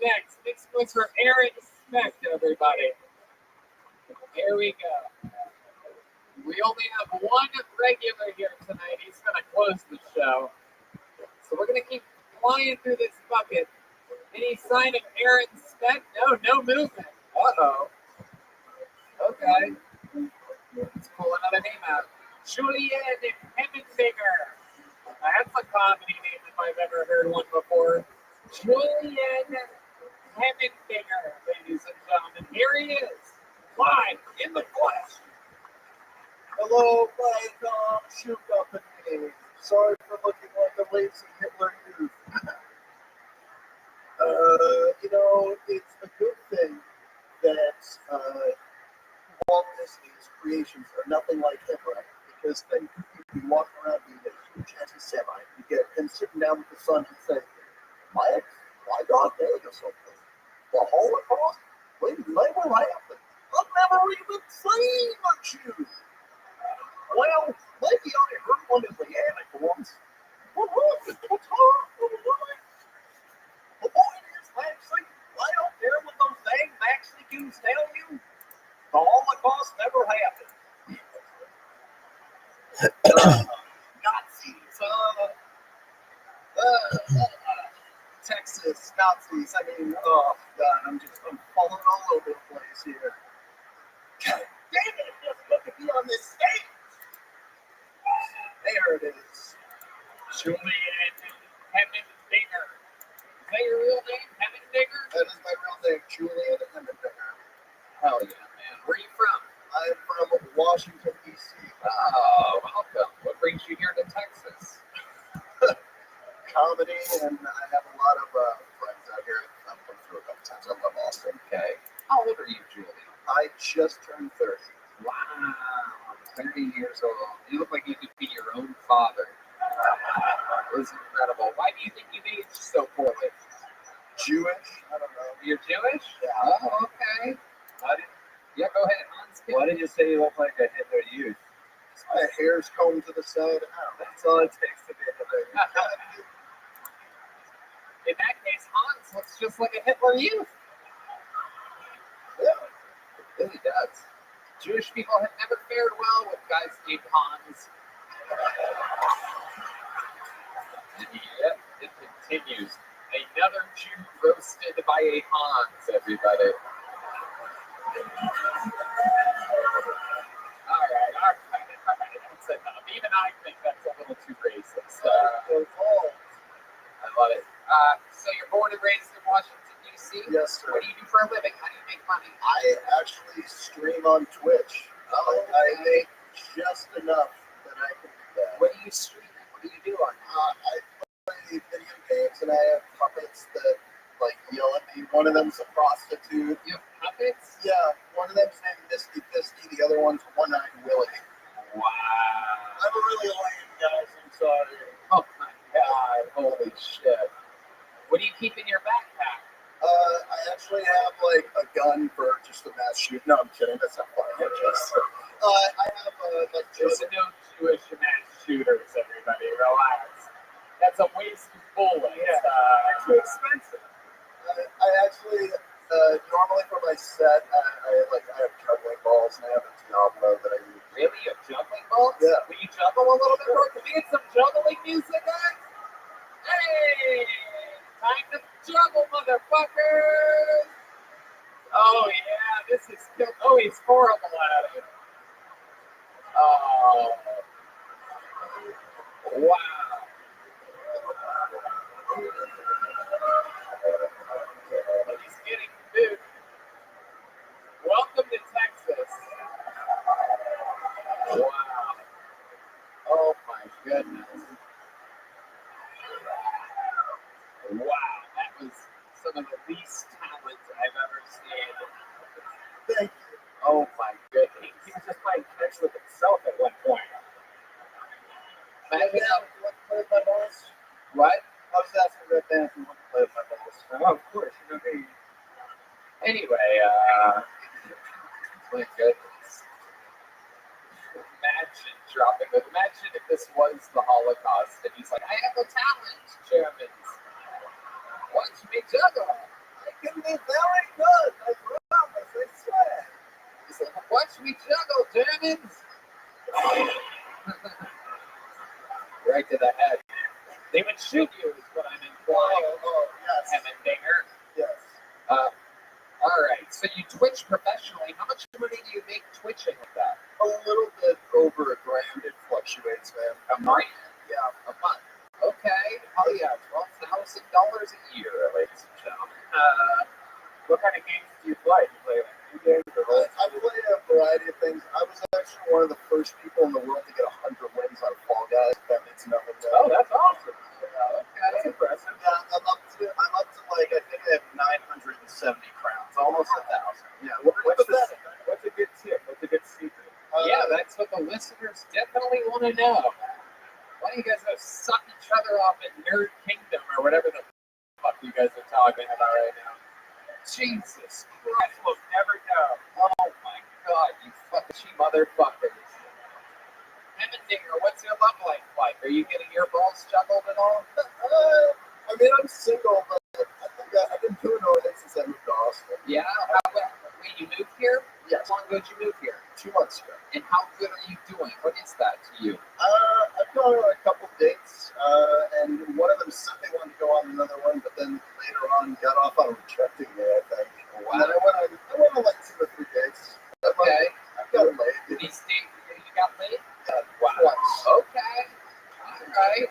next? This was for Aaron Smith, everybody. Here we go. We only have one regular here tonight. He's going to close the show. So we're going to keep flying through this bucket. Any sign of Aaron Smith? No movement. Uh-oh. Okay. Let's pull another name out. Julian Hemmendinger. That's a comedy name if I've ever heard one before. Julian Hemmendinger, ladies and gentlemen. Here he is, live in the flesh. Hello, my Tom Shoe Company. Sorry for looking like a lazy Hitler youth. It's a good thing that Walt Disney's creations are nothing like Hitler, because then you'd be walking around being a huge anti-Semite. You get him sitting down with the sun and say, my God, there is something. The Holocaust? When they were laughing. I've never even seen a Jew. Well, maybe I heard one in the attic once. What was it? What's wrong? The point is, Maxie, right up there with those dang Mexicans tell you, the Holocaust never happened. Nazis, Texas Nazis. Oh God, I'm falling all over the place here. God damn it, it feels good to be on this stage. There it is. Julian Hemmendinger. Is that your real name, Hemmendinger? That is my real name, Julian Hemmendinger. Hell yeah, man. Where are you from? I'm from Washington, D.C. Oh, welcome. What brings you here to Texas? Comedy, and I have a lot of friends out here. I've been through a couple times. I love Austin. Okay. How old are you, Julian? I just turned 30. Wow. 30 years old. You look like you could be your own father. It was incredible. Why do you think you aged so poorly? Jewish? I don't know. You're Jewish? Yeah. Oh, okay. Yeah, go ahead. Why did you say you look like a Hitler youth? My hair's combed to the side. That's all it takes to be a Hitler youth. In that case, Hans looks just like a Hitler youth. Yeah. It really does. Jewish people have never fared well with guys named Hans. And yet, it continues. Another Jew roasted by a Hans, everybody. All right. That's enough. Even I think that's a little too racist. I love it. So you're born and raised in Washington, D.C.? Yes, sir. What do you do for a living? How do you make money? I actually stream on Twitch. I make just enough that I can do that. What do you stream? What do you do on I play video games, and I have puppets that yell at me. One of them's a prostitute. You have puppets? Yeah, one of them's named Misty Fisty, the other one's One-Eyed Willie. Wow. I'm a really lame guy, so I'm sorry. Oh my God, holy shit. What do you keep in your backpack? I actually have a gun for just a mass shoot. No, I'm kidding. That's not funny. I have There's no Jewish mass shooters, everybody. Relax. That's a waste of bullets. Yeah. They're too expensive. I actually normally for my set I have juggling balls, and I have a Diablo that I use. Really? You have juggling balls? Yeah. Will you juggle a little bit more? Can we get some juggling music, guys? Hey! Time to juggle, motherfuckers! Oh, yeah, this is still. Oh, he's horrible at it. Oh. Wow. He's getting food. Welcome to Texas. Wow. Oh, my goodness. Wow, that was some of the least talent I've ever seen. Thank you. Oh my goodness. He was just playing catch with himself at one point. Imagine how. You want to play with my balls? What? I was asking Red Dan if you want to play with my balls. Oh, of course. You know me. Anyway, my goodness. Imagine if this was the Holocaust and he's like, I have a talent, Germans. Watch me juggle. I can be very good. I promise. I swear. He's like, watch me juggle, Germans. Right to the head. They would shoot you, is what I'm implying. Yes. Hemmendinger. Yes. All right. So you twitch professionally. How much money do you make twitching with that? A little bit over $1,000. It fluctuates, man. A month? Yeah. A month. Okay. Oh yeah, $12,000 a year, ladies and gentlemen. What kind of games do you play? Do you play like new games or old? I play a variety of things. I was actually one of the first people in the world to get 100 wins on Fall Guys. That means nothing. Oh, that's awesome. Okay, that's impressive. Yeah, I'm up to like, I think I have 970 crowns, almost 1,000. Yeah, What's a good tip? What's a good secret? Yeah, that's what the listeners definitely want to know. Why don't you guys go suck each other off at Nerd Kingdom or whatever the fuck you guys are talking about right now? Jesus Christ, we'll never know. Oh my God, you fucking motherfuckers. Hemmendinger, what's your love life like? Are you getting your balls juggled at all? I mean, I'm single, but I think I've been doing all this since I moved to Austin. Yeah? Wait, you moved here? Yes. How long ago did you move here? 2 months ago. And how good are you doing? What is that to you? I've gone on a couple dates, and one of them said they wanted to go on another one, but then later on got off on rejecting me, I think. Wow. And then I went on like 2 or 3 dates. Okay. I've got laid. Did he stay? You got laid? Yeah, Wow. twice. Okay. All right.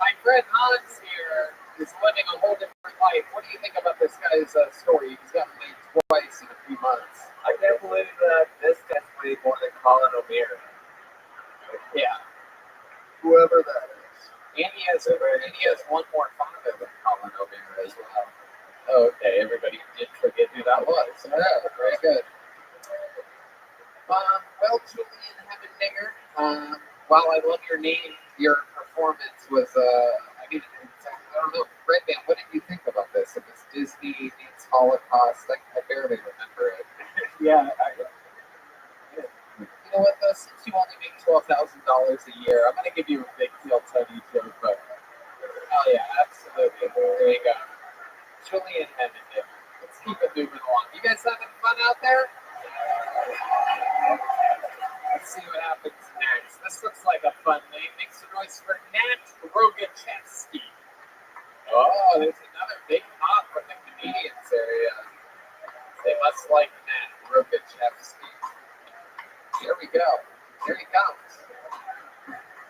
My friend Hans here is living a whole different life. What do you think about this guy's story? He's gotten laid twice in a few months. I can't believe that this guy's way more than Colin O'Meara. Yeah. Whoever that is. And he has one more father than Colin O'Meara as well. Oh, okay, everybody did forget who that was. All right, very good. Well, Julian Hemmendinger, while I love your name, your performance was, I don't know, Red Band, what did you think about this? It was Disney meets Holocaust. I barely remember it. Yeah, You know what, though, since you only make $12,000 a year, I'm going to give you a big deal Tony joke, but oh yeah, absolutely. There you go. Julian Hemmendinger. Let's keep it moving along. You guys having fun out there? Let's see what happens next. This looks like a fun name. Make some noise for Nat Rogachevsky. Oh, there's another big pop from the Canadians area. They must like Nat Rogachevsky. Here we go. Here he comes.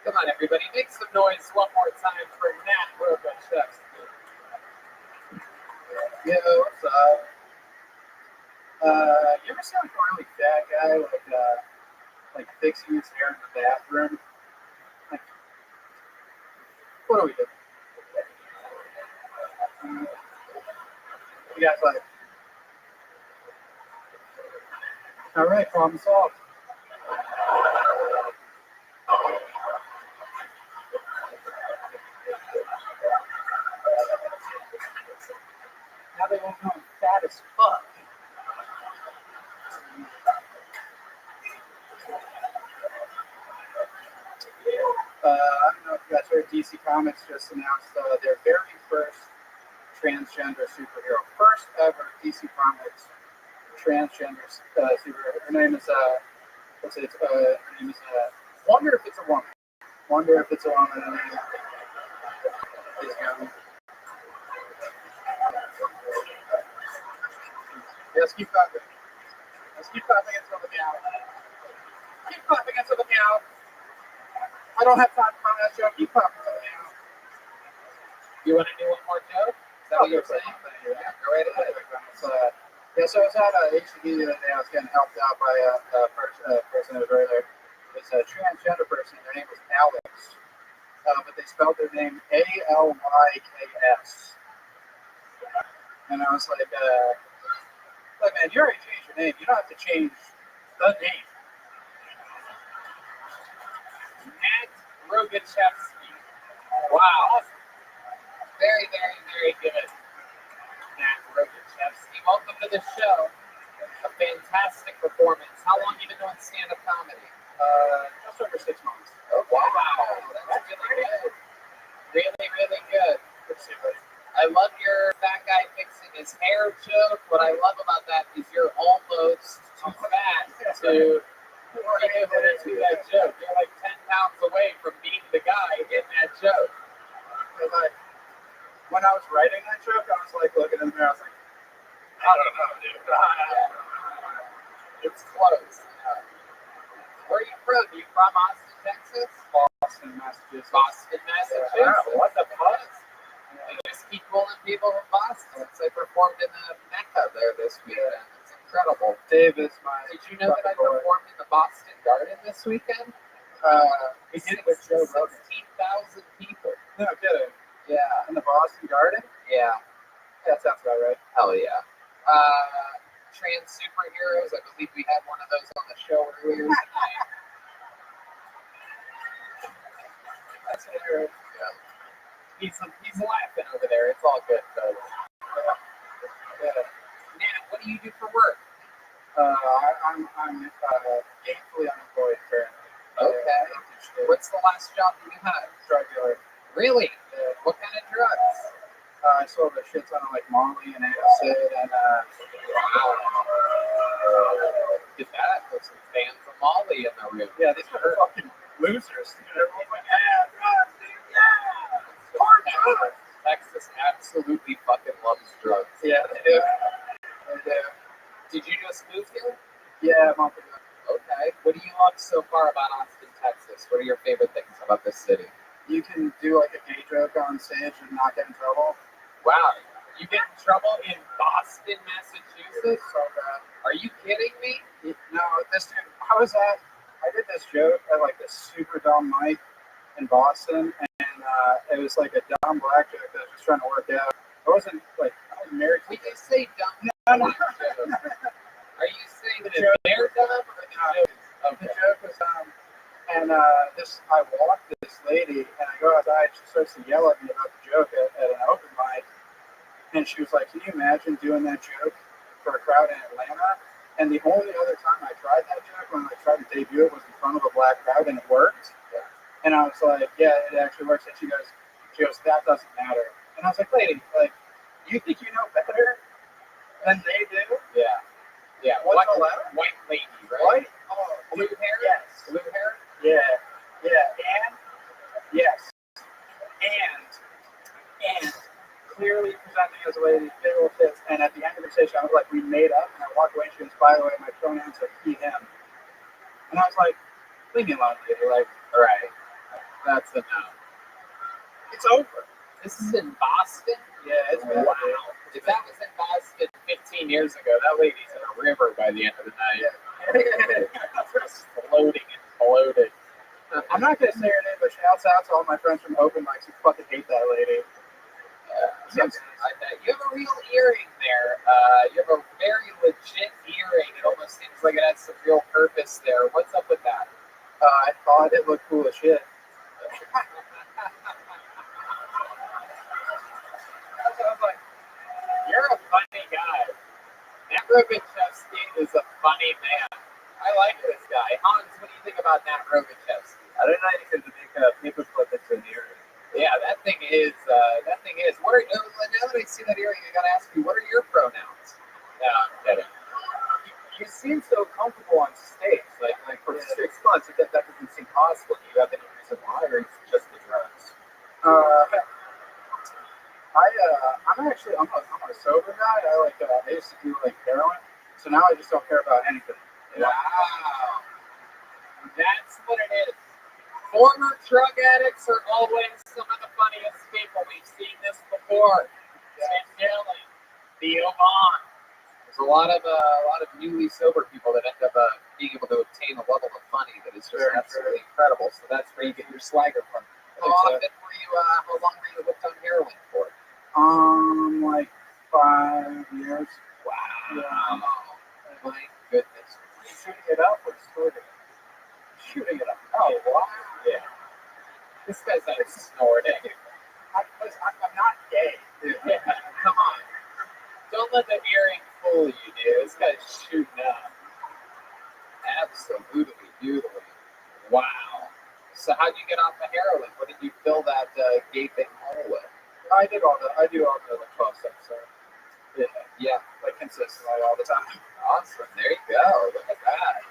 Come on, everybody. Make some noise one more time for Nat Rogachevsky. Yeah, what's up? You ever see like a really fat guy like fixing his hair in the bathroom? Like, what do we do? You guys like, all right, problem solved. Now they won't know I'm fat as fuck. I don't know if you guys heard, DC Comics just announced their very first transgender superhero. First ever DC Comics transgender superhero. Her name is, her name is, wonder if it's a woman. Wonder if it's a woman. Her name is young. Yes, keep clapping. Let's keep clapping until the meow. Keep clapping until the meow. I don't have time for that joke. Keep clapping until the meow. You want to do one more joke? Is that what you're saying? Yeah, go right ahead. So I was at HCD the other day. I was getting helped out by a person that was right there. It's a transgender person. Their name was Alex, but they spelled their name Alyks. And I was like, look, man, you already changed your name. You don't have to change the name. Nat Rogachevsky. Wow. Very, very, very good. Nat Rogachevsky. Welcome to the show. A fantastic performance. How long have you been doing stand-up comedy? Just over 6 months. Oh, wow. That's really good. Really, really good. Good to see you, buddy. I I love your fat guy fixing his hair joke. What I love about that is you're almost too fat to be able to do that joke. You're like 10 pounds away from being the guy in that joke. Like, when I was writing that joke, I was like looking in the mirror. I was like, I don't know, dude. It's close. Where are you from? You from Austin, Texas? Boston, Massachusetts. Boston, Massachusetts. What the fuck? They just keep pulling people from Boston. I performed in the Mecca there this weekend. It's incredible. Davis, my. Did you know that I performed in the Boston Garden this weekend? We did it with Joe Rogan. 16,000 people. No kidding. Yeah. In the Boston Garden? Yeah. Yeah, that sounds about right. Hell yeah. Trans superheroes. I believe we had one of those on the show earlier tonight. That's hilarious. Yeah. He's laughing over there. It's all good, folks. Yeah. Nat, what do you do for work? I'm gainfully unemployed currently. Okay. What's the last job that you had? Drug dealer. Really? What kind of drugs? I sold a shit ton of like Molly and acid and Wow. Get that. Put some fans of Molly in the room. yeah, these are fucking losers. Everyone's like, yeah, drugs, dude, yeah, hard drugs. Texas absolutely fucking loves drugs. Yeah, they do. They do. Did you just move here? Yeah, a month ago. Okay. What do you love so far about Austin, Texas? What are your favorite things about this city? You can do like a gay joke on stage and not get in trouble. Wow. You get in trouble in Boston, Massachusetts? So bad. Are you kidding me? No, this dude, I did this joke at like this super dumb mic in Boston, and it was like a dumb black joke that I was just trying to work out. I wasn't married. We can say dumb. No. Are you saying The that joke- they're dumb or the joke? The joke was and I walked this lady, and I go outside. She starts to yell at me about the joke at an open mic, and she was like, "Can you imagine doing that joke for a crowd in Atlanta?" And the only other time I tried that joke, when I tried to debut it, was in front of a black crowd, and it worked. Yeah. And I was like, "Yeah, it actually works." And she goes, "That doesn't matter." And I was like, "Lady, like, you think you know better than they do?" Yeah. Yeah. What's allowed? White lady, right? Right? Oh, Blue hair? yes. Blue hair? Yeah. And yes. And clearly presenting as a lady, big old tits. And at the end of the session, I was like, we made up, and I walked away. She goes, "By the way, my pronouns are he, him." And I was like, "Leave me alone, lady. Like, All right. That's enough. it's over." This is in Boston? Yeah, it's bad. Wow. If that was in Boston 15 years ago, that lady's in a river by the end of the night. Just floating and bloated. I'm not gonna say her name, but shouts out to all my friends from open mics who fucking hate that lady. I bet. You have a real earring there. You have a very legit earring. It almost seems like it has some real purpose there. What's up with that? I thought it looked cool as shit. I was like, You're a funny guy. Nat Rogochevsky is a funny man. I like this guy. Hans, what do you think about Nat Rogochevsky? I don't know you could make a paperclip into an earring. Yeah, that thing is. What are, now that I see that earring, I gotta ask you, what are your pronouns? No, I'm kidding. You seem so comfortable on stage. Like for 6 months, that doesn't seem possible. Do you have any reason why, or it's just the drugs? I'm a sober guy. I used to do like heroin, so now I just don't care about anything. Wow. That's what it is. Former drug addicts are always some of the funniest people. We've seen this before. Tim Dillon, Theo Vaughn. There's a lot of newly sober people that end up being able to obtain a level of funny that is just absolutely incredible. So that's where you get your swagger from. How long were you hooked on heroin for? Like 5 years. Wow. Yeah. My goodness. Shooting it up or snorting it? Shooting it up. Oh, wow. Yeah. This guy's like snorting. I'm not gay. Yeah, come on. Don't let the earring fool you, dude. This guy's shooting up. Absolutely beautiful. Wow. So how'd you get off the heroin? What did you fill that gaping hole with? I do all the like 12 steps. So Yeah. like consistently all the time. Awesome. There you go. Look at that.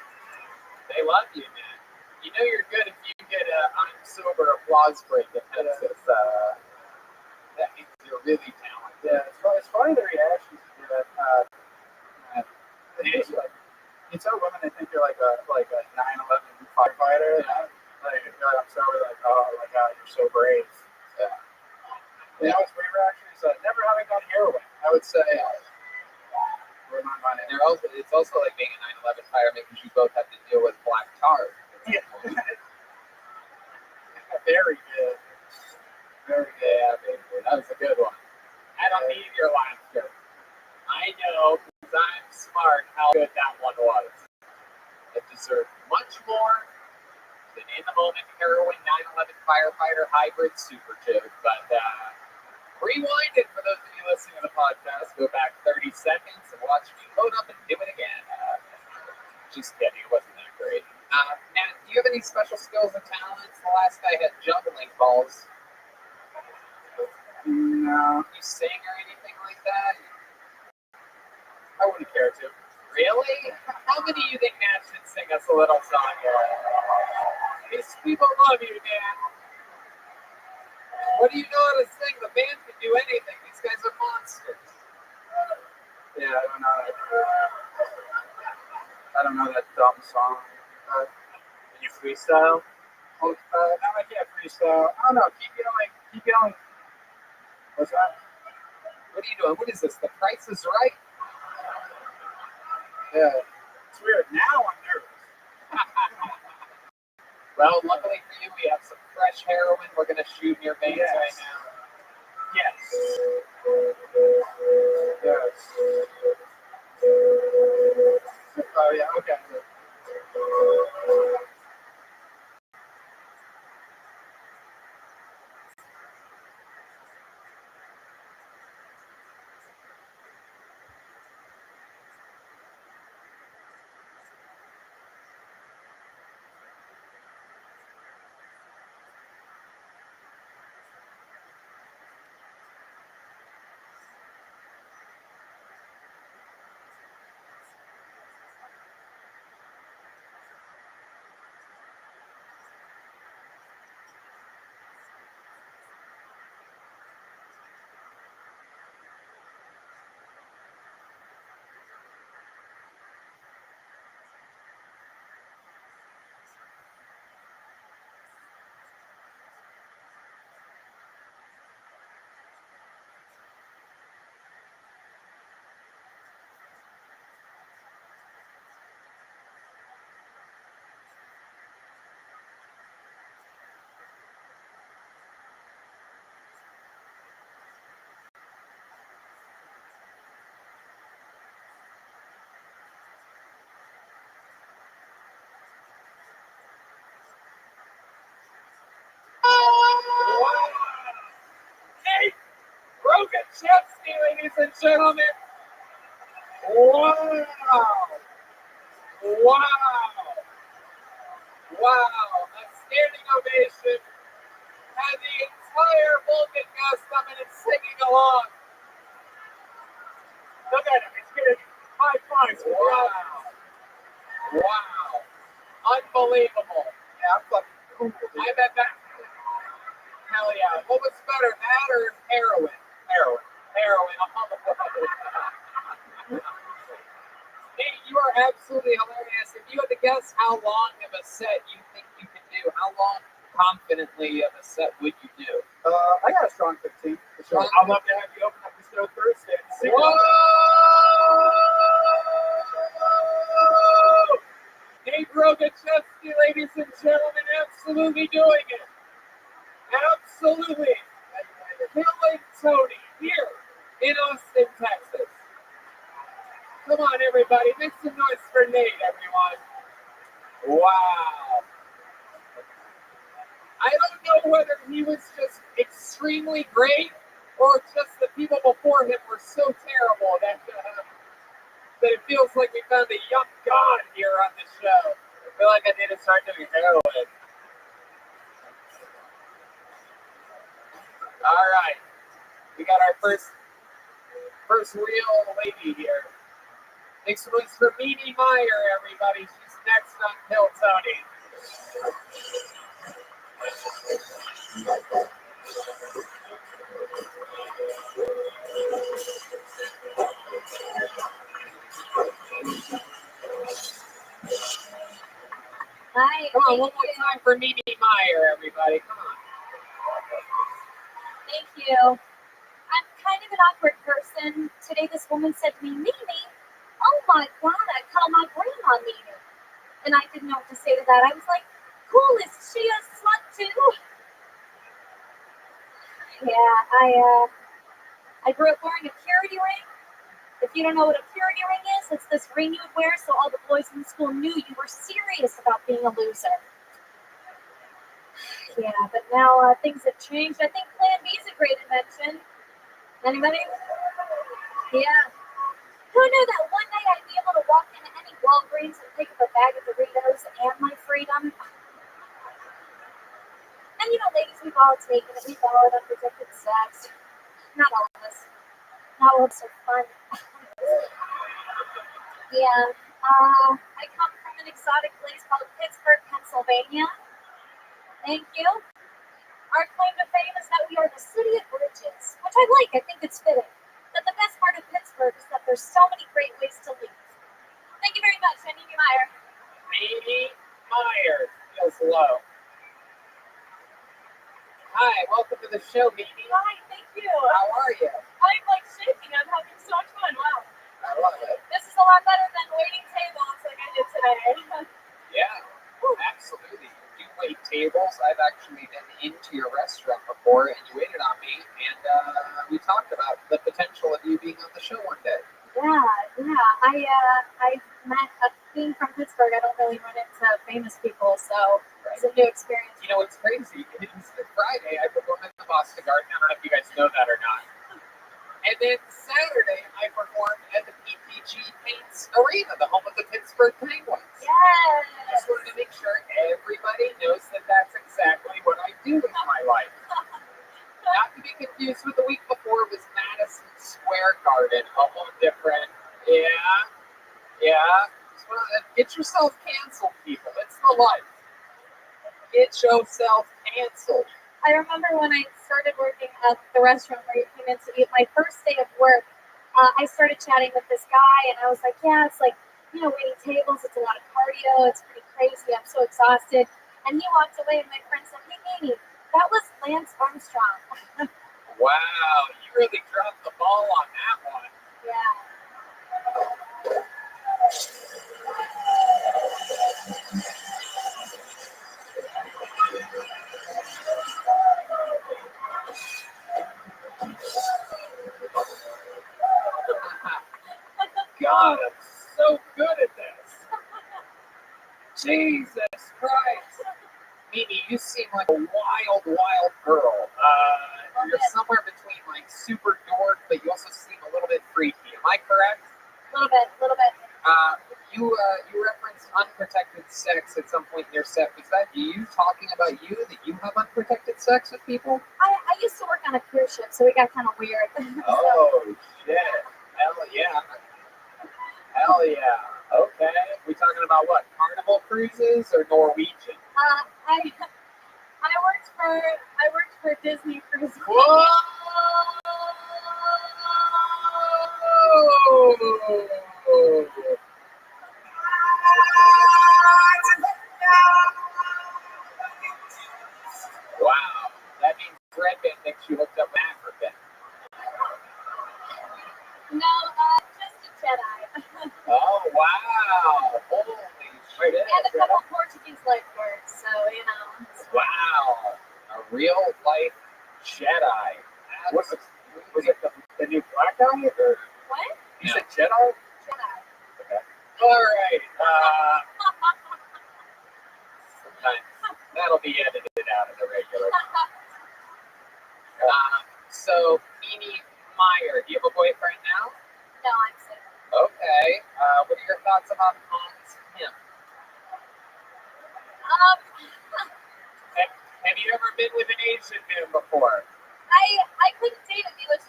They love you, man. You know you're good if you get a I'm sober applause break at Texas. That means you're really talented. Yeah, it's funny the reactions to that. You tell women they think you're like a 9/11 firefighter. Yeah. Like you're like, I'm sober, like, oh my god, you're so brave. Yeah. You know what's braver actually is never having done heroin. I would say we're not on it. It's also like being a 9/11 fireman because you both have to deal with black tar. Yeah. Very good. Very good. Yeah, baby. That was a good one. I don't need your laughter. I know, because I'm smart, how good that one was. It deserved much more than in the moment heroin 9/11 firefighter hybrid super joke. But rewind it for those of you listening to the podcast. Go back 30 seconds and watch me load up and do it again. Just kidding. It wasn't that great. Now, do you have any special skills and talents? The last guy had juggling balls. No, You sing or anything like that? I wouldn't care to. Really? How many of you think Matt should sing us a little song here? These people love you, Dan. What do you know how to sing? The band can do anything. These guys are monsters. Yeah, I don't know. I don't know that dumb song. Can you freestyle? Now I can't freestyle. I don't know. Keep yelling. Keep yelling. What's that? What are you doing? What is this? The Price is Right? Yeah. It's weird. Now I'm nervous. Well, luckily for you, we have some fresh heroin we're going to shoot in your veins Yes. right now. Yes. Yes. Oh, yeah. Okay. Hey, Rothschild, ladies and gentlemen. Wow. Wow. Wow. A standing ovation. And the entire Vulcan cast coming and singing along. Look at him. He's getting high fives. Wow. Wow. Unbelievable. Yeah, I'm fucking cool. I bet that. Hell yeah. What was better, that or heroin? Heroin. Heroin. Hey, you are absolutely hilarious. If you had to guess how long of a set you think you can do, how long confidently of a set would you do? I got a strong 15. For sure. I'd love to have you open up the show Thursday. Whoa! Nate Rogacheski, ladies and gentlemen, absolutely doing it. Absolutely. Killing Tony here in Austin, Texas. Come on, everybody. Make some noise for Nate, everyone. Wow. I don't know whether he was just extremely great or just the people before him were so terrible that it feels like we found a young god here on the show. I feel like I need to start doing heroin. All right. We got our first real lady here. Next one's for Mimi Meyer, everybody. She's next on Pill Tony. Hi. Come on, one more time for Mimi Meyer, everybody. Come on. Thank you. I'm kind of an awkward person. Today this woman said to me, Mimi, oh my God, I call my grandma Mimi. And I didn't know what to say to that. I was like, cool, is she a slut too? Yeah, I grew up wearing a purity ring. If you don't know what a purity ring is, it's this ring you would wear so all the boys in the school knew you were serious about being a loser. Yeah, but now things have changed. I think Plan B is a great invention. Anybody? Yeah. Who knew that one night I'd be able to walk into any Walgreens and pick up a bag of Doritos and my freedom? And you know, ladies, we've all taken it. We've all had unprotected sex. Not all of us. Not all of us are fun. Yeah. I come from an exotic place called Pittsburgh, Pennsylvania. Thank you. Our claim to fame is that we are the city of bridges, which I like. I think it's fitting. But the best part of Pittsburgh is that there's so many great ways to leave. Thank you very much, Mimi Meyer. Mimi Meyer feels low. Hi, welcome to the show, Mimi. Hi, thank you. How are you? I'm like shaking. I'm having so much fun. Wow. I love it. This is a lot better than waiting tables like I did today. Yeah, absolutely. You do wait tables. I've actually been into your restaurant before, and you waited on me, and we talked about the potential of you being on the show one day. Yeah. I met being from Pittsburgh. I don't really run into famous people, so it's a new experience. You know, it's crazy. It's Friday. I performed at the Boston Garden. I don't know if you guys know that or not. And then Saturday, I performed at the PPG Paints Arena, the home of the Pittsburgh Penguins. Yes. Just wanted to make sure everybody knows that that's exactly what I do with my life. Not to be confused with the week before, it was Madison Square Garden, a whole different. Yeah. Get yourself canceled, people. It's the life. Get yourself canceled. I remember when I started working at the restaurant where you came in to eat, my first day of work, I started chatting with this guy, and I was like, yeah, it's like, you know, waiting tables, it's a lot of cardio, it's pretty crazy, I'm so exhausted. And he walked away, and my friend said, hey, Amy, that was Lance Armstrong. Wow, you really dropped the ball on that one. Yeah. God, I'm so good at this. Jesus Christ. Mimi, you seem like a wild, wild girl. You're somewhere between like super dork, but you also seem a little bit freaky. Am I correct? A little bit. You referenced unprotected sex at some point in your set. Was that you talking about you, that you have unprotected sex with people? I used to work on a cruise ship, so we got kind of weird. Oh, shit. Hell yeah. Hell yeah. Okay. We talking about what? Carnival cruises or Norwegian? I worked for Disney Cruise. Whoa! Wow. That means Redman thinks you hooked up with African. No, just a Jedi. Oh, wow. Holy shit. And a couple Portuguese lifeguards, so, you know. Wow. A real life Jedi. Was it the new black guy? Or What? you said Jedi? Jedi. All right. Sometimes that'll be edited out of the regular. So, Mimi Meyer, do you have a boyfriend now? No, I'm single. Okay. What are your thoughts about Hans Kim? Have you ever been with an Asian man before? I couldn't date him. He was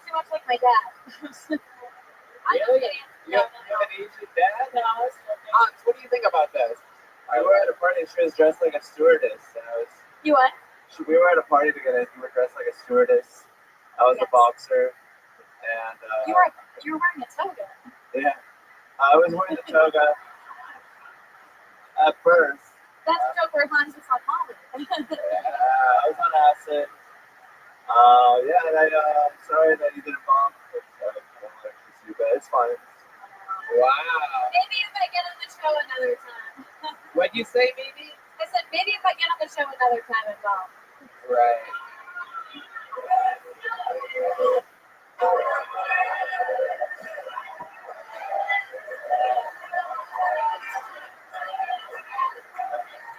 my dad. I'm just Really? kidding. You have an Asian dad? No, I was joking. Hans, what do you think about this? We were at a party and she was dressed like a stewardess. And You what? we were at a party together and you were dressed like a stewardess. I was a Yes. boxer. And You were wearing a toga. yeah, I was wearing the toga at first. That's a joke where Hans is on Holly. I was on acid. Yeah, and I'm sorry that you didn't bomb. I don't like to see, but it's fine. Wow. Maybe if I get on the show another time. What'd you say, baby? I said maybe if I get on the show another time as well. Right.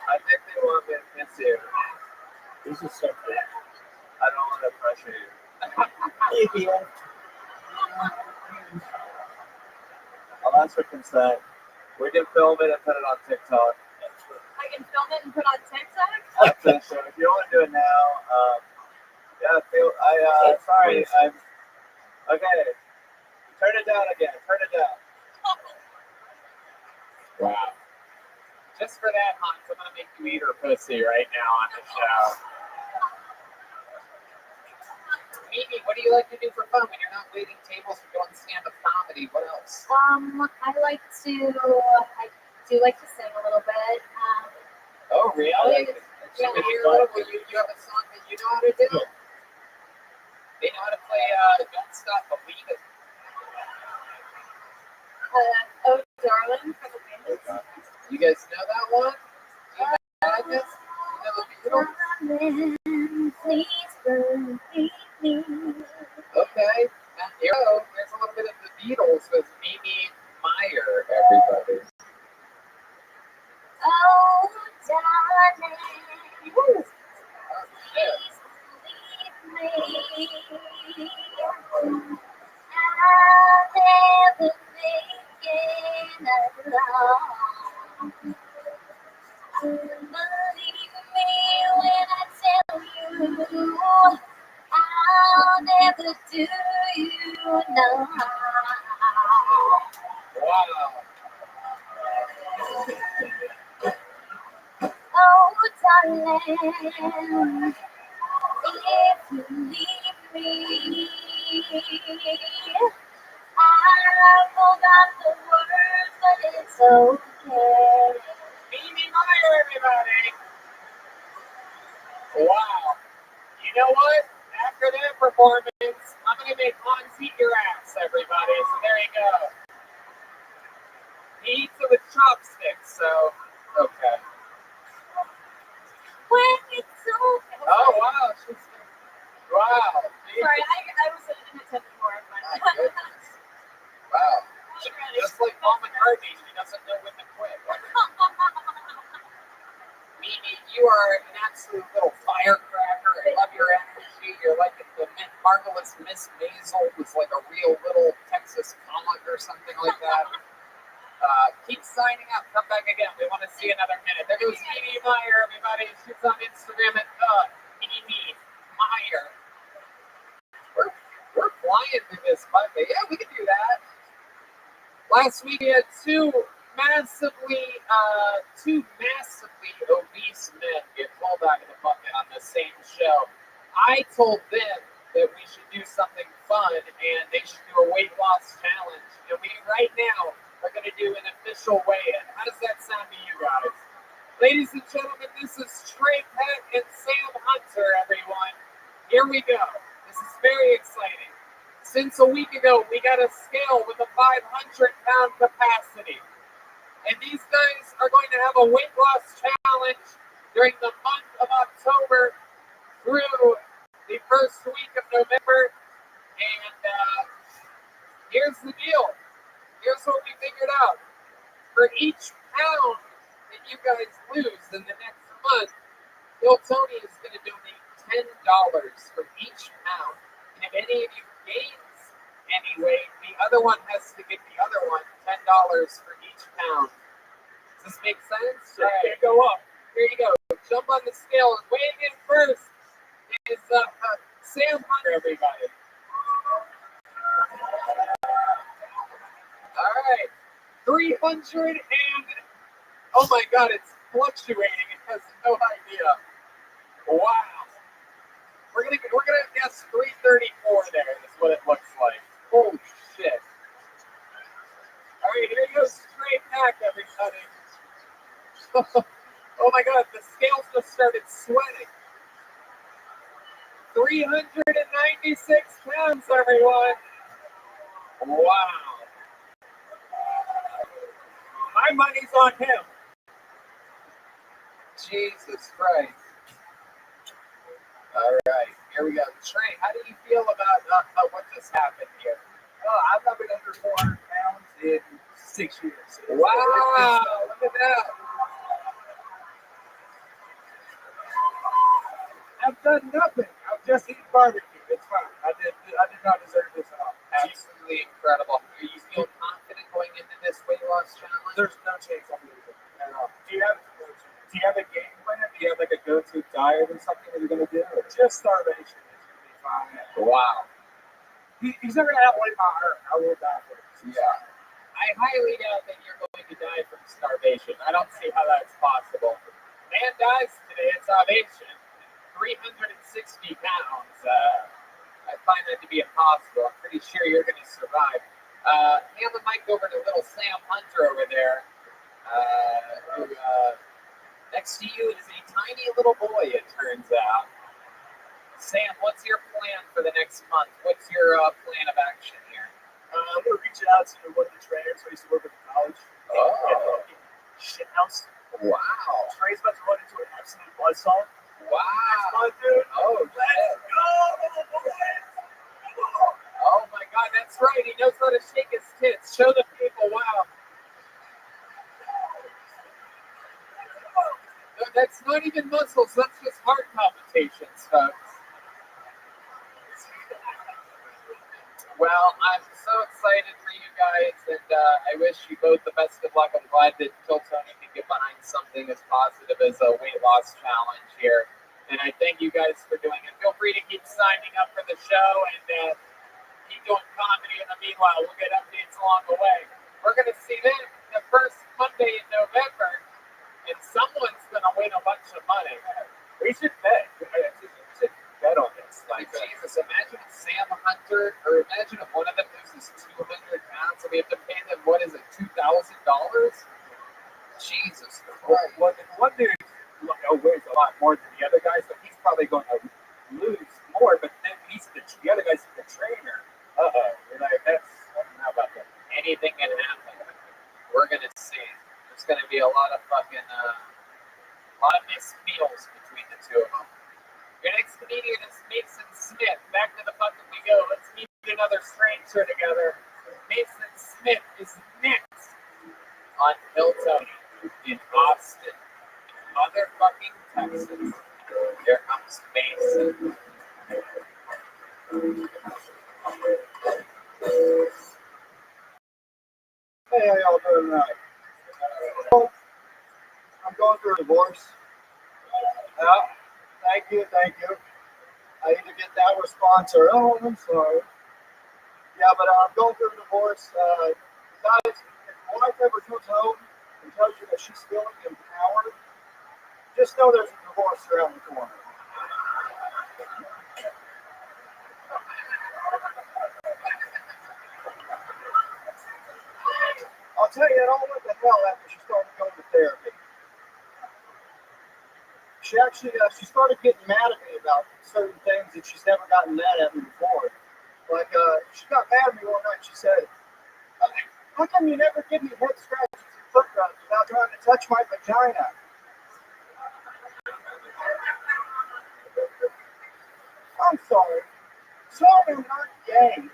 I think they want me to miss you. This is something. I don't want to pressure you. Yeah. I'll ask for consent. We can film it and put it on TikTok. I can film it and put on TikTok. After the show. If you don't want to do it now, sorry, I'm okay. Turn it down again. Turn it down. Wow. Just for that, Hans, I'm gonna make you eat her pussy right now on the show. Mimi, what do you like to do for fun when you're not waiting tables or doing stand-up comedy? What else? I do like to sing a little bit. Oh, really? Yeah. Should we hear a little? You have a song that you know how to do? They know how to play Don't Stop Believin'. Oh, darling, for the Beatles. You guys know that one? Do you know this? You know the Beatles? Darling, please believe me. Okay. And here we go. There's a little bit of the Beatles with Mimi Meyer, everybody. Oh, darling, Woo. please believe me. I'll never make it alone. Believe me when I tell you I'll never do you no harm. Wow. Oh, darling, if you leave me, I forgot the words, but it's okay. Mimi Meyer, everybody. Wow. You know what? After that performance, I'm going to make Hans eat your ass, everybody. So there you go. He eats it with chopsticks, so okay. When it's okay. Oh, wow. Wow. Sorry, I was inattentive for it. My goodness. Wow. Just like Paul McCartney, he doesn't know when to quit. Mimi, you are an absolute little firecracker. I love your energy. You're like the marvelous Miss Maisel, who's like a real little Texas comic or something like that. Keep signing up. Come back again. We want to see another minute. There goes Mimi Meyer, everybody. She's on Instagram at Mimi Meyer. We're flying through this Monday. Yeah, we can do that. Last week we had two massively obese men get pulled out of the bucket on the same show. I told them that we should do something fun and they should do a weight loss challenge. And we right now are going to do an official weigh-in. How does that sound to you guys? Ladies and gentlemen, this is Trey Peck and Sam Hunter, everyone. Here we go. This is very exciting. Since a week ago, we got a scale with a 500-pound capacity. And these guys are going to have a weight loss challenge during the month of October through the first week of November. And here's the deal. Here's what we figured out. For each pound that you guys lose in the next month, Bill Tony is going to donate $10 for each pound. And if any of you gains any weight, the other one has to give the other one $10 for each pound. Does this make sense? All right, go up. Here you go. Jump on the scale. And weighing in first is Sam Hunter, everybody. 300 and oh my god, it's fluctuating. It has no idea. Wow. We're gonna guess 334 there. Is what it looks like. Holy shit. All right, here goes straight back, everybody. Oh my god, the scales just started sweating. 396 pounds, everyone. Wow. My money's on him. Jesus Christ. All right, here we go. Trey, how do you feel about what just happened here? I've not been under 400 pounds in 6 years. Wow, look at that. I've done nothing. I've just eaten barbecue. It's fine. I did not deserve this at all. Absolutely incredible. Do you feel confident going into this weight loss challenge? There's no chance I'm losing at all. Do you have a game plan? Do you have like a go-to diet or something that you're gonna do? Just starvation is gonna be fine. Wow. He's not gonna outweigh my heart. I will die for it. Yeah. I highly doubt that you're going to die from starvation. I don't see how that's possible. Man dies today at starvation. 360 pounds. I find that to be impossible. I'm pretty sure you're going to survive. Hand the mic over to little Sam Hunter over there. Who, next to you is a tiny little boy, it turns out. Sam, what's your plan for the next month? What's your plan of action here? I'm going to reach out to one of the trainers who used to work at the college. Oh. Shit house. Wow. Trey's about to run into an absolute buzzsaw. Wow. Dude. Oh, Let's go, boys. oh my God, that's right. He knows how to shake his tits. Show the people, wow. No, that's not even muscles. That's just heart palpitations, folks. Well, I'm so excited for you guys, and I wish you both the best of luck. I'm glad that Kill Tony can get behind something as positive as a weight loss challenge here. And I thank you guys for doing it. Feel free to keep signing up for the show and keep doing comedy in the meanwhile. We'll get updates along the way. We're going to see them the first Monday in November, and someone's going to win a bunch of money. We should bet. We should bet on this. Like, Jesus, imagine if Sam Hunter, or imagine if one of them loses 200 pounds and we have to pay them, what is it, $2,000? Jesus Christ. One dude weighs a lot more than the other guys, so he's probably going to lose more, but then the other guy's the trainer. That's, how about that? Anything can happen. We're going to see. There's going to be a lot of missed meals between the two of them. Your next comedian is Mason Smith. Back to the bucket we go. Let's meet another stranger together. Mason Smith is next on Kill Tony in Austin, motherfucking Texas. Here comes Mason. Hey, how y'all doing tonight? I'm going through a divorce. Thank you. I either get that response or, oh, I'm sorry. Yeah, but I'm going through a divorce. Guys, if your wife ever comes home and tells you that she's feeling empowered, just know there's a divorce around the corner. I'll tell you, it all went to hell after she started going to therapy. She started getting mad at me about certain things that she's never gotten mad at me before. Like, she got mad at me one night. She said, how come you never give me head scratches and foot rubs without trying to touch my vagina? I'm sorry. Sorry, I'm not gay.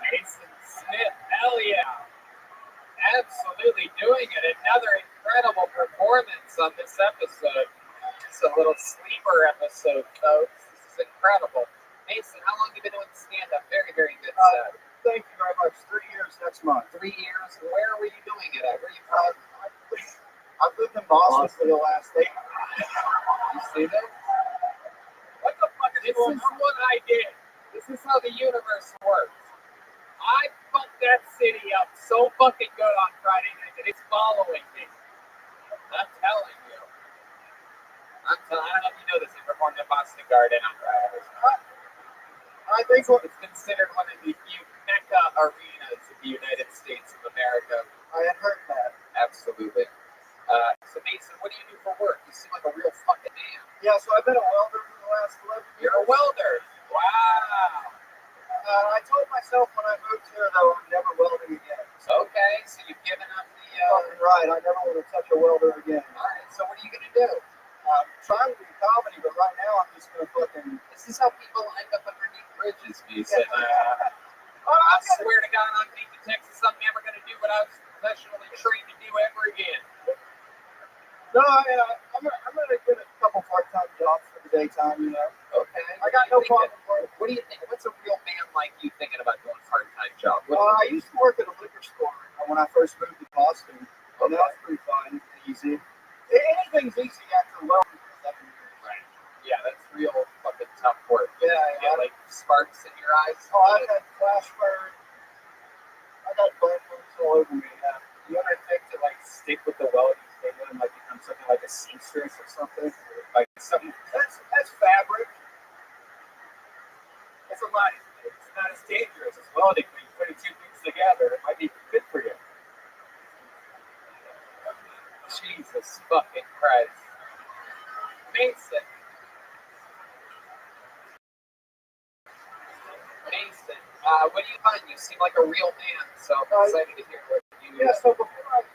Mason Smith, hell yeah. Absolutely doing it. Another incredible performance on this episode. It's a little sleeper episode, folks. This is incredible. Mason, how long have you been doing stand-up? Very, very good set. Thank you very much. 3 years next month. 3 years? Where were you doing it at? Where are you from? I've lived in Boston for the last 8 years. You see that? What the fuck is this? This is what I did. This is how the universe works. I fucked that city up so fucking good on Friday night that it's following me. I'm telling you. I don't know if you know this. They performed at Boston Garden on Friday. I think It's considered one of the few mecca arenas in the United States of America. I had heard that. Absolutely. So Mason, what do you do for work? You seem like a real fucking man. Yeah, so I've been a welder for the last 11 years. You're a welder. Wow. I told myself when I moved here, though, I'm never welding again. Okay, so you've given up the. Fucking right, I never want to touch a welder again. All right. So what are you gonna do? I'm trying to do comedy, but right now I'm just gonna fucking. This is how people end up underneath bridges, Mason. I swear to God, on Deep in Texas, I'm never gonna do what I was professionally trained to do ever again. No, I'm gonna get a couple part-time jobs for the daytime, you know. Okay. I got no problem with it. What do you think? What's a real man like you thinking about doing a part-time job? I used to work at a liquor store when I first moved to Boston, and that was pretty fun and easy. Anything's easy after welding for 7 years. Right. Yeah, that's real fucking tough work. Yeah, You get like sparks in your eyes. Oh, I've had flash burn. I got burn marks all over me. Yeah. You ever think to like stick with the welding thing and like become something like a seamstress or something? Like something That's fabric. it's a lot. It's not as dangerous as welding. When you put two things together, it might be good for you. Jesus fucking Christ. Mason. What do you find? You seem like a real man, so I'm excited to hear what you Yeah, so before I'm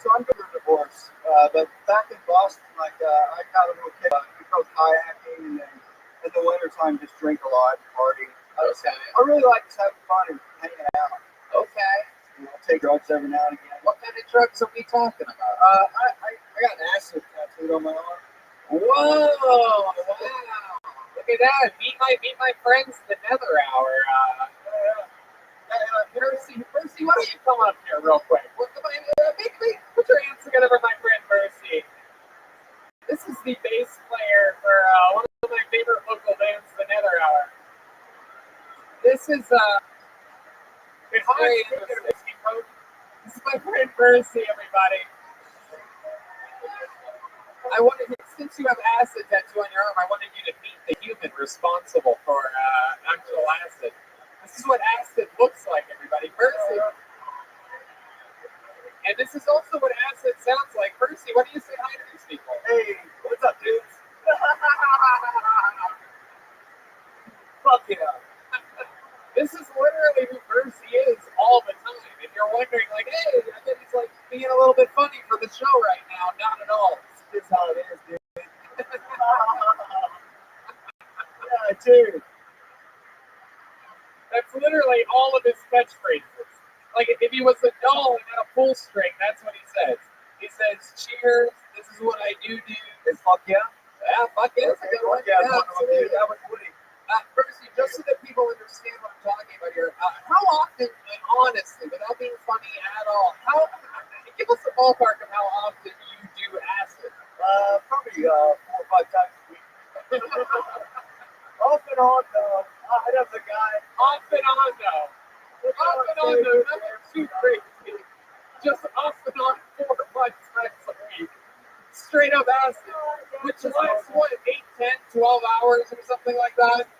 going through a divorce, but back in Boston, I got a little kid. We go kayaking, and then in the wintertime, just drink a lot and party. Okay. I really like just having fun and hanging out. Okay. You know, take drugs every now and again. What kind of drugs are we talking about? I got an acid tattooed on my arm. Whoa! Wow! Look at that. Meet my friends the Nether Hour. Percy, why don't you come up here real quick? Put your hands together for my friend Percy. This is the bass player for one of my favorite local bands, the Nether Hour. This is very interesting. This is my friend Percy, everybody. I wanted, since you have acid tattoo on your arm, I wanted you to meet the human responsible for actual acid. This is what acid looks like, everybody. Percy. And this is also what acid sounds like. Percy, why don't you say hi to these people? Hey, what's up, dudes? Fuck yeah. This is literally who Percy is all the time. If you're wondering, like, hey, I think he's like being a little bit funny for the show right now. Not at all. This is how it is, dude. Yeah, dude. That's literally all of his catchphrases. Like if he was a doll and had a pull string, that's what he says. He says, "Cheers. This is what I do." It's fuck yeah. Yeah, fuck yeah. Okay, fuck yeah. Absolutely. That was Woody. Percy, just so that people understand what I'm talking about here, how often, and honestly, without being funny at all, give us a ballpark of how often you do acid. Probably 4 or 5 times a week. Off and on, though. I have the guy. Off and on, though. Off and on, though. Nothing too crazy. Just off and on 4 or 5 times a week. Straight up acid. Which lasts, what, 8, 10, 12 hours or something like that?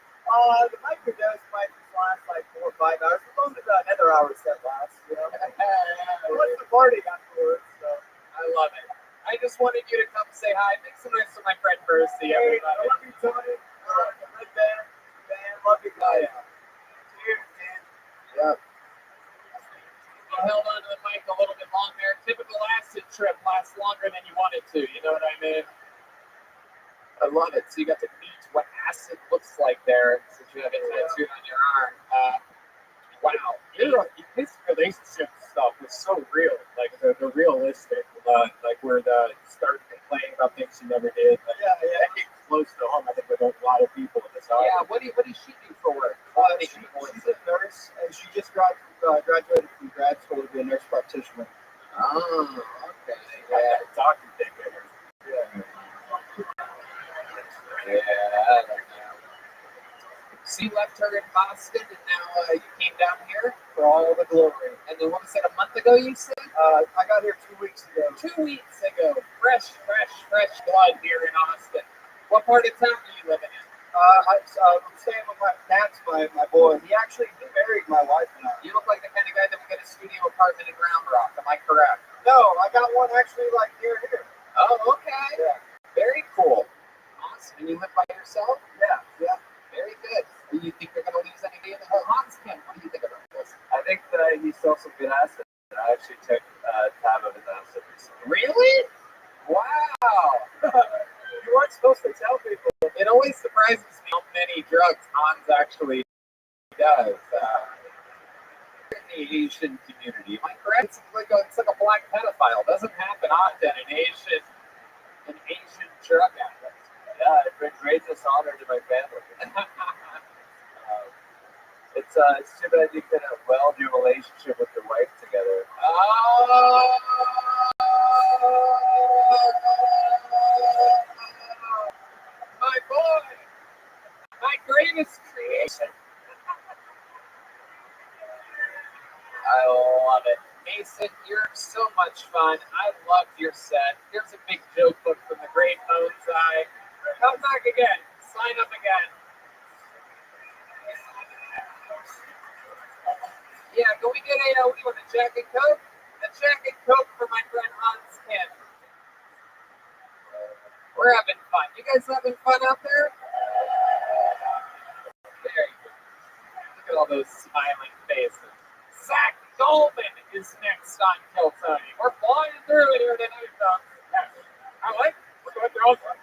The microdose might last like 4 or 5 hours. As long as another hour set lasts, you know. What's the party afterwards? So. I love it. I just wanted you to come say hi. Make some noise for my friend Percy, Hey, everybody. I love you, Tony. Ben, love you guys. Cheers, man. Yeah. You held on to the mic a little bit long there. Typical acid trip lasts longer than you wanted to. You know what I mean? I love it. So you got to meet what acid looks like there since you have it tattooed on your arm. Wow. His relationship stuff is so real. Like the realistic. Like where the start complaining about things she never did. Like, Yeah. That hit close to home. I think with a lot of people in this Yeah. audience. What does she do for work? She's a nurse, and she just graduated from grad school to be a nurse practitioner. Oh, okay. Yeah, doctor thing in her. Yeah. So you left her in Boston, and now you came down here? For all the glory. And then what was it, a month ago you said? I got here 2 weeks ago. 2 weeks ago. Fresh blood here in Austin. What part of town are you living in? I'm staying with my boy. He married my wife and I. You look like the kind of guy that would get a studio apartment in Round Rock. Am I correct? No, I got one actually like near here. Oh, okay. Yeah. Very cool. Awesome. And you live by yourself? Yeah. Very good. Do you think you're going to lose any of the whole Hans camp? What do you think about this? I think that he sells some good assets. I actually took tab of his assets recently. Really? Wow. You weren't supposed to tell people. It always surprises me how many drugs Hans actually does. In the Asian community, am I correct? It's like a black pedophile. It doesn't happen often. An Asian drug addict. Yeah, it brings great dishonor to my family. It's too bad you couldn't weld your relationship with your wife together. Oh, my boy, my greatest creation. I love it. Mason, you're so much fun. I loved your set. Here's a big joke book from the great Ozai. Come back again. Sign up again. Yeah, can we get a, what do you want, a Jack and Coke? A Jack and Coke for my friend Hans Kim. We're having fun. You guys having fun out there? Very good. Look at all those smiling faces. Zach Goldman is next on Kill Tony. We're flying through it here tonight, though. I like it. We're going through all fun.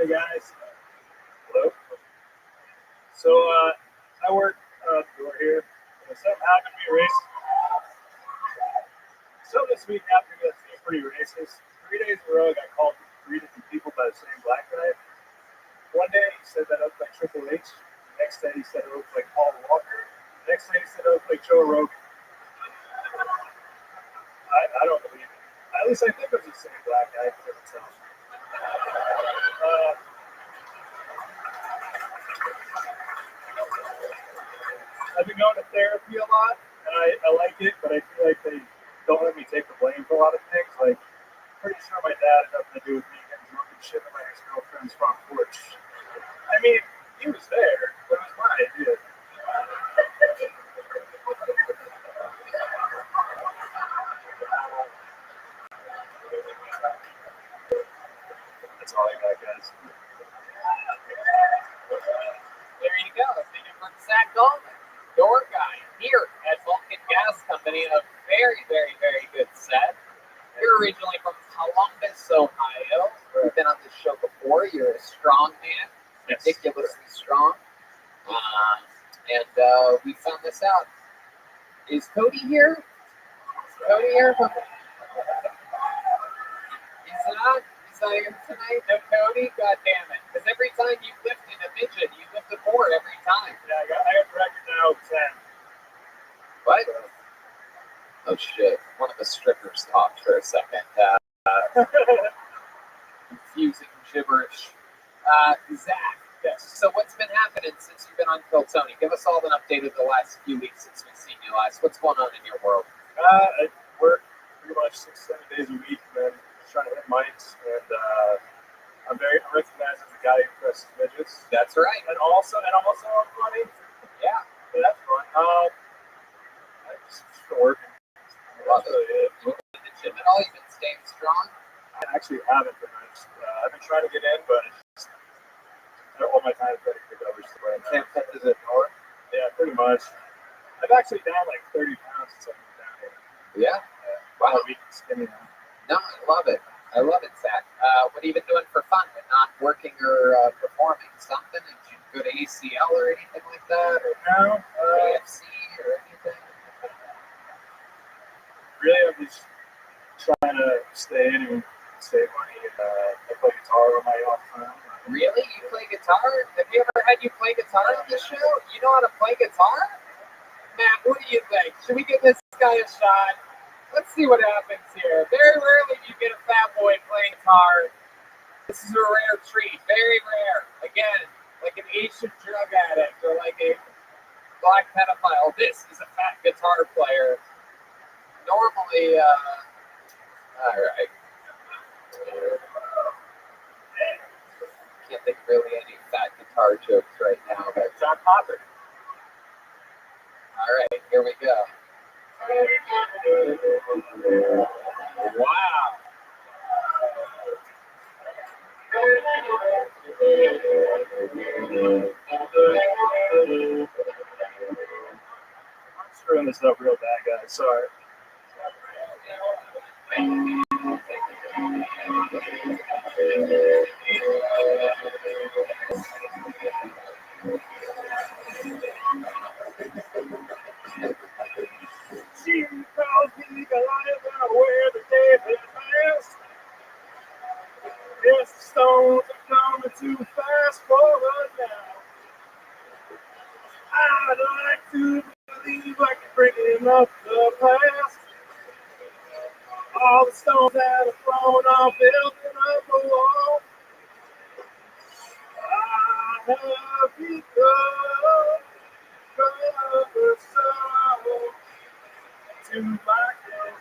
Hey guys. Hello. So I work door here. And something happened to me racist. So this week happened to me that's pretty racist. 3 days in a row I got called 3 different people by the same black guy. One day he said that I looked like Triple H. The next day he said I looked like Paul Walker. The next day he said I looked like Joe Rogan. I don't believe it. At least I think it was the same black guy. I couldn't tell. I've been going to therapy a lot, and I like it, but I feel like they don't let me take the blame for a lot of things. Like, pretty sure my dad had nothing to do with me getting drunk and shit in my ex-girlfriend's front porch. I mean, he was there, but it was my idea. That's all I got, guys. There you go. Thinking from Zach Goldman, your guy here at Vulcan Gas Company. A very, very, very good set. You're originally from Columbus, Ohio. You've been on this show before. You're a strong man, Yes. ridiculously strong. And we found this out. Is Cody here? Cody here? He's not here tonight? No Cody? God damn it. Because every time you lifted a midget, you lifted more every time. Yeah, I got the record now, 10. What? Oh shit. One of the strippers talked for a second. Confusing gibberish. Zach. Yes. So what's been happening since you've been on Kill Tony? Give us all an update of the last few weeks since we've seen you last. What's going on in your world? I work pretty much 6-7 days a week, and then trying to hit mics, and I'm recognized as the guy who presses midgets. That's right. And also I'm funny. Yeah. So that's fun. I just been working. Love That's really it. You been in the gym at all? You've been staying strong? I actually haven't been. I've been trying to get in, but it's just, all my time is ready to go. Can't cut to the door? Yeah, pretty much. I've actually down like 30 pounds since I've been down here. Yeah. Wow. I'm weak and skinny now. No, I love it. I love it, Zach. What have you been doing for fun when not working or performing? Something? Did you go to ACL or anything like that? Or No, AFC or anything? really, I'm just trying to stay in and save money. And I play guitar on my off time. Really? You play guitar? Have you ever had you play guitar on the show? You know how to play guitar? Matt, what do you think? Should we give this guy a shot? Let's see what happens here. Very rarely do you get a fat boy playing guitar. This is a rare treat, very rare. Again, like an Asian drug addict or like a black pedophile. This is a fat guitar player. Normally, all right. Can't think really any fat guitar jokes right now, but John Popper. all right, here we go. Wow. I'm screwing this up real bad, guys. Sorry. She calls me Goliath and I wear the David mask. Yes, the stones are coming too fast for her now. I'd like to believe I can bring up the past. All the stones that are thrown off, building up a wall. I have become cover soul to my day.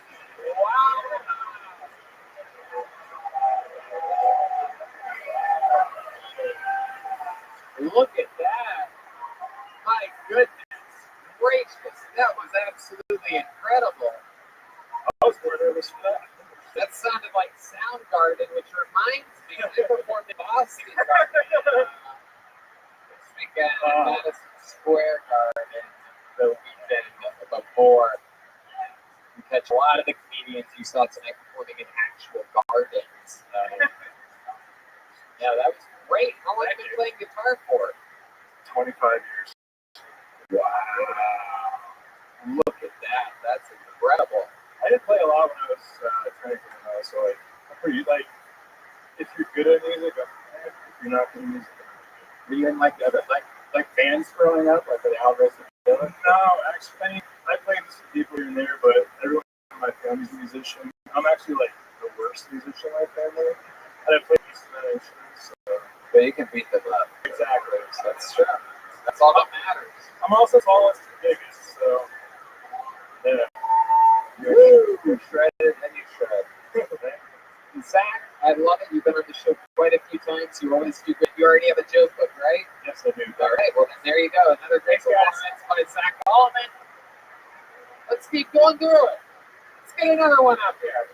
Wow. Look at that. My goodness gracious. That was absolutely incredible. I was more nervous for that. That sounded like Soundgarden, which reminds me, they performed in Boston Garden. This weekend at Madison Square Garden the weekend before. You catch a lot of the comedians you saw tonight performing in actual gardens. Yeah, that was great. How long have you been playing guitar for? 25 years. Wow. Look at that. That's incredible. I didn't play a lot when I was training for the so like, I'm pretty, like, if you're good at music, I'm fine. If you're not good at music, Were you in like other like bands growing up, like the Alvarez and Dylan? no, actually, I played with some people here and there, but everyone in my family's a musician. I'm actually like the worst musician in my family. I didn't play instruments, so But you can beat them up. exactly. So That's true. That's all that matters. I'm also tallest and biggest, so yeah. You're shredded and you shred. And Zach, I love it. You've been on the show quite a few times. You always do good. You already have a joke book, right? Yes, I do. All right. Well, then there you go. Another great performance by Zach Allman. Let's keep going through it. Let's get another one up here.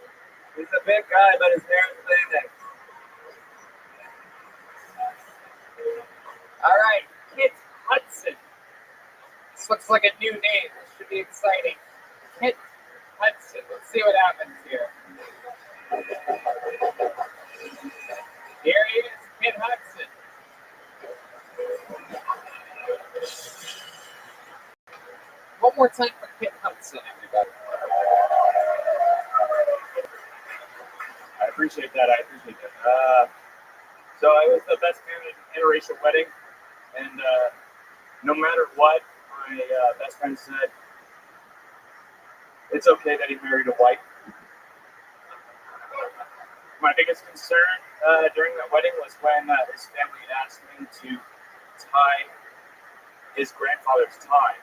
He's a big guy, but his hair is thin. All right, Kit Hudson. This looks like a new name. This should be exciting. Kit Hudson. Let's see what happens here. Here he is, Kit Hudson. One more time for Kit Hudson, everybody. I appreciate that. So I was the best man at an interracial wedding, and no matter what, my best friend said, it's okay that he married a white. My biggest concern during that wedding was when his family asked me to tie his grandfather's tie.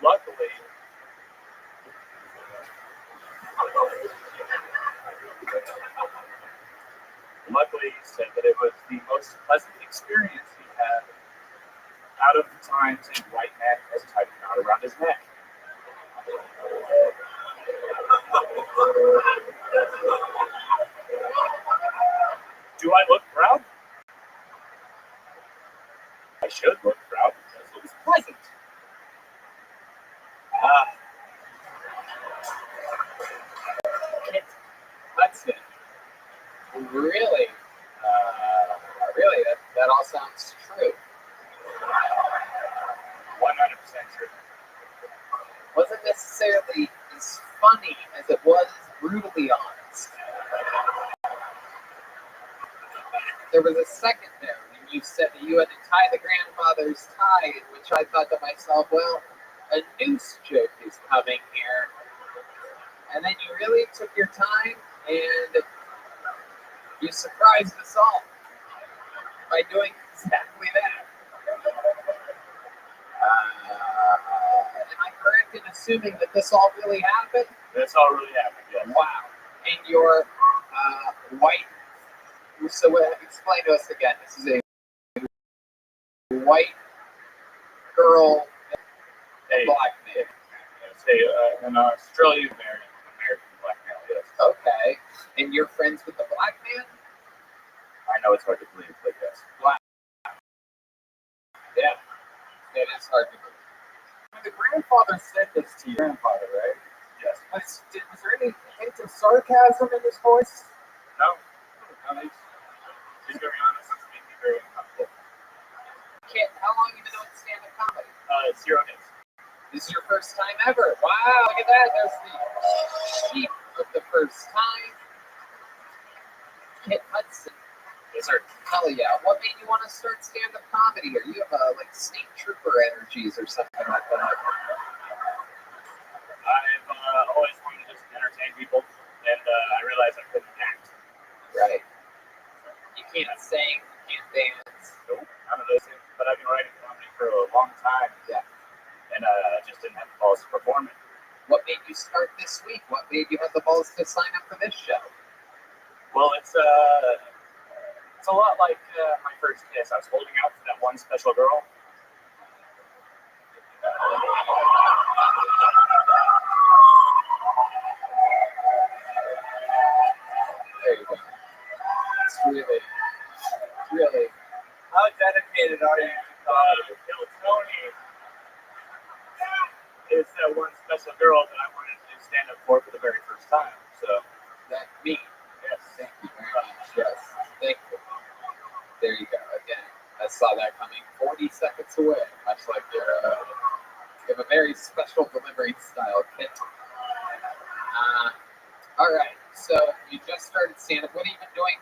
Luckily, he said that it was the most pleasant experience he had out of the times a white man has tied a knot around his neck. Do I look proud? I should look proud because it was pleasant. Kit Hudson. Really? Really? That all sounds true. 100% true. Wasn't necessarily as funny as it was brutally honest. There was a second there when you said that you had to tie the grandfather's tie, in which I thought to myself, well, a noose joke is coming here. And then you really took your time and You surprised us all by doing exactly that. Am I correct in assuming that this all really happened? This all really happened, yes. Wow. And your white, so explain to us again. This is a white girl, Hey, black man. say an Australian American black male, yes. Okay. And you're friends with the black man? I know it's hard to believe, but yes. Wow. Yeah. It is hard to believe. When the grandfather said this to your grandfather, right? Yes. Was there any hint of sarcasm in his voice? No. He's very honest. He's making me very uncomfortable. Kit, how long have you been doing stand-up comedy? 0 days. This is your first time ever. Wow, look at that. There's the sheep of the first time. Kit Hudson. Yes, sir. Hell yeah. What made you want to start stand-up comedy? Or you have like state trooper energies or something like that? I've always wanted to just entertain people, and I realized I couldn't act. Right. You can't sing, you can't dance. Nope, none of those things. But I've been writing comedy for a long time. Yeah. And just didn't have the balls to perform it. What made you start this week? What made you have the balls to sign up for this show? Well, it's a lot like my first kiss. I was holding out for that one special girl. There you go. It's really. How dedicated are you to comedy? Tony is that one special girl that I wanted to stand up for the very first time. So, That me. yes. Thank you very much. Yes. Thank you. There you go. Again, I saw that coming 40 seconds away, much like you have a very special delivery style, Kit. All right. So you just started stand-up. What have you been doing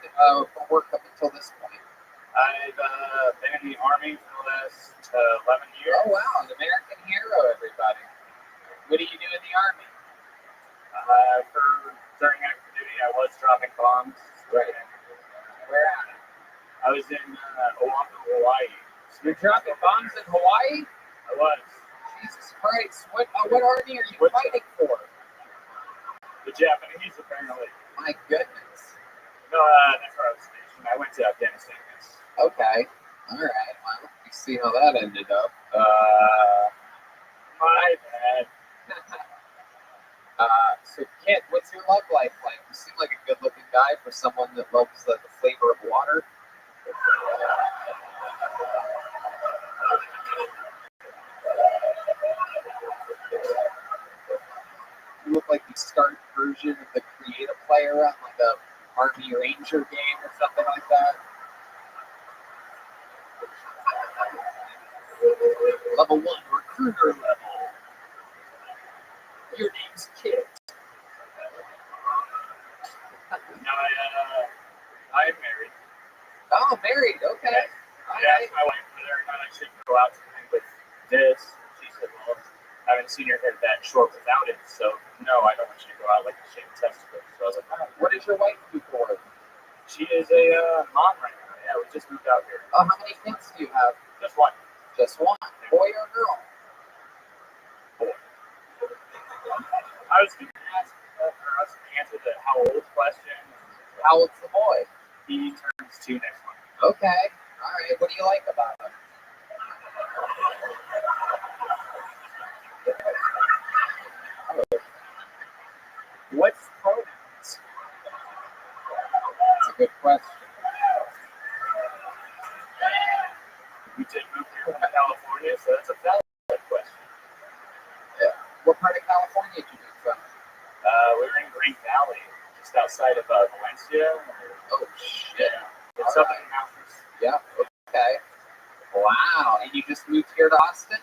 for work up until this point? I've been in the Army for the last 11 years. Oh, wow. An American hero, everybody. What do you do in the Army? During active duty, I was dropping bombs. Right. Where at? I was in Oahu, Hawaii. You're dropping bombs in Hawaii? I was. Jesus Christ. What army are you fighting for? The Japanese, apparently. My goodness. No, that's where I was stationed. I went to Afghanistan. Yes. Okay. All right. Well, you see how that ended up. My bad. So, Kit, what's your love life like? You seem like a good-looking guy for someone that loves the flavor of water. You look like the start version of the creative player on like a Army Ranger game or something like that. Level 1, recruiter level. Your name's Kit. No, I'm married. Oh, married. Okay. All I right. asked my wife whether or not I should go out tonight with this. She said, well, I haven't seen your hair that short without it, so no, I don't want you to go out like a shaved testicle. So I was like, oh. What does your wife do for work? She is a mom right now. Yeah, we just moved out here. Oh, how many kids do you have? Just one. Just one. Boy or girl? Boy. I was going to ask her to answer the how old question. How old's the boy? He turns 2 next month. Okay. All right. What do you like about him? What's pronouns? That's a good question. We did move here from California, so that's a valid question. Yeah. What part of California did you move from? We were in Green Valley, just outside of Valencia. Oh, shit. It's All up right. in the mountains. Yeah. Okay. Wow. And you just moved here to Austin?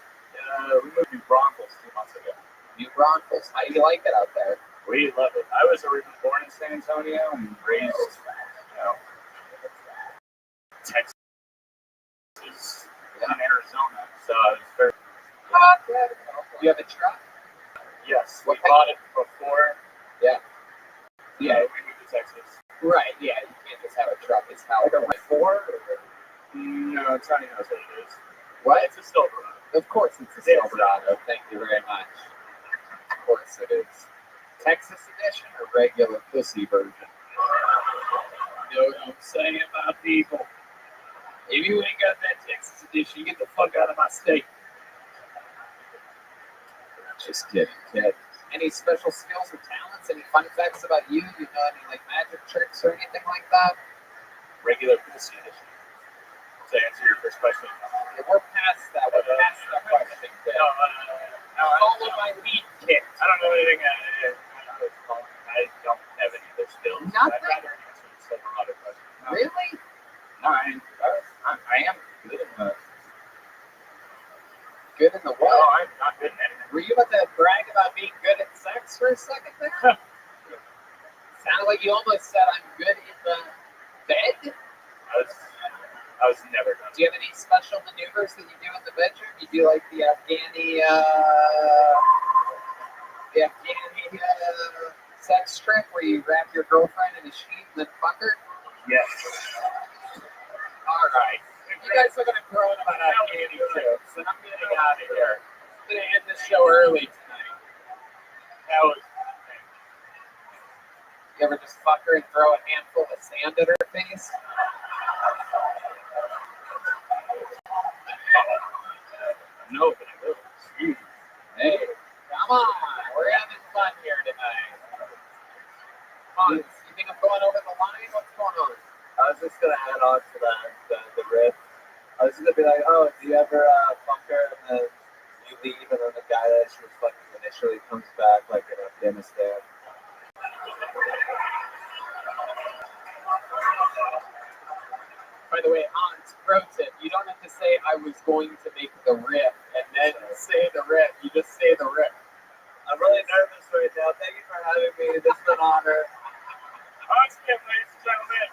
We moved to Broncos 2 months ago. New Braunfels. How do you like it out there? We love it. I was originally born in San Antonio and raised, Texas and Arizona. So I was very. You have a truck? Yes, What we bought it before. Yeah. Yeah, we moved to Texas. Right, yeah, you can't just have a truck. It's how Like a four? No, Tony knows what it is. What? It's a Silverado. Of course it's a Silverado. Thank you very much. Of course it is. Texas edition or regular pussy version? You know what I'm saying about people? If you ain't got that Texas edition, you get the fuck out of my state. Just kidding, kid. Any special skills or talents? Any fun facts about you? You know any like magic tricks or anything like that? Regular pussy edition. To answer your first question. Yeah, we're past that. We're past that question, kid. No, all of my weed kit. I don't know anything. I don't have any other skills. Nothing? I'd rather answer the Silverado question. No. Really? No, I am good in the. Good in the No, what? I'm not good in anything. Were you about to brag about being good at sex for a second there? Sounded like you almost said I'm good in the bed. I was never done. Do you have any special maneuvers that you do in the bedroom? You do like the Afghani sex trick where you wrap your girlfriend in a sheet and then fuck her? Yes. All right. You guys are going to throw in about Afghani jokes, and I'm getting out of here. I'm going to end the show early tonight. That was. You ever just fuck her and throw a handful of sand at her face? No, but I will. Excuse me. Hey, come on. We're having fun here tonight. Come on. You think I'm going over the line? What's going on? I was just gonna add on to that, the riff. I was just gonna be like, oh, do you ever fuck her and then you leave and then the guy that she was fucking initially comes back like in Afghanistan? By the way, Hans, pro tip, you don't have to say I was going to make the riff and then say the riff. You just say the riff. I'm really nervous right now. Thank you for having me. This is an honor. Awesome, ladies and gentlemen.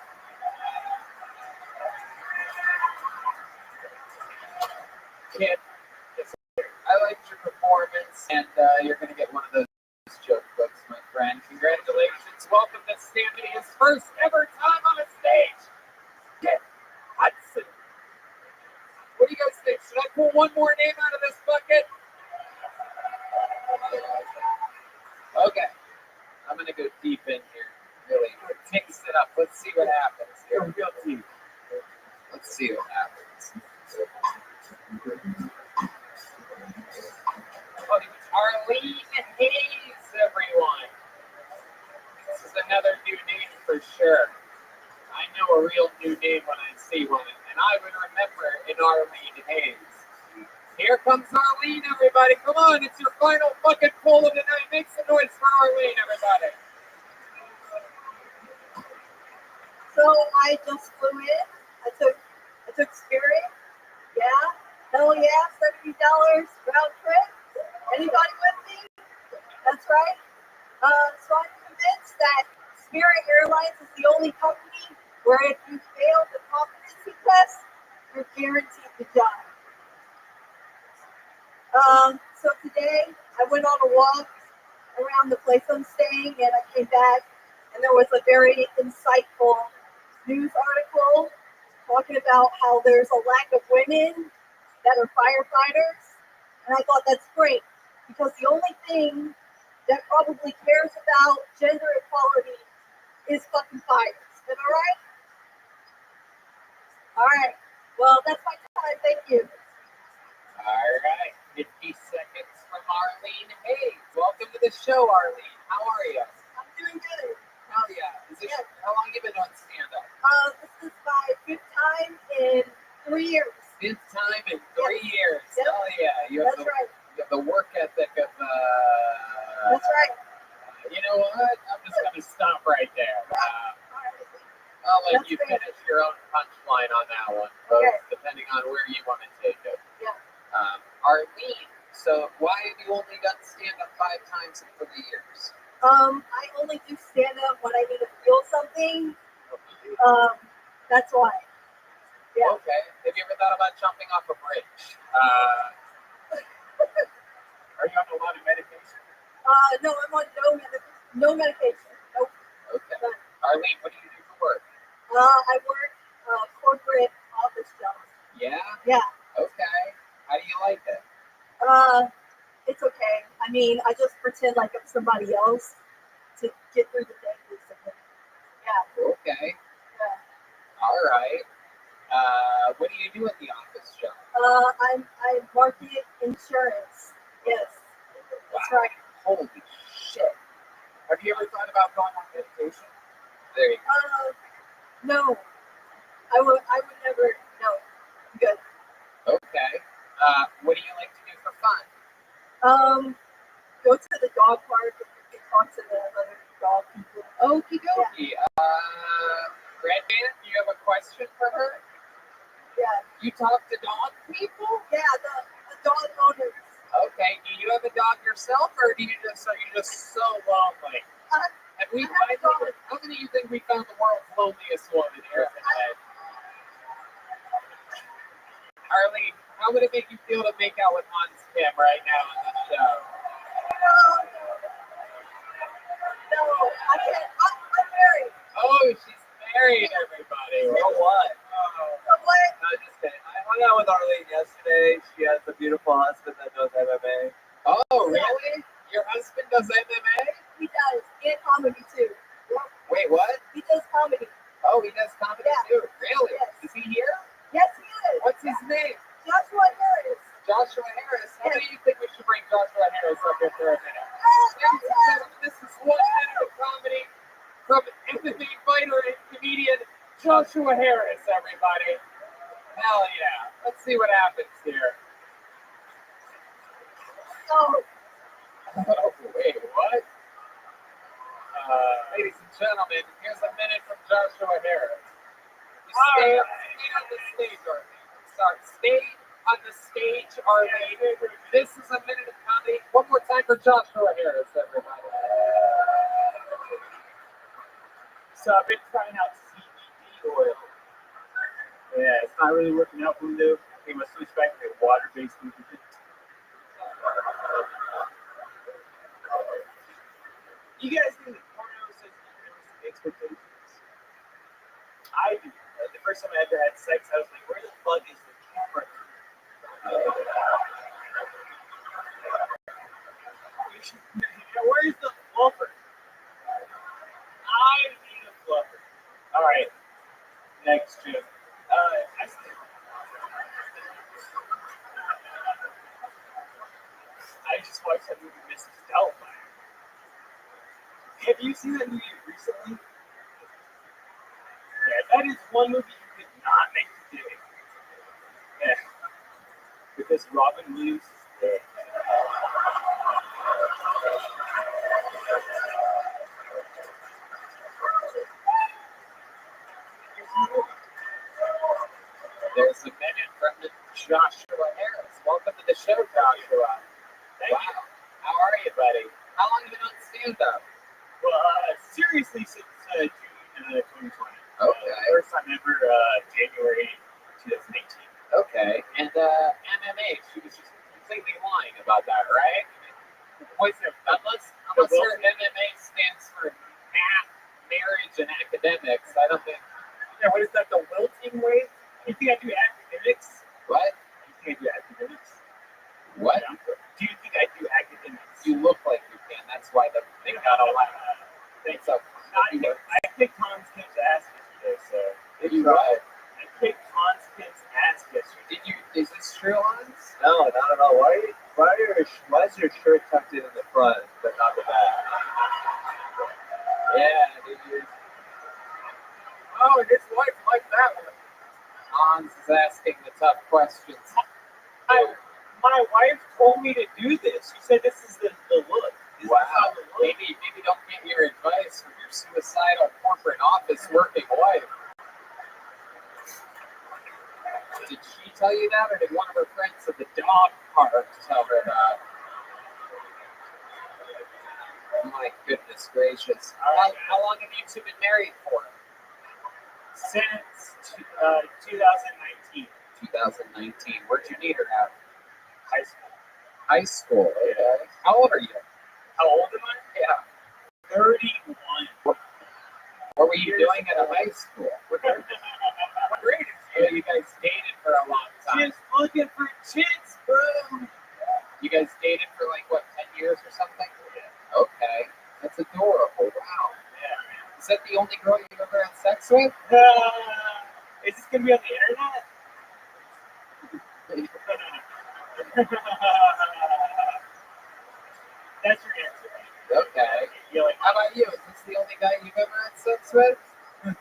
Kid, I liked your performance, and you're going to get one of those joke books, my friend. Congratulations. Welcome to Stanley's first ever time on a stage. Kid Hudson. What do you guys think? Should I pull one more name out of this bucket? Okay. I'm going to go deep in here. Really mix it up. Let's see what happens here. Real deep. Let's see what happens. Arlene Hayes, everyone. This is another new name for sure. I know a real new name when I see one, and I would remember an Arlene Hayes. Here comes Arlene, everybody. Come on, it's your final fucking pull of the night. Make some noise for Arlene, everybody. So I just flew in. I took Spirit. Yeah. Hell yeah. $70 round trip. Anybody with me? That's right. So I'm convinced that Spirit Airlines is the only company where if you fail the competency test, you're guaranteed to die. So today I went on a walk around the place I'm staying and I came back and there was a very insightful news article talking about how there's a lack of women that are firefighters. And I thought that's great because the only thing that probably cares about gender equality is fucking fires. Am I right? All right. Well, that's my time. Thank you. All right. 50 seconds from Arlene Hayes. Welcome to the show, Arlene. How are you? I'm doing good. Hell yeah. How long have you been on stand-up? This is my 5th time in 3 years. 5th time in 3 years. Yep. Hell yeah. You have That's right. You have the work ethic of, That's right. you know what? I'm just going to stop right there. I'll let That's you fair. finish your own punchline on that one, Okay. depending on where you want to take it. Yeah. Arlene, so why have you only done stand-up 5 times in 3 years? I only do stand up when I need to feel something. That's why. Yeah. Okay. Have you ever thought about jumping off a bridge? Are you on a lot of medication? No, I'm on no medication. Nope. Okay. Arlene, what do you do work? I work corporate office jobs. Yeah? Yeah. Okay. How do you like it? It's okay. I mean, I just pretend like I'm somebody else to get through the day, basically. Yeah. Okay. Yeah. All right. What do you do at the office job? I market insurance. Yes. That's Wow. right. Holy shit. Have you ever thought about going on vacation? There you No. I would never. No. I'm good. go. Okay. What do you like to do for fun? Go to the dog park and talk to the other dog people. Okie dokie. Red Man, do you have a question for her? Yeah. You talk to dog people? Yeah, the dog owners. Okay. Do you have a dog yourself, or are you just so lonely? I have a dog. How many do you think we found the world's loneliest woman here today? Arlene, how would it make you feel to make out with Hans Kim right now on the show? No, I can't. I'm married. Oh, she's married, everybody. You know what? So what? No, just kidding. I hung out with Arlene yesterday. She has a beautiful husband that does MMA. Oh, really? Your husband does MMA? He does. And comedy too. Wait, what? He does comedy. Oh, he does comedy Yeah. too. Really? Yes. Is he here? Yes, he is. What's his name? Joshua Harris. Joshua Harris. How do you think we should bring Joshua Harris up here for a minute? Oh, Ladies and gentlemen, this is 1 minute of comedy from MMA fighter and comedian Joshua Harris, everybody. Hell yeah. Let's see what happens here. Oh, Oh, wait, what? Ladies and gentlemen, here's a minute from Joshua Harris. You stay on the stage, Arlene. Sorry, stay on the stage, Arlene. This is a minute of comedy. One more time for Joshua Harris, everybody. So I've been trying out CBD oil. Yeah, it's not really working out for me though. They must switch back to water-based lubricant. You guys think that porno says unrealistic expectations? I do. The first time I ever had sex, I was like, where the fuck is the camera? Where's the fluffer? I need a fluffer. All right. Next joke. I just watched that movie, Mrs. Doubtfire. Have you seen that movie recently? Yeah, that is one movie you could not make today. Yeah. Because Robin Williams is dead. There's a minute from Joshua Harris. Welcome to the show, Joshua. Thank you. Wow. How are you, buddy? How long have you been on stand-up? Well, seriously, since June 2020. Okay. First time ever, January 2018. Okay. And MMA, she was just completely lying about that, right? Unless her MMA stands for math, marriage, and academics, I don't think. Yeah, what is that, the wilting way? You think I do academics? What? You think I do academics? What? Do you think I do academics? You look like you can. That's why the thing got all out. Thanks so. I kicked Hans Kim's ass yesterday, so. Did you what? I kicked Hans Kim's ass yesterday. Did you? Is this true, Hans? No, not at all. Why is your shirt tucked in the front, but not the back? Yeah, dude. Oh, his wife liked that one. Hans is asking the tough questions. My wife told me to do this. She said this is the look. This Wow. is how the look. Maybe don't get your advice from your suicidal corporate office working wife. Did she tell you that, or did one of her friends at the dog park tell her that? My goodness gracious. How long have you two been married for? Since 2019. 2019. Where'd you meet her at? High school. High school. Okay. How old are you? How old am I? Yeah. 31. What were you doing at a high school? What grade is Oh, you guys dated for a long time. Just looking for chicks, bro. You guys dated for like, what, 10 years or something? Okay. That's adorable. Wow. Yeah. Is that the only girl you've ever had sex with? Is this gonna be on the internet? That's your answer. Okay. You're like, How about you? Is this the only guy you've ever had sex with? No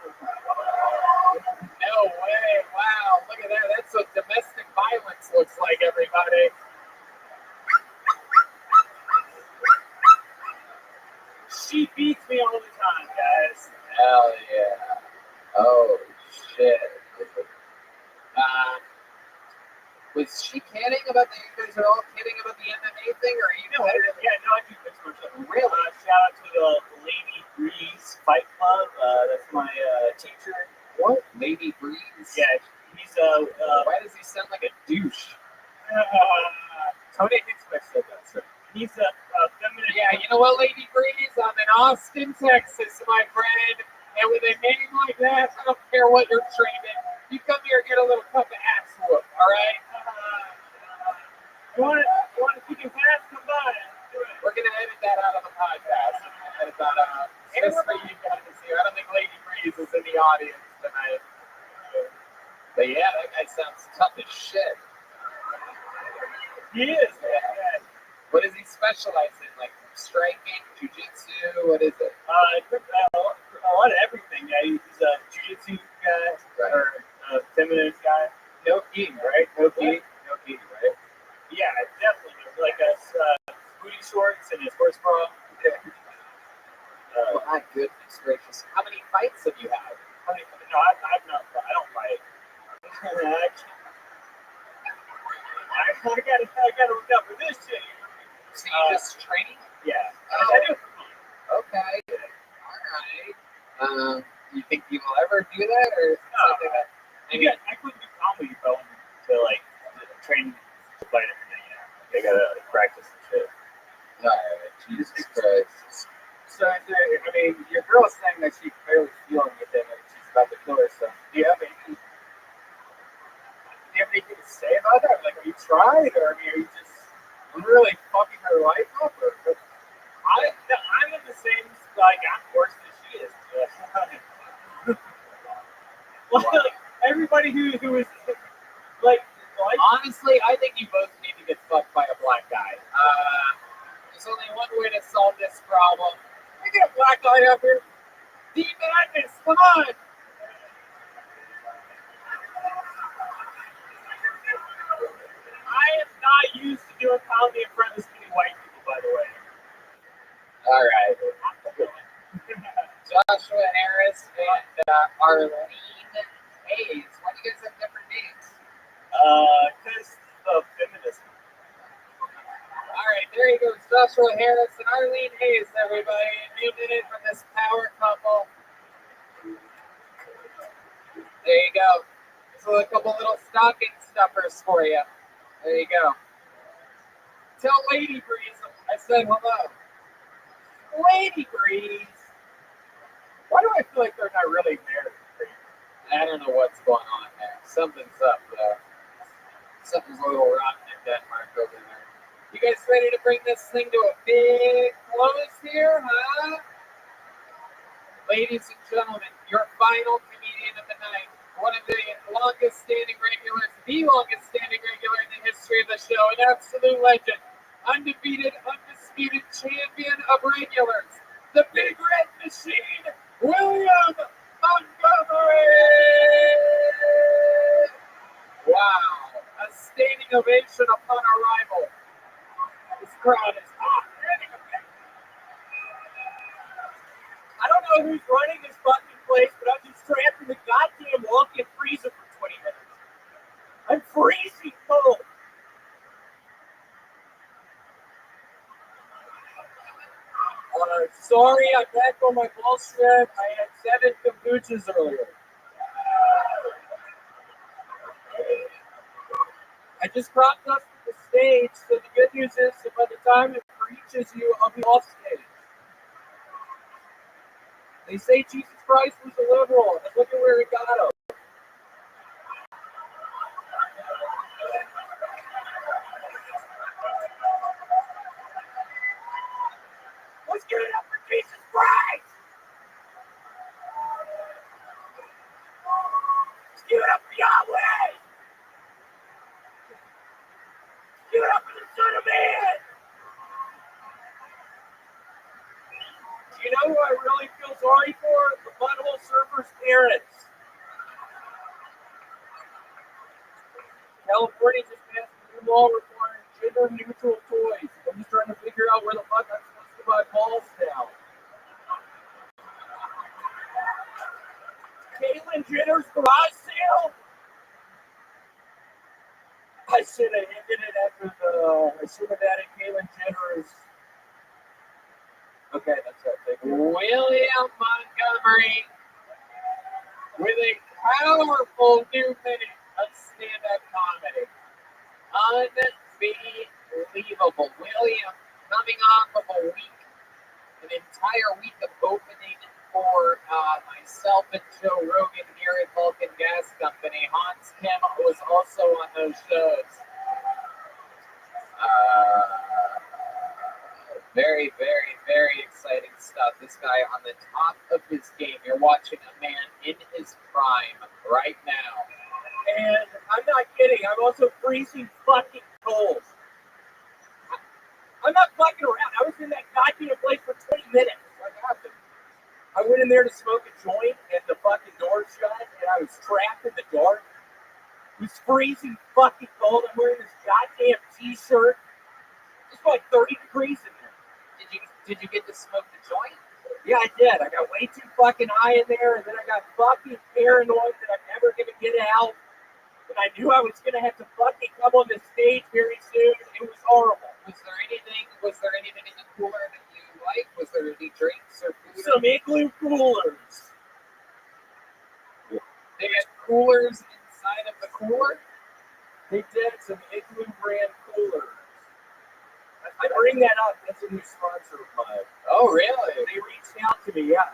way. Wow. Look at that. That's what domestic violence looks like, everybody. she beats me all the time, guys. Hell yeah. Oh, shit. Was she kidding about the, you guys are all kidding about the MMA thing, or are you No, I do this much. Really? Shout out to the Lady Breeze Fight Club. That's my teacher. What? Lady Breeze? Yeah, he's Why does he sound like a douche? Tony Hicksmith said that. So he's a feminine. Yeah, you know what, Lady Breeze? I'm in Austin, Texas, my friend. And with a name like that, I don't care what you're trained in. You come here and get a little cup of ass whoop, all right? You want to keep him fast? Come by. We're going to edit that out of the podcast. Edit that out. Just for you guys here. I don't think Lady Breeze is in the audience tonight. But yeah, that guy sounds tough as shit. He is. Yeah. What does he specialize in? Like striking, jiu-jitsu? What is it? A lot of everything. Yeah, he's a jiu-jitsu guy, Right. or a feminine guy. No gi, right? No gi, right? Yeah, definitely. Like booty shorts and his horse bra. Oh, my goodness gracious. How many fights have you had? No, I'm not. I don't fight. I gotta look out for this shit. So you just train? Yeah. Oh. I do. Okay. All right. You think you will ever do that, or is it something that? I couldn't do comedy going to like train to fight every day. I gotta practice and shit. All right. Jesus Christ. So, I mean, your girl's saying that she's barely feeling it and she's about to kill herself. Do you have anything to say about that? Like, have you tried, or I mean, are you just really fucking her life up? Or I'm in the same, like, I'm worse than she is. Like, everybody who is, like, Honestly, I think you both need to get fucked by a black guy. There's only one way to solve this problem. We get a black guy up here. Deep Madness, come on! I am not used to doing comedy in front of this many white people, by the way. All right. Joshua Harris and Arlene Hayes. Why do you guys have different names? Because of feminism. All right, there he goes, Joshua Harris and Arlene Hayes, everybody. New minute from this power couple. There you go. So a couple little stocking stuffers for you. There you go. Tell Lady Breeze I said hello. Lady Breeze. why do I feel like they're not really married? I don't know what's going on there. Something's up, though. Something's a little rotten in Denmark over there. You guys ready to bring this thing to a big close here, huh? Ladies and gentlemen, your final comedian of the night, one of the longest standing regulars, the longest standing regular in the history of the show, an absolute legend, undefeated, undisputed champion of regulars, the Big Red Machine, William Montgomery! Wow, a standing ovation upon arrival. This crowd is hot. I don't know who's running this fucking place, but I'm just trapped in the goddamn walk-in freezer for 20 minutes. I'm freezing cold. Sorry, I'm back on my bullshit. I had 7 kombuchas earlier. I just cropped up the stage, so the good news is that by the time it reaches you, I'll be off stage. They say Jesus Christ Christ was a liberal, and look at where it got him. Let's give it up for Jesus Christ! Let's give it up for Yahweh! Give it up for the Son of Man! Do you know who I really feel sorry for? The butthole surfers' parents. California just passed a new law requiring gender-neutral toys. I'm just trying to figure out where the fuck I'm supposed to buy balls now. Caitlyn Jenner's garage sale? I should have ended it after I should have added Caitlyn Jenner's. Okay, that's it. William Montgomery with a powerful new minute of stand-up comedy. Unbelievable. William coming off of a week, an entire week of opening for myself and Joe Rogan here at Vulcan Gas Company. Hans Kim was also on those shows. Very, very, very exciting stuff. This guy on the top of his game. You're watching a man in his prime right now. And I'm not kidding. I'm also freezing fucking cold. I'm not fucking around. I was in that goddamn place for 20 minutes. What happened? I went in there to smoke a joint, and the fucking door shut, and I was trapped in the dark. It was freezing fucking cold. I'm wearing this goddamn t-shirt. It's like 30 degrees in there. Did you get to smoke the joint? Yeah, I did. I got way too fucking high in there, and then I got fucking paranoid that I'm never going to get out. And I knew I was going to have to fucking come on the stage very soon. It was horrible. Was there anything in the cooler that you liked? Was there any drinks or food? Some igloo coolers. They had coolers inside of the cooler? They did some igloo brand coolers. I bring that up. That's a new sponsor of mine. Oh, really? They reached out to me, yeah.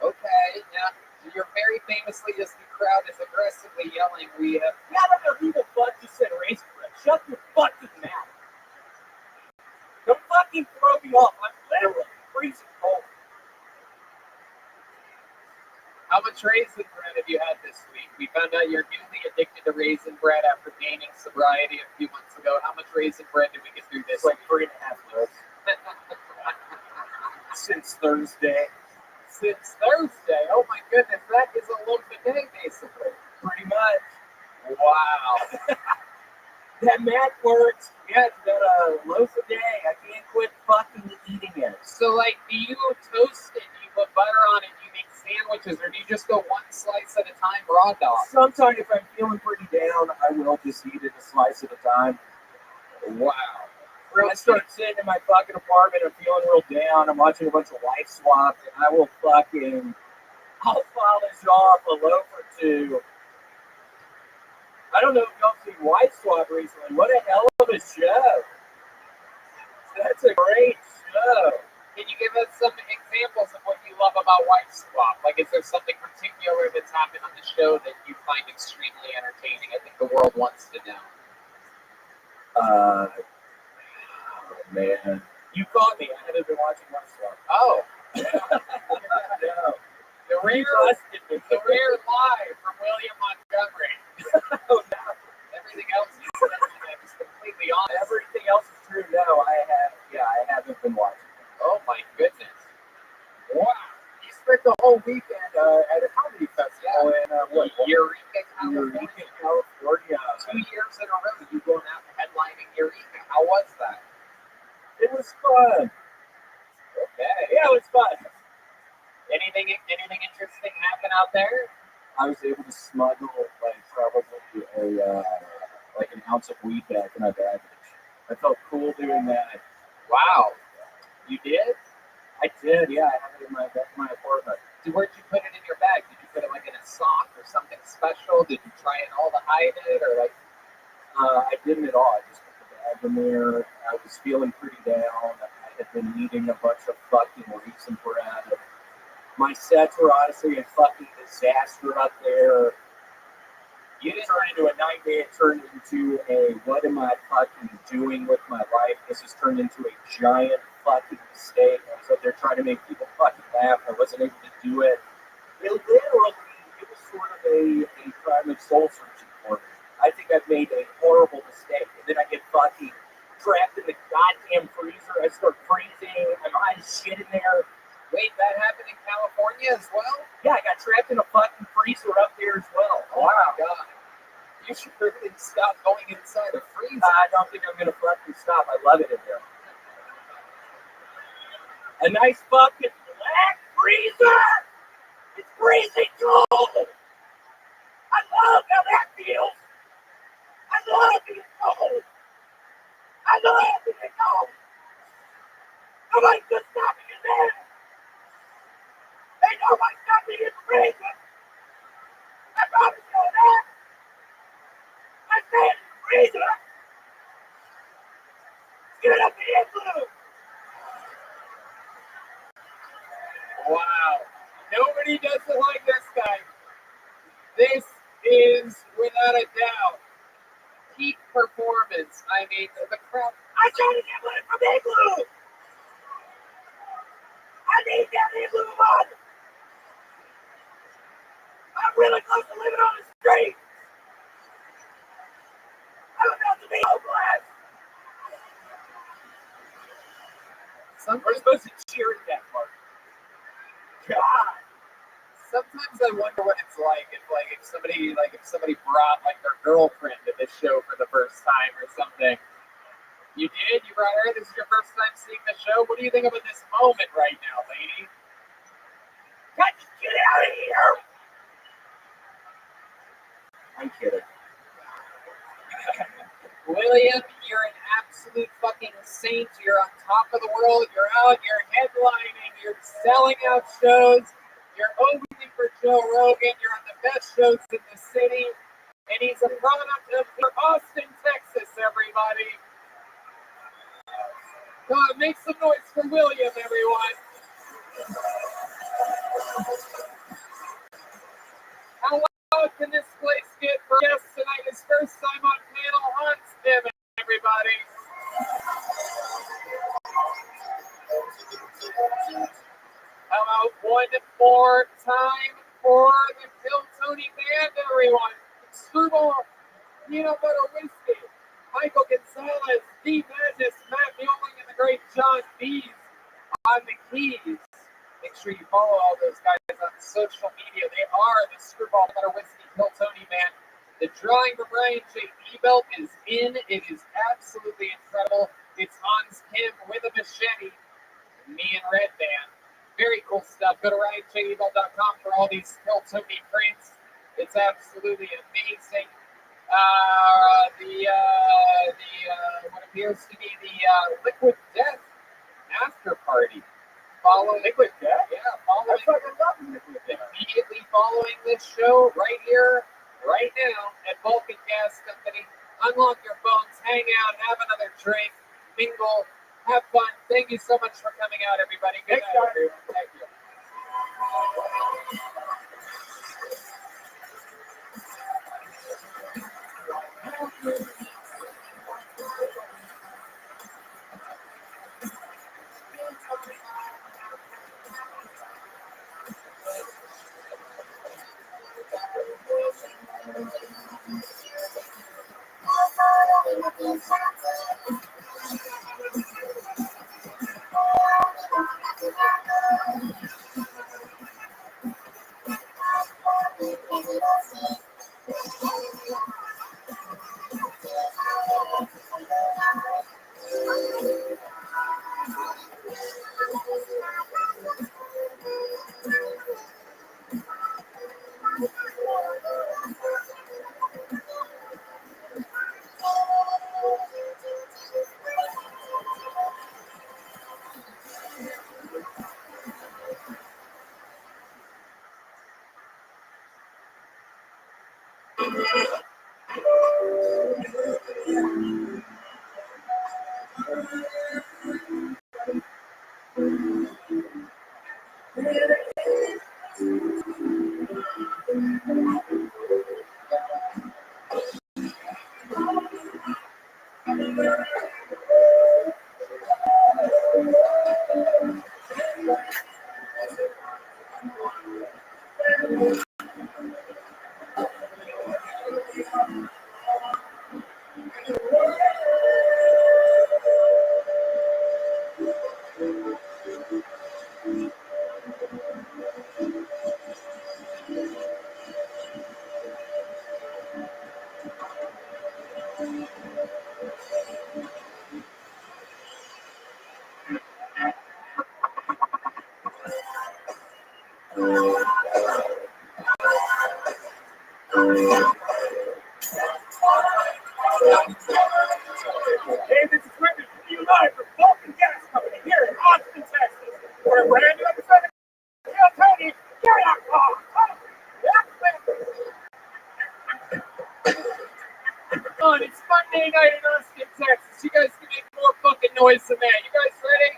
Okay, yeah. You're very famously, as the crowd is aggressively yelling, we have... Yeah, I don't know who the fuck you said race bread. Shut your fucking mouth. Don't fucking throw me off. I'm literally freezing cold. How much raisin bread have you had this week? We found out you're newly addicted to raisin bread after gaining sobriety a few months ago. How much raisin bread did we get through this It's like week? 3.5 months. Since Thursday. Since Thursday? Oh my goodness, that is a loaf a day, basically. Pretty much. Wow. That math works. Yeah, it's about a loaf a day. I can't quit fucking eating it. So, like, do you toast it, you put butter on it, you make sandwiches, or do you just go one slice at a time, raw dog? Sometimes if I'm feeling pretty down, I will just eat it a slice at a time. Wow. I start sitting in my fucking apartment, I'm feeling real down, I'm watching a bunch of Life Swap, and I'll polish off a loaf or two. I don't know if y'all seen Life Swap recently. What a hell of a show. That's a great show. Can you give us some examples of what you love about White Swap? Like, is there something particular that's happened on the show that you find extremely entertaining? I think the world wants to know. Oh, man. You caught me. I haven't been watching White Swap. Oh. No. The rare lie from William Montgomery. Oh, no. Everything else is completely honest. Everything else is true. No, I haven't been watching. Oh my goodness. Wow. You spent the whole weekend at a comedy festival in Eureka, California. 2 years in a row, you going out and headlining Eureka. How was that? It was fun. Okay. Yeah, it was fun. Anything interesting happen out there? I was able to smuggle probably an ounce of weed back in my baggage. I felt cool doing that. Wow. You did? I did, yeah. I had it in my apartment. Where'd you put it in your bag? Did you put it like in a sock or something special? Did you try it all to hide it, or like? I didn't at all. I just put the bag in there. I was feeling pretty down. I had been eating a bunch of fucking raisin bread. My sets were honestly a fucking disaster up there. You didn't turn into a nightmare. It turned into a what am I fucking doing with my life? This has turned into a giant fucking mistake. I was up there trying to make people fucking laugh. I wasn't able to do it. It literally, it was sort of a crime of soul searching for me. I think I've made a horrible mistake. And then I get fucking trapped in the goddamn freezer. I start freezing. I'm hiding shit in there. Wait, that happened in California as well? Yeah, I got trapped in a fucking freezer up there as well. Oh my god. You should really stop going inside a freezer. I don't think I'm gonna fucking stop. I love it in there. A nice fucking black freezer! It's freezing cold! I love how that feels! I love being cold! I love being cold! Nobody's gonna stop me in there! Ain't nobody stop me in the freezer! I promise you that! I stay in the freezer! Get up the igloo! Wow. Nobody does it like this guy. This is, without a doubt, peak performance. I mean, the crowd. I'm trying to get one from igloo! I need that igloo one! I'm really close to living on the street! I'm about to be homeless! We're supposed to cheer at that part. God! Sometimes I wonder what it's like if somebody brought like their girlfriend to this show for the first time or something. You did? You brought her? This is your first time seeing the show? What do you think about this moment right now, lady? Got to get out of here! I'm kidding. William, you're an absolute fucking saint. You're on top of the world. You're out. You're headlining. You're selling out shows. You're opening for Joe Rogan. You're on the best shows in the city. And he's a product of Austin, Texas, everybody. Come on, make some noise for William, everyone. How loud can this place get for guests tonight? His first time on panel hunts him, everybody. How about one more time for the Kill Tony band, everyone? Screwball, peanut butter whiskey, Michael Gonzalez, Steve Madness, Matt Mueling, and the great John Bees on the keys. Make sure you follow all those guys on social media. They are the Screwball Butter Whiskey Kill Tony band. The drawing from Ryan J. E-Belt is in. It is absolutely incredible. It's Hans Kim with a machete. Me and Red Band. Very cool stuff. Go to RyanJEbelt.com for all these Kill Tony prints. It's absolutely amazing. What appears to be the Liquid Death after party. Following Liquid Death? Yeah, following. I fucking love Liquid Death. Immediately following this show, right here, right now, at Vulcan Gas Company. Unlock your phones, hang out, have another drink, mingle, have fun. Thank you so much for coming out, everybody. Good night, everyone. Thank you. Hey, this is Richard from you live from Vulcan Gas Company here in Austin, Texas. For a brand new episode of Kill Tony, here I call. It's Monday night in Austin, Texas. You guys can make more fucking noise than that. You guys ready?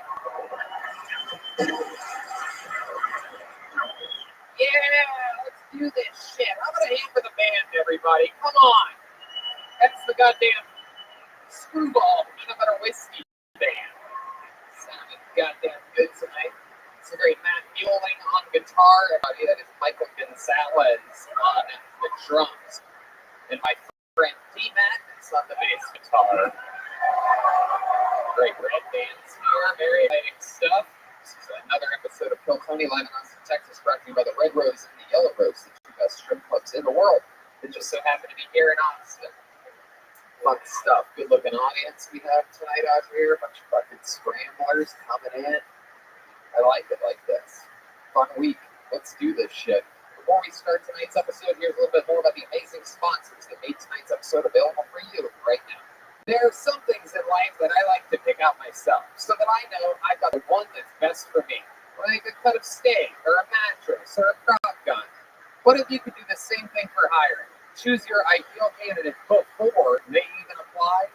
Yeah, let's do this shit. I'm gonna aim for the band, everybody. Come on. That's the goddamn Screwball Peanut Butter Whiskey band. Sounded goddamn good tonight. It's a great Matt Mueling on guitar. Everybody, that is Michael Gonzalez on the drums. And my friend D-Matt is on the bass guitar. Great red bands here. Very exciting stuff. This is another episode of Kill Tony live in Austin, Texas, brought to you by the Red Rose and the Yellow Rose, the two best strip clubs in the world. It just so happened to be here in Austin. Fun stuff. Good looking audience we have tonight out here. A bunch of fucking scramblers coming in. I like it like this. Fun week. Let's do this shit. Before we start tonight's episode, here's a little bit more about the amazing sponsors that made tonight's episode available for you right now. There are some things in life that I like to pick out myself, so that I know I've got the one that's best for me. Like a cut of steak, or a mattress, or a prop gun. What if you could do the same thing for hiring? Choose your ideal candidate before they even apply?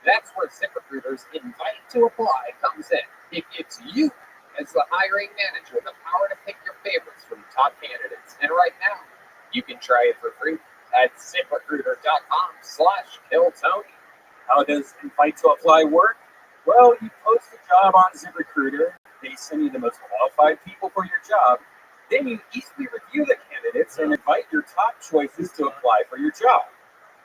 That's where ZipRecruiter's invite to apply comes in. It gives you, as the hiring manager, the power to pick your favorites from top candidates. And right now, you can try it for free at ZipRecruiter.com/KillTony. How does invite to apply work? Well, you post a job on ZipRecruiter. They send you the most qualified people for your job. Then you easily review the candidates and invite your top choices to apply for your job.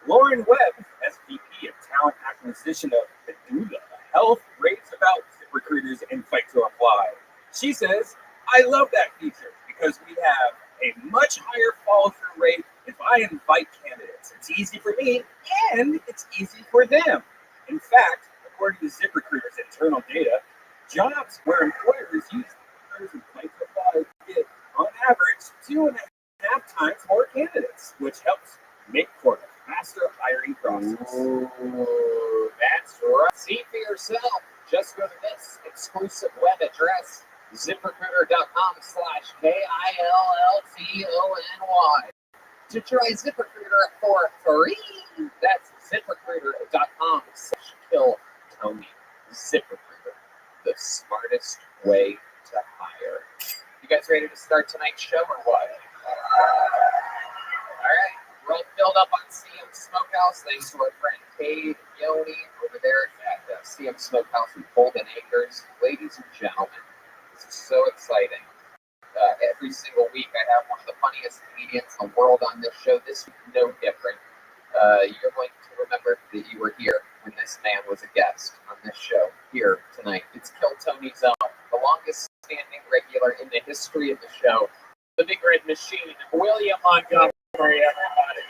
Lauren Webb, SVP of Talent Acquisition of Padula Health, raves about ZipRecruiter's invite to apply. She says, I love that feature because we have a much higher follow-through rate if I invite candidates. It's easy for me and it's easy for them. In fact, according to ZipRecruiter's internal data, jobs where employers use ZipRecruiter's invite to apply get, on average, 2.5 times more candidates, which helps make for a faster hiring process. Ooh, that's right. See for yourself. Just go to this exclusive web address, ZipRecruiter.com/KILLTONY to try ZipRecruiter for free. That's ZipRecruiter.com/KillTony. ZipRecruiter, the smartest way to hire. You guys ready to start tonight's show or what? All right. We're all filled up on CM Smokehouse. Thanks to our friend Cade Yoni over there at CM Smokehouse in Golden Acres. Ladies and gentlemen, this is so exciting. Every single week I have one of the funniest comedians in the world on this show. This week, no different. You're going to remember that you were here when this man was a guest on this show here tonight. It's Kill Tony's own, the longest standing regular in the history of the show, the Big Red Machine, William Montgomery, everybody.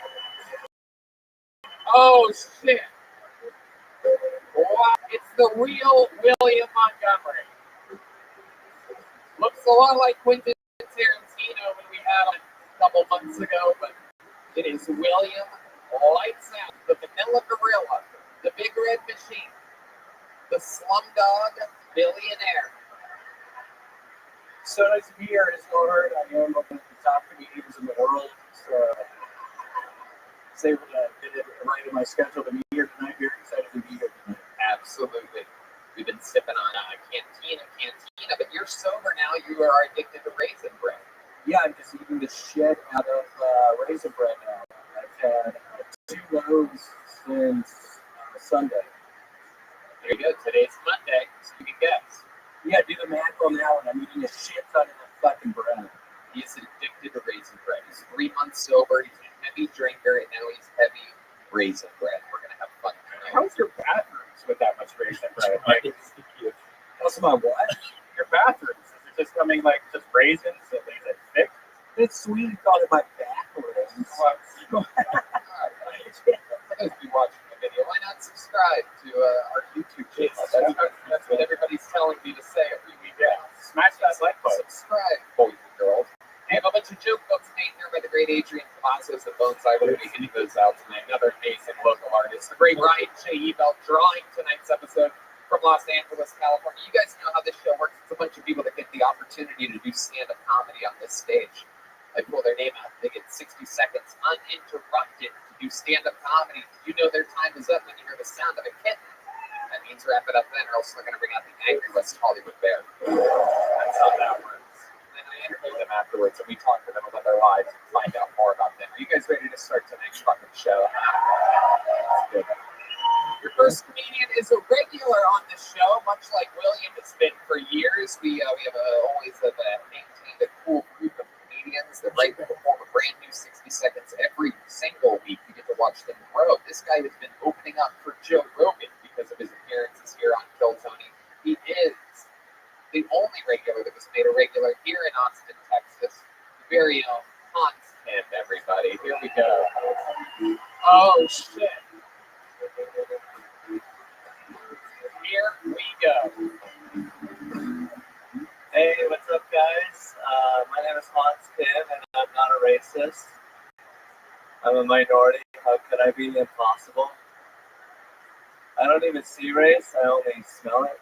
Oh, shit. Wow, it's the real William Montgomery. Looks a lot like Quentin Tarantino when we had him a couple months ago, but it is William Lights Out, the Vanilla Gorilla, the Big Red Machine, the Slumdog Billionaire. So nice to be here. It's Lord. I am one of the top comedians in the world. So I was able to fit it right in my schedule to be here tonight. Very excited to be here tonight. Absolutely. We've been sipping on cantina, but you're sober now. You are addicted to raisin bread. Yeah, I'm just eating the shit out of raisin bread now. I've had 2 loaves since Sunday. There you go. Today's Monday, so you can guess. Yeah, do the math on that one. I'm eating a shit ton of that fucking bread. He's addicted to raisin bread. He's 3 months sober. He's a heavy drinker, and now he's heavy raisin bread. We're going to have fun tonight. How's your bathrooms with that much raisin bread? Like, how's my what? Your bathrooms, is it just coming like just raisins that they like thick? It's sweet. Call it my bathrooms. For those of you watching the video, why not subscribe to our YouTube channel? That's what everybody's telling me to say every week. Yeah, smash that like button. Subscribe, boys and girls. I have a bunch of joke books made here by the great Adrian Cavazos at Boneside. We're going to any of those out tonight. Another amazing local artist, the great Ryan J. Ebelt, drawing tonight's episode from Los Angeles, California. You guys know how this show works. It's a bunch of people that get the opportunity to do stand-up comedy on this stage. I pull their name out. They get 60 seconds uninterrupted to do stand-up comedy. You know their time is up when you hear the sound of a kitten. That means wrap it up then, or else they're going to bring out the angry West Hollywood Bear. That's how that works. And I interview them afterwards, and we talk to them about their lives and find out more about them. Are you guys ready to start tonight's fucking show? Good. Your first comedian is a regular on the show, much like William has been for years. We have always maintained a cool group of comedians that like to perform a brand new 60 seconds every single week. You get to watch them grow. This guy has been opening up for Joe Rogan because of his appearances here on Kill Tony. He is the only regular that was made a regular here in Austin, Texas. The very own Hans Kim, everybody. Here we go. Oh, shit. Here we go. Hey, what's up, guys? My name is Hans Kim, and I'm not a racist. I'm a minority. How could I be impossible? I don't even see race. I only smell it.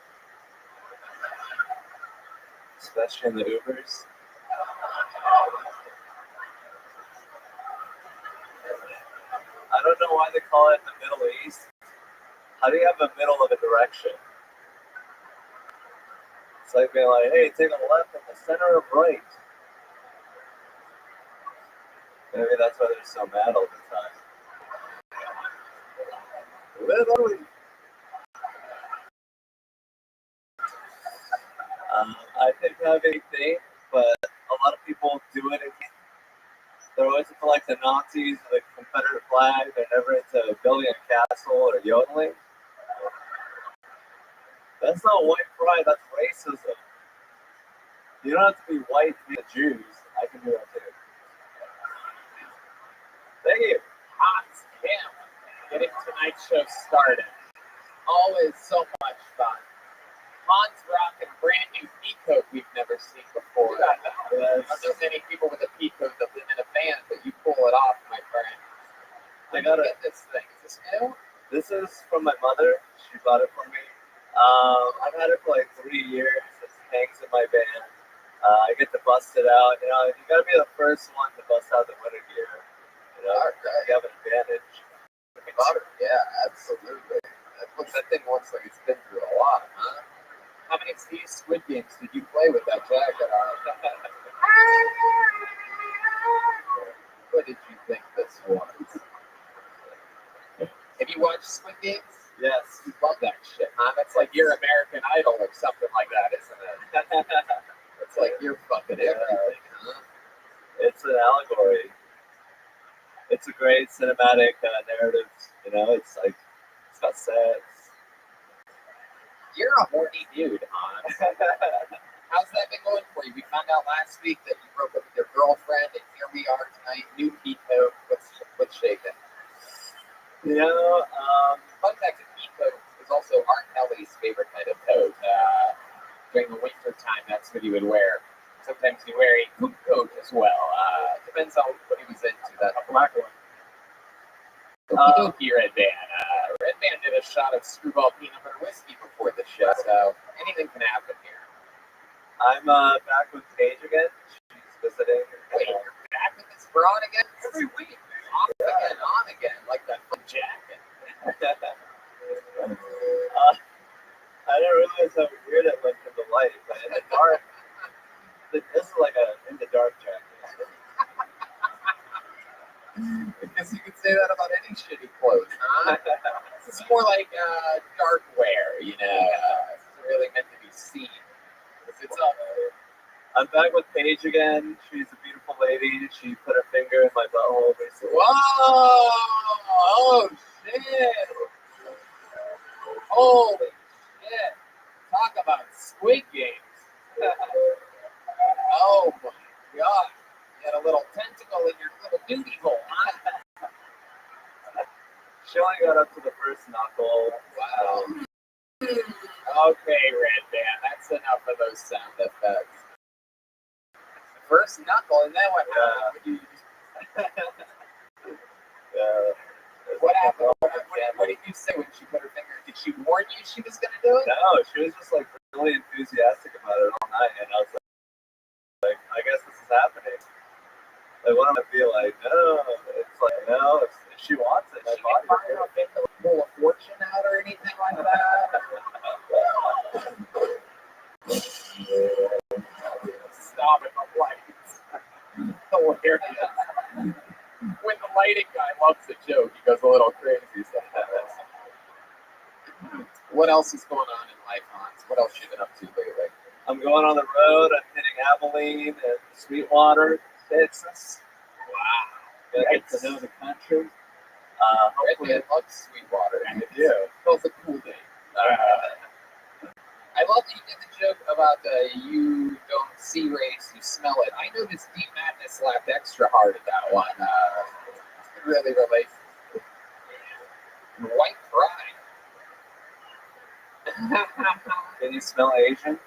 Especially in the Ubers. I don't know why they call it the Middle East. How do you have a middle of a direction? It's like being like, hey, take a left in the center of right. Maybe that's why they're so mad all the time. Literally. I didn't have anything, but a lot of people do it. They're always into like the Nazis or the Confederate flag. They're never into building a castle or yodeling. That's not white pride, that's racism. You don't have to be white to be a Jews. I can do that too. Thank you. Hans Kim, getting tonight's show started. Always so much fun. Hans rocking a brand new peacoat we've never seen before. There's so many people with a peacoat that live in a van, but you pull it off, my friend. I gotta get this thing. Is this new? This is from my mother. She bought it for me. I've had it for like 3 years. It hangs in my van. I get to bust it out. You know, you gotta be the first one to bust out the winter gear. You know, you have an advantage. Yeah, absolutely. That thing looks like it's been through a lot, huh? How many of these Squid Games did you play with that jacket on? What did you think this was? Have you watched Squid Games? Yes. You love that shit, huh? That's like your American Idol or something like that, isn't it? It's like you're fucking everything, huh? It's an allegory. It's a great cinematic narrative. You know, it's like, it's got sex. You're a horny dude, huh? How's that been going for you? We found out last week that you broke up with your girlfriend, and here we are tonight. New peacoat. What's shaking? You know, Fun fact: a peacoat is also R. Kelly's favorite kind of coat. During the winter time, that's what he would wear. Sometimes he wear a poop coat as well. Depends on what he was into. That black one. Okie Red Band. Red Band did a shot of Screwball peanut butter whiskey before the show, so anything can happen here. I'm back with Paige again. She's visiting. Wait, you're back with this broad again? Every week. Off again, on again, like that fun jacket. I didn't realize how weird it looked in the light, but in the dark, this is like a in the dark jacket. I guess you could say that about any shitty clothes, huh? This is more like dark wear, you know. It's really meant to be seen. It's up. I'm back with Paige again. She's a beautiful lady. She put her finger in my butthole recently. Whoa! Oh, shit! Holy shit! Talk about Squid Games. Oh, my God. You had a little tentacle in your little duty hole, huh? She only got up to the first knuckle. Wow. Okay, Red Band, that's enough of those sound effects. First knuckle, and then what happened? It was What like a happened? moment, What did you say when she put her finger? Did she warn you she was going to do it? No, she was just like really enthusiastic about it all night, and I was like, I guess this is happening. Like, what am I feel like? No, it's like no. If she wants it, She didn't buy her a big pull a fortune out or anything like that. Stop it, the lights. Hilarious. When the lighting guy loves a joke, he goes a little crazy sometimes. What else is going on in life, Hans? What else you been up to lately? I'm going on the road. I'm hitting Abilene and Sweetwater, Texas. Wow. Gonna get to know the country. Hopefully, Redman loves Sweetwater. I do. Feels a cool day. I love that you did the joke about you don't see race, you smell it. I know this Deep Madness laughed extra hard at that one. Really relate. White pride. Can you smell Asian?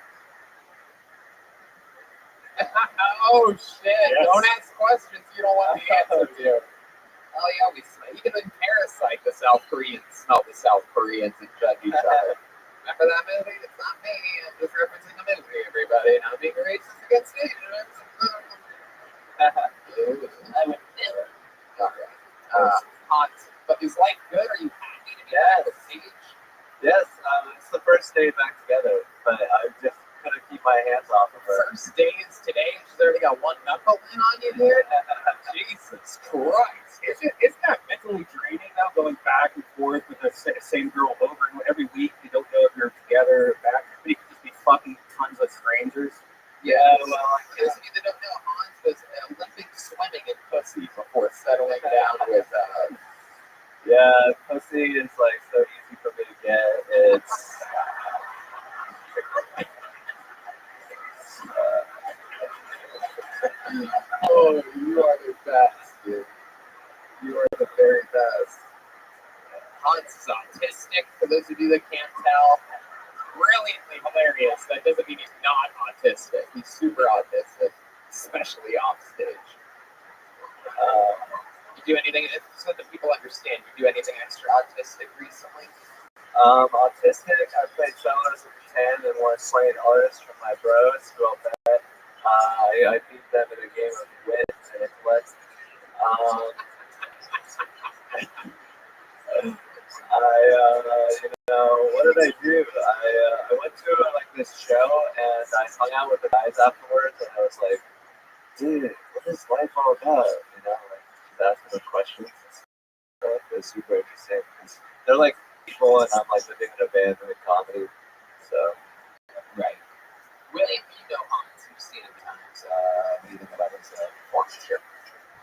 Oh shit! Yes. Don't ask questions you don't want the answer to. Oh yeah, we smell. Even in Parasite, the South Koreans smell the South Koreans and judge each other. Remember that movie? It's not me. I'm just referencing the movie, everybody. And I'm being racist against Asians. I would never. Alright. Hans, but is life good? Are you happy to be back with Siege? Yes, it's the first day back together, but I just couldn't keep my hands off of her. First day is today. She's already got one knuckle in on you, dude. Jesus Christ. Isn't that mentally draining though, going back and forth with the same girl over and every week? You don't know if you're together or back, but you could just be fucking tons of strangers. Yeah, well, those of you that don't know, Hans was Olympic swimming in pussy before settling down with. Yeah, pussy is like so easy for me to get. It's Oh, you are the best, dude. You are the very best. Hans is autistic, for those of you that can't tell. Brilliantly hilarious. That doesn't mean he's not autistic. He's super autistic, especially off stage. You do anything, so that people understand, you do anything extra autistic recently? autistic. I played solos with 10 and was playing artists from my bros who I'll bet. I beat them in a game of wit and intellect. What did I do? I went to like this show and I hung out with the guys afterwards, and I was like, dude, what is life all about? You know, like just asking them questions. It was super interesting. They're like people, and I'm like living in a band doing comedy. So, Right. William, you know Hans. You've seen him times. What do you think about his performance here?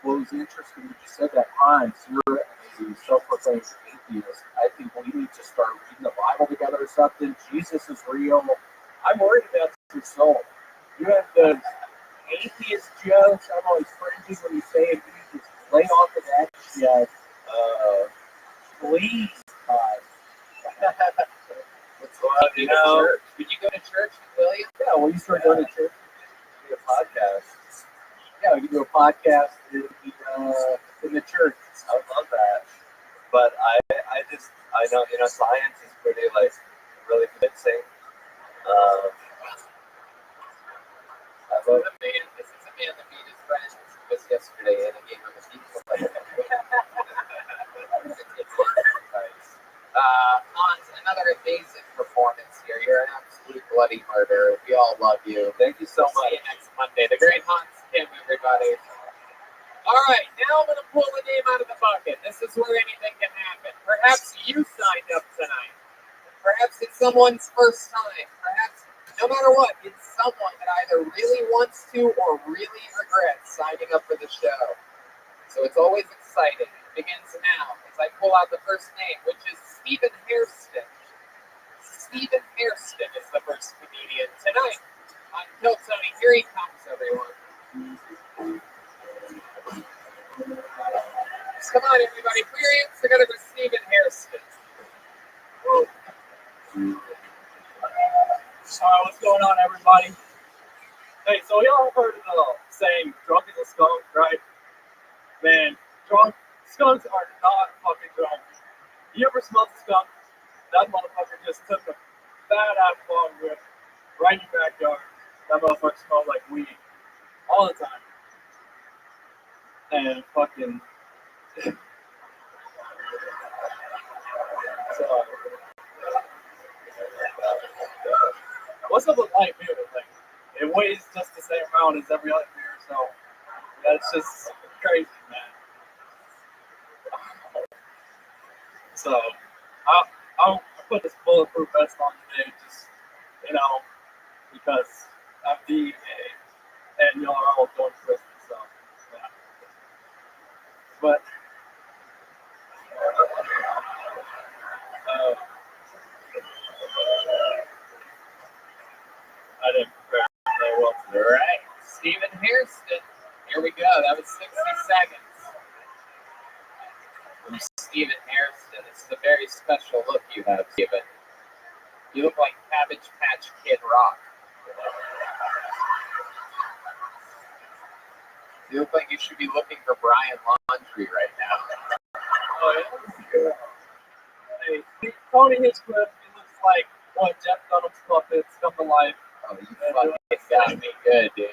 Well, it was interesting that you said that, Hans. You're a self-proclaimed atheist. I think we need to start reading the Bible together or something. Jesus is real. I'm worried about your soul. You have the atheist jokes. I'm always cringing when you say it. You just lay off of that shit. Please, Well, you know, did you go to church with William? Yeah, when you start going to church, do a podcast. yeah, we can do a podcast in the church. I would love that. But I know, science is pretty, like, really convincing. This is a man that beat his friends just yesterday in a game of the people. Hans, another amazing performance here. You're an absolute bloody murderer. We all love you. Thank you so See much. you next Monday. The great Hans Kim, everybody. All right, now I'm going to pull the name out of the bucket. This is where anything can happen. Perhaps you signed up tonight. Perhaps it's someone's first time. Perhaps, no matter what, it's someone that either really wants to or really regrets signing up for the show. So it's always exciting. It begins now as I pull out the first name, which is Stephen Hairston. Stephen Hairston is the first comedian tonight on Kill Tony. Here he comes, everyone. Come on, everybody. Put your hands together for Stephen Hairston. What's going on, everybody? Hey, so y'all heard of the saying, drunk as a skunk, right? Man, drunk Skunks are not fucking zombies. You ever smelled a skunk? That motherfucker just took a fat ass long whip right in your backyard. That motherfucker smelled like weed all the time. And fucking. So, what's up with light beer? Like, it weighs just the same amount as every other beer, so that's just crazy, man. So, I'll put this bulletproof vest on today, just, because I'm DEA, and y'all are all going Christmas, so, yeah. But, I didn't prepare very well today. All right, Stephen Hairston. Here we go. That was 60 seconds from Stephen Hairston. This is a very special look you have, Stephen. You look like Cabbage Patch Kid Rock. You look like you should be looking for Brian Laundrie right now. Oh, yeah? Hey, Tony Hinchcliffe, he looks like one Jeff Dunham's puppets come to life. Oh, you fucking got me good, dude.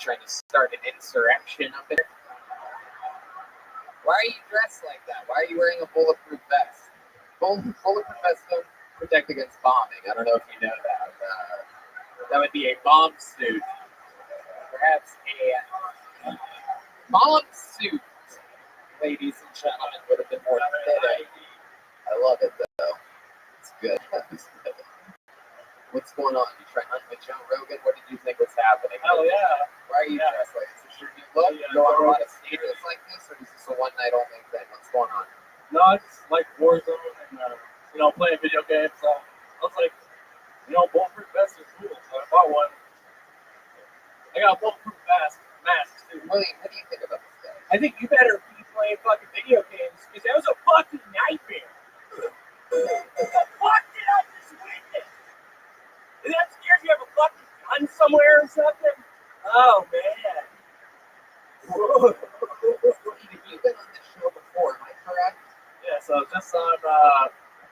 Trying to start an insurrection up there. Why are you dressed like that? Why are you wearing a bulletproof vest? Bulletproof vests don't protect against bombing. I don't know if you know that. That would be a bomb suit. Perhaps a bomb suit, ladies and gentlemen, would have been more fitting. I love it, though. It's good. What's going on? You trying to hunt with Joe Rogan? What did you think was happening? Hell yeah. Why are you dressed like this? Is this your new look? You go on a lot of stages like this, or is this a one-night only thing? What's going on? No, I just like Warzone and, playing video games. So I was like, bulletproof vests are cool. So I bought one. I got a bulletproof mask too. William, what do you think about this guy? I think you better be playing fucking video games because that was a fucking nightmare. What the fuck did I just witness? Is that scared you have a fucking gun somewhere or something? Oh man. Whoa. You've been on this show before, am I correct? Yeah, so just on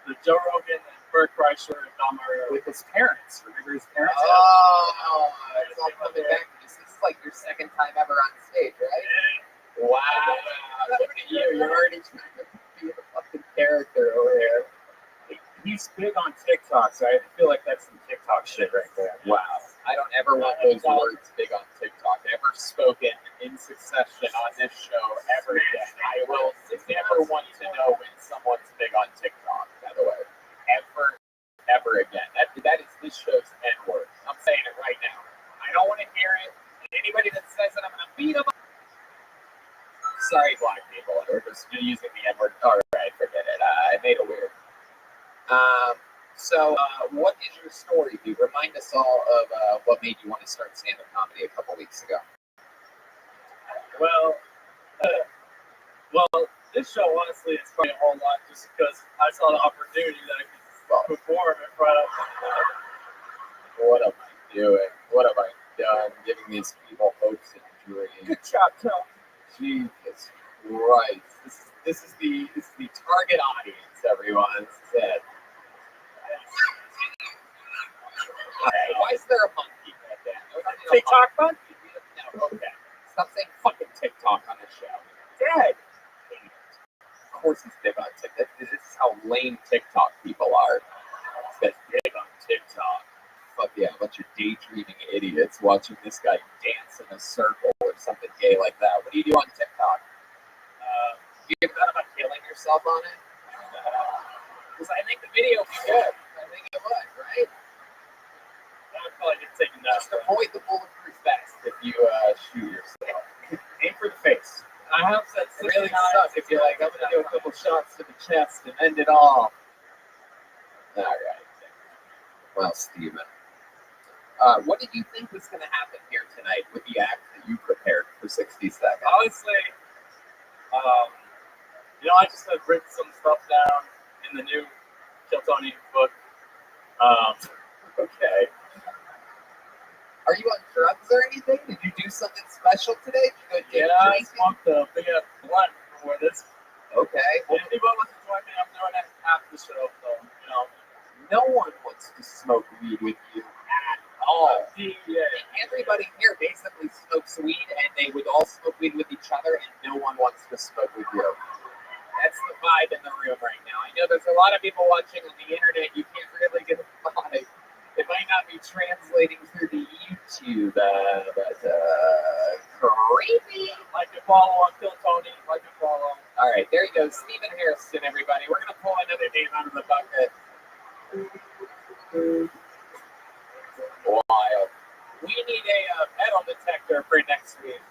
the Joe Rogan and Bert Kreischer and Don Mario. With his parents. Remember his parents? Oh, it's all coming back to this. This is like your second time ever on stage, right? Wow. Look at you. You're already trying to be a fucking character over here. He's big on TikTok, so I feel like that's some TikTok shit right there. Wow. I don't ever want those words big on TikTok ever spoken in succession on this show ever again. I will never want to know when someone's big on TikTok, by the way. Ever again. That is this show's N-word. I'm saying it right now. I don't want to hear it. Anybody that says it, I'm going to beat them up. Sorry, black people. We're just using the N-word. All right, forget it. I made it weird. So, what is your story, dude? Remind us all of what made you want to start stand-up comedy a couple weeks ago. Well, this show honestly is probably a whole lot just because I saw the opportunity that I could perform in front of. What am I doing? What have I done? Giving these people hopes and dreams. Good job, Tom. Jesus Christ! This is the target audience. Everyone said. Why is there a monkey right there? TikTok monkey? No, okay. Stop saying fucking TikTok on the show. Dead. Of course he's big on TikTok. This is how lame TikTok people are. This guy's big on TikTok. Fuck yeah, a bunch of daydreaming idiots watching this guy dance in a circle or something gay like that. What do you do on TikTok? You ever thought about killing yourself on it? Because I think the video would be good. I think it would, right? I would probably just take that. Just avoid the bulletproof vest if you shoot yourself. Aim for the face. I have said It really sucks if you're like, I'm going to do a couple shots to the chest and end it all. All right. Well, Steven, what did you think was going to happen here tonight with the act that you prepared for 60 seconds? Honestly, I just had written some stuff down in the new Kill Tony book. Okay. Are you on drugs or anything? Did you do something special today? Did you go Yeah, I drinking? smoked a big ass blunt before this. Okay. If anyone wants to join me, I'm doing it after the show, so, you know. No one wants to smoke weed with you at all. Yeah. Everybody here basically smokes weed, and they would all smoke weed with each other, and no one wants to smoke with you. That's the vibe in the room right now. I know there's a lot of people watching on the internet. You can't really get a vibe. It might not be translating through the YouTube, but creepy. Like and follow on Kill Tony. Like and follow. All right, there you go. Stephen Harrison, everybody. We're going to pull another name out of the bucket. Wild. We need a metal detector for next week.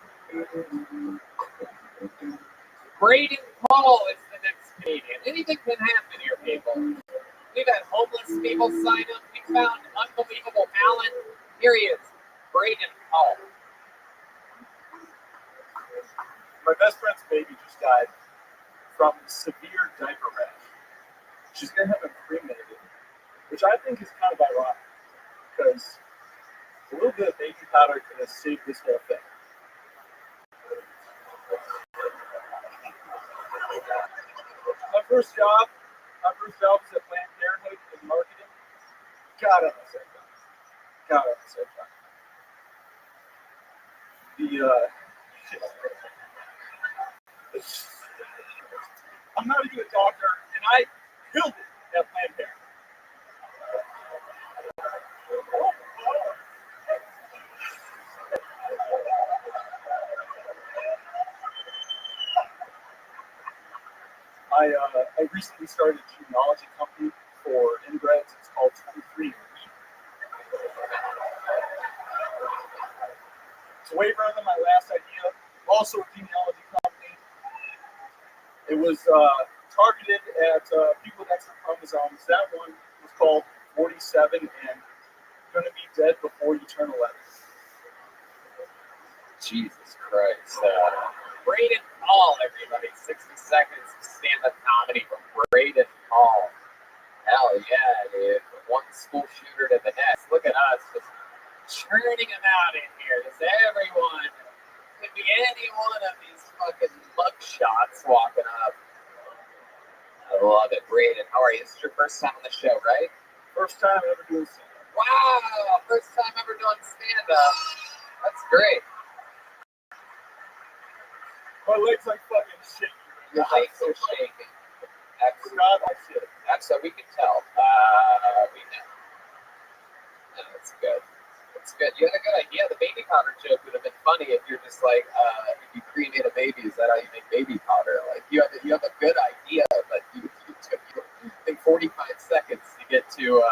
Braden Paul is the next Canadian. Anything can happen here, people. We've had homeless people sign up. We found unbelievable talent. Here he is, Braden Paul. My best friend's baby just died from severe diaper rash. She's going to have him cremated, which I think is kind of ironic because a little bit of baby powder could have saved this whole thing. My first job was at Planned Parenthood in marketing. God, I miss that job. I'm not even a doctor, and I killed it at Planned Parenthood. I recently started a genealogy company for inbreds. It's called 23andMe. It's way better than my last idea. Also a genealogy company. It was targeted at people with extra chromosomes. That one was called 47 and going to be dead before you turn 11. Jesus Christ. Braden Paul, everybody. 60 seconds of stand-up comedy from Braden Paul. Hell yeah, dude. One school shooter to the next. Look at us just churning them out in here. Just everyone. Could be any one of these fucking mugshots walking up. I love it. Braden, how are you? This is your first time on the show, right? First time ever doing stand-up. Wow. First time ever doing stand-up. That's great. My legs like fucking shaking. Your legs are shaking. God, I shit. So we can tell. We know. No, that's good. That's good. You had a good idea. The baby powder joke would have been funny if you're just like, if you cremate a baby, is that how you make baby powder? Like you have a good idea, but you took I think 45 seconds to get to.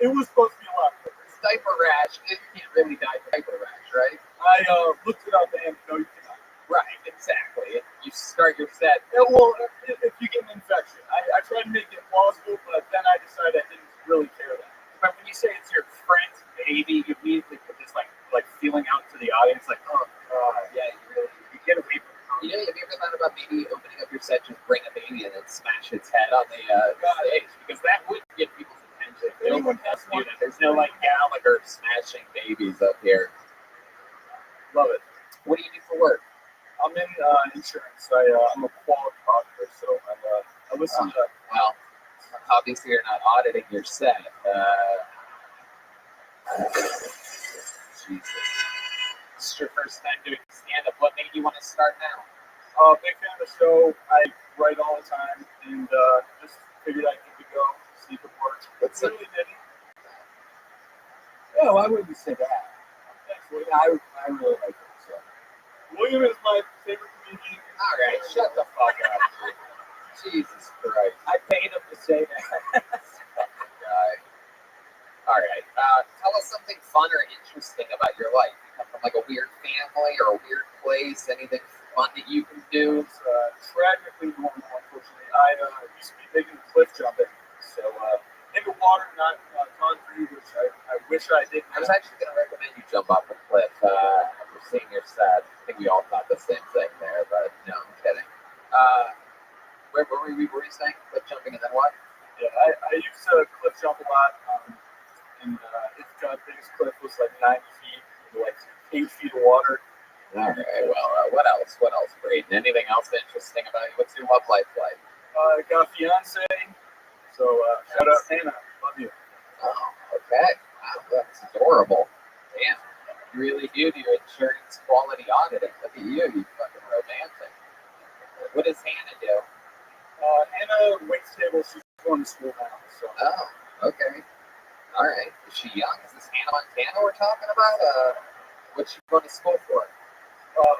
It was supposed to be a lot quicker. Diaper rash. You can't really die from diaper rash, right? I looked it up and no, you cannot. Right, exactly. You start your set. Yeah, well, if you get an infection, I tried to make it plausible, but then I decided I didn't really care that. But when you say it's your friend's baby, you immediately put this like feeling out to the audience, like, oh god, Yeah, you get away from You know, have you ever thought about maybe opening up your set, just bring a baby and then smash its head on the stage? because that would get people's attention. No one has to do that. There's no like Gallagher smashing babies up here. Love it. What do you do for work? I'm in insurance. I'm a quality auditor, so I listen to. Well, obviously you're not auditing your set. Jesus. This is your first time doing stand-up. What made you want to start now? Big fan of the show. I write all the time, and just figured I'd give it a go, see if it works. But really didn't. No, I wouldn't say that. Actually, I really like it. So. William is my favorite comedian. All right, shut the fuck up, dude. Jesus Christ. I paid him to say that. Guy. All right. Tell us something fun or interesting about your life. You come from like a weird family or a weird place. Anything fun that you can do? It's tragically normal, unfortunately. I used to be big into cliff jumping, so into water, not concrete, which I wish I did. I was actually going to recommend you jump off a cliff after seeing your set. I think we all thought the same thing there, but no, I'm kidding. Where were you saying? Cliff jumping and then what? Yeah, I used to cliff jump a lot, and it's God, biggest cliff was like 9 feet, like 8 feet of water. All right. Well, what else? What else, Braden? Anything else interesting about you? What's your love life like? Got a fiance. So shout out Hannah. Love you. Oh, okay. Wow, that's adorable. Damn. You really do your insurance quality auditing. Look at you fucking romantic. What does Hannah do? Hannah waits tables. She's going to school now. So. Oh, okay. All right. Is she young? Is this Hannah Montana we're talking about? What's she going to school for?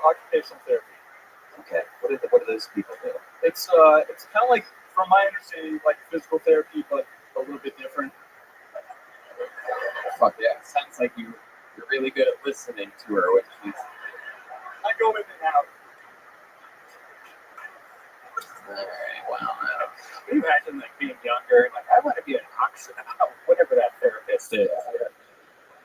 Occupational therapy. Okay. What do those people do? It's kind of like, from my understanding, like physical therapy, but a little bit different. Fuck yeah. It sounds like you're really good at listening to her when she's. I go in and out. All right. Well, Can you imagine like being younger and like I want to be an whatever that therapist is.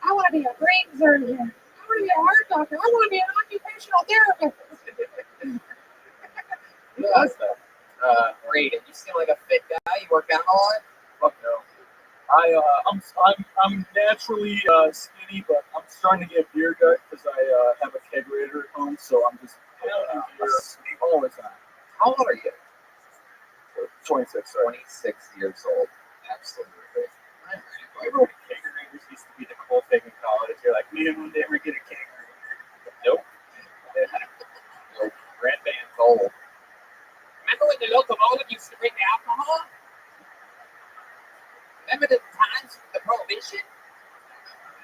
I want to be a brain surgeon. I want to be a heart doctor. I want to be an occupational therapist. yeah. Great. And you seem like a fit guy. You work out a lot. Fuck no. I'm naturally skinny, but I'm starting to get beer gut because I have a kegerator at home, so I'm just pounding beer all the time. How old are you? 26, sorry. 26 years old. Absolutely. Remember when kegerators used to be the cool thing in college? You're like, man, will never get a kegerator. Nope. Nope. Red band's old. Remember when the locomotive used to bring the alcohol? Remember the times of the prohibition?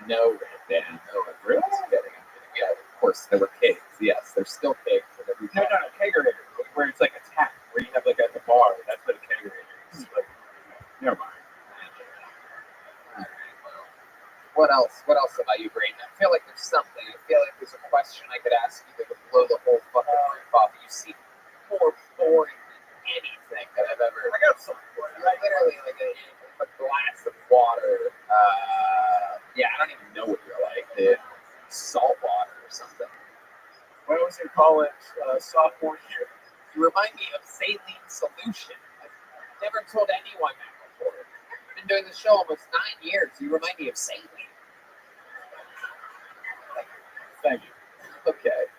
No, Red Band. No, really? Yeah, of course, there were kegs. Yes, there's still kegs. No, kegerator, where it's like a tap, where you have like at the bar. That's what a kegerator is. Like, never mind. All right, well, what else? What else about you, Braden? I feel like there's something. I feel like there's a question I could ask you that would blow the whole fucking roof off. You seem more boring than anything that I've ever. I got something for you. Like literally like a glass of water. Yeah, I don't even know what you're like, dude. Salt water or something. When I was in college, sophomore year, You remind me of saline solution. I've never told anyone that before. I've been doing the show almost 9 years. You remind me of saline. thank you. Okay.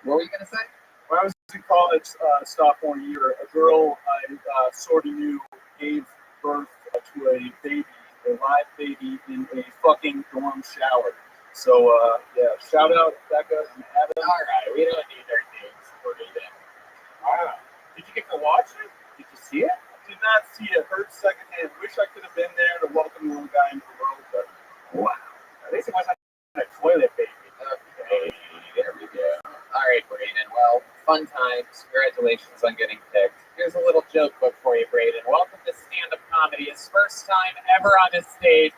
What were you gonna say? When I was in college, sophomore year, a girl I sort of knew gave birth to a baby, a live baby, in a fucking dorm shower. So, yeah, shout out Becca and Adam. All right, we don't need their names for it. Wow. Did you get to watch it? Did you see it? Did not see it, heard secondhand. Wish I could have been there to welcome the little guy into the world, but Wow. At least it wasn't a toilet baby. Okay, there we go. All right, Braden. Well, fun times. Congratulations on getting picked. Here's a little joke book for you, Braden. Welcome to stand-up comedy. His first time ever on a stage.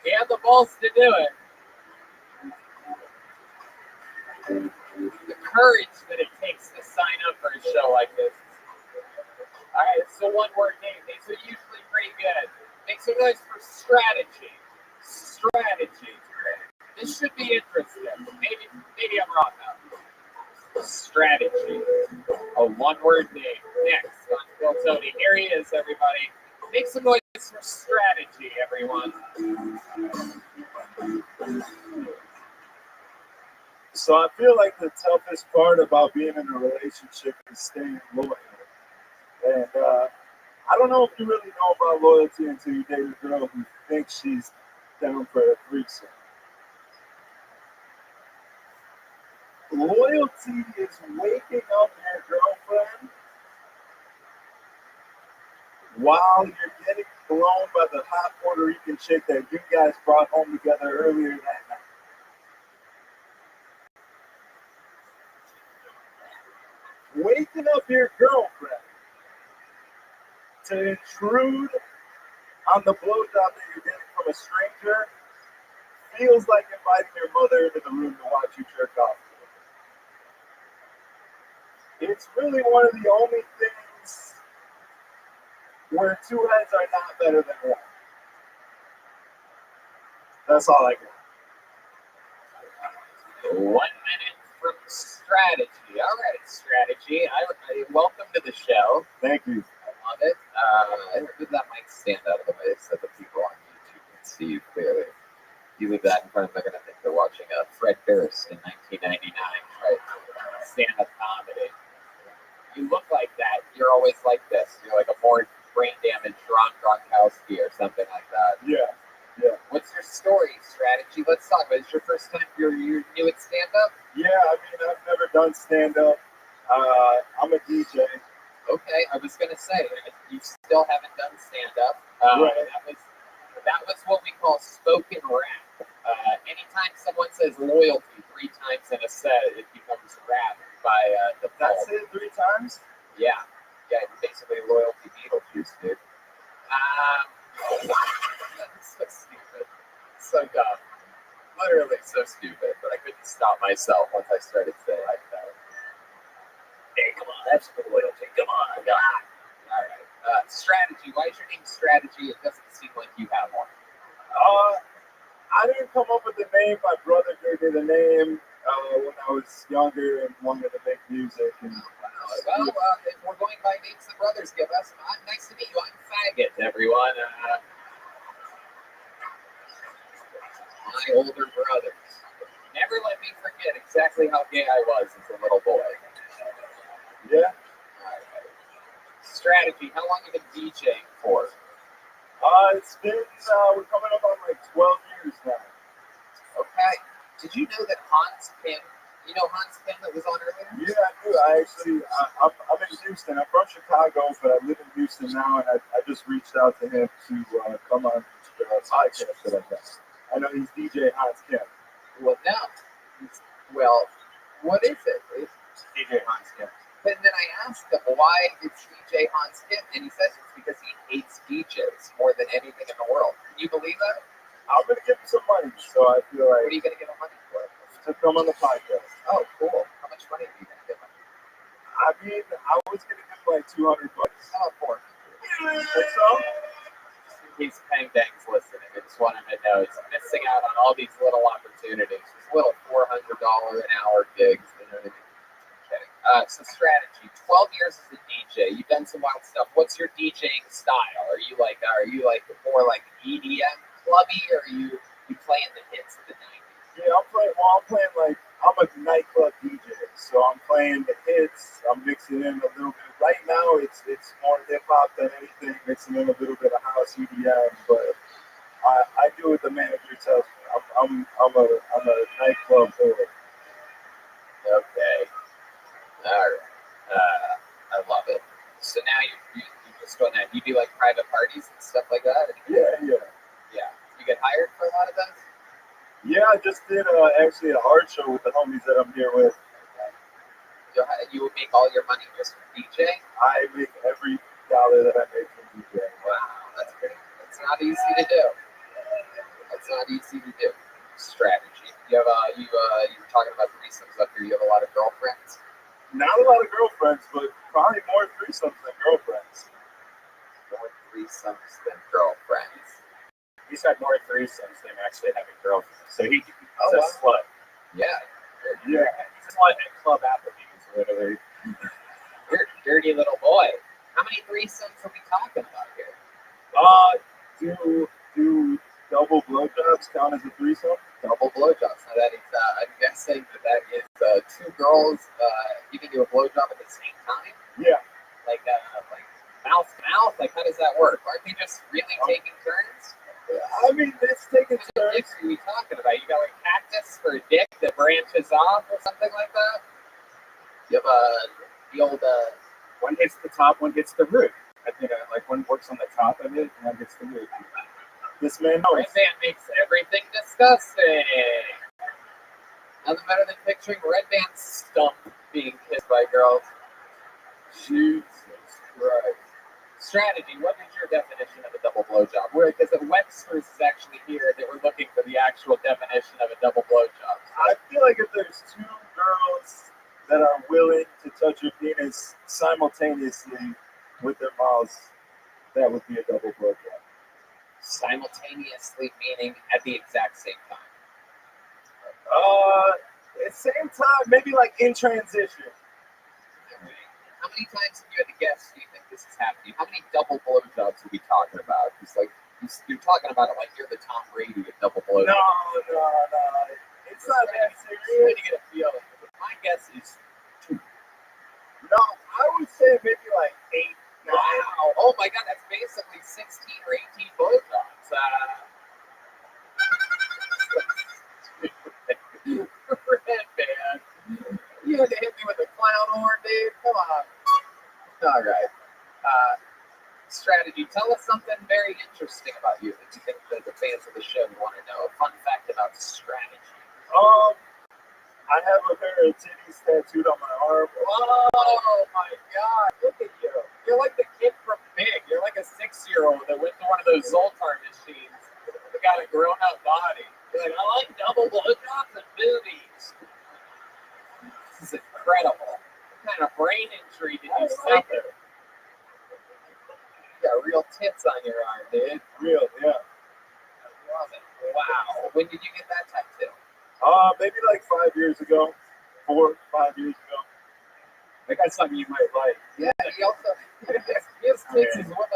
He had the balls to do it. The courage that it takes to sign up for a show like this. All right, so one-word name. These are usually pretty good. Make some noise for strategy. Strategy. This should be interesting. Maybe I'm wrong now. Strategy. A one-word name. Next on Phil Tony. Here he is, everybody. Make some noise for strategy, everyone. So I feel like the toughest part about being in a relationship is staying loyal. And I don't know if you really know about loyalty until you date a girl who thinks she's down for a threesome. Loyalty is waking up your girlfriend while you're getting blown by the hot Puerto Rican chick that you guys brought home together earlier that night. Waking up your girlfriend to intrude on the blowjob that you're getting from a stranger feels like inviting your mother into the room to watch you jerk off. It's really one of the only things where two heads are not better than one. That's all I got. 1 minute from strategy. All right, strategy. I welcome to the show. Thank you. I love it. Did that mic stand out of the way so that people on YouTube can see you clearly? You you look like that. You're always like this. You're like a more brain damaged Ron Gronkowski or something like that. Yeah. What's your story, strategy? Let's talk about it. Is your first time you're new at stand up? Yeah, I mean, I've never done stand-up. I'm a DJ. Okay, I was gonna say you still haven't done stand up. Right. That was what we call spoken rap. Anytime someone says loyalty 3 times in a set, it becomes rap by default. That's it 3 times? Yeah, basically loyalty Beetlejuice, dude. That's so stupid, so dumb, literally so stupid. But I couldn't stop myself once I started saying like that. Hey, come on, that's the loyalty. Come on, God. All right. Strategy. Why is your name Strategy? It doesn't seem like you have one. I didn't come up with the name. My brother gave me the name when I was younger and wanted to make music. And well, if we're going by names the brothers give us, nice to meet you. I'm Faggot, everyone. My older brothers. Never let me forget exactly how gay I was as a little boy. Yeah. Right. Strategy. How long have you been DJing for? It's been, we're coming up on like 12 years now. Okay. Did you know that Hans Kim, you know Hans Kim that was on earlier? Yeah, I do. I'm in Houston. I'm from Chicago, but I live in Houston now, and I just reached out to him to come on the podcast that I've done. I know he's DJ Hans Kim. Well, no. Well, what is it? It's DJ Hans Kim. And then I asked him why it's DJ Hans Kim, and he says it's because he hates DJs more than anything in the world. Can you believe that? I'm going to give him some money, so I feel like... What are you going to give him money for? To come on the podcast. Oh, cool. How much money are you going to give him? I mean, I was going to give him like $200. How about $400? Think so? He's Peng Dang's listening. I just want him to know he's missing out on all these little opportunities. These little $400 an hour gigs. You know what I mean? So strategy. 12 years as a DJ. You've done some wild stuff. What's your DJing style? Are you like more like EDM clubby, or are you playing the hits of the 90s? Yeah, I'm a nightclub DJ, so I'm playing the hits. I'm mixing in a little bit. Right now, it's more hip hop than anything. Mixing in a little bit of house EDM, but I do what the manager tells me. I'm a nightclub boy. Okay. All right. I love it. So now you just doing that. You do like private parties and stuff like that? Yeah. You get hired for a lot of those? Yeah, I just did actually an art show with the homies that I'm here with. You would make all your money just from DJ? I make every dollar that I make from DJ. Wow, that's great. That's not easy to do. Strategy. You were talking about threesomes up here. You have a lot of girlfriends? Not a lot of girlfriends, but probably more threesomes than girlfriends. More threesomes than girlfriends. He's had more threesomes than actually having girlfriends. So he's a slut. Yeah. He's a slut at Club Applebee's, literally. You're a dirty little boy. How many threesomes are we talking about here? Do double blowjobs count as a threesome? Double blowjobs. Now that is, I'm guessing that is 2 girls giving you a blowjob at the same time? Yeah. Like mouth to mouth? Like, how does that work? Aren't they just really taking turns? I mean, it's taking What turns. dicks are we talking about? You got like cactus for a dick that branches off or something like that? You have the old one hits the top, one hits the root. I think like one works on the top of it, and one hits the root. This man knows. Red Band makes everything disgusting. Nothing better than picturing Red Band's stump being kissed by girls. Jesus Christ. Strategy. What is your definition of a double blowjob? Because the Webster's is actually here, that we're looking for the actual definition of a double blowjob. I feel like if there's 2 girls that are willing to touch your penis simultaneously with their mouths, that would be a double blowjob. Simultaneously meaning at the exact same time. At the same time, maybe like in transition. How many times have you had to guess do you think this is happening? How many double blowjobs are we talking about? Because like you're talking about it like you're the Tom Brady of double blowjobs. No. It's not that Trying serious. to get a feeling. My guess is 2. No, I would say maybe like 8, 9. Wow. Oh my God, that's basically 16 or 18 blowjobs. Red man. You had to hit me with a clown horn, dude. Come on. All right. Strategy. Tell us something very interesting about you that you think that the fans of the show want to know. A fun fact about strategy. I have a pair of titties tattooed on my arm. Oh my God! Look at you. You're like the kid from Big. You're like a 6-year-old that went to one of those Zoltar machines. That got a grown-up body. You're like, I like double blowjobs and boobies. This is incredible. What kind of brain injury did you suffer? You got real tits on your arm, dude. Real, yeah. I love it. Wow. When did you get that tattoo? Maybe like 5 years ago. 4, 5 years ago. Like that's something you might like. Yeah, he also he has tits as well.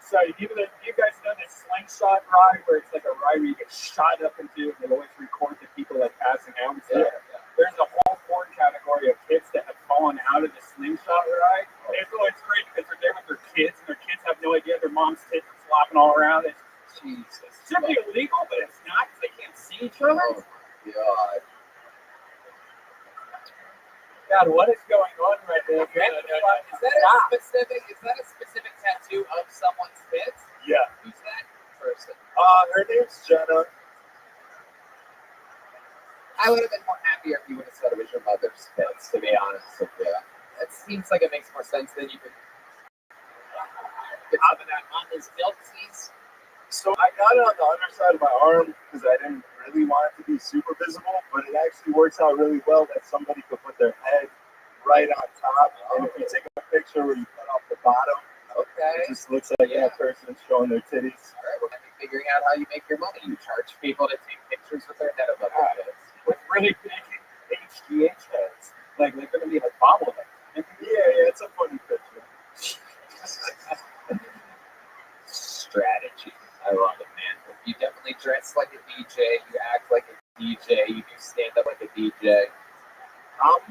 So you guys know this slingshot ride where it's like a ride where you get shot up into and they always record the people like passing out and stuff. Yeah. There's a whole porn category of kids that have fallen out of the slingshot ride. And it's always great because they're there with their kids and their kids have no idea their mom's tits are flopping all around. It's Jesus. should be illegal, but it's not because they can't see each other. Oh my God. God, what is going on right there? Is that a specific tattoo of someone's tits? Yeah. Who's that person? Her name's Jenna. I would have been more happier if you would have said it was your mother's tits, to be honest with you. It seems like it makes more sense than you could get some of that mama's milksies. So I got it on the underside of my arm because I didn't really want it to be super visible, but it actually works out really well that somebody could put their head right on top. And if you take a picture where you cut off the bottom, Okay. it just looks like that person's showing their titties. All right, we're going to be figuring out how you make your money. You charge people to take pictures with their head above their heads. With really big HGH heads. Like they're going to be like bobbleheads. Yeah, it's a funny picture. Strategy. I love it, man. You definitely dress like a DJ. You act like a DJ. You do stand up like a DJ. I'm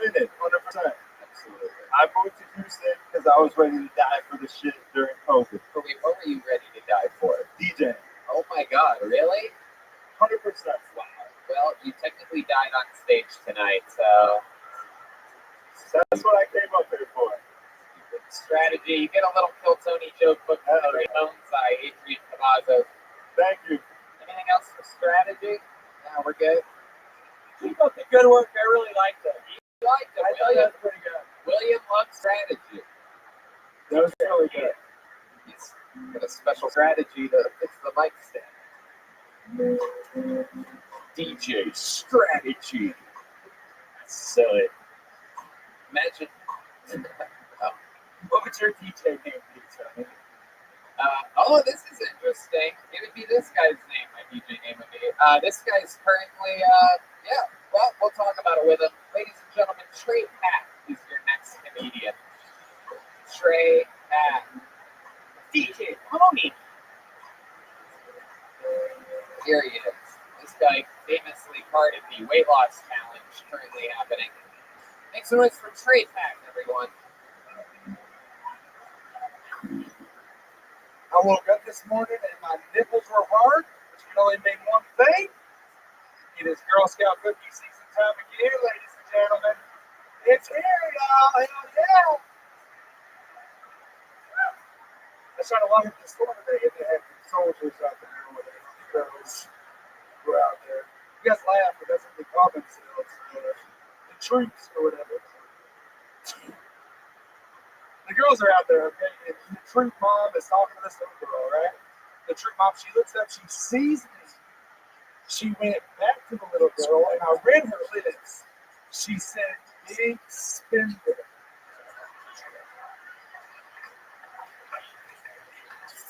in it, 100%. Absolutely. I moved to Houston because I was ready to die for the shit during COVID. But wait, what were you ready to die for? DJ. Oh my God, really? 100%. Wow. Well, you technically died on stage tonight, so That's what I came up here for. strategy. You get a little Kill Tony joke book from Henry Bones by Adrian Cavazos. Thank you. Anything else for strategy? No, we're good. Keep up the good work. I really liked it. You liked it, I thought William. that was pretty good. William loves strategy. That was really good. He's got a special strategy to fix the mic stand. DJ strategy. Silly. Imagine. What was your DJ name, Tony? Oh, this is interesting. It would be this guy's name. My DJ name would be. This guy's currently. Yeah. Well, we'll talk about it with him. Ladies and gentlemen, Trey Pack is your next comedian. Trey Pack. DJ Tony. Here he is. This guy famously part of the weight loss challenge currently happening. Make some noise for Trey Pack, everyone. I woke up this morning and my nipples were hard, which can only mean one thing. It is Girl Scout cookie season time again, ladies and gentlemen. It's here, y'all. Hell yeah. I was trying to walk up the store today and they had some soldiers out there with their girls were out there. You guys laugh, but that's what they call themselves. The troops or whatever. The girls are out there, okay? And the troop mom is talking to this little girl, right? The troop mom, she looks up, she sees me. She went back to the little girl, and I read her lips. She said, "Big spender."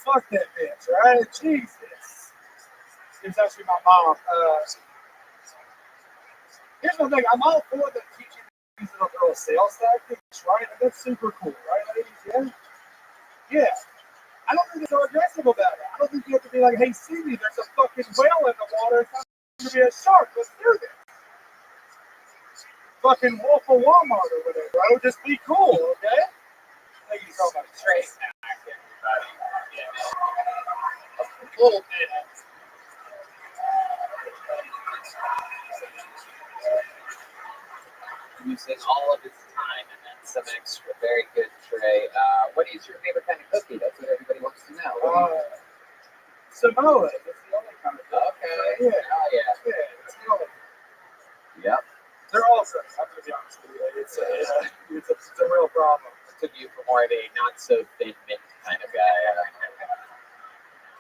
Fuck that bitch, right? Jesus. It was actually my mom. Here's the thing, I'm all for the teaching these little girls sales tactics, right? And that's super cool, right, ladies? Yeah? Yeah. I don't think they're so aggressive about it. I don't think you have to be like, hey, see me, there's a fucking whale in the water. It's not going to be a shark. Let's do this. fucking wolf of Walmart or whatever. I would just be cool, okay? Thank you so much. Trey Mack, everybody. Yeah. A little bit. Using all of his time and then some extra. Very good, Trey. What is your favorite kind of cookie? That's what everybody wants to know. Samoa. That's the only kind of thing. Okay. Yeah. Oh, yeah. Yeah, it's the only. Yep. They're all good. I'm going to be honest with you. It's a real problem. I took you for more of a not so thin mint kind of guy.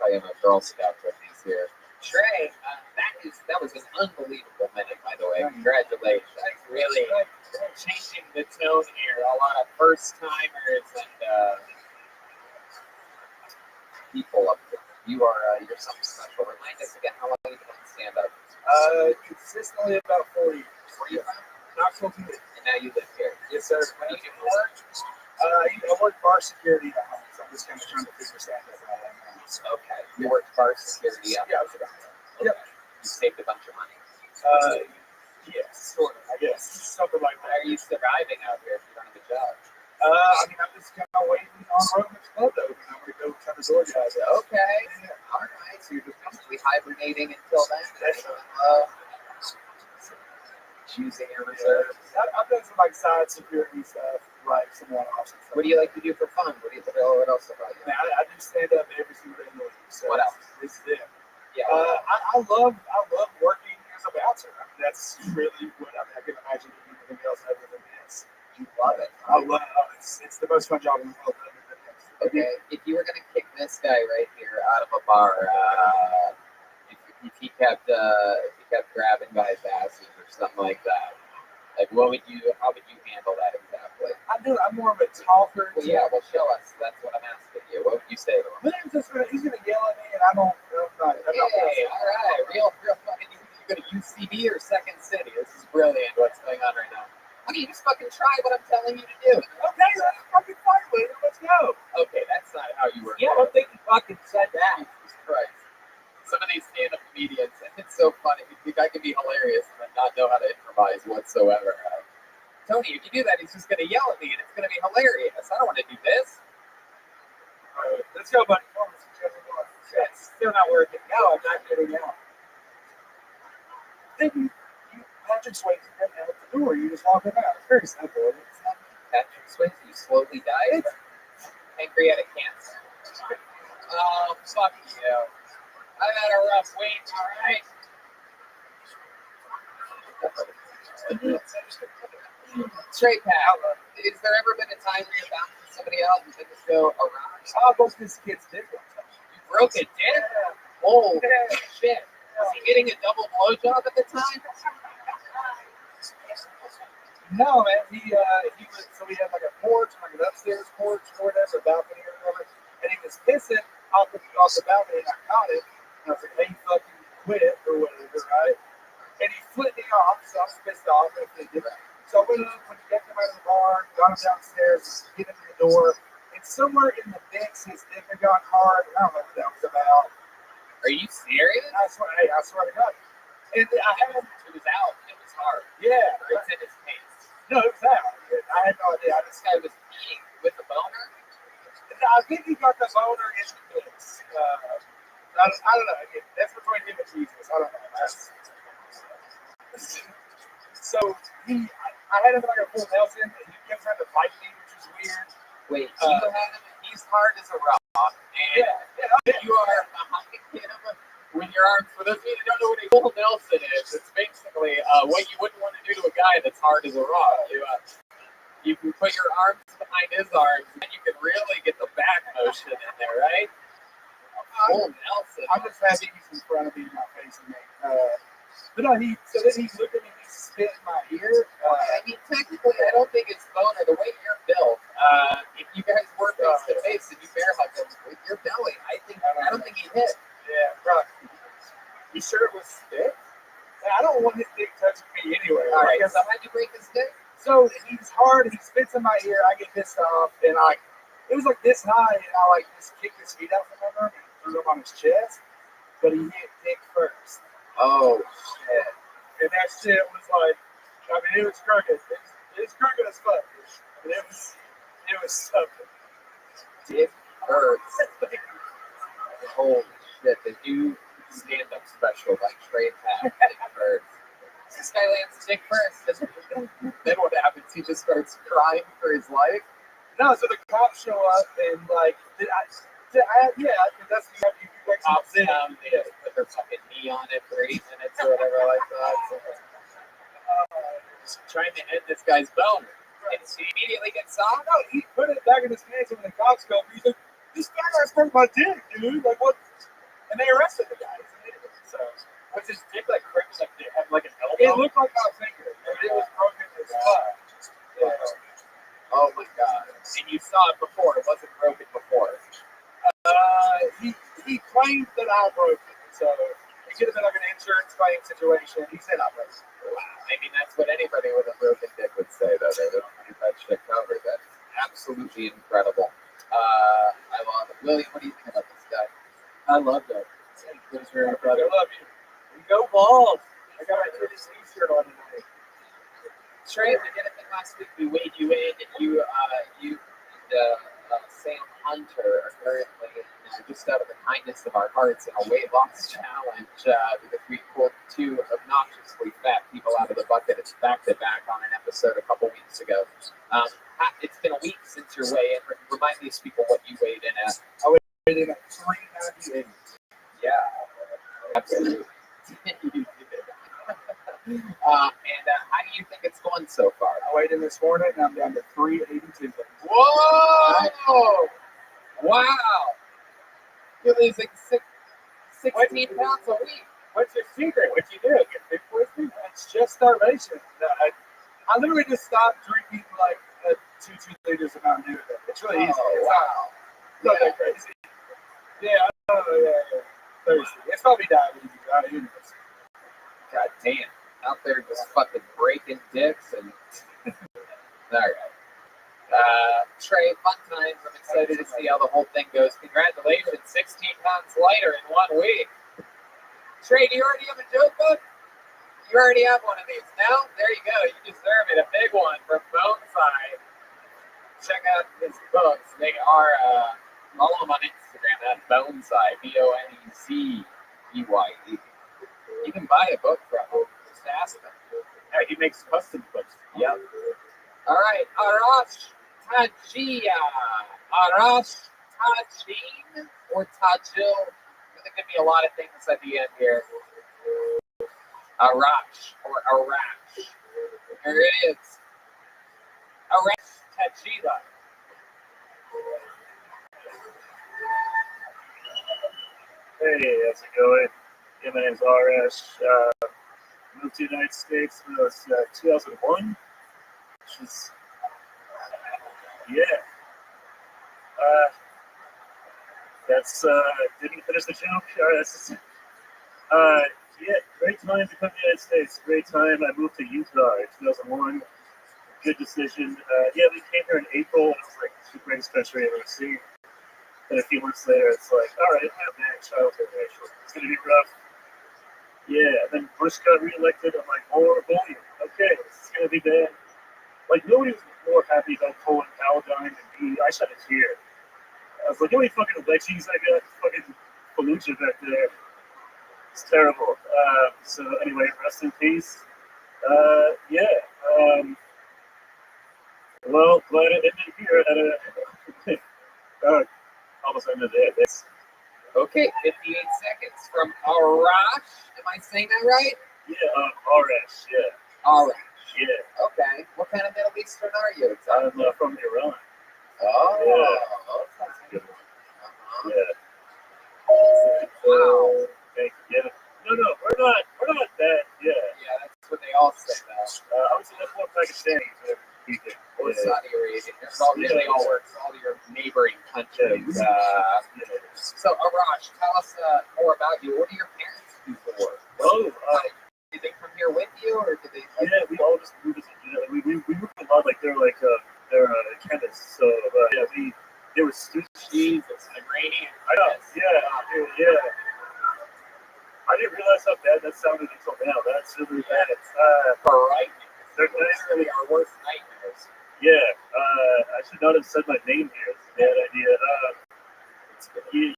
Talking about Girl Scout cookies here. Trey, that was an unbelievable minute, by the way. Congratulations. Really changing the tone here. A lot of first timers and people up there. You're something special. Remind us again how long you've been on stand up. Consistently about 4 years. 4 years? Not so good. And now you live here. Yes, sir. What do you do for work? I work bar security at home, so I'm just kind of trying to figure stand up out right now. Okay. You work bar security. Yeah. Okay. Yep. You saved a bunch of money. Yes, sort of. I guess something like How that. are you surviving out here if you don't have a job? I'm just kind of waiting on Rothschild's club to open. I'm going to go try to door guys out. Okay. Yeah. All right. So you're just basically hibernating until then. Choosing your reserves. I've done some like side security stuff, like some one-offs and stuff. What do you like to do for fun? What else about you? Man, I do stand up every single day in the week. So What else? This is it. Yeah. I love working as a bouncer. I mean, that's really what I can imagine doing anything else other than this. You love it. I love it's the most fun job in the world. Okay. If you were gonna kick this guy right here out of a bar, if he kept grabbing guys' asses or something like that, like how would you handle that exactly? I'm more of a talker. Well, yeah. Well, show us. That's what I'm asking you. What would you say to him? But he's gonna yell at me, and I'm not. Hey, all right, real fucking. You go to UCB or Second City? This is brilliant. What's going on right now? Why don't you just fucking try what I'm telling you to do? Okay, let's fucking fight with it. Let's go. Okay, that's not how you work. Yeah, I don't think you fucking said that. Jesus Christ. Some of these stand-up comedians, it's so funny. You think I can be hilarious and not know how to improvise whatsoever. Tony, if you do that, he's just going to yell at me, and it's going to be hilarious. I don't want to do this. Let's go, buddy. It's still not working. No, I'm not getting out. Then Patrick Swayze out the door. You just walk him out. It's very simple. It's not Patrick Swayze, you slowly died. Pancreatic cancer. Oh, fuck you. I've had a rough week, all right? Straight Pat, has there ever been a time where you're bouncing somebody else and things go around? I'll go this kid's different. You broke a dick? Oh, shit. Was he getting a double blowjob at the time? No, man. He had like a porch, like an upstairs porch or whatever, balcony or whatever, and he was pissing off the balcony, and I caught it, and I was like, hey, fucking quit or whatever, right? And he flipped me off, so I was pissed off. So I went up, went to get him out of the bar, got him downstairs, get him to the door, and somewhere in the mix, his dick had gone hard. I don't know what that was about. Are you serious? I swear to God. And I had him. It was out. It was hard. Yeah. Or it's in his pants. No, it was out. I had no idea. This guy was eating with the boner? I think he got the boner in the mix. I don't know. Again, that's between him and Jesus. I don't know. So I had him like a full Nelson, and he kept trying to fight me, which was weird. Wait, you had him, he's hard as a rock, and you are behind him with your arms. For those of you who don't know what a full Nelson is, it's basically what you wouldn't want to do to a guy that's hard as a rock. You can put your arms behind his arms, and you can really get the back motion in there, right? Full Nelson. I'm just happy he's in front of me, not facing me. But no, so then he looked at me, he spit in my ear. I mean, technically, I don't think it's boner. The way you're built, if you guys work face to face and you bear hug him with your belly, I don't think he hit. Yeah, right. You sure it was spit? I don't want his dick touching me anyway. All right, so how'd you break his dick? So he's hard, he spits in my ear, I get pissed off, and it was like this high, and I just kicked his feet out from under him and threw him on his chest, but he hit dick first. Oh, shit. And that shit was like, I mean, it was crooked. It's crooked as fuck. I mean, it was something. Dick hurts. Holy shit, the new stand-up special by Trey Pat. Dick hurts. This guy lands dick first. Then what happens? He just starts crying for his life. No, so the cops show up and like, that's the Cops come, they just put their fucking knee on it for 8 minutes or whatever like that. So, just trying to end this guy's bone. And he immediately gets Oh off. no, he put it back in his pants and when the cops come, he's like, this guy got broke my dick, dude. Like what? And they arrested the guy. So Was his dick like crimped, like it had like an elbow? it looked like my finger. And it was broken as fuck. Yeah. Oh my god. And you saw it before, it wasn't broken before. He claimed that I broke it. So it could have been like an insurance claim situation. He said I broke it. Wow. I mean, that's what anybody with a broken dick would say, though. They don't get that shit covered. That's absolutely incredible. I love it. Willie, what do you think about this guy? I love that. Those are I incredible. love you. Go Balls. I got my Titties t-shirt on tonight. Trey, we did a thing last week. We weighed you in. You and Sam Hunter are currently just out of the kindness of our hearts in a weight loss challenge because we pulled 2 obnoxiously fat people out of the bucket. It's back to back on an episode a couple weeks ago. It's been a week since your weigh-in. Remind these people what you weighed in at. I weighed in at 398. Yeah, absolutely. You did. And how do you think it's going so far? I weighed in this morning and I'm down to 382. Whoa! Wow! You're losing 16 pounds a week. What's your secret? What you do? Get big pussy? It's just starvation. I literally just stopped drinking like 2 liters of Mountain Dew. It's really easy. Wow. It's not that crazy. Yeah, Thursday. It's probably diabetes. God damn. Out there just fucking breaking dicks and. Alright. Trey, fun times. I'm excited to see how the whole thing goes. Congratulations, 16 pounds lighter in 1 week. Trey, do you already have a joke book? You already have one of these. No? There you go. You deserve it. A big one from Boneside. Check out his books. They are, follow him on Instagram at Boneside, Bonezeye. You can buy a book from him. Just ask him. Yeah, he makes custom books. Yep. All right, Arash Tajia. Arash Tajin or Tajil. There could be a lot of things at the end here. Arash or Arash. There it is. Arash Tajila. Hey, how's it going? Yeah, my name's Arash. Moved to the United States when I was 2001. Which is, yeah. Didn't finish the joke. All right, yeah, great time to come to the United States. Great time. I moved to Utah in 2001. Good decision. Yeah, we came here in April. It was like the greatest country I've ever seen. And a few months later, it's like, all right, I'm back. Childhood, actually. It's going to be rough. Yeah, then Bush got reelected. I'm like, more bullying. Okay, this is going to be bad. Like, nobody was more happy about pulling Paladine than me. I shed a tear. I was like, how many fucking elections I got? Fucking Fallujah back there. It's terrible. So anyway, rest in peace. Yeah. Well, glad it ended here at a almost ended there. Okay, 58 seconds from Arash. Am I saying that right? Yeah, Arash, yeah. Arash. Yeah. Okay. What kind of Middle Eastern are you? I'm from Iran. Oh. Yeah. That's a good one. Yeah. Wow. Thank you. Yeah. No, we're not that. Yeah. Yeah, that's what they all say though. I would say that's more Pakistani than anything. Or Saudi Arabia. It all really all works. All your neighboring countries. So Arash, tell us more about you. What do your parents do for work? Oh, did they come here with you, or did they? Yeah, we all just moved together. We moved a lot. Like they're chemists. So yeah, they were students. Jesus, Iranian. I know. Yeah. I didn't realize how bad that sounded until now. That's really bad. Right. Yeah, I should not have said my name here. It's a bad idea.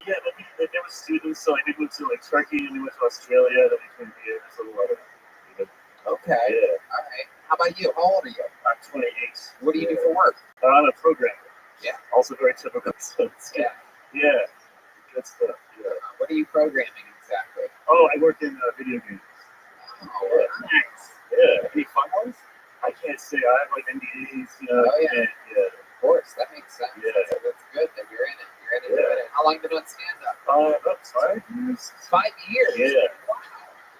Yeah, there were students, so they moved to like Turkey and they went to Australia. Then they came here. There's a lot of. Okay. Yeah. All right. How about you? How old are you? I'm 28. What do you do for work? I'm a programmer. Yeah. Also very typical. So Yeah. Yeah. Good stuff. Yeah. What are you programming exactly? Oh, I work in video games. Oh, nice. Yeah. Any fun ones? I can't say. I have like NDAs, Oh, yeah. and, yeah. Of course, that makes sense. Yeah. That's good that you're in it. You're in it. Yeah. You're in it. How long have you been doing stand-up? About 5 years. 5 years. Yeah. Wow.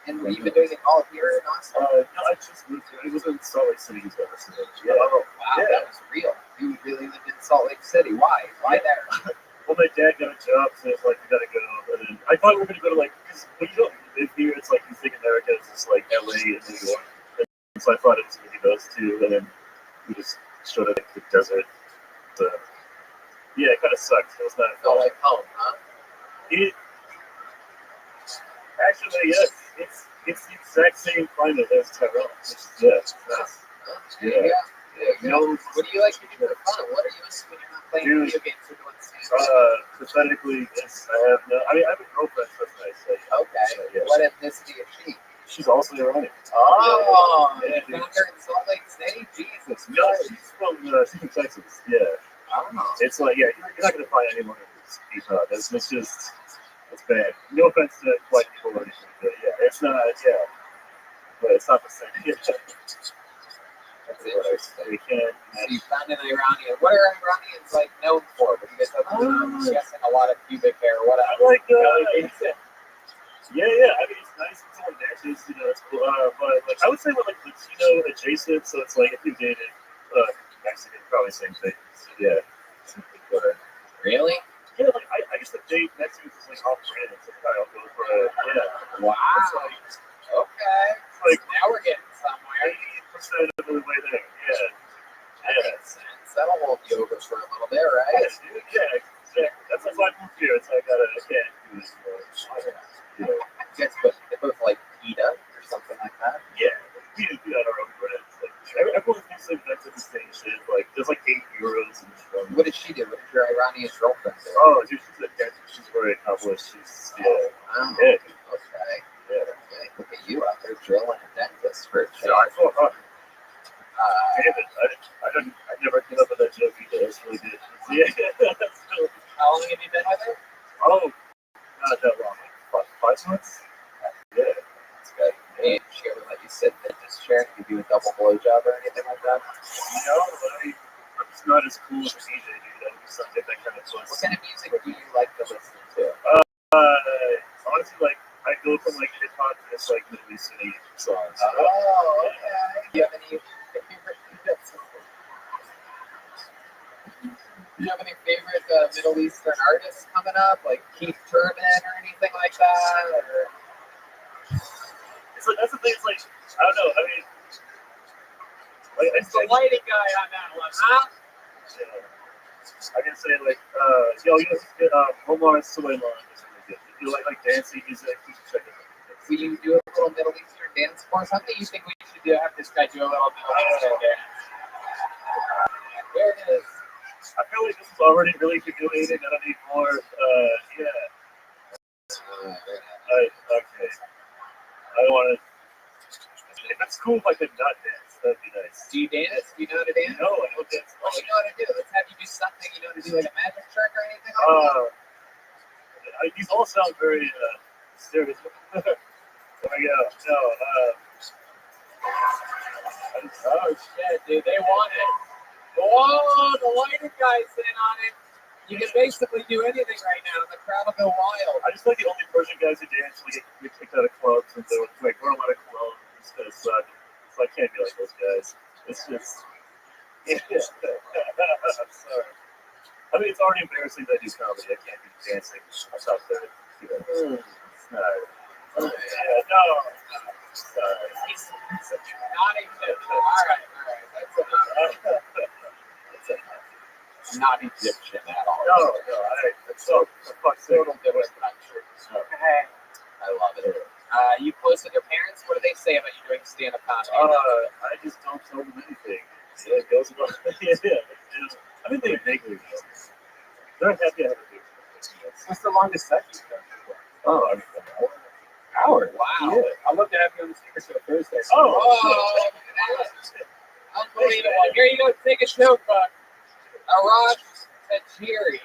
And you've been doing it all here in Austin? No, I just moved here. It was in Salt Lake City. Yeah. Oh, wow. Yeah. That was real. You really lived in Salt Lake City. Why? Why there? Well, my dad got a job, so it's like, we gotta go. And then I thought we were gonna go to like, because when you don't live here, it's like you think America is just like LA and New York. And so I thought it was gonna be those two, and then we just showed up like the desert. So, yeah, it kind of sucked. It was not Felt like home, huh? It actually, yes, it's the exact same climate as Tyrone. It's nice. Yeah. No, What do you like to do for fun? What are you into when you're not playing Dude. video games or doing stand-up? Pathetically, yes, I have no. I mean, I have a girlfriend. That's nice. Okay. Yeah. What ethnicity is she? She's also Iranian. Oh, Yeah. you found her in Salt Lake City? Jesus. No, she's from Texas. Yeah. I don't know. It's like, yeah, you're not gonna find anyone who's Utah. It's just, it's bad. No offense to white people or anything, but yeah, it's not. Yeah, but it's not the same. Yeah. That's interesting. We can't. So you found an Iranian. What are Iranians like known for? What do you guys have? I'm guessing a lot of pubic hair. What I like. Yeah. Yeah. I mean, it's nice. It's all matches. It's cool. But like, I would say we're like Latino adjacent. So it's like if you dated Mexican, probably same thing. Yeah. Really? Yeah. Like I used to date Mexicans is like off brand. It's like I'll go for it. Yeah. Wow. It's like, Okay. like Now we're getting somewhere. 80% of the way there. Yeah. That makes sense. That'll hold you over for a little bit, right? Yeah, dude. Yeah. Exactly. That's why I moved here. It's like I can't do this anymore. Yeah. Yes, but they both like PETA or something like that. Yeah, we do that our own brands. Like everyone thinks they invented the same shit. Like there's like 8 euros and stuff. What did she do? What did your Iranian girlfriend do? Oh, dude, she's a dentist. She's very accomplished. She's Wow. yeah. Okay. Yeah. Okay. Look at you out there drilling a dentist for a change. Yeah, I thought, damn it, I never came up with that joke either. That's really good. Yeah. That's really, How long have you been with her? oh, not that long. Like 5 months. Yeah. That's good. And she ever let you sit in the dentist chair and give you a double blowjob or anything like that? No, but I'm just not as cool as a DJ, dude. I do something that kind of What close. kind of music do you like to listen to? Honestly, like I go from like hip hop to just like Middle Eastern songs. Oh, okay. Do you have any favorite? Do you have any favorite Middle Eastern artists coming up, like Keith Turban or anything like that? Or... It's like that's the thing. It's like I don't know. I mean, like It's the lighting guy on that one, huh? I can say like Omar Suleiman is really good. If you like dancing music, you should check it out. Will you do a little Middle Eastern dance for us? How do you think we should do? Have this guy do a little Middle Eastern dance? There it is. I feel like this is already really humiliating. I don't need more. Yeah. Okay. I don't want to. If it's cool if I could not dance, that'd be nice. Do you dance? Do you know how to dance? No, I don't dance. What do you know how to do? Let's have you do something. You know how to do like a magic trick or anything like that? These all sound very serious. There we go. No. Oh shit, dude, they want it. Whoa, the lighting guy's in on it. You can basically do anything right now. The crowd will go wild. I just like the only Persian guys who dance when get kicked out of clubs and they like wear a lot of clothes. It's gonna suck. So I can't be like those guys. It's just yeah. I'm sorry. I mean, it's already embarrassing that I do comedy. I can't be dancing. I thought that. No. Sorry. He's not Egyptian. All right. That's enough. That's enough. Not Egyptian at all. No. So, Total different country. Okay. I love it. You close with your parents? What do they say about you doing stand-up comedy? I just don't tell them anything. Yeah, it goes well. Yeah. I mean, they vaguely know. They're happy to have a dude. What's the longest set you've done? Oh, I mean, Howard. Wow. Yeah. I'd love to have you on the Secret Show Thursday. Oh, unbelievable. Here you go. Take a notebook. Arash Tajiri,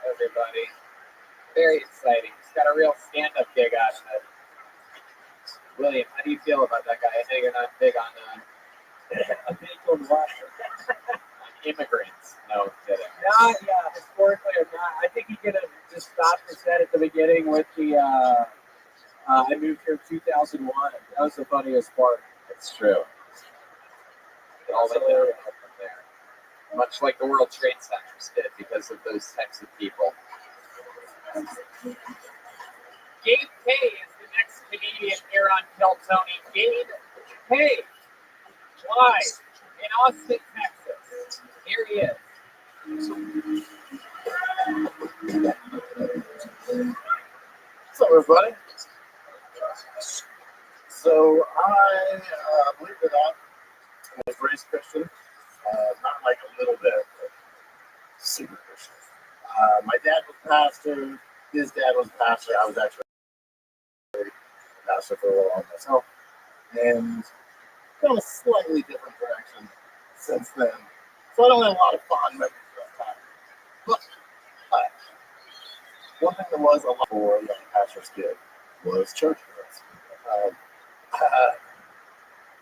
everybody. Very exciting. He's got a real stand-up gig out of it. William, how do you feel about that guy? I know you're not big on immigrants. No kidding. Not, yeah, historically or not. I think he could have just stopped his set at the beginning with the, I moved here in 2001. That was the funniest part. It's true. It all went downhill from there. Much like the World Trade Centers did because of those types of people. Gabe K is the next comedian here on Tell Tony. Gabe K, live in Austin, Texas. Here he is. What's up, everybody? So I, believe it or not, was raised Christian. Not like a little bit, but super Christian. My dad was a pastor. His dad was a pastor. I was actually a pastor for a little while myself. And gone a slightly different direction since then. So I don't have a lot of fond memories of that time. But one thing that was a lot for a young pastor's kid was church girls.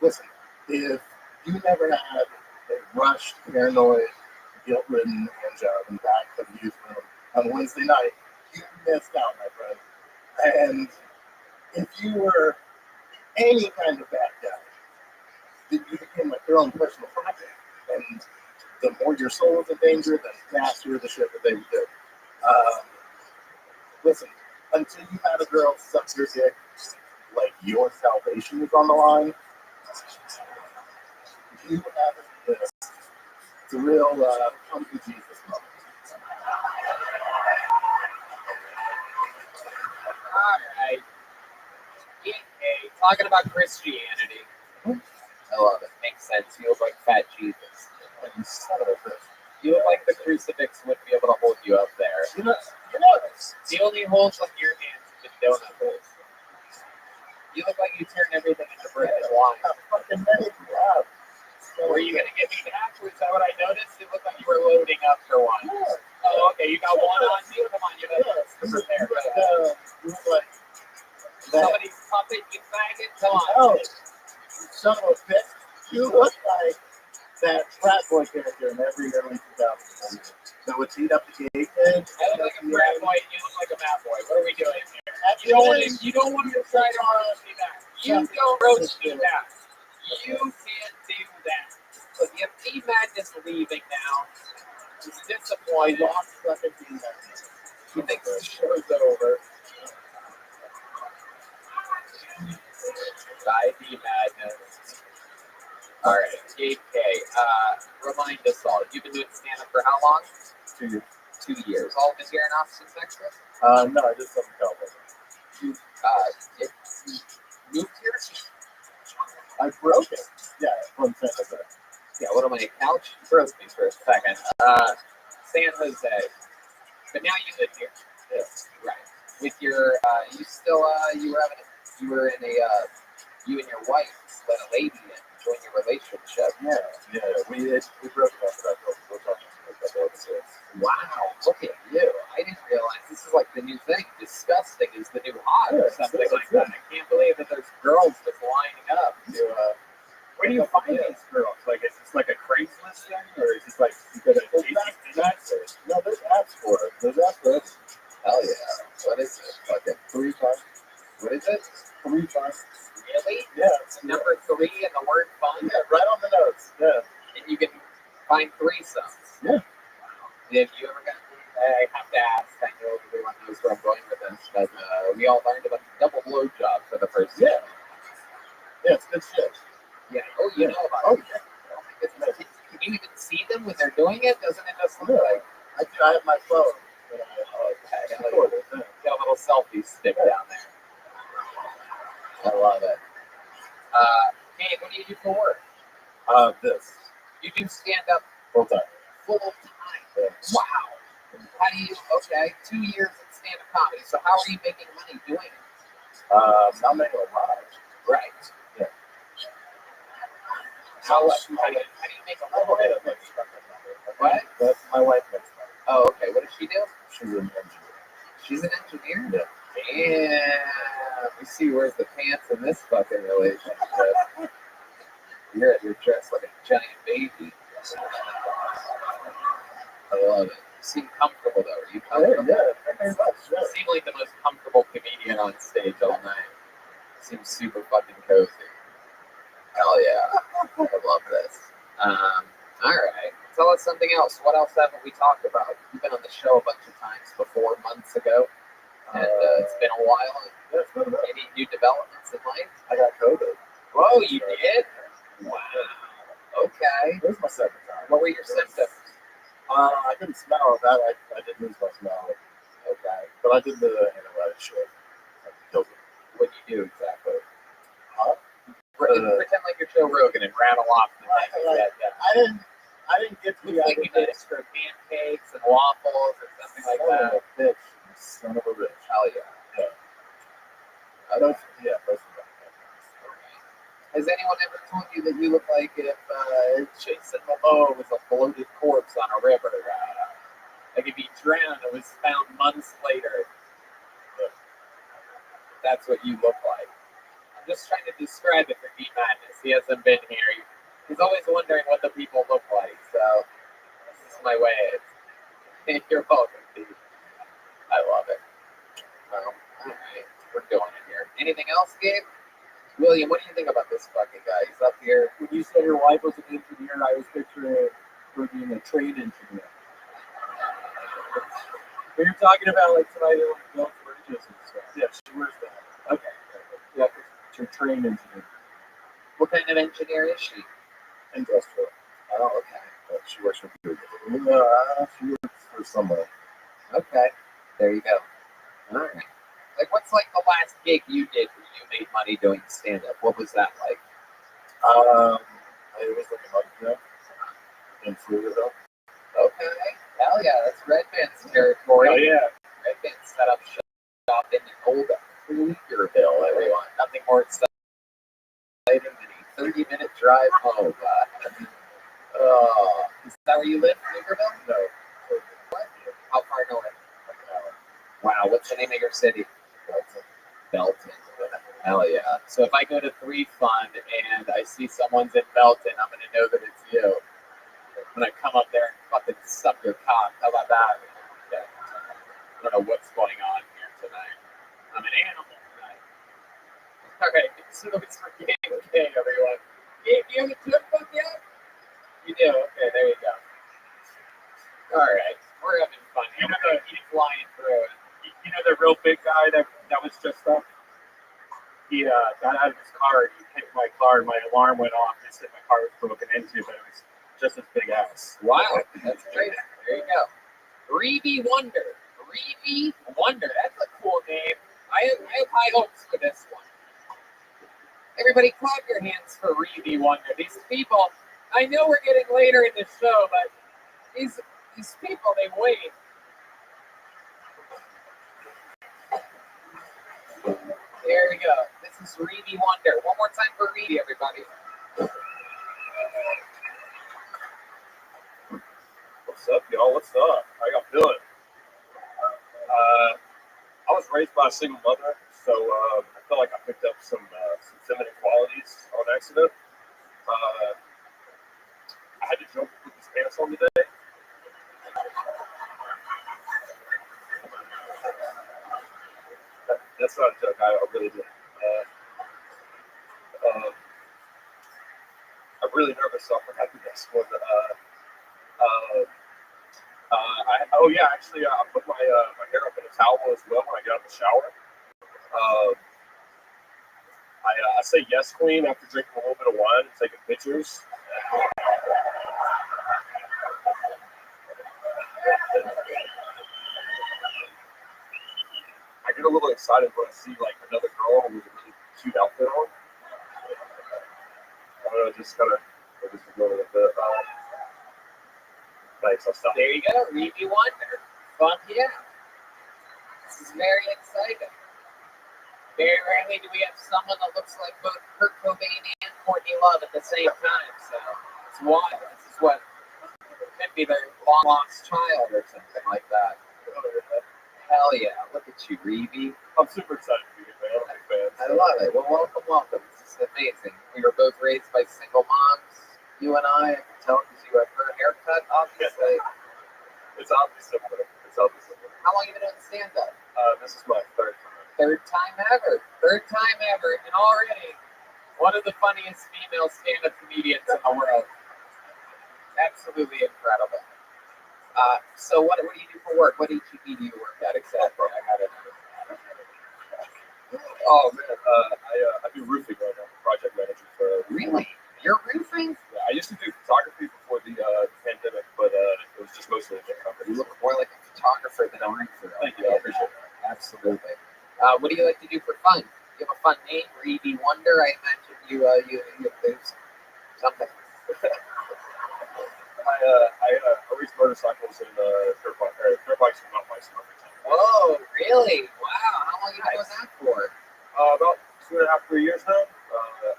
Listen, if you never had a rushed, paranoid, guilt-ridden hand job in the back of the youth room on Wednesday night, you missed out, my friend. And if you were any kind of bad guy, then you became like your own personal project. And the more your soul was in danger, the nastier the shit that they would do. Listen, until you had a girl suck your dick, like your salvation was on the line, you haven't missed. It's a real come to Jesus moment. All right. Okay. Talking about Christianity. I love it. Makes sense. You look like fat Jesus. You son of a bitch. You look like the crucifix wouldn't be able to hold you up there. You know, The only holes on your hands are the donut holes. You look like you turn everything into bread and wine. how fucking many do you have? Were you going to give me that? Was that what I noticed? It looked like you were loading up for one. Yeah. Oh, okay. You got one on you. Come on, you got to prepare. You look like that. Somebody's puppet, you faggot. Come on. Oh, son of a bitch. You look like that frat boy character in every early 2000s movie that would beat up the gay kids. I look like a frat boy. You look like a bad boy. What are we doing here? At You don't want to try to roast me back. You don't roast me back. You can't do that. So you have Team Madness leaving now. He's disappointed. lost fucking Team Madness. He thinks the show's over. Bye, Team Madness. All right, Gabe K. Remind us all. You've been doing stand-up for how long? 2 years. 2 years. All been here in Austin, Texas? No, I just haven't felt it. You moved here? I broke it. Yeah, from San Jose. Yeah, what am I, a couch? Broke me for a second. San Jose. But now you live here. Yeah. Right. With your, you still, you were in a, you and your wife let a lady in, join your relationship. Yeah. We broke it after that. We're talking about that. Wow, look at you. I didn't realize this is like the new thing. Disgusting is the new hot or something like that. I can't believe that there's girls just lining up to, Where do you find these girls? Like, is this like a Craigslist thing? Or is this like, you go to No, there's apps for it. There's apps for it. hell yeah. What is it? Fucking 3 times. what is it? 3 times. Really? Yeah. Number 3 in the word fun? Yeah, right on the nose. Yeah. And you can find threesomes. Yeah. Have you ever got? I have to ask. I know everyone knows where I'm going with this, but we all learned about double blowjob for the first time. Yeah, it's good shit. Yeah. Oh, you know about Oh, it. yeah. Oh my goodness. Can you even see them when they're doing it? Doesn't it just look like? I have my phone. But Okay. record it. Yeah. Got a little selfie stick down there. I love it. Hey, what do you do for work? This. You do stand up Full time. full time. Wow. How do you? Okay, 2 years in stand up comedy. So how are you making money doing it? Not making a lot. Right. Yeah. How do you make a little bit of money? What? But my wife makes money. Oh, okay. What does she do? She's an engineer. She's an engineer? Yeah. Damn. You see where's the pants in this fucking relationship. You're dressed like a giant baby. I love it. You seem comfortable though. Are you comfortable? Yeah, very much. You seem like the most comfortable comedian on stage all night. Seems super fucking cozy. Hell yeah. I love this. All right. Tell us something else. What else haven't we talked about? You've been on the show a bunch of times before, months ago, and it's been a while. Yeah, it's been a bit. Any new developments in life? I got COVID. Whoa, you did? Wow. Okay. It was my second time. What were your symptoms? I couldn't smell that. I did lose my smell. Okay. But I did the antibiotic shit. I killed it. What do you do exactly? Huh? Pretend like you're Joe Rogan and rattle off the things. I didn't get to Looks like you did extra pancakes and waffles or something like that. Bitch. Son of a bitch. Hell yeah. Those Has anyone ever told you that you look like if Jason Momoa was a floated corpse on a river? Like if he drowned and was found months later. That's what you look like. I'm just trying to describe it for D Madness. He hasn't been here. He's always wondering what the people look like. So this is my way. You're welcome, Steve. I love it. Well, all right. We're doing it here. Anything else, Gabe? William, what do you think about this fucking guy? He's up here. When you said your wife was an engineer, I was picturing her being a train engineer. But you're talking about like somebody that built bridges and stuff. Yeah, she wears that. Okay. Yeah, it's your train engineer. What kind of engineer is she? Industrial. Oh, okay. She works for Google. She works for somebody. Okay. There you go. All right. Like, what's like the last gig you did where you made money doing stand-up? What was that like? It was like a month ago in Florida. Okay. Hell yeah, that's Red Band's territory. Oh yeah. Red Band set up shop in the old Pflugerville, everyone. Nothing more exciting than a 30-minute drive home. Is that where you live, Pflugerville? No. What? How far north? Like an hour. Wow, what's the name of your city? Belton. Hell yeah. So if I go to 3 Fun and I see someone's in Belton, I'm going to know that it's you. I'm going to come up there and fucking suck your cock. How about that? Yeah. I don't know what's going on here tonight. I'm an animal tonight. All right. So it's for Game K, everyone. Gabe, do you have a joke book yet? You do? Okay, there you go. All right. We're having fun. You know He's flying through it. You know the real big guy that was just up? He got out of his car and he hit my car and my alarm went off. He said my car was broken into, but it was just his big ass. Wow, that's great. There you go. Reedy Wonder. Reedy Wonder. That's a cool name. I have high hopes for this one. Everybody clap your hands for Reedy Wonder. These people, I know we're getting later in the show, but these people, they wait. There we go. This is Reedy Wonder. One more time for Reedy, everybody. What's up, y'all? What's up? How y'all feeling? I was raised by a single mother, so I feel like I picked up some feminine qualities on accident. I had to jump with his pants on today. That's not a joke. I really did. I'm really nervous, so I forgot the next one. Actually, I put my hair up in a towel as well when I get out of the shower. I say yes, queen, after drinking a little bit of wine and taking pictures. I get a little excited when I see like another girl with a really cute outfit on. I don't know, just kind of go with it. Thanks, I'll stop. There you go, Revy Wonder. Fuck yeah. This is very exciting. Very rarely do we have someone that looks like both Kurt Cobain and Courtney Love at the same time. So it's wild. This is what could be their long lost child or something like that. Hell yeah. Look at you, Revy. I'm super excited to be here, man. I'm a big fan. I love it. Well, welcome, welcome. This is amazing. We were both raised by single moms. You and I can tell because you have her haircut, obviously. It's obviously similar. It's obviously similar. How long have you been doing stand-up? This is my third time. Third time ever. Third time ever. And already one of the funniest female stand-up comedians in the world. Absolutely incredible. So what do you do for work? What HEB do you work at exactly? I got it. Oh man, I do roofing right now. I'm project manager for. Really? You're roofing? Yeah, I used to do photography before the pandemic, but it was just mostly a company. You look more like a photographer than a roofer. Thank you, I appreciate it. Absolutely. What do you like to do for fun? You have a fun name, Revy Wonder. I imagine you do something. I race motorcycles and dirt bikes and mountain bikes. Oh, really? Wow. How long have you been doing that for? About 2.5, 3 years now.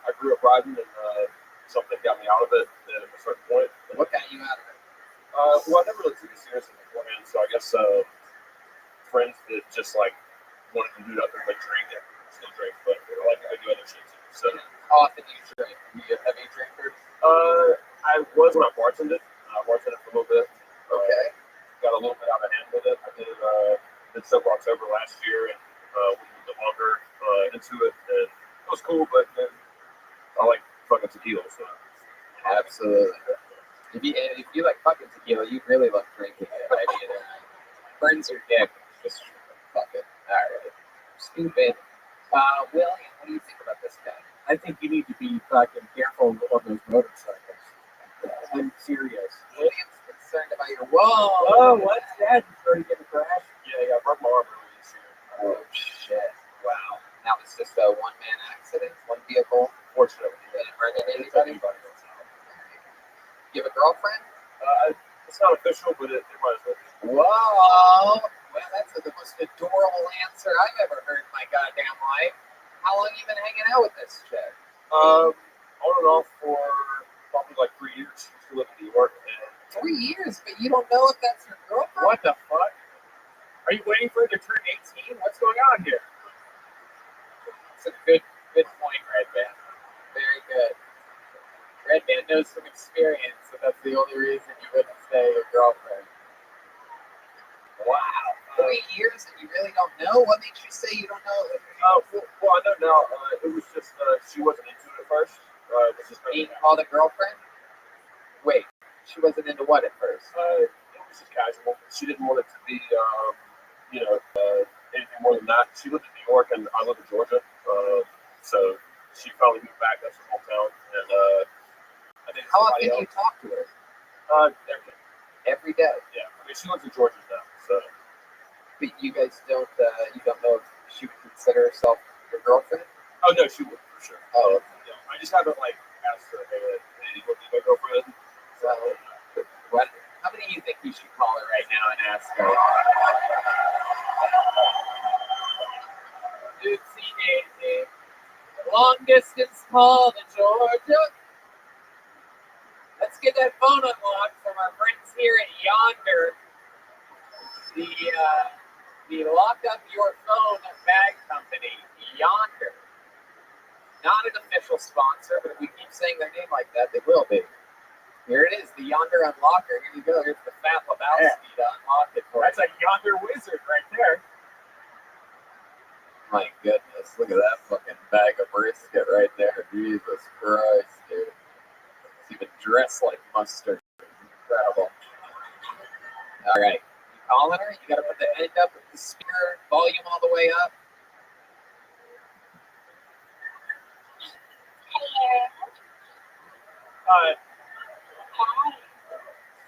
I grew up riding, and something got me out of it at a certain point. What got you out of it? Well, I never really took it seriously beforehand, so I guess friends that just like wanted to do nothing but drink and still drink, but they were like, I do other shit too. So, how often do you drink? Are you a heavy drinker? I was when I bartended. I bartended for a little bit. Okay. Got a little bit out of hand with it. I did Sober October last year, and went a little bit longer into it. And it was cool, but I like fucking tequila. So. Absolutely. If you like fucking tequila, you really love drinking it. I mean, burns your dick. Just fuck it. All right. Stupid. William, what do you think about this guy? I think you need to be fucking careful on those motorcycles. I'm serious. William's concerned about your. Whoa! Oh, what's that? You started getting a crash? Yeah, I broke my arm earlier this year. Oh shit! Wow. That was just a one-man accident, one vehicle. Fortunately, Didn't hurt anybody. You have a girlfriend? It's not official, but it might as well be. Whoa! Well, that's the most adorable answer I've ever heard in my goddamn life. How long have you been hanging out with this chick? On and off for probably like 3 years. She lived in New York. And 3 years, but you don't know if that's your girlfriend? What the fuck? Are you waiting for her to turn 18? What's going on here? That's a good point, Redman. Very good. Redman knows from experience that that's the only reason you wouldn't say your girlfriend. Wow. 3 years and you really don't know? What makes you say you don't know? Well, I know now. It was just she wasn't into it at first. It was just being called a girlfriend? Wait, she wasn't into what at first? It was just casual. She didn't want it to be, anything more than that. She lived in New York and I live in Georgia. So she finally moved back. That's her hometown. And I think how often do you talk to her? Every day. Yeah, I mean she lives in Georgia now, so. But you guys don't know if she would consider herself your girlfriend? Oh no, she would for sure. Oh, okay. Yeah, I just haven't asked her, hey, you want to be my girlfriend? So, what? How many do you think we should call her right now and ask her? Oopsie daisy. Long distance call to Georgia. Let's get that phone unlocked from our friends here at Yonder. The lock up your phone bag company, Yonder. Not an official sponsor, but if we keep saying their name like that, they will be. Here it is, the Yonder Unlocker. Here you go. Here's the Fat Lebowski to unlock it for. That's a Yonder wizard right there. My goodness, look at that fucking bag of brisket right there. Jesus Christ, dude. It's even dressed like mustard. Incredible. All right. You calling her? You got to put the end up with the speaker, volume all the way up. Hi.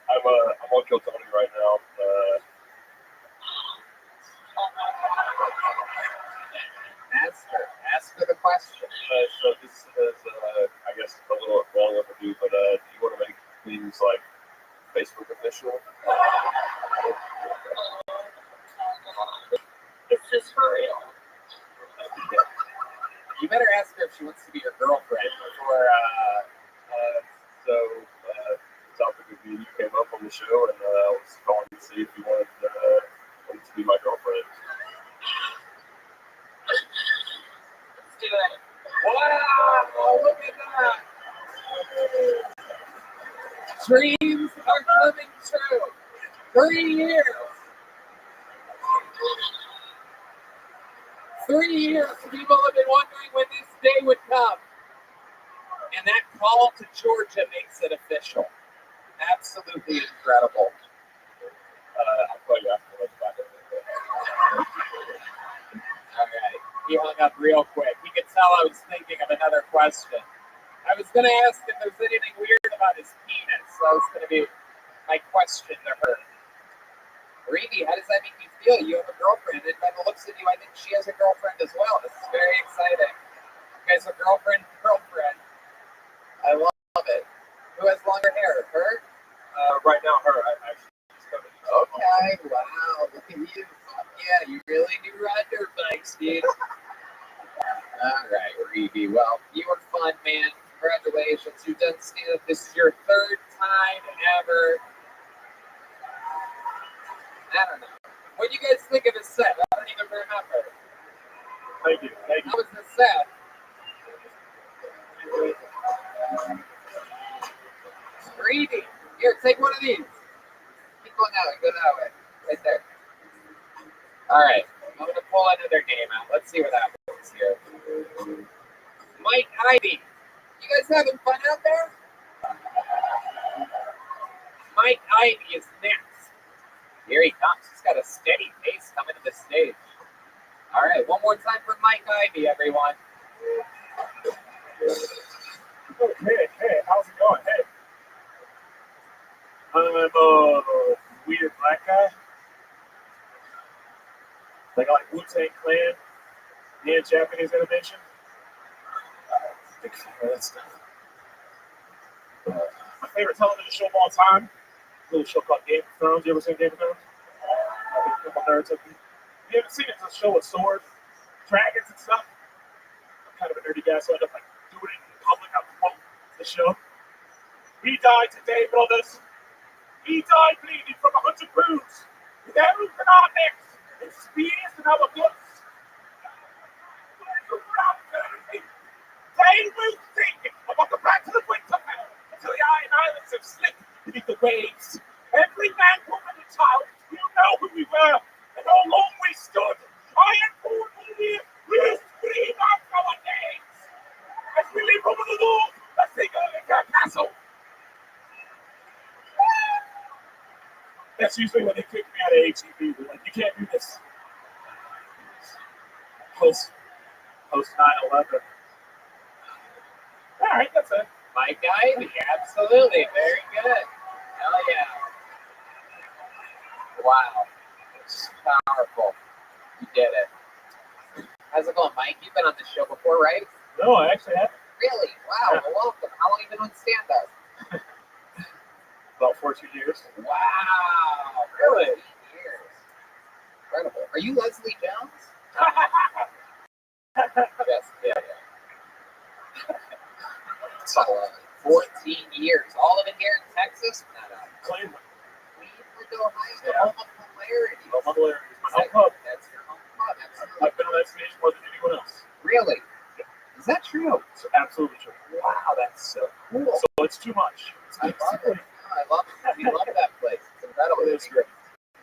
I'm on Kill Tony right now. Ask her the question. So this is, I guess, a little long overdue, but do you want to make things like face Facebook official. It's just for real. You better ask her if she wants to be your girlfriend before. So, topic of you came up on the show, and I was calling to see if you wanted to be my girlfriend. Let's do it. Wow! Look at that! Dreams are coming true. 3 years. 3 years. People have been wondering when this day would come. And that call to Georgia makes it official. Absolutely incredible. I'll call you after the podcast. All right. He hung up real quick. You could tell I was thinking of another question. I was going to ask if there's anything weird about his penis. So that was going to be my question to her. Rabbi, how does that make you feel? You have a girlfriend, and by the looks of you, I think she has a girlfriend as well. This is very exciting. You guys are girlfriend. I love it. Who has longer hair? Her? Right now, her. I actually just got it. Okay, wow, look at you. Fuck yeah, you really do ride dirt bikes, dude. All right, Rabbi. Well, you were fun, man. Congratulations. You've done stand-up. This is your 3rd time ever. I don't know. What do you guys think of his set? I don't even remember. Thank you. How was the set? Rabbi, here, take one of these. Keep going that way. Go that way. Right there. All right. I'm going to pull another name out. Let's see what happens here. Mike Ivy. You guys having fun out there? Mike Ivy is next. Here he comes. He's got a steady pace coming to the stage. All right. One more time for Mike Ivy, everyone. Hey, how's it going? Hey. I'm a weird black guy. Like Wu-Tang Clan and Japanese animation. Big fan of that stuff. My favorite television show of all time. A little show called Game of Thrones. You ever seen Game of Thrones? I think a couple nerds have. You haven't seen it? It's a show with swords, dragons, and stuff. I'm kind of a nerdy guy, so I end up doing it in public. I promote the show. He died today, brothers. He died bleeding from 100 wounds, with arrows in our necks, and spears in our guts. They will think about the back to the winter hell until the iron islands have slipped beneath the waves. Every man, woman, and child will know who we were and how long we stood. Iron born will scream out our names as we leap over the wall as they go into our castle. That's usually when they kick me out of HEB. They're like, you can't do this. Post 9/11. All right, that's it. Mike Ivy, absolutely. Very good. Hell yeah. Wow. It's powerful. You did it. How's it going, Mike? You've been on this show before, right? No, I actually haven't. Really? Wow. Well, welcome. How long have you been on stand-up? About 14 years. Wow. Really? 14 years. Incredible. Are you Leslie Jones? Yes. Yeah. So, 14 years. All of it here in Texas? Cleveland. Ohio. Home of hilarity. Home of hilarity. My home club. That's your home club. Absolutely. I've been on that stage more than anyone else. Really? Is that true? It's absolutely true. Wow, that's so cool. So it's too much. I love it. I love it. We love that place. It's incredible. It's great.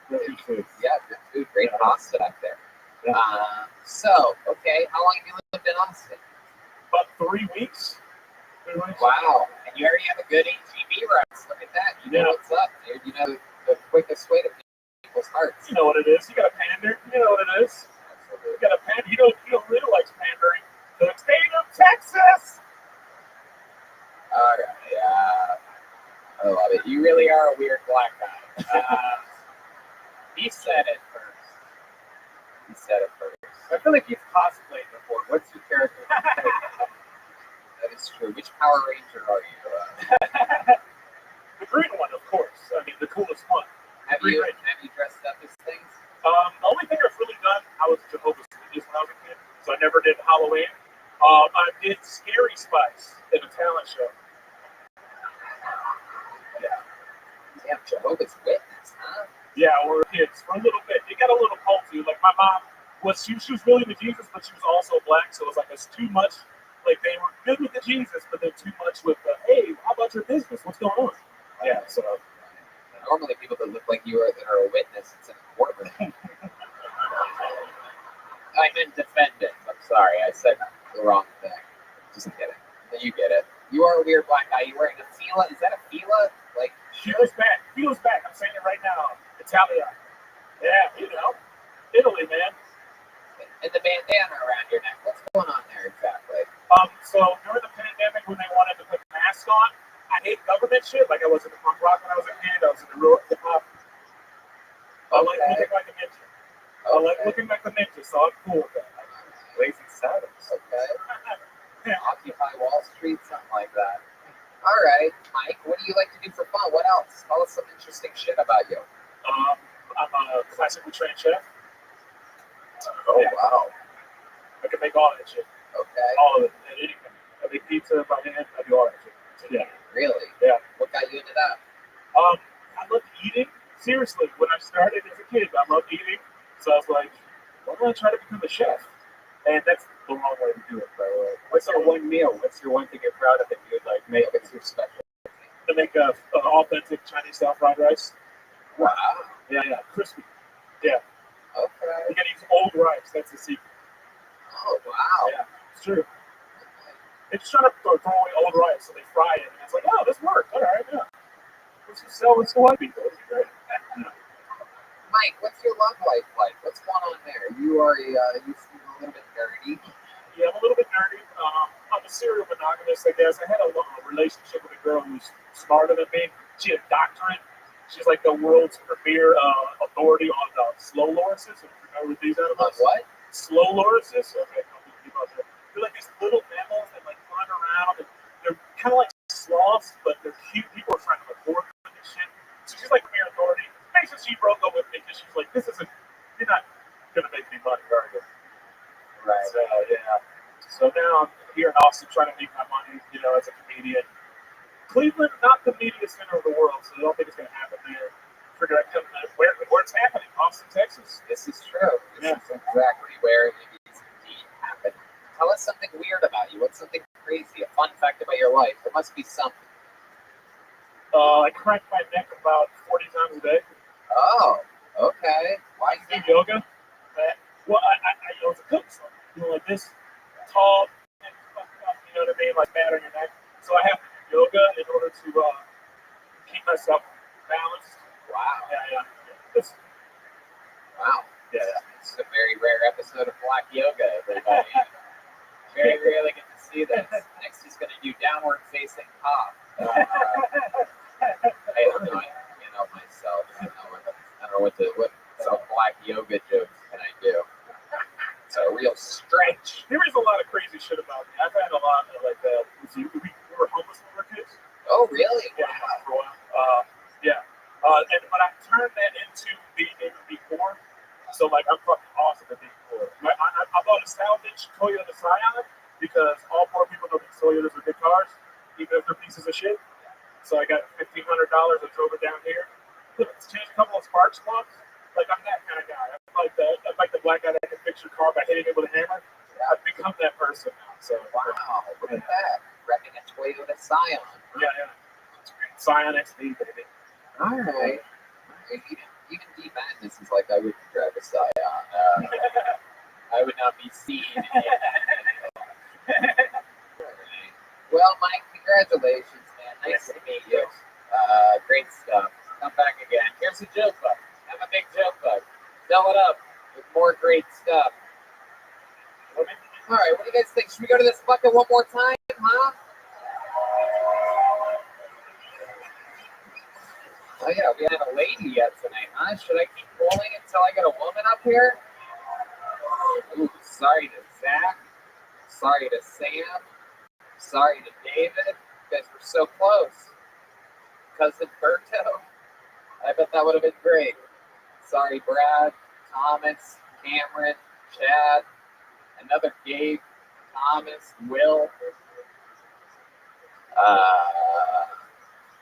Good food. Yeah, good food. Great pasta back there. Yeah. Okay, how long have you lived in Austin? About 3 weeks. 3 weeks. Wow. And you already have a good HEB reps. Look at that. You know what's up, dude. You know the quickest way to people's hearts. You know what it is. You got to pander. You know what it is. Absolutely. You got to pander. You don't really like pandering. The state of Texas. All right. I love it. You really are a weird black guy. He said it first. I feel like he's cosplayed before. What's your character? That is true. Which Power Ranger are you? The green one, of course. I mean, the coolest one. Have you dressed up as things? The only thing I've really done, I was Jehovah's Witness when I was a kid, so I never did Halloween. I did Scary Spice in a talent show. Yeah. Damn, Jehovah's Witness, huh? Yeah, we were kids for a little bit. It got a little culty. Like my mom she was really into Jesus, but she was also black, so it was like it's too much. Like they were good with the Jesus, but then too much with the hey, how about your business? What's going on? Yeah, so normally people that look like you are that are a witness, it's in a courtroom. I meant defendant. I'm sorry, I said the wrong thing. Just kidding. You get it. You are a weird black guy. You're wearing a fila. Is that a fila? Like Fila's back. Fila's back. I'm saying it right now. Italian. Yeah, you know, Italy, man. and the bandana around your neck. What's going on there exactly? So during the pandemic, when they wanted to put masks on, I hate government shit. Like I was in the punk rock when I was a kid. I was in the real hip hop. I like looking like a ninja. I like looking like a ninja, so I'm cool with that. Blazing Saddles. Okay. Occupy Wall Street, something like that. All right, Mike. What do you like to do for fun? What else? Tell us some interesting shit about you. I'm a classically trained chef. Oh wow. I can make all that shit. Okay. All of it. Anything. I make pizza by hand. I do all that shit. Yeah. Really? Yeah. What got you into that? I love eating. Seriously, when I started as a kid, I loved eating. So I was like, why don't I try to become a chef? And that's the wrong way to do it, by the way. What's your one meal? What's your one thing you're proud of that you would like make? What's your special? To make an authentic Chinese style fried rice. Wow. Yeah. Crispy. Yeah. Okay. You gotta use old rice. That's the secret. Oh wow. Yeah, it's true. They just try to throw away old rice, so they fry it, and it's like, oh, this worked. All right, yeah. Let's just sell this to white people. It'll be great. Mike, what's your love life like? What's going on there? You are you seem a little bit nerdy. Yeah, I'm a little bit nerdy. I'm a serial monogamist, I guess. I had a relationship with a girl who's smarter than me. She had a doctorate. She's like the world's premier authority on slow lorises. If you know what these animals. What? Slow lorises? Okay, they're like these little mammals that like climb around, and they're kind of like sloths, but they're cute. People are trying to record them and shit. So she's like premier authority. Basically, she broke up with me because she's like, you're not gonna make any money, are you? Right. So yeah. So now I'm here in Austin trying to make my money, as a comedian. Cleveland, not the media center of the world, so I don't think it's gonna happen there. Figure out where it's happening, Austin, Texas. This is true. This is exactly where it is indeed happening. Tell us something weird about you. What's something crazy? A fun fact about your life? There must be something. I crack my neck about 40 times a day. Oh, okay. Why do yoga? Well, I was a cook, so like this tall, and fucked up, you know what I mean? Like bad on your neck. So I have to do yoga in order to keep myself balanced. Wow. Yeah. Wow. Yeah. This is a very rare episode of Black Yoga, everybody. Very rarely get to see this. Next, he's going to do downward facing cough. I don't know myself. I don't know what some Black Yoga jokes can I do. It's a real stretch. There is a lot of crazy shit about me. I've had a lot of like we were homeless when we were kids. Oh, really? Yeah, for a while. But I turned that into being able to be poor. So like I'm fucking awesome at being poor. I bought a salvage Toyota Scion because all poor people know these Toyotas are good cars, even if they're pieces of shit. So I got $1,500. I drove it down here. Let's change a couple of spark plugs. Like I'm that kind of guy. I'm like the black guy that can fix your car by hitting it with a hammer. I've become that person now. So wow, look at that. Repping a Toyota Scion. Yeah. Scion XD, baby. All right. Even D Madness is like I would drive a Scion. I would not be seen. Well, Mike, congratulations, man. Nice to meet you. Great stuff. Come back again. Here's a joke book. Have a big joke book. Fill it up with more great stuff. All right, what do you guys think? Should we go to this bucket one more time, huh? Oh yeah, we haven't a lady yet tonight, huh? Should I keep rolling until I get a woman up here? Ooh, sorry to Zach. Sorry to Sam. Sorry to David. You guys were so close. cousin Berto. I bet that would have been great. Sorry, Brad, Thomas, Cameron, Chad, another Gabe, Thomas, Will.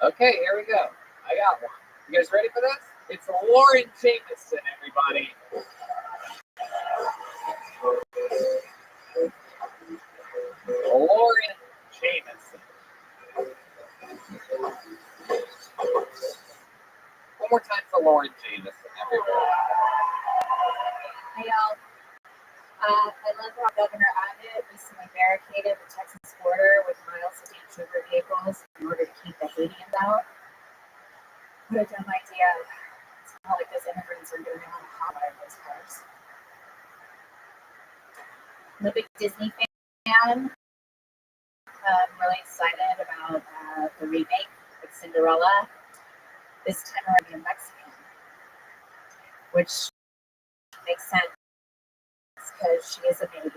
Okay, here we go. I got one. You guys ready for this? It's Lauren Jameson, everybody. Lauren Jameson. One more time for Lauren Jameson, everybody. Hey, y'all. I love how Governor Abbott recently barricaded the Texas border with miles of trooper vehicles in order to keep the Haitians out. What a dumb idea. It's not like those immigrants are going to want to hotwire those cars. I'm a big Disney fan. I'm really excited about the remake of Cinderella. This time we're going to be Mexican, which makes sense because she is a maid.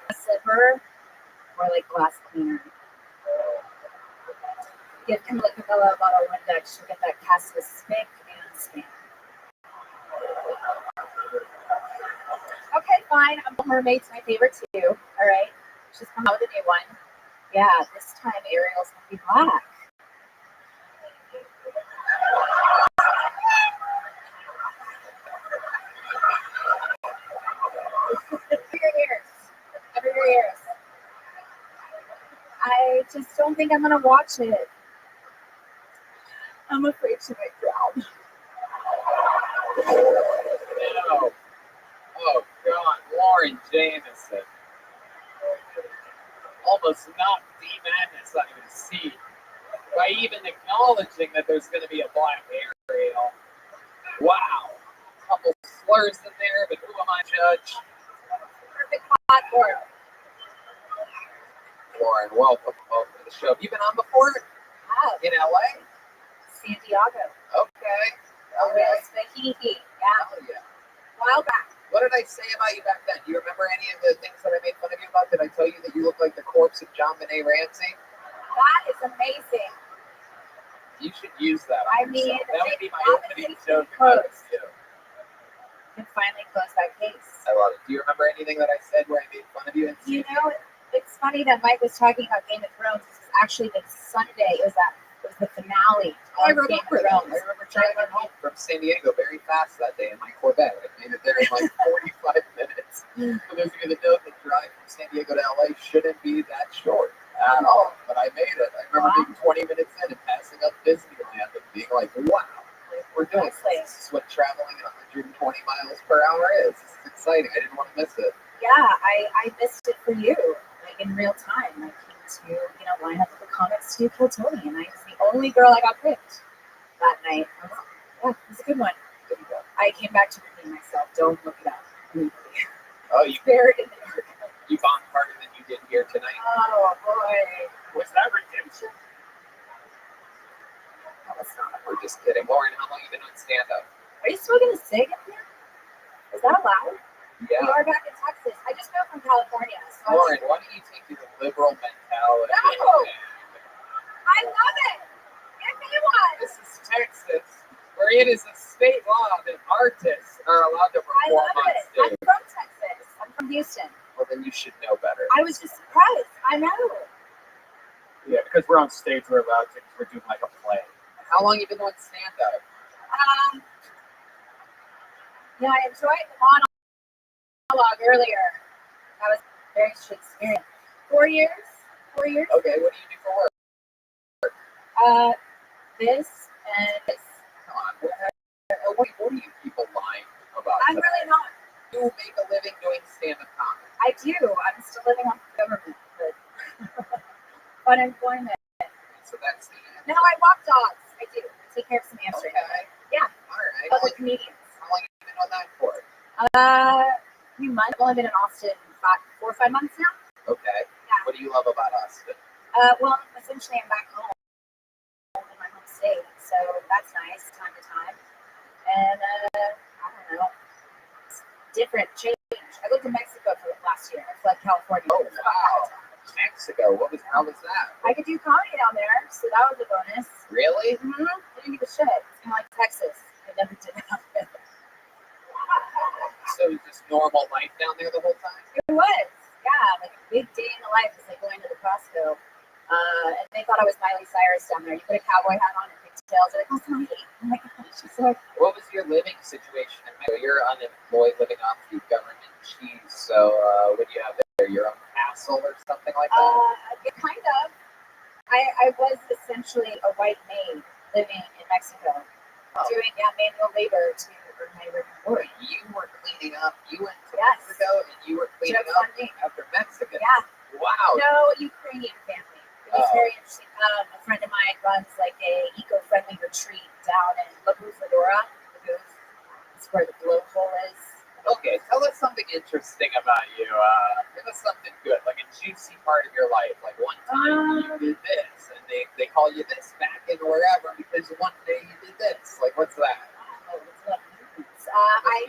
A slipper or like glass cleaner. Give Camila Cabello a bottle of Windex, she'll get that cast with spick and span. Okay, fine. Mermaid's my favorite too. All right. She's come out with a new one. Yeah, this time Ariel's gonna be black. Every years. I just don't think I'm gonna watch it. I'm afraid she might drown. No. Oh, God. Lauren Jameson. Almost knocked D. Madness out of his seat by even acknowledging that there's going to be a black Ariel. Wow. A couple slurs in there, but who am I, Judge? Perfect platform. Lauren, welcome to the show. Have you been on before? Wow. In LA? Santiago. Okay. All With right. Fahiki. Yeah. Oh, yeah. A while back. What did I say about you back then? Do you remember any of the things that I made fun of you about? Did I tell you that you look like the corpse of John Benet Ramsey? That is amazing. You should use that. I mean, that would be my that opening is joke close. about you. You can finally close that case. I love it. Do you remember anything that I said where I made fun of you? You know, it's funny that Mike was talking about Game of Thrones. This was actually the Sunday. It was the finale. I of Game remember of that. Thrones. I remember driving home from San Diego very fast that day in my Corvette. I made it there in like 45 minutes. For those of you that know, the drive from San Diego to LA shouldn't be that short at all. But I made it. I remember being 20 minutes in and passing up Disneyland and being like, wow, we're doing this. This is what traveling at 120 miles per hour is. This is exciting. I didn't want to miss it. Yeah, I missed it for you, like in real time. I came to, line up with the comics to kill Tony, and I was the only girl I got picked that night. Yeah, it was a good one. I came back to redeem myself. Don't look it up. Oh, you buried in the dark. You bombed harder than you did here tonight. Oh boy. Was that redemption? No, it's not. We're just kidding. Lauren, how long have you been on stand-up? Are you smoking a cig in here? Is that allowed? Yeah. We are back in Texas. I just moved from California. So Lauren, why don't you take your liberal mentality? No! I love it. Give me one. This is Texas, where it is a state law that artists are allowed to I perform love on it. stage. I'm from Texas. I'm from Houston. Well, then you should know better. I was just surprised. I know. Yeah, because we're on stage, we're allowed to. We're doing like a play. How long have you been doing stand-up? I enjoyed the monologue earlier. That was very Shakespearean. 4 years. 4 years. Okay, what do you do for work? This and this. Come on, what are you people lying about? I'm really not. You make a living doing stand-up comedy. I do. I'm still living off the government, but unemployment. So that's the end. No, I walk dogs. I do. I take care of some hamsters. Okay. Yeah. All right. Other comedians. How long have you been on that for? A few months. I've only been in Austin 4 or 5 months now. Okay. Yeah. What do you love about Austin? Well, essentially, I'm back home in my home state, so that's nice, time to time. And I don't know, it's different, change. I lived in Mexico for last year. I fled California. Oh, wow. Mexico. How was that? I could do comedy down there, so that was a bonus. Really? Mm-hmm. I didn't give a shit. It's kind of like Texas. I never did nothing. So it was just normal life down there the whole time? It was, yeah, like a big day in the life was like going to the Costco. And they thought I was Miley Cyrus down there. You put a cowboy hat on and pigtails. They're like, oh, sorry. Oh my gosh. She's like, What was your living situation in Mexico? You're unemployed, living off the government cheese. So what do you have there? Your own castle or something like that? yeah, kind of. I was essentially a white maid living in Mexico, doing manual labor to earn my reward. You were cleaning up. You went to Yes. Mexico and you were cleaning Joke's up on me. after Mexicans. Yeah. Wow. No, Ukrainian family. It was very interesting. A friend of mine runs like a eco-friendly retreat down in La Fedora. It's where the blowhole is. Okay, tell us something interesting about you. Give us something good, like a juicy part of your life. Like one time you did this, and they call you this back in wherever because one day you did this. Like, what's that?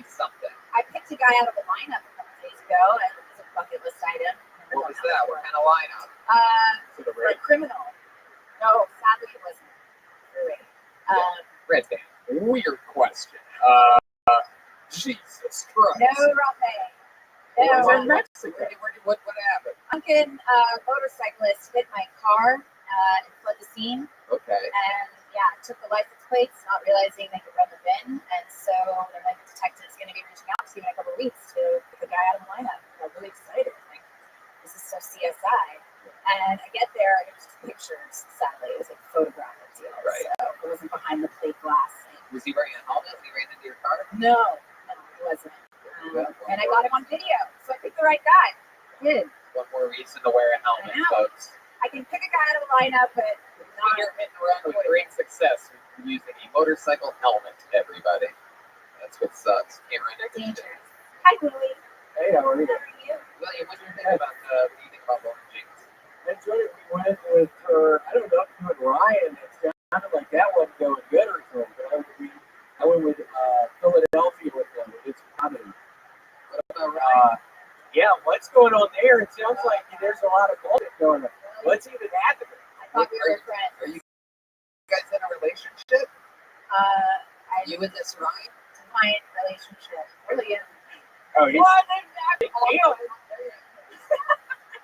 Something. I picked a guy out of a lineup a couple days ago, and it was a bucket list item. What was that? What kind of lineup? For a criminal. No, sadly it wasn't. Really. Red Band. Weird question. Jesus Christ. No, Rabbi. What was No, in Mexico? What happened? drunken motorcyclist hit my car and fled the scene. Okay. And yeah, took the license plates, not realizing they could run the VIN. And so the detective's going to be reaching out to you in a couple of weeks to pick a guy out of the lineup. I'm really excited. Like, this is so CSI. And I get there, and it was just pictures, sadly. It was like photographic deal. Right. So it wasn't behind the plate glass. Was he wearing a helmet when he ran into your car? No, it wasn't. And I got him on video, so I picked the right guy. I did. One more reason to wear a helmet, I know. folks. I can pick a guy out of the lineup, but not. You're hitting around with great success using a motorcycle helmet, everybody. That's what sucks. Can't run into shit. Dangerous. Hi, Willie. Hey, how are you? How are you? William, what do you think about what do you think about Lauren Jinx? I enjoyed it. We went with her. I don't know if you and Ryan. It sounded like that wasn't going good or something. But I went with Philadelphia with them. It's comedy. What about Ryan? Yeah, what's going on there? It sounds like there's a lot of bullshit going on. What's even happening? I thought we were friends. Are you guys in a relationship? I You and this Ryan? client relationship. Really is. Oh, he's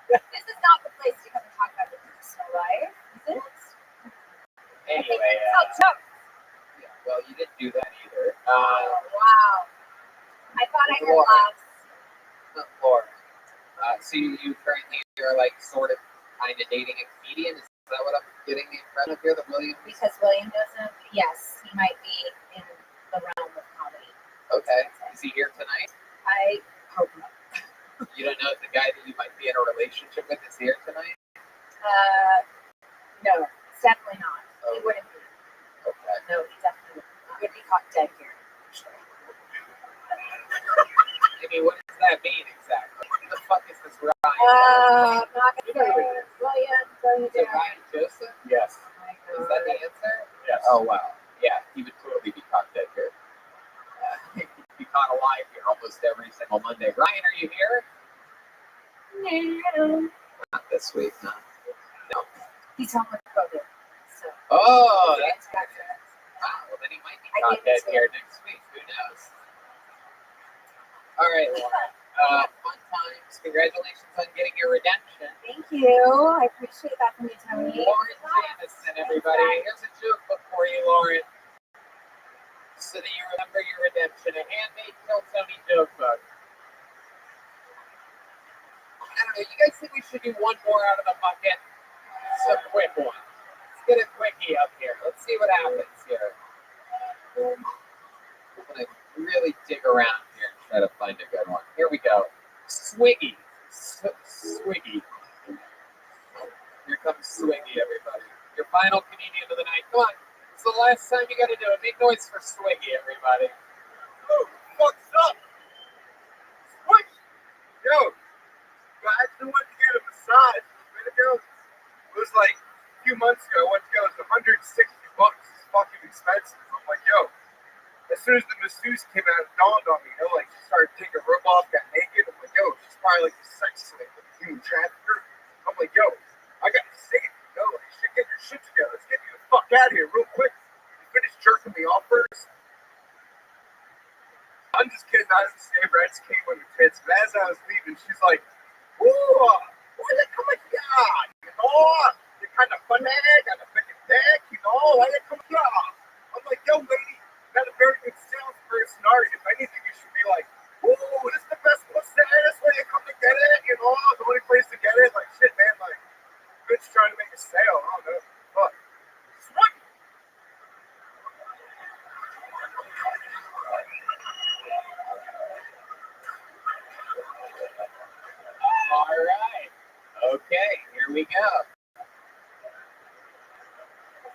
This is not the place to come and talk about your personal life, is it? Anyway, Tell jokes. yeah, well, you didn't do that either. Wow. I thought I heard Laura. laughs. Lauren. So you currently are like sort of kind of dating a comedian? Is that what I'm getting the impression of here? That William? Because William doesn't, yes, he might be in the realm of comedy. Okay. Is he here tonight? I hope not. You don't know if the guy that you might be in a relationship with is here tonight? No, it's definitely not. He Oh. wouldn't be. Okay. No, he definitely wouldn't. He would be caught dead here. I mean, what does that mean exactly? What the fuck is this Ryan? I'm not going to say it. William, go Is it ahead. Ryan Joseph? yes. Is that the answer? Yes. Oh, wow. Yeah, he would totally be caught dead here. He'd be caught alive here almost every single Monday. Ryan, are you here? No. Not this week, no. No. He's home with COVID. So. Oh, That's that's wow. Well, then he might be I caught gave it dead to here next week. Who knows? All right, Lauren. Fun times. Congratulations on getting your redemption. Thank you. I appreciate that from you, Tony. Lauren Jameson, everybody. Here's a joke book for you, Lauren. So that you remember your redemption. A handmade Kill Tony joke book. I don't know. You guys think we should do one more out of the bucket? Some quick one. Let's get a quickie up here. Let's see what happens here. I'm going to really dig around here and try to find a good one. Here we go. Swiggy. Swiggy. Here comes Swiggy, everybody. Your final comedian of the night. Come on. It's the last time you got to do it. Make noise for Swiggy, everybody. Oh, what's up? Swiggy. Yo. I actually went to get a massage a minute ago. It was like a few months ago. I went to go. It was $160. It's fucking expensive. I'm like, yo. As soon as the masseuse came out, it dawned on me. You know, like she started taking her robe off, got naked. I'm like, yo, she's probably like a sex slave, like a human trafficker. I'm like, yo, I got to see it. Yo, you should get your shit together. Let's get you the fuck out of here real quick. You finish jerking me off first. I'm just kidding. I understand. I just came with the kids. But as I was leaving, she's like, "Whoa, why they come here? You know, you're kind of funny. Got a big dick. You know, why they come here?" I'm like, "Yo, lady, not a very good salesperson, are you? If anything, you should be like, whoa, this is the best pussy. That's where you come to get it. You know, the only place to get it. Like, shit, man. Like, bitch trying to make a sale. I don't know. Fuck. Sweet. All right. Okay, here we go.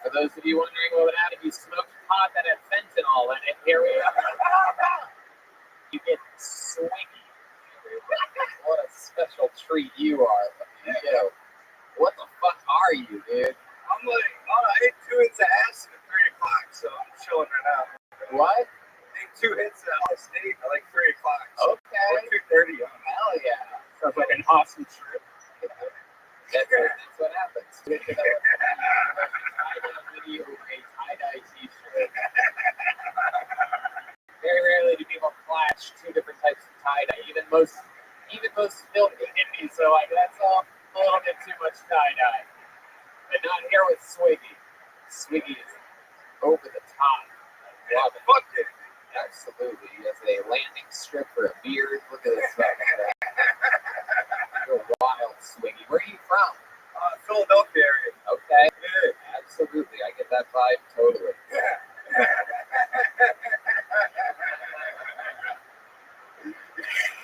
For those of you wondering what would happen if you smoked pot that had fentanyl in it, here we are. You get swingy. What a special treat you are. Yo, what the fuck are you, dude? I'm like, oh, I ate 2 hits of acid at 3 o'clock, so I'm chilling right now. What? I ate 2 hits of LSD at like 3 o'clock. So Okay. or 2:30. Hell yeah. Sounds like an awesome trip. That's what happens. With a tie-dye video or a tie-dye t-shirt. Very rarely do people flash 2 different types of tie-dye. Even most filthy hippies are like, that's a little bit too much tie-dye. But not here with Swiggy. Swiggy is over the top. I love it. Fuck it. Absolutely. He has a landing strip for a beard. Look at this stuff. You're wild, Swiggy. Where are you from? Philadelphia area. Okay. Yeah. Absolutely. I get that vibe totally.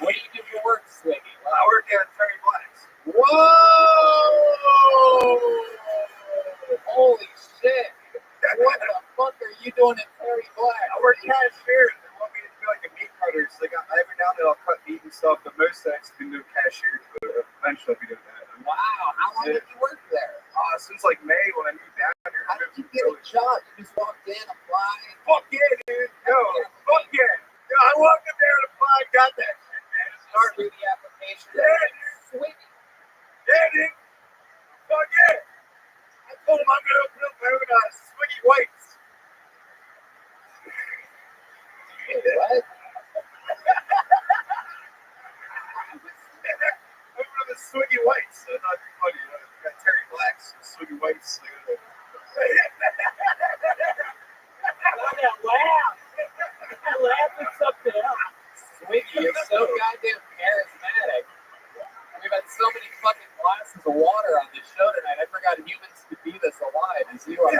What do you do for work, Swiggy? I work at Terry Black's. Whoa! Holy shit! What the fuck are you doing at Terry Black? I work cashier. They want me to be like a meat cutter. So like, every now and then I'll cut meat and stuff, but most of that's been doing cashier. But eventually I'll be doing that. Wow, how long did you work there? Since like May when I moved down here. How did you get a job? You just walked in, applied? Fuck yeah, dude. Yo, fuck yeah. Yo, I walked in there and applied, got that shit, man. Start through the application. Yeah, Sweet. yeah, dude. Fuck yeah. I told him I'm going to open up my own Swiggy Whites. Wait, what? Open up the Swiggy Whites. So not funny. Got Terry Black's Swiggy Whites. That laugh. That laugh is something else. Swiggy, you're so goddamn charismatic. We've had so many fucking glasses of water on this show tonight. I forgot humans could be this alive as you are.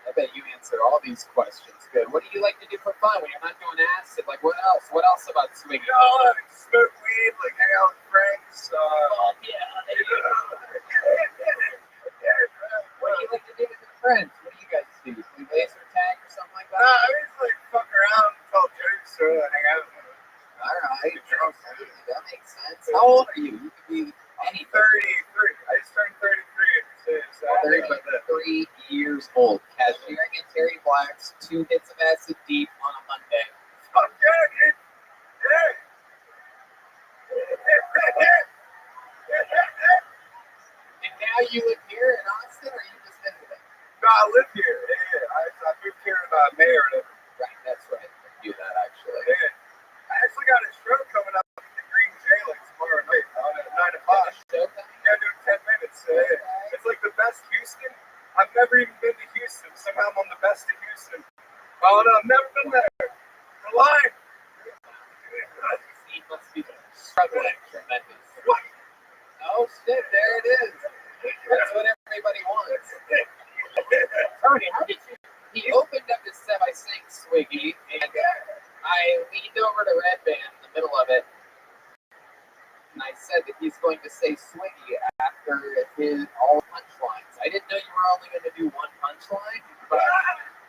I bet you answer all these questions good. What do you like to do for fun when you're not doing acid? Like, what else? What else about Swiggy? You know, like smoke weed, like hang out with friends. Oh, yeah. What do you like to do with your friends? What do you guys do? Play laser tag or something like that? I just like fuck around, tell jokes, or hang out with them. All right. That makes sense. How old are you? You could be any 33. I just turned 33. So 33 years old. Cashiering at Terry Black's, 2 hits of acid deep on a Monday. fuck yeah, dude. Yeah. And now you live here in Austin, or you just visited? No, I live here. Yeah. I moved here in May or whatever. Right, that's right. I do that actually. Yeah. I actually got a show coming up at the Green Jail like tomorrow night at 9 o'clock. Yeah, dude, 10 minutes. It's like the best Houston. I've never even been to Houston. Somehow I'm on the best in Houston. Oh no, I've never been there. You're lying. He must be struggling tremendous. What? Oh shit, there it is. That's what everybody wants. Tony, how did you? He opened up his set by saying Swiggy, and I leaned over to Red Band in the middle of it, and I said that he's going to say Swiggy after all punchlines. I didn't know you were only going to do one punchline, but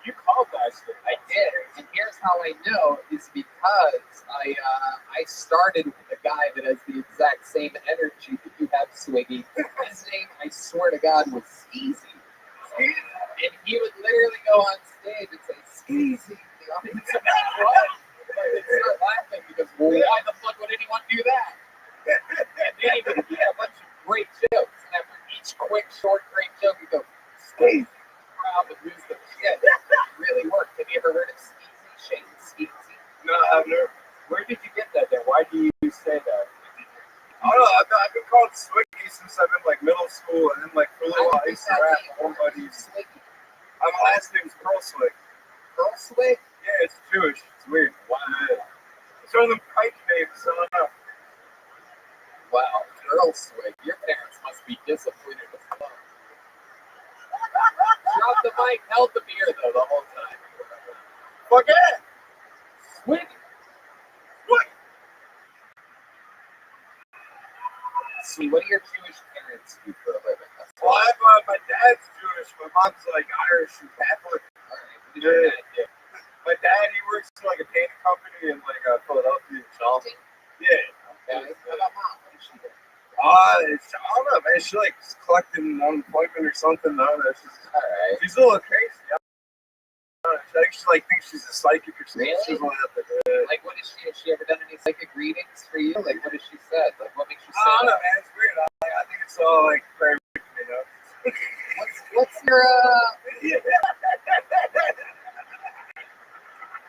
You called that shit. I did. And here's how I know is because I started with a guy that has the exact same energy that you have, Swiggy. His name, I swear to God, was Skeezy. And he would literally go on stage and say, Skeezy. The audience would be, what? They'd start laughing because, well, why the fuck would anyone do that? And then he had a bunch of great jokes. And after each quick, short, great joke, he'd go, Steve, proud to lose the shit. It really worked. Have you ever heard of Skeezy? Shane Skeezy? No, I've never. Where did you get that then? Why do you say that? I don't know. I've been called Swiggy since I've been like middle school, and then like for a little while I used to rap with one buddies. My last name's Pearl Swig. Pearl Swig? Yeah, it's Jewish. It's weird. Wow. It's one of them pike names. I don't know. Wow, Pearl Swig. Your parents must be disappointed as well. Drop the mic, held the beer though the whole time. Fuck yeah! Swig. What? See, what do your Jewish parents do for a living? Well, my dad's Jewish. My mom's like Irish and Catholic. All right, what did your dad do? My dad, he works for like a painting company in like Philadelphia. Painting? Yeah. Okay. How about mom? What does she do? I don't know, man. She like collecting unemployment or something. I don't know. All right. She's a little crazy. I think she like thinks she's a psychic or something. Really? She's like, Like, what is she? Has she ever done any psychic readings for you? Like, what has she said? Like, what makes you say I don't know, that? man. It's weird. I think it's all like very, you know. What's your Yeah.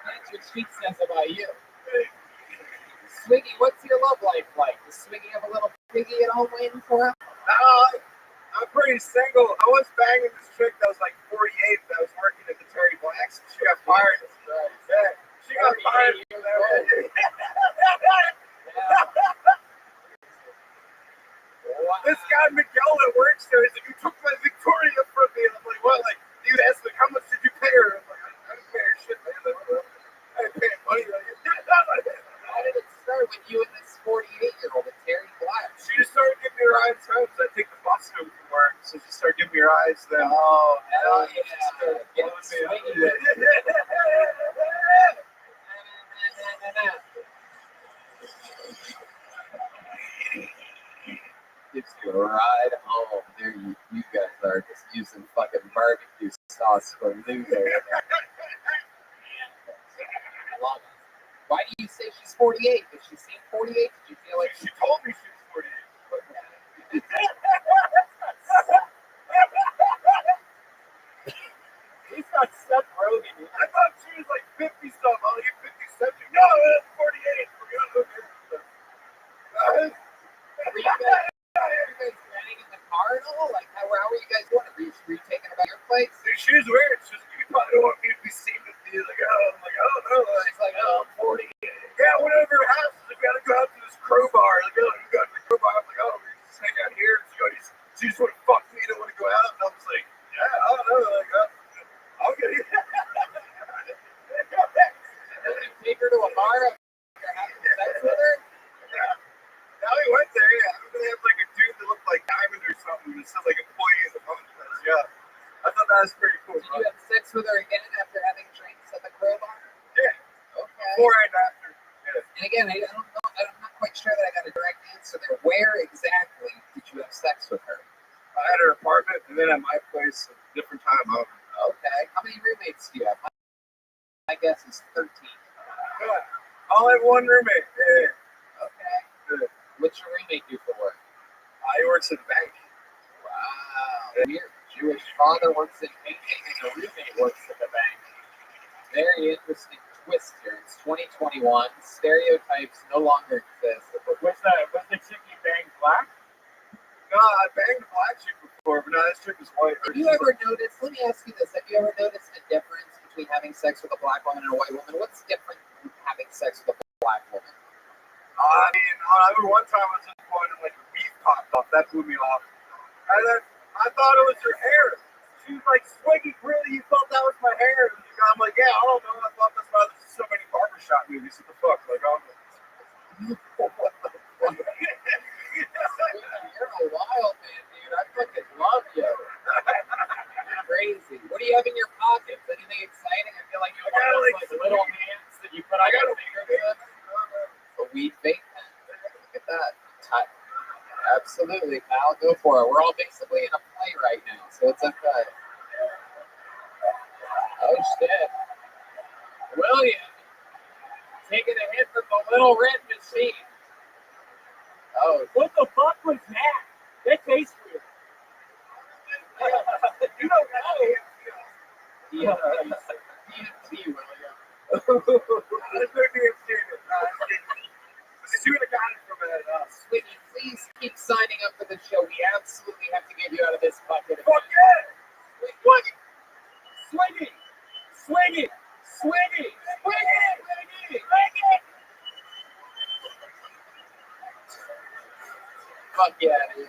That's what she says about you. Swiggy, what's your love life like? Does Swiggy have a little piggy at home waiting for him? I'm pretty single. I was banging this chick that was like 48 that was working at the Terry Blacks. She got fired. Yeah, she got fired. This guy Miguel that works there, he's like, you took my Victoria from me. And I'm like, what? Like, he asked, like, how much did you pay her? I'm like, I didn't pay her shit, man. I didn't pay her money. How did it start with you and this 48-year-old at Terry Black? She just started giving me rides home. So I take the bus home from work. So she started giving me rides then. Oh, hell yeah. Get Swiggy with gives you a ride home. There you guys are just using fucking barbecue sauce for loser. I love it. Why do you say she's 48? Did she seem 48? Did you feel like She told me she was 48. He's not Seth Rogen. I thought she was like 50 something. I'll get 57. No, it's 48. We're going to Were you guys running in the car at all? Like, how were you guys doing? Were you taking about your place? Dude, she was weird. She was like, you probably don't want me to be seen with you. Like, oh, I'm like, oh, no. She's like, oh, I'm 40. Yeah, whatever it has. We got to go out to this crowbar. Like, oh, you got the crowbar. I'm like, oh, we just hang out here. She just want to fuck me. Don't want to go out. And I was like, yeah, I don't know. Like, okay. And then you take her to a bar after having sex with her? Yeah. Now we went there. Yeah, they have like a dude that looked like Diamond or something. It said like employee of the month. Yeah, I thought that was pretty cool. Did you have sex with her again after having drinks at the crowbar? Yeah. Okay. Before and after. Yeah. And again, I don't know. I'm not quite sure that I got a direct answer there. Where exactly did you have sex with her? I had her apartment, and then at my place, at a different time. Okay. How many roommates do you have? My guess is 13. I'll have one roommate. Yeah. Okay. Yeah. What's your roommate do for work? He works at the bank. Wow. Weird. Jewish father works in painting and the roommate works at the bank. Very interesting twist here. It's 2021. Stereotypes no longer exist. What's that? What's the chick you banged black? No, I banged a black chick before, but no, this chick was white. Have you ever noticed, let me ask you this, have you ever noticed a difference between having sex with a black woman and a white woman? What's different from having sex with a black woman? I mean, I remember one time I was in one and like a beef popped off. That blew me off. And then I thought it was her hair. She was like, Swiggy, really? You thought that was my hair? And I'm like, yeah, I don't know. I thought that's why there's so many barbershop movies. What the fuck? Like, What the fuck? You're a wild man, dude. I fucking love you. You're crazy. What do you have in your pockets? Anything exciting? I feel like you have one of those little hands that you put on your fingertips. A weed vape pen. Look at that. Absolutely, pal. Go for it. We're all basically in a play right now, so it's okay. Oh, shit. William. Taking a hit from the little red machine. Oh, What the fuck was that? That tastes weird. You don't know. DMT, William. There's no DMT in it. She would have got it from Swiggy, please keep signing up for the show. We absolutely have to get you out of this bucket. Fuck yeah! Swiggy! Swiggy! Swiggy! Swiggy! Swiggy! Swiggy! Fuck yeah, dude.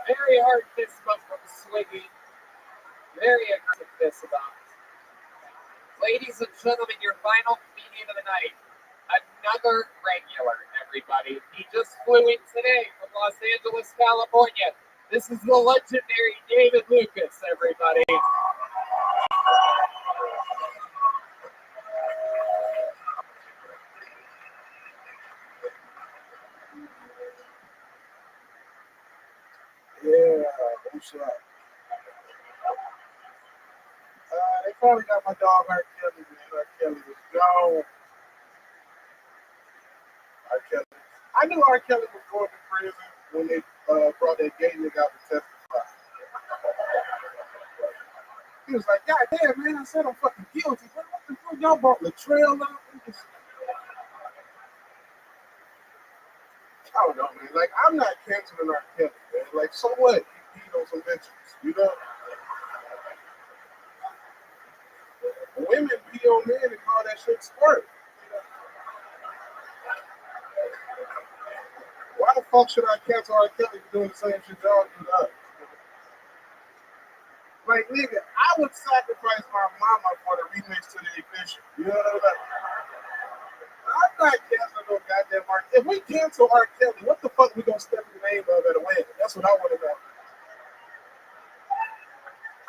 Very hard fist bump from Swiggy. Very aggressive fist bump. Ladies and gentlemen, your final comedian of the night. Another regular, everybody. He just flew in today from Los Angeles, California. This is the legendary David Lucas, everybody. Yeah, what's up? They probably got my dog R. Kelly, man. R. Kelly was gone. R. Kelly. I knew R. Kelly was going to prison when they brought that gay nigga out to testify. He was like, God damn, man, I said I'm fucking guilty. What the fuck? Y'all brought Latrell out? I don't know, man. Like, I'm not canceling R. Kelly, man. Like, so what? He beat on some bitches, you know? Women beat on men and call that shit squirt. Why the fuck should I cancel R. Kelly for doing the same shit y'all do to us? Like, nigga, I would sacrifice my mama for the remix to the Ignition. You know what I'm saying? I'm not canceling no goddamn R. If we cancel R. Kelly, what the fuck we gonna step in the name of at a wedding? That's what I want to know.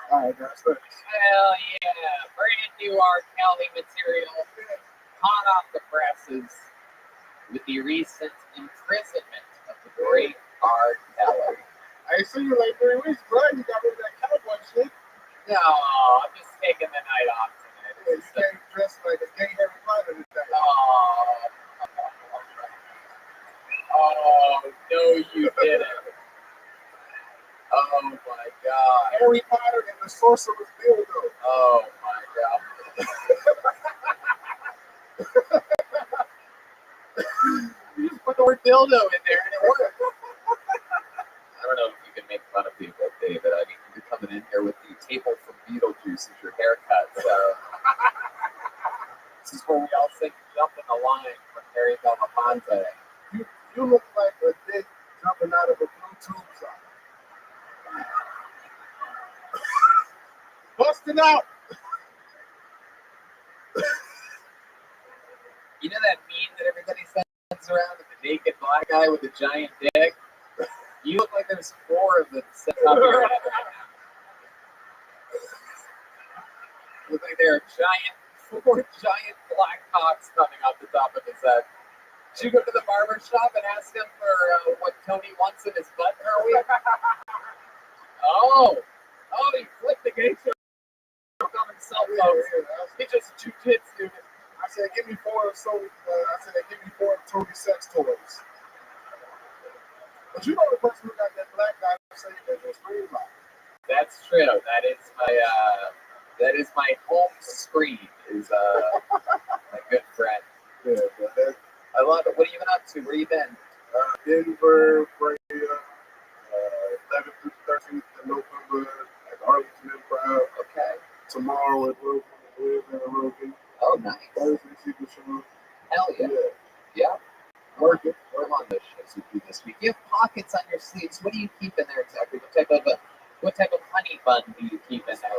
All right, guys, thanks. Hell yeah. Brand new R. Kelly material. Hot off the presses with the recent imprisonment of the great R. Kelly. I ain't seen you like 3 weeks, bro. You got rid of that cowboy shit. No, I'm just taking the night off tonight. Yeah, you can't dress like a gay Harry Potter today. Oh, no, you didn't. Oh my God. Harry Potter and the Sorcerer's Dildo. Oh my God. You just put the word dildo in there and it worked. I don't know if you can make fun of people, David. I mean, you're coming in here with the table from Beetlejuice as your haircut. So this is where we all say jump in the line from Harry Belafonte. You look like a dick jumping out of a blue tube sock. Busting out. You know that meme that everybody sends around of the naked black guy with a giant dick? You look like there's 4 of them set up your head right now. You look like there are 4 giant black cocks coming off the top of his head. Did you go to the barber shop and ask him for what Tony wants in his butt for a week? Oh, he flipped the gate show on himself, folks. He just jujitsu. I said, give me 4 of Tony sex toys. But you know the person who got that black guy saying that your screen lock. That's true. That is my home screen. Is my good friend. Yeah, but I love it. What have you been up to? Where you been? Denver, Brea, 11th through 13th of November at Arlington Improv. Okay. Tomorrow at Rogan. Oh, nice. Thursday, Secret Show. Hell yeah. Yeah. Working. We're on those shows you do this week. You have pockets on your sleeves. What do you keep in there exactly? What type of honey bun do you keep in there?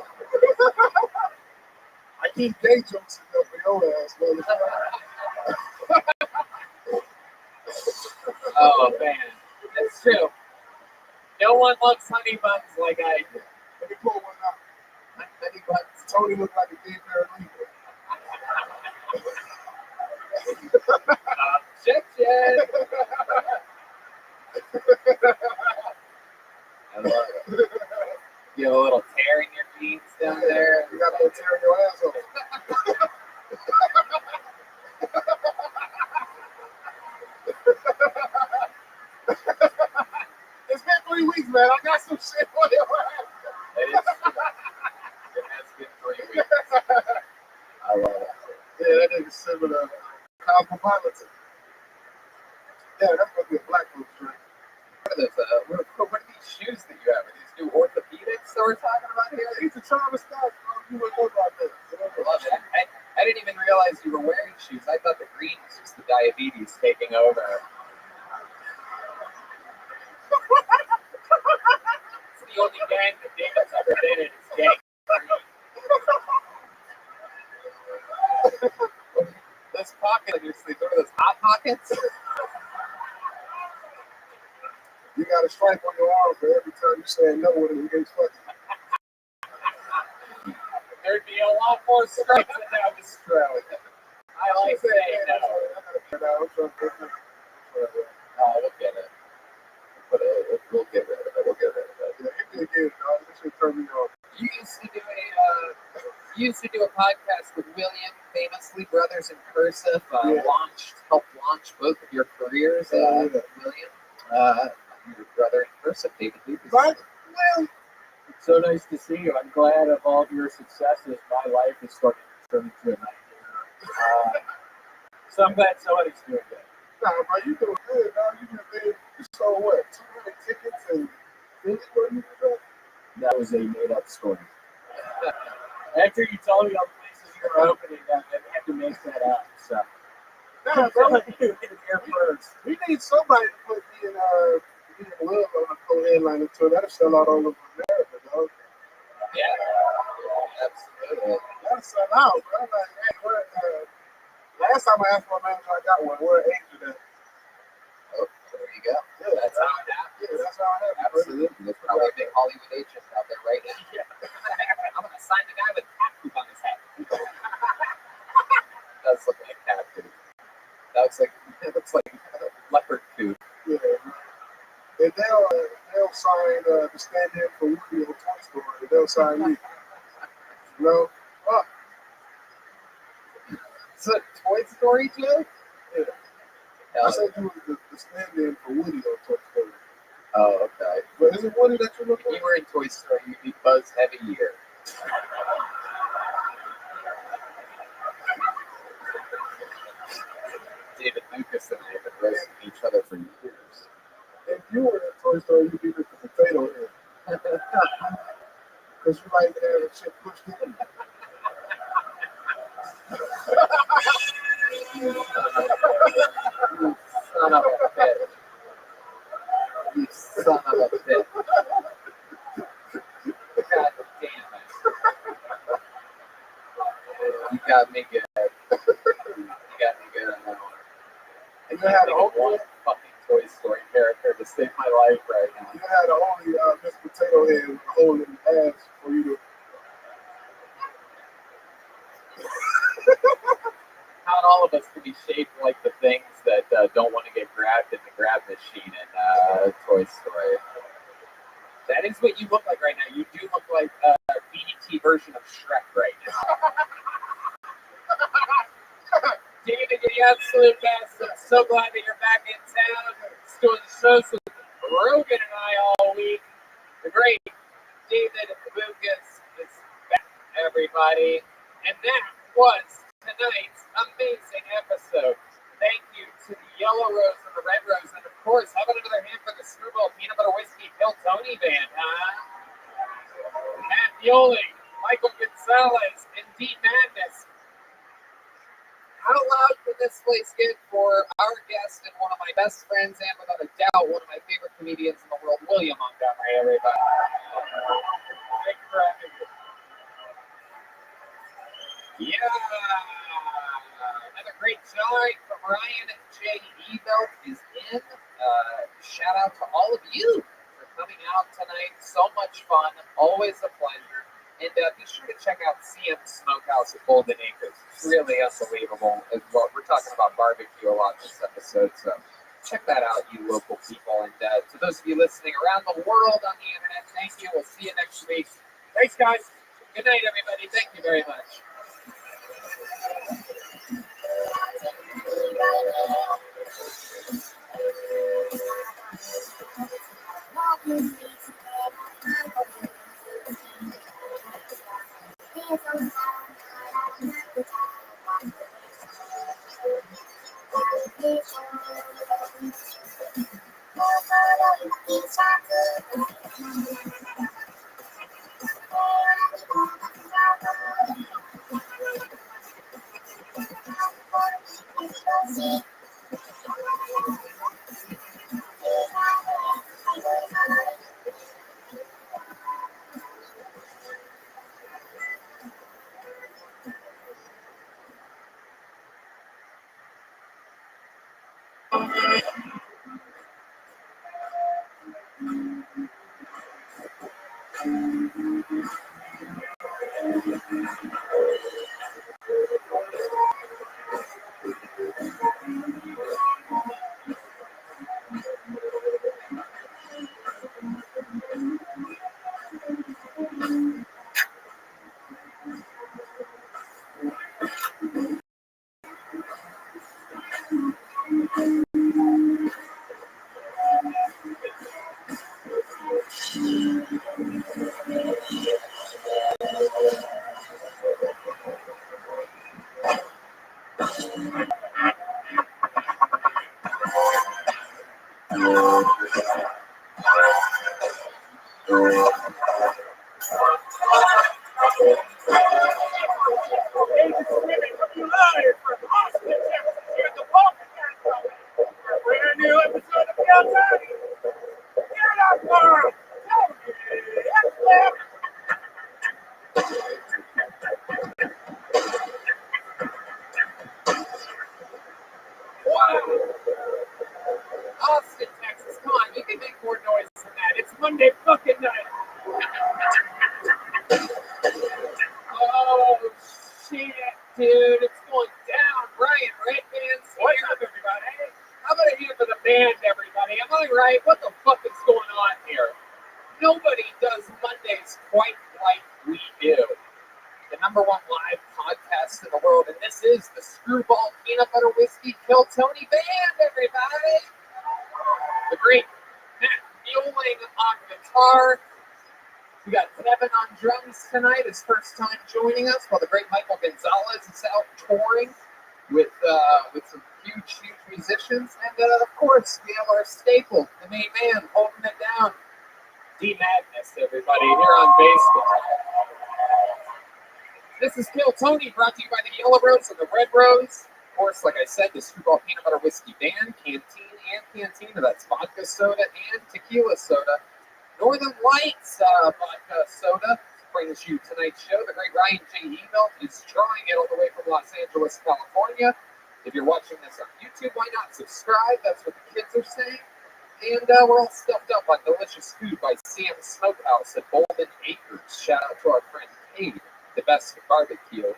I keep gay jokes in there for your ass, man. Oh man, that's true. No one loves honey buns like I do. Let me pull one out. Honey buns. Tony looked like a gay paralegal. Check. I love it. You have a little tear in your jeans down there. You got a little tear in your asshole. man. I got some shit for you. It is. It has been 3 weeks. I love it. Yeah, that nigga said with a cosmopolitan. Yeah, that's gonna be a black folks drink. What are those? What are these shoes that you have? Are these new orthopedics that we're talking about here? He's a Travis Scott. You would know about this. I love it. I didn't even realize you were wearing shoes. I thought the green was just the diabetes taking over. It's the only gang that David's ever been in. It's gang. Those pockets on your sleeves, what are those, hot pockets? You got a stripe on your arm for every time you say no when it gets fucking. There'd be a lot more stripes than that was stroke. I always say no. We'll get it. We'll get rid of it. We'll get rid of it. Yeah, you did good, dog. This should turn me off. You used to do a podcast with William, famously Brothers in Cursive. Helped launch both of your careers. William, your brother in Cursive, David Lucas. Right? Well, It's so nice to see you. I'm glad of all of your successes. My life is starting to turn into a nightmare. So I'm glad somebody's doing good. nah, bro, you doing good, dog. You just did. You sold what? 200 tickets and Philly? What you did? That was a made-up story. After you told me all the places you were opening, I had to make that up. So Nah, bro. you hit it here first. We need somebody to put me in love on a co-headliner tour. That'll sell out all over America, dog. Yeah, absolutely. That'll sell out, bro. I'm like, hey, where, last time I asked my manager, I got one. Where agent at? Oh, there you go. Yeah, That's how it happens. Yeah, that's how it happens. Absolutely. There's probably a big Hollywood agent out there right now. I'm going to sign the guy with cat poop on his head. That's looking like cat poop. That looks like leopard poop. Yeah. And they'll sign the stand-in for Woody on Toy Story. They'll sign me. You know? Oh, It's a Toy Story joke? yeah. Hell I said you was the stand-in for Woody on Toy Story. Oh, okay. But is it Woody that you look If you like? were in Toy Story, you'd be Buzz Heavier. David Lucas and I have been roasting each other for years. If you were in Toy Story, you'd be the potato head. Because you like to have shit pushed in. You son of a bitch. You son of a bitch. God damn it. You got me good. You got me good on that one. And you had the One only, fucking Toy Story character to save my life right now. you had the only Miss Potato Head with a hole in the ass for you to. Not all of us can be shaped like the things that don't want to get grabbed in the grab machine in Toy Story. That is what you look like right now. You do look like a BET version of Shrek right now. David, you're the absolute best. I'm so glad that you're back in town. Just doing shows with Rogan and I all week. The great David Lucas is back, everybody. And that was tonight's amazing episode. Thank you to the Yellow Rose and the Red Rose, and of course, have another hand for the Screwball Peanut Butter Whiskey Pill Tony Band, Matt Yoli, Michael Gonzalez, and D Madness. How loud can this place get for our guest and one of my best friends, and without a doubt, one of my favorite comedians in the world, William Montgomery, everybody? Thank you for having me. Yeah, another great showing from Ryan and Jay Ebelt is in. Shout out to all of you for coming out tonight. So much fun, always a pleasure. And be sure to check out CM Smokehouse at Golden Acres. It's really unbelievable. We're talking about barbecue a lot this episode, so check that out, you local people. And to those of you listening around the world on the internet, thank you. We'll see you next week. Thanks, guys. Good night, everybody. Thank you very much. Love you. Austin, Texas. Come on, you can make more noise than that. It's Monday fucking night. Oh, shit, dude. It's going down. Brian Redman's here. What's up, everybody? How about a hand for the band, everybody? Am I right? What the fuck is going on here? Nobody does Mondays quite like we do. The #1 live podcast in the world, and this is the Screwball Peanut Butter Whiskey Kill Tony Band, everybody. The great Matt Mueling on guitar. We got Kevin on drums tonight, his first time joining us, while the great Michael Gonzalez is out touring with some huge musicians. And of course, we have our staple, the main man holding it down, D Madness, everybody, here on bass guitar. This is Kill Tony, brought to you by the Yellow Rose and the Red Rose. Of course, like I said, the Screwball Peanut Butter Whiskey Band, Canteen and Cantina. That's vodka soda and tequila soda. Northern Lights vodka soda brings you tonight's show. The great Ryan J. Ebelt is drawing it all the way from Los Angeles, California. If you're watching this on YouTube, why not subscribe? That's what the kids are saying. And we're all stuffed up on delicious food by Sam's Smokehouse at Bolden Acres. Shout out to our friend Katie, the best barbecue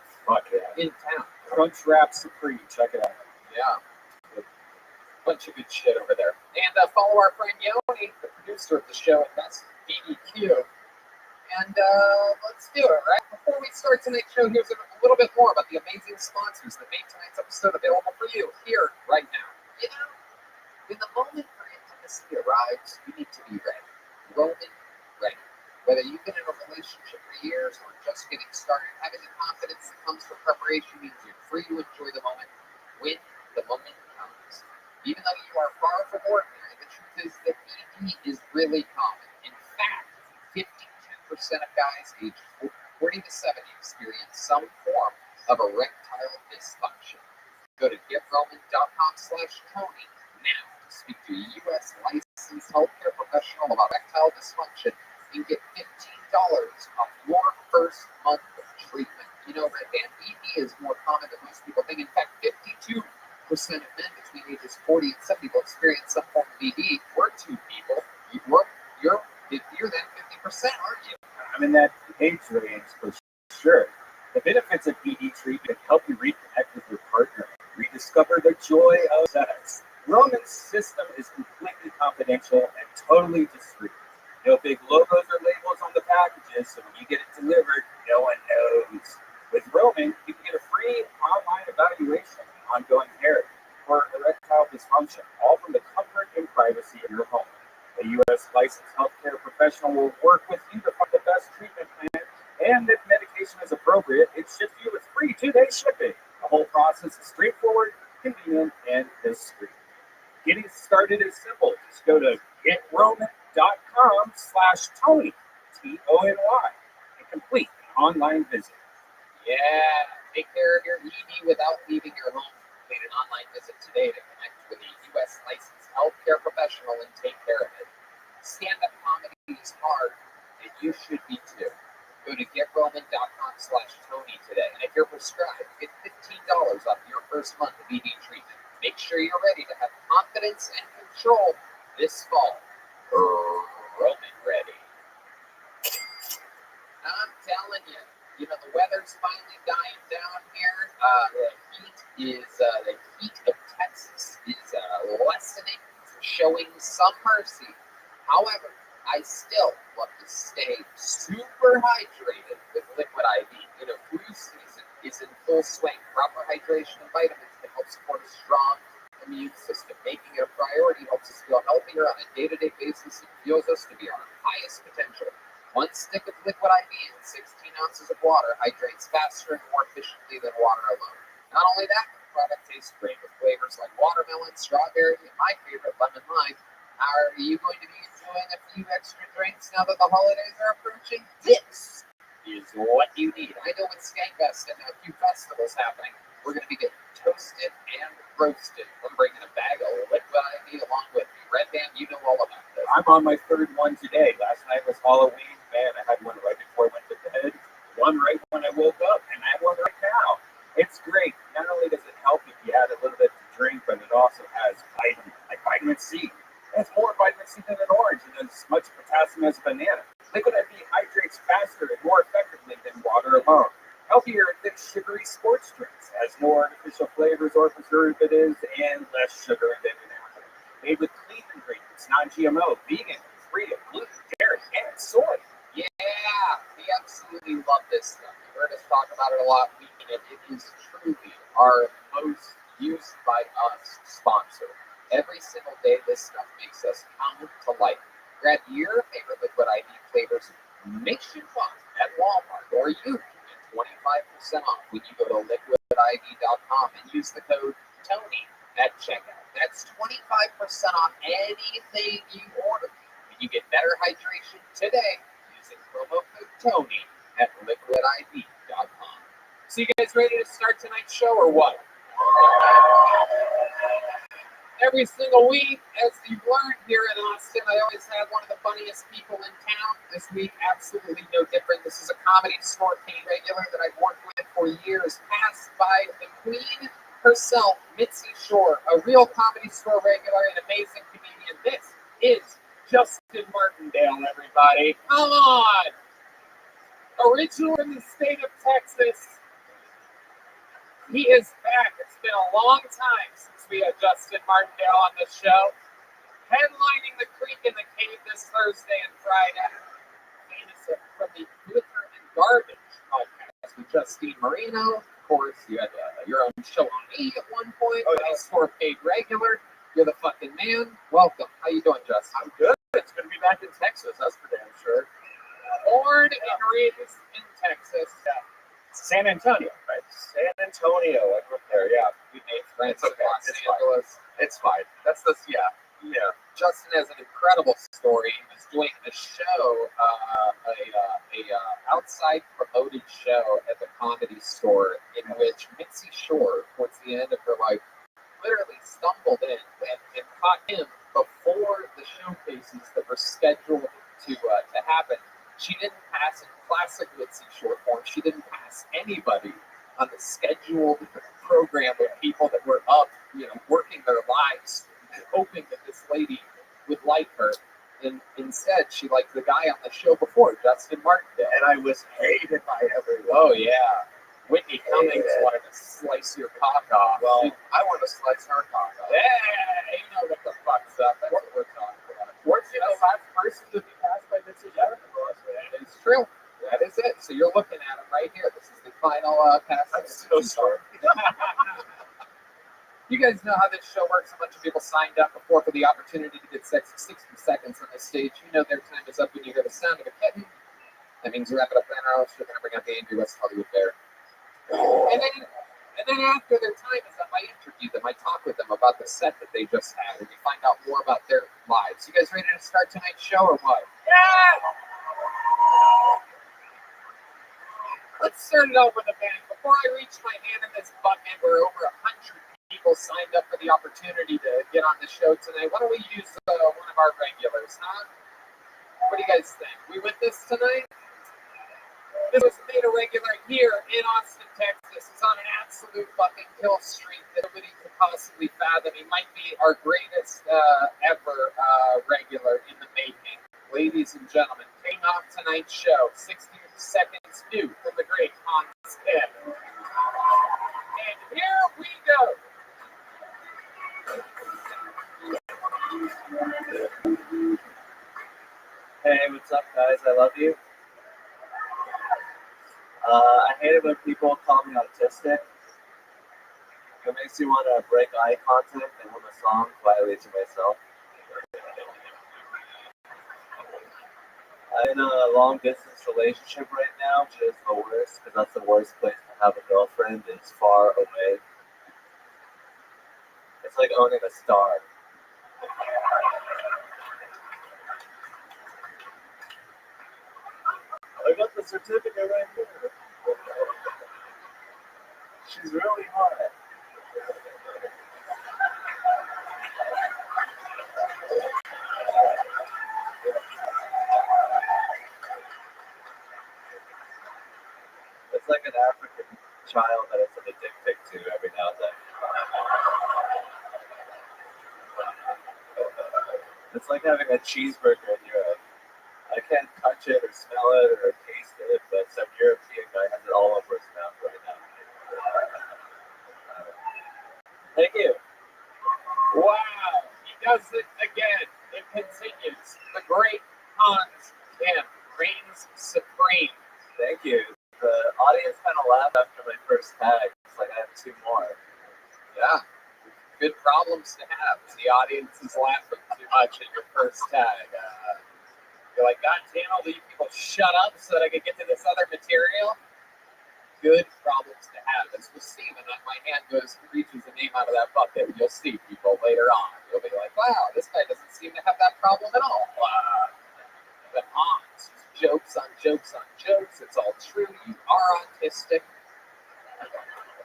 in town. Crunch Wrap Supreme. Check it out. Yeah. Bunch of good shit over there. And follow our friend Yoni, the producer of the show at Best BBQ. And let's do it, right? Before we start tonight's show, here's a little bit more about the amazing sponsors that made tonight's episode available for you here, right now. You know, when the moment for intimacy arrives, you need to be ready. Roman ready. Whether you've been in a relationship for years or just getting started, having the confidence that comes from preparation means you're free to enjoy the moment when the moment comes. Even though you are far from ordinary, the truth is that ED is really common. In fact, 52% of guys aged 40 to 70 experience some form of erectile dysfunction. Go to getroman.com/Tony now to speak to a U.S. licensed healthcare professional about erectile dysfunction and get $15 off your first month of treatment. You know, Red Band, ED is more common than most people think. In fact, 52% of men between ages 40 and 70 will experience some form of ED. We're two people. You're that 50%, aren't you? I'm in that age range for sure. The benefits of ED treatment help you reconnect with your partner, rediscover the joy of sex. Roman's system is completely confidential and totally discreet. No big logos or labels on the packages, so when you get it delivered, no one knows. With Roman, you can get a free online evaluation and ongoing therapy for erectile dysfunction, all from the comfort and privacy of your home. A U.S. licensed healthcare professional will work with you to find the best treatment plan, and if medication is appropriate, it ships you with free 2-day shipping. The whole process is straightforward, convenient, and discreet. Getting started is simple. Just go to getroman.com/Tony, Tony, and complete an online visit. Yeah, take care of your ED without leaving your home. Complete an online visit today to connect with a U.S. licensed healthcare professional and take care of it. Stand-up comedy is hard, and you should be too. Go to getroman.com/Tony today, and if you're prescribed, get $15 off your first month of ED treatment. Make sure you're ready to have confidence and control this fall. Roman ready. You know, the weather's finally dying down here. The heat of Texas is lessening, showing some mercy. However, I still want to stay super hydrated with liquid IV. You know, flu season is in full swing. Proper hydration and vitamins can help support a strong immune system. Making it a priority helps us feel healthier on a day-to-day basis and fuels us to be our highest potential. One stick of liquid IV and 16 ounces of water hydrates faster and more efficiently than water alone. Not only that, the product tastes great with flavors like watermelon, strawberry, and my favorite, lemon lime. Are you going to be enjoying a few extra drinks now that the holidays are approaching? This is what you need. I know with Skankfest and a few festivals happening, we're going to be getting toasted and roasted. I'm bringing a bag of liquid IV along with me. Red Band, you know all about this. I'm on my third one today. Last night was Halloween. Man, I had one right before I went to bed, one right when I woke up, and I have one right now. It's great. Not only does it help if you add a little bit to drink, but it also has vitamin C. It has more vitamin C than an orange and as much potassium as a banana. Liquid IV hydrates faster and more effectively than water alone. Healthier than sugary sports drinks, has no artificial flavors or preservatives, and less sugar than an apple. Made with clean ingredients, non-GMO, vegan, free of gluten, dairy, and soy. Yeah, we absolutely love this stuff. You heard us talk about it a lot. We mean it. It is truly our most used by us sponsor. Every single day, this stuff makes us come to life. Grab your favorite liquid IV flavors nationwide at Walmart, or you can get 25% off when you go to liquidiv.com and use the code TONY at checkout. That's 25% off anything you order. And you get better hydration today using promo code TONY at liquidiv.com. So you guys ready to start tonight's show or what? Every single week, as you've learned here in Austin, I always have one of the funniest people in town. This week, absolutely no different. This is a Comedy Store paid regular that I've worked with for years, passed by the queen herself, Mitzi Shore, a real Comedy Store regular and amazing comedian. This is Justin Martindale, everybody. Come on! Original in the state of Texas. He is back. It's been a long time since we had Justin Martindale on the show. Headlining the Creek in the Cave this Thursday and Friday. Famous from the Glitter and Garbage podcast with Justine Marino. Of course, you had your own show on E! At one point. Oh, yeah. Store paid regular. You're the fucking man. Welcome. How you doing, Justin? I'm good. It's good to be back in Texas. That's for damn sure. Born and raised in Texas. Yeah. San Antonio, right? San Antonio. I grew up there, yeah. We made friends in Los Angeles. It's fine. That's the, yeah. Justin has an incredible story. He was doing a show, outside promoted show at the Comedy Store in which Mitzi Shore, towards the end of her life, literally stumbled in and caught him before the showcases that were scheduled to happen. She didn't pass in classic Mitzi Shore form. She didn't pass anybody on the scheduled program of people that were up, working their lives, hoping that this lady would like her. And instead, she liked the guy on the show before, Justin Martindale. And I was hated by everyone. Oh, yeah. Whitney Cummings wanted to slice your cock off. Well, I want to slice her cock off. Yeah, you know what the fuck's up. That's what we're talking about. Weren't you the last person to be passed by Mitzi Shore? That is true. That is it. So you're looking at it right here. This is the final pass. I'm so sorry. You guys know how this show works. A bunch of people signed up before for the opportunity to get 60 seconds on the stage. You know their time is up when you hear the sound of a kitten. That means wrap it up then, or else we're going to bring out the angry West Hollywood Bear. And then after their time is up, I interview them. I talk with them about the set that they just had, and we find out more about their lives. You guys ready to start tonight's show or what? Yeah! Let's start it off with a bang. Before I reach my hand in this bucket, where over 100 people signed up for the opportunity to get on the show tonight, why don't we use one of our regulars, huh? What do you guys think? We with this tonight? This was made a regular here in Austin, Texas. He's on an absolute fucking kill streak that nobody could possibly fathom. He might be our greatest ever regular in the making. Ladies and gentlemen, kicking off tonight's show, 60 seconds new from the great What's up, guys? I love you. I hate it when people call me autistic. It makes me want to break eye contact and hum a song quietly to myself. I'm in a long distance relationship right now, which is the worst because that's the worst place to have a girlfriend. It's far away. It's like owning a star. I got the certificate right here. She's really hot. It's like an African child that I send a dick pic to every now and then. It's like having a cheeseburger in Europe. I can't touch it or smell it or taste it, but some European guy has it all over his mouth right now. Thank you. Wow, he does it again. It continues. The great Hans Kim reigns supreme. Thank you. The audience kind of laughed after my first tag. It's like I have two more. Yeah, good problems to have. The audience is laughing too much at your first tag. You're like, God damn, all these people shut up so that I can get to this other material. Good problems to have. As we'll see when my hand goes, reaches the name out of that bucket, you'll see people later on. You'll be like, wow, this guy doesn't seem to have that problem at all. But Hans, jokes on jokes on jokes. It's all true. You are autistic.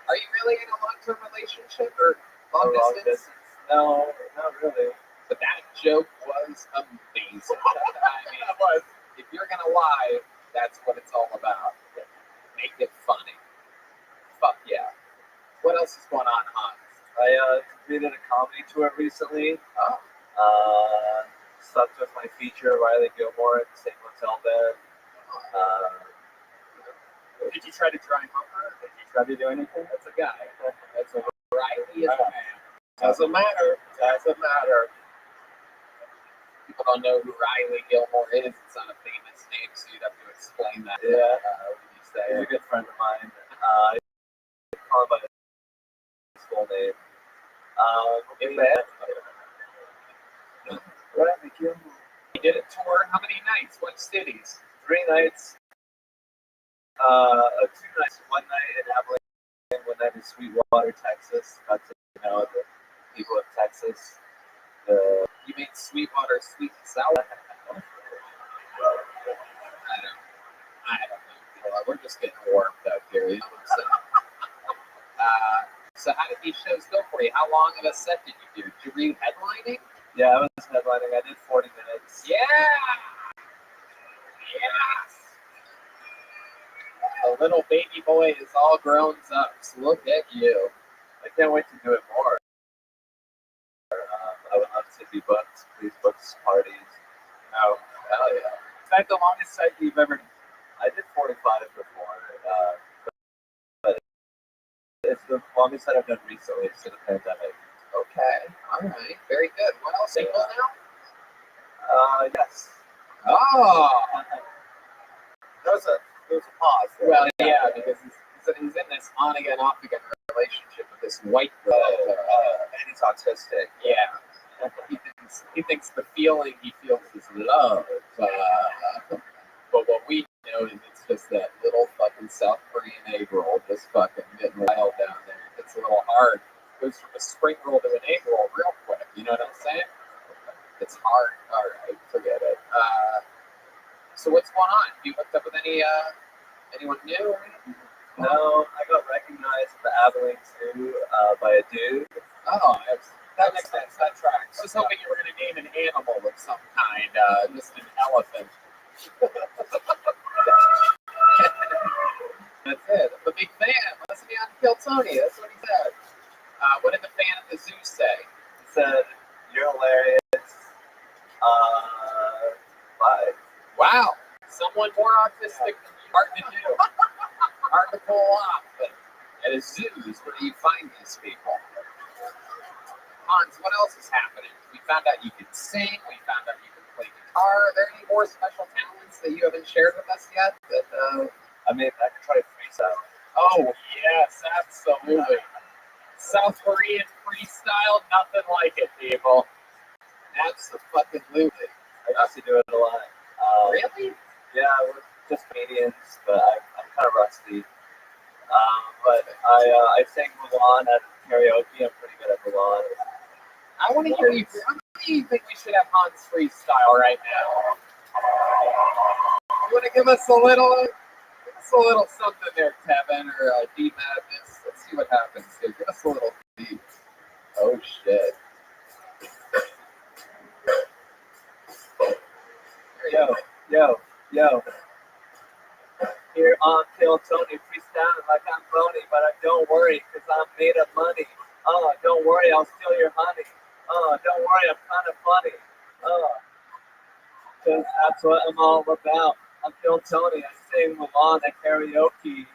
Are you really in a long-term relationship or long distance? No, not really. But that joke was amazing. I mean, if you're gonna lie, that's what it's all about. Make it funny. Fuck yeah. What else is going on, Hans? I completed a comedy tour recently. Slept with my feature, Riley Gilmore, at the same hotel bed. Did you try to dry hump her? Did you try to do anything? That's a guy. That's a Riley is a man. Doesn't matter. Doesn't matter. People don't know who Riley Gilmore is. It's not a famous name, so you'd have to explain that. Yeah. What did you say? He's a good friend of mine. I call him by his full name. Riley Gilmore. He did a tour. How many nights? What cities? 3 nights. 2 nights. 1 night in Abilene, 1 night in Sweetwater, Texas. Got to know the people of Texas. You made Sweetwater sweet and sour. I don't know. Well, we're just getting warmed up here. You know what I'm saying? So how did these shows go for you? How long of a set did you do? Did you read headlining? Yeah, I was headlining. I did 40 minutes. Yeah. Yes. The little baby boy is all grown up. So look at you. I can't wait to do it more. I would love to be booked. Please book parties. Oh, hell yeah. Is that the longest set you've ever done? I did 45 before, but it's the longest set I've done recently since the pandemic. Okay, all right, very good. What else? Single now? Yes. Oh, There was a pause there. well, yeah, because he's in this on again, off again relationship with this white girl, And he's autistic. yeah. He thinks the feeling he feels is love, but what we know is it's just that little fucking South Korean egg roll just fucking getting wild down there. It's a little hard. It goes from a spring roll to an egg roll real quick. You know what I'm saying? It's hard. All right, forget it. So what's going on? You hooked up with anyone new? No, I got recognized at the Abilene Zoo by a dude. Oh, that makes sense. That tracks. I was hoping you were going to name an animal of some kind, just an elephant. That's it. I'm a big fan. Wasn't he on Kill Tony? That's what he said. What did the fan at the zoo say? He said, "You're hilarious." Bye. Wow. Someone more autistic than you. Hard to do. Hard to pull off. But at a zoo is where you find these people. Hans, what else is happening? We found out you can sing. We found out you can play guitar. Are there any more special talents that you haven't shared with us yet? I mean, I could try freestyle. Oh, yes, absolutely. South Korean freestyle, nothing like it, people. Absolutely. I used to do it a lot. Really? Yeah, we're just comedians, but I'm kind of rusty. But I sang Mulan at karaoke. I'm pretty good at Mulan. I want to hear you. How do you think we should have Hans freestyle right now? You want to give us a little something there, Kevin, or D Madness? Let's see what happens here. Give us a little D. Oh shit. Yo. Here on Kill Tony, freestyling like I'm phony, but don't worry, cause I'm made of money. Don't worry, I'll steal your honey. Don't worry, I'm kind of funny. Cause that's what I'm all about. I'm Kill Tony, I sing Mulan at karaoke.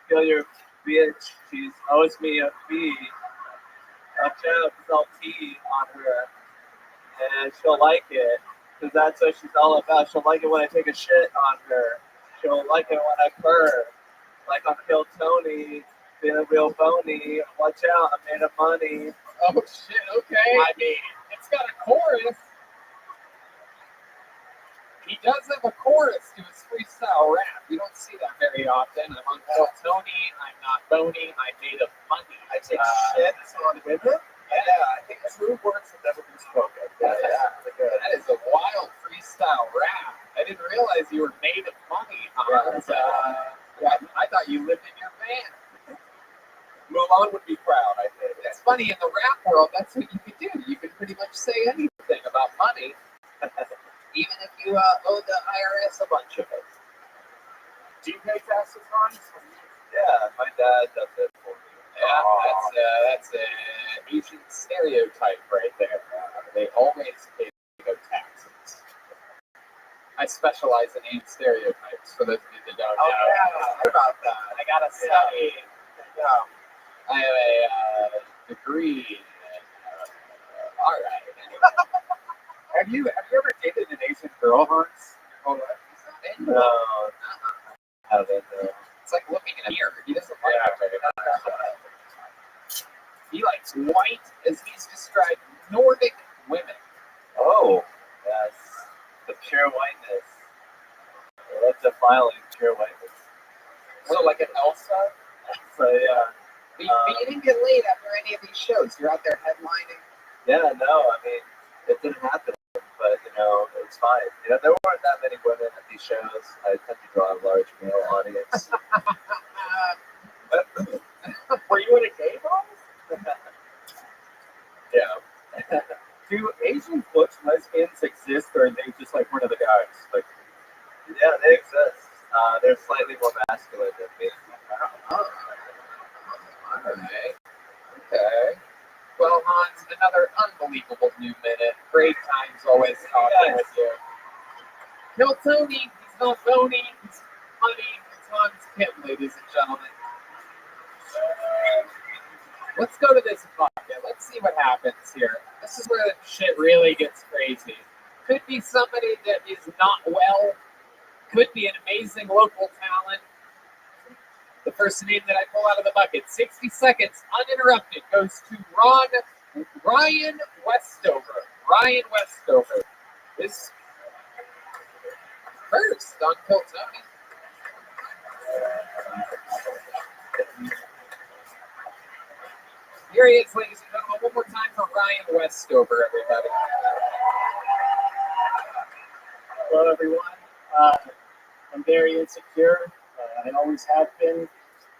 Kill your bitch, she owes me a fee. Watch out, cause I'll pee on her, and she'll like it, cause that's what she's all about. She'll like it when I take a shit on her. She'll like it when I purr. Like I'm Kill Tony, being real phony. Watch out, I'm made of money. Oh shit, okay. I mean, it's got a chorus. He does have a chorus to his freestyle rap. You don't see that very often. I'm on Kill Tony, I'm not bony, I'm made of money. I take shit on women. Yeah, I think true words have never been spoken. Yeah. That is a wild freestyle rap. I didn't realize you were made of money, Hans. I thought you lived in your van. Mulan would be proud, I think. It's funny, in the rap world, that's what you can do. You can pretty much say anything about money, even if you owe the IRS a bunch of it. Do you pay taxes, Hans? Yeah, my dad does it for me. Yeah, that's an Asian stereotype right there. They always pay no taxes. I specialize in Asian stereotypes, for those of you that don't know. Yeah, I heard about that. I got to study. Yeah. I have a degree in, all right. Have you ever dated an Asian girl, Hans? Oh, No, I haven't. it's like looking in a mirror. He doesn't like it. He likes white, as he's described, Nordic women. Oh, yes. The pure whiteness. That's defiling pure whiteness. So like an Elsa? So, yeah. But you didn't get laid after any of these shows. You're out there headlining. Yeah, no, I mean, it didn't happen, but, it's fine. There weren't that many women at these shows. I tend to draw a large male audience. Were you in a gay bar? Yeah. Do Asian butch lesbians exist, or are they just like one of the guys? Like, Yeah, they exist. They're slightly more masculine than me. All right. Okay. Well, Hans, another unbelievable new minute. Great times always talking with you. Kill Tony, he's not bony, he's funny, it's Hans Kim, ladies and gentlemen. Let's go to this bucket. Let's see what happens here. This is where the shit really gets crazy. Could be somebody that is not well. Could be an amazing local talent. The first name that I pull out of the bucket, 60 seconds, uninterrupted, goes to Ryan Westover. Ryan Westover is first on Kill Tony. Here he is, ladies and gentlemen. One more time for Ryan Westover, everybody. Hello, everyone. I'm very insecure. I always have been.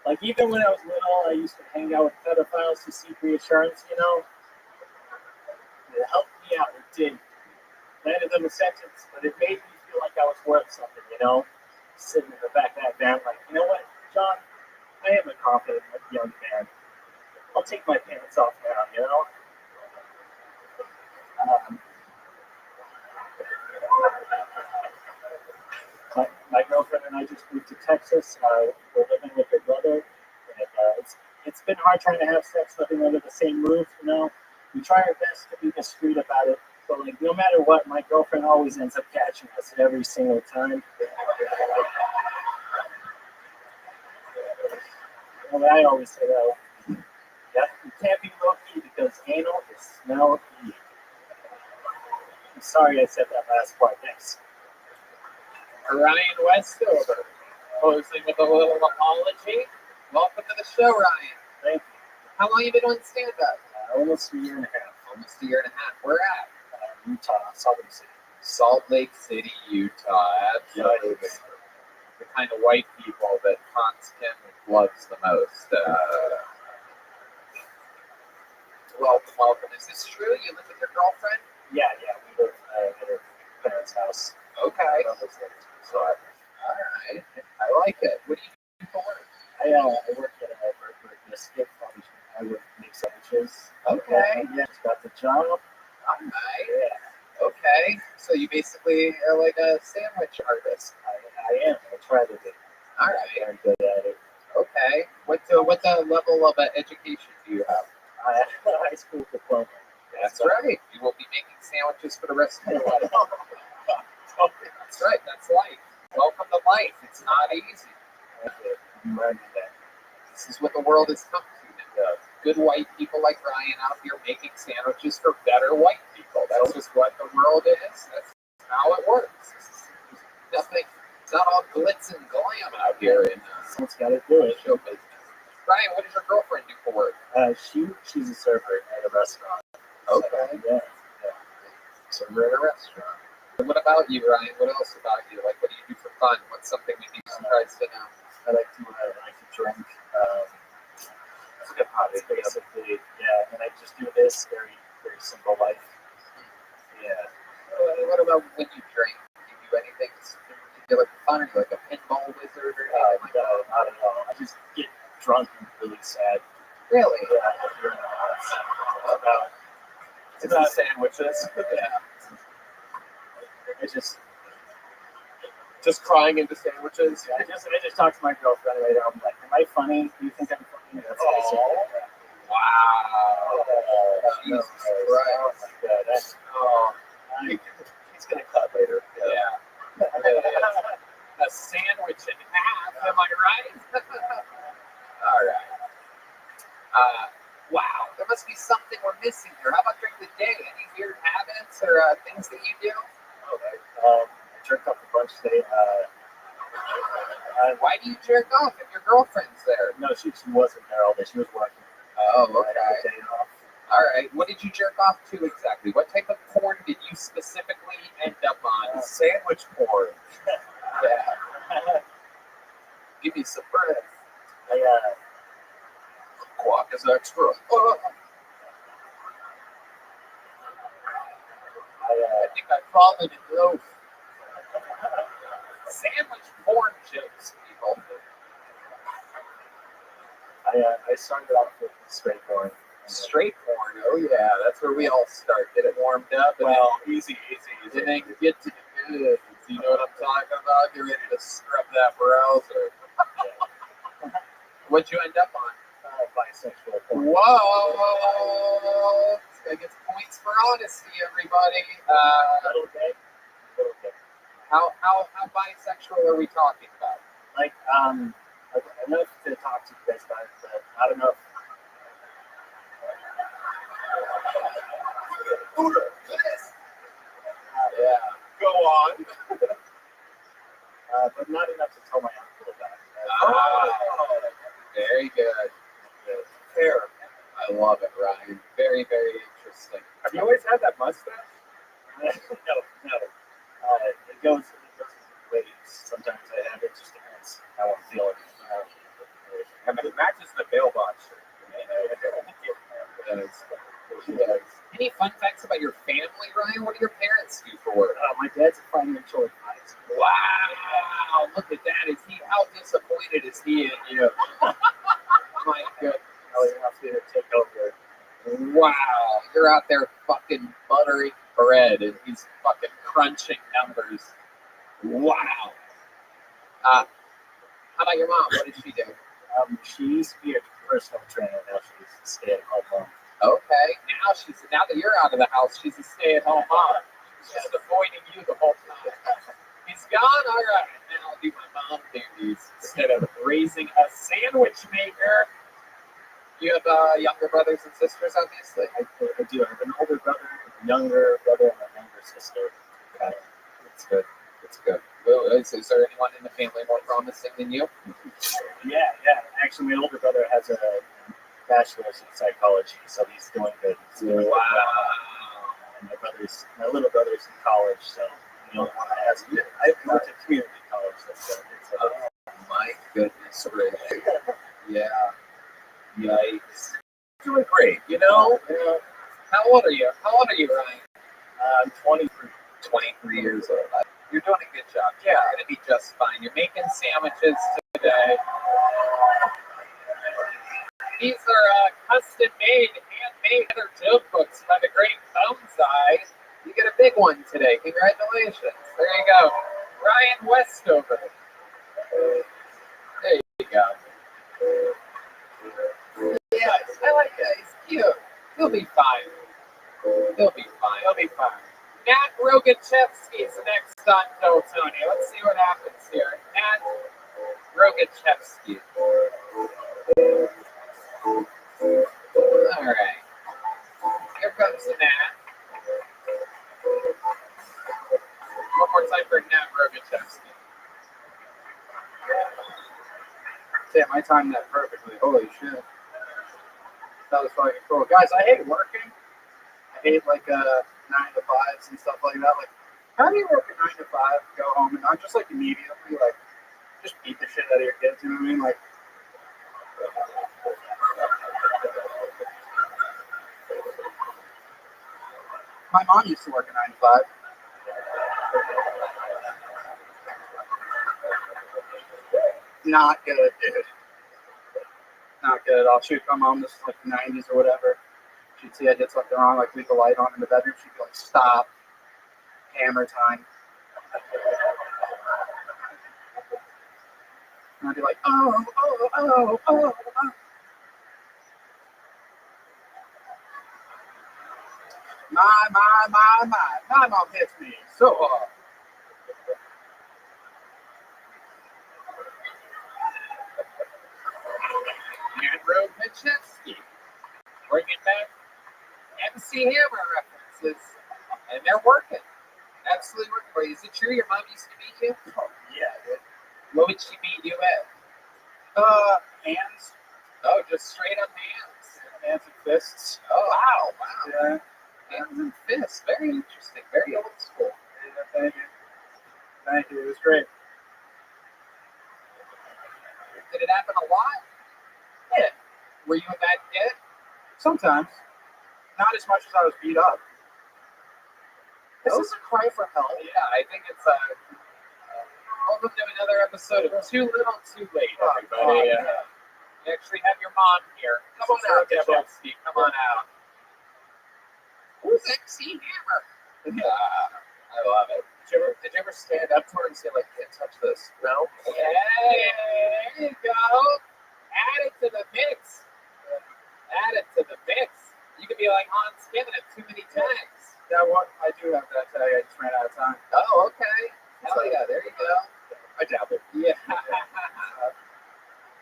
Like, even when I was little, I used to hang out with pedophiles to seek reassurance, It helped me out. It did. Landed them a sentence, but it made me feel like I was worth something, Sitting in the back of that van, like, you know what, John? I am a confident young man. I'll take my pants off now, My girlfriend and I just moved to Texas. We're living with her brother, and it's been hard trying to have sex living under the same roof. We try our best to be discreet about it, But like, no matter what, my girlfriend always ends up catching us every single time. And I always say that. Yeah, you can't be low-key because anal is smell-y. I'm sorry I said that last part. Thanks. Ryan Westover, closing with a little apology. Welcome to the show, Ryan. Thank you. How long you been on stand-up? Almost a year and a half. Almost a year and a half. Where at? Utah, Salt Lake City. Salt Lake City, Utah. Absolutely. The kind of white people that Hans Kim loves the most. Welcome. Is this true? You live with your girlfriend? Yeah, we live at her parents' house. Okay. All right. I like it. What do you do for work? I work at a burger biscuit function. I work make sandwiches. Okay. Yeah, just got the job. All right. Yeah. Okay. So you basically are like a sandwich artist. I am. I try to be. All right. I'm good at it. Okay. What level of education do you have? I have a high school diploma. That's right. You will be making sandwiches for the rest of your life. That's right. That's life. Welcome to life. It's not easy. I'm learning that. This is what the world has come to. Good white people like Ryan out here making sandwiches for better white people. That's just what the world is. That's how it works. Nothing. It's not all glitz and glam out here in Someone's got to do it. show business. Ryan, what does your girlfriend do for work? She's a server at a restaurant. Okay. Yeah. So we're at a restaurant. And what about you, Ryan? What else about you? Like, what do you do for fun? What's something you'd be surprised to know? I like to drink. It's a good hobby, basically. Yeah, and I just do this very, very simple life. Yeah. What about when you drink? Do you do anything particular for fun? Are you like a pinball wizard or anything like that? No, not at all. I just get drunk and really sad. Really? Yeah. It's about sandwiches. Yeah. It's Just crying into sandwiches. I just talk to my girlfriend later. I'm like, am I funny? Do you think I'm funny? That's basically it. Wow. Jesus Christ. Oh my God. He's going to cut later. Yeah. A sandwich and a half, am I right? All right. Wow, there must be something we're missing here. How about during the day? Any weird habits or things that you do? I jerked off a bunch today. Why do you jerk off if your girlfriend's there? No, she wasn't there all day. She was working. Oh, I had okay. a day off. All right. What did you jerk off to exactly? What type of porn did you specifically end up on? Sandwich porn. Yeah. Give me some bread. Guac is extra. I think I've fallen in love. Sandwich porn jokes, people. I started off with straight porn. Straight porn, oh yeah, that's where we all start. Get it warmed up, and Well, easy. then get to the good. You know what I'm talking about? Get ready to scrub that browser. What'd you end up on? Bisexual porn. Whoa! I get points for honesty, everybody. Little bit. How bisexual are we talking about? Like, I don't know if to talk to you guys about it, but I don't know if Yeah. Go on. but not enough to tell my uncle about it. Oh, very good. Fair. I love it, Ryan. Very, very interesting. Have you always had that mustache? No. It goes in waves. Sometimes I have it, just depends how I'm feeling. And it matches the mailbox shirt. Any fun facts about your family, Ryan? What do your parents do for work? My dad's a financial advisor. Wow, look at that. How disappointed is he in you? My goodness. He wants me to take over. Wow, you're out there fucking buttering bread and he's fucking crunching numbers. Wow. How about your mom? What did she do? She used to be a personal trainer. Now she's a stay-at-home mom. Okay, now that you're out of the house, she's a stay-at-home mom. She's just avoiding you the whole time. He's gone. All right, now I'll do my mom duties instead of raising a sandwich maker. You have younger brothers and sisters, obviously. I do. I have an older brother, a younger brother, and a younger sister. Okay, that's good. That's good. Well, is there anyone in the family more promising than you? Yeah. Actually, my older brother has a bachelor's in psychology, so he's doing good. Wow. And my little brother's in college, so the only one that has. I went to community college. Oh my goodness, really? Yeah. Yikes. Doing great, you know? How old are you? Ryan? I'm 23. 23 years old. You're doing a good job. Yeah, you're going to be just fine. You're making sandwiches today. These are custom made, handmade leather joke books by the great Boneseye. You get a big one today. Congratulations. There you go. Ryan Westover. There you go. Yeah, I like that. He's cute. He'll be fine. Matt Rogachevsky is next on Go Tony. Let's see what happens here. Matt Rogachevsky. All right. Here comes the Matt. One more time for Matt Rogachevsky. Damn, I timed that perfectly. Holy shit. That was fucking cool. Guys, I hate working. I hate 9 to 5s and stuff like that. Like, how do you work a 9 to 5, go home, and not just immediately just beat the shit out of your kids? You know what I mean? My mom used to work a 9 to 5. Not good, dude. Not good at all. She would come home, this is the 90s or whatever. She'd see I did something wrong, leave the light on in the bedroom. She'd be like, stop. Hammer time. And I'd be like, oh. My mom hits me so hard. Andrew Machevsky. Bringing back MC Hammer references. And they're working. Absolutely working. Is it true your mom used to beat you? Oh, yeah, dude. What would she beat you at? Hands. Oh, just straight up hands. Hands and fists. Oh, wow. Yeah. Hands and fists. Very interesting. Very old school. Yeah, thank you. It was great. Did it happen a lot? Yeah. Were you a bad kid? Sometimes. Not as much as I was beat up. This is a cry for help. Yeah, I think it's welcome to another episode of Too Little, Too Late, everybody. You actually have your mom here. Come on out, Jeffrey. Come on out. Who's MC Hammer? I love it. Did you ever stand up to her and say, can't touch this? No? Hey, there you go. Add it to the mix. You could be like Hans Kevin too many times. Yeah, I do have that tag. I just ran out of time. Oh, okay. Hell yeah, there you go. I dabbled. Yeah.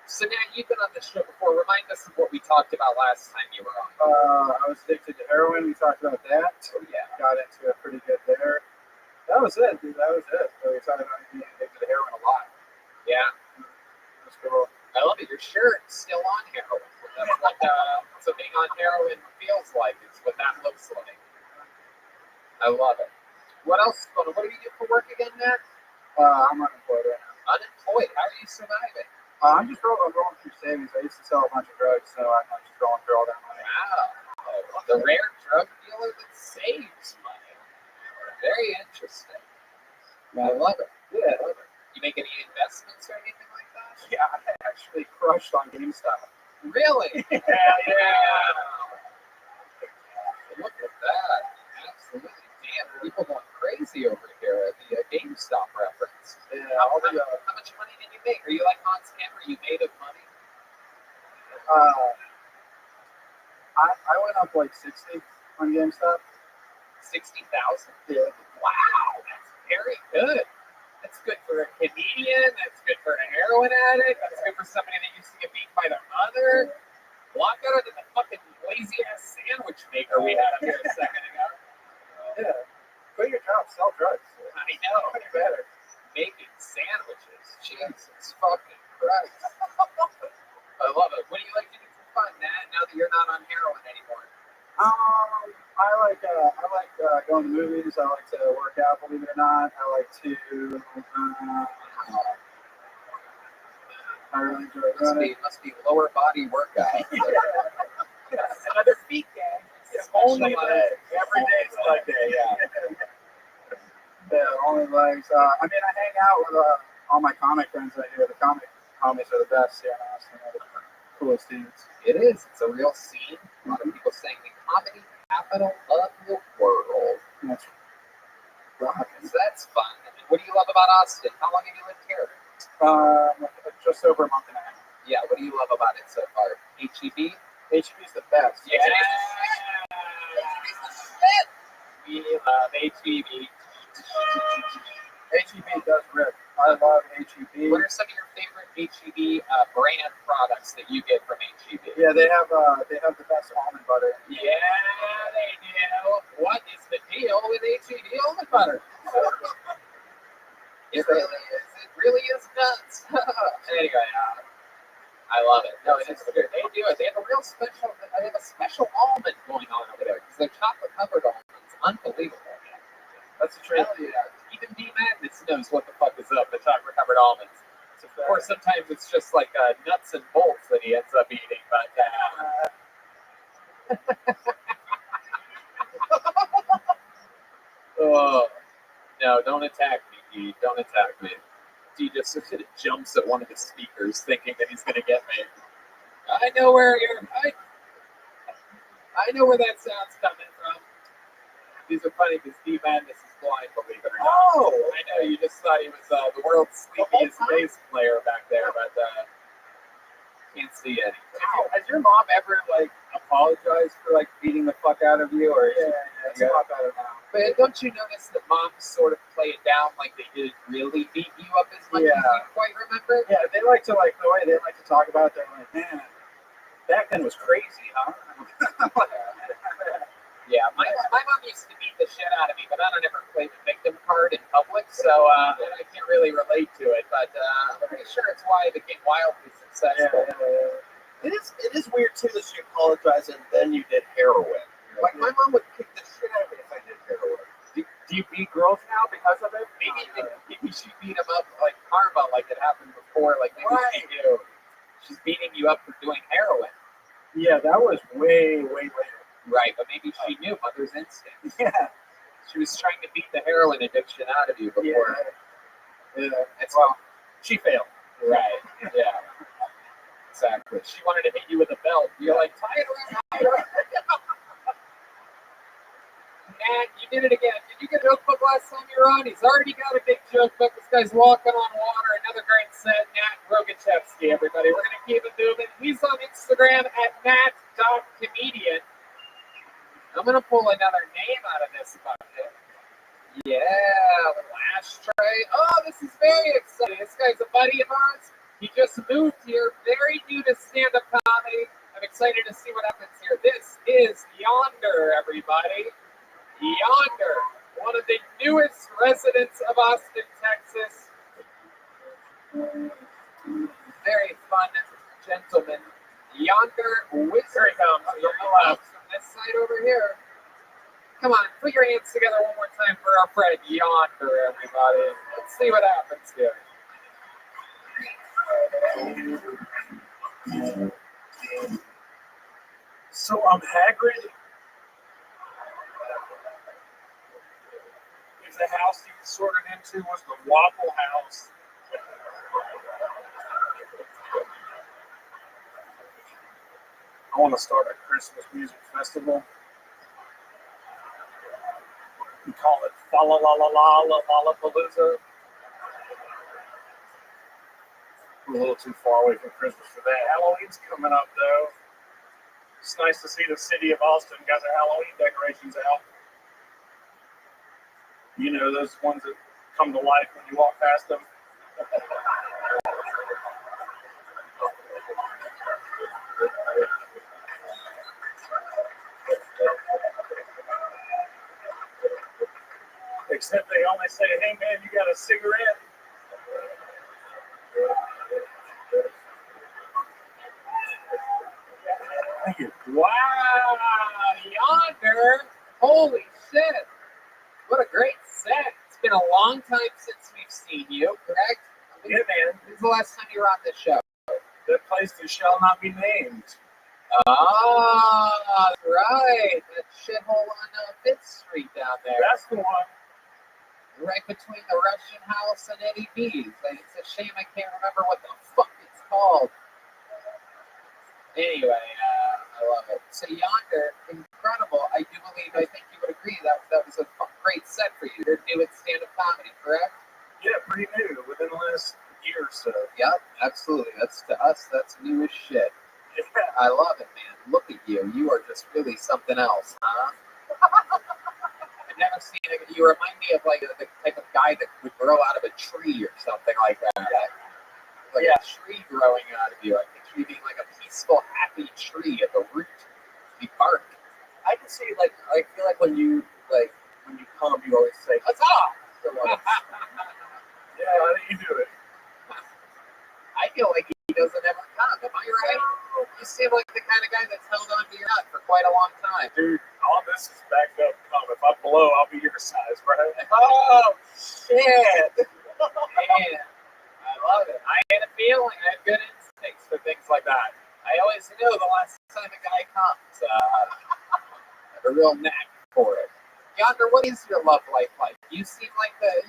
So now you've been on the show before. Remind us of what we talked about last time you were on. I was addicted to heroin. We talked about that. Oh, yeah. Got into it pretty good there. That was it, dude. That was it. So we talked about being addicted to heroin a lot. Yeah. That's cool. I love it. Your shirt's still on heroin. That's what being on heroin feels like. It's what that looks like. I love it. What else? What do you do for work again, Matt? I'm unemployed right now. Unemployed? How are you surviving? I'm just rolling through savings. I used to sell a bunch of drugs, so I'm just rolling through all that money. Wow. The rare drug dealer that saves money. Very interesting. I love it. Yeah, I love it. You make any investments or anything like that? Yeah, I actually crushed on GameStop. Really? Yeah. Look at that. Absolutely. Damn, people going crazy over here at the GameStop reference. Yeah. How much money did you make? Are you like Hans Hammer? You made of money? I went up like 60 on GameStop. 60,000. Yeah. Wow, that's very good. That's good for a comedian. That's good for a heroin addict. That's good for somebody that used to get beaten by their mother. A lot better than the fucking lazy ass sandwich maker we had up here a second ago. Yeah. Quit your job, sell drugs. I know. Pretty better. Making sandwiches. Jesus fucking Christ. I love it. What do you like to do for fun, Nat, now that you're not on heroin anymore? I like going to movies. I like to work out, believe it or not. I like to. I really enjoy running. Must be lower body workout. Another feet gang. It's only legs. Every day is leg day. Yeah. Yeah, only legs. I mean, I hang out with all my comic friends right here. The comics are the best here in Austin. They're the coolest dudes. It is. It's a real scene. A lot of people saying the comedy capital of the world. That's rocking. So that's fun. And what do you love about Austin? How long have you lived here? Just over a month and a half. Yeah, what do you love about it so far? HEB? HEB is the best. Yeah. We love HEB. HEB does rip. I love HEB. What are some of your favorite HEB brand products that you get from HEB? Yeah, they have the best almond butter. Yeah, they do. What is the deal with HEB almond butter? It really is nuts. Anyway, I love it. No, it is good. They do it. They have a special almond going on over there because they're chocolate covered almonds. Unbelievable. That's the truth. Hell yeah. Even D Madness knows what the fuck is up with chocolate covered almonds. Of course, sometimes it's just like nuts and bolts that he ends up eating, but oh, no, don't attack me, D. Don't attack me. D just jumps at one of the speakers thinking that he's going to get me. I know where that sound's coming from. These are funny because D Madness is blind, believe it or not. Oh! I know, you just thought he was the world's sleepiest bass player back there, but can't see it. Has your mom ever apologized for beating the fuck out of you, or it's a lot better now? But don't you notice that moms sort of play it down like they didn't really beat you up as much as you quite remember? Yeah, they like to the way they like to talk about it. They're like, man, back then was crazy, huh? Yeah, my mom used to beat the shit out of me, but I don't ever play the victim card in public, so I can't really relate to it. But I'm pretty sure it's why I became wildly successful. It is weird too that she apologized and then you did heroin. Like my mom would kick the shit out of me if I did heroin. Do you beat girls now because of it? Maybe she beat him up like karma, like it happened before. Like maybe she knew she's beating you up for doing heroin. Yeah, that was way later. Right, but maybe she knew mother's instinct. Yeah. She was trying to beat the heroin addiction out of you before. Yeah. That's well, she failed. Right. Yeah. Exactly. She wanted to hit you with a belt. You're like, tie it around. Nat, you did it again. Did you get a joke book last time you were on? He's already got a big joke book. This guy's walking on water. Another great set. Nat Rogachevsky, everybody. We're going to keep it moving. He's on Instagram at nat.comedian. I'm going to pull another name out of this bucket. Yeah, a little ashtray. Oh, this is very exciting. This guy's a buddy of ours. He just moved here, very new to stand-up comedy. I'm excited to see what happens here. This is Yonder, everybody. Yonder, one of the newest residents of Austin, Texas. Very fun gentleman. Yonder Wizard. Here he comes. From this side over here. Come on, put your hands together one more time for our friend Yonder, everybody. Let's see what happens here. So I'm Hagrid. If the house you sorted into was the Waffle House, I want to start a Christmas music festival. We call it Fa La La La La La Lollapalooza. We're a little too far away from Christmas for that. Halloween's coming up though. It's nice to see the city of Austin got their Halloween decorations out. You know, those ones that come to life when you walk past them. Except they only say, hey man, you got a cigarette? Thank you. Wow, Yonder. Holy shit. What a great set. It's been a long time since we've seen you, correct? Yeah, man. When's the last time you were on this show? That place that shall not be named. Ah, that's right. That shithole on 5th Street down there. That's the one. Right between the Russian House and Eddie B's. Like, it's a shame I can't remember what the fuck it's called. Anyway, I love it. So Yonder, incredible. I do believe, I think you would agree that was a great set for you. You're new at stand-up comedy, correct? Yeah, pretty new, within the last year or so. Yep, absolutely. That's to us, that's new as shit. Yeah. I love it, man. Look at you. You are just really something else, huh? I've never seen it. You remind me of like the type of guy that would grow out of a tree or something like that. Like a tree growing out of you. I picture you being like a peaceful, happy tree at the root. You bark. I can see, like, I feel like when you come, you always say, What's up? Yeah, how do you do it? I feel like he doesn't ever come. Am I right? You seem like the kind of guy that's held on to your nut for quite a long time. Dude, all this is backed up. Come, if I blow, I'll be your size, bro. Oh, shit. Man, I love it. I had a feeling. I have good instincts for things like that. I always knew the last time a guy comes. I have a real knack for it. Yonder, what is your love life like? You seem like you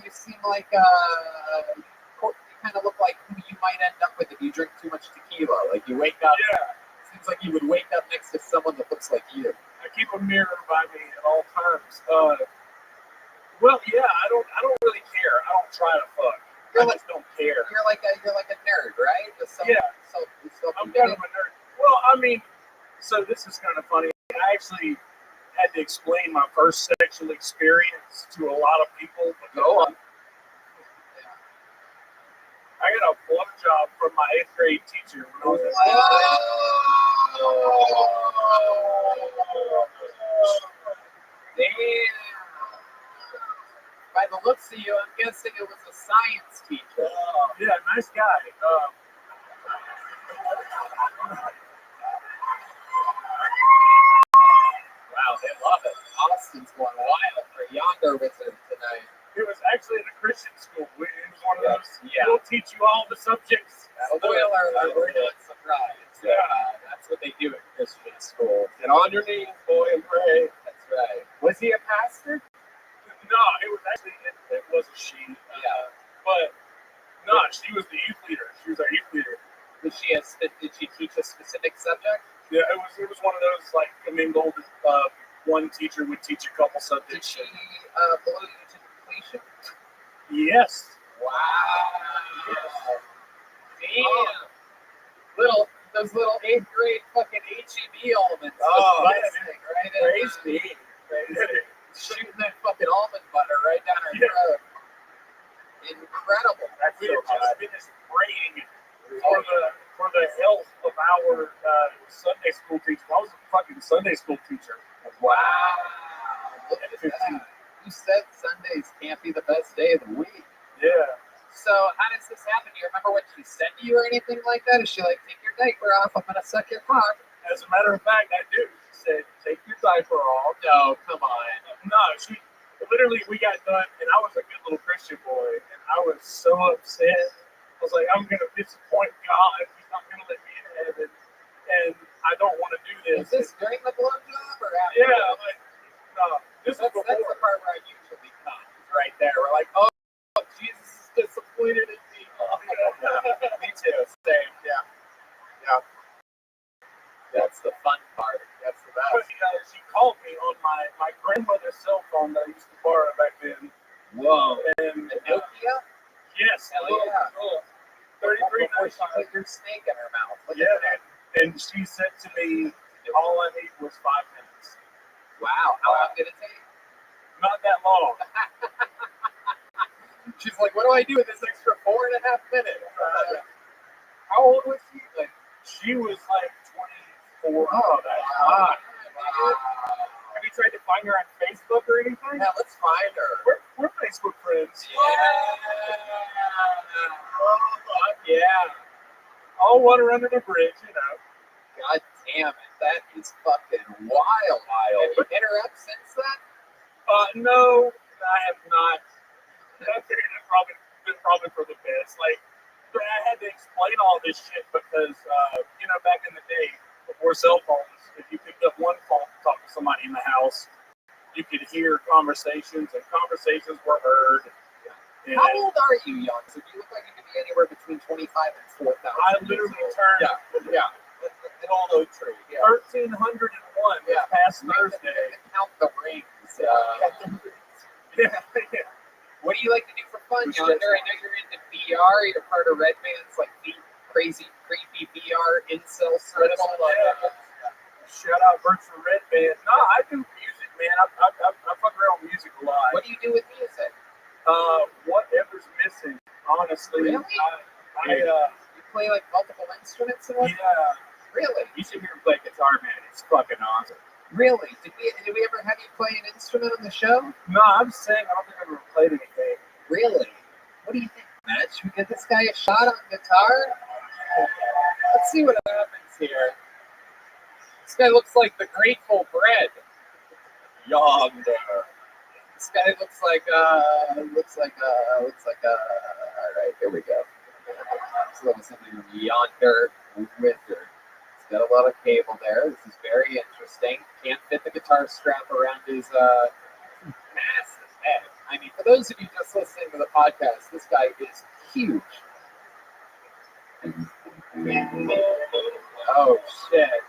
kind of look like who you might end up with if you drink too much tequila. Like you wake up. Yeah. Seems like you would wake up next to someone that looks like you. I keep a mirror by me at all times. Well, yeah, I don't really care. I don't try to fuck. I just don't care. You're like a nerd, right? I'm kind of a nerd. Well, I mean, so this is kind of funny. I actually had to explain my first sexual experience to a lot of people. Go on. I got a blowjob from my 8th grade teacher when I was in Damn. By the looks of you, I'm guessing it was a science teacher. Yeah, nice guy. Wow, they love it. Austin's going wild for Yonder visiting tonight. It was actually at a Christian school. It was one of those. Yeah. We'll teach you all the subjects. Spoiler alert, we're not surprised. Yeah. That's what they do at Christian school. Get on your knees, boy, and pray. That's right. Was he a pastor? No, it was a she. But no, she was the youth leader. She was our youth leader. Did she teach a specific subject? Yeah, it was one of those like commingled. One teacher would teach a couple Did subjects. she blow you to completion? Yes. Wow. Damn. Those little 8th grade fucking HEB elements. Oh, busting, right? Crazy. Shooting that fucking almond butter right down her throat. Incredible. We had just finished praying for the health of our Sunday school teacher. I was a fucking Sunday school teacher. Wow. Look at that. You said Sundays can't be the best day of the week. Yeah. So how does this happen? Do you remember what she said to you or anything like that? Is she like, take your diaper off, I'm going to suck your cock? As a matter of fact, I do. She said, take your diaper off. No, come on. No, she literally, we got done, and I was a good little Christian boy, and I was so upset. I was like, I'm going to disappoint God. He's not going to let me in heaven, and I don't want to do this. Is this during the blowjob or after? Yeah, I'm like, no. That's the part where I usually come, right there. We're like, oh, Jesus is disappointed in me. Me too, same, yeah. That's the fun part. That's the best. But, she called me on my grandmother's cell phone that I used to borrow back then. Whoa. And Nokia? yes. Hell yeah. 33. Before she put your snake in her mouth. Look Yeah, at that. and she said to me, All I need was 5 minutes. Wow, how long did it take? Not that long. She's like, what do I do with this extra 4.5 minutes? How old was she? Like, she was like 24. Oh, that's hot. Have you tried to find her on Facebook or anything? Yeah, let's find her. We're Facebook friends. Yeah. Oh, fuck yeah. All water under the bridge, you know. God damn it. That is fucking wild. Have you hit her up since then? No, I have not. I figured it's probably for the best. Like, I had to explain all this shit because, back in the day, before cell phones, if you picked up one phone to talk to somebody in the house, you could hear conversations, and conversations were heard. And How old are you, young? So you look like you could be anywhere between 25 and 4,000. I literally turned Yeah. An old oak tree. Yeah. 1,301 this past Thursday. Count the rings. Yeah. What do you like to do for fun, Yonder? I know you're into VR. You're part of Red Band's like crazy, creepy VR incel circle. Shout out Virtual Red Band. No, I do music, man. I fuck around with music a lot. What do you do with music? Whatever's missing, honestly. Really? You play like multiple instruments and what? Yeah. Really? You should hear him play guitar, man. It's fucking awesome. Really? Did we ever have you play an instrument on the show? No, I'm saying I don't think I've ever played anything. Really? What do you think, Matt? Should we get this guy a shot on guitar? Let's see what happens here. This guy looks like the Grateful Bread. Yonder. This guy looks like all right, here we go. It's a little something from Yonder Wizard. It's got a lot of cable there. This is very interesting. Can't fit the guitar strap around his massive head. I mean, for those of you just listening to the podcast, this guy is huge. Oh shit.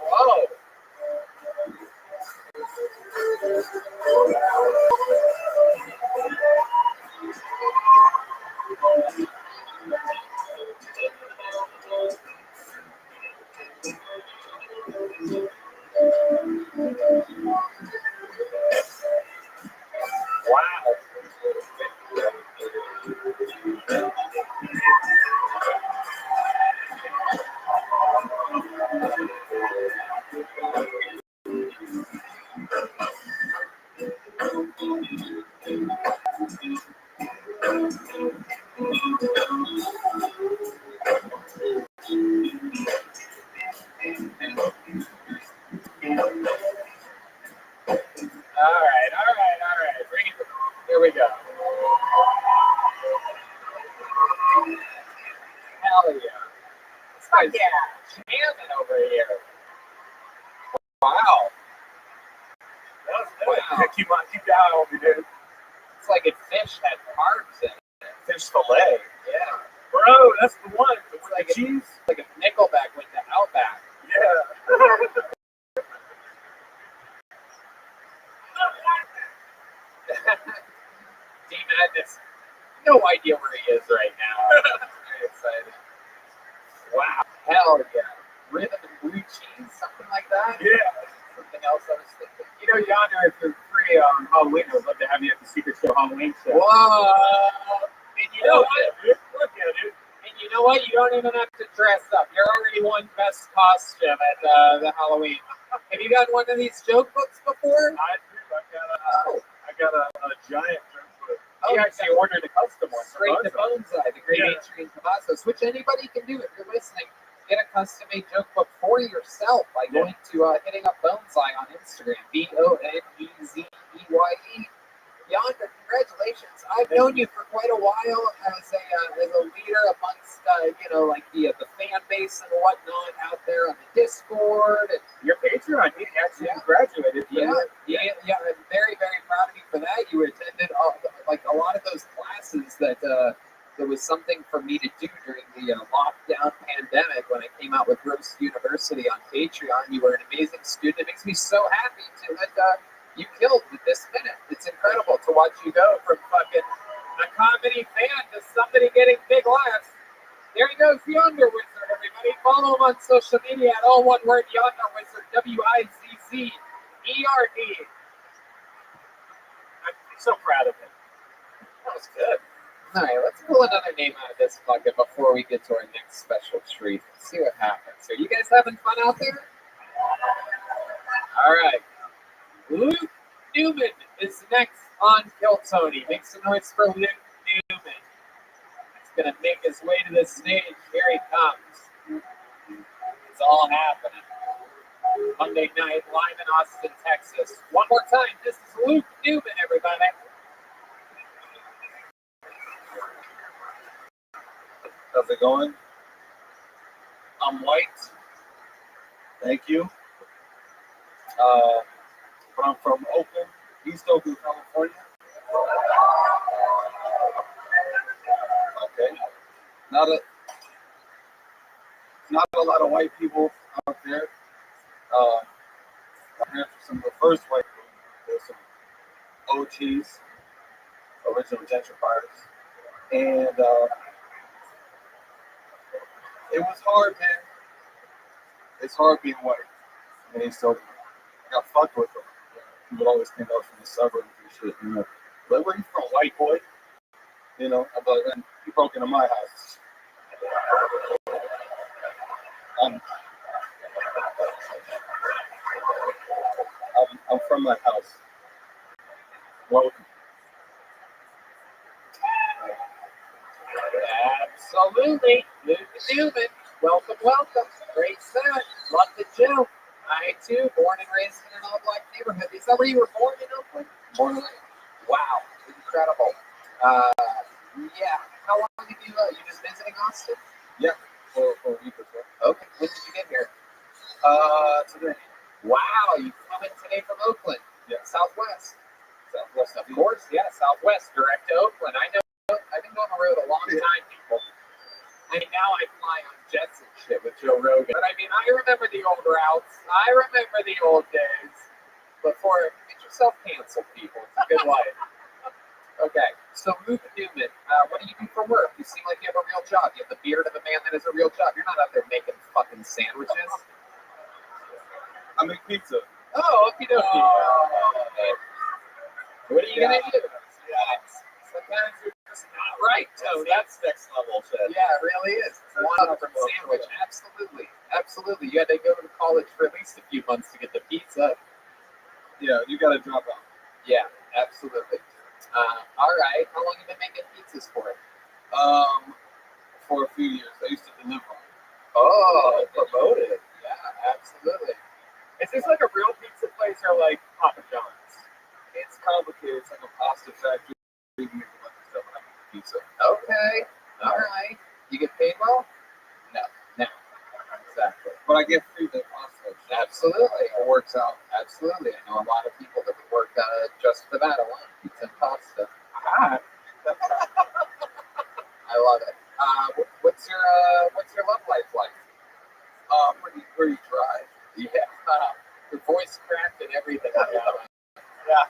Whoa. Wow. All right. Bring it. Here we go. Hell yeah. Fuck yeah. Jamming over here. Wow. Wow. Keep your eye on me, dude. It's like if fish had carbs in it. Fish fillet. Yeah. Bro, that's the one. It's With like the cheese. Like if Nickelback went to Outback. Yeah. D-Madness. No idea where he is right now. Very excited. Wow. Hell yeah. Rhythm and blue cheese, something like that? Yeah. Something else I was thinking. You know, Yonder, if you're free on Halloween, I would love to have you at the Secret Show Halloween show. Whoa. And you know what? Look at it. And you know what? You don't even have to dress up. You're already won best costume at the Halloween. Have you gotten one of these joke books before? I got a giant joke book. He actually ordered a custom one. Straight to Boneseye, the great Yeah. Adrian Cavazos, which anybody can do if you're listening. Get a custom-made joke book for yourself by going to hitting up Boneseye on Instagram, Bonezeye. Yonder, congratulations! I've known you for quite a while as a leader amongst like the fan base and whatnot out there on the Discord. And, Your Patreon, he actually graduated. yeah, I'm very, very proud of you for that. You attended a lot of those classes that there was something for me to do during the lockdown pandemic when I came out with Roast University on Patreon. You were an amazing student. It makes me so happy that you killed with this minute. It's incredible to watch you go from fucking a comedy fan to somebody getting big laughs. There he goes, the Under Wizard, everybody. Follow him on social media at all one word, the Under Wizard, WIZZERD. I'm so proud of him. That was good. All right, let's pull another name out of this bucket before we get to our next special treat. Let's see what happens. Are you guys having fun out there? All right. Luke Newman is next on Kill Tony. Make some noise for Luke Newman. He's going to make his way to the stage. Here he comes. It's all happening. Monday night, live in Austin, Texas. One more time, this is Luke Newman, everybody. How's it going? I'm white. Thank you. But I'm from Oakland, East Oakland, California. Okay. Not a lot of white people out there. I'm here for some of the first white people. There's some OGs, original gentrifiers. And it was hard, man. It's hard being white. And so I got fucked with them. People always think I was from the suburbs and shit, you know. Like, where you from, white boy? You know, but then you broke into my house. I'm from that house. Welcome. Absolutely. Luke Newman. Welcome, welcome. Great set. Love the joke. I, too, born and raised in an all-black neighborhood. Is that where you were born in Oakland? Born in Oakland. Wow. Incredible. Yeah. How long have you just visiting Austin? Yeah, for a week or so. Okay. When did you get here? Today. Wow. You coming today from Oakland? Yeah. Southwest. Southwest, of course. Yeah, Southwest. Direct to Oakland. I know. I've been on the road a long time, people. I mean, now I fly on jets and shit with Joe Rogan. But I mean, I remember the old routes. I remember the old days before. Get yourself canceled, people. It's a good life. Okay, so Luke Newman, what do you do for work? You seem like you have a real job. You have the beard of a man that has a real job. You're not out there making fucking sandwiches. I make pizza. Oh, okie dokie. What are you gonna do? Sometimes you're just not right, Tony. That's next level shit. Yeah, it really is. It's a one from sandwich. Absolutely. Absolutely. You had to go to college for at least a few months to get the pizza. Yeah, you gotta drop out. Yeah, absolutely. All right. How long have you been making pizzas for? For a few years. I used to deliver. Oh, promoted. Yeah, absolutely. Is this like a real pizza place or like Papa John's? It's complicated. It's like a pasta factory. You can make a bunch of stuff and I make the pizza. Okay. All right. You get paid well? No. Exactly. But I get free the pasta. Absolutely. It works out. Absolutely. I know a lot of people that would work just for that alone. Pizza and pasta. Ah. I love it. What's your love life like? Pretty dry. Yeah. Your voice cracked and everything. Yeah.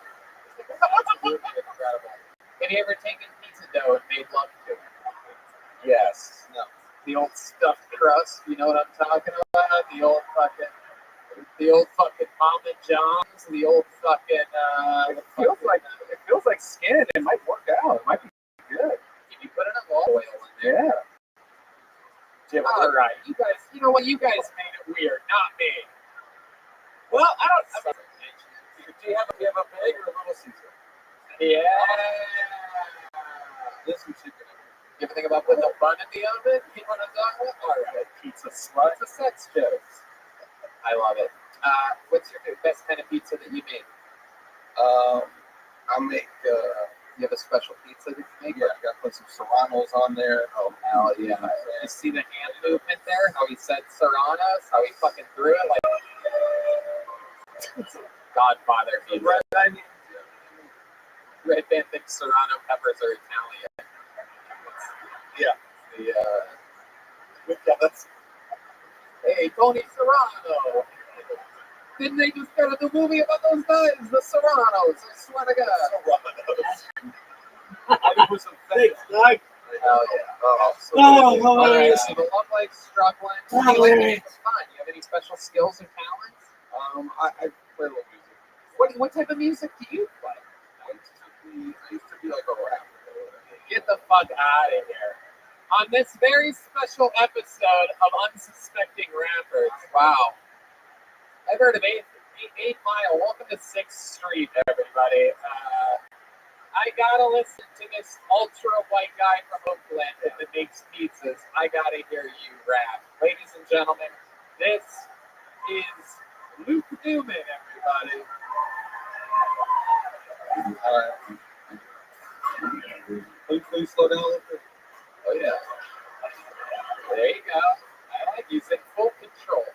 Absolutely incredible. Have you ever taken pizza dough and made love to it? Yes. No. The old stuffed crust, you know what I'm talking about? The old fucking Mama John's, the old fucking. It feels like skin. It might work out. It might be good. Can you put enough oil in there? Yeah. Jim, All right, you guys. You know what? You guys made it weird, not me. Well, I don't. Do you have a big or a little Caesar? Yeah. This is chicken. You ever think about putting a bun in the oven? You know what I'm talking about? All right, Pizza slut. it's a sex jokes. I love it. What's your best kind of pizza that you make? I make. You have a special pizza that you make? Yeah, I got to put some serranos on there. Oh, hell yeah. You see the hand movement there? How he said serranos? How he fucking threw it? Like, Godfather pizza. Red Band thinks serrano peppers are Italian. Yeah. Hey, Tony Serrano. Didn't they just go to the movie about those guys? The Serranos. I swear to God. I put some Thanks, Doug. Hell yeah. Oh, Oh, absolutely. All right, hilarious. so the love life's struggling. Oh, What do you like to do hilarious. for fun? You have any special skills or talents? I play a little music. What type of music do you play? I used to be like a rapper. Get the fuck out of here. On this very special episode of Unsuspecting Rappers, wow. I've heard of 8 Mile. Welcome to 6th Street, everybody. I gotta listen to this ultra white guy from Oakland that makes pizzas. I gotta hear you rap. Ladies and gentlemen, this is Luke Newman, everybody. Please slow down a little bit. Oh, yeah. There you go. I like he's in full control.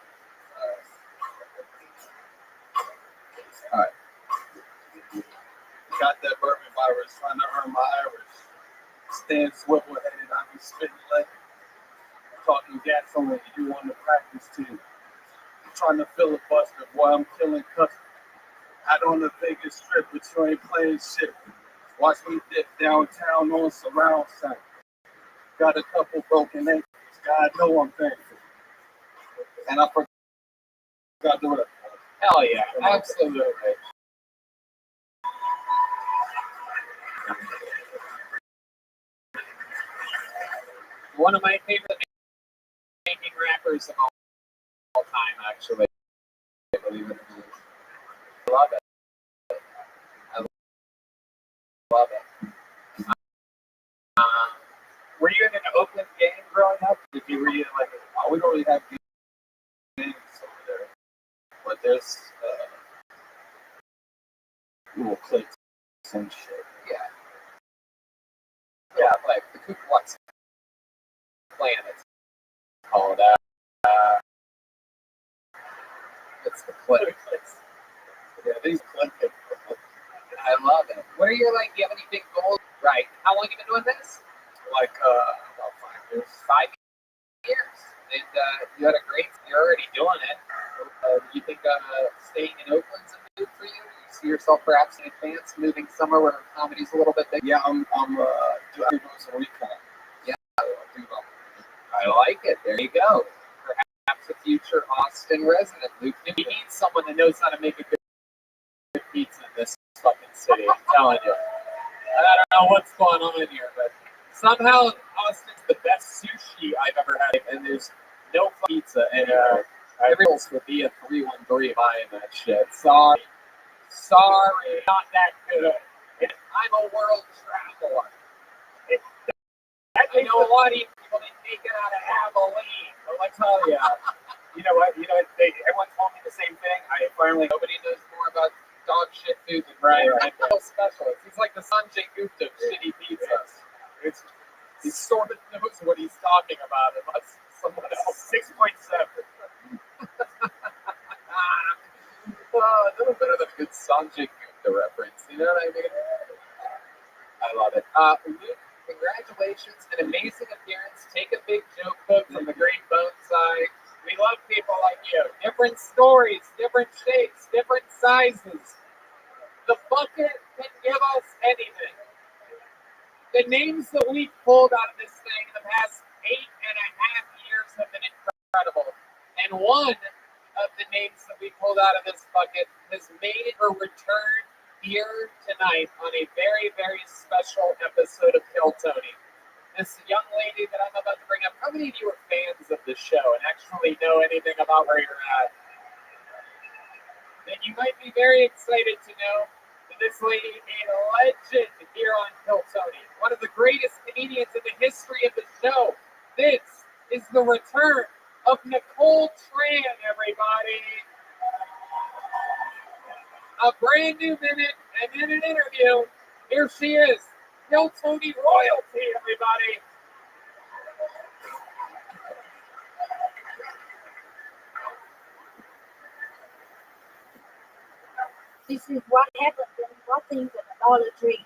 All right. Got that bourbon virus, trying to earn my Irish. Stand swivel headed, I be spitting lead. Talking gasoline, you want to practice too. Trying to filibuster, boy, I'm killing customers. Out on the Vegas strip, but you ain't playing shit. Watch me dip downtown on surround sound. Got a couple broken ankles, God know I'm thankful. And I forgot to do it. Hell yeah, absolutely. One of my favorite making rappers of all time, actually. Believe it or not. I love it. I love it. Were you in an Oakland gang growing up? Did you read like? We don't really have games over there, but there's little cliques and shit. Yeah. Yeah, like the Ku Klux Klan. It's called. It's the clique. Yeah, these cliques. I love it. What are your like? Do you have any big goals? Right. How long have you been doing this? Like about 5 years. 5 years. And you had a great. You're already doing it. Do you think staying in Oakland's a move for you? Do you see yourself perhaps in advance moving somewhere where comedy's a little bit bigger? Yeah, I'm doing some recon. Yeah. I like it. There you go. Perhaps a future Austin resident. Luke, we need someone that knows how to make a good pizza in this fucking city. I'm telling you. I don't know what's going on here, but somehow Austin's the best sushi I've ever had, and there's no pizza, and everyone else would be a 313 buying that shit. Sorry, not that good. And I'm a world traveler. I know a lot of people that make it out of Abilene. But I tell you, you know what? Everyone told me the same thing. Nobody knows more about dog shit food than Brian. I feel specialist. He's like the Sanjay Gupta of shitty pizzas. He sort of knows what he's talking about, unless someone else. 6.7. Oh, a little bit of a good Sanjay Gupta reference. You know what I mean? I love it. Luke, congratulations. An amazing appearance. Take a big joke book from the Great Boneside. We love people like you. Different stories, different shapes, different sizes. The bucket can give us anything. The names that we've pulled out of this thing in the past 8.5 years have been incredible. And one of the names that we pulled out of this bucket has made her return here tonight on a very, very special episode of Kill Tony. This young lady that I'm about to bring up, how many of you are fans of the show and actually know anything about where you're at? Then you might be very excited to know that this lady, a legend here on Kill Tony, one of the greatest comedians in the history of the show. This is the return of Nicole Tran, everybody. A brand new minute and then an interview. Here she is. Kill Tony royalty, everybody. This is what happens when nothing's in a Dollar Tree.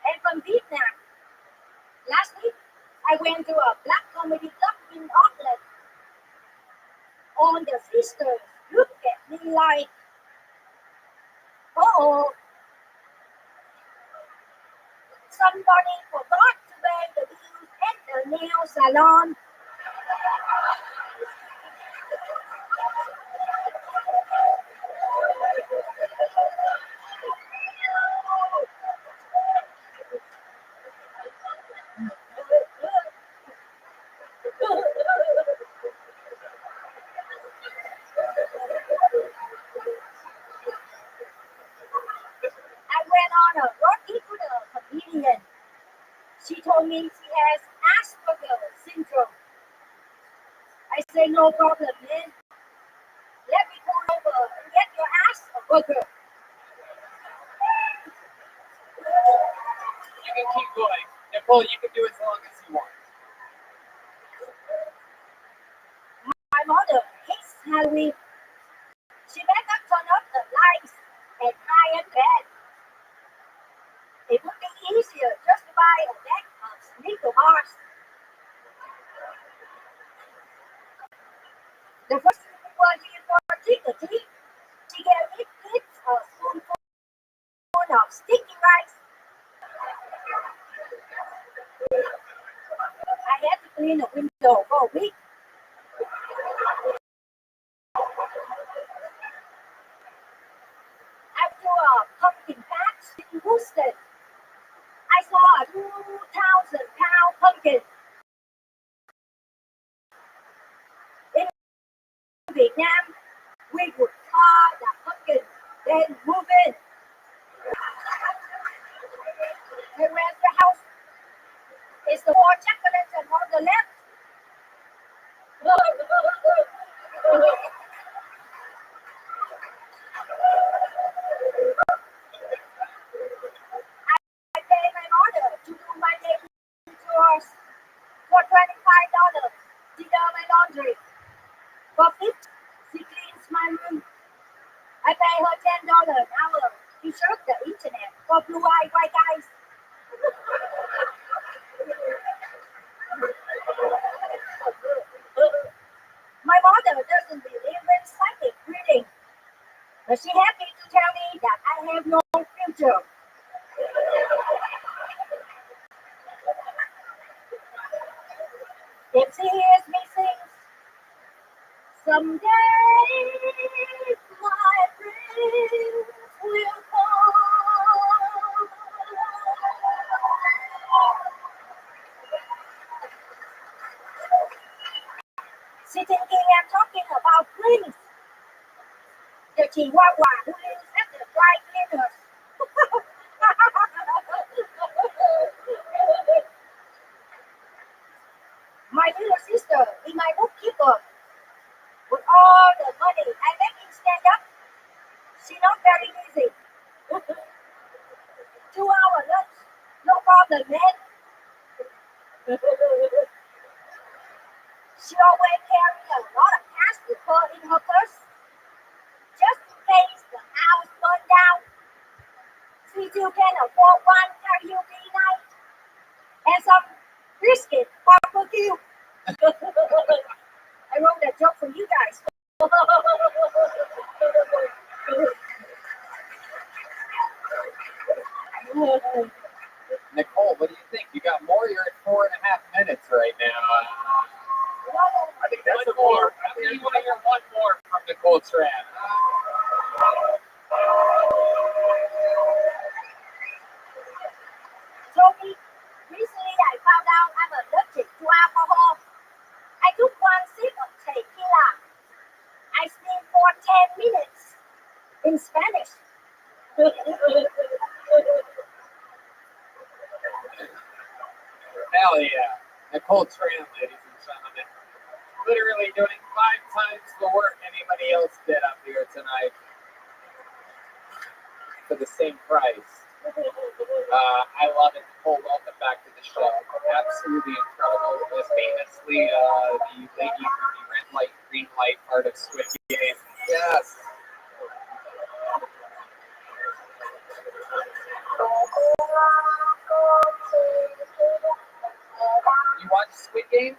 And from Vietnam. Last week, I went to a black comedy club in Auckland. All the sisters looked at me like, oh, somebody forgot to pay the bills at the nail salon. I went on a rocky to the comedian. She told me she has Asperger's syndrome. I say, no problem, man. Let me pull over and get your Asperger. You can keep going. Nicole, you can do as long as you want. My mother hates Halloween. She better turn up the lights and iron bed. It would be easier just to buy a bag of sneaker bars. The first thing we were here for trick or treat, she gave me kids a spoonful of sticky rice. I had to clean the window for a week. After a pumpkin patch in Houston, I saw a 2,000-pound pumpkin. In Vietnam, we would carve the pumpkin, then move in. And where's the house? It's the four chocolates and on the left. I paid my mother to do my daily chores for $25. She does my laundry. For $50, she cleans my room. I pay her $10 an hour to surf the internet for blue-eyed white guys. My mother doesn't believe in psychic reading, but she's happy to tell me that I have no future. If she hears me sing, someday my dreams will come. She thinking I'm talking about Prince, the Chihuahua who lives at the dry cleaners. My little sister is my bookkeeper. With all the money I make him stand up, she not very easy. 2 hour lunch, no problem, man. She always carry a lot of cash with her in her purse, just in case the house burned down. She still can afford one karaoke night and some brisket barbecue. I wrote that joke for you guys. Nicole, what do you think? You got more? You're at 4.5 minutes right now. I think that's One the more. more. I think you want to hear one more from Nicole Tran. Toby, recently I found out I'm allergic to alcohol. I took one sip of tequila. I screamed for 10 minutes in Spanish. Hell yeah. Nicole Tran, ladies and gentlemen. Literally doing 5 times the work anybody else did up here tonight for the same price. I love it. Nicole, welcome back to the show. Absolutely incredible. Was famously the lady from the red light, green light part of Squid Game. Yes. You watch Squid Game?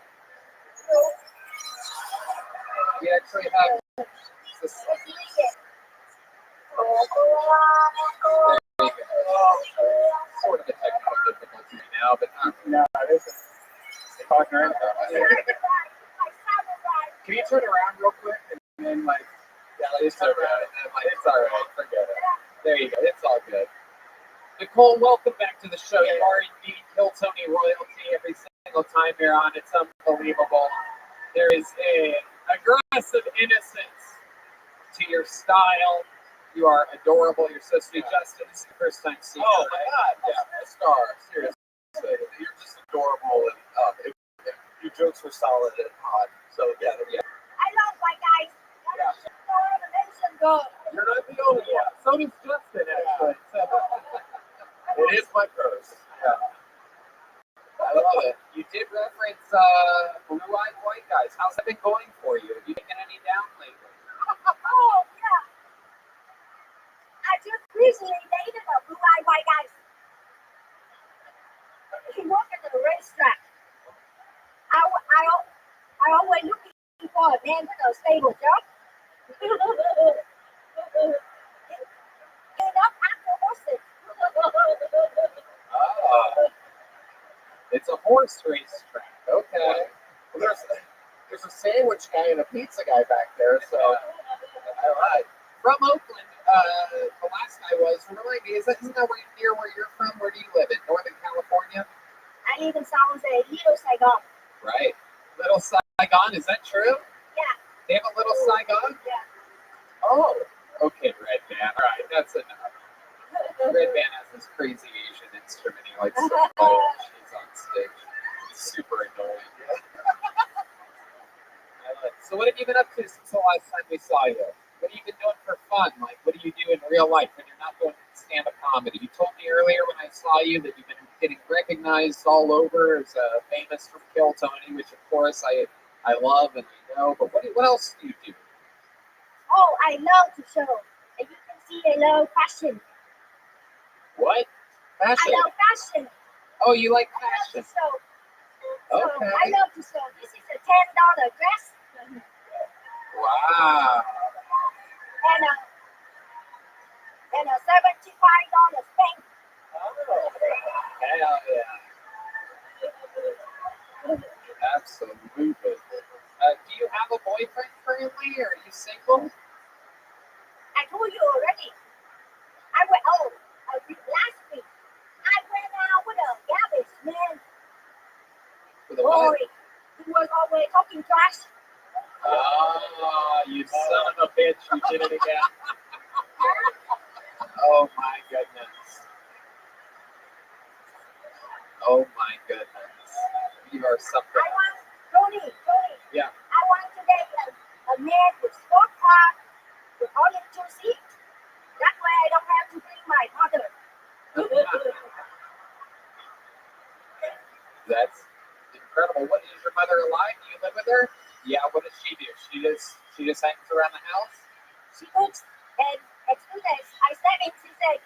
We actually have this. There you go. Sort of a technical difficulty Can you turn around real quick and then like, yeah, like just turn around and then like, it's all right, forget it. There you go, it's all good. Nicole, welcome back to the show. You are indeed Hill Tony royalty every single time you're on. It's unbelievable. There is an aggressive innocence to your style. You are adorable. You're so sweet. Justin, this is the first time seeing you. Oh my God, yeah, a star. Seriously, you're just adorable, and your jokes were solid and hot. So yeah. I love my guys. You're not the only one. So does Justin, actually. It is my purse. Yeah. I love it. You did reference blue-eyed white guys. How's that been going for you? Have you taken any down lately? Oh, yeah. I just recently dated a blue-eyed white guy. He worked at the racetrack. I always looking for a man with a stable job. Get up after horses. It's a horse race track. Okay. Well, there's a sandwich guy and a pizza guy back there, so all right. From Oakland, the last guy was, remind me, isn't that where you're from? Where do you live in? Northern California? I live in San Jose, Little Saigon. Right. Little Saigon, is that true? Yeah. They have a Little Saigon? Yeah. Oh. Okay, Red Band. All right, that's enough. Red Band has this crazy Asian instrument he likes to play when she's on stage. It's super annoying. So what have you been up to since the last time we saw you? What have you been doing for fun? Like, what do you do in real life when you're not doing stand-up comedy? You told me earlier when I saw you that you've been getting recognized all over as famous from Kill Tony, which of course I love and I know. But what else do you do? Oh, I love to show. As you can see, I love fashion. What? Fashion? I love fashion. Oh, you like I love fashion? to sew. So Okay. I love to sew. This is a $10 dress. Wow. And a $75 spank. Oh, hell yeah. Absolutely. Do you have a boyfriend currently, or are you single? I told you already. Last week, I went out with a garbage man. With a what? Boy, he was always talking trash. Oh, you son of a bitch, you did it again. Oh my goodness. Oh my goodness. You are something. Tony. Yeah. I want to date a man with sport car with only 2 seats. That way I don't have to bring my mother. That's incredible. What is your mother alive? Do you live with her? Yeah. What does she do? She just hangs around the house. She looks, and as soon as I step in, she said,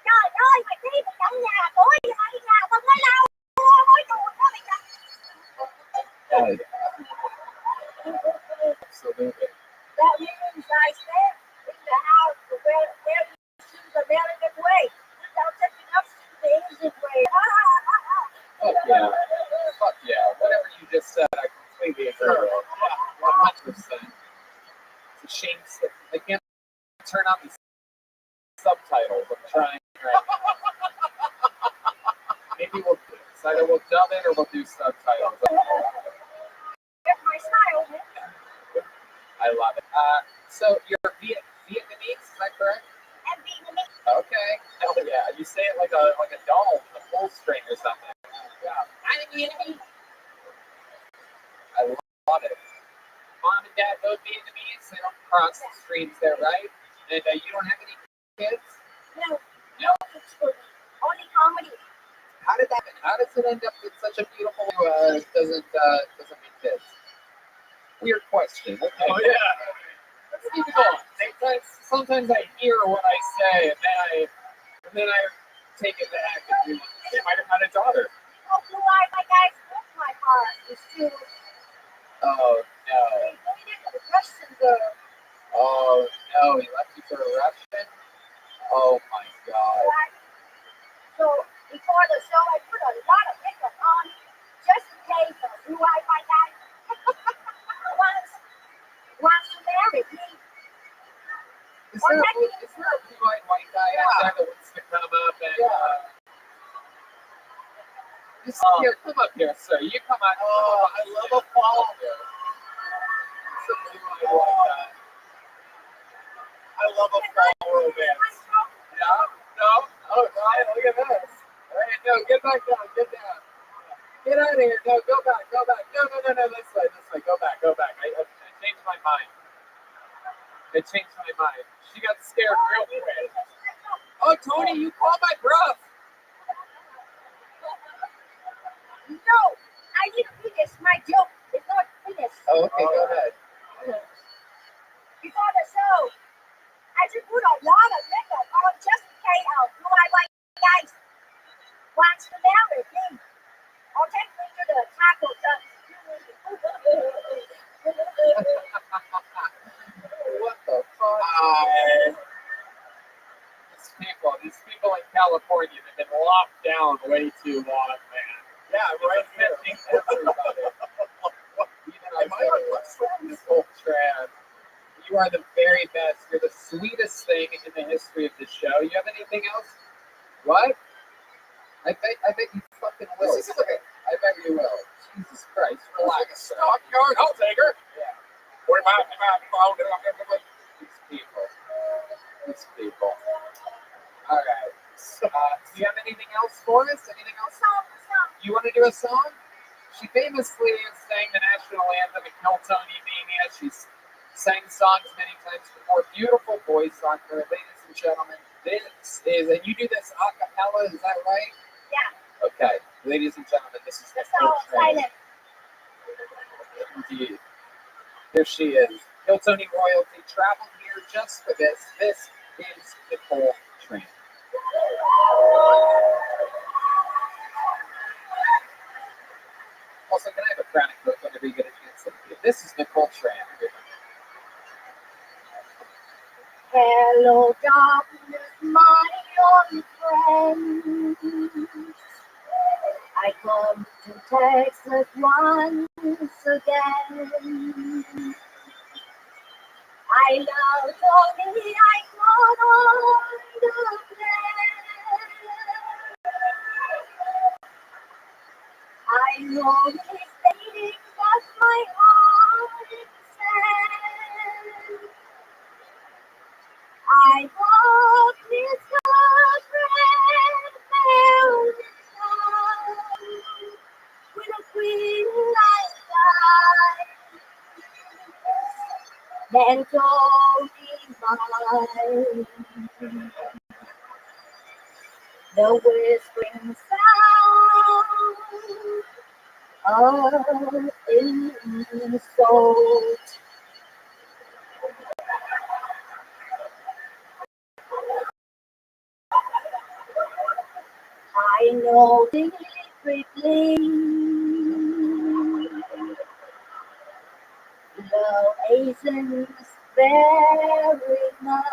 "Trời ơi, mày đi mày trong nhà tôi, mày nhà tao mới lau, ôi trời ơi, mày Absolutely. That means I step in the house where you choose a very good way. Without taking up the Asian way. Fuck yeah. Fuck yeah. Whatever you just said, I completely agree with. Yeah, 100%. It's a shame that I can't turn on the subtitles. I'm trying right now. Maybe we'll do this. Either we'll dub it or we'll do subtitles. That's my style, man. I love it. So you're Vietnamese, is that correct? And Vietnamese. Okay. Hell yeah. You say it like a doll with a pull string or something. Yeah. I'm Vietnamese. I love it. Mom and Dad both Vietnamese. They don't cross the streams there, right? And you don't have any kids? No kids for me. Only comedy. How did that happen? How does it end up with such a beautiful doesn't make kids? Weird question. Okay. Oh yeah. Let's keep it going. Sometimes I hear what I say and then I take it back and they might have had a daughter. Oh, blue-eyed, my guys, broke my heart. It's true. Oh no. He did the Russian girl. Oh no, he left you for a Russian? Oh my god. Right? So before the show, I put a lot of makeup on just in case a blue-eyed, my guy Just here, come up here, sir. You come on. Oh, I love a fall. It's a blue eye like that. I love a fall romance. Yeah? No? Oh, right. Look at this. All right, no, get back down. Get down. Get out of here. No, go back. Go back. No, this way. This way. Go back. Go back. I changed my mind. It changed my mind. She got scared real quick. Oh, Tony, you called my bluff. No, I didn't finish. My joke is not finished. Oh, okay, go ahead. Before the show, I just put a lot of makeup on just in case. Do I like guys watch the marriage thing? I'll take me to the taco truck. What the fuck? These people in California have been locked down way too long, man. Yeah, right here. Everybody. Am I on Nicole Tran, you are the very best. You're the sweetest thing in the history of the show. You have anything else? What? I bet you fucking will. I bet you will. Jesus Christ, relax. Stockyard, I'll take her. Yeah. These people. All right. Do you have anything else for us? Anything else? You want to do a song? She famously sang the national anthem at Kiltony Mania. She's sang songs many times before. Beautiful voice on her, ladies and gentlemen. This is, and you do this a cappella, is that right? Yeah. Okay, ladies and gentlemen, this is That's Nicole all Tran. silent. Indeed. Here she is. Kiltony royalty traveled here just for this. This is Nicole Tran. Also, can I have a chronic book whenever you get a chance? This is Nicole Tran. Hello, darkness, my old friend. I come to Texas once again. I love Tony, I got on the plan. I know he's stating what my heart says. I hope this girlfriend found love with a queen like that. Then told me mine. The whispering sound of insult. I know secretly the Asians very much.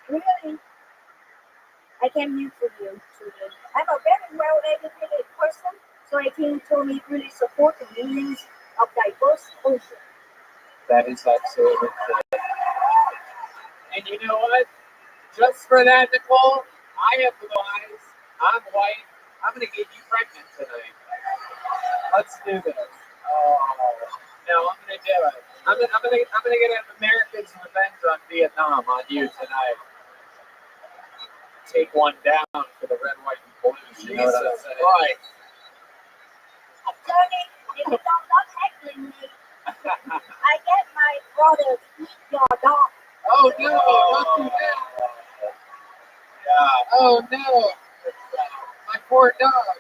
Really? I came here for you today. I'm a very well-educated person, so I came to me really support the meanings of diverse culture. That is absolutely true. And you know what? Just for that, Nicole, I have blue eyes. I'm white. I'm going to get you pregnant tonight. Let's do this. Oh, no, I'm going to do it. I'm going to get an American's revenge on Vietnam on you tonight. Take one down for the red, white, and blue. You know what I'm saying? Right. Tony, if you don't stop heckling me, I get my brother to eat your dog. Oh, no. Don't do that. Yeah. Oh, no. My poor dog.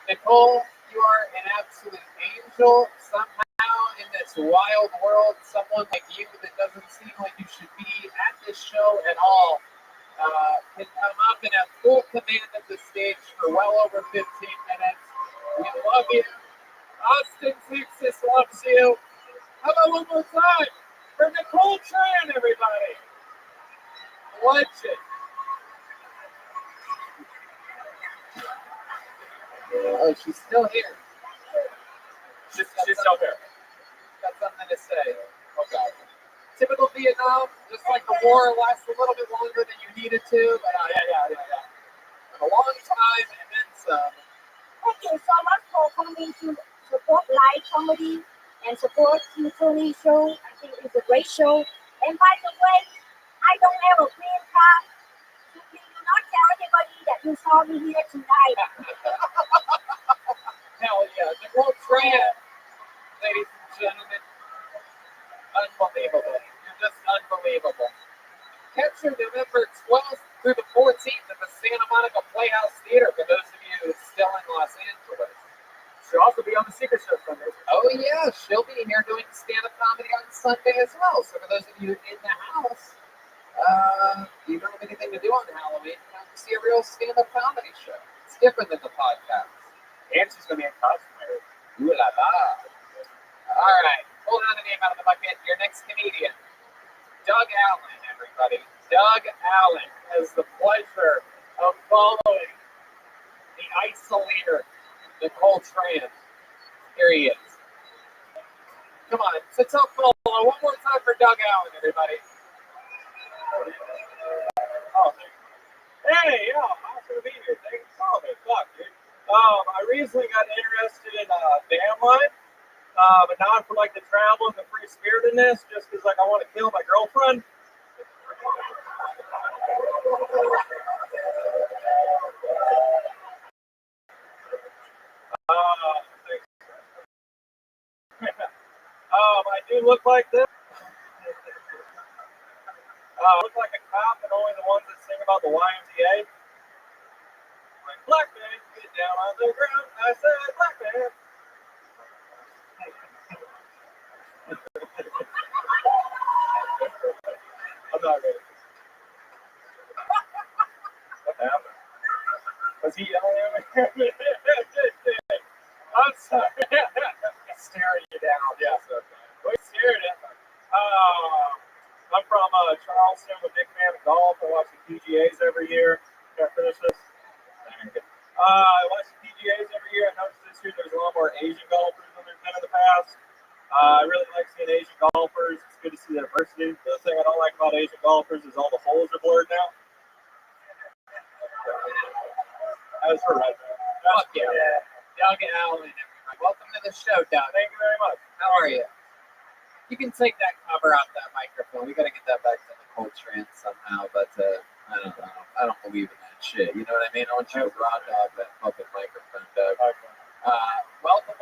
Nicole, you are an absolute angel. Somehow in this wild world, someone like you that doesn't seem like you should be at this show at all can come up and have full command of the stage for well over 15 minutes. We love you. Austin, Texas loves you. How about one more time for Nicole Tran, everybody? Legend. Oh, she's still here. She's still there. Got something to say. Oh, God. Typical Vietnam, just like the war lasts a little bit longer than you need it to, but a long time and then some. Thank you so much for coming to support live comedy and support King Tony show. I think it's a great show. And by the way, I don't have a green card. So please do not tell anybody that you saw me here tonight. Hell yeah. Nicole Tran, ladies and gentlemen. Unbelievable. You're just unbelievable. Catch her November 12th through the 14th at the Santa Monica Playhouse Theater for those of you still in Los Angeles. She'll also be on the Secret Show Sunday. Oh, yeah. She'll be here doing stand-up comedy on Sunday as well. So for those of you in the house, you don't have anything to do on Halloween, you have to see a real stand-up comedy show. It's different than the podcast. And she's going to be in costume. Ooh la la. All right. Hold on the name out of the bucket. Your next comedian, Doug Allen, everybody. Doug Allen has the pleasure of following the isolator, Nicole Tran. Here he is. Come on. So tell follow one more time for Doug Allen, everybody. Oh, hey, yeah, awesome to be here. Thanks for calling me. Fuck, dude. I recently got interested in van life, but not for like the travel and the free spiritedness, just because like I want to kill my girlfriend. I do look like this. Look like a cop, and only the ones that sing about the YMCA. Like, black man, get down on the ground. I said, black man. I'm not ready. What happened? Was he yelling at me? I'm sorry. Staring you down. Yes, okay. We stared at me. I'm from Charleston. I'm a big fan of golf. I watch the PGAs every year. Can I finish this? I watch the PGAs every year. I noticed this year there's a lot more Asian golfers than there's been in the past. I really like seeing Asian golfers. It's good to see the diversity. The thing I don't like about Asian golfers is all the holes are blurred now. That was for right there. Fuck yeah. Doug Allen, everybody. Welcome to the show, Doug. Thank you very much. How are you? You can take that cover off that microphone. We got to get that back to Nicole Tran somehow, but I don't know. I don't believe in that shit. You know what I mean? I want you to raw dog that public microphone, Doug. Welcome.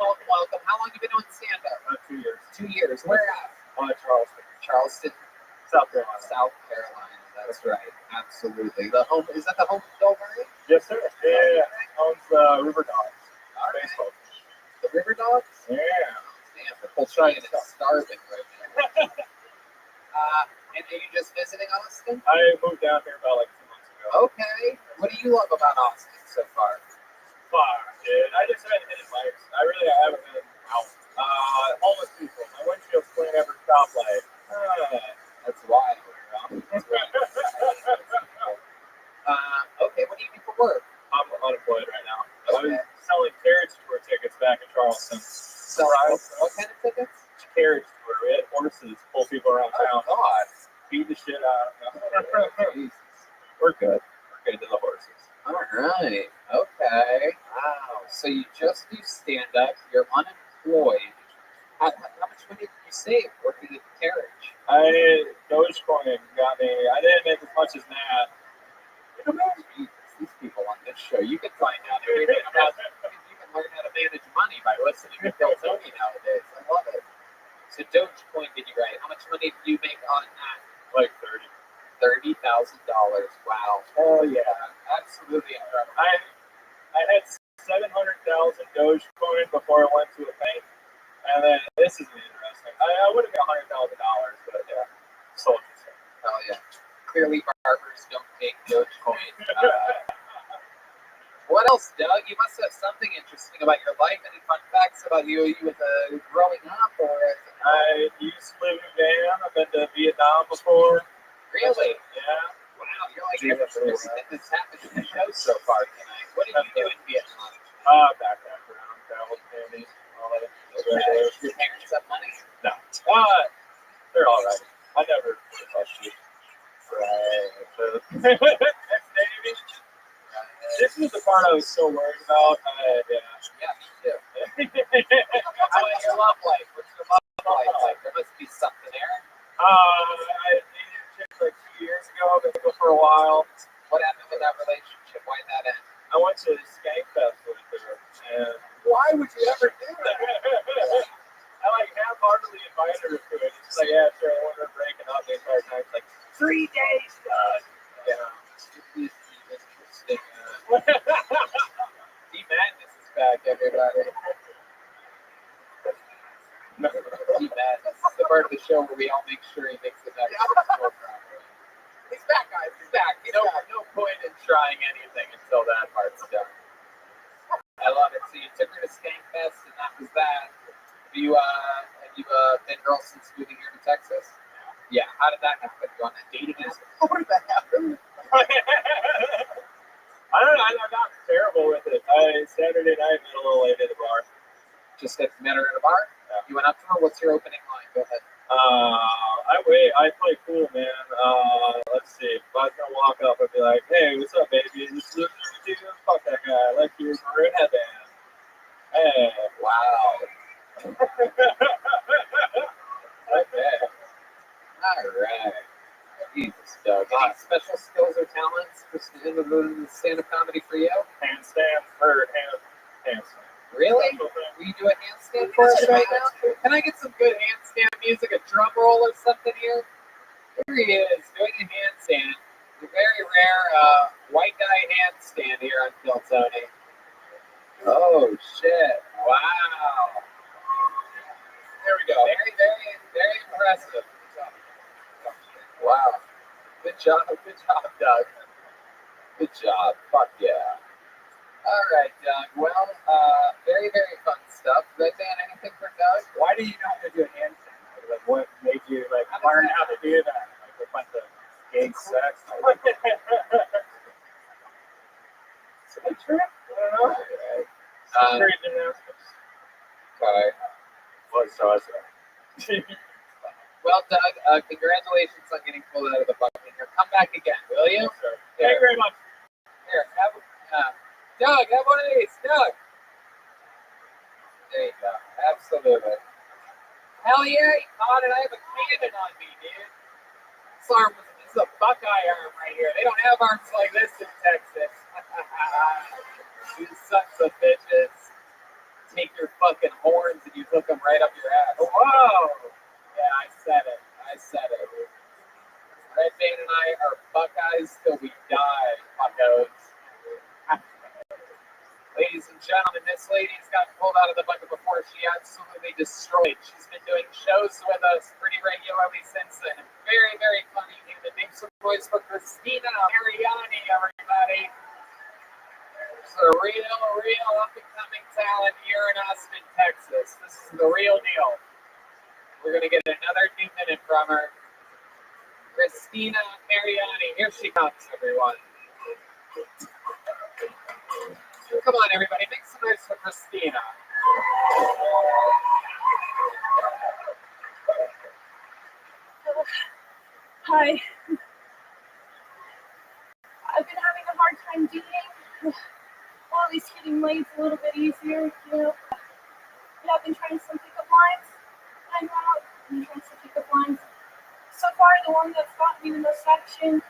How long have you been doing stand-up? 2 years. 2 years. Where at? Charleston. Charleston, South Carolina. South Carolina. That's right. Absolutely. The home is that the home of Bill Murray? Yes, sir. Yeah. Owns River Dogs. All right. Baseball. The River Dogs? Yeah. Damn, the whole giant is starving right now. And are you just visiting Austin? I moved down here about like 2 months ago. Okay. What do you love about Austin so far? Dude. I just haven't hit mics. I haven't been out. Homeless people. My windshield's clean every stoplight. That's wild. That's wild. Okay, what do you do for work? I'm unemployed right now. Okay. I was selling carriage tour tickets back in Charleston. So, what kind of tickets? Carriage tour. We had horses pull people around town. Oh, God. Beat the shit out of them. Jesus. We're good. We're good to the horses. All right. Okay. Wow. So you just do stand-up. You're unemployed. How much money did you save working at the carriage? Dogecoin got me. I didn't make as much as Matt. These people on this show, you can find out everything about. You can learn how to manage money by listening to Bill Tony nowadays. I love it. So Dogecoin did you write? How much money did you make on that? Like 30. $30,000. Wow. Oh yeah. Absolutely incredible. I had 700,000 Dogecoin before I went to a bank, and then this is interesting. I would have got $100,000, but yeah, sold it. Oh yeah. Clearly, barbers don't take Dogecoin. What else, Doug? You must have something interesting about your life. Any fun facts about you with growing up, or? I used to live in a van. I've been to Vietnam before. Really? Yeah. Wow, you're like everything that's happened in the show so far tonight. What did you do in Vietnam? Backpack around, travel families, all that. Your parents have money? No. They're all right. I never questioned it. Right. Maybe. This was the part I was so worried about. Yeah. Yeah, me too. How about your love life? What's your love life like? There must be something there. I dated a chick like 2 years ago. Been single for a while. What happened with that relationship? Why did that end? I went to Skank Fest with her, and Why would you ever do that? I like half-heartedly invited her to it. She's like, yeah, sure. I want her breaking up the entire time. It's like 3 days. Yeah. Interesting. D-Madness is back, everybody. D-Madness. This is the part of the show where we all make sure he makes the next program. He's back, guys. He's back. No point in trying anything until that part's done. I love it. So you took her to Skank Fest, and that was that. Have you been girl since moving here to Texas? Yeah. How did that happen? You on that dating app? How did that happen? I don't know. I'm not terrible with it. Saturday night, went a little late at the bar. Just met her at a bar? Yeah. You went up to her? What's your opening line? Go ahead. I play cool, man. Let's see. If I was gonna walk up, I'd be like, "Hey, what's up, baby? This is dude. Fuck that guy. I like your maroon headband." Hey, Wow. Okay. All right. Jesus, Doug. Any special skills or talents in the stand-up comedy for you? handstand or handstand. Really? Will you do a handstand for us right now? Can I get some good handstand music, a drum roll or something here? Here he is, doing a handstand. A very rare white guy handstand here on Kill Tony. Oh, shit. Wow. There we go. Very, very, very impressive. Wow. Good job, Doug. Good job. Fuck yeah. All right, Doug. Well, very, very fun stuff. Red Band, anything for Doug? Why do you know how to do a handstand? Like, what made you learn how to do that? Like a bunch of gay sex? It's a good trick. I don't know. All right. Great gymnastics. Okay. What so I say? Well, Doug, congratulations on getting pulled out of the bucket here. Come back again, will you? Thank you very much. Here, Doug, have one of these. Doug. There you go. Absolutely. Hell yeah, he caught it. I have a cannon on me, dude. This is a Buckeye arm right here. They don't have arms like this in Texas. You sons of bitches. Take your fucking horns and you hook them right up your ass. Whoa! Yeah, I said it. Red Band and I are Buckeyes till we die, buckos. Ladies and gentlemen, this lady's got pulled out of the bucket before. She absolutely destroyed. She's been doing shows with us pretty regularly since then. Very, very funny human. Make some noise for Christina Mariani, everybody. She's a real up-and-coming talent here in Austin, Texas. This is the real deal. We're going to get another 2 minute from her. Christina Mariani. Here she comes, everyone. Come on, everybody. Make some noise for Christina. Hi. I've been having a hard time dating. Well, at least getting laid's a little bit easier, you know. Yeah, I've been trying some pickup lines. I'm out. I've been trying some pickup lines. So far, the one that's gotten me the most action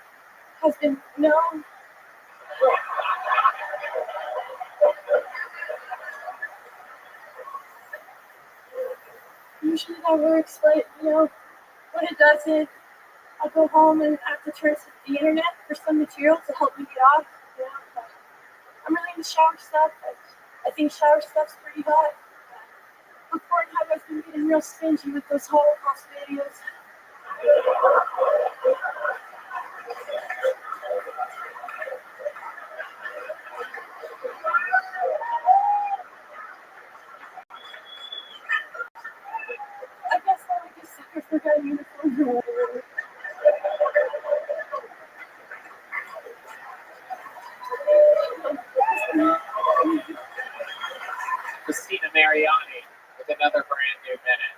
has been no. Usually that works, but you know, when it doesn't, I'll go home and have to turn to the internet for some material to help me get off. You know, I'm really into shower stuff. I think shower stuff's pretty hot. With Pornhub, I've been getting real stingy with those Holocaust videos. I guess I would just sucker for that uniform. Mariani with another brand new minute.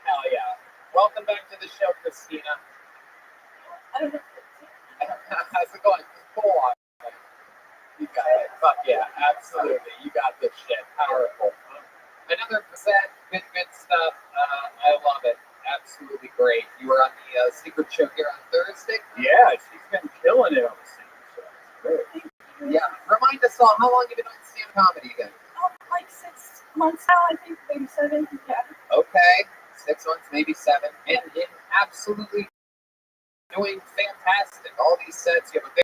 Hell yeah. Welcome back to the show, Christina. I don't know. How's it going? Cool on. You got it. Fuck yeah, absolutely. You got this shit. Powerful. Another set, good stuff. I love it. Absolutely great. You were on the secret show here on Thursday? Yeah, she's been killing it on the secret show. Great. Yeah. Remind us all, how long have you been on stand comedy again? Like 6 months now, I think, maybe 7. Yeah. Okay. 6 months, maybe 7. And absolutely doing fantastic. All these sets, you have a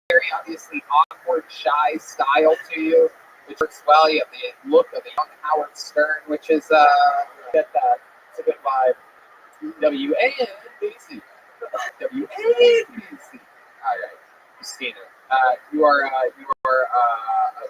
very obviously awkward, shy style to you, which works well. You have the look of the young Howard Stern, which is, get that. It's a good vibe. W-A-N-B-C. W-A-N-B-C. All right. Christina, you are a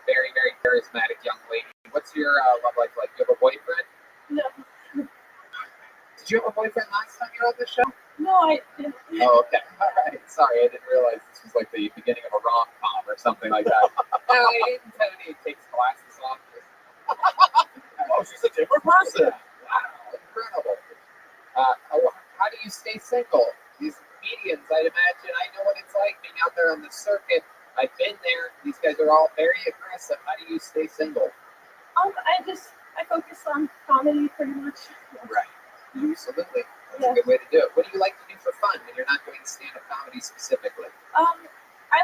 very, very charismatic young lady. What's your love life like? Do you have a boyfriend? No. Did you have a boyfriend last time you were on the show? No, I didn't. Oh, okay. All right. Sorry, I didn't realize this was like the beginning of a rom-com or something like that. No, I didn't. Tony takes glasses off. Oh, she's a different person. Wow, incredible. How do you stay single? These comedians, I'd imagine, I know what it's like being out there on the circuit. I've been there. These guys are all very aggressive. How do you stay single? I focus on comedy pretty much. Right. Absolutely. That's Yeah. a good way to do it. What do you like to do for fun when you're not doing stand-up comedy specifically? I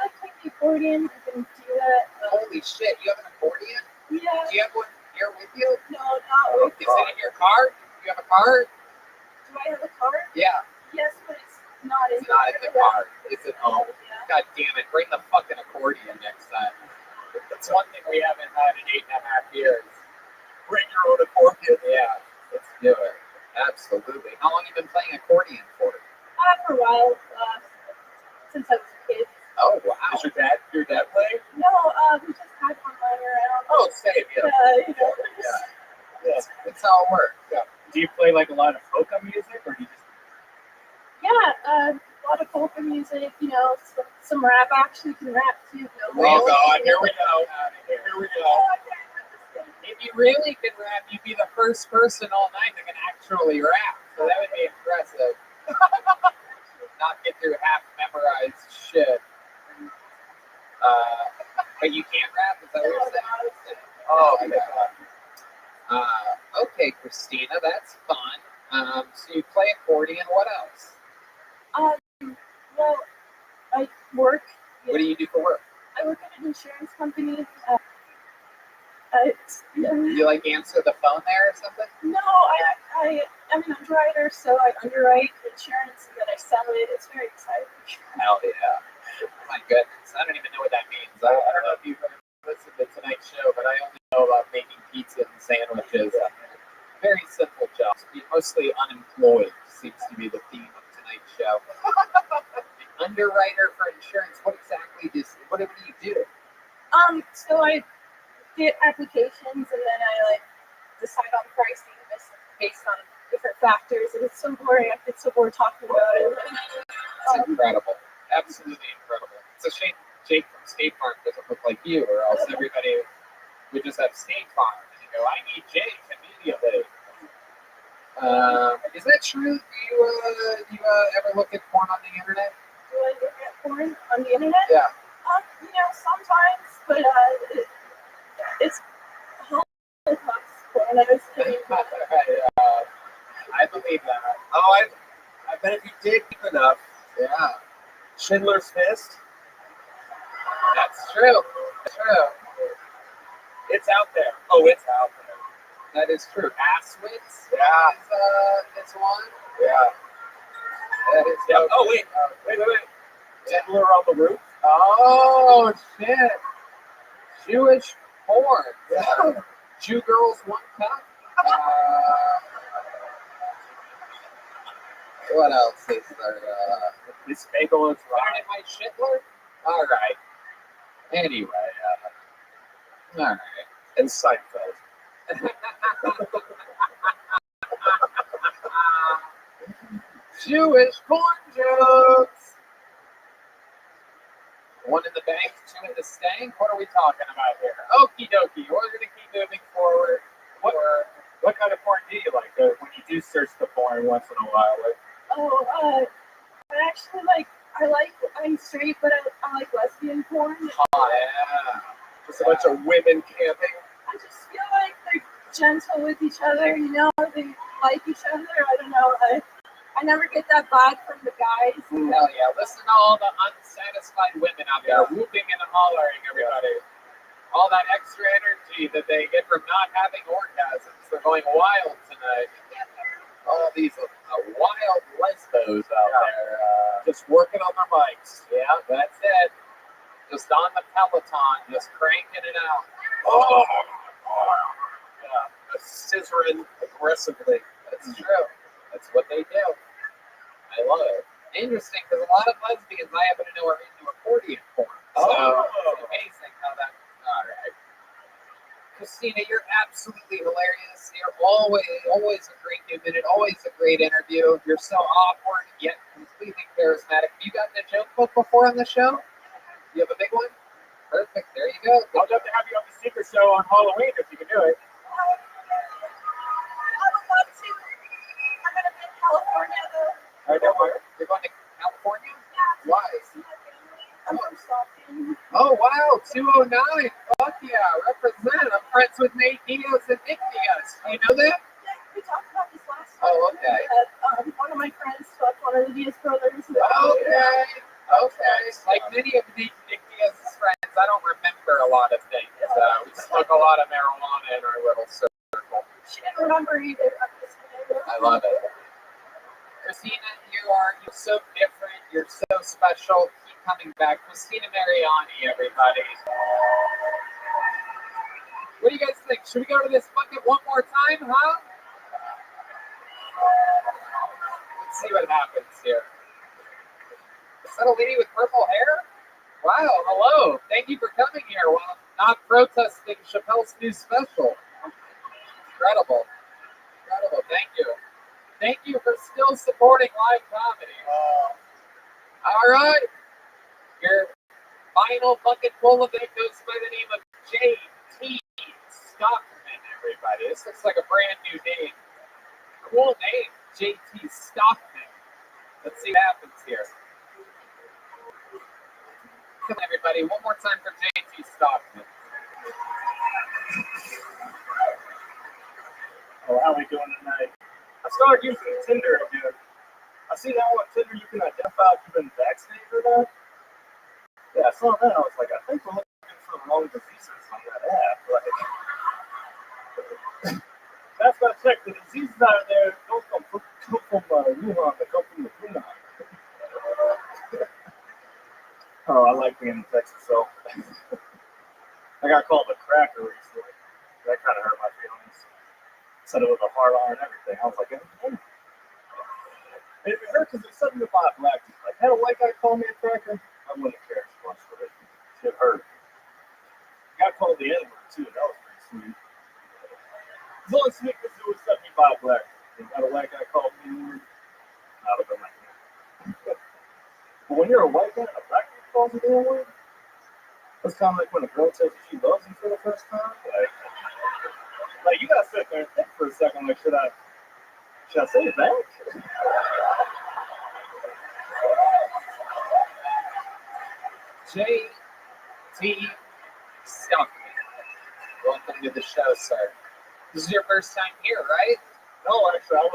like playing the accordion. I can do that. Holy shit, you have an accordion? Yeah. Do you have one here with you? No, not with. Is it in your car? Do you have a car? Do I have a car? Yeah. Yes, but it's not in It's not in the car. It's at home. Yeah. God damn it. Bring the fucking accordion next time. That's one thing we haven't had in 8.5 years. Bring your own accordion. Yeah. Let's do it. Absolutely. How long have you been playing accordion for? For a while, since I was a kid. Oh, wow. Is your dad playing? No, we just had one lying around. Oh, same. Yeah. You know, Yeah. That's how it works. Yeah. Do you play like a lot of polka music, or do you just? yeah, a lot of polka music, you know, some rap. I actually can rap too. You know. Oh, God. Here we go. Here we go. Oh, okay. If you really can rap, you'd be the first person all night that can actually rap. So that would be impressive. Not get through half memorized shit. But you can't rap? Is that what you're saying? Oh, my God. Okay, Christina, that's fun. So you play accordion. What else? Well, I work. What do you do for work? I work at an insurance company. You like answer the phone there or something? No, I'm an underwriter, so I underwrite insurance and then I sell it. It's very exciting. Hell yeah. My goodness. I don't even know what that means. I don't know if you've ever listened to tonight's show, but I only know about making pizza and sandwiches. Very simple jobs. Being mostly unemployed seems to be the theme of tonight's show. An underwriter for insurance. What exactly do you do? So I get applications and then I decide on pricing based on different factors, and it's so boring. I get so bored talking about it. It's incredible. Absolutely incredible. It's a shame Jake from State Farm doesn't look like you, or else everybody would just have State Farm and you go, I need Jake immediately. Is that true? Do you ever look at porn on the internet? Do I look at porn on the internet? Yeah. You know, sometimes, but it's porn. I was thinking about it. I believe that. Oh, I bet if you dig deep enough, Yeah, Schindler's Fist, that's true. That's true. it's out there. Oh, it's out there. That is true. Asswitz Yeah. is one. Yeah. That is Yeah. Oh, wait. Wait. Fiddler on the Roof. Oh, shit. Jewish porn. Yeah. Jew girls, one cup. What else is there? This bagel is Fire my Schindler? All right. Anyway, all right. and Seinfeld. Jewish porn jokes. One in the bank, two in the stank. What are we talking about here? Okie dokie. We're going to keep moving forward. What kind of porn do you like? When you do search the porn once in a while, like, I'm straight, but I like lesbian porn. Oh, yeah. Just a bunch of women camping. I just feel like they're gentle with each other, you know, they like each other. I don't know. I never get that vibe from the guys. Hell yeah. Listen to all the unsatisfied women out there whooping and hollering, everybody. All that extra energy that they get from not having orgasms. They're going wild tonight. All these wild lesbos out there. Just working on their mics. Yeah, that's it. Just on the Peloton, just cranking it out. Oh, Yeah, scissoring aggressively. that's true. That's what they do. I love it. Interesting, because a lot of lesbians I happen to know are into accordion porn. So it's amazing how that. All right. Christina, you're absolutely hilarious. You're always a great human and always a great interview. You're so awkward yet completely charismatic. You gotten a joke book before on the show? You have a big one? Perfect. There you go. I'd love to have you on the secret show on Halloween if you can do it. I would love to. I'm going to be in California, though. All right, don't worry. You're going to California? Yeah. Why? I'm from Stockton. Oh, wow. 209. Fuck yeah. Represent. I'm friends with Nate Diaz and Nick Diaz. Do you know that? Yeah, we talked about this last time. Oh, okay. One of my friends fucked one of the Diaz brothers. Okay. Okay. Like many of Nick Diaz's friends, I don't remember a lot of things. We smoke a lot of marijuana in our little circle. She didn't remember either. I love it. Christina, you're so different. You're so special. Keep coming back. Christina Mariani, everybody. What do you guys think? Should we go to this bucket one more time, huh? Let's see what happens here. Is that a lady with purple hair? Wow, hello. Thank you for coming here while not protesting Chappelle's new special. Incredible. Incredible. Thank you. Thank you for still supporting live comedy. All right. Your final bucket full of it goes by the name of J.T. Stockman, everybody. This looks like a brand new name. Cool name, J.T. Stockman. Let's see what happens here. Come on, everybody. One more time for J.T. Stockman. Oh, how are we doing tonight? I started using Tinder again. I see now on Tinder you can identify if you've been vaccinated or not. Yeah, I saw that. I was like, I think we're looking for the wrong diseases on that app. Like, that's why I checked. The diseases out there don't come from Wuhan, they come from the Wuhan. Oh, I like being in Texas, so I got called a cracker recently. That kind of hurt my feelings. Said it was a hard R and everything. I was like, it hurt because it's something about black people. Like, had a white guy call me a cracker, I wouldn't care so much for it. It hurt. Got called the N-word too. That was pretty sweet. It was only sweet because it was something about black people. Had a white guy call me N-word, I would have been like, but when you're a white guy and a black guy calls you the N-word, it's kind of like when a girl tells you she loves you for the first time. Like you gotta sit there and think for a second. Like, should I say it back? J.T. Stockman. Welcome to the show, sir. This is your first time here, right? No, actually, I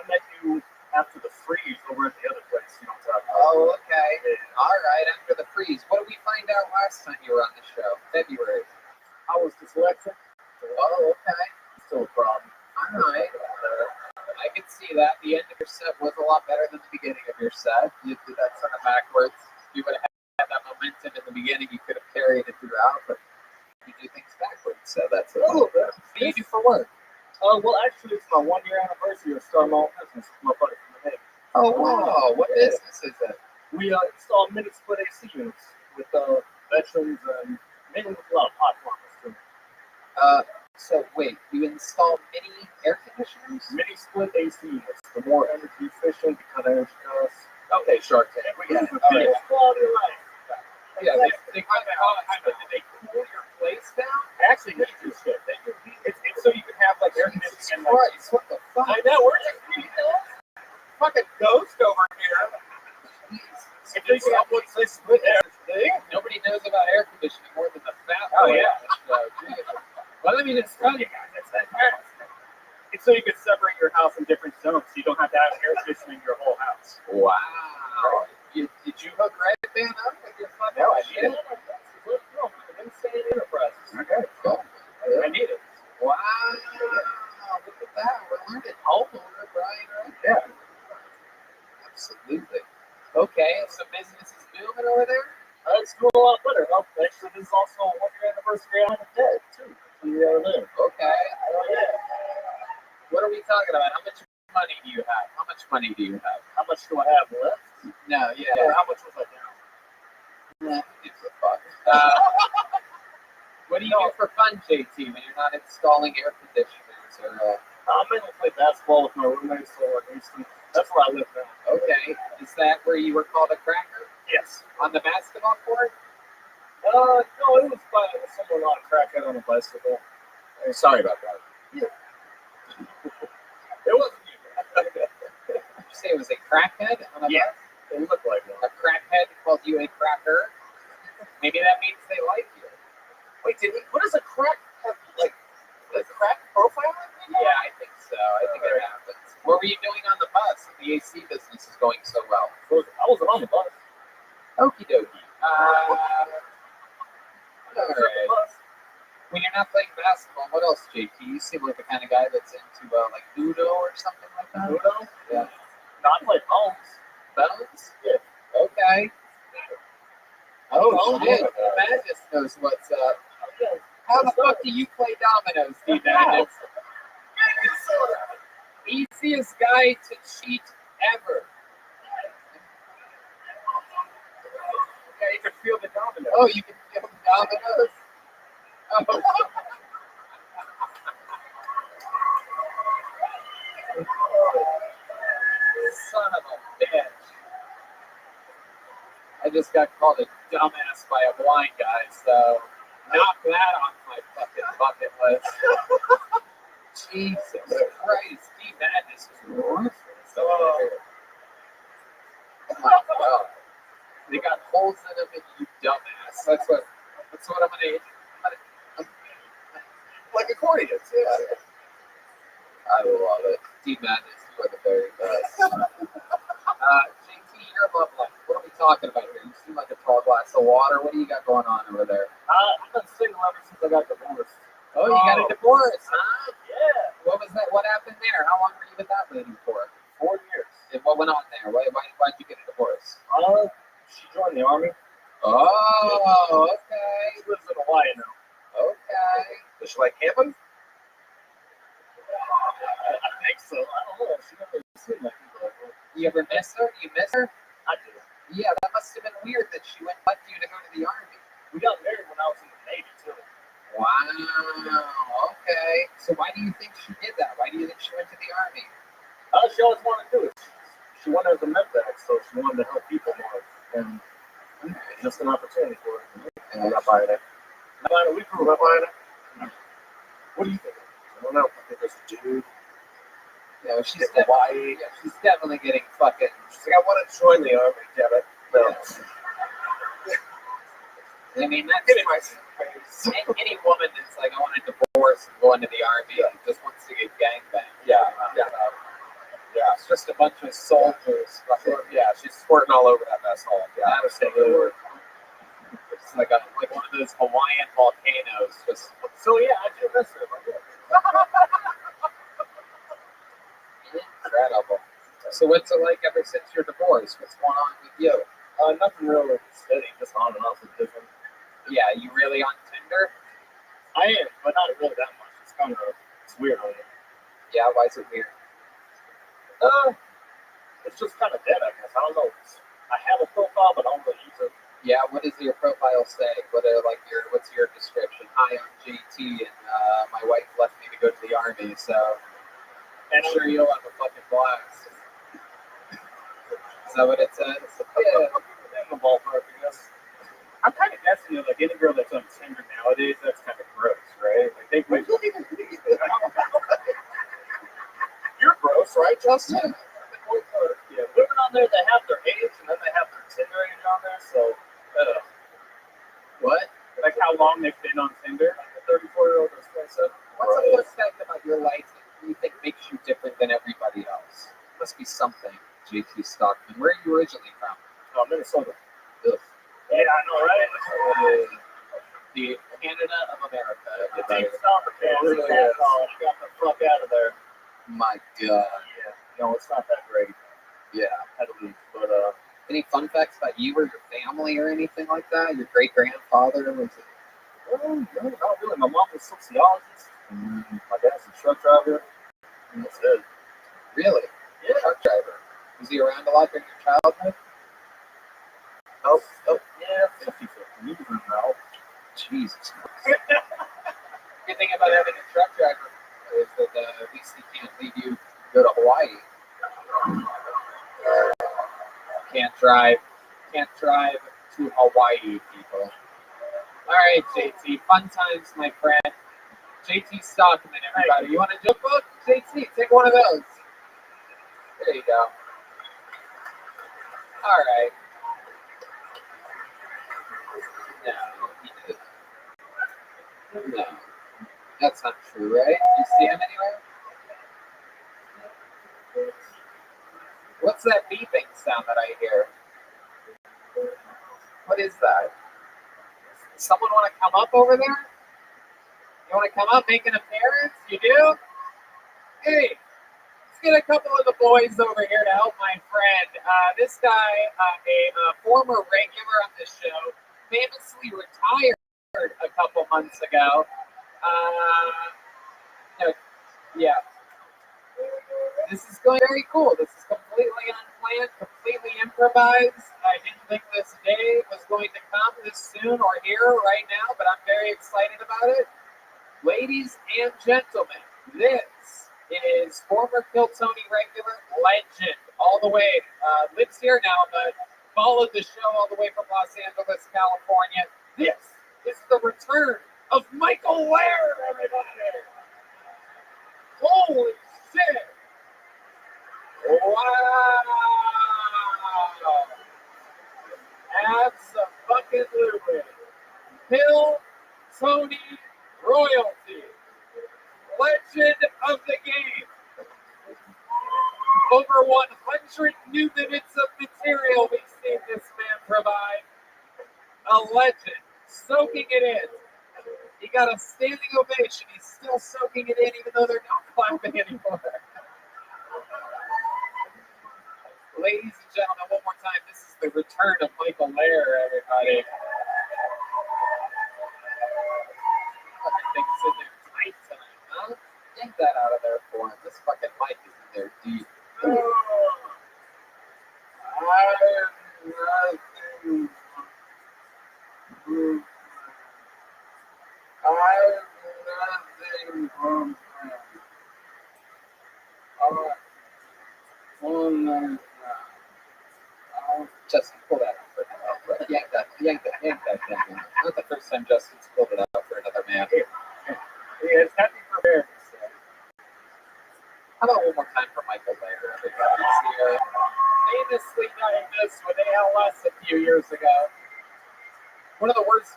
met you after the freeze over at the other place you don't talk about. Oh, okay. Yeah. All right, after the freeze. What did we find out last time you were on the show? February. I was dyslexic. Oh, okay. Still a problem. All right. I can see that. The end of your set was a lot better than the beginning of your set. You did that sort of backwards. You would have had that momentum in the beginning. You could have carried it throughout, but you do things backwards. So that's a little bit. What do you do for work? Well, actually, it's my 1 year anniversary of starting my own business with my buddy from the Navy. Oh, wow. What business is it? We install mini split AC units with veterans and mainly with a lot of hot plumbers too. So wait, you install mini air conditioners? Mini split AC units. The more energy efficient, the kind of energy costs. Okay, Shark Tank. We got it. All right. Quality of life. Yeah, they kind of, did they cool your place down? Actually, heat your shit. They do Some would say split air. Nobody knows about air conditioning more than the fat Oh, boy yeah. on the show. Well, let me just tell you guys, it's that fast. It's so you can separate your house in different zones, so you don't have to have air conditioning your whole house. Wow. Did you hook Red Band up with your fucking shit? Insane enterprises. Okay, cool. I need it. Wow. Look at that. We're learning homeowner, Brian, right? Yeah. Absolutely. Okay, so business is booming over there? It's doing a lot better. Well, actually, this is also a 1-year anniversary on the dead, too. Okay. Oh, yeah. What are we talking about? How much money do you have? How much money do you have? How much do I have left? No, yeah. Or how much was I down? Nah, gives a fuck. What do you do for fun, JT, when you're not installing air conditioners or? I mainly play basketball with my roommates over in Houston. That's where I live now. Okay, is that where you were called a cracker? Yes. On the basketball court? No, it was by someone on a crackhead on a bicycle. Sorry about that. Yeah. It wasn't you. Did you say it was a crackhead on a Yeah. It looked like one. A crackhead called you a cracker? Maybe that means they like you. Wait, what is a crack have, like, a crack profile? Yeah, I think so. I think it happens. What were you doing on the bus? The AC business is going so well. I wasn't on the bus. Okie dokie. All Bus. right. When you're not playing basketball, what else, JT? You seem like the kind of guy that's into like Uno or something like that. Uno? Yeah. Not like bones. Bones? Yeah. Okay. Oh, shit. Madness knows what's up. Okay. How the fuck do you play dominoes, D Madness? Easiest guy to cheat ever. Yeah, you can feel the domino. Oh, you can feel dominoes? Oh. Son of a bitch. I just got called a dumbass by a blind guy, so knock that off my fucking bucket list. Jesus Christ, D Madness is ruthless. Oh my God. They got holes in them and you dumbass. That's what I'm gonna Like accordions, yeah. I love it. D Madness, you are the very best. JT, you're love life. What are we talking about here? You seem like a tall glass of water. What do you got going on over there? I've been single ever since I got divorced. Oh, you got a divorce, huh? Yeah. What was that? What happened there? How long were you with that lady for? 4 years. And what went on there? Why'd you get a divorce? She joined the army. Oh, okay. She lives in Hawaii now. Okay. Does she like camping? I think so. I don't know. She never seemed like people. You ever miss her? You miss her? I do. Yeah, that must have been weird that she left you to go to the army. We got married when I was in the Navy, too. Wow. Okay. So why do you think she did that? Why do you think she went to the army? She always wanted to do it. She wanted as a med-vac, so she wanted to help people more. And just an opportunity for her. I'm not buying it. We grew up buying it. What do you think? I don't know. I think there's a dude. Yeah, she's definitely getting fucking. She's like, I want to join the army, damn it. No. I mean, that's Getting my face. any woman that's like, I want a divorce and go into the army and just wants to get gangbanged. Yeah. It's just a bunch of soldiers. Yeah, she's squirting all over that mess hole. Yeah, Absolutely. It's like one of those Hawaiian volcanoes. Just So, yeah, I do miss her. incredible. So what's it like ever since your divorce? What's going on with you? Nothing really steady, just on and off with different. Yeah, you really on Tinder? I am, but not really that much. It's weird on it. Yeah, why is it weird? It's just kind of dead, I guess. I don't know. I have a profile, but I don't really use it. Yeah, what does your profile say? What's your description? Hi, I'm JT, and my wife left me to go to the army, so I'm sure you'll have a fucking blast. Is that what it says? Yeah, in the ballpark, I guess. I'm kind of guessing that, like, any girl that's on Tinder nowadays, that's kind of gross, right? Like, they might. You're gross, right, Justin? Yeah, women on there, they have their age, and then they have their Tinder age on So, What? like how long they've been on Tinder. A 34-year-old is 27. What's a fun fact about your life that you think makes you different than everybody else? Must be something, JT Stockman. Where are you originally from? Minnesota. Ugh. Yeah, I know, right? The Canada of America. The everybody. deep stopper It can. really is. Got the fuck out of there. My God. Yeah. No, it's not that great. Yeah. Had to leave. But, Any fun facts about you or your family or anything like that? Your great grandfather was it? well, no, not really. My mom was a sociologist. My dad's a truck driver. And that's it. Really? Yeah. Truck driver. Was he around a lot during your childhood? Oh, yeah, 50-50. You can know. Jesus Christ. Good thing about having a truck driver is that at least he can't leave you to go to Hawaii. Can't drive to Hawaii, people. All right, JT. Fun times, my friend. JT Stockman, everybody. You want a joke book? JT, take one of those. There you go. All right. No, he didn't. No. That's not true, right? You see him anywhere? What's that beeping sound that I hear? What is that? Someone want to come up over there? You want to come up, make an appearance? You do? Hey, let's get a couple of the boys over here to help my friend. This guy, a former regular on this show, famously retired a couple months ago. Yeah. This is going very cool. This is completely unplanned, completely improvised. I didn't think this day was going to come this soon or here right now, but I'm very excited about it. Ladies and gentlemen, this is former Kill Tony regular legend, all the way, lives here now, but followed the show all the way from Los Angeles, California. This is the return of Michael Lair, everybody. Holy shit. Wow! Abso-fucking-lutely. Kill Tony royalty. Legend of the game. Over 100 new minutes of material we've seen this man provide. A legend. Soaking it in. He got a standing ovation. He's still soaking it in even though they're not clapping anymore. Ladies and gentlemen, one more time, this is the return of Michael Lair, everybody. Fucking thing's in there tight tonight, huh? Yank that out of there for him. This fucking mic is in there deep. Justin, pull that out for another. Yank that thing. Not the first time Justin's pulled it out for another man. Yeah, it's happy for bear. How about one more time for Michael Lair, everybody? He's here. Famously diagnosed with ALS a few years ago. One of the worst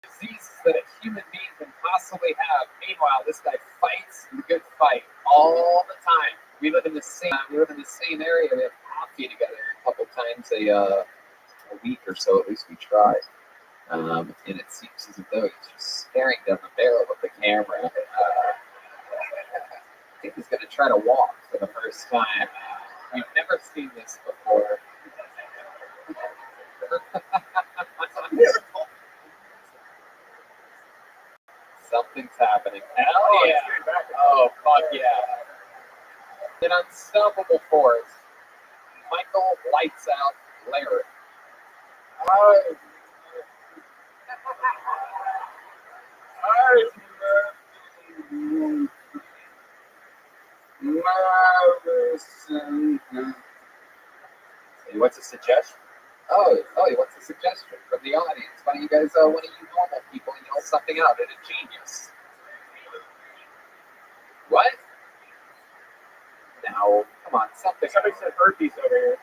diseases that a human being can possibly have. Meanwhile, this guy fights the good fight all the time. We live in the same area. We have coffee together a couple times a week or so. At least we try. And it seems as though he's just staring down the barrel of the camera. I think he's going to try to walk for the first time. We've never seen this before. Something's happening. Hell yeah. Oh, fuck yeah. An unstoppable force. Michael lights out Larry. What's a suggestion? Oh, he wants a suggestion from the audience. Why don't you guys, one of you normal people, yell something out at a genius? What? No, come on, something. Somebody said herpes over here.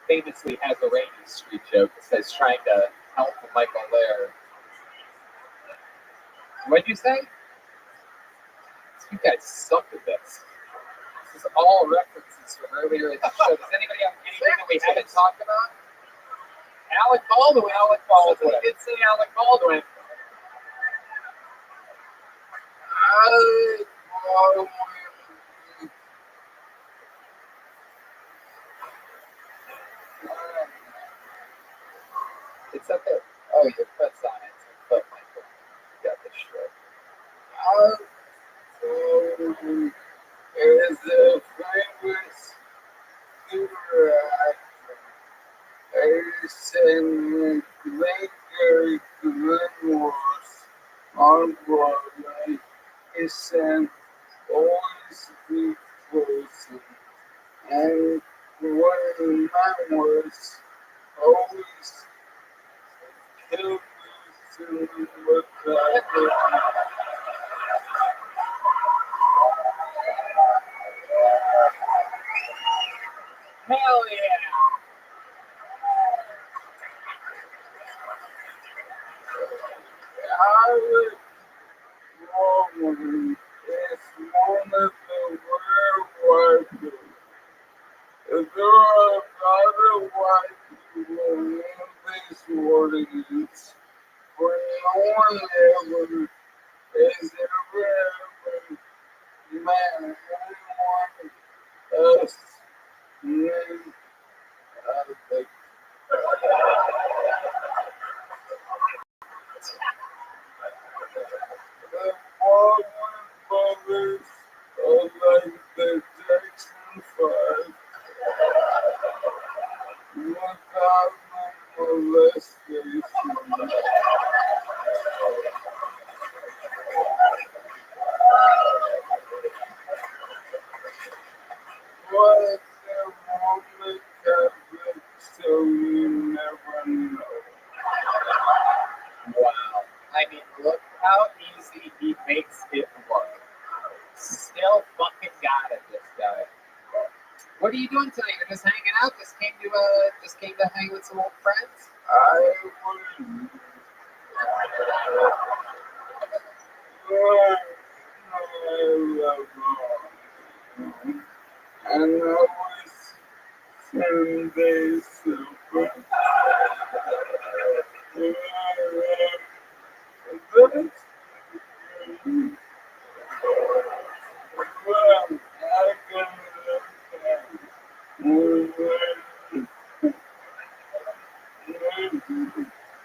famously has a Rainy Street joke that says trying to help Michael Lair. What'd you say? You guys suck at this. This is all references from earlier in the show. Does anybody have anything that we haven't talked about? Alec Baldwin. Somebody did say Alec Baldwin. It's okay. Oh, your foot's on it. Foot, Michael. You got this shit. Is a famous super actor. Asian maker Glenmores on Broadway. Is an always be person. And when I was always killed to look at it. Hell yeah! Our woman is one of the rare white people. There are a lot of white people in this audience, but no one ever is ever met anyone else named Alec. The Baldwin brothers are like the Jackson 5 without molestation. But the moment Catholic, so you never know. Wow. I mean, look how easy he makes it look. Still fucking got it, this guy. What are you doing tonight? You're just hanging out? Just came to hang with some old friends? I was and I was 7 days sober.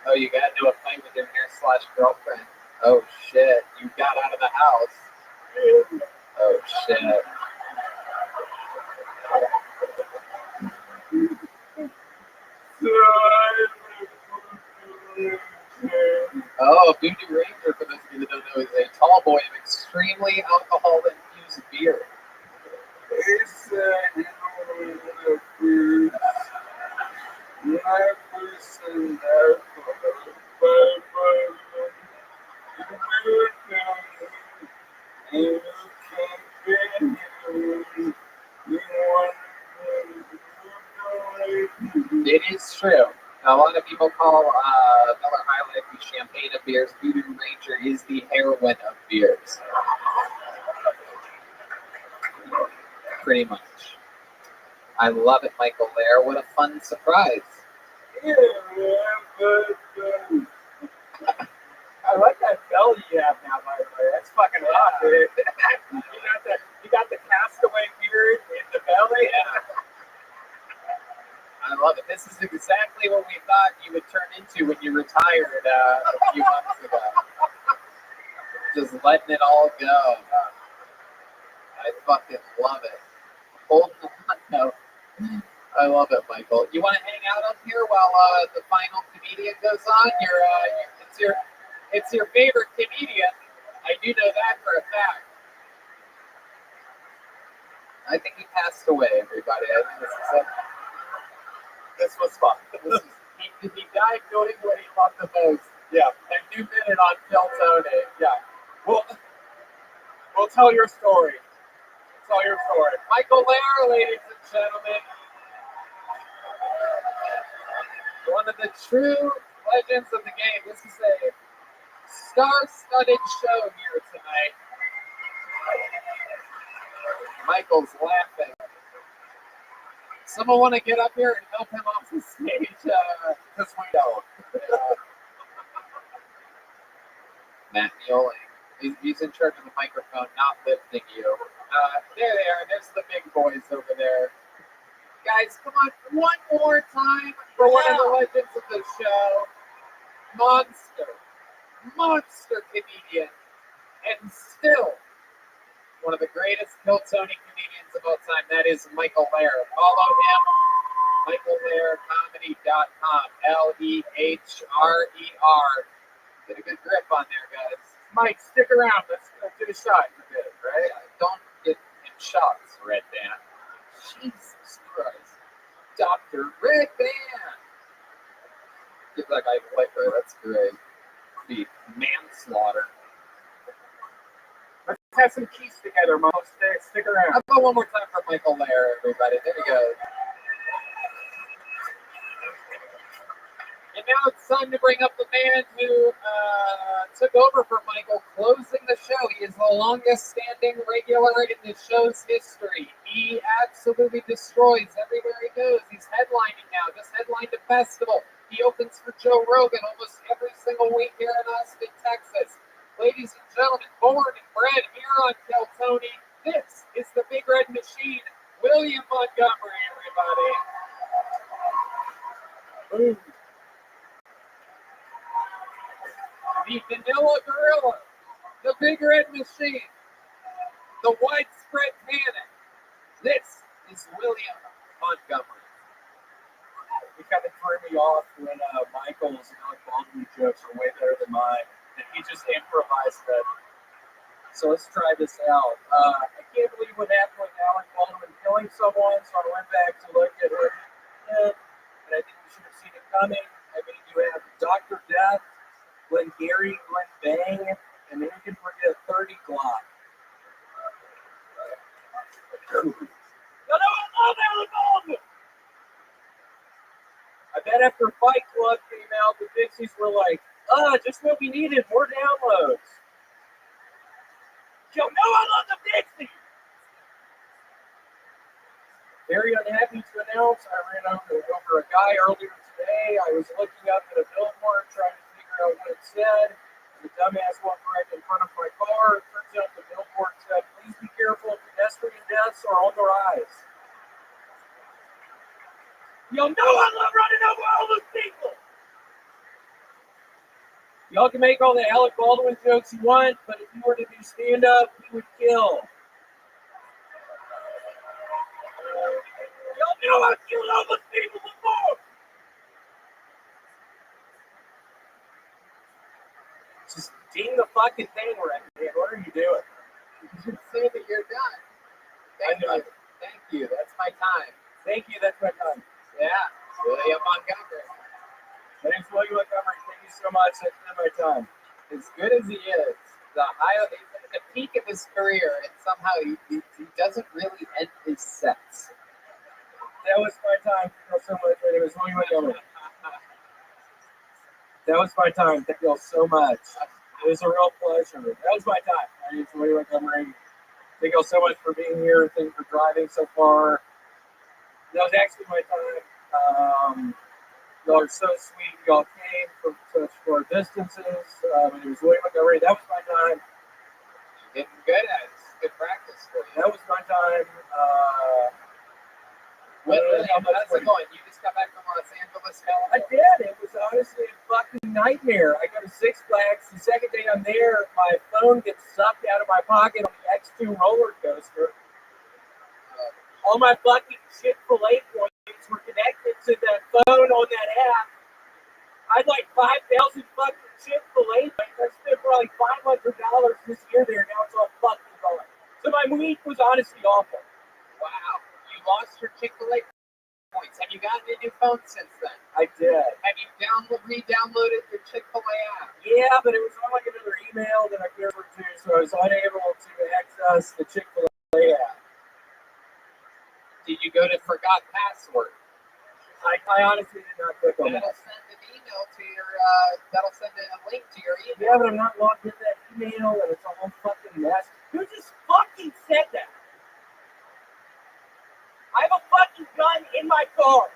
Oh, you got into a fight with your hair/girlfriend. Oh shit, you got out of the house. Oh shit. Oh, Voodoo Ranger, for those of you that don't know, is a tall boy of extremely alcohol-infused beer. It is true. A lot of people call Miller High Life the champagne of beers. Voodoo Ranger is the heroin of beers. Pretty much. I love it, Michael Lair. What a fun surprise. Yeah, but I like that belly you have now, by the way. That's fucking hot, dude. you got the castaway beard in the belly. Yeah. I love it. This is exactly what we thought you would turn into when you retired a few months ago. Just letting it all go. I fucking love it. Hold on, no. I love it, Michael. You want to hang out up here while the final comedian goes on? It's your favorite comedian. I do know that for a fact. I think he passed away, everybody. I think this was fun. He died doing what he loved the most. Yeah. And you did it on Phil Tony. Yeah. We'll tell your story. Tell your story. Michael Lair, ladies and gentlemen. One of the true legends of the game. This is a star-studded show here tonight. Michael's laughing. Someone want to get up here and help him off the stage? Because we don't. Matt Neoling. He's in charge of the microphone, not lifting you. There they are. There's the big boys over there. Guys, come on. One more time for one of the legends of the show. Monster comedian. And still one of the greatest Hiltonian comedians of all time. That is Michael Lehr. Follow him. MichaelLehrComedy.com. Leher. Get a good grip on there, guys. Mike, stick around. Let's do a shot for this, right? Don't get in shots, Red Band. Jesus Christ. Dr. Red Band. Give that guy a liquor. That's great. The manslaughter. Let's have some keys together, Mo. Stick around. How about one more time for Michael Lehr, everybody? There we go. And now it's time to bring up the man who took over for Michael, closing the show. He is the longest-standing regular in the show's history. He absolutely destroys everywhere he goes. He's headlining now. Just headlined a festival. He opens for Joe Rogan almost every single week here in Austin, Texas. Ladies and gentlemen, born and bred here on Hiltonian, this is the Big Red Machine, William Montgomery, everybody. Boom. The Vanilla Gorilla, the Big Red Machine, the Widespread Panic. This is William Montgomery. It kind of threw me off when Michael's and Alec Baldwin jokes are way better than mine, and he just improvised them. So let's try this out. I can't believe what happened with Alec Baldwin killing someone, so I went back to look at it, and I think we should have seen it coming. I mean, you have Dr. Death, Glenn Gary, Glenn Bang, and then you can forget 30 Glock. I bet after Fight Club came out, the Dixies were like, just what we needed, more downloads. Yo, no, I love the Dixies! Very unhappy to announce, I ran over a guy earlier today. I was looking up at a billboard trying to figure out what it said. The dumbass walked right in front of my car. It turns out the billboard said, please be careful, pedestrian deaths are on the rise. Y'all know I love running over all those people. Y'all can make all the Alec Baldwin jokes you want, but if you were to do stand-up, you would kill. Y'all know I killed all those people before. Just ding the fucking thing, Red. What are you doing? You should say that you're done. Thank you. That's my time. Thank you. That's my time. Yeah. William Montgomery. My name's William Montgomery. Thank you so much. That's been my time. As good as he is, at the peak of his career, and somehow he doesn't really end his sets. That was my time. Thank you so much. My name is William Montgomery. That was my time. Thank you all so much. It was a real pleasure. That was my time. My name is William Montgomery. Thank you all so much for being here. Thank you for driving so far. That was actually my time. Y'all are so sweet. Y'all came from such far distances. My name is William Montgomery. That was my time. You're getting good at it. It's good practice for you. That was my time. How's it going? You just got back from Los Angeles, I California? did. It was honestly a fucking nightmare. I go to Six Flags. The second day I'm there, my phone gets sucked out of my pocket on the X2 roller coaster. All my fucking Chick-fil-A points were connected to that phone on that app. I had like 5,000 fucking Chick-fil-A points. I spent probably $500 this year there. Now it's all fucking gone. So my week was honestly awful. Wow. You lost your Chick-fil-A points. Have you gotten a new phone since then? I did. Have you re-downloaded your Chick-fil-A app? Yeah, but it was on like another email that I gave her to, so I was unable to access the Chick-fil-A app. Did you go to forgot password? I honestly did not click on That'll that. send an email to your. That'll send a link to your email. Yeah, but I'm not logged into that email, and it's a whole fucking mess. Who just fucking said that? I have a fucking gun in my car.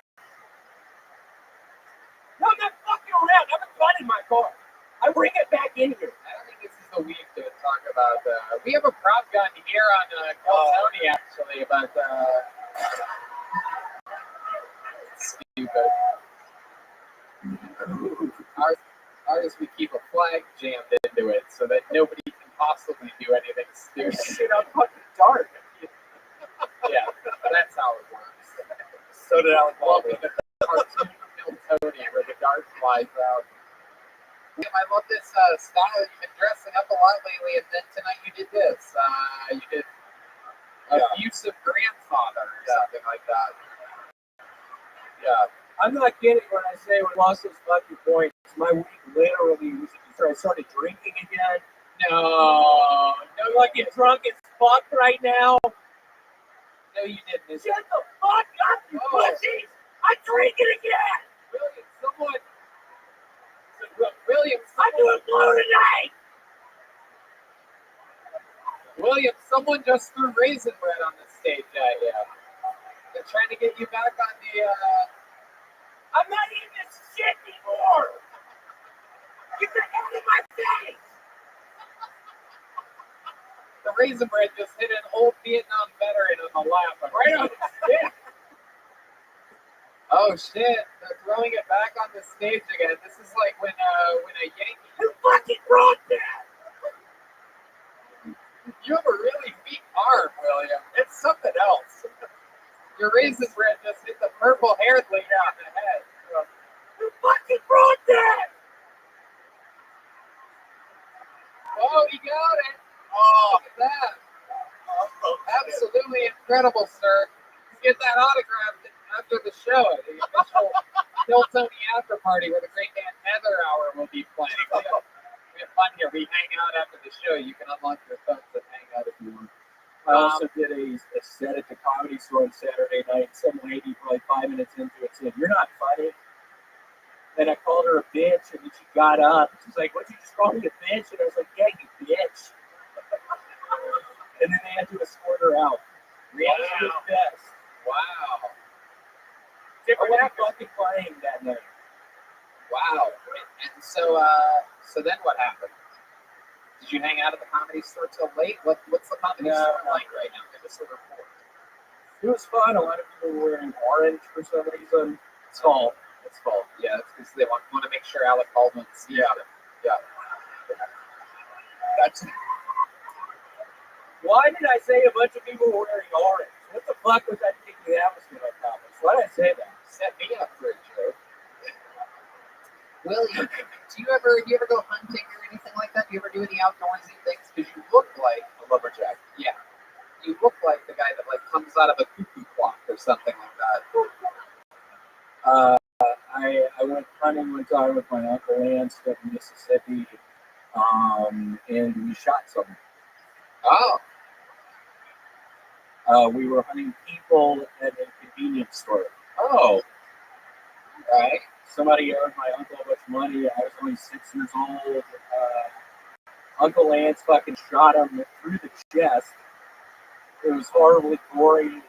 No, I'm not fucking around. I have a gun in my car. I bring it back in here. I don't think this is the week to talk about. We have a prop gun here on Tony actually, but stupid. Ours, we keep a flag jammed into it so that nobody can possibly do anything stupid. Shit, I'm fucking dark. Yeah, that's how it works. So did Alec Welcome Baldwin. to the cartoon film Tony, where the dart flies out. I love this style. You've been dressing up a lot lately, and then tonight you did this. You did abusive grandfather or something like that. Yeah. I'm not kidding when I say we lost those fucking points. My week literally was I started drinking again. No, I get drunk as fuck right now. no, you didn't. Shut the fuck up, you pussies! I'm drinking again! William, I'm doing blue tonight! William, someone just threw raisin bread on the stage at you. They're trying to get you back on the. I'm not eating this shit anymore! Get the hell out of my face! The raisin bread just hit an old Vietnam veteran on the lap, right on his stick. Oh shit! They're throwing it back on the stage again. This is like when a Yankee. Who fucking brought that? You have a really weak arm, William. It's something else. Your raisin bread just hit the purple-haired lady on the head. Who fucking brought that? Oh, he got it! Oh, look at that! Absolutely incredible, sir. Get that autograph after the show. The official Kill Tony after party where the great Dan Heather Hour will be playing. We have fun here. We hang out after the show. You can unlock your phones and hang out if you want. I also did a set at the Comedy Store on Saturday night. Some lady, probably 5 minutes into it, said, "You're not funny." Then I called her a bitch, and then she got up. She's like, "What, you just call me a bitch?" And I was like, "Yeah, you bitch." And then they had to escort her out. Wow. Best. Wow. Different fucking playing that night. Wow. And so then what happened? Did you hang out at the Comedy Store till late? What's the Comedy Store like right now? Give us a report. It was fun. A lot of people were wearing orange for some reason. It's fall. It's fall. Yeah, it's because they want to make sure Alec Baldwin sees it. Yeah. That's. Why did I say a bunch of people were wearing orange? What the fuck was I thinking that was going to accomplish? Why did I say that? Set me up for a joke. William, do you ever go hunting or anything like that? Do you ever do any outdoorsy things? Because you look like A lumberjack. Yeah. You look like the guy that comes out of a cuckoo clock or something like that. I went hunting one time with my Uncle Lance up in Mississippi, and we shot something. Oh. We were hunting people at a convenience store. Oh. Right. Somebody owed my uncle a bunch of money. I was only 6 years old. Uncle Lance fucking shot him through the chest. It was horribly gory.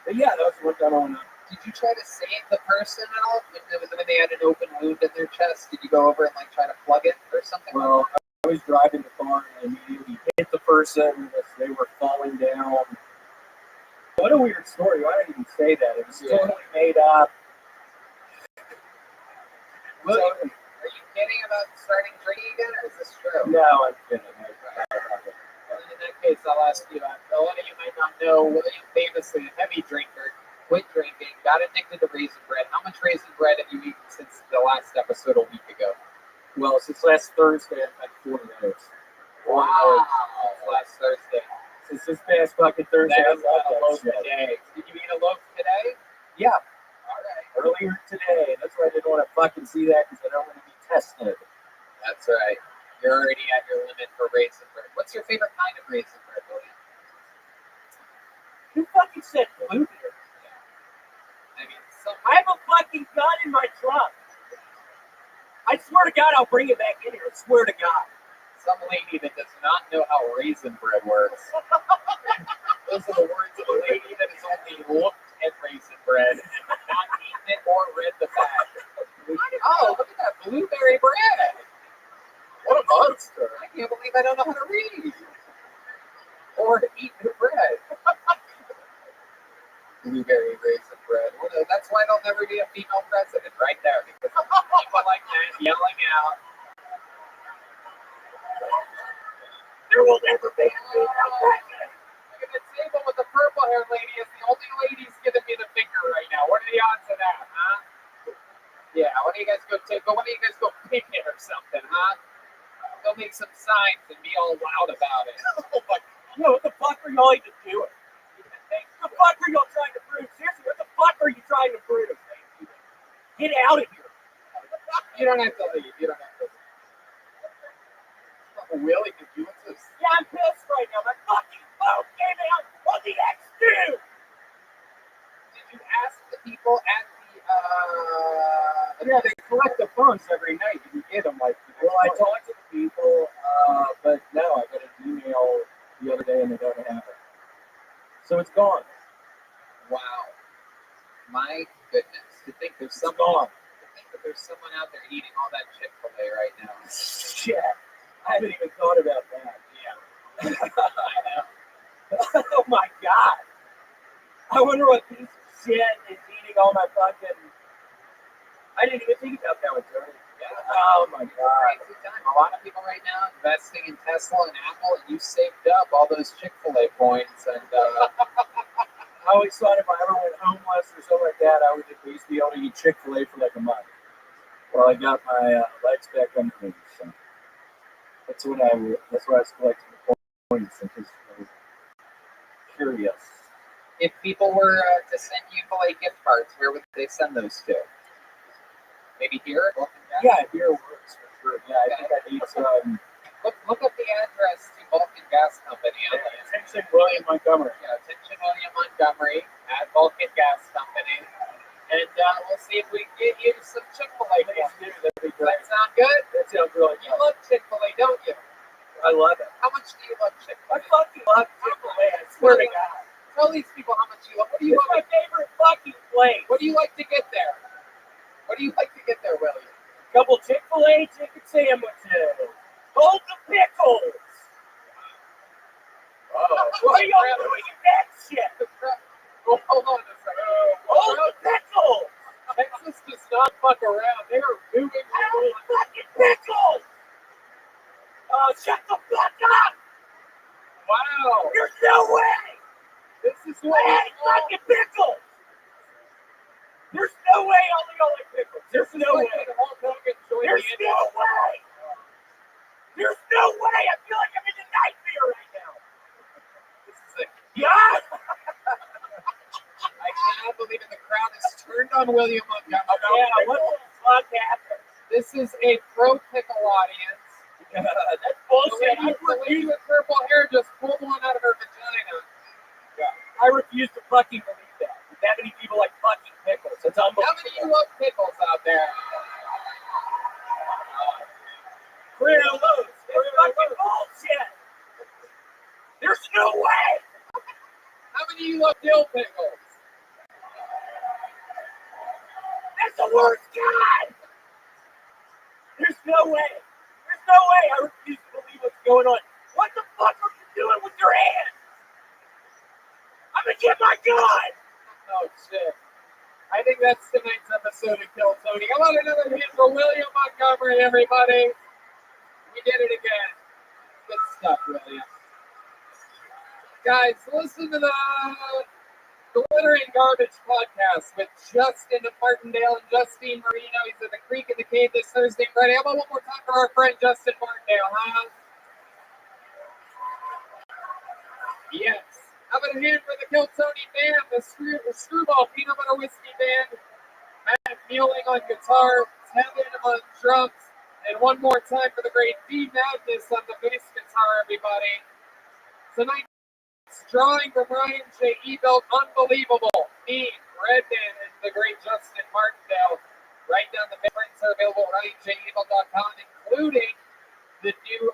But yeah, that was what got on. Did you try to save the person at all? When they had an open wound in their chest, did you go over and try to plug it or something? Well, I was driving the car and I immediately hit the person as they were falling down. What a weird story. Why did I even say that? It was totally made up. William, are you kidding about starting drinking again, or is this true? No, I'm kidding. Well, in that case, I'll ask you. A lot of you might not know, William famously a heavy drinker, quit drinking, got addicted to raisin bread. How much raisin bread have you eaten since the last episode a week ago? Well, since last Thursday, I've had 4 minutes. Wow. Last Thursday. Since this past fucking Thursday, That's I love a that loaf shit. today. Did you eat a loaf today? Yeah, All right. earlier today. That's why I didn't want to fucking see that because I don't want to be tested. That's right. You're already at your limit for raisin bread. What's your favorite kind of raisin bread, William? Who fucking said blueberry? I mean, some I have a swear to God, I'll bring it back in here. I swear to God. Some lady that does not know how raisin bread works. Those are the words of a lady that has only looked at raisin bread and not eaten it or read the fact. Oh, look at that blueberry bread. What a monster. I can't believe I don't know how to read. Or eat the bread. Blueberry raisin bread. Well, that's why there'll never be a female president right there. Because people like that yelling out. There will never be a female president. Look at the table with the purple haired lady is the only lady's giving me the finger right now. What are the odds of that, huh? Yeah, why don't you guys go picnic or something, huh? Go make some signs and be all loud about it. Oh my God. What the fuck are y'all even doing? What the fuck are y'all trying to prove? Seriously, what the fuck are you trying to prove? Get out of here. You don't have to leave. You don't have to leave. Willie, did you want this? Yeah, I'm pissed right now. My fucking phone came out on the X2. Did you ask the people at Yeah, they collect the phones every night. You get them like. Well, I talked to the people, but no, I got an email the other day and they don't have it. So it's gone. Wow. My goodness. To think there's someone out there eating all that Chick-fil-A right now. Shit. I haven't even thought about that. Yeah. I know. Oh my God. I wonder what piece of shit is eating all my fucking. I didn't even think about that one, Tony. Yeah. Oh my God. Crazy time. A lot of people right now investing in Tesla and Apple, and you saved up all those Chick-fil-A points. And I always thought if I ever went homeless or something like that, I would at least be able to eat Chick-fil-A for like a month. Well, I got my legs back under me, so that's why I was collecting the points. I was curious. if people were to send you Filet gift cards, where would they send those to? Maybe here? Yeah, here works for sure. Yeah, I think I need some. Look up the address to Vulcan Gas Company. Attention, William Montgomery. Yeah, attention William Montgomery at Vulcan Gas Company. And we'll see if we can get you some Chick-fil-A. Please do, that'd be Does great. that sound good? That sounds really You good. love Chick-fil-A, don't you? I love it. How much do you love Chick-fil-A? I fucking love Chick-fil-A, I swear to God. Tell these people how much you love. What do you It's love? my favorite fucking place. What do you like to get there? What do you like to get there, William? Couple Chick-fil-A chicken sandwiches. Hold the pickles. Oh, What are y'all doing in that shit? Oh, hold on a second. Hold the pickles. Texas does not fuck around. They are doing Hold the fucking pickles. Oh, shut the fuck up. Wow. There's no way. This is I what hate fucking pickles. There's no way I'll eat all the pickles. There's no way. Hulk Hogan joined There's the no way. There's no way. I feel like I'm in a nightmare right now. This is a Yeah. I cannot believe it. The crowd is turned on William Montgomery. Yeah, what the fuck happened? This is a pro pickle audience. That's The bullshit. lady with purple hair just pulled one out of her vagina. I refuse to fucking believe that. That many people like fucking pickles. It's How many of you unbelievable. love pickles out there? Fruit of Loops. It's fucking bullshit. There's no way. How many of you love dill pickles? That's the worst kind. There's no way. There's no way. I refuse to believe what's going on. What the fuck are you doing with your hands? I'm gonna get my gun. Oh, shit. I think that's tonight's episode of Kill Tony. How about another hit for William Montgomery, everybody? We did it again. Good stuff, William. Guys, listen to the Glitter and Garbage podcast with Justin Martindale and Justine Marino. He's at the Creek in the Cave this Thursday and Friday. How about one more time for our friend Justin Martindale, huh? Yes. How about a hand for the Kill Tony band, the Screwball Peanut Butter Whiskey Band, Matt Mueling on guitar, Tevin on drums, and one more time for the great D Madness on the bass guitar, everybody. Tonight's drawing from Ryan J. Ebelt, unbelievable. Me, Redman, and the great Justin Martindale. Write down the favorites that are available at RyanJEvil.com, including the new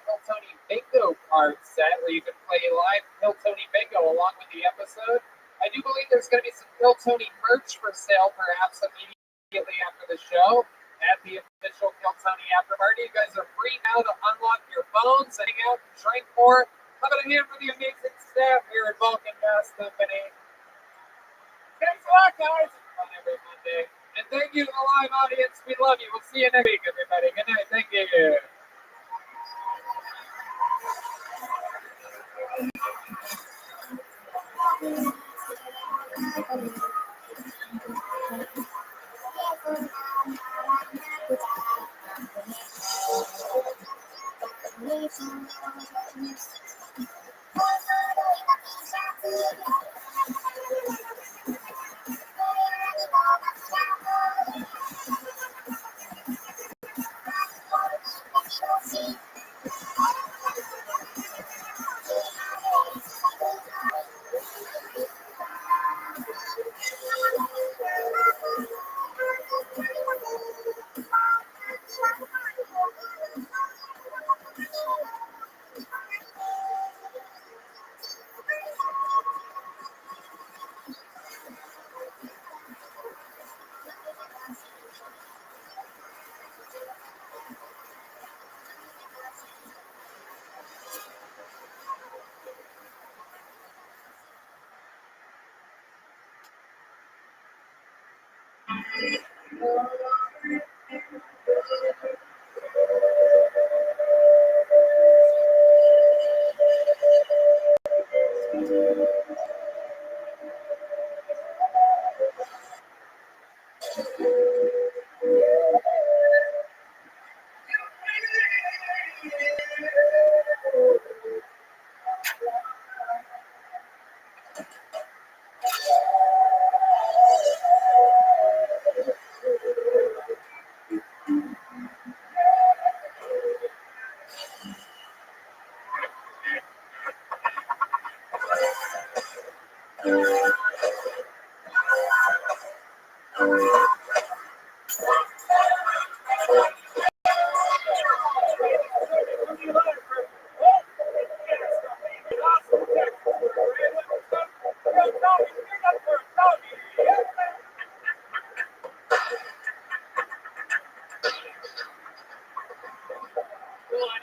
Kill Tony Bingo card set where you can play live Kill Tony Bingo along with the episode. I do believe there's going to be some Kill Tony merch for sale, perhaps immediately after the show at the official Kill Tony After Party. You guys are free now to unlock your phones, hang out, and drink more. How about a hand for the amazing staff here at Vulcan Gas Company? Thanks a lot, guys. On every Monday. And thank you to the live audience. We love you. We'll see you next week, everybody. Good night. Thank you.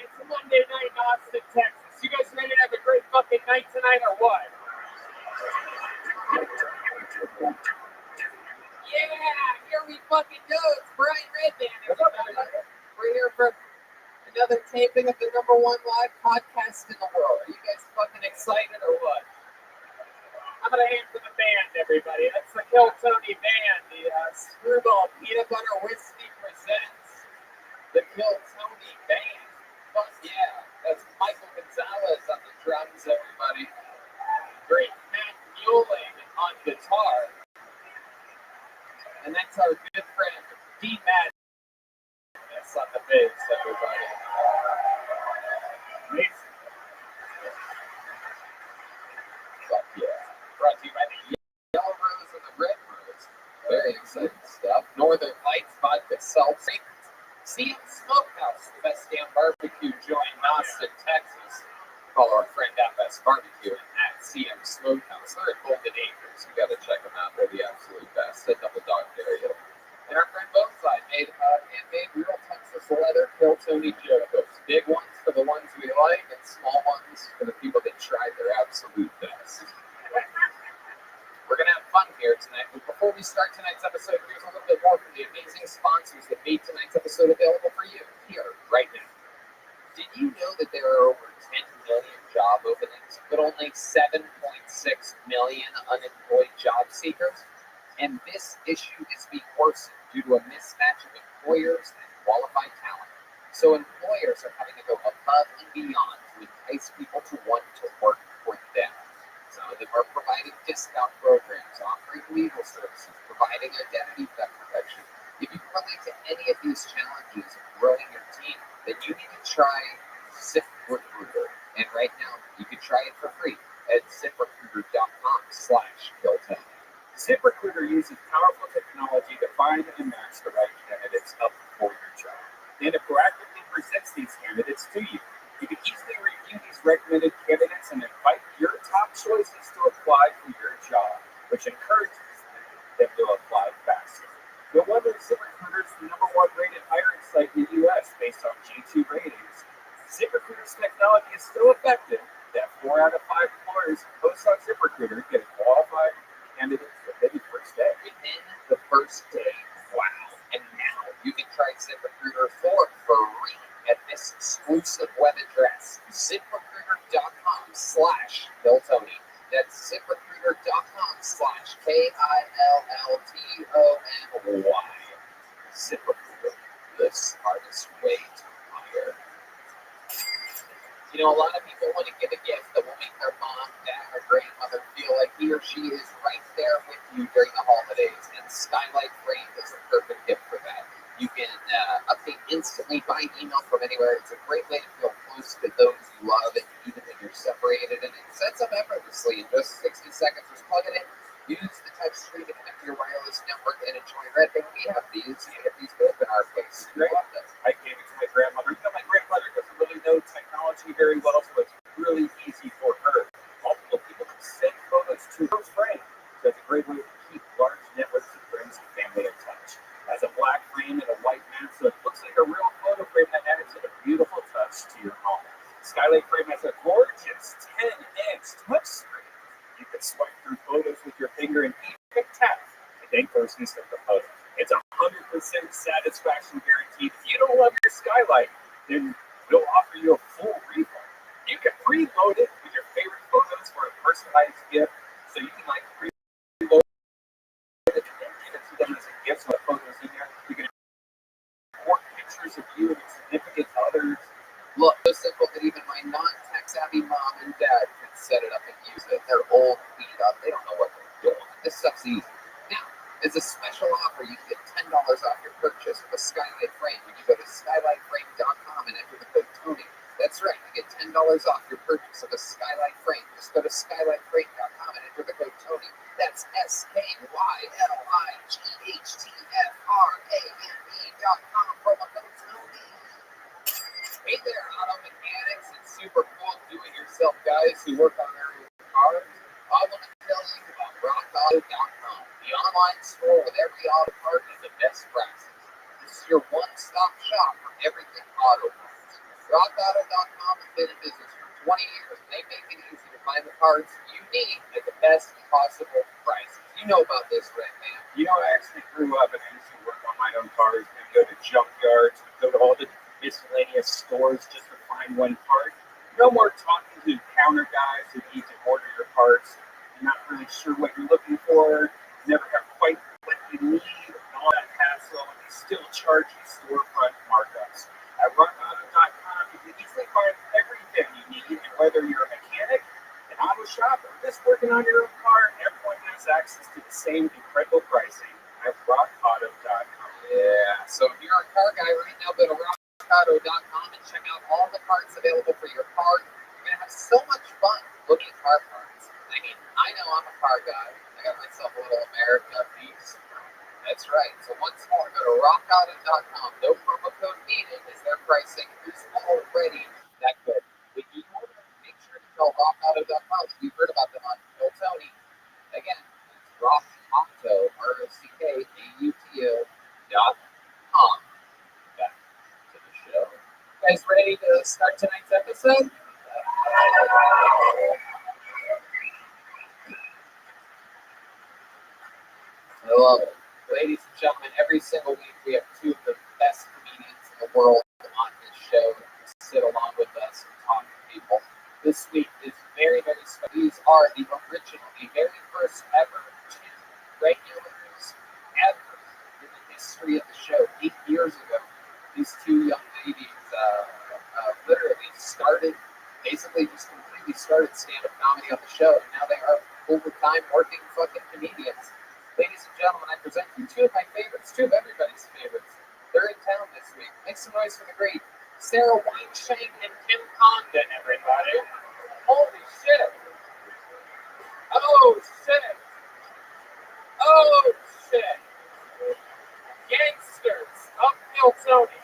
It's a Monday night in Austin, Texas. You guys ready to have a great fucking night tonight or what? Yeah, here we fucking go. It's Brian Redband, everybody. We're here for another taping of the #1 live podcast in the world. Are you guys fucking excited or what? I'm gonna hand for the band, everybody. That's the Kill Tony Band. The Screwball Peanut Butter Whiskey presents the Kill Tony Band. Fuck yeah. That's Michael Gonzalez on the drums, everybody. Great Matt Mueling on guitar. And that's our good friend, D. Madness on the bass, everybody. Amazing. Fuck yeah. Brought to you by the Yellow Rose and the Red Rose. Very exciting stuff. Northern Lights Vodka Seltzer. CM Smokehouse, the best damn barbecue joint in Austin, Texas. Call our friend FS Barbecue at CM Smokehouse. They're at Golden Acres. You got to check them out. They're the absolute best. At Double Dog Area. And our friend Bonsai made handmade real Texas leather Kill Tony Jocos. Big ones for the ones we like, and small ones for the people that tried their absolute best. We're going to have fun here tonight, but before we start tonight's episode, here's a little bit more from the amazing sponsors that made tonight's episode available for you here, right now. Did you know that there are over 10 million job openings, but only 7.6 million unemployed job seekers? And this issue is being worsened due to a mismatch of employers and qualified talent. So employers are having to go above and beyond to entice people to want to work for them. Some of them are providing discount programs, offering legal services, providing identity theft protection. If you relate to any of these challenges of growing your team, then you need to try ZipRecruiter. And right now, you can try it for free at ZipRecruiter.com/KillTony. ZipRecruiter uses powerful technology to find and match the right candidates up for your job. And it proactively presents these candidates to you. You can easily review these recommended candidates and invite your top choices to apply for your job, which encourages them to apply faster. No wonder ZipRecruiter is the #1 rated hiring site in the U.S. based on G2 ratings. ZipRecruiter's technology is so effective that 4 out of 5 employers who post on ZipRecruiter get a qualified candidate within the first day. Within the first day. Wow. And now you can try ZipRecruiter for free at this exclusive web address, ZipRecruiter.com/BillTony. That's ZipRecruiter.com/KILLTONY. ZipRecruiter, the smartest way to hire. You know, a lot of people want to get a gift that will make their mom, dad, or grandmother feel like he or she is right there with you during the holidays, and Skylight Frame is a perfect gift for that. You can update instantly by email from anywhere. It's a great way to feel close to those you love, and even when you're separated, and it sets up effortlessly in just 60 seconds. Just plug it in, use the touch screen to connect to your wireless network, and enjoy Red. And we have these. You get these both in our place. Great. I gave it to my grandmother. You know, my grandmother doesn't really know technology very well, so it's really easy for her. Multiple people can send photos to her frame. So it's a great way to keep large networks of friends and family in touch. It has a black frame and a white mat, so it looks like a real photo frame that adds a beautiful touch to your home. Skylight Frame has a gorgeous 10-inch touchscreen. You can swipe through photos with your finger and even tap to thank persons for the photo. It's 100% satisfaction guaranteed. If you don't love your Skylight, then we'll offer you a full refund. You can preload it with your favorite photos for a personalized gift, so you can preload it and then give it to them as a gift. So the photos in there, you can import pictures of you and your significant others. Look, so simple that even my non-tech-savvy mom and dad can set it up and use it. They're old, beat up. They don't know what they're doing. This stuff's easy. Now, as a special offer, you can get $10 off your purchase of a Skylight Frame when you go to skylightframe.com and enter the code TONY. That's right, you get $10 off your purchase of a Skylight Frame. Just go to skylightframe.com and enter the code TONY. That's SKYLIGHTFRAME.com, promo code TONY. Hey there, auto mechanics and super cool do-it-yourself guys who work on their cars. I want to tell you about RockAuto.com, the online store with every auto part and the best prices. This is your one-stop shop for everything auto parts. RockAuto.com has been in business for 20 years, and they make it easy to find the parts you need at the best possible prices. You know about this, Red Man. You know, I actually grew up and I used to work on my own cars and go to junkyards, go to all the miscellaneous stores just to find one part. No more talking to counter guys who need to order your parts. You're not really sure what you're looking for. You never have quite what you need, and all that hassle, and they still charge you storefront markups. At RockAuto.com, you can easily find everything you need, and whether you're a mechanic, an auto shop, or just working on your own car, everyone has access to the same incredible pricing at RockAuto.com. Yeah, so if you're a car guy right now, go to RockAuto.com and check out all the parts available for your car. You're going to have so much fun looking at car parts. I mean, I know I'm a car guy. I got myself a little America piece. That's right. So once more, go to RockAuto.com. No promo code needed as their pricing is already that good. But you want to make sure to tell RockAuto.com that you've heard about them on Bill Tony. Again, it's RockAuto, RockAuto.com. Back to the show. You guys ready to start tonight's episode? I love it. Ladies and gentlemen, every single week we have two of the best comedians in the world on this show to sit along with us and talk to people. This week is very, very special. These are the original, the very first ever two regulars ever in the history of the show. 8 years ago, these two young ladies literally started, basically just completely started stand-up comedy on the show, and now they are full-time working fucking comedians. Ladies and gentlemen, I present you two of my favorites, two of everybody's favorites. They're in town this week. Make some noise for the great Sarah Weinshank and Kim Condon, everybody. Holy shit. Oh, shit. Oh, shit. Gangsters, uphill Tony.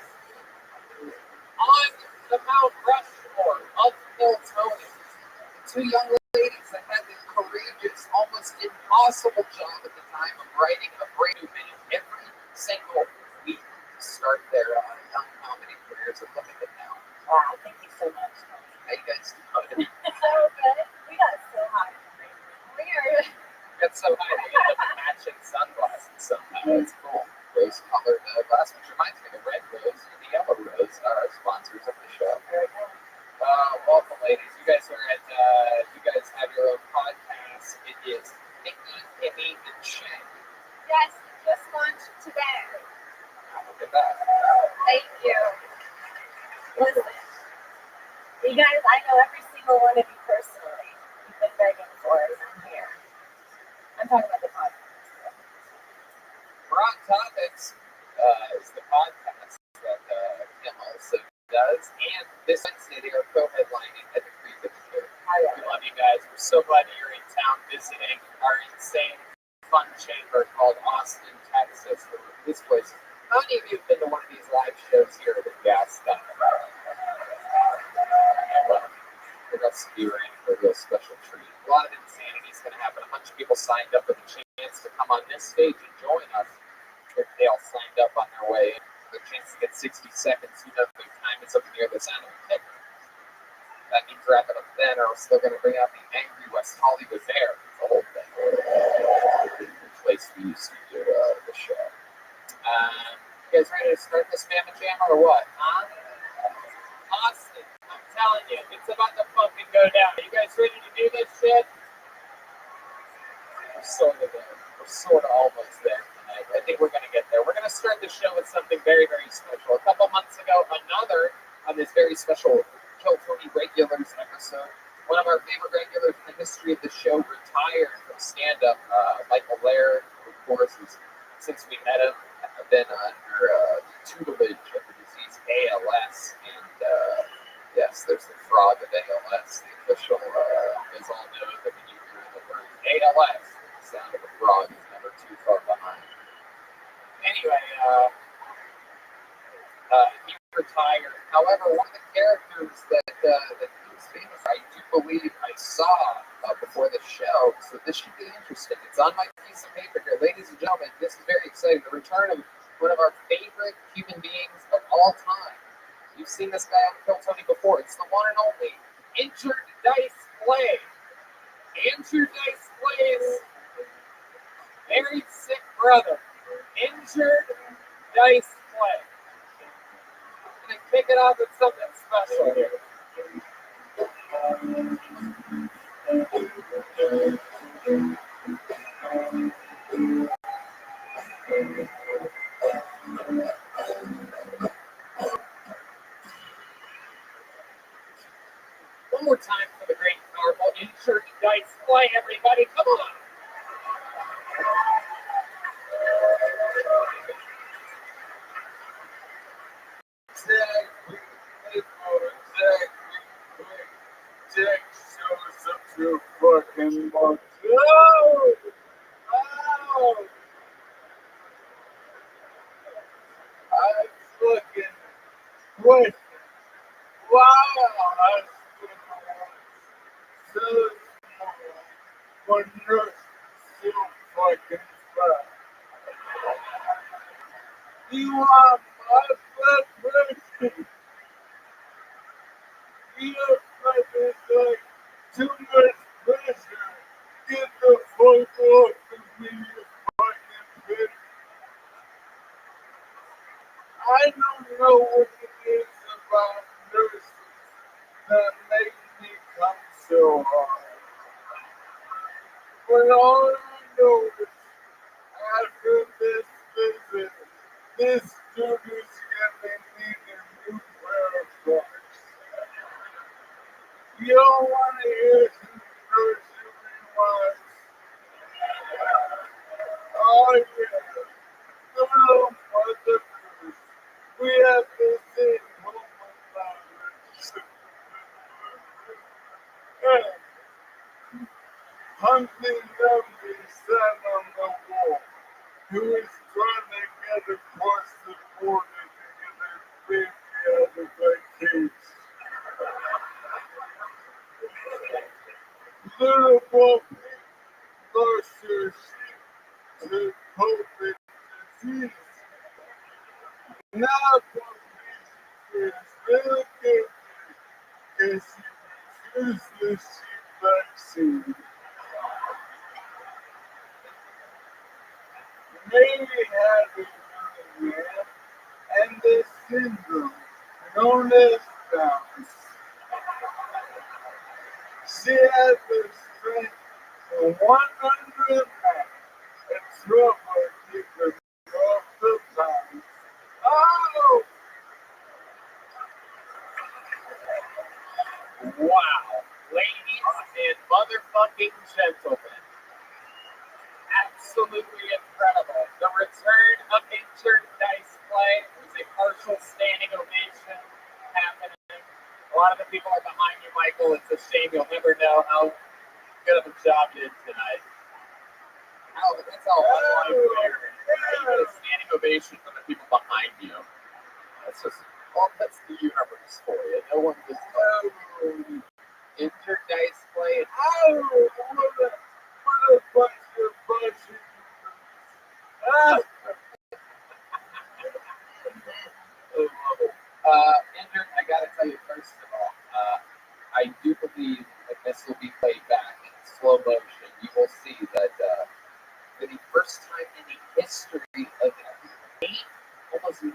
On the Mount Rushmore, uphill Tony. Two young ladies that had the courageous, almost impossible job at the time of writing a brand new minute every single week to start their young comedy careers. And look at them now. Wow, thank you so much. How you guys doing? So good. We got so high. Weird. Got so high they end up matching sunglasses somehow. It's cool. Rose-colored glass, which reminds me, the red rose and the yellow rose are our sponsors of the show. Welcome, ladies. You guys are at, you guys have your own podcast. It is Nikki, Kimmy, and Shay. Yes, just launched today. Look at that. Thank you. Listen, you guys, I know every single one of you personally. You've been begging for it. I'm here. I'm talking about the podcast. We're on Topics is the podcast that Kim also does. And this Wednesday, they are co-headlining at the Creek of the Show. We love you guys. We're so glad you're in town visiting our insane, fun chamber called Austin, Texas. This place. How many of you have been to one of these live shows here at the gas stop? Well, the rest of you are in for a real special treat. A lot of insanity is going to happen. A bunch of people signed up with a chance to come on this stage and join us. They all signed up on their way in. The chance to get 60 seconds. You know, their time is up near this end of the ticker. That means wrap it up then, or else they're going to bring out the angry West Hollywood Bear. The whole thing. The place we used to do the show. You guys ready to start this Mamma Jam or what? Huh? Austin, I'm telling you, it's about to fucking go down. Are you guys ready to do this shit? We're sort of there. We're sort of almost there tonight. I think we're going to get there. We're going to start the show with something very, very special. A couple months ago, another on this very special Kill Tony Regulars episode. One of our favorite regulars in the history of the show retired from stand-up. Michael Laird, of course, since we met him, been under the tutelage of the disease ALS. And yes, there's the frog of ALS, the official, is all known that when you hear the word ALS, the sound of a frog is never too far behind. Anyway, he retired. However, one of the characters that he was famous, I do believe I saw before the show, so this should be interesting. It's on my piece of paper here. Ladies and gentlemen, this is very exciting. The return of one of our favorite human beings of all time. You've seen this guy on Kill Tony before. It's the one and only Injured Dice Clay. Injured Dice Clay's very sick brother. Injured Dice Clay. I'm going to kick it off with something special here. One more time for the great, powerful Injured Dice Clay, everybody. Come on. Jack shows up to fucking box. Oh! Oh! I fucking quit. Wow! I so small. When you're so fucking fat. You are my blood pressure. You fucking like too much pressure. Get the fuck off of me, you fucking bitch. I don't know what it is about nurses that make me come so hard. But all I know is after this visit, this dude is gonna need a new pair of shorts. You don't want to hear some nursery rhymes. Oh yeah, the little motherfuckers. We have to sit home about it. Hunting numbers sat on the wall. who is trying to get across the border to get her baby out of my cage. Little Bobby lost her sheep to COVID disease. Now Bobby is really good because she refused the sheep vaccine. Maybe had a young man and the syndrome known as Downs. She had the strength of 100 men and trouble keeping off the pounds. Oh! Wow. Ladies and motherfucking gentlemen. Absolutely incredible. The return of injured dice play was a partial standing ovation happening. A lot of the people are behind you, Michael. It's a shame you'll never know how good of a job you did tonight. That's all unfair. You get a standing ovation from the people behind you. That's just, well, that's the universe for you. No one just injured dice play. Oh, what a bunch of bullshit. Injured, I gotta tell you, first of all, I do believe that this will be played back in slow motion. You will see that for the first time in the history of almost 9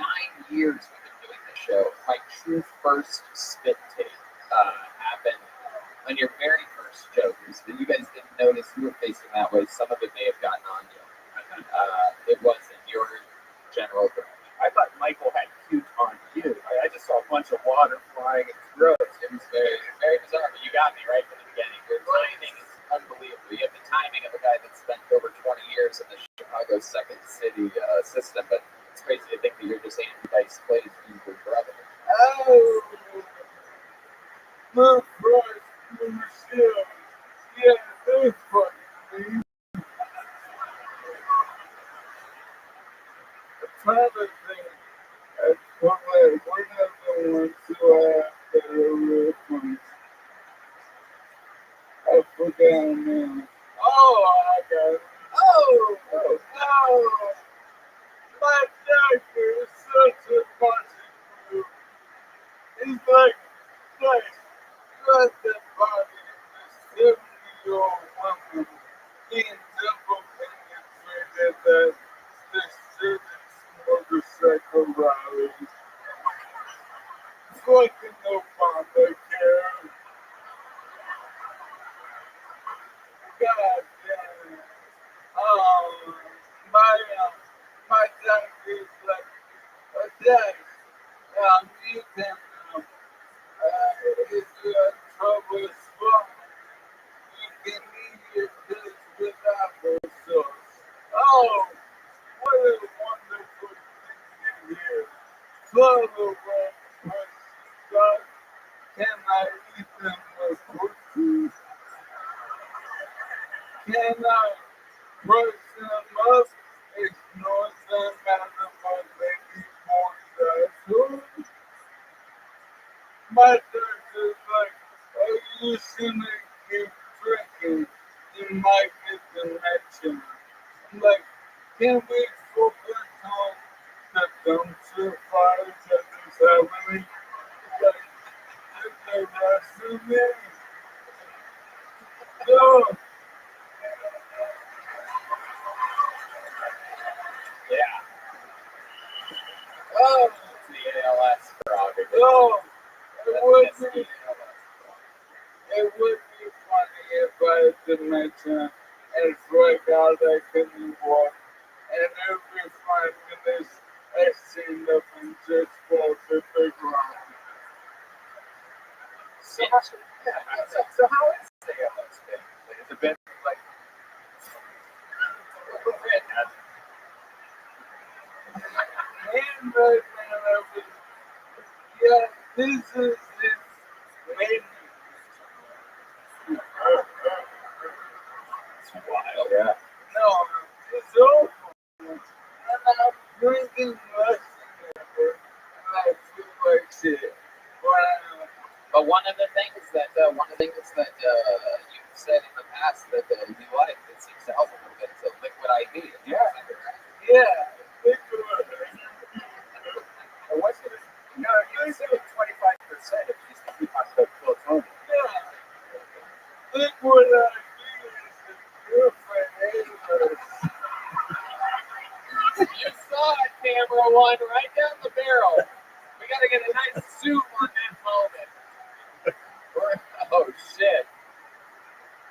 years we've been doing this show, my true first spit take happened on your very first joke. You guys didn't notice you were facing that way. Some of it may have gotten on you. It wasn't your general direction. I thought Michael had cute on you. I just saw a bunch of water flying in his throat. It was very, very bizarre, but you got me right from the beginning. Your timing is unbelievable. You have the timing of a guy that spent over 20 years in the Chicago Second City system, but it's crazy to think that you're just Andy Dice plays your brother. Oh, my first blue shield. Yeah, that's fucking me. I'm trying to think. One of the ones who I that are real funny. I forgot now. Oh, I got it. Oh, no. My doctor is such a bunch. He's like, let the body of this 70-year-old woman being double penetrated that the student's motorcycle rally. Fucking Obamacare. God damn it. My doctor is like, okay, you can, if you have trouble swallowing, you can eat your pills without the sauce. Oh, what a wonderful thing to hear. Swallow what she does. Can I eat them with cookies? Can I brush them up, ignore them out of my baby boy's asshole? My doctor's like, oh, you shouldn't keep drinking. You might get dementia. I'm like, can we focus on the dumpster fires that is happening? Like, the rest of it? No. Yeah. Oh, it's the ALS prerogative. No. That's the ALS. It would be funny if I had dementia and struck out I couldn't walk, and every 5 minutes I stand up and just fall to the ground. So how is the ALS been? Has it been like And right now, yeah, this is his main. it's wild? Yeah. No, it's over. I'm drinking less than ever. I feel like shit. Wow. But one of the things that you've said in the past that you like that seems to help a little bit is a liquid IV. Yeah. Yeah. Liquid. Or what's it? No, you said it 25% if you keep on the plutonium. Yeah. Liquid IV is good for neighbors. You saw it, camera one, right down the barrel. We gotta get a nice zoom on that moment. Oh shit!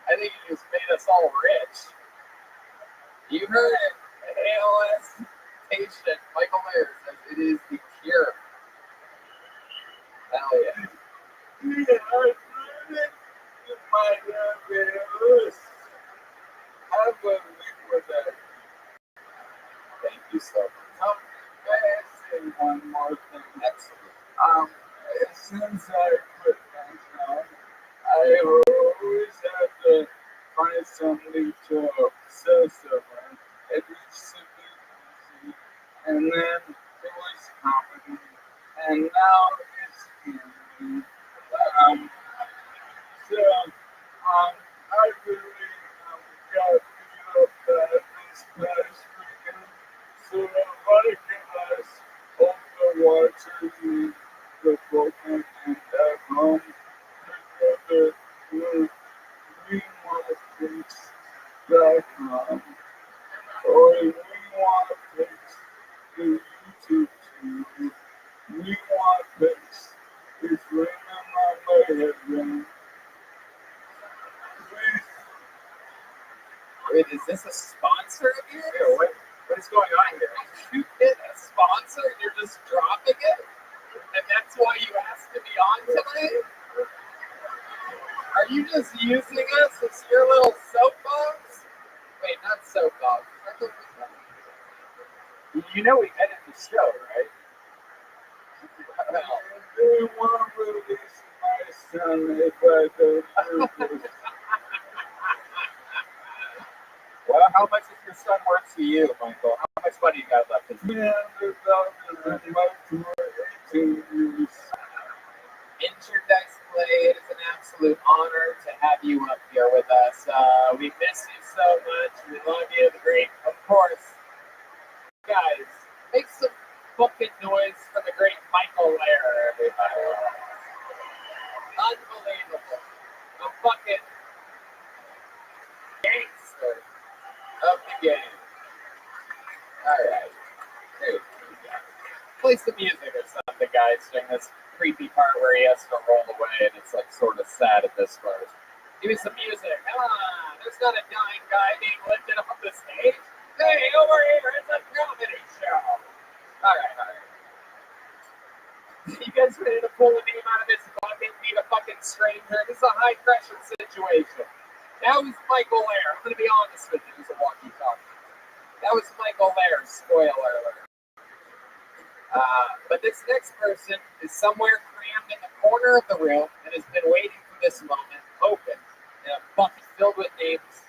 I think you just made us all rich. You heard it. ALS patient Michael Mayer says it is the cure. Hell yeah. Yeah, I learned it in my videos. I believe with that. Thank you so much. May I say one more thing? Excellent. Since I quit myself, I always have to find somebody to obsess over. It used to be easy, and then it was comedy, and now it's comedy. I really got beat up this past weekend, so I guess overwatching the broken and at home together with WeWantFix.com or WeWantFix the YouTube channel. WeWantFix is right on my headline. Please. Wait, is this a sponsor of yours? Yeah, what is going on here? You get a sponsor and you're just dropping it? And that's why you asked to be on today? Are you just using us as your little soapbox? Wait, not soapbox. You know we edit the show, right? Well, They won't release my son if I don't do this. Well, how much is your son worth to you, Michael? How much money you got left in you? $300,000 in my tour 18 years. Injured Dice Play, it is an absolute honor to have you up here with us. We miss you so much. We love you. The great, of course. Guys, make some fucking noise for the great Michael Lair, everybody. Unbelievable. The fucking gangster of the game. Alright. Dude, play some music or something, guys, during this creepy part where he has to roll away and it's like sort of sad at this part. Give me some music. Come on. There's not a dying guy being lifted off the stage. Hey, over here, it's a comedy show. Alright. You guys ready to pull a name out of his bucket and meet a fucking stranger? This is a high pressure situation. That was Michael Lair. I'm going to be honest with you. There's a walkie-talkie. That was Michael Lair. Spoiler alert. But this next person is somewhere crammed in the corner of the room and has been waiting for this moment, hoping, in a bucket filled with names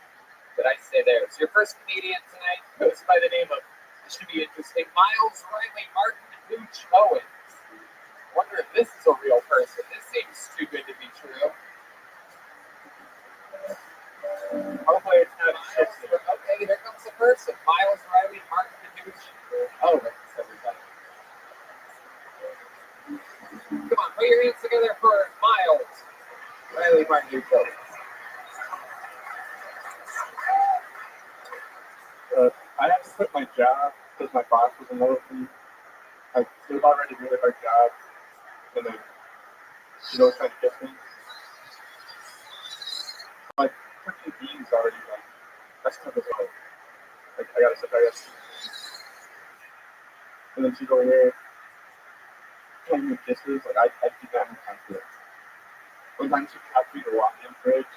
that I say there. So your first comedian tonight goes by the name of, this should be interesting, Miles Riley Martin Hooch Owens. I wonder if this is a real person. This seems too good to be true. Hopefully it's not shit. Okay, here comes the person. Miles Riley Martin Hooch Owens, everybody. Come on, put your hands together for Miles Riley Martin Hooch Owens. I had to quit my job because my boss was in love with me. Like, it was already a really hard job. And then, trying to get me. Like, freaking Dean's already, like, that's kind of like, I gotta sit there, and then she's over here, telling me kisses. Like, I do not have time for it. One time she asked me to walk in the fridge,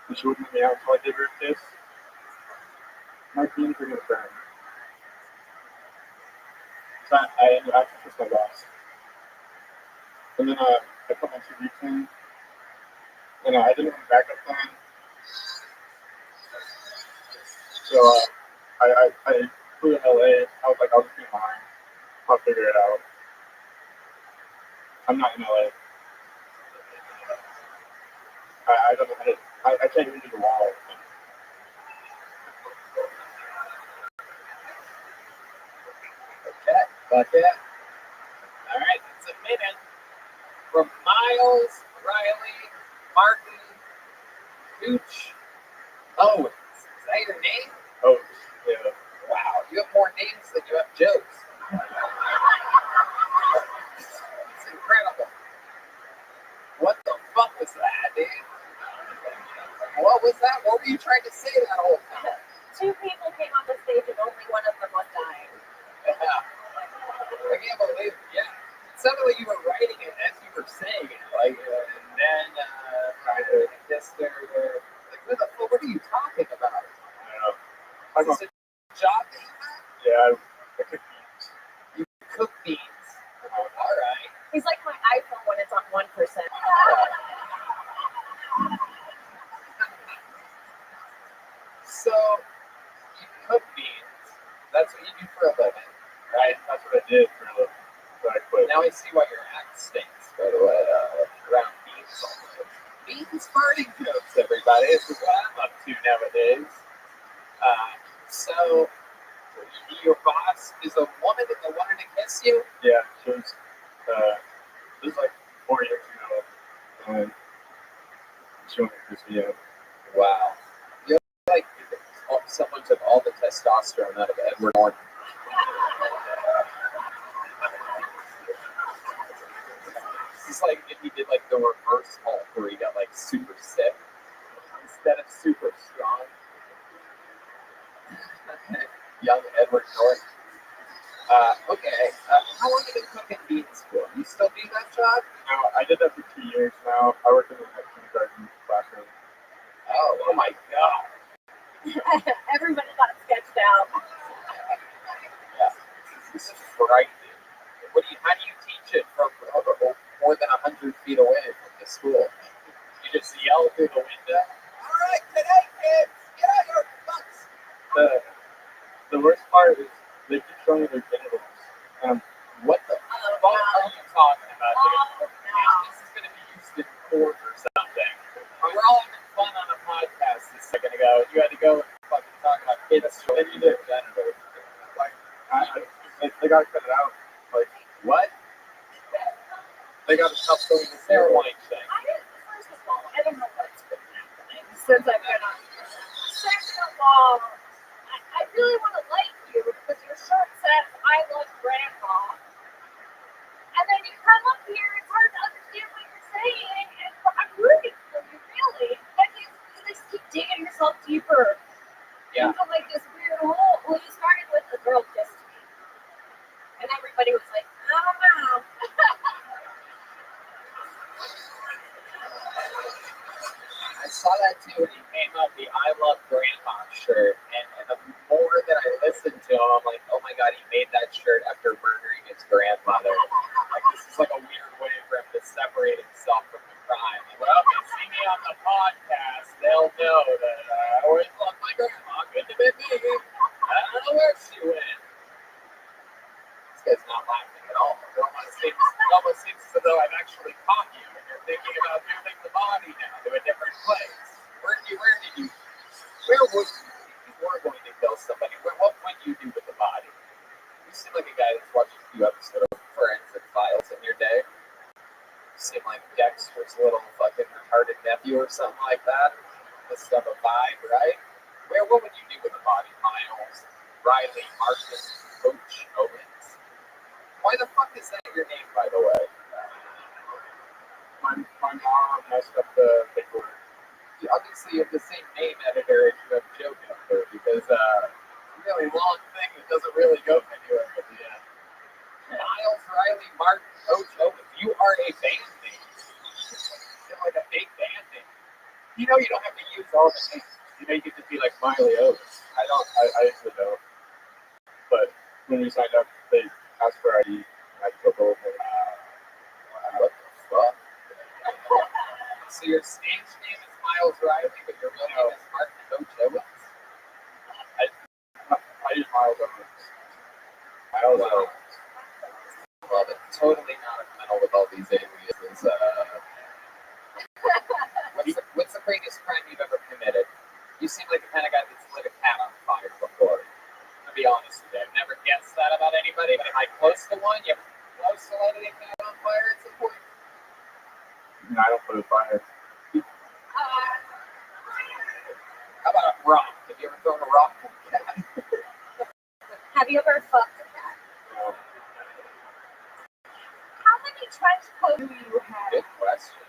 and she wouldn't let me out until I gave her a kiss. My teams are gonna burn. So I ended up kissed my boss. And then I put my 2 weeks in, and I didn't have a backup plan. So I flew to LA. I was like, I'll just be mine. I'll figure it out. I'm not in LA. I don't know how to. I can't even do the wall. Okay, bucket. All right, it's a minute from Miles, Riley, Martin, Gooch, Owens. Is that your name? Oh, yeah. Wow, you have more names than you have jokes. It's incredible. What the fuck was that, dude? What was that? What were you trying to say that whole time? Two people came on the stage and only one of them was dying. Yeah. I can't believe it. Yeah. It sounded like you were writing it as you were saying it. Like, and then, I guess they're like, what are you talking about? I don't know. Is this a job that you have? Yeah, I could beans. You cook beans. All right. He's like my iPhone when it's on 1%. So, you cook beans. That's what you do for a living, right? That's what I did for a little. So I quit. Now I see why your act stinks, by the way, around beans. Beans farting jokes, everybody. This is what I'm up to nowadays. So, your boss is a woman that wanted to kiss you? Yeah, this was like 4 years ago. And she wanted to kiss me out. Wow. You're like someone took all the testosterone out of Edward Norton. It's like if he did like the reverse Hulk where he got like super sick instead of super strong. Young Edward Norton. Okay. How long have you been cooking beans for? You still do that job? No, I did that for 2 years now. I work in the kindergarten classroom. Oh my God. Everybody got it sketched out. Yeah. This is frightening. How do you teach it from more than 100 feet away from the school? You just yell through the window. All right, today, kids, get out your butts. The worst part is they keep showing their genitals. What the fuck are you talking about, dude? This is going to be used in court or something. We were all having fun on a podcast a second ago. You had to go and fucking talk about kids showing their genitals. Like, they gotta cut it out. Like, What? they gotta stop showing the Ceremony thing. First of all, I don't know what's been happening since I've been on. Second of all, I really want to like you because your shirt says I love grandma. And then you come up here, it's hard to understand what you're saying, and I'm rooting for you, really. And you just keep digging yourself deeper into like this weird hole. Well, you started with the girl kissed me. And everybody was like, I don't know. I saw that too when he came up, the I Love Grandma shirt. And the more that I listened to him, I'm like, oh my God, he made that shirt after murdering his grandmother. Like, this is like a weird way for him to separate himself from the crime. Like, well, they see me on the podcast, they'll know that I always love my grandma. Good to be me. I don't know where she went. This guy's not laughing at all. It almost seems as though I've actually caught you and you're thinking about moving the body now to a different place. Where would you, if you were going to kill somebody, what would you do with the body? You seem like a guy that's watched a few episodes of Forensic Files in your day. You seem like Dexter's little fucking retarded nephew or something like that. This stuff a vibe, right? What would you do with the body? Miles, Riley, Marcus, Coach, Owens. Why the fuck is that your name, by the way? My mom messed up the paperwork. Obviously, you have the same name editor as you have joke editor because it's a really long thing that doesn't really go anywhere at the end. Miles, Riley, Martin, Coach, Owens. You are a band name. You're like a big band name. You know you don't have to use all the names. You know you could just be like Miley Owens. I actually don't. But when we signed up, they asked for ID. I took over. What the fuck? So your stage name is Miles Riley, but your real name is Martin Coach Owens? I use Miles Owens. I also love it. Totally non-committal with all these aliases. What's the greatest crime you've ever committed? You seem like the kind of guy that's lit a cat on fire before. To be honest with you, I've never guessed that about anybody, but am I close to one? You're close to lighting a cat on fire at some point? no, I don't put a fire. How about a rock? Have you ever thrown a rock at a cat? Have you ever fucked a cat? No. How many trench coats do you have? Good question.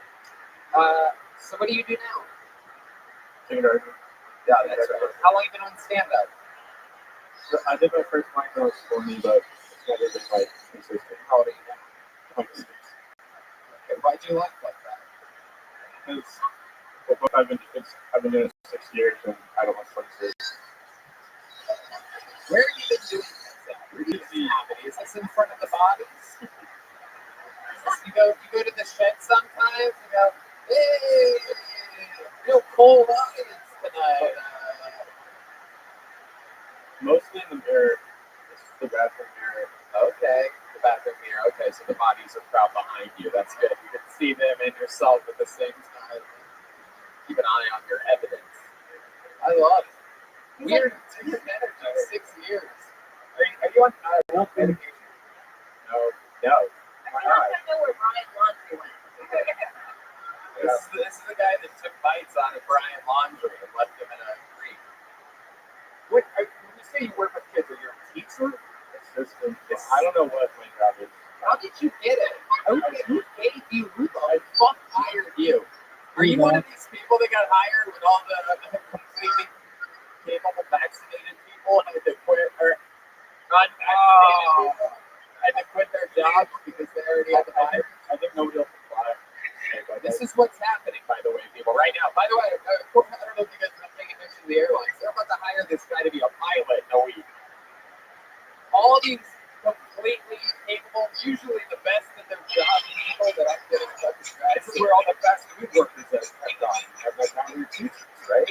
So what do you do now? Kindergarten. Yeah, that's right. How long have you been on stand-up? So I did my first mic when I was 20, but it's never been like consistent. How old are you now? 26. Okay, why'd you laugh like that? Because I've been doing it 6 years, and I don't want 26. Where have you been doing this at? Where do you see happening? Is this in front of the bodies? You go to the shed sometimes and go, hey, real cold audience tonight. Mostly in the mirror. This is the bathroom mirror. Okay, the bathroom mirror. Okay, so the bodies are crowd behind you. That's good. You can see them and yourself at the same time. Keep an eye on your evidence. I love it. Weird energy. 6 years. Are you on wolf medication? No. I feel like I know where Brian Laundrie went. This is the guy that took bites on a Brian Laundrie and left him in a creek. When you say you work with kids, are you a teacher? Assistant? I don't know what my job is. How did you get it? Who gave you? Who the fuck hired you? Are you one of these people that got hired with all the completely capable vaccinated people and had to quit, or unvaccinated people had to quit their jobs because they already had the virus? I think nobody else can fly. This is what's happening, by the way, people, right now. By the way, I don't know if you guys have been paying attention to the airlines. They're about to hire this guy to be a pilot in a week. All these completely capable, usually the best at their job people that I'm getting in touch with, guys. This is where all the fast food workers have gone. Now they're teachers, right?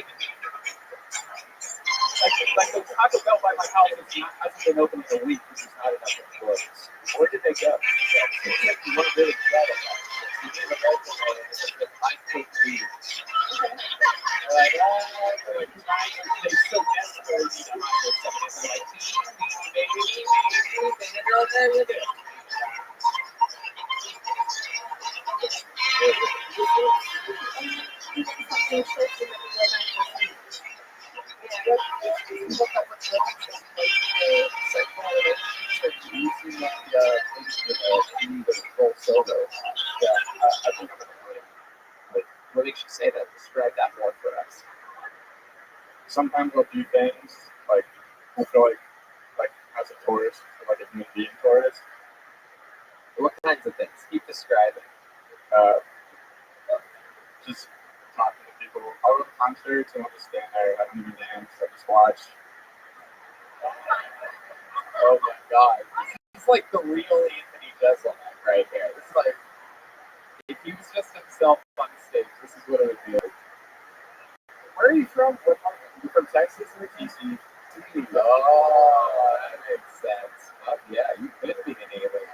Like the Taco Bell by my house hasn't been open in a week because there's not enough employees. Where did they go? You want to really tell them that. You need a resume and it's just I take these. They're like, they're like trying to, they so desperately need to hire somebody. They're like, maybe, and they're all there with it. What makes you say that? Describe that more for us. Sometimes I'll do things like I feel like as a tourist, like a human being tourist. What kinds of things? Keep describing. Just talking to people. I'll go to concerts and I'll just stand there. I don't even dance. I just watch. Oh my god. This is like the real Anthony Jeselnik right here. This is like, if he was just himself on stage, this is what it would be like. Where are you from? What part? You from Texas or TC? Oh, that makes sense. Fuck yeah, you could be an alien.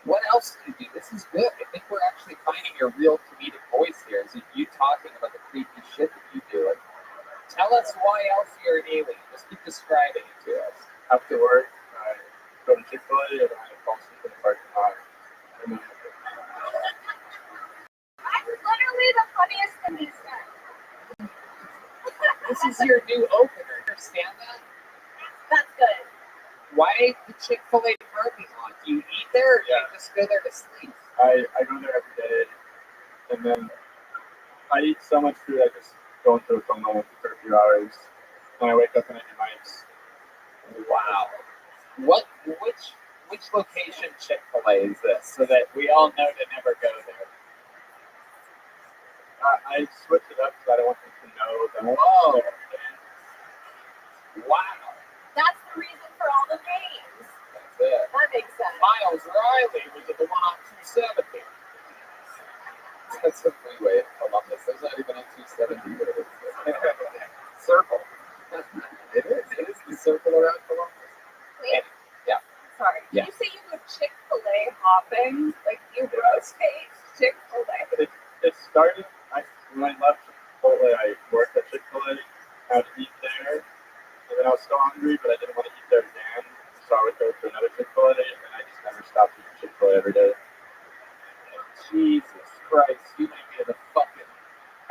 What else do you do? This is good. I think we're actually finding your real comedic voice here. Is you talking about the creepy shit that you do? Like, tell us why else you're an alien. Just keep describing it to us. After work, I go to Chick-fil-A and I fall asleep in the parking lot. And then I'm literally the funniest in this guy. This is your new opener. You understand that? That's good. Why the Chick-fil-A parking lot? Do you eat there or do you just go there to sleep? I go there every day, and then I eat so much food I just go into a coma for a few hours. Then I wake up and I do mics. Wow. Which location Chick-fil-A is this so that we all know to never go there? I switch it up because I don't want them to know that. Whoa. Wow. That's the reason for all the names. That's it. That makes sense. Miles Riley was at the one on 270. That's a freeway in Columbus. There's not even a 270. Circle. It is. It is the circle around Columbus. Wait. Yeah. sorry. Yeah. You say you go Chick-fil-A hopping, like you rotate Chick-fil-A. It started, when I left Chick-fil-A, I worked at Chick-fil-A, had to eat there, and then I was still hungry, but I didn't want to eat there again, so I would go to another Chick-fil-A, and I just never stopped eating Chick-fil-A every day. Jesus Christ, you might be the fucking.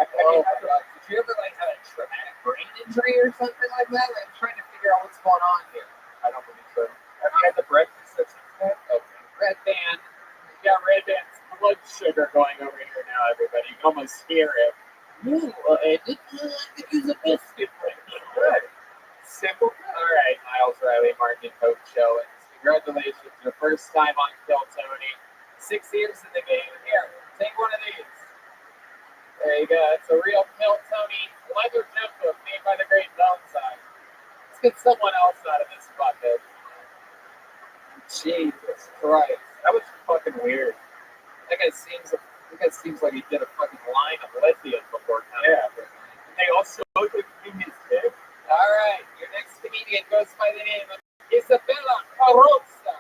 Did you ever like have a traumatic brain injury or something like that? Like, I'm trying to figure out what's going on here. I don't believe so. Have you had the breakfast at Chick-fil-A? Okay, Red Band. We got Red Band's blood sugar going over here now, everybody. You can almost hear it. I could use a biscuit right now. Good. Simple. All right, Miles Riley, Martin and Coach Show. Congratulations, your first time on Kill Tony. 6 years in the game. Here, take one of these. There you go. It's a real Kill Tony leather notebook made by the great Valentine. Let's get someone else out of this bucket. Jesus Christ. That was fucking weird. That guy seems like he did a fucking line of lithium before coming. Yeah. They also look like his dick. All right, your next comedian goes by the name of Isabella Carrozza.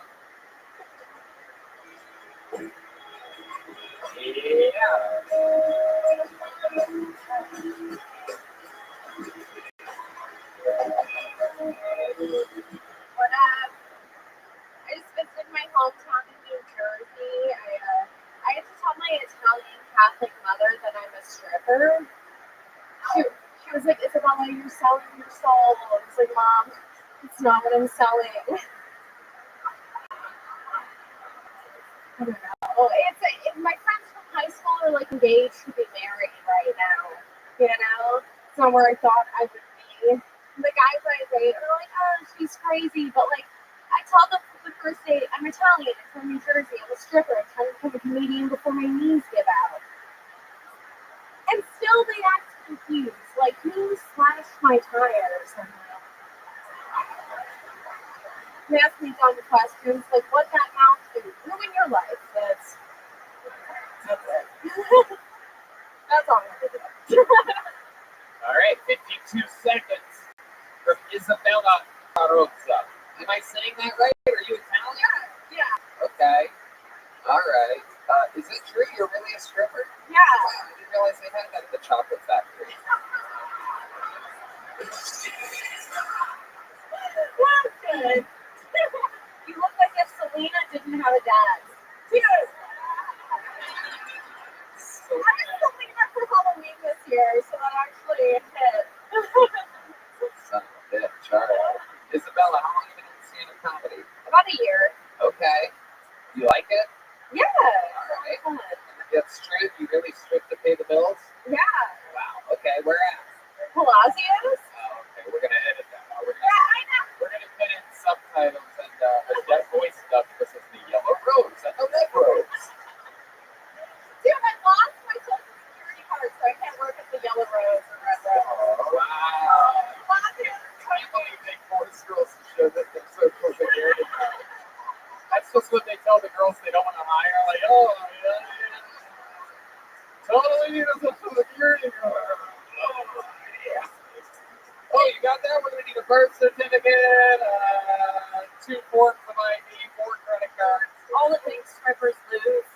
What up? I just visited my hometown in New Jersey. I had to tell my Italian Catholic mother that I'm a stripper. She was like, Isabella, you're selling your soul. I was like, Mom, it's not what I'm selling. I don't know. My friends from high school are like engaged to be married right now. You know? It's not where I thought I would be. The guys I date are like, oh, she's crazy. But like, I tell them the first date, I'm Italian, I'm from New Jersey, I'm a stripper, I'm trying to become a comedian before my knees give out. And still they act confused. Like, who slashed my tires? And they ask me dumb questions, like, what that mouth do? Ruin your life. That's it. That's all I'm thinking of. All right, 52 seconds from Isabella Carrozza. Am I saying that right? Are you Italian? Yeah. Okay. All right. Is it true you're really a stripper? Yeah. Wow, I didn't realize they had that at the chocolate factory. That's good. You look like if Selena didn't have a dad. Cheers. So, I was Selena for Halloween this year, so that actually hit. son of a bitch. All right. Isabella, how long have you been in stand-up comedy? About a year. Okay. You like it? Yeah. All right. Fun. That's straight. You really strict to pay the bills? Yeah. Wow. Okay. Where at? Palacios? Oh, okay. We're gonna edit that out. Yeah, I know. We're gonna put in subtitles and a deaf voice stuff. This is the yellow rose and the red rose. Dude, I lost my social security card, so I can't work at the Yellow Rose or Red Rose. Oh, wow. Palacios. I can't believe they force girls to show that their social security card. That's just what they tell the girls they don't want to hire. Like, oh, yeah. Totally need a social security card. Oh, yeah. Oh, you got that? We're going to need a birth certificate, 2 forks of ID, 4 credit cards. All the things strippers lose.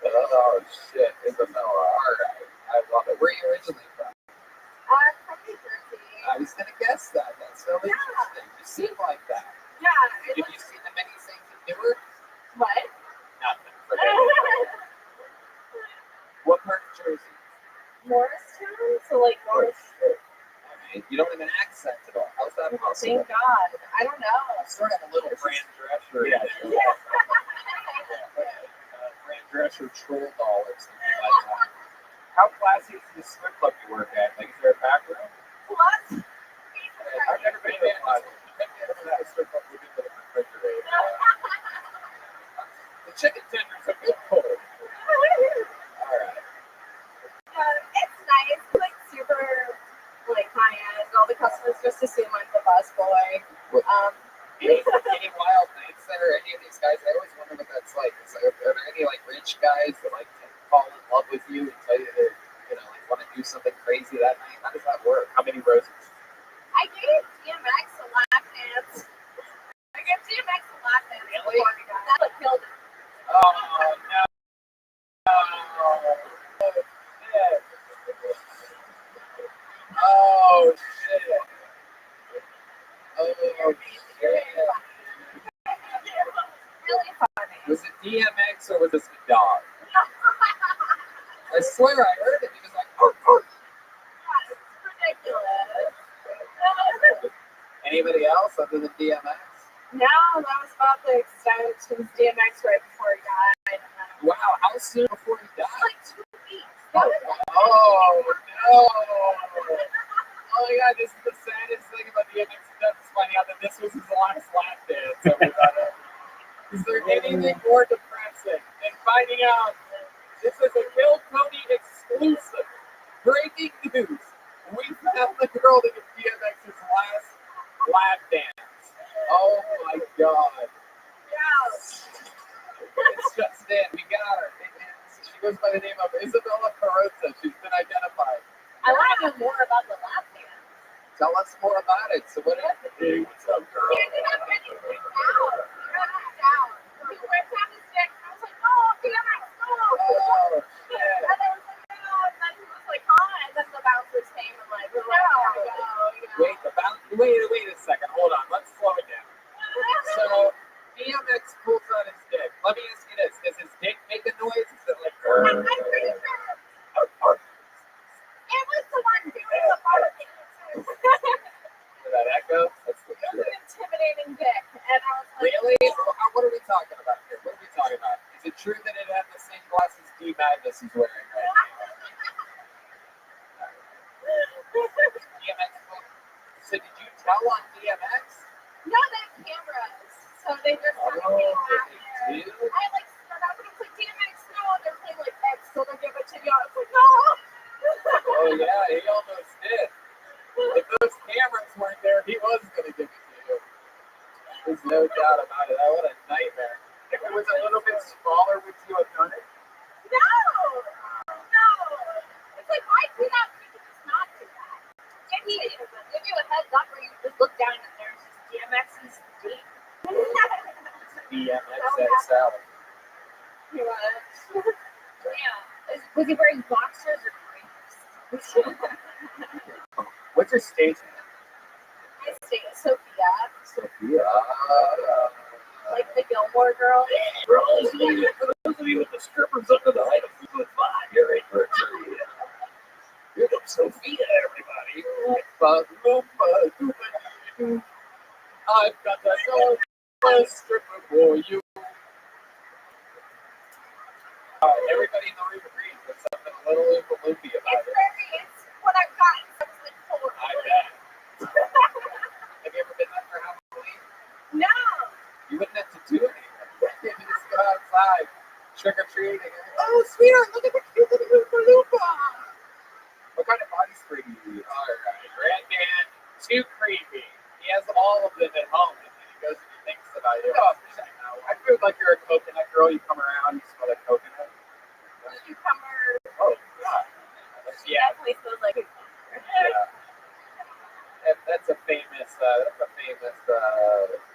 Oh, shit. Isabella. All right. I love it. Where are you originally from? From New Jersey. I was going to guess that. That's so interesting. You seem like that. Yeah. Did you see the many things in Newark? What? Nothing. Forget it. What part of Jersey? Morristown? So like Morris. All right. You don't have an accent at all. How's that possible? Thank God. I don't know. Sort of a little Fran Drescher. Yeah. Fran Drescher troll doll or something like that. How classy is the strip club you work at? Like, is there a back room? Plus, I've never been to a class. A strip club with a refrigerator. The chicken tenders are good cold. All right. it's nice. It's like super like high end. All the customers just assume I'm the bus boy. Any wild nights there? Any of these guys? I always wonder what that's like. Are there any like rich guys that like fall in love with you and tell you they're, like want to do something crazy that night? How does that work? How many roses? I dated DMX a dance. I got DMX a lap dance. Really? That's what killed him. Oh, no. Oh, shit. Oh, shit. Oh, shit. Really funny. Was it DMX or was this a dog? I swear I heard it. He was like, oh, oh. It's ridiculous. Anybody else other than DMX? No, that was about the extent. It was DMX right before he died. Wow, how soon before he died? Like 2 weeks. Oh, no. Oh my god, this is the saddest thing about DMX. That's funny how that this was his last lap dance. Everybody. Is there anything more depressing than finding out this is a Kill Cody exclusive? Breaking news. We found the girl that did DMX's last lap dance. Oh my god. Yeah. It's just in. We got her. She goes by the name of Isabella Carrozza. She's been identified. I want to know more about the lap dance. Tell us more about it. So what is it? Hey, what's up, girl? He ended up getting kicked out. He got kicked out. He went down his dick, and I was like, no, DMX, no. Oh, shit. And I was like, no. And then he was like, huh? And then the bouncers came and like, we're like, here we go. Wait a second. Hold on. Let's slow it down. So, DMX pulls out his dick. Let me ask you this. Does his dick make a noise? Is it like... I'm pretty sure it was the one doing the barking. That echo? That's the It was an intimidating dick. And I was like, Really? What are we talking about here? What are we talking about? Is it true that it had the same glasses D Madness is wearing right now? DMX. So did you tell on DMX? no, they have cameras. So they just started being out there. they do? I like stood up and I was like, DMX, no. And they're playing like X, so they'll give it to you. I was like, no. Oh yeah, he almost did. If those cameras weren't there, he was going to give it to you. There's no doubt about it. What a nightmare. If it was a little bit smaller, would you have done it? No. No. It's like, why do that? You can just not do that. And he give you a heads up where you just look down and there's just DMX's dick. DMX XL. He was. Yeah. Was he wearing boxers or briefs? What's your stage name? I stayed at Sophia. Sophia. Like the Gilmore Girls. For those of you with the strippers under the height of 4'5", you're in for a treat. Here comes Sophia, everybody. I've got that old stripper for you. Everybody in the room agrees there's something a little loopy about it. It's what I've got. It's like four. I bet. Have you ever been there for Halloween? No. You wouldn't have to do anything. You could just go outside, trick or treating. Oh, sweetheart, look at the cute little Oompa Loompa. What kind of body spray do you use? All right, Grandman, too creepy. He has all of them at home, and then he goes and he thinks about it. Oh, I feel like you're a coconut girl. You come around, you smell like coconut. Cucumber. Oh, God. Yeah. Definitely smells like a cucumber. Yeah. That's a famous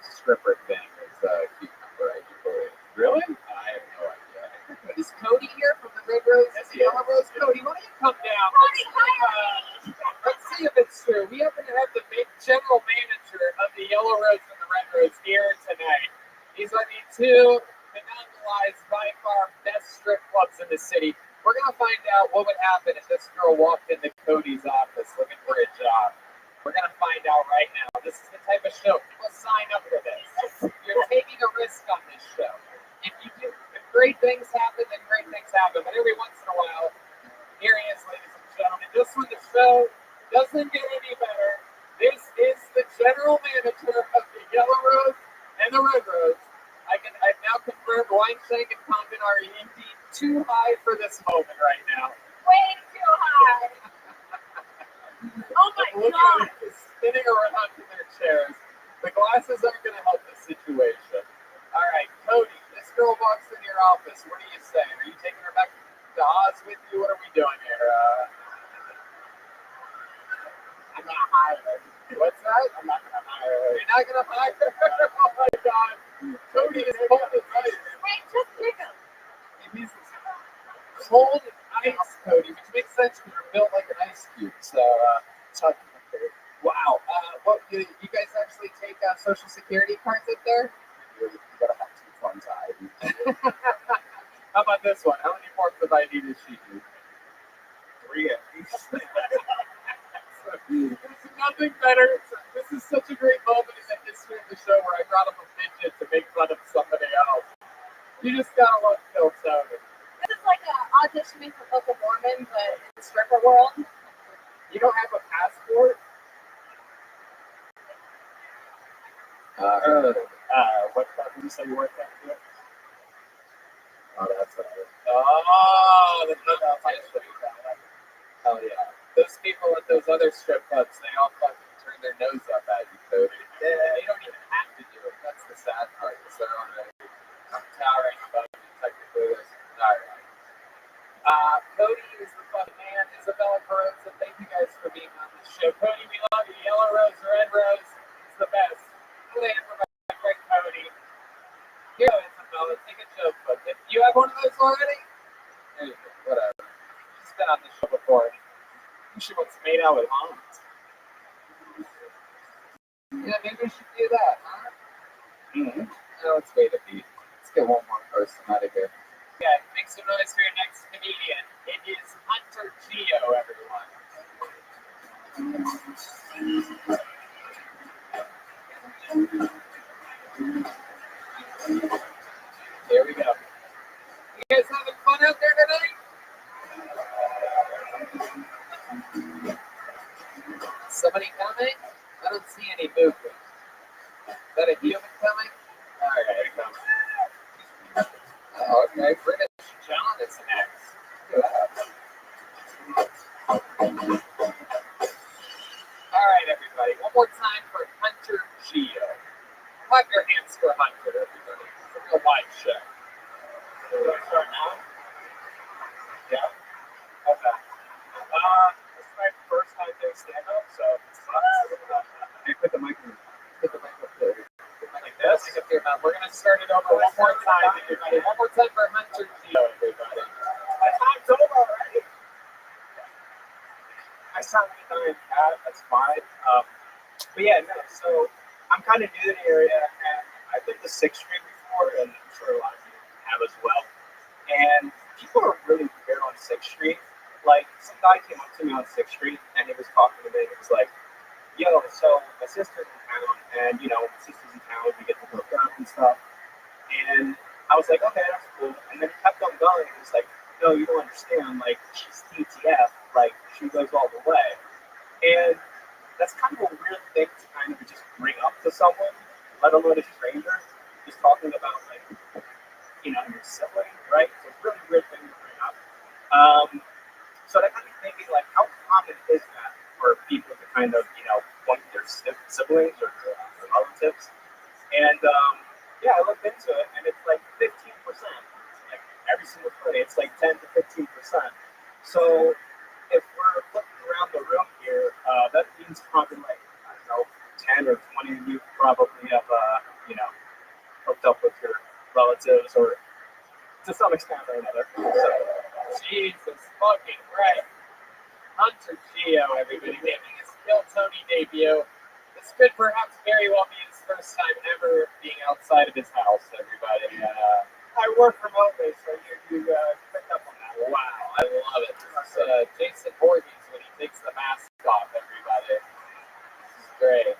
stripper thing. It's cucumber, I do believe. Really? I have no idea. Is Cody here from the Red Rose? Yes, he Yellow Rose? Cody, why don't you come down? Let's see if it's true. We happen to have the general manager of the Yellow Rose and the Red Rose here tonight. These are the two monopolized by far best strip clubs in the city. We're going to find out what would happen if this girl walked into Cody's office looking for a job. We're going to find out right now. This is the type of show. People sign up for this. You're taking a risk on this show. If you do, if great things happen, then great things happen. But every once in a while, here he is, ladies and gentlemen. Just when the show doesn't get any better, this is the general manager of the Yellow Rose and the Red Rose. I've now confirmed Weinstein and Condon are indeed too high for this moment right now. Way too high. Oh my God. Spinning around in their chairs. The glasses aren't going to help the situation. All right, Cody, this girl walks in your office. What do you say? Are you taking her back to Oz with you? What are we doing here? I'm gonna hire her. What's that? I'm not gonna hire her. You're not gonna hire her? Oh my god. Cody is cold as ice. Wait, just pick him. He's cold as ice, Cody, which makes sense because you're built like an ice cube. So, wow. What you guys actually take social security cards up there? You gotta have 2 funds ID. How about this one? How many forms of ID does she do? 3 at least. There's nothing better. This is such a great moment in the history of the show where I brought up a midget to make fun of somebody else. You just gotta love Phil Tony. This is like auditioning for Book of Mormon, but in the stripper world. You don't have a passport? What club did you say you worked at? Oh, that's right. Oh, the hell yeah. Those people at those other strip clubs, they all fucking turn their nose up at you, Cody. Yeah, they don't even have to do it. That's the sad part. Because they're already towering above you, technically. Alright. Cody is the fucking man. Isabella Perosa, thank you guys for being on the show. Cody, we love you. Yellow Rose, Red Rose is the best. Land for my friend Cody. Here, Isabella, take a joke, but you have one of those already? There you go. Whatever. She's been on the show before. She wants made out with Hans. Yeah, maybe we should do that, huh? Mm-hmm. No, let's wait a beat. Let's get one more person out of here. Yeah, make some noise for your next comedian. It is Hunter Geo, everyone. Here we go. You guys having fun out there tonight? Somebody coming? I don't see any movement. Is that a human coming? Alright, coming. Oh, okay. British John is next. Look at that. Alright, everybody. One more time for Hunter Geo. Clap your hands for Hunter, everybody. It's a real wide show. So we're going to start now? Yeah? Okay. This is my first time doing stand-up, so it's fun. Hey, put the mic up there. Like this? Like up your mouth. We're going to start it over one more time, everybody. One more time for Hunter Geo, everybody. My time's over already. I sound like a dying cat. That's fine. But yeah, no. So I'm kind of new to the area, and I've been to 6th Street before, and I'm sure a lot of you have as well. And people are really weird on 6th Street. Like, some guy came up to me on 6th Street, and he was talking to me, and he was like, yo, so my sister's in town, and, you know, my sister's in town, we get to hook up and stuff. And I was like, okay, that's cool. And then he kept on going, and he was like, no, you don't understand, like, she's DTF, like, she goes all the way. And that's kind of a weird thing to kind of just bring up to someone, let alone a stranger, just talking about, like, you know, your sibling, right? It's a really weird thing to bring up. So that got me thinking, like, how common is that for people to kind of, you know, point their siblings or their relatives? And, yeah, I looked into it, and it's like 15%. Like, every single day, it's like 10 to 15%. So if we're looking around the room here, that means probably like, I don't know, 10 or 20 of you probably have, you know, hooked up with your relatives or to some extent or another. So, Jesus fucking right. Hunter Geo, everybody, making his Kill Tony debut. This could perhaps very well be his first time ever being outside of his house, everybody. I work remotely, so you picked up on that. Wow, I love it. This is Jason Voorhees when he takes the mask off, everybody. This is great.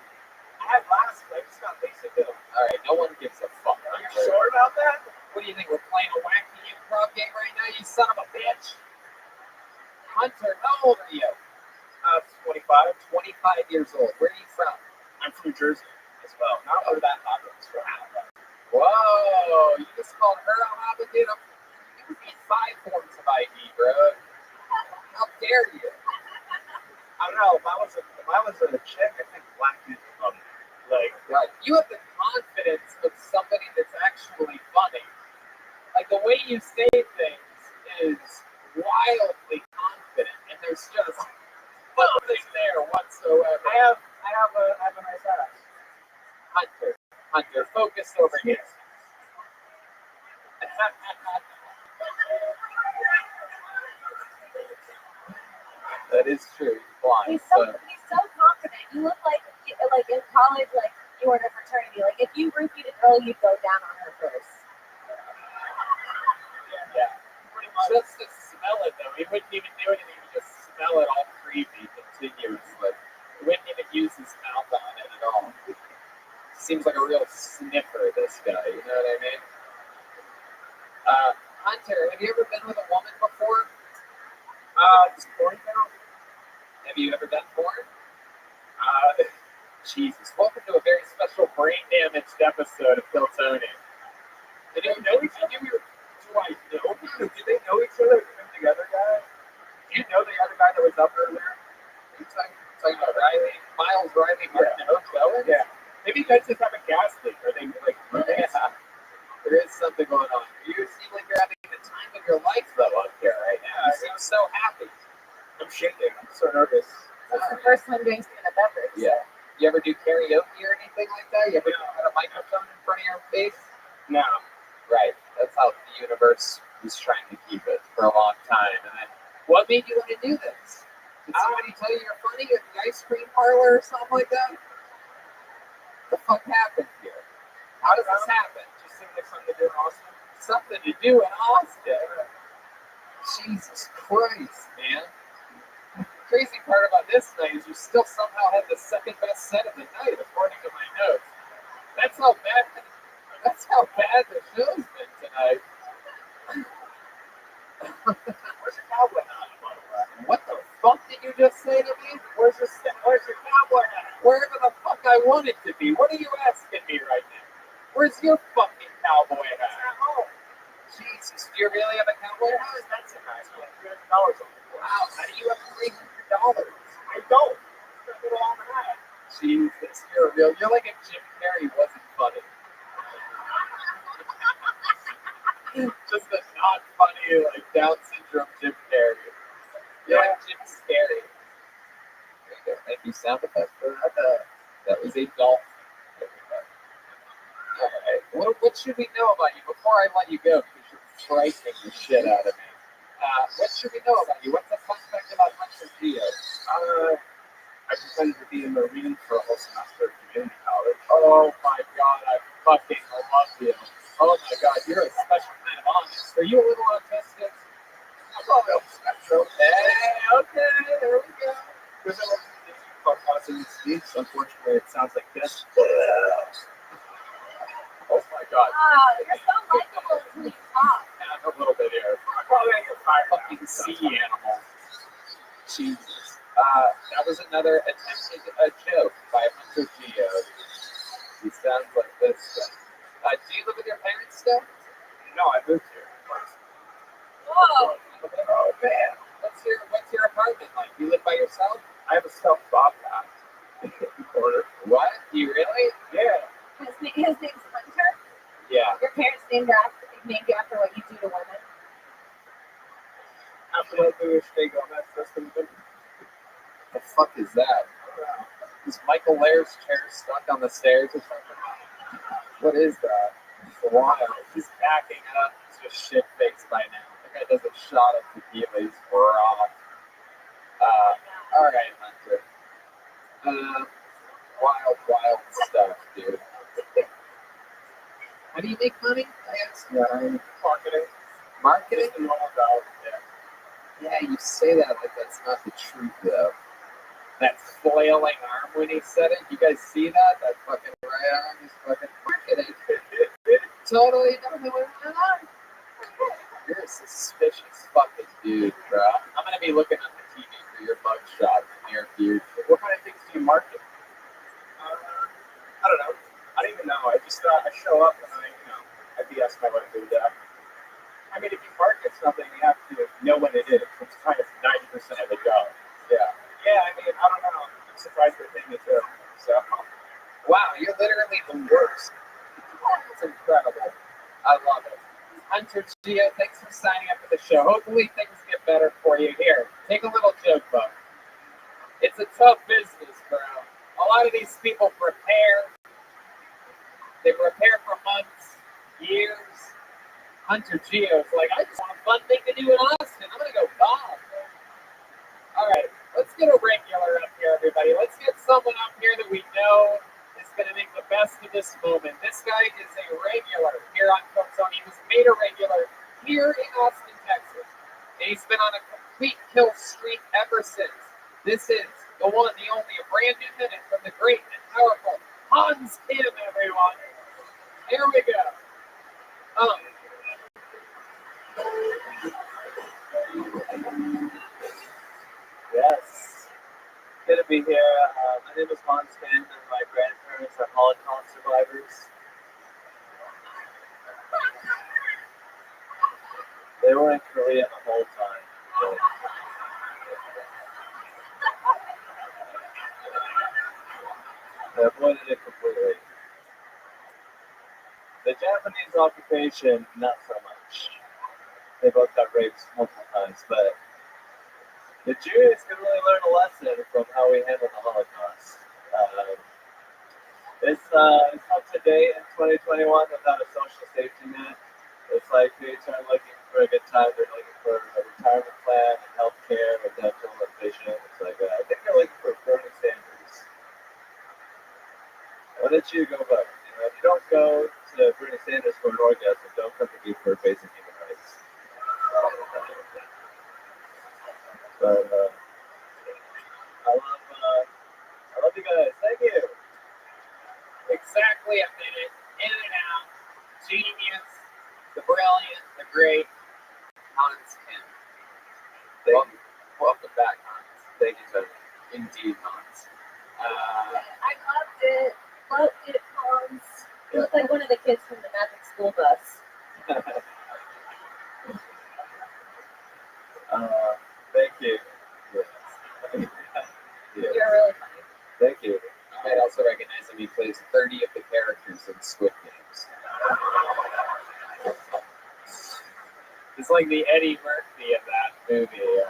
I had last week, I just got basic bill. Alright, no one gives a fuck. Are you sure about that? What do you think, we're playing a wacky improv game right now, you son of a bitch? Hunter, how old are you? 25. 25 years old. Where are you from? I'm from Jersey as well. Not where that hobbit is from. Whoa, you just called her a hobbit, dude? You need 5 forms of ID, bro. How dare you? I don't know. If I was a chick, I think black people love me. Like, right. You have the confidence of somebody that's actually funny. Like, the way you say things is wildly confident, and there's just nothing there whatsoever. I have a nice ass. Hunter, focus over here. That is true. He's blind. He's so confident. You look like in college, like you were in a fraternity. Like if you roofied a girl, you'd go down on her first. Yeah. Just to smell it though. He wouldn't even do anything. He would just smell it all creepy continuously. He wouldn't even use his mouth on it at all. Seems like a real sniffer, this guy. You know what I mean? Hunter, have you ever been with a woman before? This porn count? Have you ever done porn? Jesus. Welcome to a very special brain damaged episode of Phil Tony. Did they know each other? Do I know people? Did they know each other? Put together, guy? Do you know the other guy that was up earlier? Are you talking about Riley? Miles Riley? Martin? Yeah. Maybe you guys just have a gas leak. Are they like roommates? Yeah. There is something going on. You seem like you're having the time of your life though up here right now. You seem so happy. I'm shaking. I'm so nervous. It's the first time doing stand-up ever. Yeah. You ever do karaoke or anything like that? You ever put a microphone in front of your face? No. Right. That's how the universe was trying to keep it for a long time. And then, what made you want to do this? Did somebody tell you you're funny at the ice cream parlor or something like that? What the fuck happened here? How does this happen? Just seemed like something to do in Austin. Something to do in Austin. Jesus Christ, man. The crazy part about this night is you still somehow had the second best set of the night, according to my notes. That's how bad the show's been tonight. Where's your cowboy hat? What the fuck did you just say to me? Where's your cowboy hat? Wherever the fuck I want it to be. What are you asking me right now? Where's your fucking cowboy It's hat? at home. Jesus, do you really have a cowboy hat? That's a nice one. $300 on it. Wow, how do you have $300? I don't. It's a little on the hat. Jesus, you're like if Jim Carrey wasn't funny. Just a not funny, like Down syndrome Jim Carrey. You're like Jim Scary. There you go. Thank you, sound effect for that. That was a dolphin. Alright. What should we know about you before I let you go? Because you're frightening the shit out of me. What should we know about you? What's the fun fact about Hunter Geo? I pretended to be a Marine for a whole semester at community college. Oh my god, I fucking love you. Oh my god, you're a special kind of honest. Are you a little autistic? I'm probably on the spectrum. Hey, okay, there we go. There's a fucking speech. Unfortunately, it sounds like this. Oh my god. You're so likable until you talk. Yeah, a little bit here. I'm probably gonna get fired. Fucking sea animal. Jesus. That was another attempted joke by Hunter Geo. He sounds like this guy. Do you live with your parents still? No, I moved here. Whoa. Oh man. What's your apartment like? You live by yourself? I have a stuffed bobcat in the corner. What? Do you really? Yeah. His name's Hunter. Yeah. Your parents named you after what you do to women. After that, we wish they go. That's the The fuck is that? Is Michael Lair's chair stuck on the stairs or something? What is that? It's wild. He's backing up. He's just shit faced by now. The guy does a shot of tequila. He's raw. All right, Hunter. Wild stuff, dude. How do you make money? marketing. Marketing? Just a normal job. Yeah. Yeah, you say that like that's not the truth, though. That flailing arm when he said it, you guys see that? That fucking right arm is fucking marketing. Totally nothing went on. You're a suspicious fucking dude, bro. I'm gonna be looking at the TV for your mugshot in the near future. What kind of things do you market? I don't know. I don't even know. I just I show up and I BS my way through that. I mean, if you market something, you have to know what it is. It's kind of 90% of the job. Yeah. Yeah, I mean, I don't know. I'm surprised they think it too. So, Wow, you're literally the worst. It's incredible. I love it. Hunter Geo, thanks for signing up for the show. Hopefully things get better for you. Here, take a little joke, Bob. It's a tough business, bro. A lot of these people prepare. They prepare for months, years. Hunter Geo's like, I just want a fun thing to do in Austin. I'm gonna go golf. All right, let's get a regular up here, everybody. Let's get someone up here that we know is gonna make the best of this moment. This guy is a regular here on Cookzone. He was made a regular here in Austin, Texas. And he's been on a complete kill streak ever since. This is the one, the only, a brand new minute from the great and powerful Hans Kim, everyone. Here we go. Yes. Good to be here. My name is Hans Kim, and my grandparents are Holocaust survivors. They were in Korea the whole time. They avoided it completely. The Japanese occupation, not so much. They both got raped multiple times, but the Jews can really learn a lesson from how we handled the Holocaust. It's up to date in 2021 without a social safety net. It's like kids aren't looking for a good time, they're looking for a retirement plan and health care with dental and vision. It's like, I think they're looking for Bernie Sanders. Why don't you go vote? You know, if you don't go to Bernie Sanders for an orgasm, don't come to me for basic human rights. But I love you guys. Thank you. Exactly a minute, in and out. Genius, the brilliant, the great Hans Kim. Welcome back, Hans. Thank you, Tony. Indeed, Hans. I loved it. Loved it, Hans. You look like one of the kids from the Magic School Bus. Thank you. Yes. Yes. You're really funny. Thank you. You might also recognize him. He plays 30 of the characters in Squid Games. He's like the Eddie Murphy of that movie.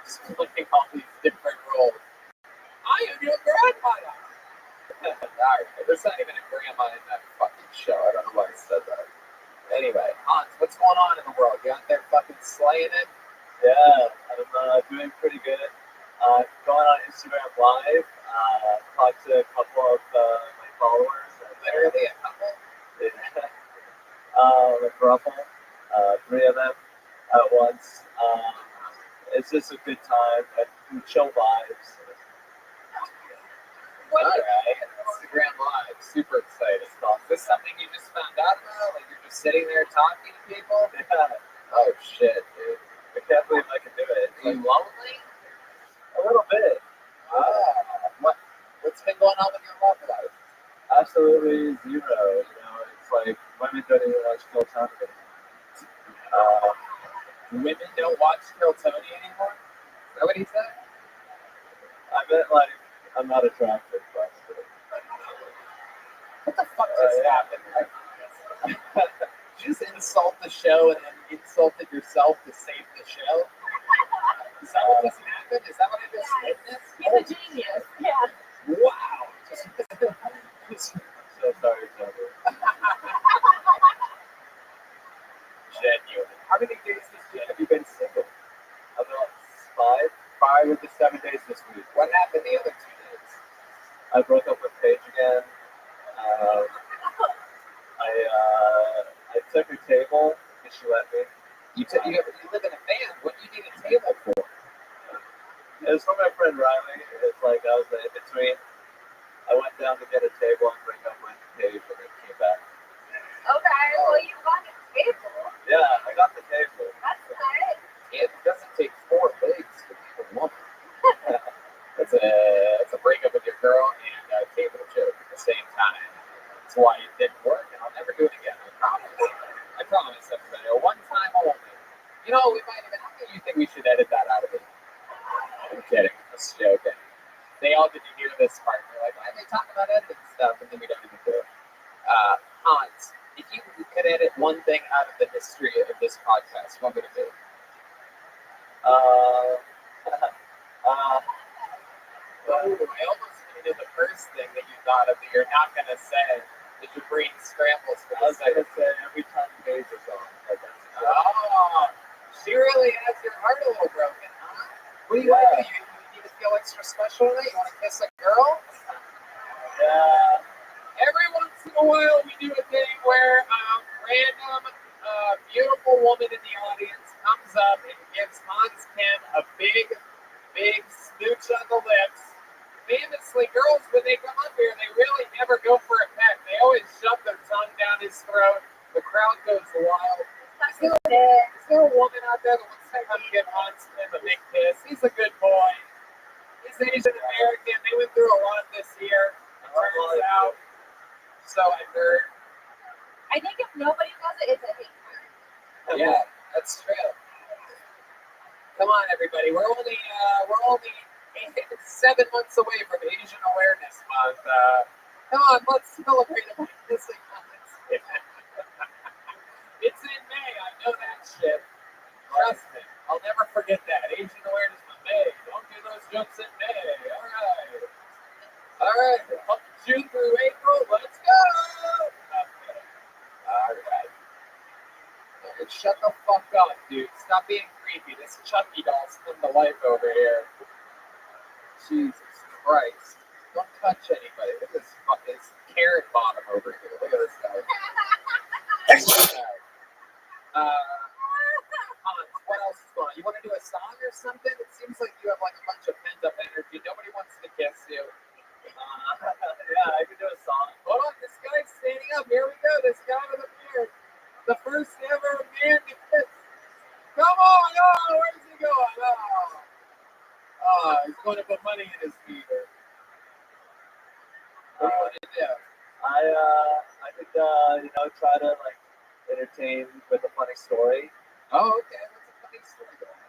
Just playing all these different roles. I am your grandmother. Alright, there's not even a grandma in that fucking show. I don't know why I said that. Anyway, Hans, what's going on in the world? You out there fucking slaying it? Yeah, I'm doing pretty good. Going on Instagram Live, talked to a couple of my followers. Literally a couple? A couple, 3 of them at once. It's just a good time, chill vibes. Alright, Instagram Live, super excited. Is this something you just found out about? Like you're just sitting there talking to people? Yeah. Oh shit, dude. I can't believe I can do it. Are you lonely? A little bit. What's been going on with your love life? Absolutely zero. You know, it's like women don't even watch Kill Tony. Women don't watch Kill Tony anymore? Is that what he said? I meant like I'm not attractive, but What the fuck just happened? Did you just insult the show and then insulted yourself to save the show? Is that what just happened? Is that what I just witnessed? He's a genius. Yeah. Wow. so sorry, Tony. Genuine. How many days this year have you been single? About 5. 5 of the 7 days this week. What happened the other 2 days? I broke up with Paige again. I took her table and she let me. You live in a van. What do you need a table for? It was from my friend Riley. It's like I was in between. I went down to get a table and bring up my Paige and then came back. Okay, well, you got a table. Yeah, I got the table. That's nice. It doesn't take 4 legs to be a woman. That's a breakup with your girl and a table joke at the same time. That's why it didn't work, and I'll never do it again. I promise. I promise, everybody. One time only. You know, we might even. How many of you think we should edit that out of it? I'm kidding. I'm just joking. They all get to hear this part. They're like, why are they talking about editing stuff? And then we don't even do it. Hans, if you could edit one thing out of the history of this podcast, what would it be? Oh, I almost did the first thing that you thought of that you're not going to say. That your brain scrambles for I the was going second. to say every time Paige is on. Like, that's Oh, she really has your heart a little broken, huh? What do you want to do? You need to feel extra special tonight? You want to kiss a girl? Yeah. Every once in a while, we do a thing where random, beautiful woman in the audience comes up and gives Hans Kim a big smooch on the lips. Famously, girls, when they come up here, they really never go for a peck. They always shove their tongue down his throat. The crowd goes wild. Is there a woman out there that wants to come give Hans Kim a big kiss? He's a good boy. He's Asian American. They went through a lot this year. It turns out. So I heard. I think if nobody does it, it's a hate crime. Yeah, that's true. Come on, everybody. We're only 7 months away from Asian Awareness Month. Come on, let's celebrate it by kissing Hans Kim. It's in May. I know that shit. Trust me. I'll never forget that. Asian Awareness Month. May. Don't do those jokes in May. All right. Up June through April. Let's go. Okay. All right. Shut the fuck up, dude. Stop being creepy. This Chucky doll's come to life over here. Jesus Christ. Don't touch anybody. Look at this fucking carrot bottom over here. Look at this guy. Hans, what else is going on? You want to do a song or something? It seems like you have like a bunch of pent up energy. Nobody wants to kiss you. Yeah, I could do a song. Hold on, this guy's standing up. Here we go. This guy with a beard. The first ever man to kiss. Come on, oh, where's he going? Oh, he's going to put money in his beater. What do you want to do? I could try to like entertain with a funny story. Oh, okay. What's a funny story going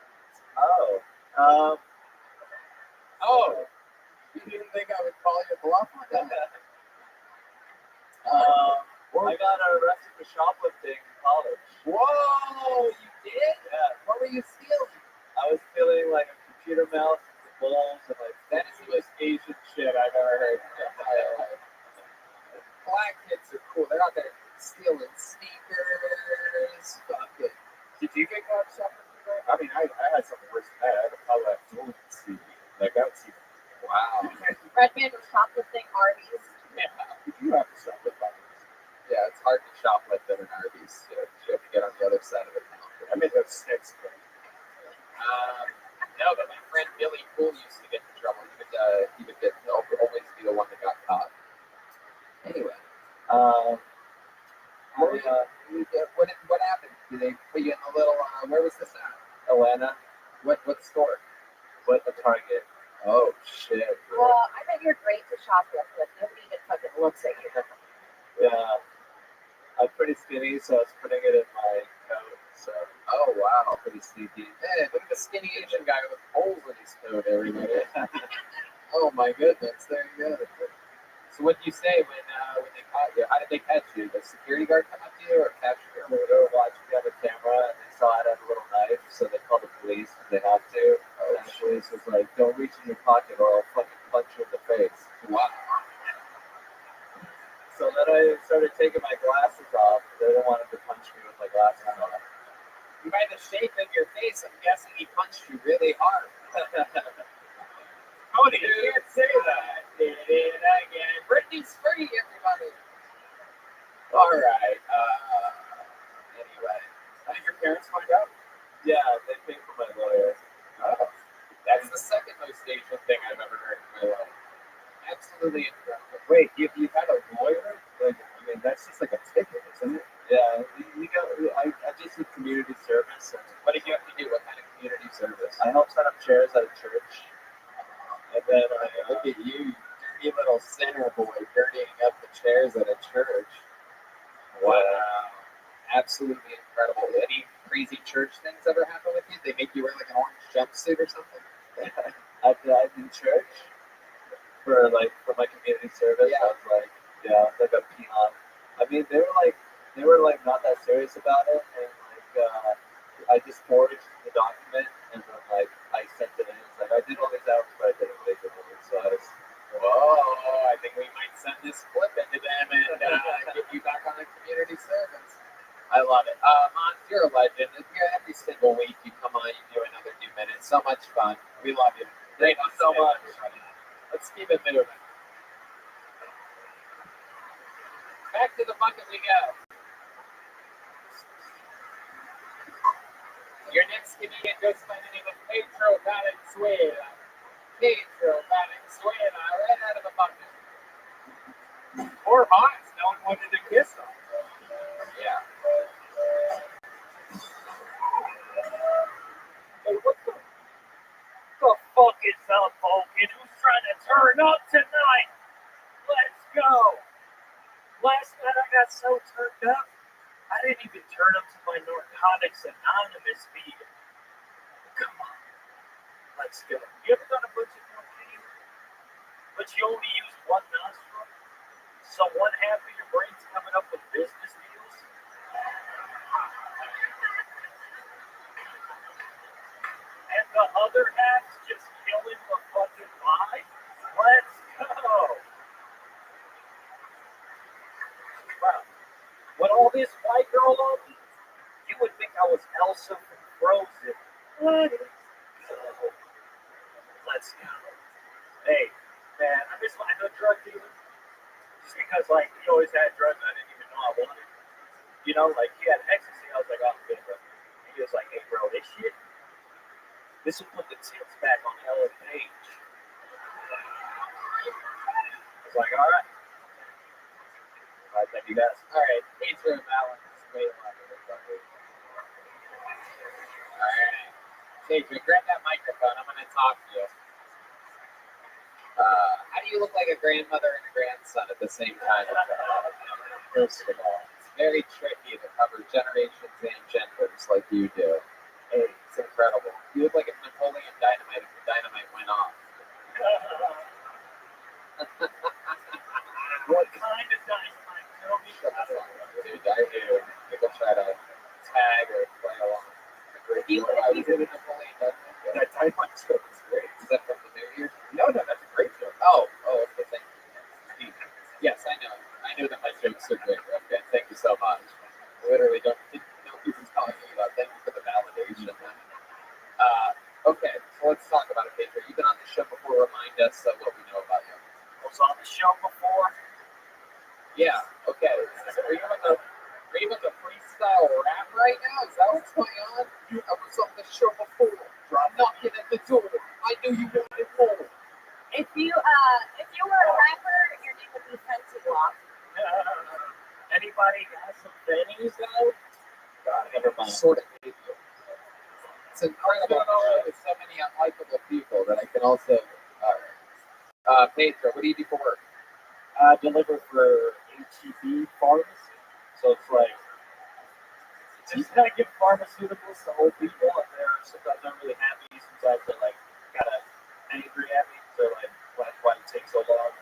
on? Oh, you didn't think I would call you bluff on that? I got arrested for shoplifting in college. Whoa, you did? Yeah. What were you stealing? I was stealing like a computer mouse, the bowls, and like That is the most Asian shit I've ever heard. Black kids are cool. They're out there stealing sneakers. Fuck it. Did you get caught shoplifting? I mean, I had something worse than that. I had a color CD. Like, that was even. Wow. Redman was shoplifting Arby's. Yeah. Did you have to shoplift on this? Yeah, it's hard to shoplift at an Arby's. You have to get on the other side of the counter. I made those 6. No, but my friend Billy Poole used to get in trouble. He would always be the one that got caught. Anyway, what happened? Did they put you in a little? Where was this at? Atlanta. What store? What a Target. Oh shit! Really? Well, I bet you're great to shoplift with. Nobody even fucking looks at you. Yeah. I'm pretty skinny, so I was putting it in my coat. So, Oh wow! pretty sneaky. Hey, look at the skinny Asian guy with holes in his coat. Everybody. Oh my goodness! There you go. So what did you say when they caught you? How did they catch you? The security guard come up to you or capture you? They were watching me on the camera, and they saw I had a little knife, so they called the police. They had to. And the police was like, "Don't reach in your pocket, or I'll fucking punch you in the face." Wow. So then I started taking my glasses off. They didn't want him to punch me with my glasses on. By the shape of your face, I'm guessing he punched you really hard. Tony, you can't say that. Did it again. Britney's free, everybody. All right. Anyway, Did your parents find out? Yeah, they paid for my lawyer. oh, that's the second most Asian thing I've ever heard in my life. Absolutely incredible. Wait, if you had a lawyer, like, I mean, that's just like a ticket, isn't it? Yeah, I just did community service, and What did you have to do? What kind of community service? I helped set up chairs at a church. And then Look at you, dirty little center boy, dirtying up the chairs at a church. Wow. Absolutely incredible. Any crazy church things ever happen with you? They make you wear like an orange jumpsuit or something? I did church for my community service. Yeah. I was like, like a peon. I mean, they were like not that serious about it, and I just forged the document, and then like I sent it in. It's like I did all these hours, but I didn't make it. So I Oh, I think we might send this clip into them and get you back on the community service. I love it. Mons, you're a legend. Here every single week you come on, you do another new minute. So much fun. We love you. Thank you so much. Let's keep it moving. Back to the bucket we go. Your next comedian goes by the name of Pedro Valenzuela. Pedro Valenzuela, right out of the bucket. Poor Hans, no one wanted to kiss him. Yeah. Hey, what the fuck is up, Vulcan? Who's trying to turn up tonight? Let's go. Last night I got so turned up, I didn't even turn up to my Narcotics Anonymous feed. Come on, let's go. You ever done a bunch of cocaine, but you only use one nostril? So one half of your brain's coming up with business deals? And the other half's just killing the fucking lie? Let's go. Wow. When all this white girl on me, you would think I was Elsa from Frozen. Let's go. Let's go. Hey, man, I miss my hood drug dealer. Just because, like, he always had drugs I didn't even know I wanted. You know, like, he had ecstasy. I was like, oh, good, bro. And he was like, hey, bro, this shit, this will put the tips back on Ellen Page. I was like, all right. All right, thank you guys. All right, Pedro Valenzuela. All right. Pedro, grab that microphone. I'm going to talk to you. How do you look like a grandmother and a grandson at the same time? First of all, it's very tricky to cover generations and genders like you do. Hey, it's incredible. You look like if Napoleon Dynamite if the dynamite went off. What kind of dynamite? Tell me. Dude, I do. People try to tag or play along. I was in Napoleon Dynamite. That dynamite stuff is great. Is that from the New Year? No, that's a great joke. Oh, okay, thank you. Yes, I know. I know that my jokes are great. Okay, thank you so much. Literally don't know who's talking about. Thank you for the validation. Okay, so let's talk about it, Pedro. You've been on the show before. Remind us of what we know about you. I was on the show before. Yeah, okay. Are you with a freestyle rap right now? Is that what's going on? I was on the show before. Knocking at the door. I knew you wanted more. If you were a rapper, your name would be Fancy Block. Anybody got some bennies though? God, never mind. Sort of hate you. It's incredible with so many unlikable people that I can also. Pedro, what do you do for work? I deliver for HEB pharmacy. So it's like, just kind of give pharmaceuticals to old people, and they're sometimes not really happy, sometimes they're like kind of angry at me. So like, why it takes so long?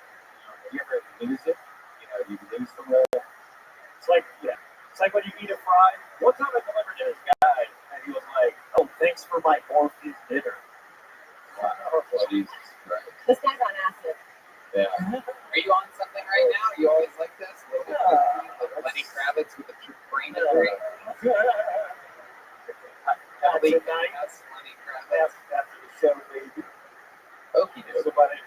You ever lose it? You know, you lose the role. It's like, yeah, it's like when you eat a fry. One time I delivered to this guy, and he was like, "Oh, thanks for my morphine dinner." Wow, Jesus Christ. This guy's on acid. Yeah. Are you on something right now? You always like this? Like Lenny Kravitz with the brain injury? Lenny Kravitz after the show, baby. Okie doke. Alright.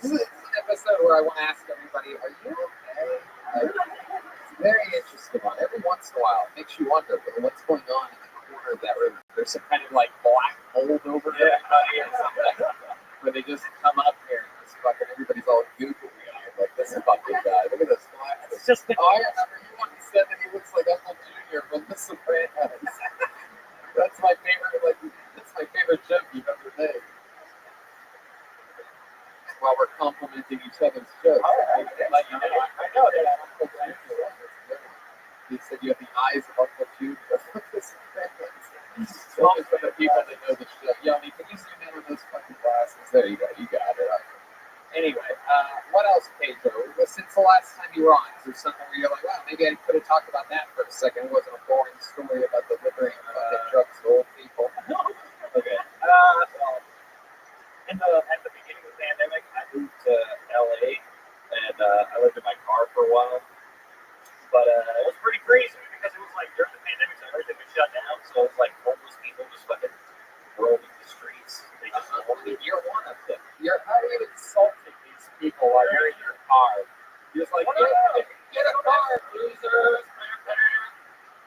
This is an episode where I want to ask everybody, are you okay? It's very interesting one. Every once in a while, it makes you wonder what's going on in the corner of that room. There's some kind of like black mold over everybody or something. Where they just come up here and just fucking everybody's all googly eyed like this fucking guy. Look at this black. It's just the I remember you once said that he looks like Uncle Junior from The Sopranos. That's my favorite joke you've ever made. While we're complimenting each other's jokes. I know that Uncle Junior. He said you have the eyes of Uncle Junior from The Sopranos. Well, for the people that know the show. Yoni, can you zoom in on those fucking glasses? There you go. You got it. Anyway, what else, Pedro? Since the last time you were on, is there something where you're like, wow, maybe I could have talked about that for a second. It wasn't a boring story about delivering drugs to old people. Okay. Well, at the beginning of the pandemic, I moved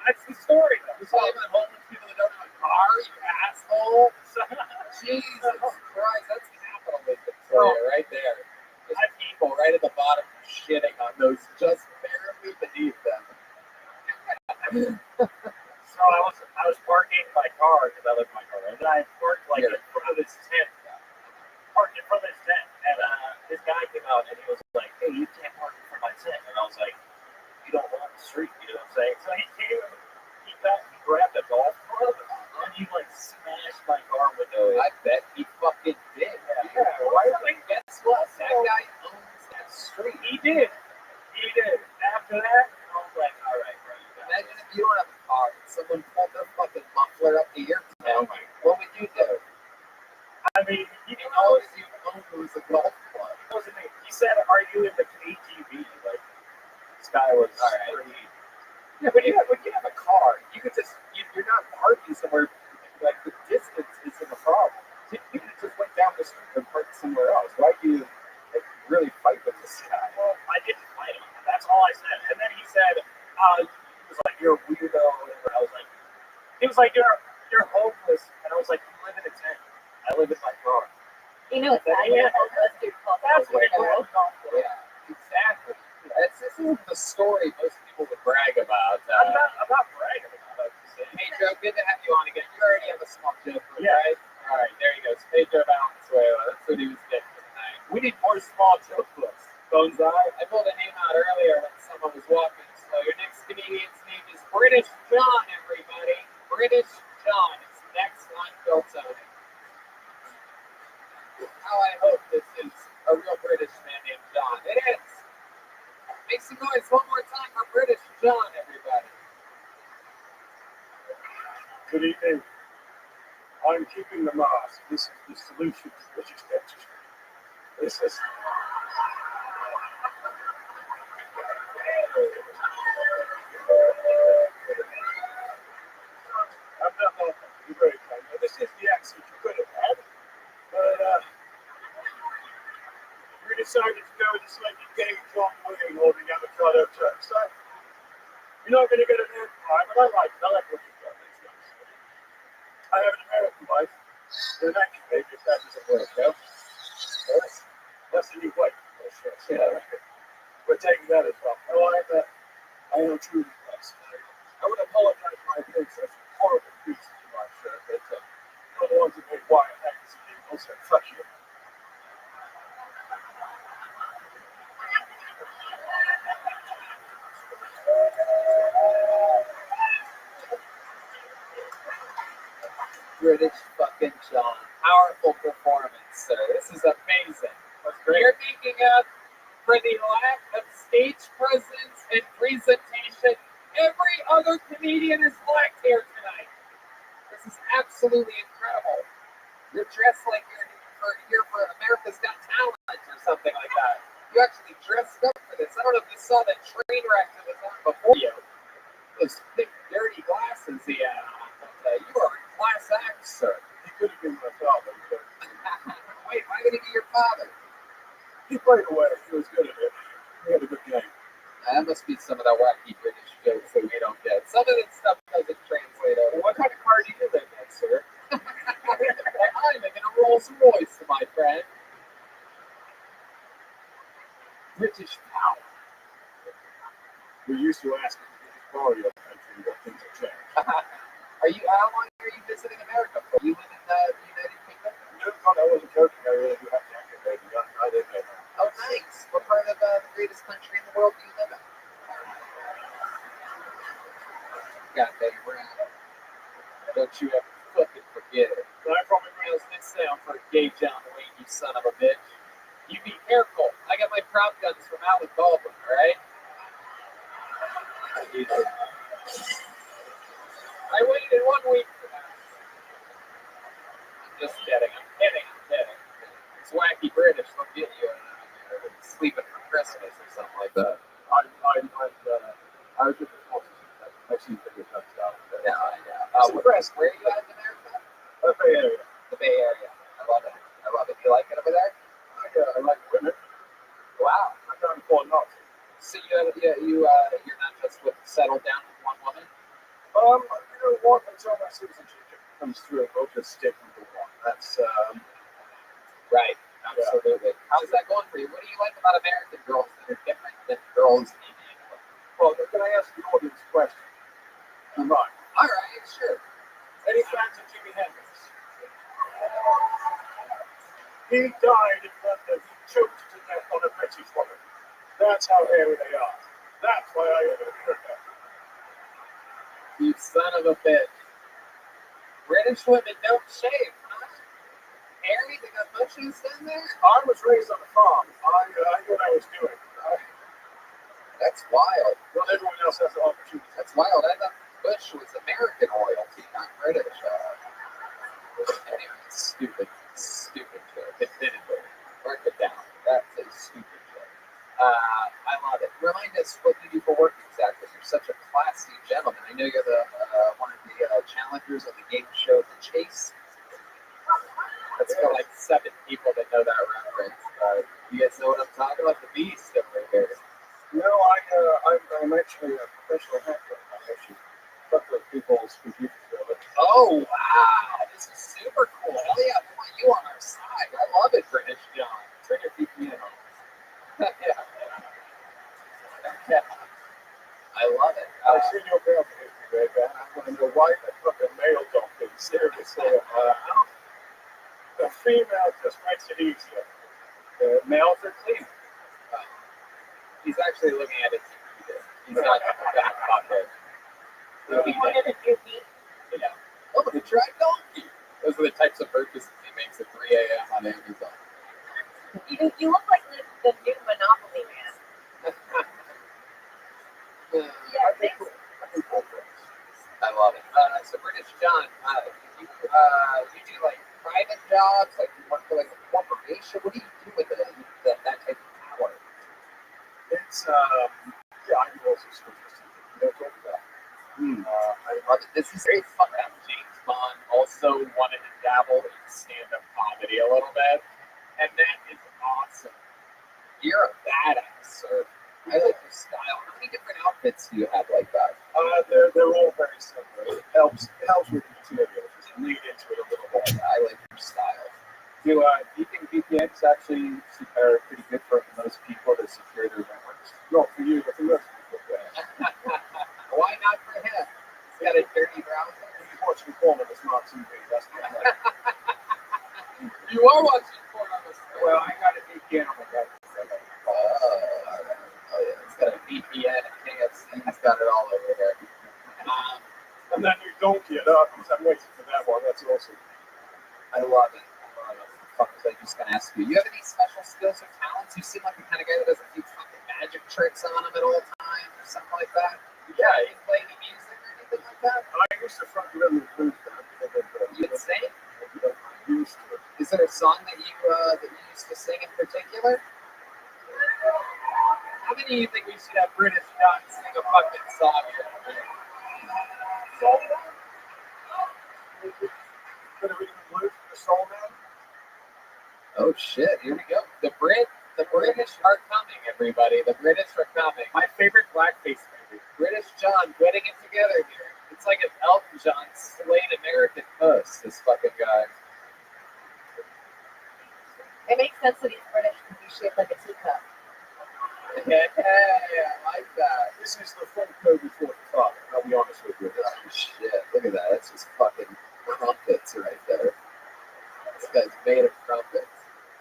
That's the story. You say about homeless people that don't have a car, you asshole. Jesus Christ, that's capitalism for you right there. Just people right at the bottom shitting on those just barely beneath them. So I was parking my car because I live in my car, and I parked like in front of this tent. Parked in front of this tent, and this guy came out and he was like, "Hey, you can't park in front of my tent." And I was like, "You don't own the street," you know what I'm saying? So he came, he grabbed a golf club, and he like smashed my car window. I bet he fucking did. Yeah. Why? Guess what? That guy owns that street. He did. After that, I was like, "All right, bro." Imagine if you don't have a car and someone pulled their fucking muffler up to your tent. What would you do? I mean, he And all you owned was a golf club. He said, "Are you in the ATV?" Like, this guy was pretty. Yeah, but when you have a car, you could just you're not parking somewhere. Like the distance isn't a problem. You could just went down the street and park somewhere else. Why do you really fight with this guy? Well, I didn't fight him. That's all I said. And then he said, he was like, "You're a weirdo," or whatever. I was like, he was like, "You're homeless," and I was like, "You live in a tent. I live in my car." You know, it's not even homeless dude called That's what Rothschild. Yeah, exactly. This isn't the story most people would brag about. I'm not bragging about it. Hey, Joe, good to have you on again. You already have a small joke, Yeah. right? All right, there you go. Pedro Valenzuela. That's what he was getting tonight. We need more small joke books. Boneseye. I pulled a name out earlier when someone was walking slow. Your next comedian's name is British John, everybody. British John. It's next on Bill Tony. How I hope this is a real British man named John. It is. Make some noise one more time for British John, everybody. Good evening. I'm keeping the mask. This is the solution to British dentistry. This is. I'm not welcome. You're very kind. Now, this is the accent you could have had, but we decided to go with a slightly gay John Wayne holding avocado toast. You're not going to get an empire, but I like it. I like what you've done. It's nice. I have an American wife. In that case, if that doesn't work out, that's the new white bullshit. Yeah, we're taking that as well. Oh, I am truly blessed. I would apologize for my being such horrible pieces to my shirt, but you're the ones who make wire hangers and people, so fuck you. British fucking John. Powerful performance, sir. This is amazing. You're making up for the lack of stage presence and presentation every other comedian has lacked here tonight. This is absolutely incredible. You're dressed like you're here for America's Got Talent or something like that. You actually dressed up for this. I don't know if you saw that train wreck that was on before you. Those thick, dirty glasses he had on. You are a class act, sir. He could have been my father. Wait, why would he be your father? He played away. He was good at it. He had a good game. That must be some of the wacky British jokes that we don't get. Some of this stuff doesn't translate over. What kind of car do you live in, sir? I'm in a Rolls Royce, my friend. British power. We used to ask him to borrow your country, but things have changed. How long are you visiting America for? You live in the United Kingdom? No, I wasn't joking. I really do have to get baby. I didn't know that. Oh, nice. What part of the greatest country in the world do you live in? God, Betty Brown. Don't you ever fucking forget it. But I probably How's this sound for a gay John Wayne, you son of a bitch? You be careful. I got my prop guns from Alec Baldwin, alright? I waited 1 week for that. I'm just kidding. I'm kidding. It's wacky British. They'll get you sleeping for Christmas or something like that. I was just a forces. I've seen videos of stuff. Yeah, I know. Where are you at in America? The Bay Area. The Bay Area. I love it. You like it over there? I like women. Wow. I can't afford not to. So you're not just settled down with one woman? What until my citizenship comes through, we'll just stick with the one. That's Right. Absolutely. How's that going for you? What do you like about American girls that are different than girls in England? well. Can I ask the audience a question? Come on. All right, sure. Any fans of Jimi Hendrix? He died in London. He choked to death on a British woman. That's how hairy they are. That's why I live in America. You son of a bitch. British women don't shave, huh? Harry, they got bushes down there? I was raised on a farm. I knew what I was doing. That's wild. Not everyone else has the opportunity. That's wild. I thought Bush was American royalty, not British. Anyway, stupid joke. Admittedly. Mark it down. That's a stupid joke. I love it. Remind us what you do for work exactly. You're such a classy gentleman. I know you're the one of the challengers of the game show The Chase. That's for like 7 people that know that reference. You guys know what I'm talking about? The Beast over here. No, I'm actually a professional hacker. I actually fuck with people's computers. Oh, wow. This is super cool. Hell yeah, we want you on our side. I love it, British John. Turn your VPN on. Yeah. I love it. I've seen your mail history, man. I want to know why the fucking mail don't be seriously. The female just makes it easier. The males are clean. He's actually looking at it. He's not that fucker. You wanted a new beat? Yeah. Oh, the dry donkey. Those are the types of purchases he makes at 3 a.m. on Amazon. You look like the new Monopoly man. Yeah, thanks. I love it. So British John, you do like private jobs, like you work for like a corporation. What do you do with that type of power? It's I can also switch to something. Talk about. I love it. This is very fun. James Bond also wanted to dabble in stand-up comedy a little bit, and that is awesome. You're a badass, sir. I like your style. How many different outfits do you have like that? They're all very similar. It helps with the material. Just lead into it a little bit. I like your style. Do you think VPNs actually are pretty good for most people to secure their networks? Not for you, but for most people. Why not for him? He's got a dirty browser. He's watching porn on the smart TV. That's not right. You are watching porn on the screen. Well, I got a VPN on my phone. Oh yeah, he's got a VPN, a KFC. He's got it all over there. And then you don't get up because I'm waiting for that one. That's awesome. I love it. Fuck, I was just gonna ask you. You have any special skills or talents? You seem like the kind of guy that doesn't do fucking magic tricks on him at all times or something like that. Yeah, you play any music or anything like that? I used to front rhythm and blues band. You can sing? I used to. Is there a song that you used to sing in particular? How many of you think we should have British John sing a fucking song here? Could have been blues for the soul man. Oh shit! Here we go. The British are coming, everybody. The British are coming. My favorite blackface movie. British John putting it together here. It's like if Elton John slayed American Puss. This fucking guy. It makes sense that he's British because he's shaped like a teacup. Hey, I like that. This is the front code before the top. I'll be honest with you. Oh shit! Look at that. That's just fucking crumpets right there. This guy's made of crumpets.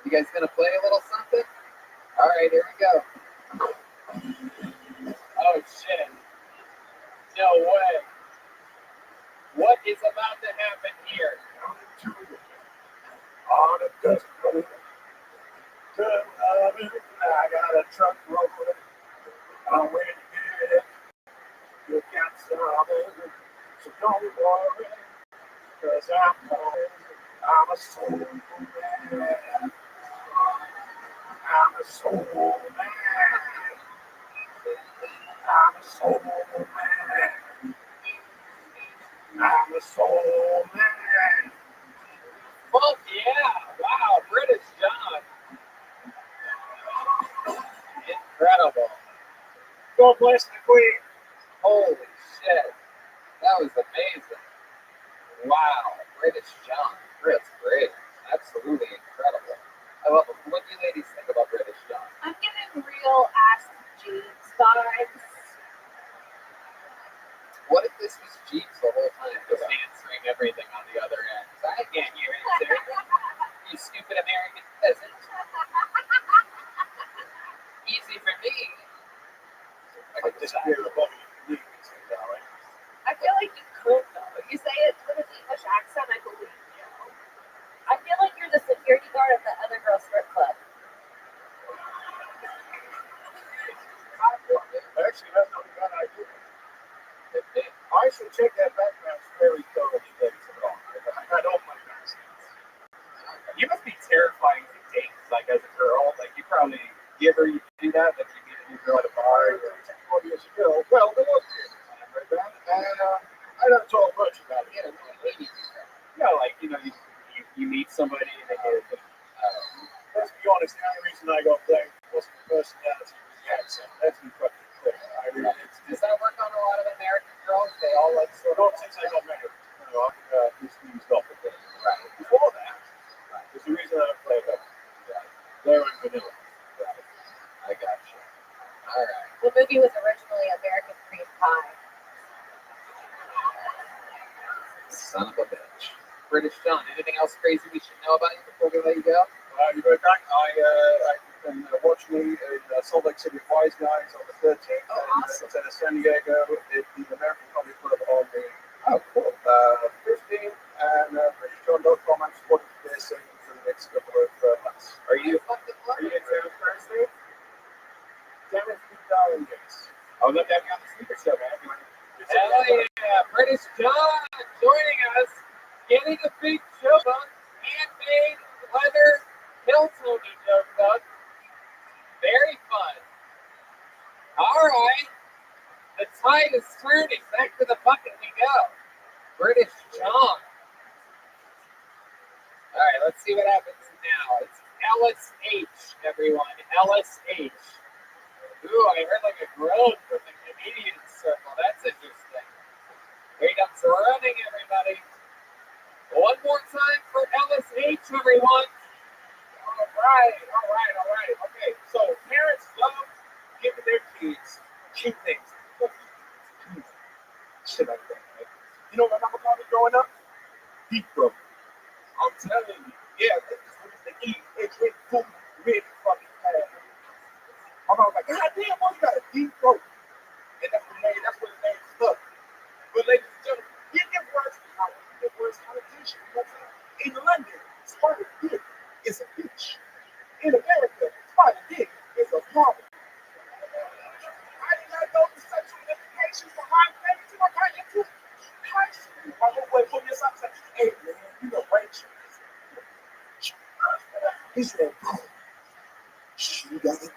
You guys gonna play a little something? All right, here we go. Oh shit! No way! What is about to happen here? On a dust road. I got a truck rolling. I'm waiting to get it. You got something, so don't worry. Cause I'm going. I'm a soul man. I'm a soul man. I'm a soul man. I'm a soul man. Fuck yeah! Wow, British John. Incredible. God bless the Queen. Holy shit. That was amazing. Wow, British John. That's great. Absolutely incredible. I love it. What do you ladies think about British John? I'm getting real Ask Jeeves vibes. What if this was Jeeves the whole time, just answering everything on the other end? I can't hear it, sir. You stupid American peasant. Easy for me. I could just hear the body. I feel like you could though. If you say it with an English accent, I believe you. I feel like you're the security guard at the other girl strip club. Actually, that's not a bad idea. I should check that background very thoroughly later on. I don't like accents. You must be terrifying to date, like as a girl. Like you probably give her you do that, like you meet a new girl at a bar. 4 years ago. Well, there was a time right then, and I never told much about it. Like you meet somebody and they go, Let's be honest, the only reason I got played was the personality of the accent. That's the fucking thing. I mean, Does that work on a lot of American girls? They all like sort not of. since I got married. You know, this thing's got a bit. Right. Before that, there's the reason I played that. They're in vanilla. I got you. All right. The movie was originally American Cream Pie. Son of a bitch. British John. Anything else crazy we should know about you before we let you go? You go back. I've been watching Salt Lake City Wise Guys on the 13th. Oh, awesome. It's in San Diego at the American Comedy Club on the Oh, cool. 15th. And BritishJohn.com. I'm supporting this for the next couple of months. Are you fucking Are you loving in it? town Thursday? Damn it, $3 yes. I would love to have you on the sleeper show, man. Hell yeah. British John joining us. Getting a big joke on. Handmade leather Hiltony joke on. Very fun. All right. The tide is turning. Back to the bucket we go. British John. All right, let's see what happens now. It's Ellis H, everyone. Ellis H. Ooh, I heard like a groan from the comedian circle. That's interesting. Freedom's running, everybody. One more time for Ellis H, everyone. All right. Okay, so parents love giving their kids cute things. Shit like that, right? You know what my mama called me growing up? Deep throat. I'm telling you, yeah, this is what it's to eat. It's really food, really fucking bad. My mama was like, God damn, boy, you got a deep throat. And that's what the name stuck. But ladies and gentlemen, you get worse connotation. You know what I'm saying? In London, spotted dick is a bitch. In America, spotted dick is a problem. I did not go to sexual education for high things when I got into high school. My whole way from this, I was like, hey man, you know Rachel. He's like, oh, she got it.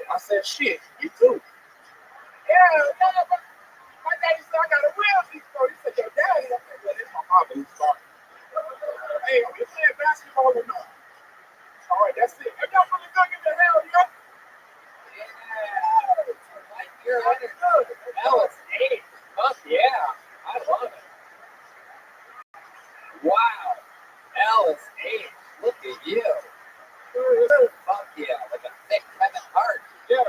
I said, shit, you too. Yeah, but my daddy said I got a real deep throat. He said, your daddy. I said, well, it's my mama who's starting. Hey, are we playing basketball or not? All right, that's it. If y'all really good, get the hell, yo. Yeah. Like you're understood. Ellis H. Fuck yeah. I love it. Wow. Ellis H. Look at you. Fuck yeah. Like a thick Kevin Hart. Yeah.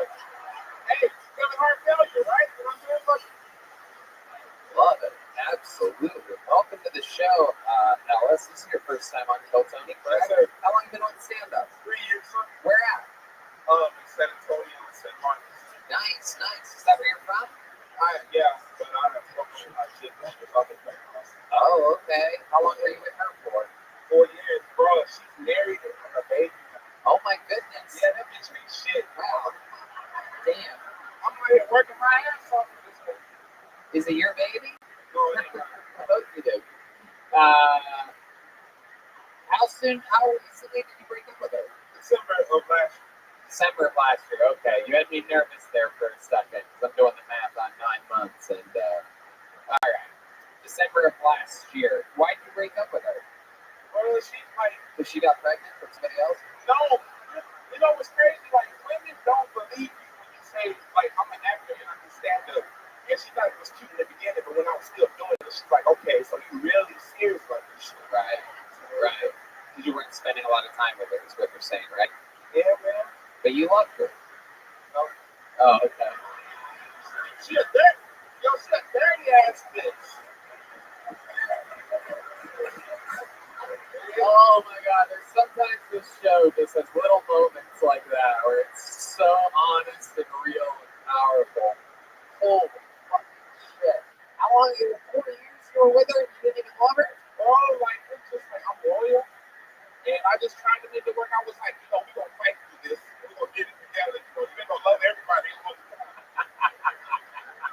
Hey, Kevin Hart failure, right? You know what I'm saying? Look. Love it. Absolutely. Welcome to the show, Ellis. This is your first time on Hiltony, correct? Yes, sir. How long have you been on stand-up? 3 years, son. Where at? In San Antonio and St. Martin. Nice, nice. Is that where you're from? Yeah, but I have focused my shit this year. I've been playing house. Oh, okay. How long were you with her for? 4 years, bro. She's married and a baby. Oh my goodness. Yeah, that bitch ain't shit. Wow. Damn. I'm out here working my ass off for this one. Is it your baby? No, it ain't right. Both of you do. How recently did you break up with her? December of last year. December of last year. Okay. You had me nervous there for a second because I'm doing the math on 9 months. And, all right. December of last year. Why did you break up with her? Well, she's like, Because she got pregnant from somebody else? no. You know what's crazy? Like, women don't believe you when you say, like, I'm an actor and I can stand up. And she thought it was cute in the beginning, but when I was still doing it, she's like, okay, so you really serious about this shit. Right. Right. You weren't spending a lot of time with her, is what you're saying, right? Yeah, man. But you loved her. No. Oh, okay. She a dirty, she a dirty ass bitch. Oh my God, there's sometimes this show just has little moments like that where it's so honest and real and powerful. Holy fucking shit. How long you were 4 years you were with her? You didn't even love her? Oh, like, it's just like, I'm loyal. And I just tried to make it work. I was like, we're going to fight through this. We're going to get it together. You're going to love everybody.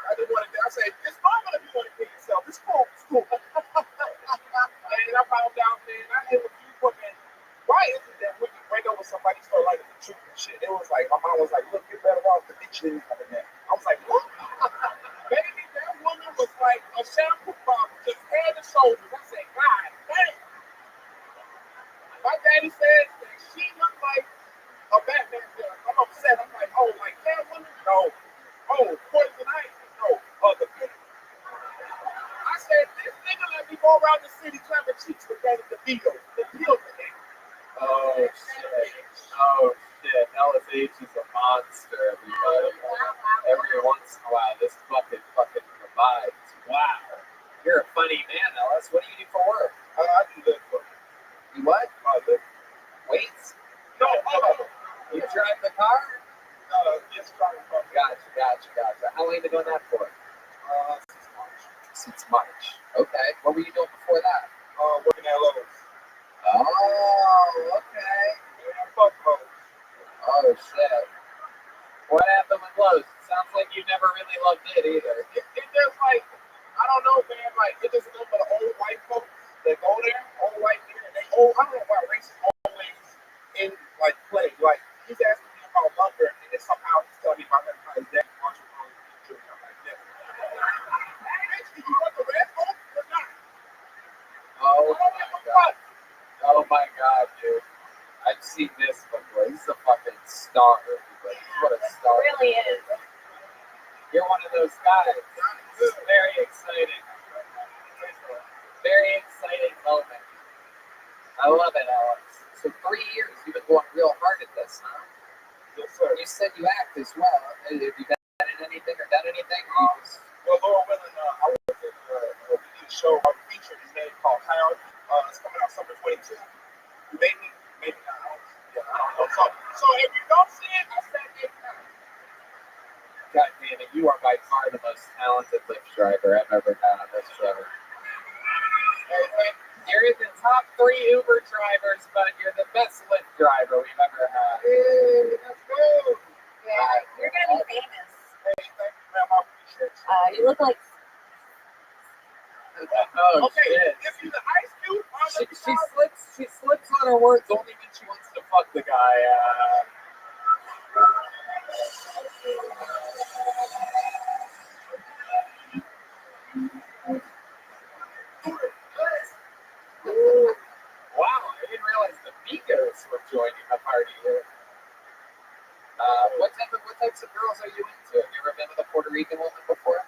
I just wanted to, I said, it's fine if you want to kill yourself. It's cool. It's cool. And I found out, man, I had a few women. Why is it that when you break up with somebody, you start liking the truth and shit? It was like, my mom was like, look, you're better off the bitch than having that. I was like, what? Baby, that woman was like a shampoo bottle, just head and shoulders. I said, God damn. My daddy said that she looked like a Batman villain. I'm upset. I'm like, oh, like Catwoman? No. Oh, Poison Ivy? No. Other villain. I said, this nigga let me go around the city clapping cheeks with Danny DeVito. The deal with him. Oh shit. Oh shit. Ellis H is a monster, everybody. Every once in a while, this fucking provides. Wow. You're a funny man, Ellis. What do you do for work? I do this for You what? Weights? No, You drive the car? just trying to fuck. Gotcha. How long have you been doing that for? Since March. Okay. What were you doing before that? Working at Lowe's. Oh, okay. Yeah, fuck Lowe's. Oh, shit. What happened with Lowe's? Sounds like you never really loved it either. It just like, I don't know, man, like, it just goes for the old white folks that go there, old white men, and they old, I don't know why race is always in, like, play. Like, he's asking me about lumber, and then somehow he's telling me about his dad watching on YouTube, and I'm like, yeah. Bitch, do you want the red folks or not? Oh my god, dude. I've seen this before. He's a fucking star. What a star. It really is. You're one of those guys. This is very exciting. Very exciting moment. I love it, Alex. So 3 years, you've been going real hard at this, huh? Yes, sir. You said you act as well. Have you been in anything or done anything? Well, Lord willing, I was in a video show, a feature he made called Howard. It's coming out summer 22. Maybe not. I don't know. So if you don't see it, I said maybe not. God damn it, you are by far the most talented Lyft driver I've ever had on this show. You're in the top 3 Uber drivers, but you're the best Lyft driver we've ever had. Hey, let's go. Yeah, you're gonna be famous. Hey, thank you, ma'am. I appreciate you. You look like Oh, Okay, shit. if you're the ice cube on the She slips on her words only when she wants to fuck the guy. Wow, I didn't realize the Migos were joining the party here. What types of girls are you into? Have you ever been with a Puerto Rican woman before?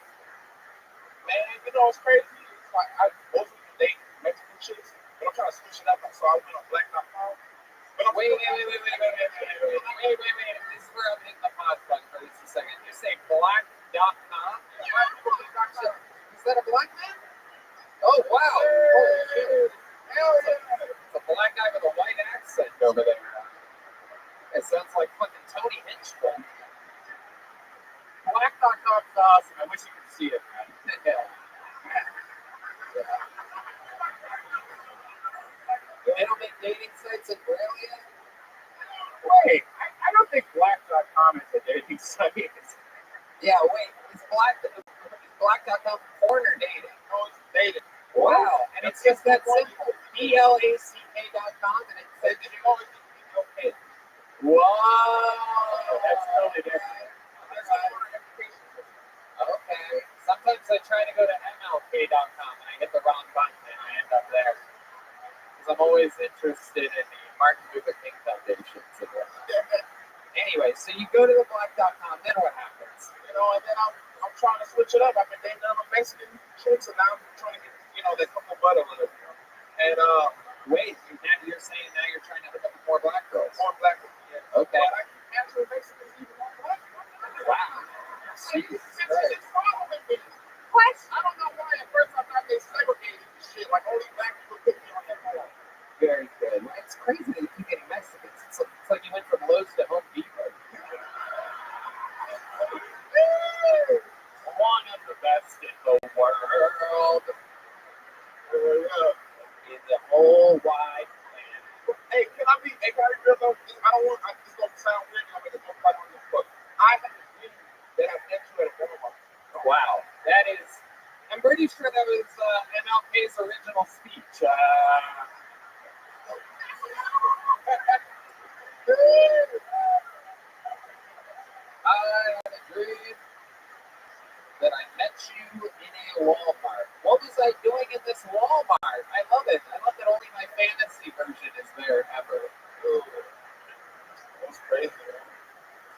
man, you know it's crazy. It's like I mostly date Mexican chicks, but I'm trying to switch it up, so I went on black.com. But I'm Wait. This is where I'm hitting the pause button for just a second. You say black.com? Is that a black man? Oh, wow. Holy shit. It's a black guy with a white accent over there. It sounds like fucking Tony Hinchcliffe. Black.com's awesome. I wish you could see it, man. They don't make dating sites in Braille yet? Wait, I don't think black.com is a dating site. Yeah, wait. Is black.com porn or dating? No, it's dating. Wow. And it's just that simple. BLACK.com and it says You know, it's okay. whoa. That's totally different. That's not what our education is. Okay. Sometimes I try to go to MLK.com and I hit the wrong button and I end up there. Because I'm always interested in the Martin Luther King foundations and whatnot. Anyway, so you go to the black.com, then what happens? You know, and then I'm I'm trying to switch it up. I've been dating other Mexican chicks, and now I'm trying to get, that couple butter with it. And Wait, now you're saying now you're trying to hook up with more black girls? more black women. Yeah. Okay. But I can actually Mexicans even more black. Wow. Jesus Christ. It's following me. What? I don't know why. At first I thought they segregated and shit. Like only black people pick me on that phone. Very good. Well, it's crazy that you keep getting Mexicans. It's like you went from Lowe's to Home Depot. One of the best in the world. In the whole wide planet. Hey, can I be real though? I don't want. This gonna sound weird. I'm gonna go back on this book. I have a feeling that I've met you at a Walmart. Wow. That is, I'm pretty sure that was MLK's original speech. I had a dream that I met you in a Walmart. What was I doing in this Walmart? I love it. I love that only my fantasy version is there ever. That's crazy.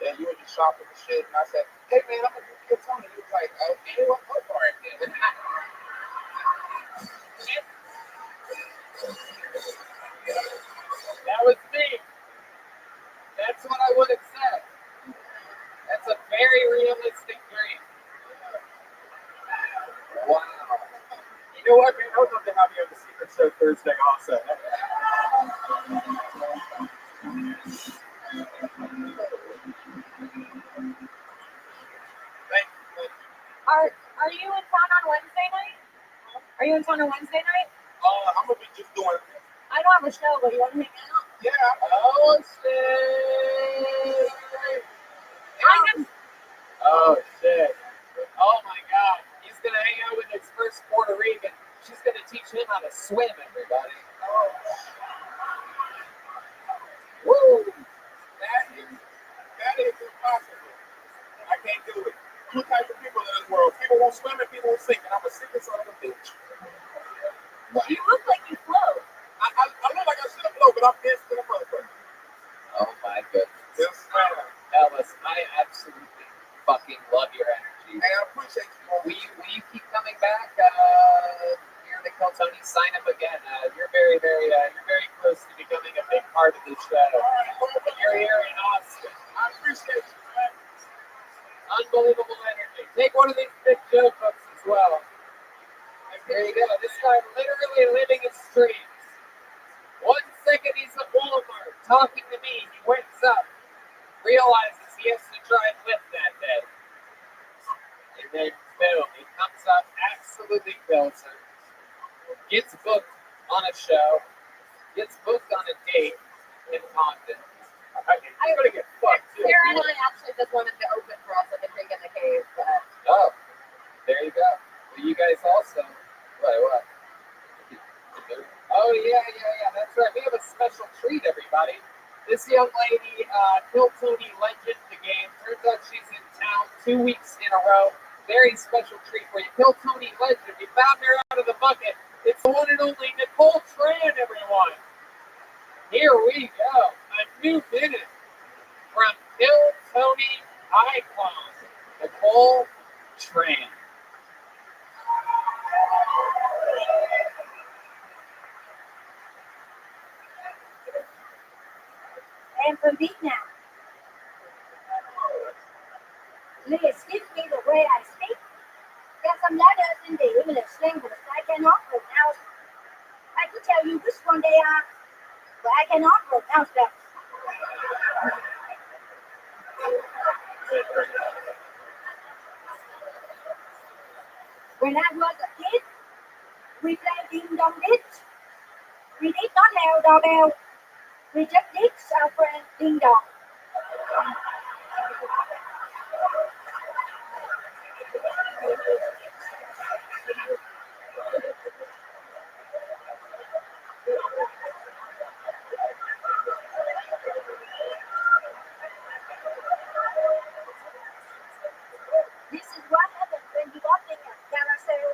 Yeah, you were just shopping and shit, and I said, "Hey man, I'm gonna get some." And he was like, "Okay, well, go for it then." That was me. That's what I would have said. That's a very realistic dream. Wow. You know what, man? That was something I'll be on the Secret Show Thursday also. Are you in town on Wednesday night? Are you in town on Wednesday night? I'm gonna be just doing. I don't have a show, but you want to hang out? Yeah. Oh, shit. Oh, shit. Oh, my God. He's going to hang out with his first Puerto Rican. She's going to teach him how to swim, everybody. Woo! That is impossible. I can't do it. Two types of people in this world. People won't swim and people won't sink, and I'm a sick son of a bitch. You look like you float. I look like I should have flown, but I'm pissed to the motherfucker. Oh, my goodness. Yes, ma'am. Ellis, I absolutely fucking love your energy. Hey, I appreciate you. Will you keep coming back here to Kill Tony? Sign up again. You're very close to becoming a big part of this show. You're here in Austin. I appreciate you, man. Unbelievable energy. Take one of these big joke books as well. There you go. This guy literally living his dreams. 1 second he's at Walmart talking to me. He wakes up, realizes he has to try and lift that day. And then boom, he comes up, absolutely kills her. Gets booked on a show, gets booked on a date in Compton. I'm gonna get fucked too. Sarah and I actually just wanted to open for us at the Creek in the Cave, but Oh, there you go. Well, you guys also. What? Oh, yeah. That's right. We have a special treat, everybody. This young lady, Kill Tony Legend, the game. Turns out she's in town 2 weeks in a row. Very special treat for you. Kill Tony Legend. We found her out of the bucket. It's the one and only Nicole Tran, everyone. Here we go. A new minute from Kill Tony Icon, Nicole Tran. and from beat now. May excuse me the way I speak. There are some letters in the English language I cannot pronounce. I could tell you which one they are, but I cannot pronounce them. When I was a kid, we played ding dong ditch. We did not have doorbell. We just ditched our friend ding dong. This is what happens when you walk in a carousel.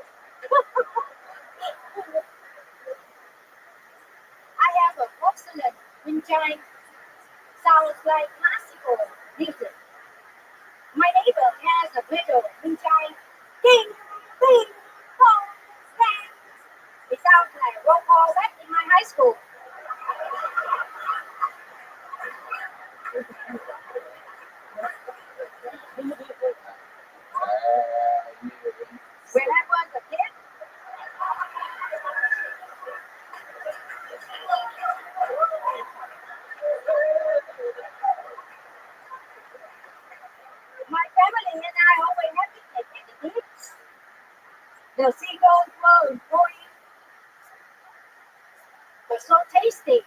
I have a porcelain wind chime. Sounds like classical music. My neighbor has a little wind chime. those clothes, boy. They're so tasty.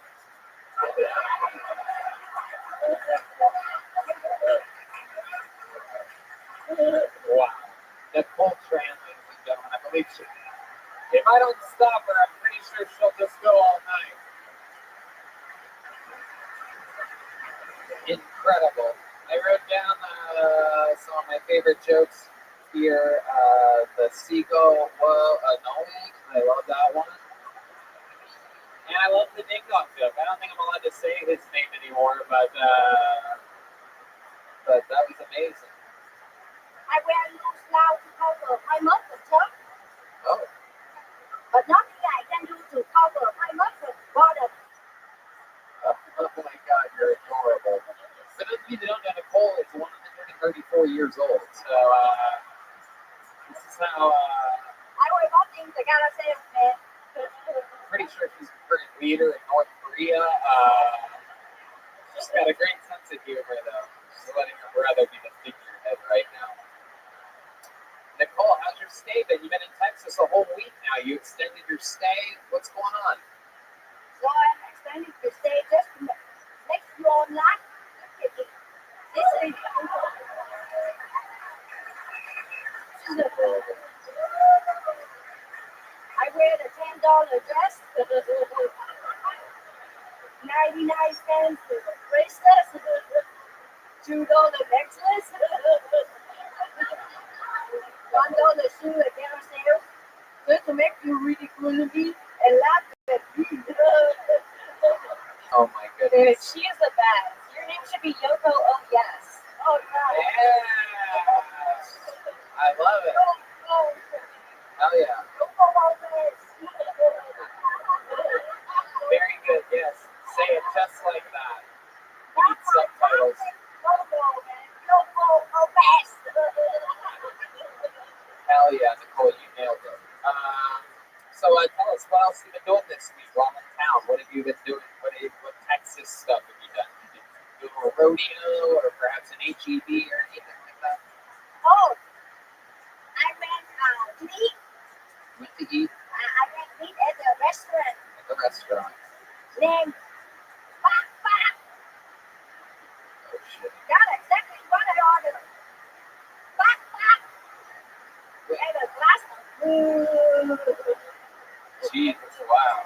Wow. Nicole Tran, ladies and gentlemen, I believe she. If I don't stop her, I'm pretty sure she'll just go all night. Incredible. I wrote down some of my favorite jokes here. The seagull annoying. I love that one. And I love the ding dong joke. I don't think I'm allowed to say his name anymore, but that was amazing. I wear loose now to cover my muscle, Chuck. Oh. But nothing I can do to cover my muscle bottom. Oh my God, you're adorable. For those of you that don't know, Nicole is 134 years old. So this is how. I wear nothing to gotta say, man. Pretty sure she's a current leader in North Korea. She's got a great sense of humor, though. She's letting her brother be the figurehead right now. Nicole, how's your stay been? You've been in Texas a whole week now. You extended your stay. What's going on? So I'm extending to stay just next door lot. This is I wear the $10 dress, 99 cents bracelet, $2 necklace, $1 shoe at carousel, just to make you ridicule me and laugh at me. Oh my goodness. She is the best. Your name should be Yoko. Oh yes. Oh, God. Yes. I love it. Oh, Hell yeah. Very good. Yes. Say it just like that. We need subtitles. Hell yeah, Nicole, you nailed it. So tell us, what else have you been doing this week while in town? What have you been doing? What Texas stuff have you done? Did you do a rodeo or perhaps an HEB or anything like that? Oh, I went to eat. Went to eat I went to eat at the restaurant at the restaurant. named Bak Bak. Oh shit. Got exactly what I ordered. Bak Bak. And a glass of Jesus, wow.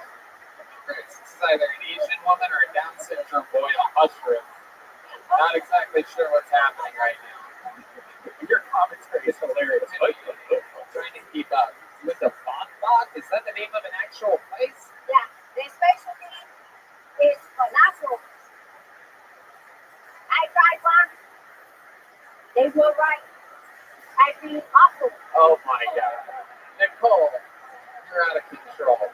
Christ, this is either an Asian woman or a Down syndrome boy on mushroom. Not exactly sure what's happening right now. Your commentary is hilarious. I'm trying to keep up. With the Bak Bak? Is that the name of an actual place? Yeah, the specialty is falafel. I tried one. They were right. I feel awful. Oh my God. Nicole, you're out of control.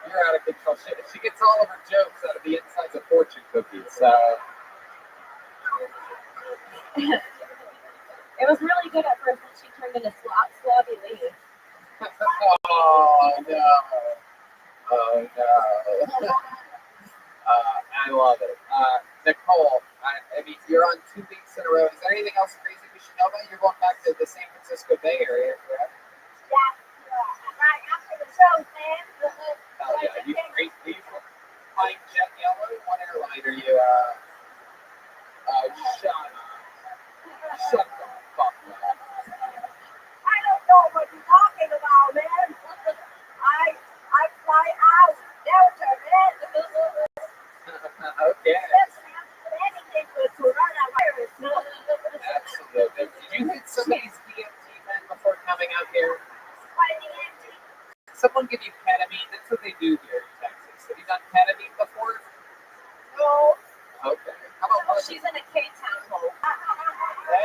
You're out of control. She gets all of her jokes out of the insides of fortune cookies. So. It was really good at first, and she turned into slobby lady. Oh no. Oh no. I love it. Nicole, I mean, you're on 2 weeks in a row. Is there anything else crazy we should know about? You're going back to the San Francisco Bay Area, correct? Yeah, right after the show, man. Oh yeah. You flying Jet Yellow? What airline are you? Shut the fuck up. I don't know what you're talking about, man. I fly out Delta, man. Okay. Anything with coronavirus. Absolutely. Did you hit somebody's DMT then before coming out here? Someone give you ketamine. That's what they do here in Texas. Have you done ketamine before? No. Okay. How about She's in a K-Town hole.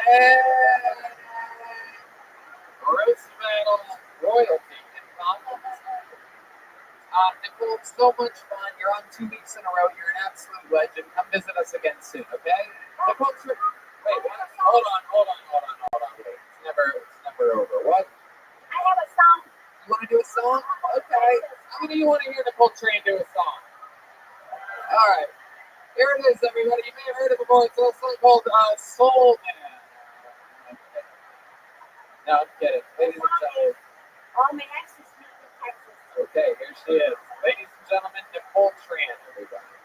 Hey! Rothschild royalty in condoms. Nicole, it's so much fun. You're on 2 weeks in a row. You're an absolute legend. Come visit us again soon, okay? Nicole, wait, what? Hold on. Wait. It's never over. What? I have a song. You want to do a song? Okay. How many of you want to hear Nicole Tran do a song? All right. Here it is, everybody. You may have heard it before. It's a song called Soul Man. Okay. No, I'm kidding. Ladies and gentlemen. All my exes meet in Texas. Okay, here she is. Ladies and gentlemen, Nicole Tran, everybody.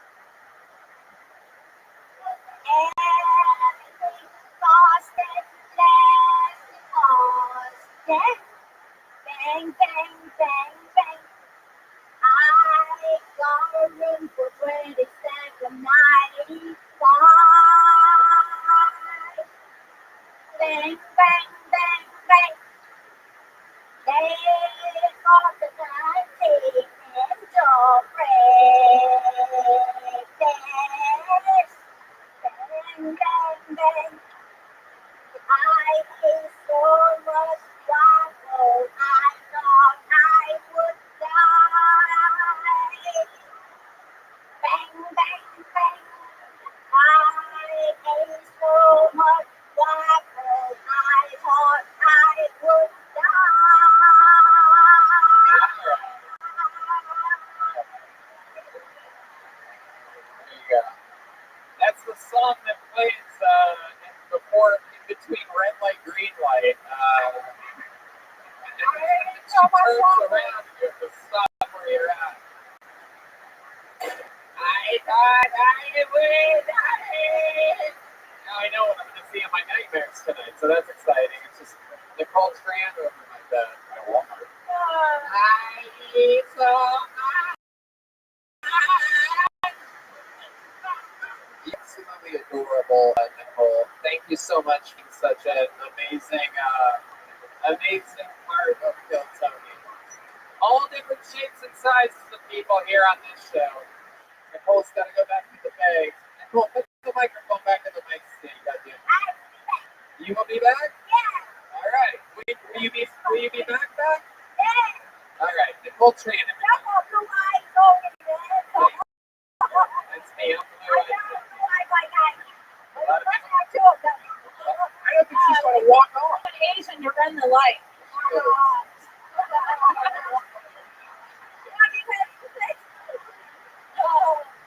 Everything Boston, left in Austin. Bang, bang, bang, bang. I got a room for 27.95. Bang, bang, bang, bang. Take off the 19 and break. Bang, bang, bang. I ate so much waffle, I thought I would die. Bang, bang, bang. I ate so much waffle, I thought I would die. There you go. That's the song that plays before, in between red light, green light. And then she turns around and you have to stop where you're at. I thought I would die. Now I know what I'm going to see in my nightmares tonight, so that's exciting. It's just Nicole Tran over my bed at Walmart. I saw absolutely adorable, Nicole. Thank you so much for such an amazing part of Kill Tony. All different shapes and sizes of people here on this show. Nicole's got to go back to the bag. Nicole, put the microphone back in the mic stand, goddamn. You will be back? Yeah. All right. Will you be back? Yeah. All right. Nicole Tran. That's all blue eyes over there. That's me. I'm blue eyes. I don't think she's going to walk off. An Asian to run the light.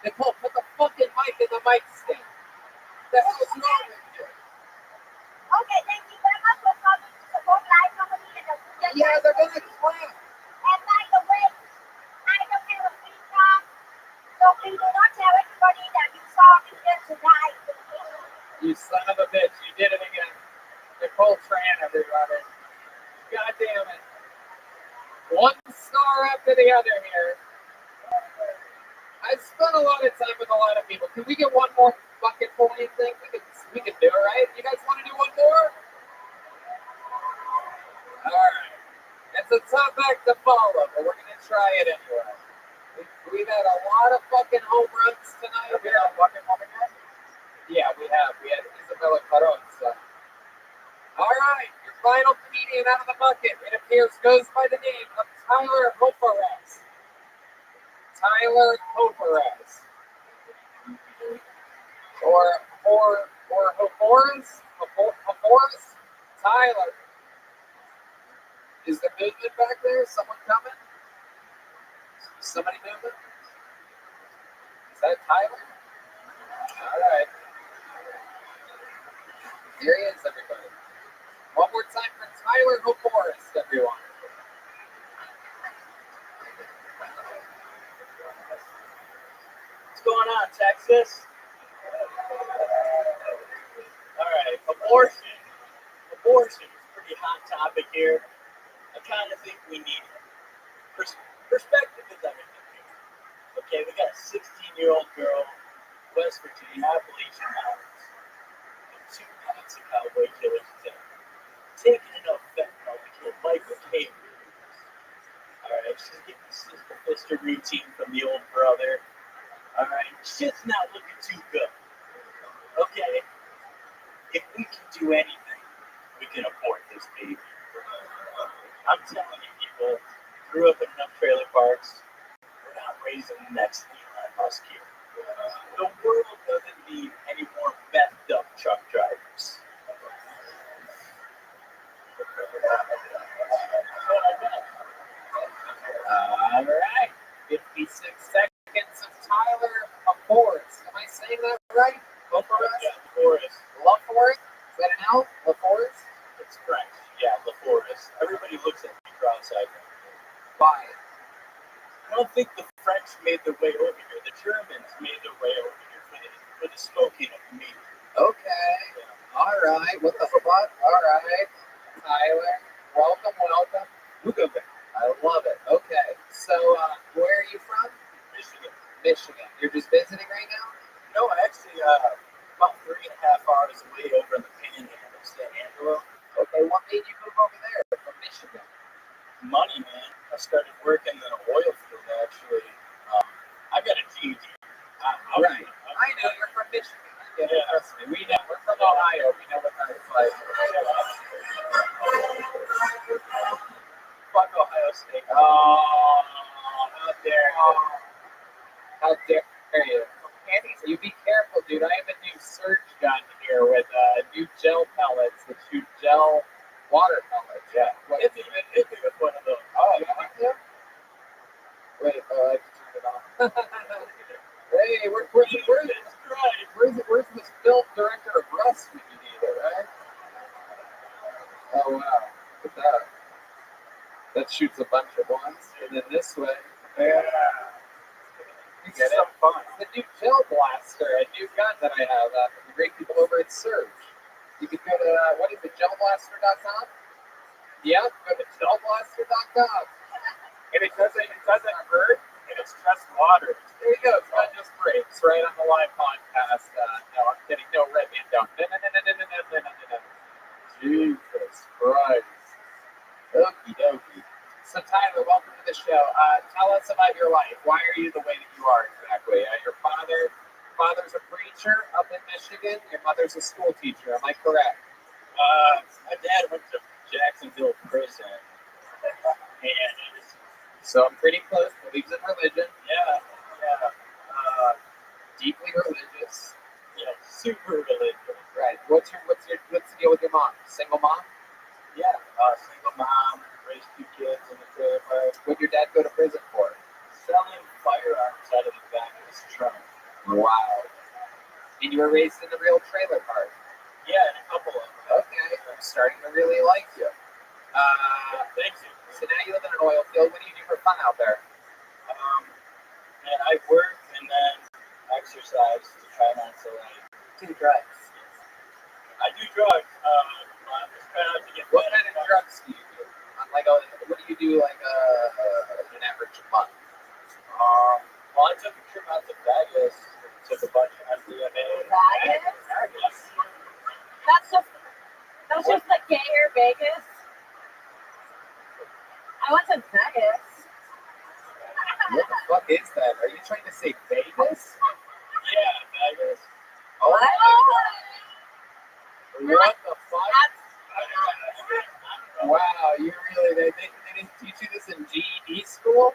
Nicole, put the fucking mic in the mic stand. That's what's wrong with you. Okay, thank you very much for coming to support Live Company and the Yeah, they're going to clap. And by the way, I don't have a free job, so please do not tell everybody that you saw me here tonight. You son of a bitch. You did it again. Nicole Tran, everybody. God damn it. One star after the other here. I spent a lot of time with a lot of people. Can we get one more fucking point thing? We can do it, right? You guys want to do one more? Alright. It's a tough act to follow, but we're going to try it anyway. We've had a lot of fucking home runs tonight. We have fucking home again? Yeah, we have. We had Isabella Carrozza. Alright, your final comedian out of the bucket, it appears, goes by the name of Tyler Hoferes. Tyler Hoferes. Or Hoferes? Hoferes? Tyler. Is there movement back there? Someone coming? Somebody moving? Is that Tyler? Alright. Here he is, everybody. One more time for Tyler Hoferes, everyone. What's going on, Texas? All right, abortion. Abortion is a pretty hot topic here. I kind of think we need it. Perspective is everything here. Okay, we got a 16-year-old girl, West Virginia, Appalachian Mountains, and 2 packs of cowboy killers today. Taking enough fentanyl to kill Michael K. All right, she's getting the sister fister routine from the old brother. All right, shit's not looking too good. Okay, if we can do anything, we can abort this baby. I'm telling you, people, grew up in enough trailer parks. We're not raising the next Elon Musk here. The world doesn't need any more messed up truck drivers. All right. 56 seconds of Tyler Hoferes. Am I saying that right? Hoferes? Yeah, LaForest. LaForest? Is that an L? LaForest? It's French. Yeah, LaForest. Everybody looks at me cross-eyed. Why? I don't think the French made their way over here. The Germans made their way over here for the smoking of meat. Okay. All right. What the fuck? All right. Tyler, welcome. I love it. Okay. So, where are you from? Michigan. Michigan. You're just visiting right now? No, actually, about 3.5 hours away over in the Panhandle, San Angelo. Okay. What made you move over there from Michigan? Money, man. I started working in an oil field, actually. I got a GED. Right. I know you're from Michigan. I get it. Trust me. We know. We're from Ohio. We know what that's like. Fuck Ohio State. Oh, how dare you? How dare you? Andy, you be careful, dude. I have a new surge gun here with new gel pellets that shoot gel water pellets. Yeah. What? Hit me with one of those. Oh, you want to? Wait, I can turn it off. Hey, where's the film director of Rust when you need it, right? Oh, wow. Look at that. That shoots a bunch of ones. And then this way. Yeah. You get it? Fun. The new gel blaster, a new gun that I have. The great people over at Surge. You can go to, what is it, gelblaster.com? Yeah, go to gelblaster.com. And it doesn't hurt, and it's just water. There you go. It's not just breaks right on the live podcast. No, I'm kidding. No, Red Man, don't. No. Jesus Christ. Okie dokie. So, Tyler, welcome to the show. Tell us about your life. Why are you the way that you are exactly? Your father's a preacher up in Michigan. Your mother's a school teacher. Am I correct? My dad went to Jacksonville prison, and So I'm pretty close. Believes in religion. yeah. Deeply religious. Super religious. Right. What's the deal with your mom? Single mom? Yeah, single mom, raised 2 kids in the trailer park, What'd your dad go to prison for? selling firearms out of the back of his trunk. Wow. And you were raised in the real trailer park. Yeah, and a couple of them. Okay. I'm starting to really like you. Thank you. So now you live in an oil field. What do you do for fun out there? And I work and then exercise to try not to Do drugs. I do drugs. I'm just trying not to get What kind of drugs do you do? What do you do an average month? Well, I took a trip out to Vegas, took a bunch of MDMA. Vegas? That's just the gayer Vegas. I went to Vegas. What the fuck is that? Are you trying to say Vegas? Yeah, Vegas. Oh, What? what the fuck? Wow, you really, they didn't teach you this in GED school?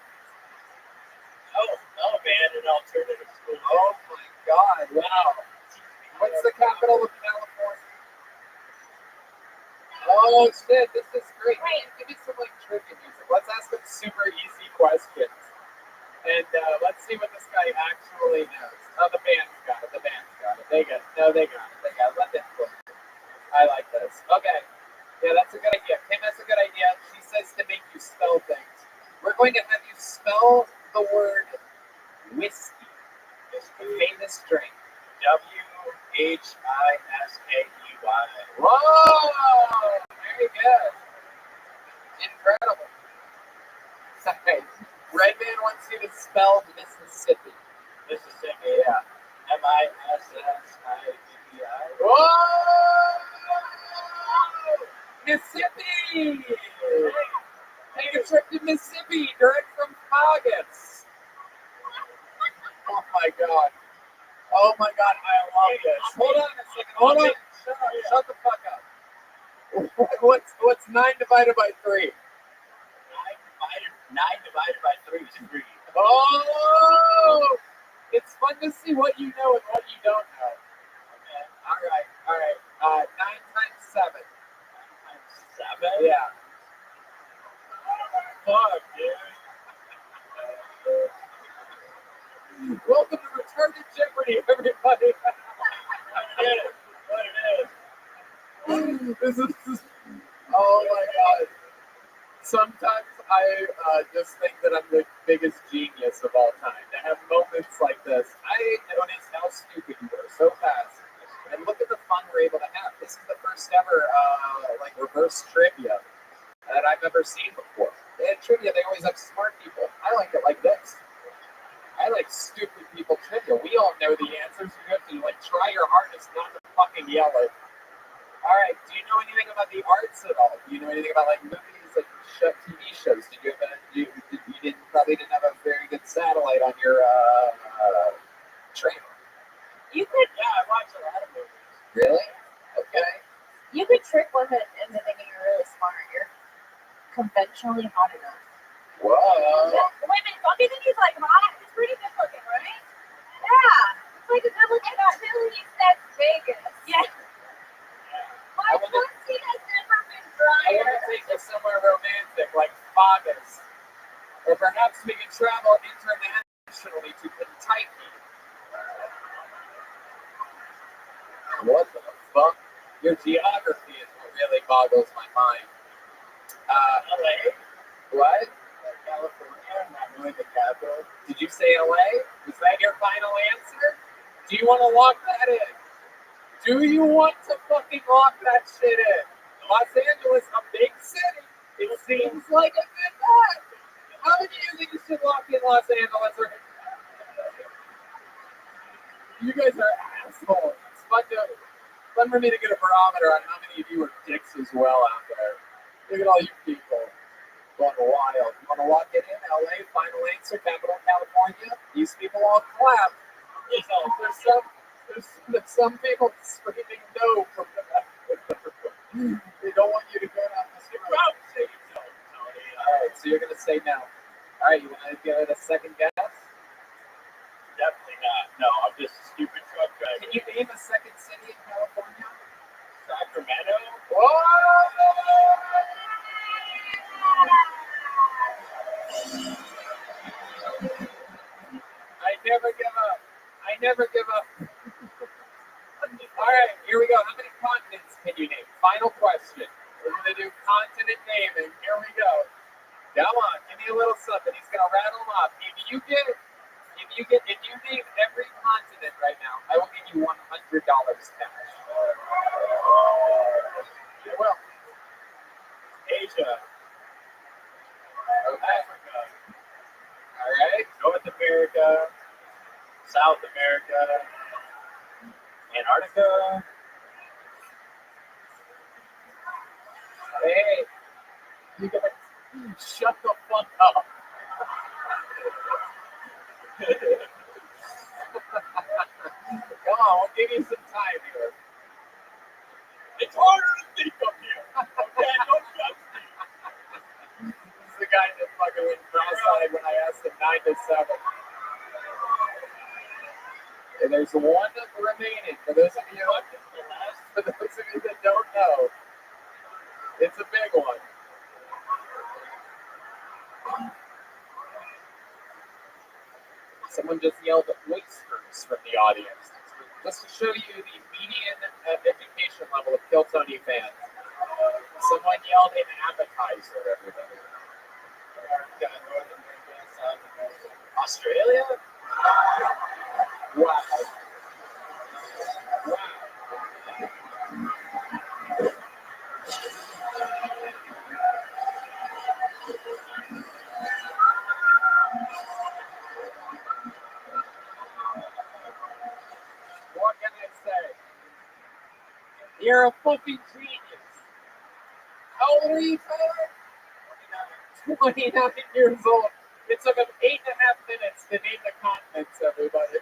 No, man, an alternative school. Oh my god, wow. What's the capital of California? Oh shit, this is great. Wait. Give me some trivia music. Let's ask some super easy questions. And let's see what this guy actually knows. Oh, the band's got it. They got it. Let them play. I like this. Okay. Yeah, that's a good idea. Kim has a good idea. She says to make you spell things. We're going to have you spell the word whiskey. The famous drink. WHISKEY. Whoa! Very good. Incredible. Sorry. Red Man wants you to spell Mississippi. Mississippi. Yeah. MISSIPPI. Whoa! Mississippi! Take a trip to Mississippi, direct from Coggins. Oh my god. Oh my god, I love this. Hold on a second. Hold on. Shut the fuck up. What's 9 divided by 3? 9 divided by 3 is 3. Oh! It's fun to see what you know and what you don't know. Okay. All right. 9 times 7. 7? Yeah. Fuck, dude. Welcome to Retarded Jeopardy, everybody. What it is. This is oh my god. Sometimes just think that I'm the biggest genius of all time. To have moments like this, I noticed how stupid you were so fast. And look at the fun we're able to have. This is the first ever like reverse trivia that I've ever seen before. In trivia, they always have smart people. I like it like this. I like stupid people trivia. We all know the answers. You have to like try your hardest not to fucking yell it. All right. Do you know anything about the arts at all? Do you know anything about like movies, like TV shows? Did you have probably didn't have a very good satellite on your train? You could, Yeah, I watch a lot of movies. Really? Okay. you could trick women into thinking you're really smart. You're conventionally hot enough. Whoa. Women, don't you think he's like hot? He's pretty good looking, right? Yeah. It's like a good looking guy. Really, that's Vegas. Yeah. My I wanna- pussy has never been I drier. want to take you somewhere romantic, like Fagas. Or perhaps we can travel internationally to Kentucky. What the fuck? Your geography is what really boggles my mind. LA? What? California, not really the capital. Did you say LA? Was that your final answer? Do you want to lock that in? Do you want to fucking lock that shit in? Los Angeles, a big city. It seems like a good bet. How many of you think you should lock in Los Angeles? You guys are assholes. It's fun for me to get a barometer on how many of you are dicks as well out there. Look at all you people going wild. You want to lock it in? LA, final answer, capital California. These people all clap. There's some people screaming no from the back. They don't want you to go down this road. All right, so you're going to say no. All right, you want to give it a second guess? Definitely not. No, I'm just a stupid truck driver. Can you name a second city in California? Sacramento? Whoa! I never give up. I never give up. All right, here we go. How many continents can you name? Final question. We're going to do continent naming. Here we go. Come on, give me a little something. He's going to rattle them off. If you name every continent right now, I will give you $100 cash. You will. Asia. Okay. Africa. All right. North America. South America. Antarctica. Hey, you guys, shut the fuck up. Come on, we'll give you some time here. It's harder to think up here. Okay, don't judge me. This is the guy that fucking went cross-eyed when I asked him 9 to 7. And there's one remaining. For those of you that don't know, it's a big one. Someone just yelled oysters from the audience. Just to show you the median education level of Kill Tony fans. Someone yelled an appetizer, everybody. Australia? Wow. Wow. What can I say? You're a fucking genius. How old are you, Tyler? 29 years old. It took him 8.5 minutes to name the continents, everybody.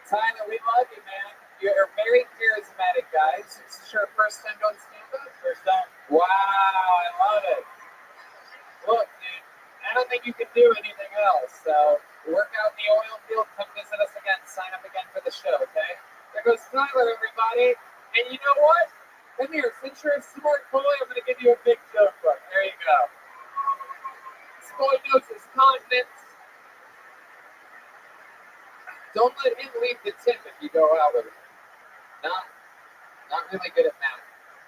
Tyler, we love you, man. You're very charismatic, guys. This is your first time doing stand-up? First time. Wow, I love it. Look, dude, I don't think you can do anything else. So work out in the oil field. Come visit us again. Sign up again for the show, okay? There goes Tyler, everybody. And you know what? Come here. Since you're a smart boy, I'm going to give you a big joke book. There you go. This boy knows his continents. Don't let him leave the tip if you go out with him. Not really good at math.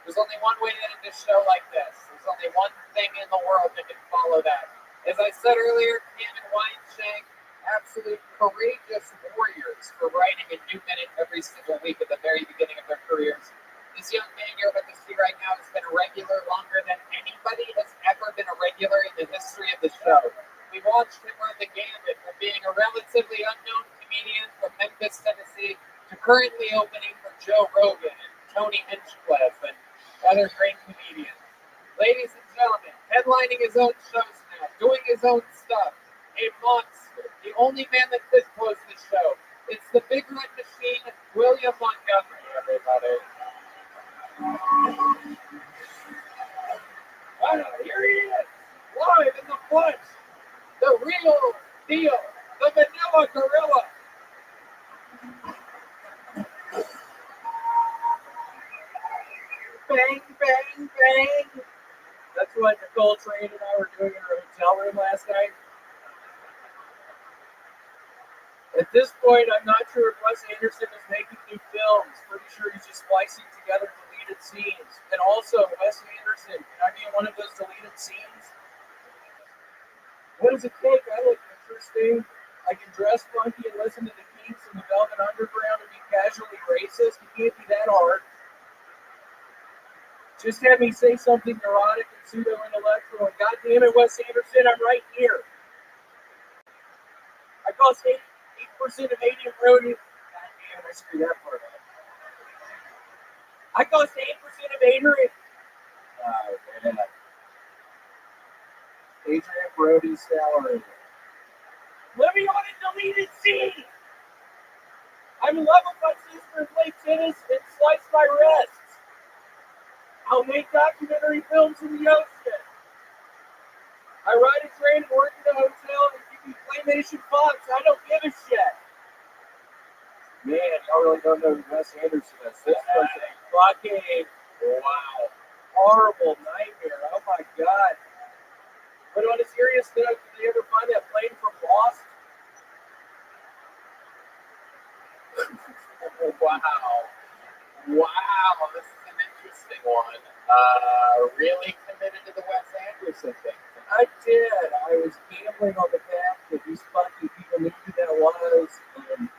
There's only one way to end a show like this. There's only one thing in the world that can follow that. As I said earlier, Cam and Weinshank, absolute courageous warriors for writing a new minute every single week at the very beginning of their careers. This young man you're about to see right now has been a regular longer than anybody has ever been a regular in the history of the show. We watched him run the gambit from being a relatively unknown comedian from Memphis, Tennessee, to currently opening for Joe Rogan and Tony Hinchcliffe and other great comedians. Ladies and gentlemen, headlining his own shows now, doing his own stuff, a monster, the only man that could close the show. It's the Big Red Machine, William Montgomery, everybody. Here he is, live in the flesh, the real deal, the vanilla gorilla. Bang, bang, bang. That's what Nicole Train and I were doing in our hotel room last night. At this point, I'm not sure if Wes Anderson is making new films. Pretty sure he's just splicing together deleted scenes. And also, Wes Anderson, can I be in one of those deleted scenes? What does it take? I look interesting. I can dress funky and listen to the Kinks and the Velvet Underground and be casually racist. It can't be that hard. Just have me say something neurotic and pseudo-intellectual. And God damn it, Wes Anderson, I'm right here. I cost 8% of 80 roadies. God damn it, I screwed that part up. I cost 8% of Adrian. Oh, man. Adrian Brody's salary. Let me on a deleted scene. I'm in love with my sister and play tennis and slice my wrists. I'll make documentary films in the ocean. I ride a train and work in a hotel and give me Playmation Fox. I don't give a shit. Man, y'all really don't know who Wes Anderson is. This was a fucking, wow, horrible nightmare. Oh my God. But on a serious note, did they ever find that plane from Lost? Wow. Wow, this is an interesting one. Really committed to the Wes Anderson thing. I did. I was gambling on the fact that these fucking people knew who that was. And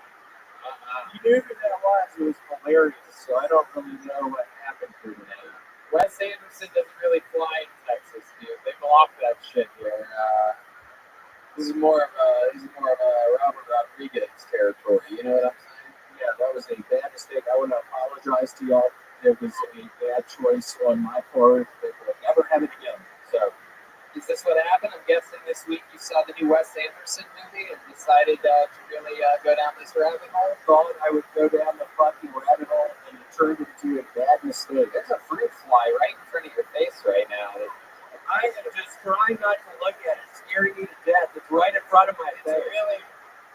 you knew who that was. It was hilarious. So I don't really know what happened to him. Wes Anderson doesn't really fly in Texas, dude. They block that shit here. This is more of a Robert Rodriguez territory. You know what I'm saying? Yeah, that was a bad mistake. I want to apologize to y'all. It was a bad choice on my part. But we'll never have it again. So, is this what happened? I'm guessing this week you saw the new Wes Anderson movie and decided to really go down this rabbit hole? Thought I would go down the fucking rabbit hole, and it turned into a bad mistake. There's a fruit fly right in front of your face right now. I am just trying not to look at it. It's scaring me to death. It's right in front of my face.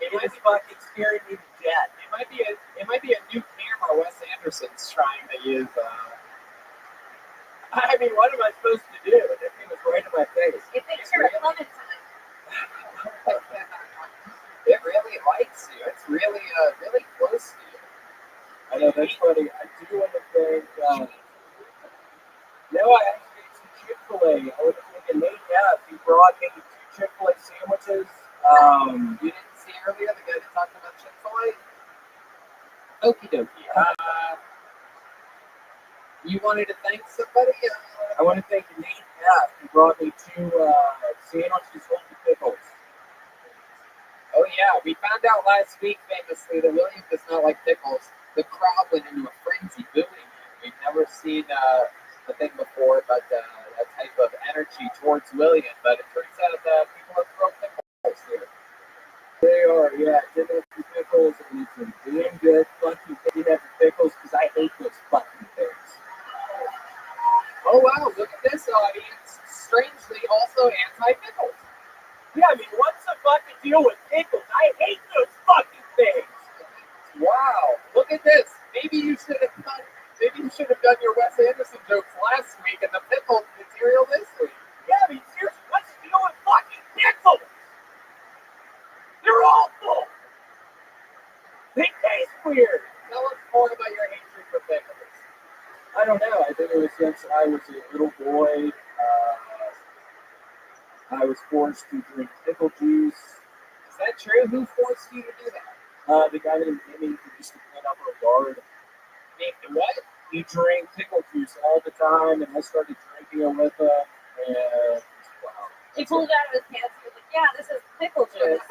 It is fucking scaring me to death. It might be a new camera Wes Anderson's trying to use. I mean, what am I supposed to do? This thing was right in my face. It thinks you're a Clementine. It really likes you. It's really close to you. I know, that's funny. I do want to thank, no, I actually ate some Chick-fil-A. I want to thank Nate F. He brought me 2 Chick-fil-A sandwiches. You didn't see earlier the guy that talked about Chick-fil-A? Okie dokie. You wanted to thank somebody? I want to thank Nate F. He brought me 2 sandwiches full of pickles. Oh yeah, we found out last week famously that William does not like pickles. The crowd went into a frenzy booing him. We've never seen a thing before, but a type of energy towards William. But it turns out that people are throwing pickles here. They are, yeah. Didn't have the pickles, and it's a damn good fucking thing to have the pickles because I hate those fucking things. Oh wow, look at this audience. Strangely, also anti-pickles. Yeah, I mean, what's the fucking deal with pickles? I hate those fucking things. Wow, look at this. Maybe you should have done your Wes Anderson jokes last week and the pickle material this week. Yeah, I mean, seriously, what's the deal with fucking pickles? They're awful. They taste weird. Tell us more about your hatred for pickles. I don't know. I think it was since I was a little boy. I was forced to drink pickle juice. Is that true? Who forced you to do that? The guy named Jimmy who used to clean up our yard. What? He drank pickle juice all the time, and I started drinking it with him. And wow. He pulled it out of his pants. He was like, "Yeah, this is pickle juice."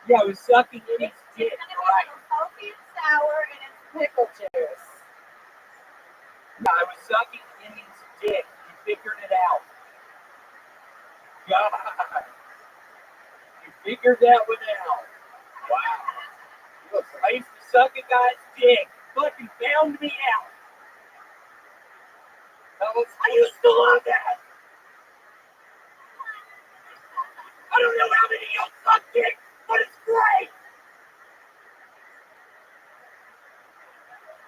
Yeah, I was sucking in his dick. And it was salty and sour, and it's pickle juice. Yeah, I was sucking in his dick. He figured it out. God. You figured that one out. Wow. Look, I used to suck a guy's dick. Fucking found me out. I used to love that. I don't know how many y'all suck dick, but it's great.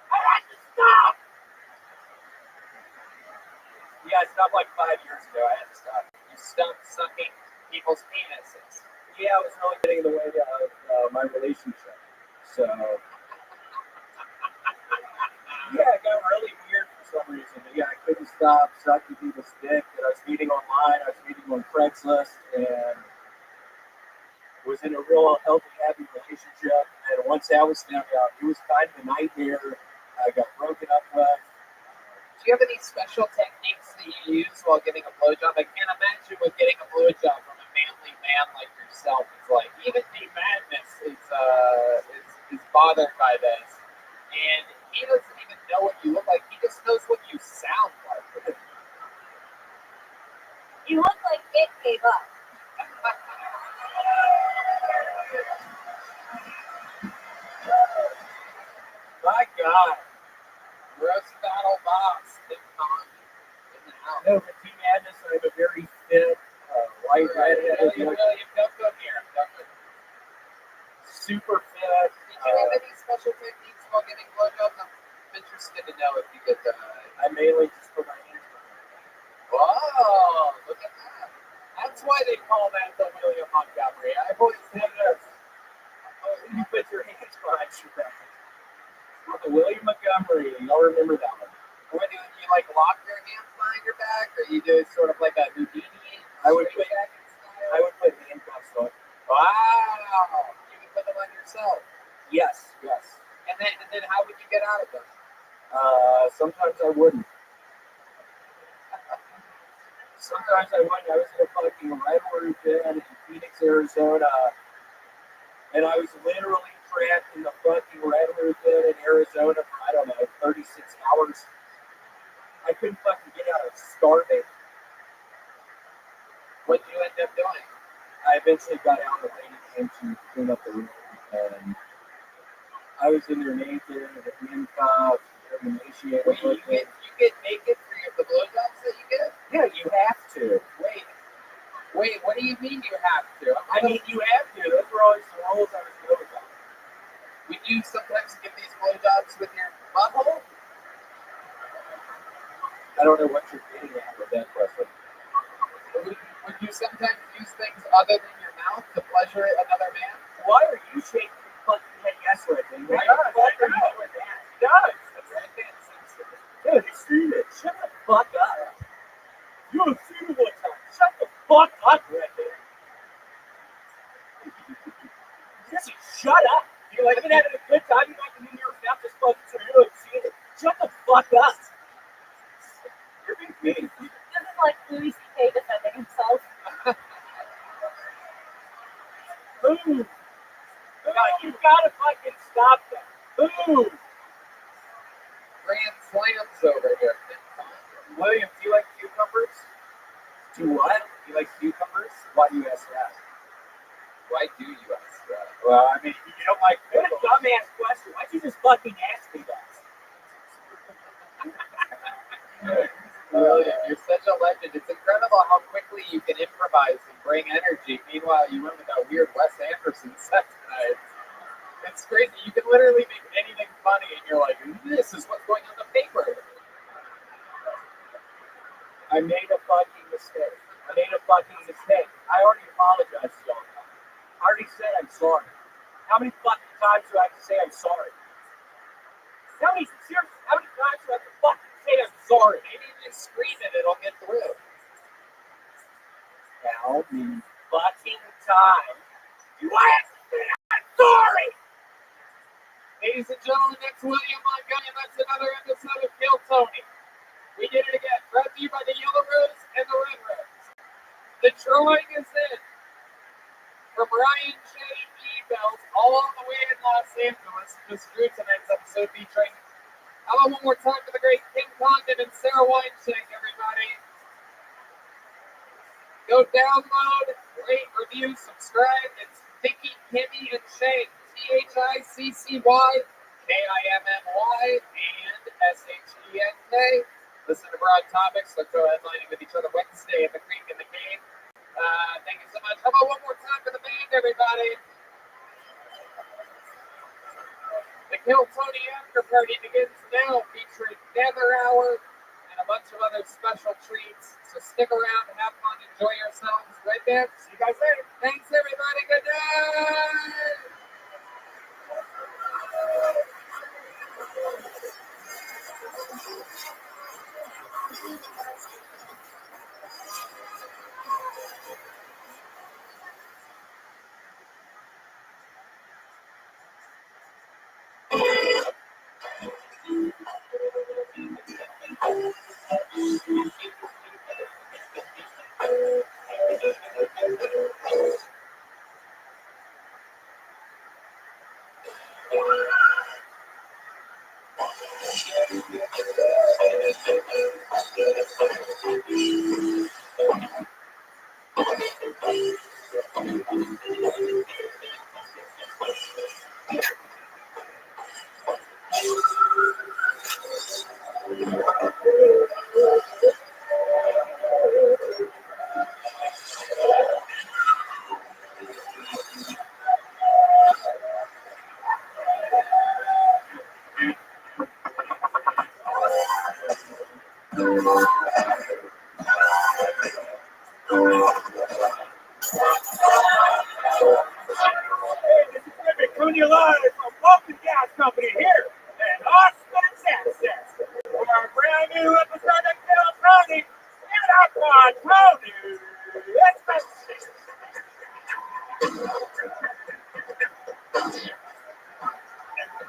I had to stop. Yeah, I stopped like 5 years ago. I had to stop. You stopped sucking people's penises. Yeah, it was really getting in the way of my relationship. So, yeah, it got really weird for some reason. But yeah, I couldn't stop sucking people's dick. And I was meeting online. I was meeting on Craigslist, and was in a real healthy, happy relationship. And once that was found out, it was kind of a nightmare. I got broken up with. Do you have any special techniques that you use while getting a blowjob? I can't imagine with getting a blowjob from a manly man like yourself. It's like even the madness is bothered by this, and he doesn't even know what you look like. He just knows what you sound like. You look like it gave up. My God. Roast battle boss, Big Con in the house. No, but Team Madness, I'm a very fit, white redhead. William, don't come here. Don't come. Super fit. Did you have any special techniques while getting blowjobs? I'm interested to know if you get the. I mainly just put my hands on it. Whoa, look at that. That's why they call that the William Montgomery. I've always said this. You put your hands behind your back. The William Montgomery, y'all remember that one? What do you like? Lock your hands behind your back, or you do sort of like a Houdini? I would put handcuffs on. Wow, you can put them on yourself. Yes. And then how would you get out of them? Sometimes I wouldn't. Sometimes I wouldn't. I was in a fucking red-room bed in Phoenix, Arizona, and I was literally trapped in the fucking red-room bed in Arizona for, I don't know, 36 hours. I couldn't fucking get out. I was starving. What did you end up doing? I eventually got out and the lady came to clean up the room, and I was in there naked with handcuffs, very emaciated. Wait, you get naked for the blowjobs that you get? Yeah, you have to. Wait, what do you mean you have to? I mean, you have to. Those were always the rules I was going by. Would you sometimes give these blowjobs with your butthole? I don't know what you're getting at with that question. Would you sometimes use things other than your mouth to pleasure another man? Why are you shaking your fucking head yes right now? Why the fuck are you doing that? Guys, That's right, man. Sensitive. dude, see it. Shut the fuck up. You have seen it one time. Shut the fuck up right there. Just shut up. You're like, I've been having a good time. You're not going to hear about this fucking so you haven't seen it. Shut the fuck up. You're being mean. This is like Louis C.K. defending himself. Boom. God, you gotta fucking stop that. Boom. Grand slams over here. William, do you like cucumbers? Do what? Do you like cucumbers? Why do you ask that? Why do you ask that? Well, I mean, you don't like pickles. What a dumbass question. Why'd you just fucking ask me that? William, you're such a legend. It's incredible how quickly you can improvise and bring energy. Meanwhile, you went with that weird Wes Anderson set tonight. It's crazy. You can literally make anything funny, and you're like, this is what's going on the paper. I made a fucking mistake. I already apologized to y'all. I already said I'm sorry. How many fucking times do I have to say I'm sorry? How many times do I have to sorry. Maybe if you scream it, it'll get through. Tell me fucking time. Do I have to say I'm sorry? Ladies and gentlemen, that's William Montgomery, and that's another episode of Kill Tony. We did it again, brought to you by the Yellow Rose and the Red Rose. The drawing is in from Ryan J. Bells all the way in Los Angeles. Just drew tonight's episode featuring, how about one more time for the great Kim Condon and Sarah Weinstein, everybody. Go download, rate, review, subscribe. It's Vicky, Kimmy, and Shane. THICCY, KIMMY, and SHENK. Listen to Broad Topics. Let's go headlining with each other Wednesday at the Creek in the Cave. Thank you so much. How about one more time for the band, everybody? The Kill Tony After Party begins now, featuring Nether Hour and a bunch of other special treats. So stick around, have fun, enjoy yourselves. Right there. See you guys later. Thanks, everybody. Good night. Coming to you live from Vulcan Gas Company here in Austin, Texas, for a brand new episode of Kill Tony and our Tony.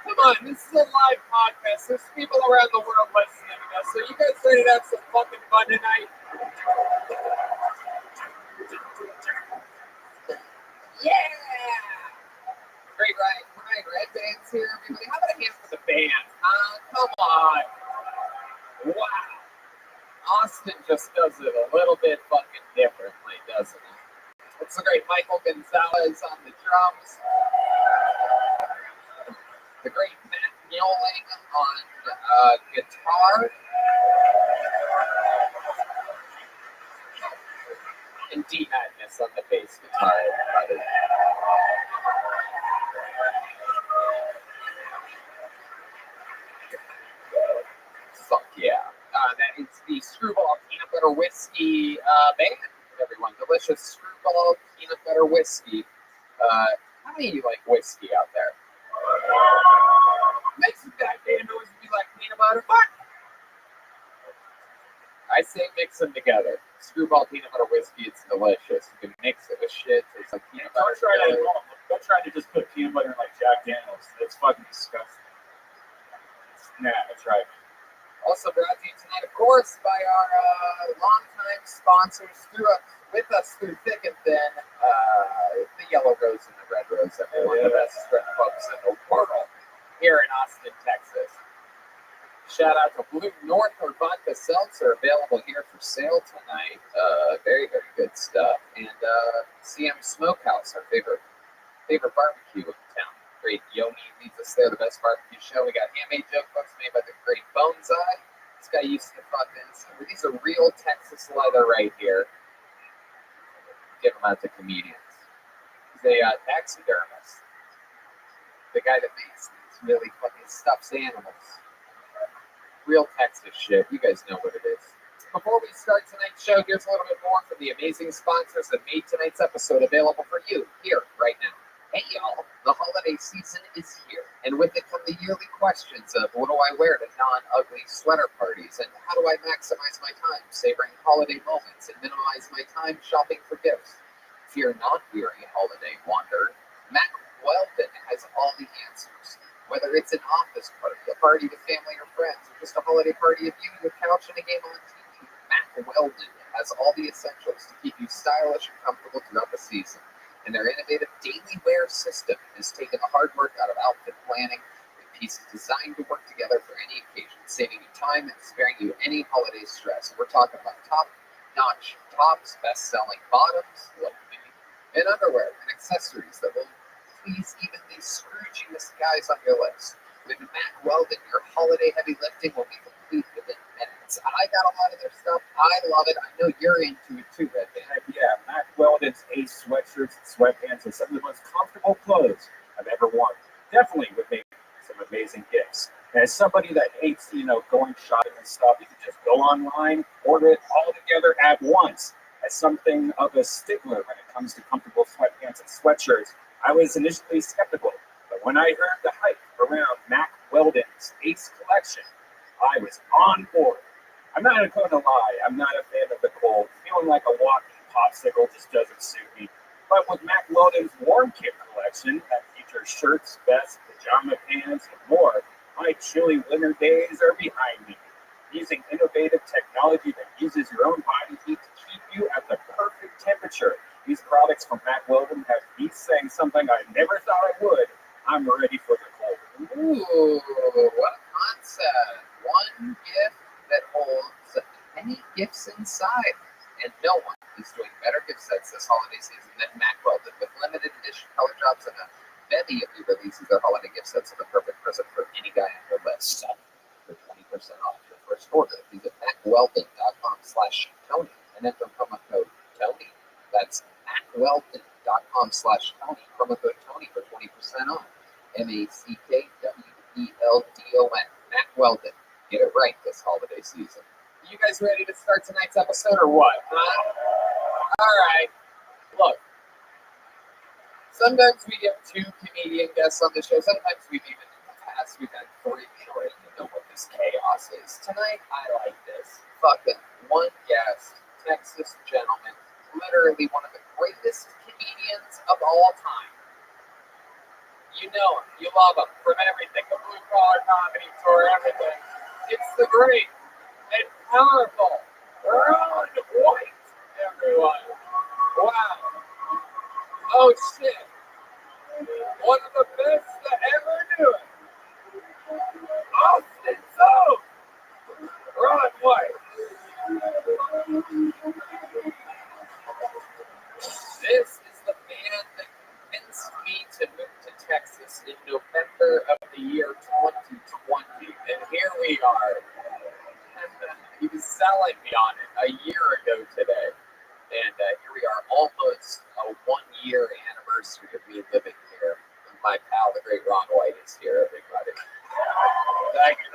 Come on, this is a live podcast. There's people around the world listening to us, so you guys ready to have some fucking fun tonight? Yeah! Great, right, Red Band's here, everybody. How about a hand for the band? Come on. Wow. Austin just does it a little bit fucking differently, doesn't it? It's the great Michael Gonzalez on the drums. The great Matt Newling on guitar. And D Madness on the bass guitar, everybody. Fuck yeah. That is the Screwball Peanut Butter Whiskey band, everyone. Delicious Screwball Peanut Butter Whiskey. How many of you like whiskey out there? Make some goddamn noise if you like peanut butter. Fuck! I say mix them together. Screwball Peanut Butter Whiskey, it's delicious. You can mix it with shit. It's like peanut butter. Don't try to just put peanut butter in like Jack Daniels. It's fucking disgusting. Nah, that's right. Also brought to you tonight, of course, by our longtime sponsors with us through thick and thin, the Yellow Rose and the Red Rose, everyone, the best strip clubs in the world here in Austin, Texas. Shout out to Blue North or Vodka Seltzer, available here for sale tonight. Very, very good stuff. And CM Smokehouse, our favorite barbecue in town. Great Yoni leads us there, the best barbecue show. We got handmade joke books made by the great Bones Eye. This guy used to fucking, these are real Texas leather right here. Give them out to comedians. He's a taxidermist. The guy that makes these really fucking stuffs animals. Real Texas shit. You guys know what it is. Before we start tonight's show, here's a little bit more from the amazing sponsors that made tonight's episode available for you here, right now. Hey y'all, the holiday season is here, and with it come the yearly questions of what do I wear to non-ugly sweater parties, and how do I maximize my time savoring holiday moments and minimize my time shopping for gifts? Fear not, weary holiday wanderer. Mac Weldon has all the answers. Whether it's an office party, a party with family or friends, or just a holiday party of you, your couch, and a game on TV, Mac Weldon has all the essentials to keep you stylish and comfortable throughout the season. And their innovative daily wear system has taken the hard work out of outfit planning with pieces designed to work together for any occasion, saving you time and sparing you any holiday stress. We're talking about top-notch tops, best-selling bottoms, like me, and underwear and accessories that will please even the Scroogiest guys on your list. With Mac Weldon, your holiday heavy lifting will be complete within minutes. I got a lot of their stuff. I love it. I know you're into it too, Red Band. Yeah, Mac Weldon's Ace sweatshirts and sweatpants are some of the most comfortable clothes I've ever worn. Definitely would make some amazing gifts. And as somebody that hates, going shopping and stuff, you can just go online, order it all together at once. As something of a stickler when it comes to comfortable sweatpants and sweatshirts, I was initially skeptical. But when I heard the hype around Mac Weldon's Ace collection, I was on board. I'm not going to lie, I'm not a fan of the cold. Feeling like a walking popsicle just doesn't suit me. But with Mac Weldon's Warm Kit collection that features shirts, vests, pajama pants, and more, my chilly winter days are behind me. Using innovative technology that uses your own body heat to keep you at the perfect temperature. These products from Mac Weldon have me saying something I never thought I would. I'm ready for the cold. Ooh, what a concept. One gift that holds many gifts inside. And no one is doing better gift sets this holiday season than Mac Weldon. With limited edition color drops and a bevy of new releases, their holiday gift sets are the perfect present for any guy on your list. For 20% off your first order, visit macweldon.com/Tony and enter promo code Tony. That's macweldon.com/Tony. Promo code Tony for 20% off. MACKWELDON. Mac Weldon. Get it right this holiday season. You guys ready to start tonight's episode or what? All right. Look, sometimes we get 2 comedian guests on the show. Sometimes we've even in the past we've had 3. You already know what this chaos is. Tonight, I like this. Fucking one guest, Texas gentleman, literally one of the greatest comedians of all time. You know him, you love him from everything, the Blue Collar Comedy Tour, everything. It's the great and powerful Ron White, everyone. Wow. Oh shit. One of the best to ever do it. Austin Zone. Ron White. This is the man that convinced me to move to Texas in November of the year 2020. And here we are. He was selling me on it a year ago today. And here we are, almost a 1-year anniversary of me living here. And my pal, the great Ron White, is here, everybody. Thank you.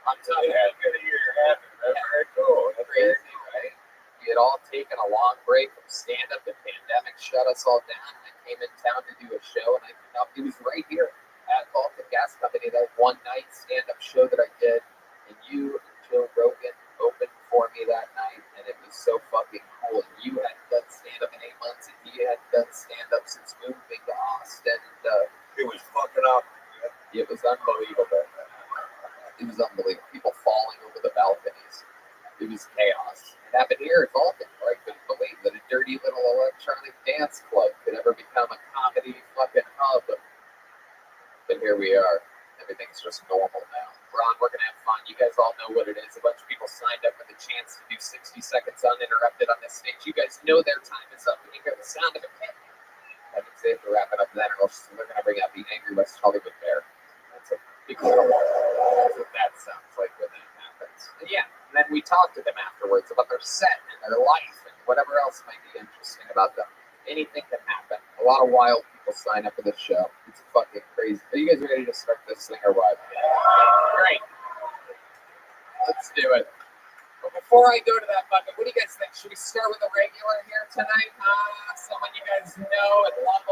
I'm telling you, how good a year having. That's very cool. That's crazy, right? We had all taken a long break from stand-up. The pandemic shut us all down. I came in town to do a show, and it was right here at Baltic Gas Company, that one-night stand-up show that I did. And you and Joe Rogan opened for me that night, and it was so fucking cool. And you hadn't done stand-up in 8 months, and he hadn't done stand-up since moving to Austin. It was fucking up. It was unbelievable. It was unbelievable. People falling over the balconies. It was chaos. It happened here at Baltic, where I couldn't believe that a dirty little electronic dance club could ever become a comedy fucking hub. But here we are. Everything's just normal now. Ron, we're going to have fun. You guys all know what it is. A bunch of people signed up for the chance to do 60 seconds uninterrupted on this stage. You guys know their time is up. When you hear the sound of a pin, that means they have to wrap it up then, or else they're going to bring out the Angry West Hollywood Bear. That's a big deal. That's what that sounds like when that happens. And yeah, and then we talk to them afterwards about their set and their life and whatever else might be interesting about them. Anything can happen. A lot of wild people sign up for this show. It's fucking crazy. Are you guys ready to start this thing or what? Great. Let's do it. But before I go to that bucket, what do you guys think? Should we start with a regular here tonight? Someone you guys know and love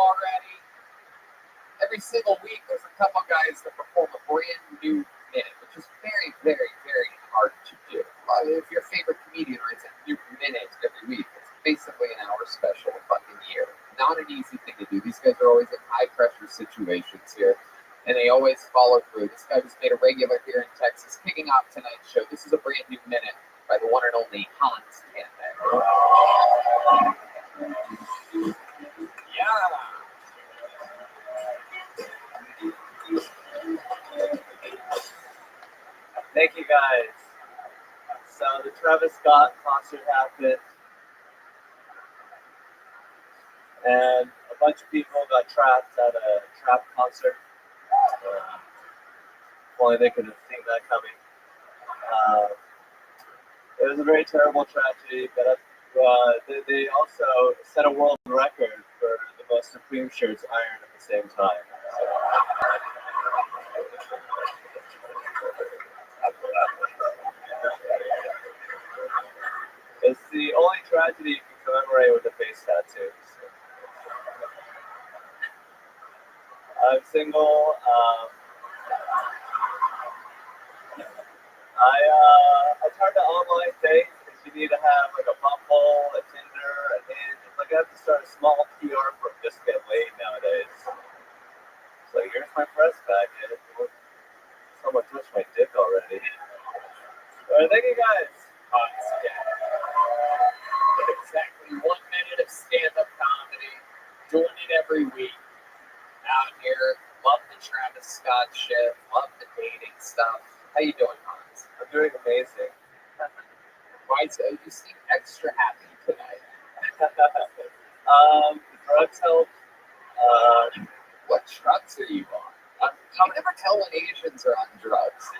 They're always in high pressure situations here, and they always follow through. This guy was made a regular here in Texas, kicking off tonight's show. This is a brand new minute by the one and only Hans Canman. Yeah. Thank you guys. So the Travis Scott concert happened, and a bunch of people got trapped at a trap concert. Only they could have seen that coming. It was a very terrible tragedy, but they also set a world record for the most Supreme shirts ironed at the same time. It's the only tragedy you can commemorate with a face tattoo. I'm single. I turned to online dates because you need to have like a Bumble, a Tinder, a Hinge. It's like I have to start a small PR firm just to get laid nowadays. So here's my press packet. Someone touched my dick already. Alright, thank you guys. Exactly 1 minute of stand-up comedy, doing it every week. Out here, love the Travis Scott shit, love the dating stuff. How you doing, Hans? I'm doing amazing. Why so? You seem extra happy tonight. The drugs help. What drugs are you on? I never tell when Asians are on drugs.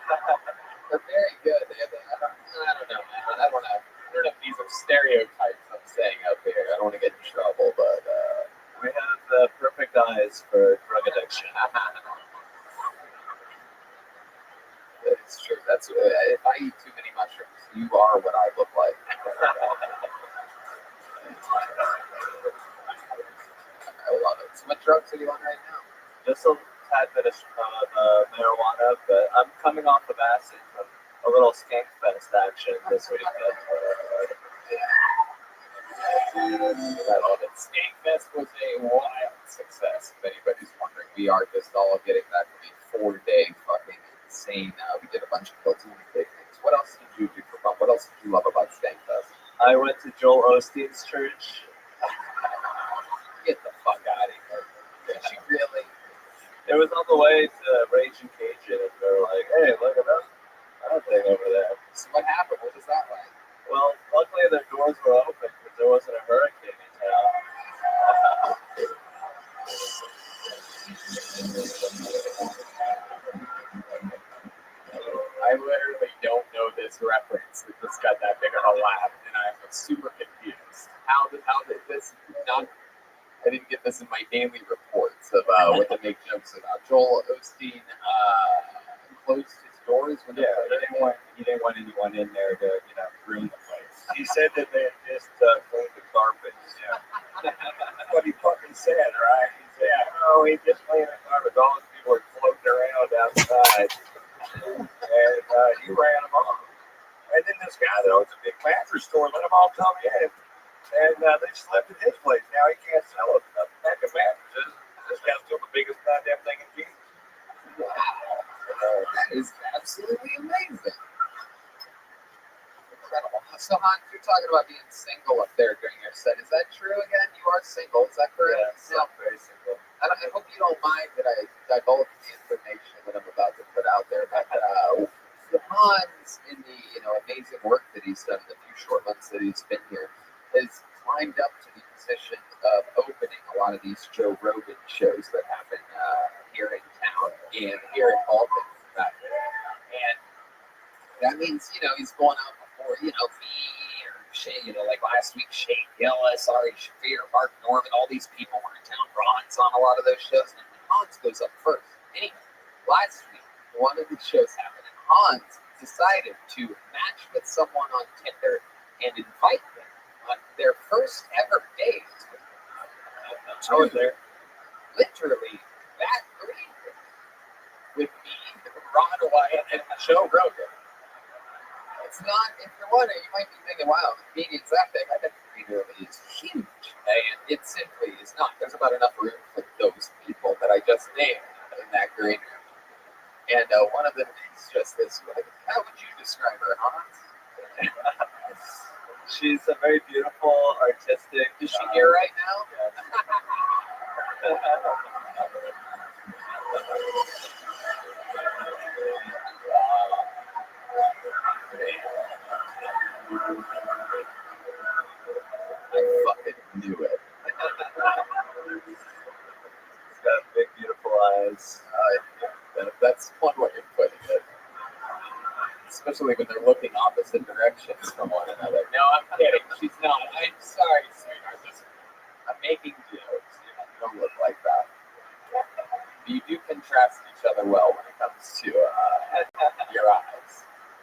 They're very good. I don't know, man. I don't know if these are stereotypes I'm saying out there. I don't want to get in trouble, but We have the perfect eyes for drug addiction. it's true. That's if I eat too many mushrooms, you are what I look like. I love it. So what drugs are you on right now? Just a tad bit of marijuana, but I'm coming off of acid from a little skank fest action this weekend. I love it. Skankfest was a wild success. If anybody's wondering, we are just all getting back from a 4-day fucking insane. We did a bunch of platoon picnics. What else did you do for fun? What else did you love about Skankfest? I went to Joel Osteen's church. Get the fuck out of here. Did you really? It was on the way to Raging Cajun, and they were like, "Hey, look at that thing over there." So what happened? What was that like? Well, luckily their doors were open because there wasn't a hurricane in town. I literally don't know this reference. It just got that big of a laugh, and I'm super confused. How did this not? I didn't get this in my daily reports of what to make jokes about. Joel Osteen closed his doors when he didn't want anyone in there to ruin the place. He said that they had just cleaned the carpets. Yeah, that's what he fucking said, right? He said, "Oh, he just cleaned the carpets. All those people are floating around outside." And he ran them off. And then this guy that owns a big mattress store let them all come in. And they slept in his place. Now he can't sell a pack of mattresses. This guy's still the biggest goddamn thing in Jesus. wow, that is absolutely amazing. Incredible. So, Hans, you're talking about being single up there during your set. Is that true again? You are single, is that correct? Yeah, I'm very single. I hope you don't mind that I divulge the information that I'm about to put out there. But Hans, in the amazing work that he's done in the few short months that he's been here, has climbed up to the position of opening a lot of these Joe Rogan shows that happen here in town and here in Baltimore. And that means he's going out before me or Shane, like last week Shane Gillis, Ari Shaffir, Mark Norman, all these people were in town. Ron's on a lot of those shows, and Hans goes up first. Anyway, last week one of the shows happened, and Hans decided to match with someone on Tinder and invite them on their first ever date. I was there. Literally that great with me, Ron Wyatt, and Joe Rogan. It's not, if you're wondering, you might be thinking, wow, the median's that big. I bet the reader is huge. And it simply is not. There's about enough room for those that I just named in that green room. And one of them is just this. Like, how would you describe her, Hans? She's a very beautiful, artistic. Is she here right now? I fucking knew it. She's got big, beautiful eyes. That's one way of putting it. Especially when they're looking opposite directions from one another. No, I'm kidding. She's not. I'm sorry, sweetheart. I'm making jokes. You don't look like that. You do contrast each other well when it comes to your eyes.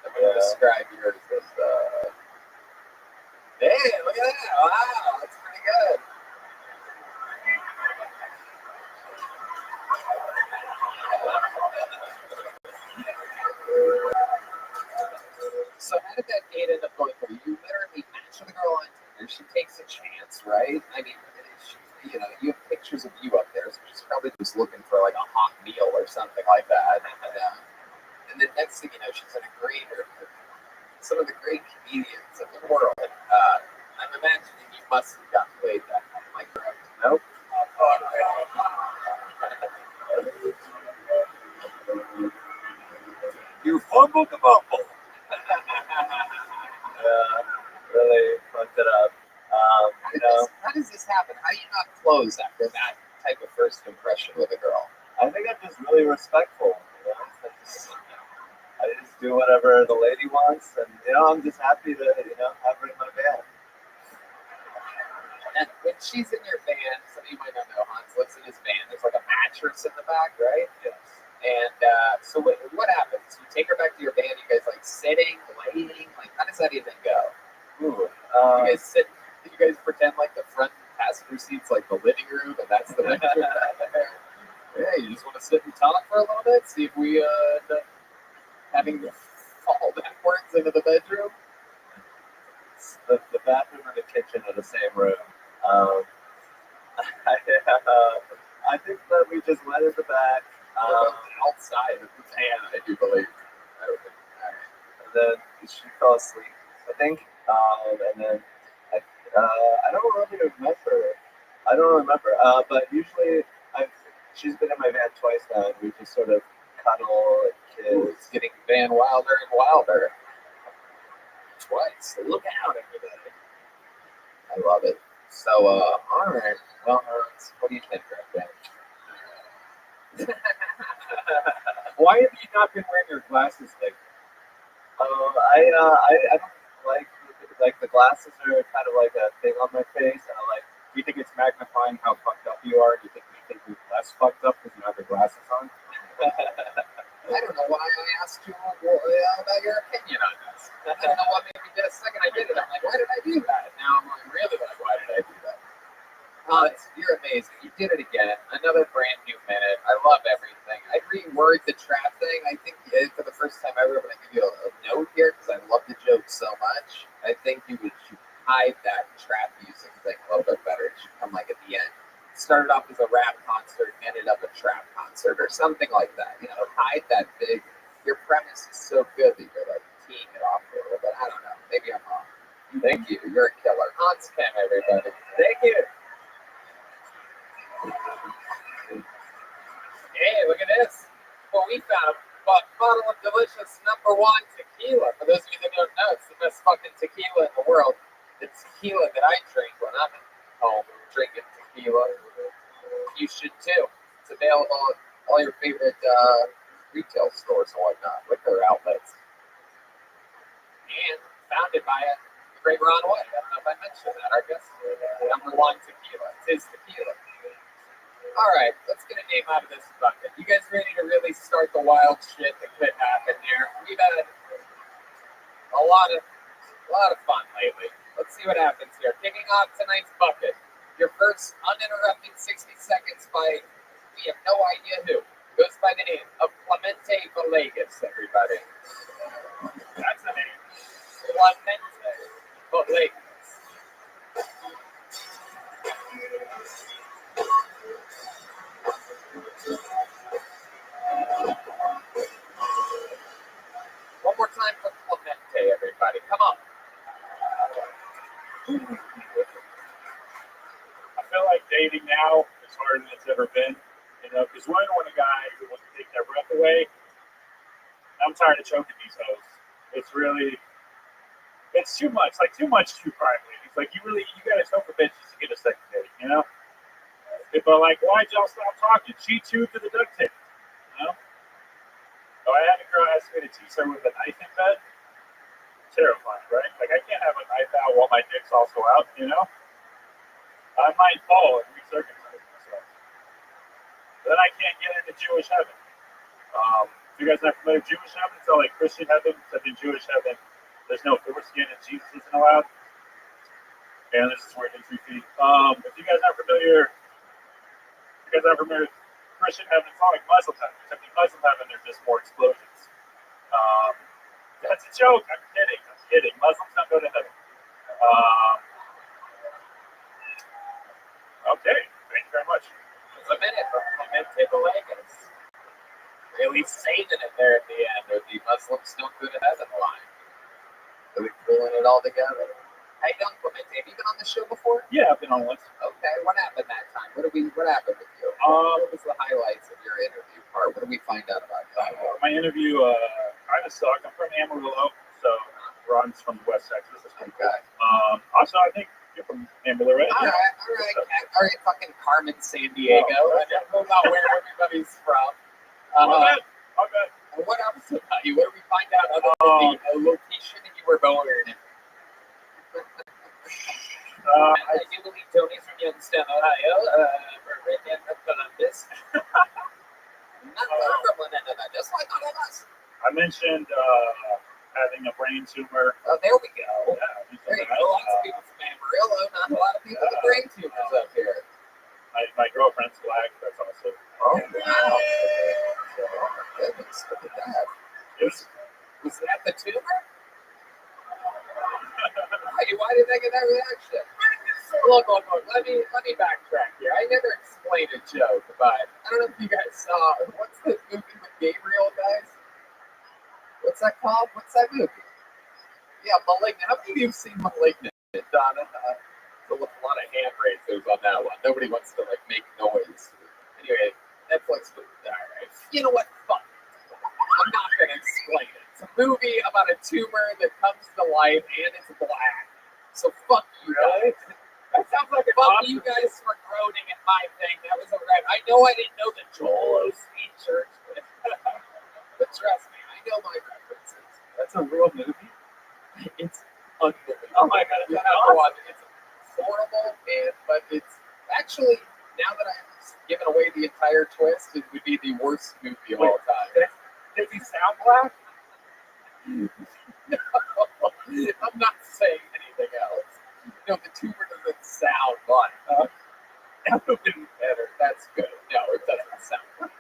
I'm going to describe yours as hey, look at that. Wow, that's pretty good. So how did that date end up going for you? You literally match with a girl on Tinder. She takes a chance, right? I mean, you have pictures of you up there, so she's probably just looking for like a hot meal or something like that. And then next thing you know, she's in a green room with some of the great comedians of the world. I'm imagining you must have gotten laid that night. Am I correct? Nope. You fumbled the bumble. Really fucked it up. How does this happen? How do you not close after that type of first impression with a girl? I think I'm just really respectful. I just do whatever the lady wants, and I'm just happy to have her in my band. And when she's in your band, some of you might not know, Hans lives in his band. There's like a mattress in the back, right? Yes. And so what happens? You take her back to your band. You guys like sitting, laying. Like, how does that even go? Ooh, You guys sit. You guys pretend like the front passenger seat's like the living room, and that's the bedroom. Yeah, you just want to sit and talk for a little bit, see if we end up having to fall backwards into the bedroom. the bathroom and the kitchen are the same room. I think that we just went in the back. Outside of the van, I do believe. And then she fell asleep, I think. And then I don't really remember. But usually she's been in my van twice now, and we just sort of cuddle and kiss. Ooh, it's getting Van Wilder and Wilder. Twice. Look out, everybody. I love it. So, all right. Well, what do you think, Rabbi? Why have you not been wearing your glasses lately? I don't like the glasses are kind of like a thing on my face, and Do you think it's magnifying how fucked up you are? Do you think you're less fucked up because you have your glasses on? I don't know why I asked you about your opinion on this. I don't know what made me do. The second I did it, I'm like, why did I do that? Now I'm like, really like, why did I do that? You're amazing. You did it again. Another brand new minute. I love everything. I reword the trap thing. I think for the first time ever, I'm going to give you a note here because I love the joke so much. I think you should hide that trap music thing a little bit better. It should come like at the end. Started off as a rap concert, ended up a trap concert or something like that. Hide that big. Your premise is so good that you're like teeing it off a little bit. I don't know. Maybe I'm wrong. Thank you. You're a killer. Hans Kim, everybody. thank you. Hey, look at this. Well, we found a bottle of delicious #1 tequila. For those of you that don't know, it's the best fucking tequila in the world. The tequila that I drink when I'm at home drinking tequila. You should too. It's available at all your favorite retail stores and whatnot, liquor outlets. And founded by the great Ron White. I don't know if I mentioned that. I guess #1 tequila. It's his tequila. All right, let's get a name out of this bucket. You guys ready to really start the wild shit that could happen here? We've had a lot of fun lately. Let's see what happens here. Kicking off tonight's bucket. Your first uninterrupted 60 seconds by, we have no idea who, goes by the name of Clemente Villegas, everybody. That's the name. Clemente Villegas. dating now is harder than it's ever been. You know, because when a guy who wants to take their breath away, I'm tired of choking these hoes. It's really, it's too much. Like too much true crime ladies. Like you gotta choke a bitch just to get a second date. You know. But like, why'd y'all stop talking? She chewed to the duct tape. You know. So I had a girl ask me to tease her with a knife in bed. Terrifying, right? Like I can't have a knife out while my dick's also out. You know. I might fall and recircumcise myself. Then I can't get into Jewish heaven. If you guys are not familiar with Jewish heaven, it's all like Christian heaven, except in Jewish heaven, there's no foreskin and Jesus isn't allowed. And this is where it is 3 feet. If you guys aren't familiar with Christian heaven, it's all like Muslim heaven, except in Muslim heaven, there's just more explosions. That's a joke. I'm kidding. Muslims don't go to heaven. Okay, thank you very much. It's a minute from Clemente Villegas. Really saving it there at the end, or the Muslims don't go to heaven line. Really pulling it all together. Hey, young Clemente, have you been on the show before? Yeah, I've been on once. Okay, what happened that time? What happened with you? What was the highlights of your interview part? What did we find out about you? My interview kind of sucked. I'm from Amarillo, so Ron's from West Texas. Okay. Also, I think you're from Amarillo, right? All right, fucking Carmen, San Diego. I don't know about where everybody's from. Okay. And what else about you? What did we find out other than the location that you were born in? I do believe Tony's from Youngstown, Ohio. We're right in Columbus. Not far from one another, just like all of us. I mentioned having a brain tumor. Oh, there we go. Yeah, There you go. Lots of people from Amarillo, not a lot of people with brain tumors up here. My girlfriend's black. That's also. Oh, wow. So, goodness, look at that. Was that the tumor? Why did I get that reaction? Look. Let me backtrack here. I never explained a joke, but I don't know if you guys saw. What's the movie with Gabriel, guys? What's that called? What's that movie? Yeah, Malignant. How many of you have seen Malignant, Donna? There's a lot of hand raisers on that one. Nobody wants to make noise. Anyway, Netflix movie. All right. You know what? Fuck. I'm not gonna explain it. It's a movie about a tumor that comes to life and it's black. So fuck you guys. That sounds like a fuck you guys for groaning at my thing. That was alright. I know I didn't know the Joel Osteen church, but trust me, I know my references. That's a real movie. It's unbelievable. Oh my god, You have to watch it. It's horrible, but it's actually, now that I've given away the entire twist, it would be the worst movie of all time. Does he sound black? No, I'm not saying anything else. No, the tumor doesn't sound like. That would have been better. That's good. No, it doesn't sound like.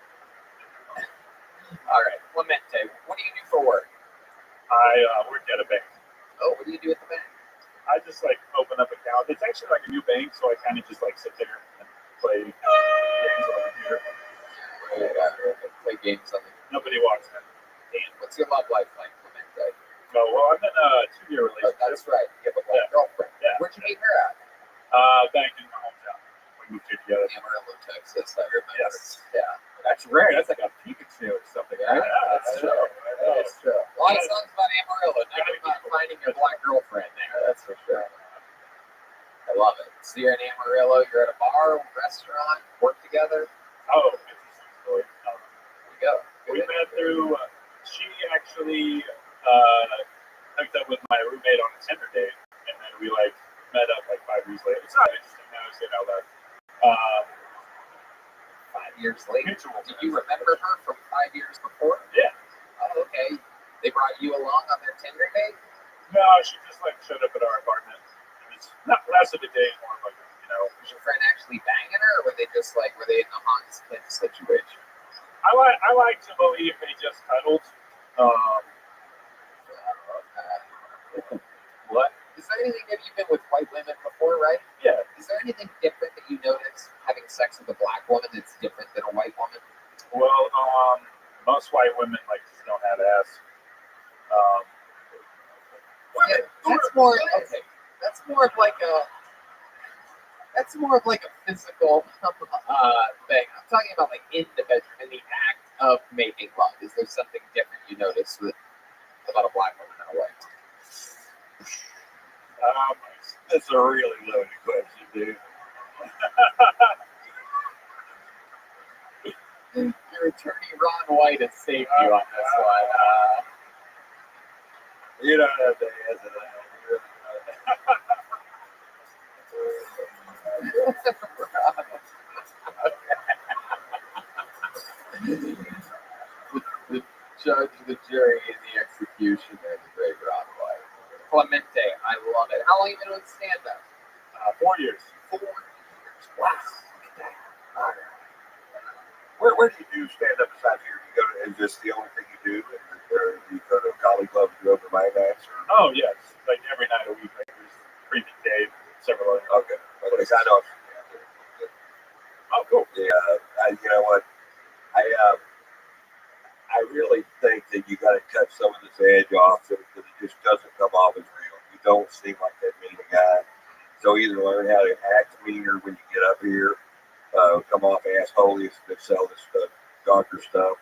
All right, Clemente, what do you do for work? I work at a bank. Oh, what do you do at the bank? I just open up accounts. It's actually like a new bank, so I kind of just sit there and play games on the computer. Play games on the computer. Nobody walks in. Damn, what's your love life like, Clemente? Oh, well, I'm in a 2-year relationship. Oh, that's right. You have a black girlfriend. Yeah. Where'd you meet her at? Back in my hometown. We moved here together. Amarillo, Texas. I remember. Yes. Yeah. That's rare. That's like a Pikachu or something, right? Yeah, that's true. That's true. A lot of songs about Amarillo, not about finding your black girlfriend there. That's for sure. I love it. So you're in Amarillo, you're at a bar, restaurant, work together. Oh, interesting story. There you go. We met through, she actually hooked up with my roommate on a Tinder date, and then we met up 5 years later. It's not interesting now, I say it out loud. 5 years later. Mutual. Do you remember her from 5 years before? Yeah. Oh, okay. They brought you along on their Tinder date? No, she just showed up at our apartment. It was not less of a date, more of Was your friend actually banging her, or were they just were they in the Hans Kim situation? I like to believe they just cuddled. What? Is there anything that you've been with white women before, right? Yeah. Is there anything different that you notice having sex with a black woman that's different than a white woman? Well, most white women just don't have ass. Yeah, that's more okay. That's more of a That's more of like a physical thing. I'm talking about like in the bedroom, in the act of making love. Is there something different you notice about a black woman and a white woman? That's a really loaded question, dude. Your attorney Ron White has saved you on this one. You don't have to answer that. The judge, the jury, and the executioner, the great Ron White. Clemente, I love it. How long have you been with stand-up? 4 years. 4 years. Wow. Where do you do stand up besides here? You go to, is this the only thing you do? Or you go to a comedy club and do open mic nights? Or? Oh yes, like every night a week. Like there's Creepy Dave, several other. Okay. Because I know. Oh, cool. Yeah. You know what? I really think that you got to cut some of this edge off so that it just doesn't come off as real. You don't seem like that mean guy. So either learn how to act meaner when you get up here, come off assholey and sell this darker stuff,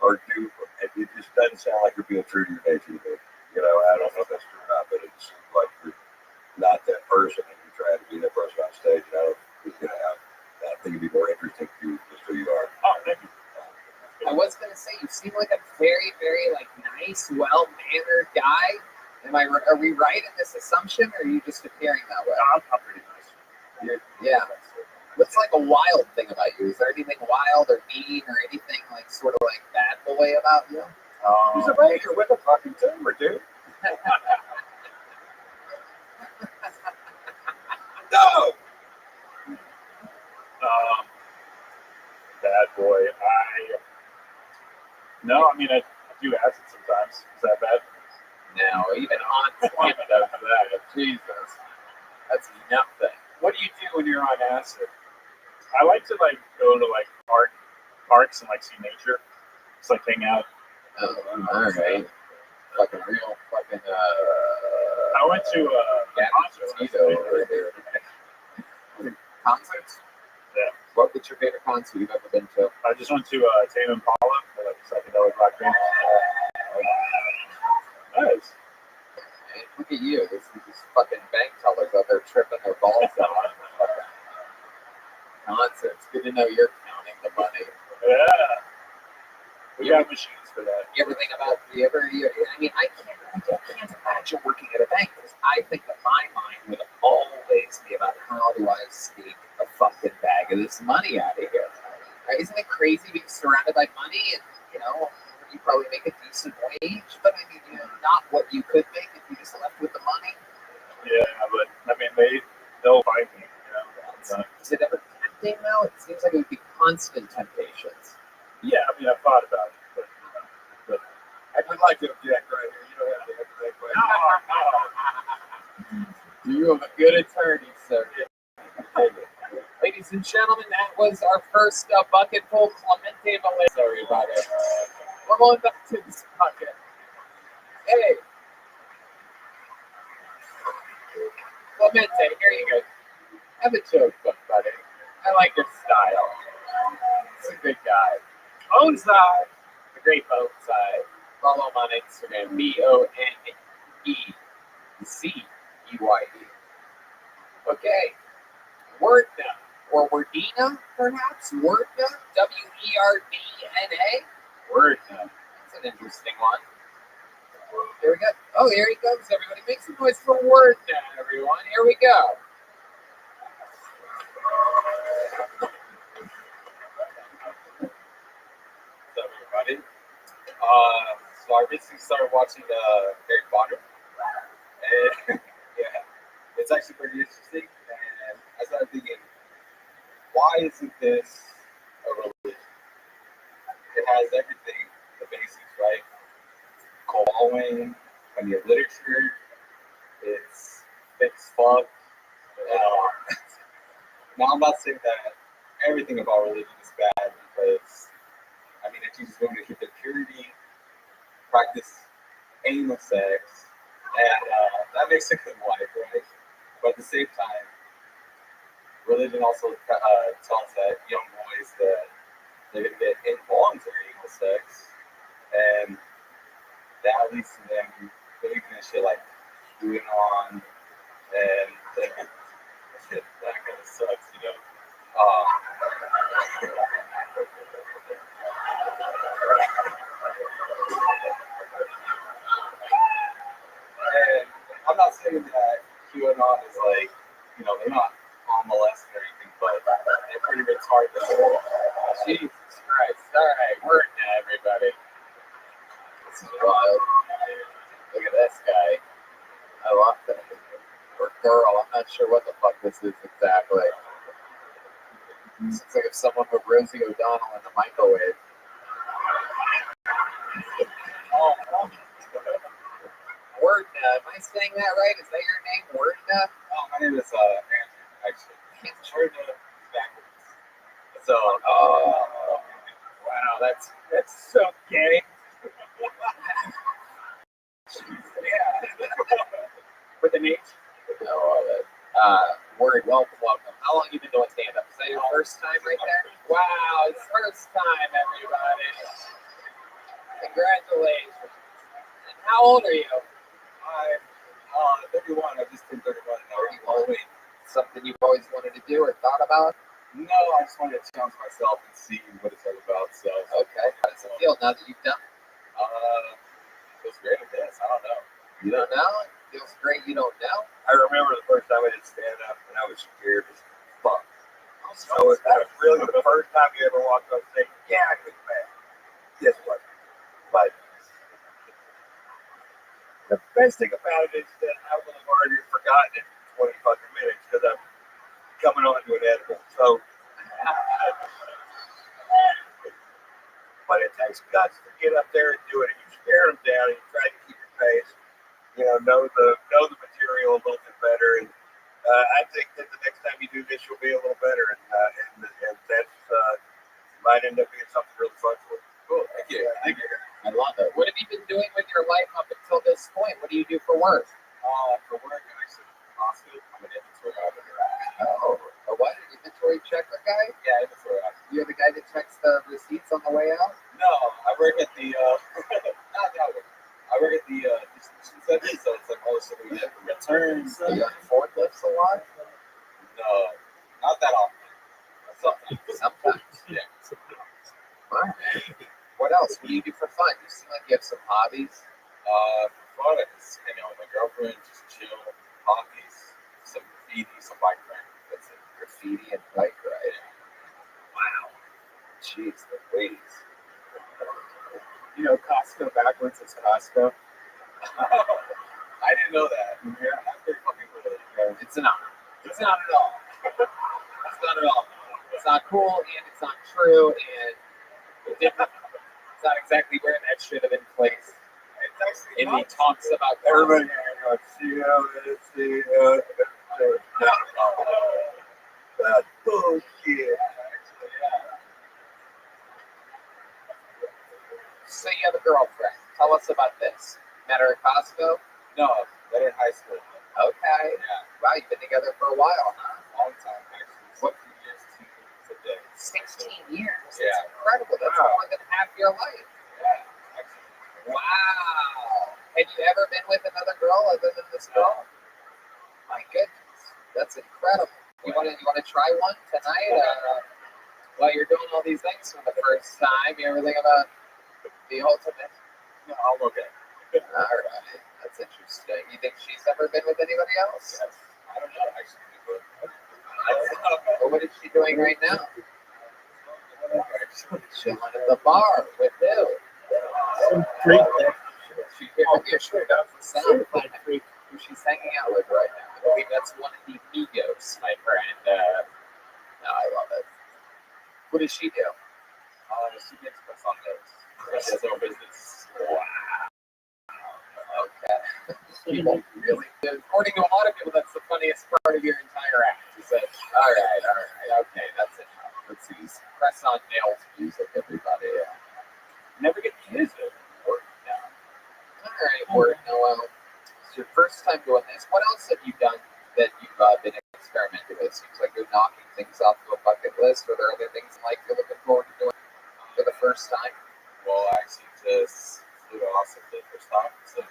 or do it just doesn't sound like you're being true to your nature. You know, I don't know if that's true or not, but it seems like you're not that person and you're trying to be that person on stage. And I think it'd be more interesting to you just who you are. Oh, thank you. I was gonna say you seem like a very, very like nice, well-mannered guy. Are we right in this assumption, or are you just appearing that way? I'm pretty nice. Yeah. What's like a wild thing about you? Is there anything wild or mean or anything like sort of like bad boy about you? He's a baker with a fucking tumor, dude. No. Bad boy. No, I mean I do acid sometimes. Is that bad? No, even on point does that. Jesus, that's nothing. What do you do when you're on acid? I like to like go to like parks and like see nature. Just like hang out. Oh, all right. Fucking real fucking. I went to a concert over here. Concerts? Yeah. What's your favorite concert you've ever been to? I just went to Tame Impala for like psychedelic rock band. Nice. Hey, look at you. This is just fucking bank tellers out there tripping their balls out on fucking concerts. Good to know you're counting the money. Yeah. We got machines for that. You ever think about I mean, I can't imagine working at a bank because I think that my mind would always be about how do I sneak a fucking bag of this money out of here. Right? Isn't it crazy being surrounded by money and you probably make a decent wage, but I mean, not what you could make if you just left with the money. Yeah, but I mean, they'll find me. Is it ever tempting though? It seems like it would be constant temptations. Yeah, I mean, I've thought about it, but I would like to object right here. You don't have to answer that question. You have a good attorney, sir. Ladies and gentlemen, that was our first bucket full. Clemente Malay. Sorry about it. We're going back to this bucket. Hey. Clemente, here you go. Have a joke, buddy. I like your style. He's a good guy. Bonsai. The great Bonsai. Follow him on Instagram. BONEZEYE. Okay. Wordna. Or Wordina, perhaps? Wordna? WERDNA? Wordna. That's an interesting one. Here we go. Oh, here he comes, everybody. Make some noise for Wordna, everyone. Here we go. What's up, everybody? So I recently started watching Harry Potter. And yeah, it's actually pretty interesting. And I started thinking, why isn't this a religion? It has everything, the basics, right? Following, plenty of literature, it's thick as fuck. Now, I'm not saying that everything about religion is bad because, I mean, it teaches women to keep their purity, practice anal sex, and that makes a good wife, right? But at the same time, religion also tells that young boys that they're going to get involuntary anal sex, and that leads to them believing in shit like QAnon, and that kind of sucks, you know. And I'm not saying that QAnon is like, you know, they're not on molesting or anything, but they're pretty retarded. Jesus Christ. All right, we're now, everybody. This is wild. Look at this guy. I love that. Or girl. I'm not sure what the fuck this is exactly. This looks like if someone put Rosie O'Donnell in the microwave. Wordna. Am I saying that right? Is that your name? Wordna? Oh, my name is Andrew, actually. Wordna backwards. So, wow, that's so gay. Yeah. With an H. I love it. Word, welcome. How long have you been doing stand-up? Is that your first time right there? Wow, it's first time, everybody. Congratulations. And how old are you? I'm 31. I just turned 31 in Halloween. Something you've always wanted to do or thought about? No, I just wanted to challenge myself and see what it's all about. So, Okay. How does it feel now that you've done it? it was great, I guess. I don't know. You don't know? It feels great you don't know? I remember the first time I did stand up, and I was scared as fuck. So That was really the first time you ever walked on stage. Yeah, I could bad. Yes, it was. But the best thing about it is that I will have already forgotten it in 20 fucking minutes because I'm coming on to an edible. So, but it takes guts to get up there and do it. And you stare them down and you try to keep your pace. You know the material a little bit better. And I think that the next time you do this, you'll be a little better. And that's might end up being something really fun for you. cool. Thank you. I love it. What have you been doing with your life up until this point? What do you do for work? For work, I'm actually Rothschild. I'm an inventory operator. Oh, a what? An inventory checker guy? Yeah, inventory operator. You're the guy that checks the receipts on the way out? No, I work at the not that way. I work at the distribution center, so it's like most of the returns. Are you on forklifts a lot? No, not that often. Sometimes. Yeah. All right. What else? What do you do for fun? You seem like you have some hobbies. For fun, I just hang out with my girlfriend, just chill, hobbies, some graffiti, some bike riding. That's it. Graffiti and bike riding. Wow. Jeez, the ladies. You know, Costco backwards is Costco. I didn't know that. Yeah, that's pretty fucking cool. It's not. It's not at all. It's not at all. It's not cool, and it's not true, and it's not exactly where that should have been placed. And he talks about Everybody, that bullshit. So you have a girlfriend. Tell us about this. Met her at Costco? No, that in high school. Okay. Yeah. Wow, you've been together for a while, huh? Long time, actually. What? 16 years today. 16 years. Yeah. That's incredible. That's Wow. more than half your life. Yeah, actually. Wow. Have you ever been with another girl other than this girl? My goodness. That's incredible. You want to try one tonight? While you're doing all these things for the first time, you ever think about the ultimate? No, I'm okay. All right. That's interesting. You think she's ever been with anybody else? Yes. I don't know, actually. Well, what is she doing right now? Chilling at the bar with who? Some freak. She doesn't sound like who she's hanging out with right now. I believe that's one of the Migos, my friend. No, I love it. What does she do? She makes croissants. She has her own business. Wow. Okay. People really, according to a lot of people, that's the funniest part of your entire act. Is that, all right. Okay, that's it. Let's see. Press on nails music, everybody. Never get kids though. All right, Word Noel. It's your first time doing this. What else have you done that you've been experimenting with? Seems like you're knocking things off of a bucket list. Are there other things in life you're looking forward to doing for the first time? Well, I actually just flew to Austin for the first time. So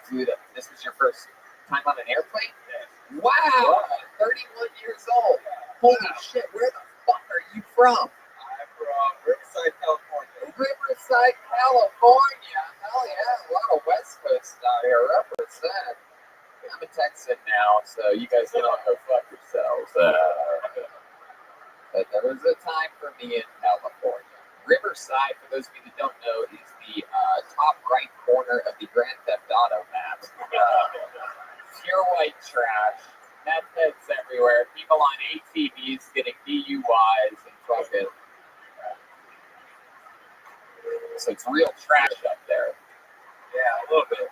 This was your first time on an airplane? yeah. Wow! 31 years old. Holy shit! Where the fuck are you from? I'm from Riverside, California. Riverside, California. Hell yeah! A lot of West Coast out here. Represent. I'm a Texan now, so you guys can all go fuck yourselves. But there was a time for me in California. Riverside, for those of you that don't know, is the top right corner of the Grand Theft Auto map. Pure white trash, meth heads everywhere, people on ATVs getting DUIs and fucking. So it's real trash up there. Yeah, a little bit.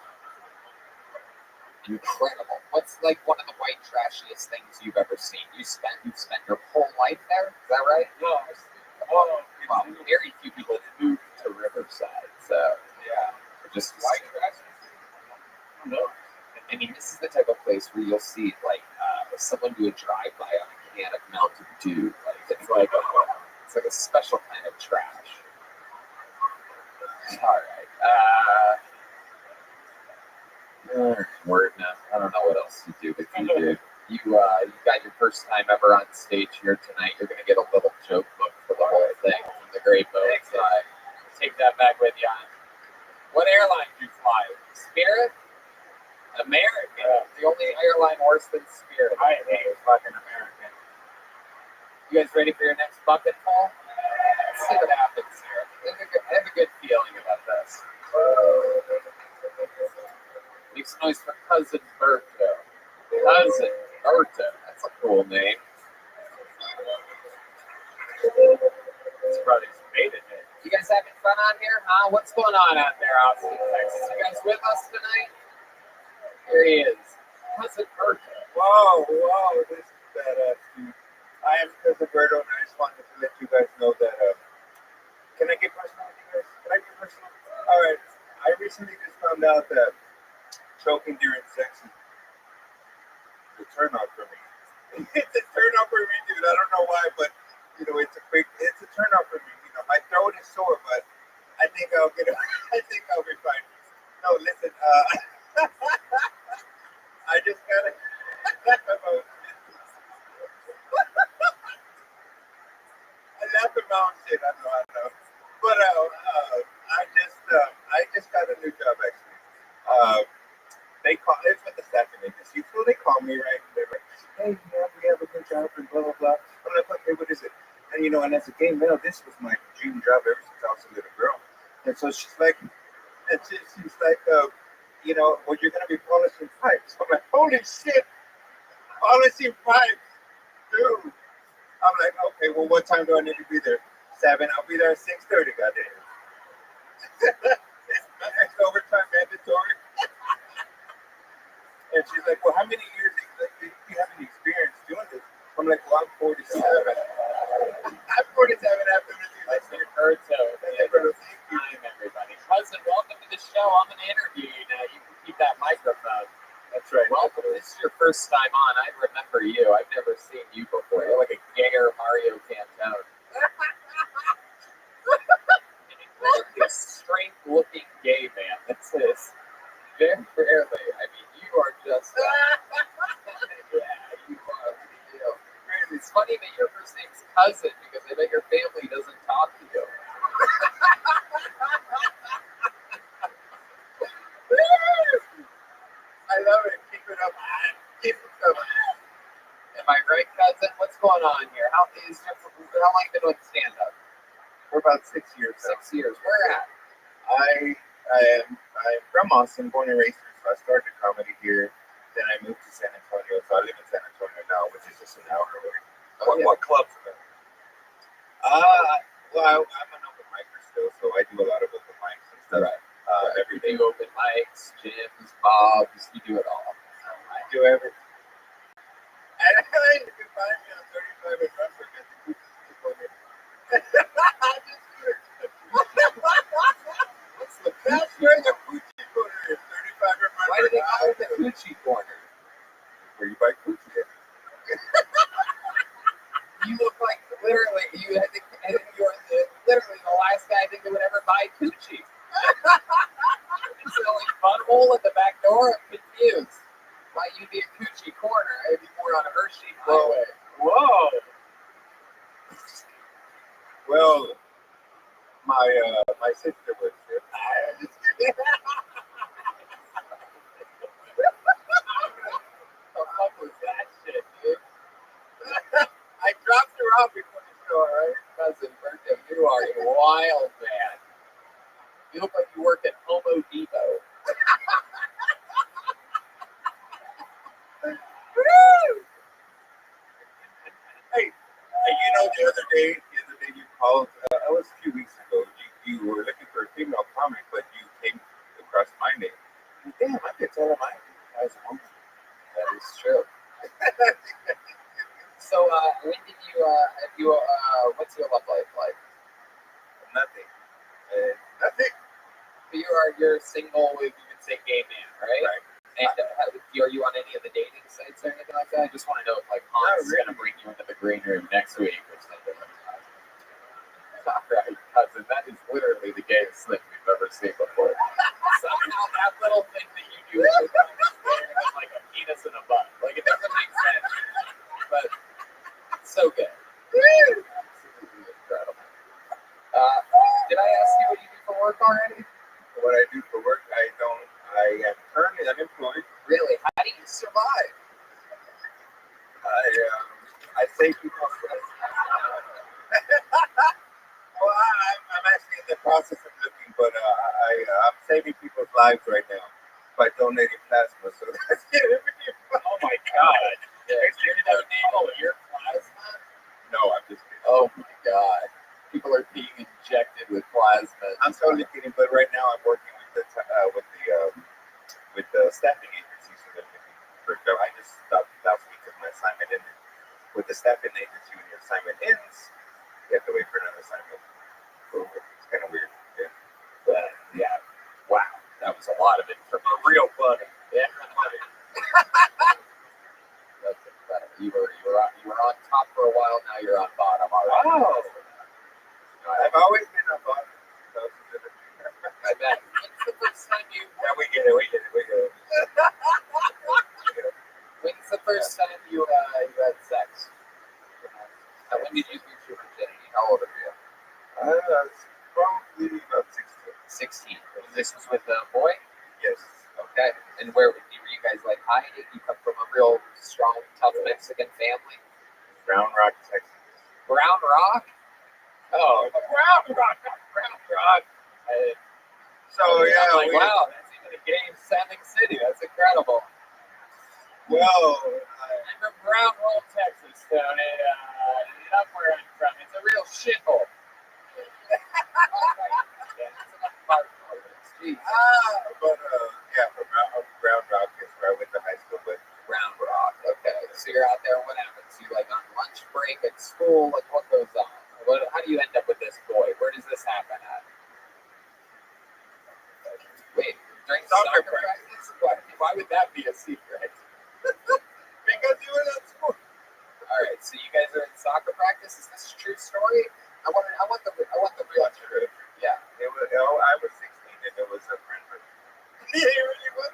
Incredible. What's like one of the white trashiest things you've ever seen? You've spent your whole life there? Is that right? No, Well, very few people move to Riverside, so Yeah. just white trash. no. I mean, this is the type of place where you'll see like someone do a drive-by on a can of Mountain Dew. It's like a special kind of trash. All right. Word now. I don't know what else to do, but you did. You got your first time ever on stage here tonight. You're gonna get a little joke book for the whole thing from the Great Boat Side. Take that back with you. What airline do you fly? Spirit? American. The only airline worse than Spirit. I hate fucking American. You guys ready for your next bucket fall? Let's see what happens here. I have a good feeling about this. Make some noise for Cousin Berto. Cousin Berto. That's a cool name. It's probably made it. You guys having fun out here, huh? What's going on out there, Austin, Texas? You guys with us tonight? Here he is. Cousin Berto. Wow, this is badass, dude. I am Cousin Berto, and I just wanted to let you guys know that, can I get personal with you guys? Can I get personal? All right, I recently just found out that choking during sex is a turn on for me. It's a turn on for me, dude. I don't know why, but, you know, it's a turn on for me. You know, my throat is sore, but I think I'll get it. I think I'll be fine. No, listen, I just gotta. I laugh about shit. I know. But I just got a new job actually. They call it's with the staffing agency, so they call me right, and they're like, "Hey, we have a good job and blah blah blah." I'm like, "Okay, what is it?" And you know, and as a gay male, this was my dream job ever since I was a little girl. And so she's like, you know, well, you're gonna be polishing pipes. I'm like, holy shit, polishing pipes, dude. I'm like, okay, well, what time do I need to be there? 7. I'll be there at 6:30. Goddamn. It's overtime mandatory. And she's like, well, how many years do you have any experience doing this? I'm like, well, I'm 47. I'm 47 after this. That's your Berto. Time, everybody. Cousin, welcome to the show. I'm going to interview you now. You can keep that microphone. That's right. Welcome. This is your first time on. I remember you. I've never seen you before. You're like a gayer Mario Cantone. A straight-looking gay man. That's his. Very rarely. I mean, you are just. Yeah, you are. You know, it's funny that your first name's Cousin because I bet your family doesn't talk to you. I love it. Keep it up. Keep it up. Am I right, Cousin? What's going on here? How long have you been with stand-up? For about 6 years. 6 years. Where at? I'm from Austin, born and raised here, so I started comedy here. Then I moved to San Antonio, so I live in San Antonio now, which is just an hour away. What clubs are there? Well, I'm an open micer still, so I do a lot of open mics and stuff. Right. Every day. You do open mics, gyms, bobs, you do it all. I do everything. And you can find me on 35 and Brunswick at the Coochie Corner. What's the That's where the Coochie Corner is. 35 and Brunswick. Why do they call it the Coochie Corner? Where you buy Coochie. look like literally you had to, and you were literally the last guy I think that would ever buy coochie. It's the only fun hole at the back door. I'm confused. Why you'd be a coochie corner? I'd be more on a Hershey highway. Whoa. Well, my sister was there. The fuck was that shit, dude? I dropped her off before the show, right? Cousin Bertha, you are a wild man. You look like you work at Homo Depot. Hey, the other day you called. It was a few weeks ago. You were looking for a female comic, but you came across my name. Damn, I could tell him I was a woman. That is true. So, when did you, what's your love life like? Nothing. Nothing. You're single, you can say gay man, right? Right. And are you on any of the dating sites or anything like that? I just want to know if like Hans is going to bring you into the green room next week or something like that. All right, cousin, that is literally the gayest thing we've ever seen before. Somehow that little thing that you do with your thumb is staring at like a penis in a butt. Like it doesn't make sense, but it's so good. Absolutely incredible. Did I ask you what you do for work already? What I do for work, I don't. I am currently unemployed. Really? How do you survive? I save people's lives. Well, I'm actually in the process of looking, but I'm saving people's lives right now by donating plasma. So that's it. Oh my God. You're donating your plasma? No, I'm just kidding. Oh my God. People are being injected with plasma. I'm totally kidding, but right now I'm working with the staffing agency. So that I just stopped last week because my assignment ended. With the staffing agency, when your assignment ends, you have to wait for another assignment. So it's kind of weird. Yeah. But, yeah. Wow. That was a lot of information. Real funny. Yeah. That's incredible. You were on top for a while. Now you're on bottom. All right. Wow. I've always been a bottom. I bet. When's the first time you? Yeah, we get it. When's the first time you had sex? When did you lose your virginity? How old are you? Probably about 16. 16. This was with a boy? Yes. Okay. And where were you guys like hiding? You come from a real strong, tough Mexican family? Brown Rock, Texas. Brown Rock? Oh, Brown Rock. So yeah, I'm like, wow, that's even a game-sounding city. That's incredible. Well, I'm from Brown Rock, Texas, Tony. Not where I'm from. It's a real shithole. from Brown Rock is where I went to high school. But Brown Rock. Okay, so you're out there. What happens? You like on lunch break at school? Like what goes on? How do you end up with this boy? Where does this happen at? Wait, during soccer practice? Why would that be a secret? because you were at school. All right, so you guys are in soccer practice. Is this a true story? I want the real truth. Yeah. I was 16 and it was a friend from. Yeah, it really was.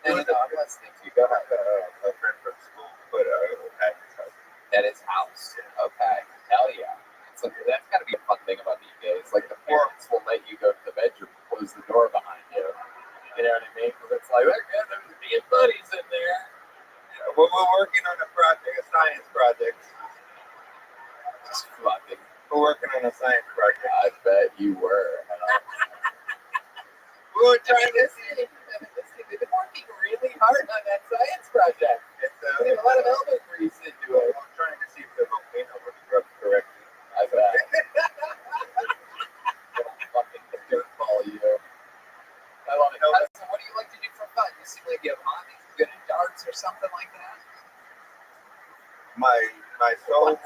No, I'm listening to you. Go ahead. A friend from school, but at his house. At his house. Okay. Hell yeah. So that's got to be a fun thing about these days. Like the parents will let you go to the bedroom, close the door behind you. You know what I mean? Because it's like there's being buddies in there. Yeah, well, we're working on a project, a science project. Just fucking. We're working on a science project. I bet you were. We were trying to see. They're working really hard on that science project. They have a lot of elbow grease into it. I'm trying to see if the volcano was rubbed correctly. I bet. Fucking dirtball, you. I love it. So what do you like to do for fun? You seem like you have hobbies. You good at darts or something like that? My soul,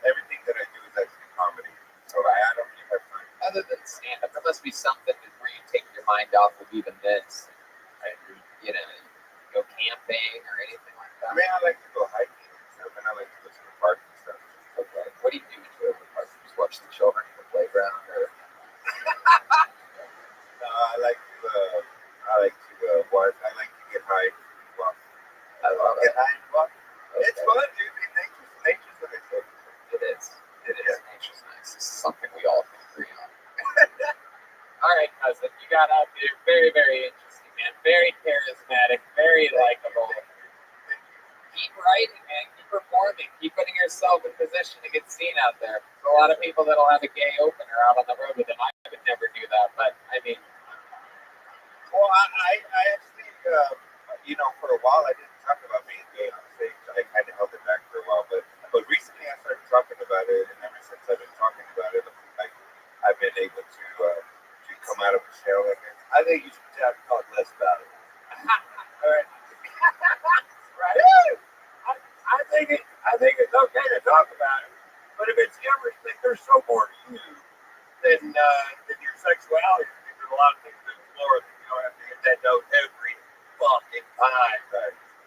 everything that I do is actually comedy. So I don't really have fun. Other than stand-up, there must be something where you take your mind off of even this. You know, go camping or anything like that. I mean, I like to go hiking and stuff, and I like to go to the park and stuff. watch the children in the playground? Or I like to work. I like to get high. Well, I love get it. high and walk. It's Okay. fun, dude. Nature's a good thing. It is. It is. Nature's nice. This is something we all can agree on. All right, cousin. You got out there. Very, very interesting, man. Very charismatic. Very likable. Keep writing, man. Keep performing. Keep putting yourself in position to get seen out there. There's a lot of people that'll have a gay opener out on the road with them. I would never do that, but I mean, Well, I actually, for a while I didn't talk about being gay on stage. I kind of held it back for a while, but recently I started talking about it, and ever since I've been talking about it, I've been able to come out of a shell. And I think you should talk less about it. All right. Right. I think it's okay to talk about it, but if it's everything, there's so more to you than your sexuality. There's a lot of things to explore that you don't have to hit that note every fucking time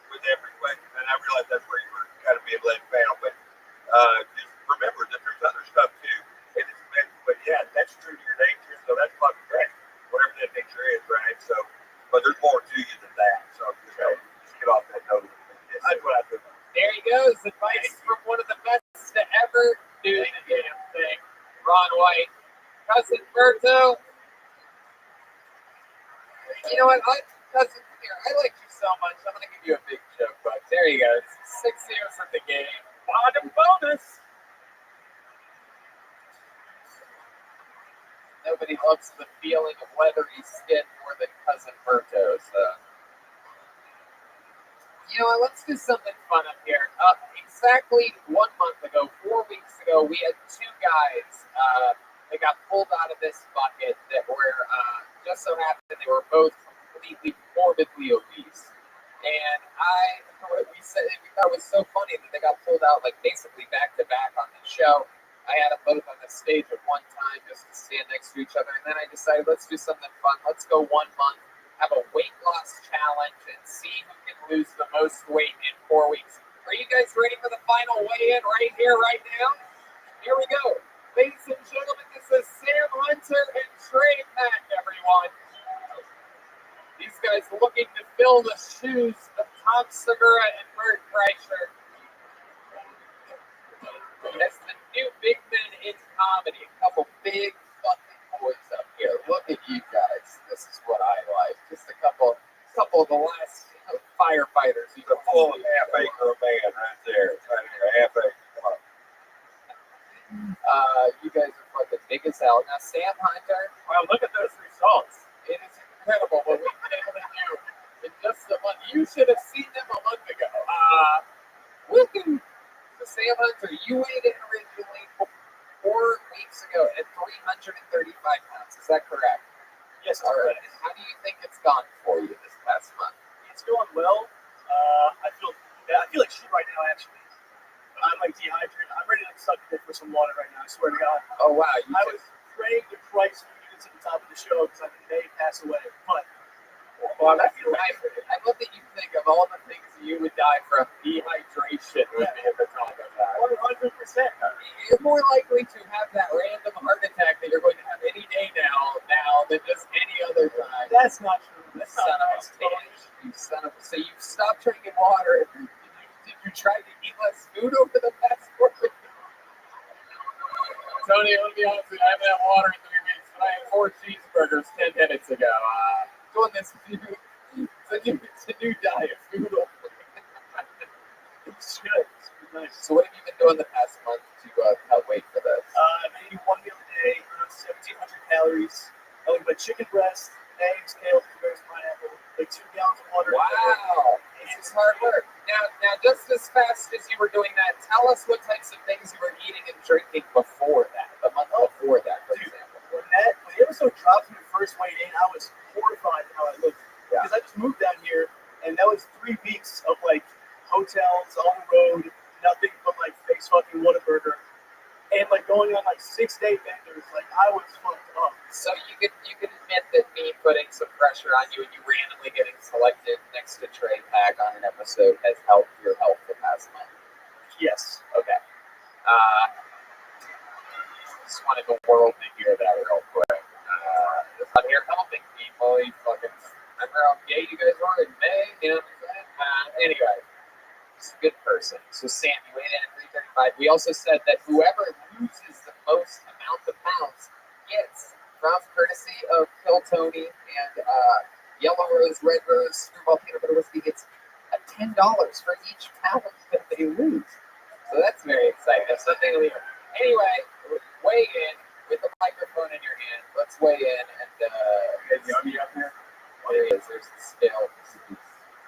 with every question. And I realize that's where you were kind of being led down, but just remember that there's other stuff too. But yeah, that's true to your nature, so that's fucking great. Whatever that nature is, right? So, but there's more to you than that. So, just get off that note. That's what I think. there he goes. Advice from one of the best to ever do the damn thing, Ron White. Cousin Berto. You know what? Cousin, here, I like you so much. I'm going to give you a big joke, but there you go. 6 years at the game. Bottom bonus. Nobody loves the feeling of leathery skin more than Cousin Berto, so. You know what? Let's do something fun up here. Exactly 1 month ago, 4 weeks ago, we had two guys that got pulled out of this bucket that were just so happened they were both completely morbidly obese. And we said we thought it was so funny that they got pulled out like basically back to back on the show. I had them both on the stage at one time just to stand next to each other, and then I decided let's do something fun. Let's go 1 month, have a weight loss challenge, and see who can lose the most weight in 4 weeks. Are you guys ready for the final weigh-in right here, right now? Here we go. Ladies and gentlemen, this is Sam Hunter and Trey Pack, everyone. These guys looking to fill the shoes of Tom Segura and Bert Kreischer as the new big men in comedy. A couple big fucking boys up here. Look at you guys. This is what I like. Just a couple of the last firefighters. You The full half-acre man right there. Right here, half-acre. Come on. You guys are fucking big as hell. Now, Sam Hunter. Wow, look at those results. It is incredible what we've been able to do in just a month. You should have seen them a month ago. Woohoo! So Sam Hunter, you weighed in originally 4 weeks ago at 335 pounds. Is that correct? Yes, All right. And how do you think it's gone for you this past month? it's going well. I feel like shit right now, actually. I'm like dehydrated. I'm ready to suck it for some water right now. I swear to God. Oh, wow. I was praying to Christ when you get to the top of the show because I may pass away. But Well, that's nice. I love that you think of all the things you would die from. Dehydration would be at the top of that. 100%. You're more likely to have that random heart attack that you're going to have any day now than just any other time. That's not true. You That's son not of a bitch. You son of a... So you stopped drinking water. Did you try to eat less food over the past 4 weeks? Tony, let me be honest with you. I haven't had water in 3 weeks, but I had 4 cheeseburgers 10 minutes ago. Doing this it's a new diet. Food over. It's good. It's nice. So what have you been doing the past month to cut weight for this? I'm eating 1 meal a day, around 1,700 calories. I eat my chicken breast, eggs, kale, cucumbers, pineapple, like 2 gallons of water. Wow, this is hard work. Now, just as fast as you were doing that, tell us what types of things you were eating and drinking before that, the month before that, for example. When the episode dropped when we first weighed in, I was horrified at how I looked. Yeah. Because I just moved down here, and that was 3 weeks of like hotels on the road, nothing but like face fucking Whataburger, and like going on like 6-day benders. Like I was fucked up. So you can admit that me putting some pressure on you and you randomly getting selected next to Trey Pack on an episode has helped your health the past month. Yes. Okay. Just wanted the world to hear that real quick. Just out here helping people. You fucking remember how gay you guys were in May? You know what I'm saying? Anyway, he's a good person. So Sam, you weighed in at 335. We also said that whoever loses the most amount of pounds gets, from courtesy of Kill Tony and Yellow Rose, Red Rose, Screwball Peanut Butter Whiskey, gets $10 for each pound that they lose. So that's very exciting. That's something to leave. Anyway, weigh in with the microphone in your hand. Let's weigh in and Is Yogi up here? there he is. There's the scale.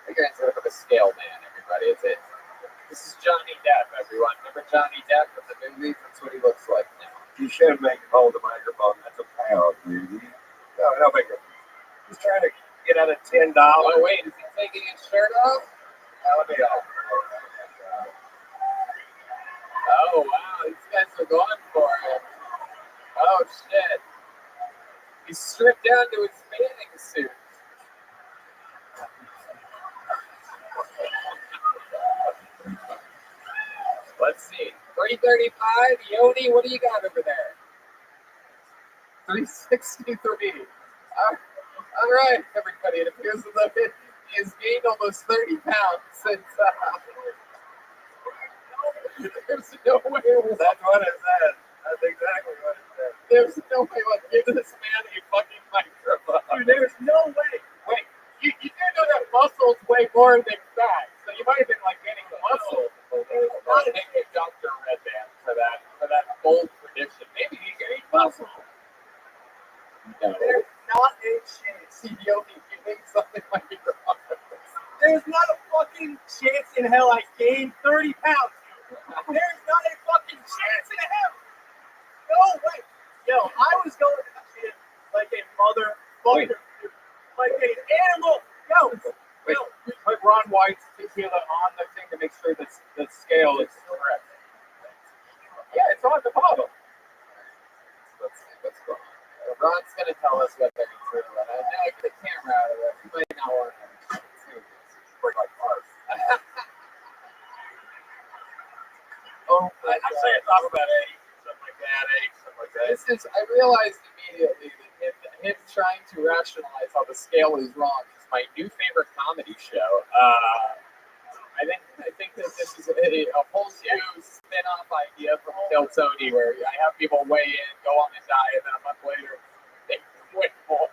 We're going to look at the scale, man. Everybody, this is Johnny Depp. Everyone, remember Johnny Depp from the movies? That's what he looks like now. You should make him hold the microphone. That's a pound, baby. No, make it. He's trying to get out of $10. Oh wait, is he taking his shirt off? Let me off. Oh wow, these guys are going for it. Oh shit. He's stripped down to his bathing suit. Let's see. 335. Yoni, what do you got over there? 363. All right, everybody. It appears as though he has gained almost 30 pounds since. There's no way. That's what it said. That's exactly what it said. There's no way. Like, give this man a fucking microphone. Dude, there's no way. Wait, you do know that muscles weigh more than fat, so you might have been like getting the muscle. Thank you, Dr. Redband, for that bold prediction. Maybe he gained muscle. No. There's not a chance. CEO giving something like your There's not a fucking chance in hell I gained 30 pounds. There's not a fucking chance in hell. No way. Yo, I was going to the gym like a motherfucker. Like an animal. Wait, put Ron White's tequila on the thing to make sure that the scale is correct. Yeah, it's on the bottom. Let's see what's going on. Ron's going to tell us whether it's true. Now, get the camera out of there. You might not want to work like ours. Oh, I say it's off about 8, something like that, 8, something like that. I realized immediately that him trying to rationalize how the scale is wrong is my new favorite comedy show. I think that this is a whole new spin-off idea from Kill Tony, where I have people weigh in, go on the diet, and then a month later they weigh more.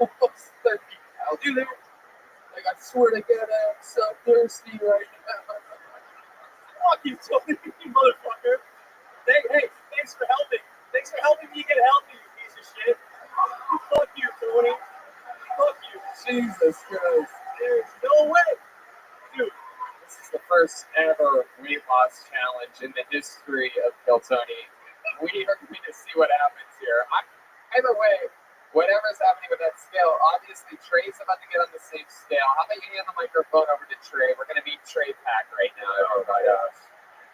Almost 30 pounds. Dude, like, I swear to God, I'm so thirsty right now. Fuck you, Tony, you motherfucker. Hey, thanks for helping. Thanks for helping me get healthy, you piece of shit. Fuck you, Tony. Fuck you. Jesus Christ. There's no way. Dude, this is the first ever weight loss challenge in the history of Kill Tony. We are going to see what happens here. Either way, whatever's happening with that scale, obviously Trey's about to get on the same scale. How about you hand the microphone over to Trey? We're going to meet Trey Pack right now. Oh my gosh.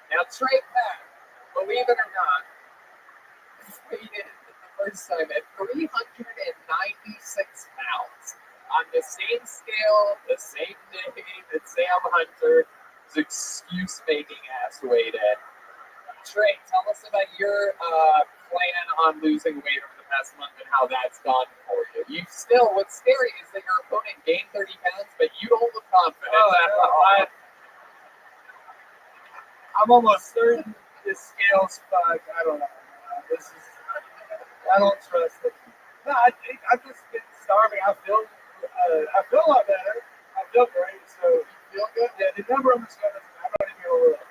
Now, Trey Pack, believe it or not, weighed in the first time at 396 pounds. On the same scale, the same day that Sam Hunter's excuse-making ass weighed in. Trey, tell us about your plan on losing weight over the past month and how that's gone for you. What's scary is that your opponent gained 30 pounds, but you don't look confident. I'm almost certain this scale's fucked. I don't know. I don't trust it. No, I've just been starving. I feel a lot better. I feel great. So you feel good? Yeah, the number on the scale, I'm not even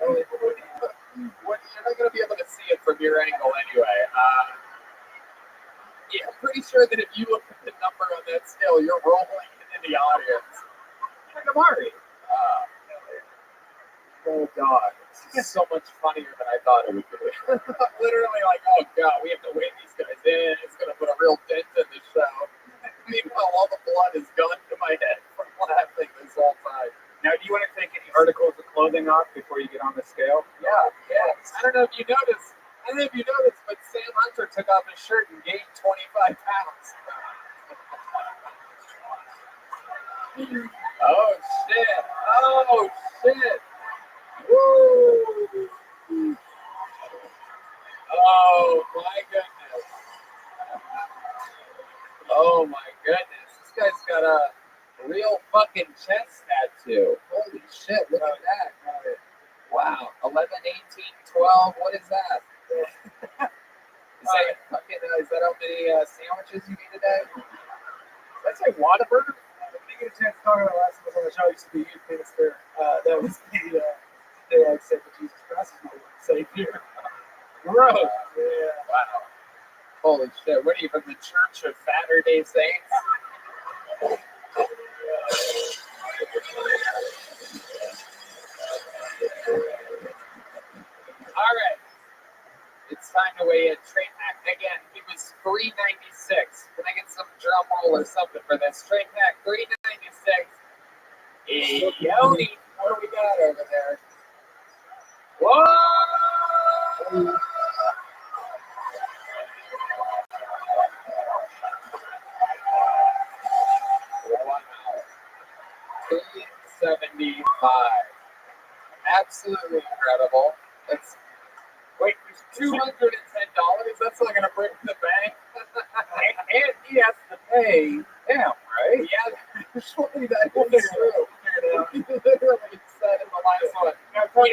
going to look. You're not going to be able to see it from your angle anyway. Yeah, I'm pretty sure that if you look at the number on that scale, you're rolling in the audience. Like Amari. Oh God, this is so much funnier than I thought it would be. Literally like, oh God, we have to weigh these guys in. It's going to put a real dent in the show. Meanwhile, all the blood has gone to my head from laughing this whole time. Now, do you want to take any articles of clothing off before you get on the scale? Yeah. I don't know if you noticed, but Sam Hunter took off his shirt and gained 25 pounds. Oh, shit. Woo! Oh my goodness. Oh my goodness. This guy's got a real fucking chest tattoo. Holy shit, look at that. Wow. 11, 18, 12. What is that? Is that fucking, is that how many sandwiches you eat a day? That's like Whataburger. I didn't get a chance to talk about last time I was on the show. I used to be a youth minister. That was the day I accepted Jesus Christ as my Lord and Savior. Gross. Yeah. Wow. Holy shit. What are you, from the Church of Saturday Saints? All right. It's time to weigh in. Trade pack again. It was $3.96. Can I get some drum roll or something for this? Trade pack $3.96. Yoni, what do we got over there? Whoa! Wow. 275. Absolutely incredible. That's wait, there's $210. That's not gonna break the bank. and he has to pay him, right? Yeah, surely that is true. He literally said in the last one.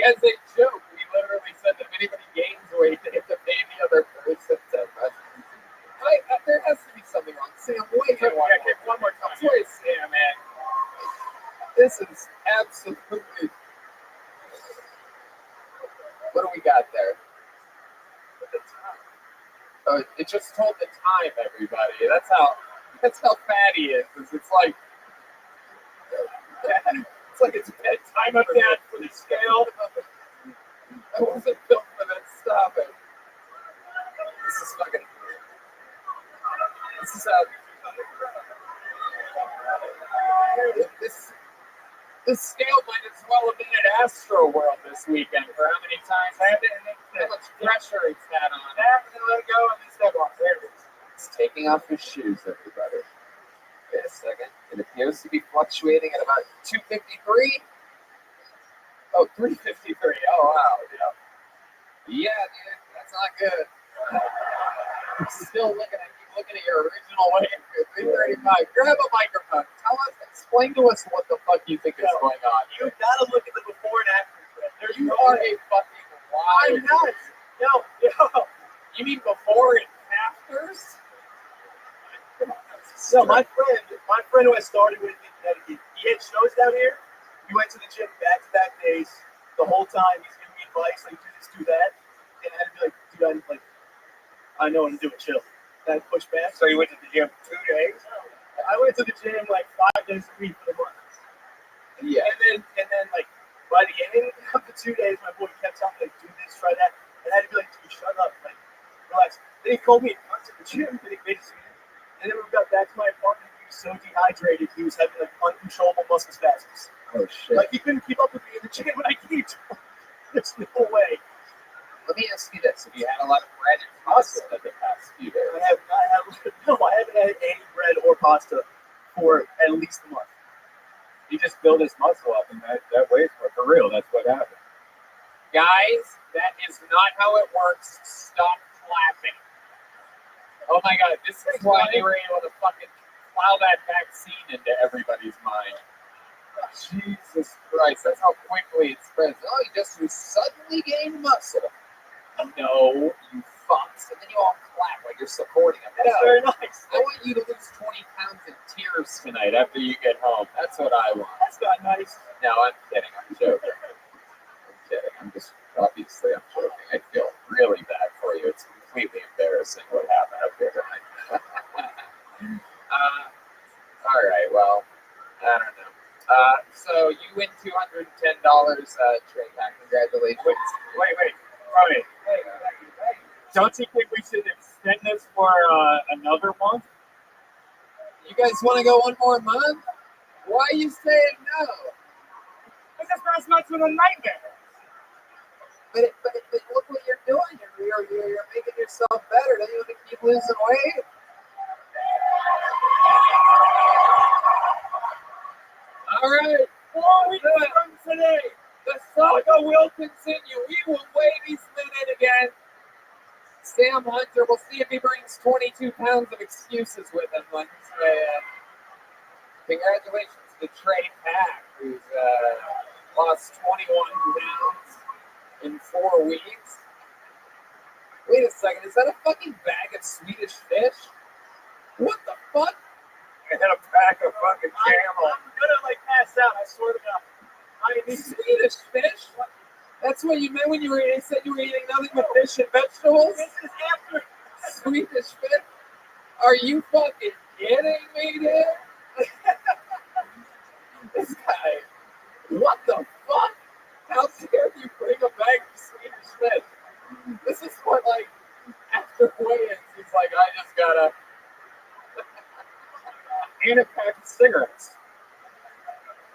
As a joke, we literally said that if anybody gains weight, they have to pay the other person $10. There has to be something wrong. Sam, wait one more time. Wait, Sam, man. This is absolutely. What do we got there? Oh, it just told the time, everybody. That's how fat he is. It's like it's bedtime of that for the scale. I wasn't built for that. Stop it. This is fucking. This is this scale might as well have been at Astro World this weekend for how many times? How much pressure it's had on it. Let it go and then step off. There it is. It's taking off his shoes, everybody. Wait a second. It appears to be fluctuating at about 253. Oh, 353. Oh, wow. Yeah, dude. That's not good. Still looking at your original weight. 335. Grab a microphone. Explain to us what the fuck you think is going on. You gotta look at the before and after. You are a fucking liar. I'm not. No. You mean before and afters? So my friend who I started with in Connecticut, he had shows down here. He went to the gym back-to-back days. The whole time he's giving me advice, like do this, do that. And I had to be like, dude, I know what I'm doing, chill. And I pushed back. So you went to the gym 2 days? I went to the gym like 5 days a week for the month. Yeah. And then like by the end of the 2 days, my boy kept telling me like, do this, try that. And I had to be like, dude, shut up, like relax. Then he called me to the gym, and then we got back to my apartment. He was so dehydrated, he was having like uncontrollable muscle spasms. Oh shit. Like he couldn't keep up with me in the gym when I came to him. There's no way. Let me ask you this: have you had a lot of bread and pasta in the past few days? I haven't had any bread or pasta for at least a month. He just built his muscle up, and that weighs for real. That's what happened. Guys, that is not how it works. Stop clapping. Oh my god, this is why they were able to fucking plow that vaccine into everybody's mind. Jesus Christ, that's how quickly it spreads. Oh, you just suddenly gained muscle. No, you fucks. And then you all clap like you're supporting them. That's very nice. I want you to lose 20 pounds in tears tonight after you get home. That's what I want. That's not nice. No, I'm kidding. I'm joking. I'm kidding. I'm joking. I feel really bad for you. It's completely embarrassing what happened up here tonight. All right, well, I don't know. So you win $210 trade back. Congratulations. Wait. Robbie, don't you think we should extend this for another month? You guys want to go one more month? Why are you saying no? Because last month's been a nightmare. But look what you're doing. You're making yourself better. Don't you want to keep losing weight? All right. 4 weeks from today, the saga will continue. We will weigh these men in again. Sam Hunter. We'll see if he brings 22 pounds of excuses with him on his way in. Congratulations to Trey Pack, who's lost 21 pounds in 4 weeks. Wait a second, is that a fucking bag of Swedish fish? What the fuck? And a pack of fucking camel. I'm gonna like pass out. I swear to God. Swedish fish? That's what you meant when you said you were eating nothing but fish and vegetables? This is after. Swedish fish? Are you fucking kidding me, dude? This guy, what the fuck? How dare you bring a bag of Swedish fish? This is what, like, after weigh-ins, he's like, I just gotta. And a pack of cigarettes.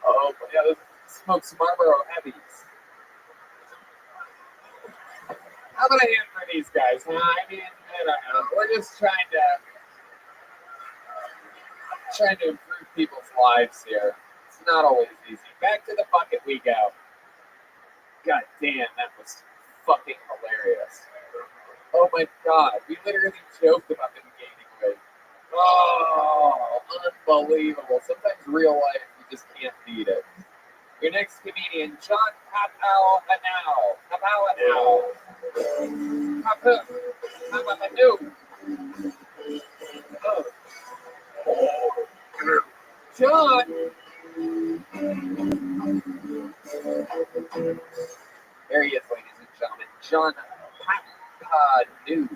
Oh, but yeah, let's smoke some Marlboro Heavies. How about a hand for these guys, huh? I mean, I don't know. We're just trying to improve people's lives here. It's not always easy. Back to the bucket we go. God damn, that was fucking hilarious. Oh my god, we literally joked about them gaining weight. Oh, unbelievable. Sometimes real life, you just can't beat it. Your next comedian, John Papao-Anau. Papao-Anau. John. There he is, ladies and gentlemen. John Papao-Anau.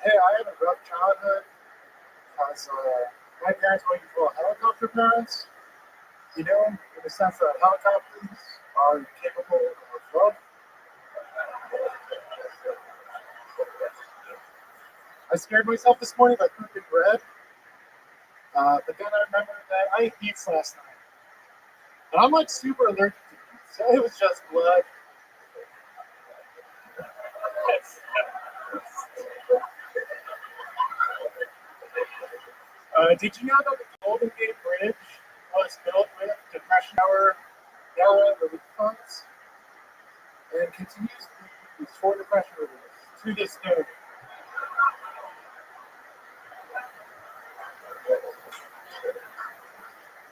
Hey, I had a rough childhood because my parents were for helicopter parents. You know, in the sense that helicopters are capable of love. I scared myself this morning by cooking bread, but then I remembered that I ate beets last night. And I'm like super allergic to beets, so it was just blood. Did you know that the Golden Gate Bridge was built with Depression era relief funds and continues to be used for Depression relief to this day?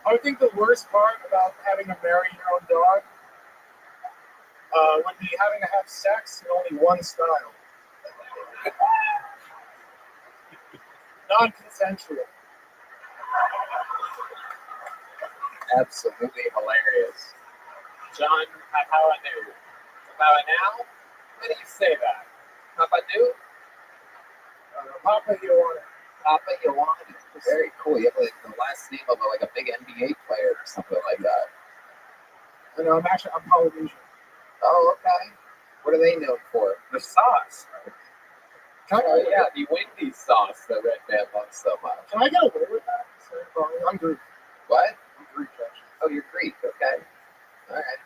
I would think the worst part about having to marry your own dog would be having to have sex in only one style. Non-consensual. Absolutely hilarious. John Papao-Anau. Papao-Anau? How do you say that? Papao-Anau? Papa, you want it? Papa, you want it. Very cool. You have like the last name of like a big NBA player or something like that. I know, I'm Polynesian. Oh, okay. What are they known for? The sauce. Oh, yeah, the Wendy's sauce that Red Man loves so much. Can I get away with that? I'm Greek. What? I'm Greek, actually. Oh, you're Greek. Okay. All right.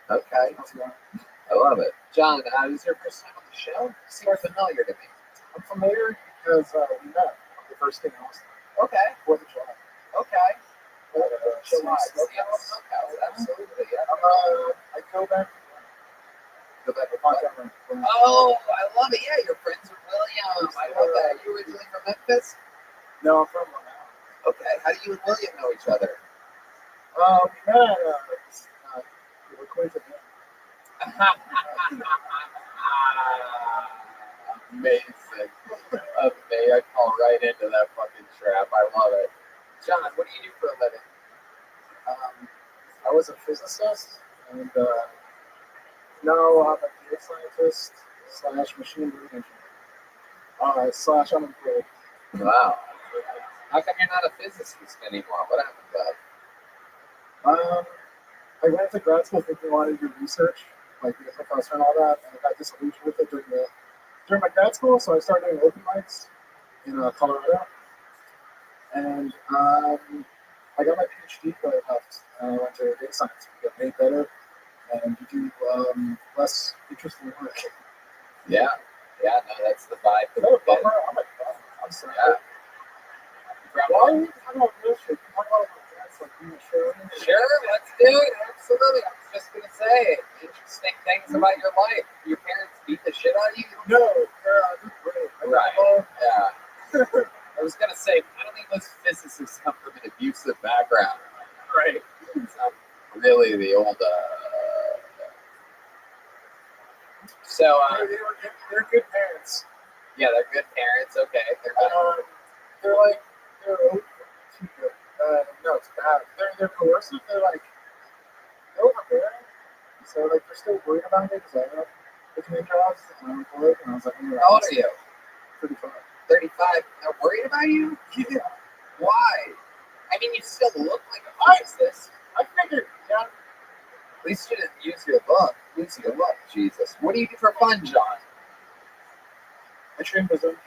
Okay. I love it. John, this is your first time on the show? You seem familiar to me. I'm familiar because we met the first thing I was Okay. 4th of July. Okay. July. Smokehouse. Absolutely. Yeah. I go back. Go back to Montgomery. Oh, I love it. Yeah, you're friends with William. I love that. You originally from Memphis? No, I'm from Long Island. Okay. How do you and William know each other? We met at we were acquainted. Amazing. Okay, I fall right into that fucking trap. I love it. John, what do you do for a living? I was a physicist, and now I'm a data scientist / machine learning engineer / unemployed. Wow. How come you're not a physicist anymore? What happened to that? I went to grad school thinking I wanted to do research, like be a professor and all that, and I got disillusioned with it during my grad school, so I started doing open mics in Colorado. And I got my PhD, but I left. And I went to data science. You get paid better, and you do less interesting work. Yeah. Yeah, no, that's the vibe. Is that a bummer? I'm sorry. Yeah. Why are we talking about real shit? Talk about my dad's like being a show. Sure, let's do it. Absolutely. I was just going to say, away. Interesting things about your life. Your parents beat the shit out of you? No, they're great. Right. Yeah. I was gonna say, I don't think most physicists come from an abusive background. Right. It's not really the old. So. They're good parents. Yeah, they're good parents. Okay, they're good. They're too good. No, it's bad. They're coercive. They're overbearing. So they're still worried about me because I have between jobs and I'm employed, and I was like, How old are you? 35. 35. They're worried about you? Yeah. Why? I mean, you still look like a physicist. I figured, yeah. At least you didn't use your look. Use your look, Jesus. What do you do for fun, John? I train for them.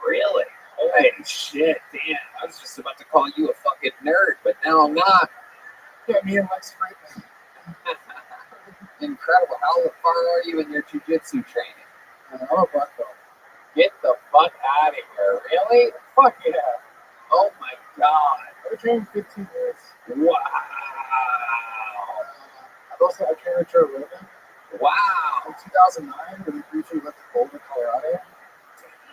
Really? Holy shit, damn. I was just about to call you a fucking nerd, but now I'm not. Yeah, me and Lex Friedman. Incredible. How far are you in your jiu-jitsu training? I'm a black belt. Get the fuck out of here. Really? Fuck yeah. Oh my god. I've been training 15 years. Wow. I trained with Joe Rogan. Wow. In 2009, when he briefly left to Boulder, Colorado.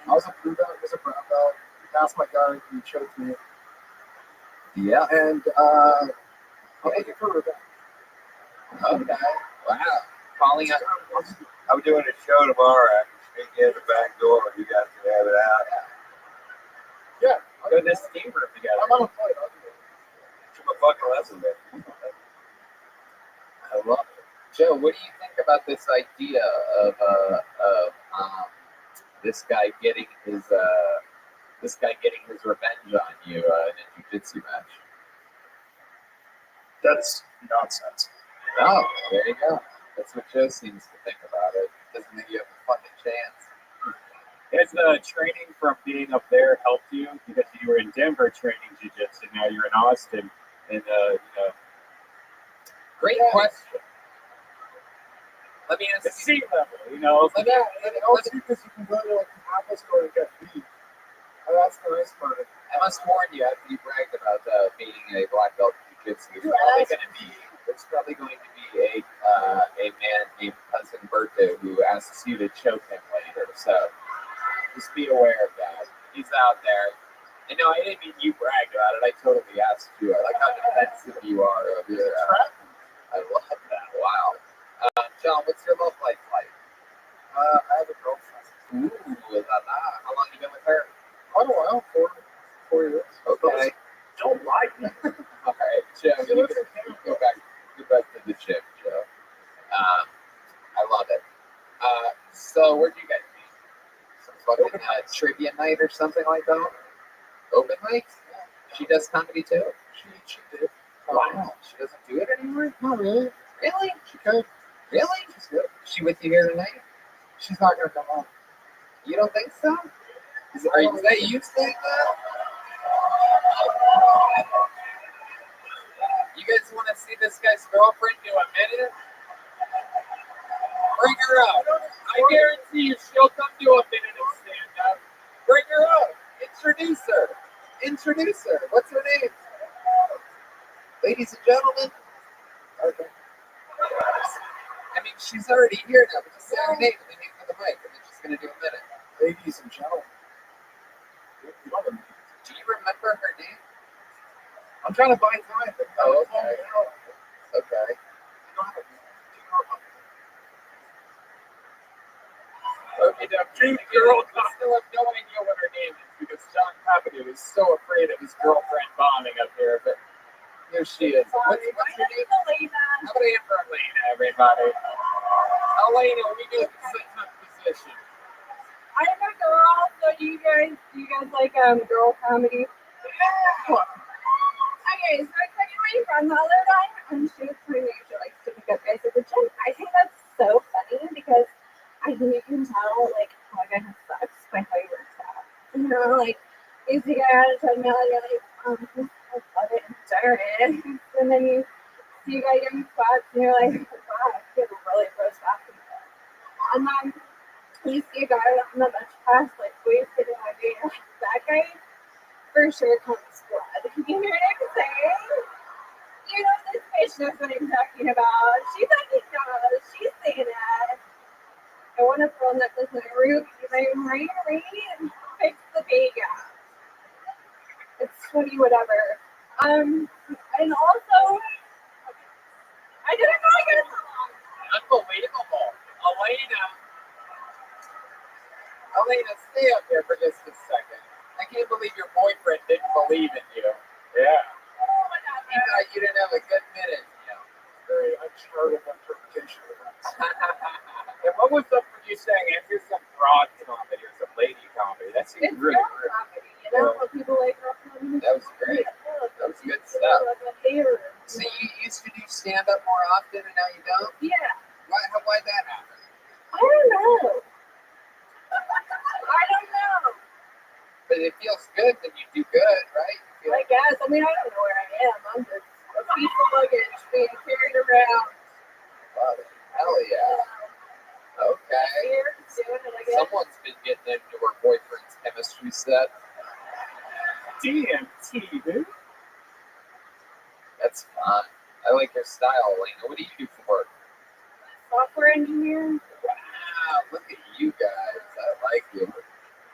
I was a blue belt, he was a brown belt. He passed my guard, he choked me. Yeah. And I'm looking for revenge. Okay. Wow. Calling out. I'm doing a show tomorrow. I can sneak in the back door. You guys can have it out. Yeah. Go to this steam room together. I'm unemployed. I'll do it. It's a fucking lesson, man. I love it. Joe, what do you think about this idea of this guy getting his revenge on you in a jiu-jitsu match? That's nonsense. Oh, there you go. That's what Joe seems to think about it. Doesn't think you have a fucking chance. Has the training from being up there helped you? Because you were in Denver training jiu-jitsu, now you're in Austin, and Great question. Let me ask the you. sea level, you know. Let me Also, because you can go to like an Apple store and get beat. And that's the nice part of it. I must warn you, after you bragged about being a black belt in jiu-jitsu, there's probably going to be a man named Cousin Berto who asks you to choke him later. So just be aware of that. He's out there. And no, I didn't mean you bragged about it. I totally asked you. I like how defensive you are of your. I love that. Wow. John, what's your love life like? I have a girlfriend. Ooh, la la. How long you been with her? Quite a while, 4 years. Okay. Don't lie. All right, Joe. You go back to the gym, Joe. I love it. So where'd you guys meet? Some fucking trivia night or something like that? Open mic? She does comedy too? She did. Wow. She doesn't do it anymore? Not really. Really? She could. Really? She's good. Is she with you here tonight? She's not going to come on. You don't think so? Is that you saying that? You guys want to see this guy's girlfriend do a minute? Bring her up. I guarantee you she'll come do a minute of stand-up. Bring her up. Introduce her. Introduce her. What's her name? Ladies and gentlemen. Okay. I mean, she's already here now, but just say her name and then give her the mic, and then she's going to do a minute. Ladies and gentlemen. Do you remember her name? I'm trying to buy time. Oh, okay. Okay. Okay, now, Dream Girl, I still have no idea what her name is because John Capital was so afraid of his girlfriend bombing up here, but here she is. What's her name? How about I for Elena, everybody? Elena, we do the same position. I'm a girl, so do you guys like girl comedy? Cool. Okay, so I took my friend the other time, and she was telling me she likes to pick up guys at the gym. I think that's so funny because I think you can tell like how a guy has sex by how he works out. You know, like you see a guy on a treadmill and you're like, I love it, and started. And then you see a guy doing squats and you're like, wow, I feel really gross back in there. And then you see a guy on the bench press, like wasted and heavy, and that guy for sure comes blood. You hear what I'm saying? You know, this bitch knows what I'm talking about. She fucking girl that lives in a room, Marie, and fix the Vega. It's 20 whatever. And also, I didn't know I got it. Unbelievable. Elena, stay up here for just a second. I can't believe your boyfriend didn't believe in you. Yeah. He thought you didn't have a good minute. Very uncharted interpretation of that. And what was up with you saying after some broad comedy or some lady comedy? That seems It's really girl weird. comedy, you know? What people like girl comedy. That was great. That was good stuff. So you used to do stand-up more often and now you don't? Yeah. Why'd that happen? I don't know. I don't know. But it feels good when you do good, right? I guess. I mean, I don't know where I am. I'm just a piece of luggage being carried around. Wow, hell yeah. Okay. Here, doing it, I guess. Someone's been getting into her boyfriend's chemistry set. DMT, dude. That's fun. I like your style, Elena. What do you do for work? Software engineer. Wow, look at you guys. I like you.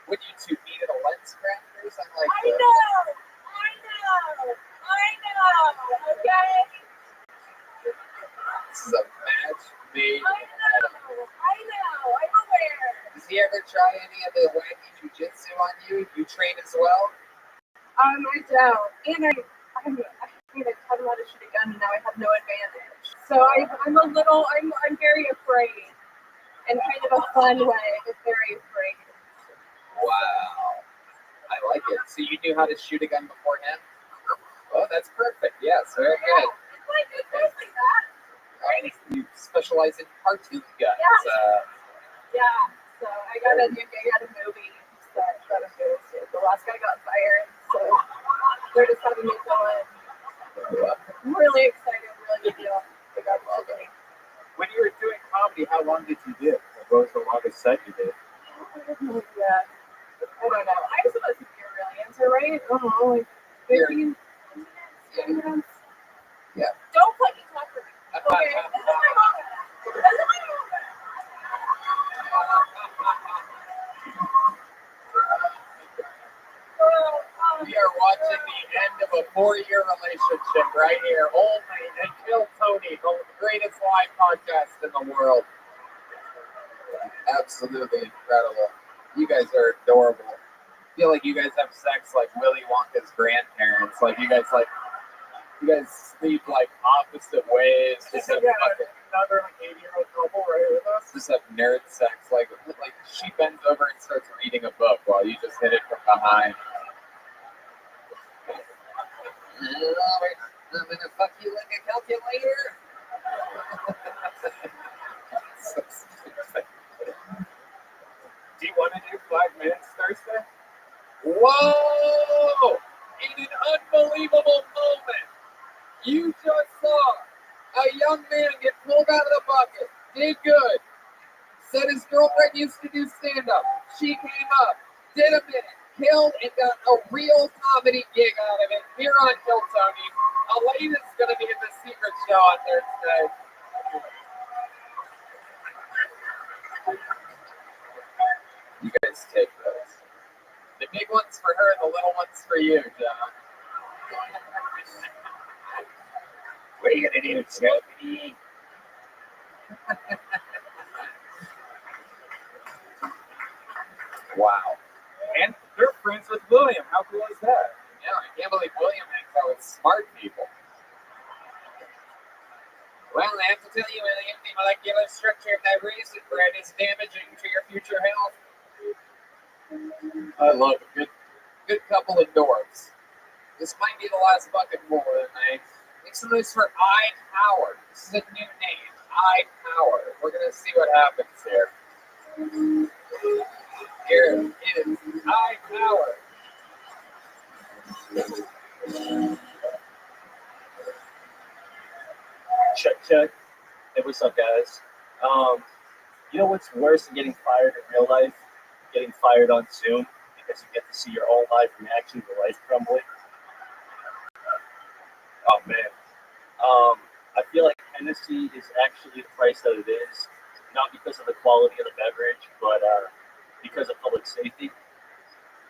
Would you two meet at a lens crafters? I like I that. know. Okay. This is a match made. I'm aware. Does he ever try any of the wacky jujitsu on you? You train as well? I don't. And I made a ton of shit gun, and now I have no advantage. So I'm very afraid. In kind of a fun way, but very afraid. Wow. I like it. So you knew how to shoot a gun beforehand? Oh, that's perfect. Yes, very good. It's like like that. Right. You specialize in cartoon guns. Yeah. So I got a movie that I'm doing too. The last guy got fired, so they're just having me fill in. I'm really excited, really good deal. They got it today. When you were doing comedy, how long did you do? What was the longest set you did? Yeah. I don't know. I'm supposed to be a real answer, right? I don't know, like 15 minutes. Yeah. Don't fucking talk for me. Okay. This is my moment. We are watching the end of a 4-year relationship right here. Only until Tony, the greatest live podcast in the world. Absolutely incredible. You guys are adorable. I feel like you guys have sex like Willy Wonka's grandparents. Like you guys sleep like opposite ways. Just have Another 80-year-old couple right with us. just have nerd sex. Like she bends over and starts reading a book while you just hit it from behind. I'm gonna fuck you like a calculator. So stupid. Do you want to do 5 minutes Thursday? Whoa! In an unbelievable moment, you just saw a young man get pulled out of the bucket, did good, said his girlfriend used to do stand-up. She came up, did a minute, killed, and got a real comedy gig out of it here on Kill Tony. Elena's going to be in the secret show on Thursday. You guys take those. The big ones for her, the little ones for you, John. What are you going to do, Sophie? Wow. And they're friends with William. How cool is that? Yeah, I can't believe William hangs out with smart people. Well, I have to tell you, William, the molecular structure of that raisin bread is damaging to your future health. I love a good couple of dwarves. This might be the last bucket full of the night. Make some noise for iPower. This is a new name, iPower. We're gonna see what happens here. Here it is, iPower. Check. Hey, what's up, guys? You know what's worse than getting fired in real life? Getting fired on Zoom, because you get to see your own live reaction to life crumbling. Oh man. I feel like Hennessy is actually the price that it is not because of the quality of the beverage, but because of public safety.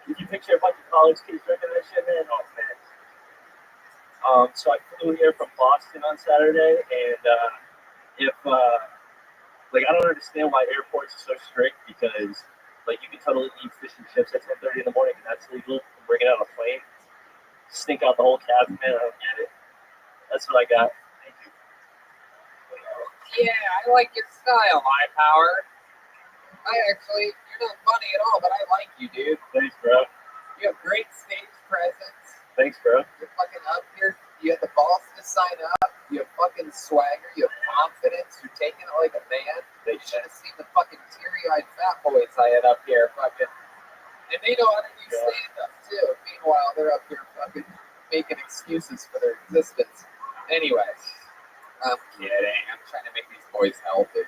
If you picture a bunch of college kids drinking that shit, man, oh man. So I flew here from Boston on Saturday, and I don't understand why airports are so strict, because like you can totally eat fish and chips at 10:30 in the morning, and that's legal. And bring it on a plane, stink out the whole cabin, man. I don't get it. That's what I got. Thank you. Yeah, I like your style, High Power. You're not funny at all, but I like you, dude. Thanks, bro. You have great stage presence. Thanks, bro. You're fucking up here. You have the balls to sign up. You have fucking swagger. You have confidence. You're taking it like a man. You should have seen the fucking teary-eyed fat boys I had up here, fucking. And they know how to do stand-up too. Meanwhile, they're up here fucking making excuses for their existence. Anyway, I'm kidding. I'm trying to make these boys healthy.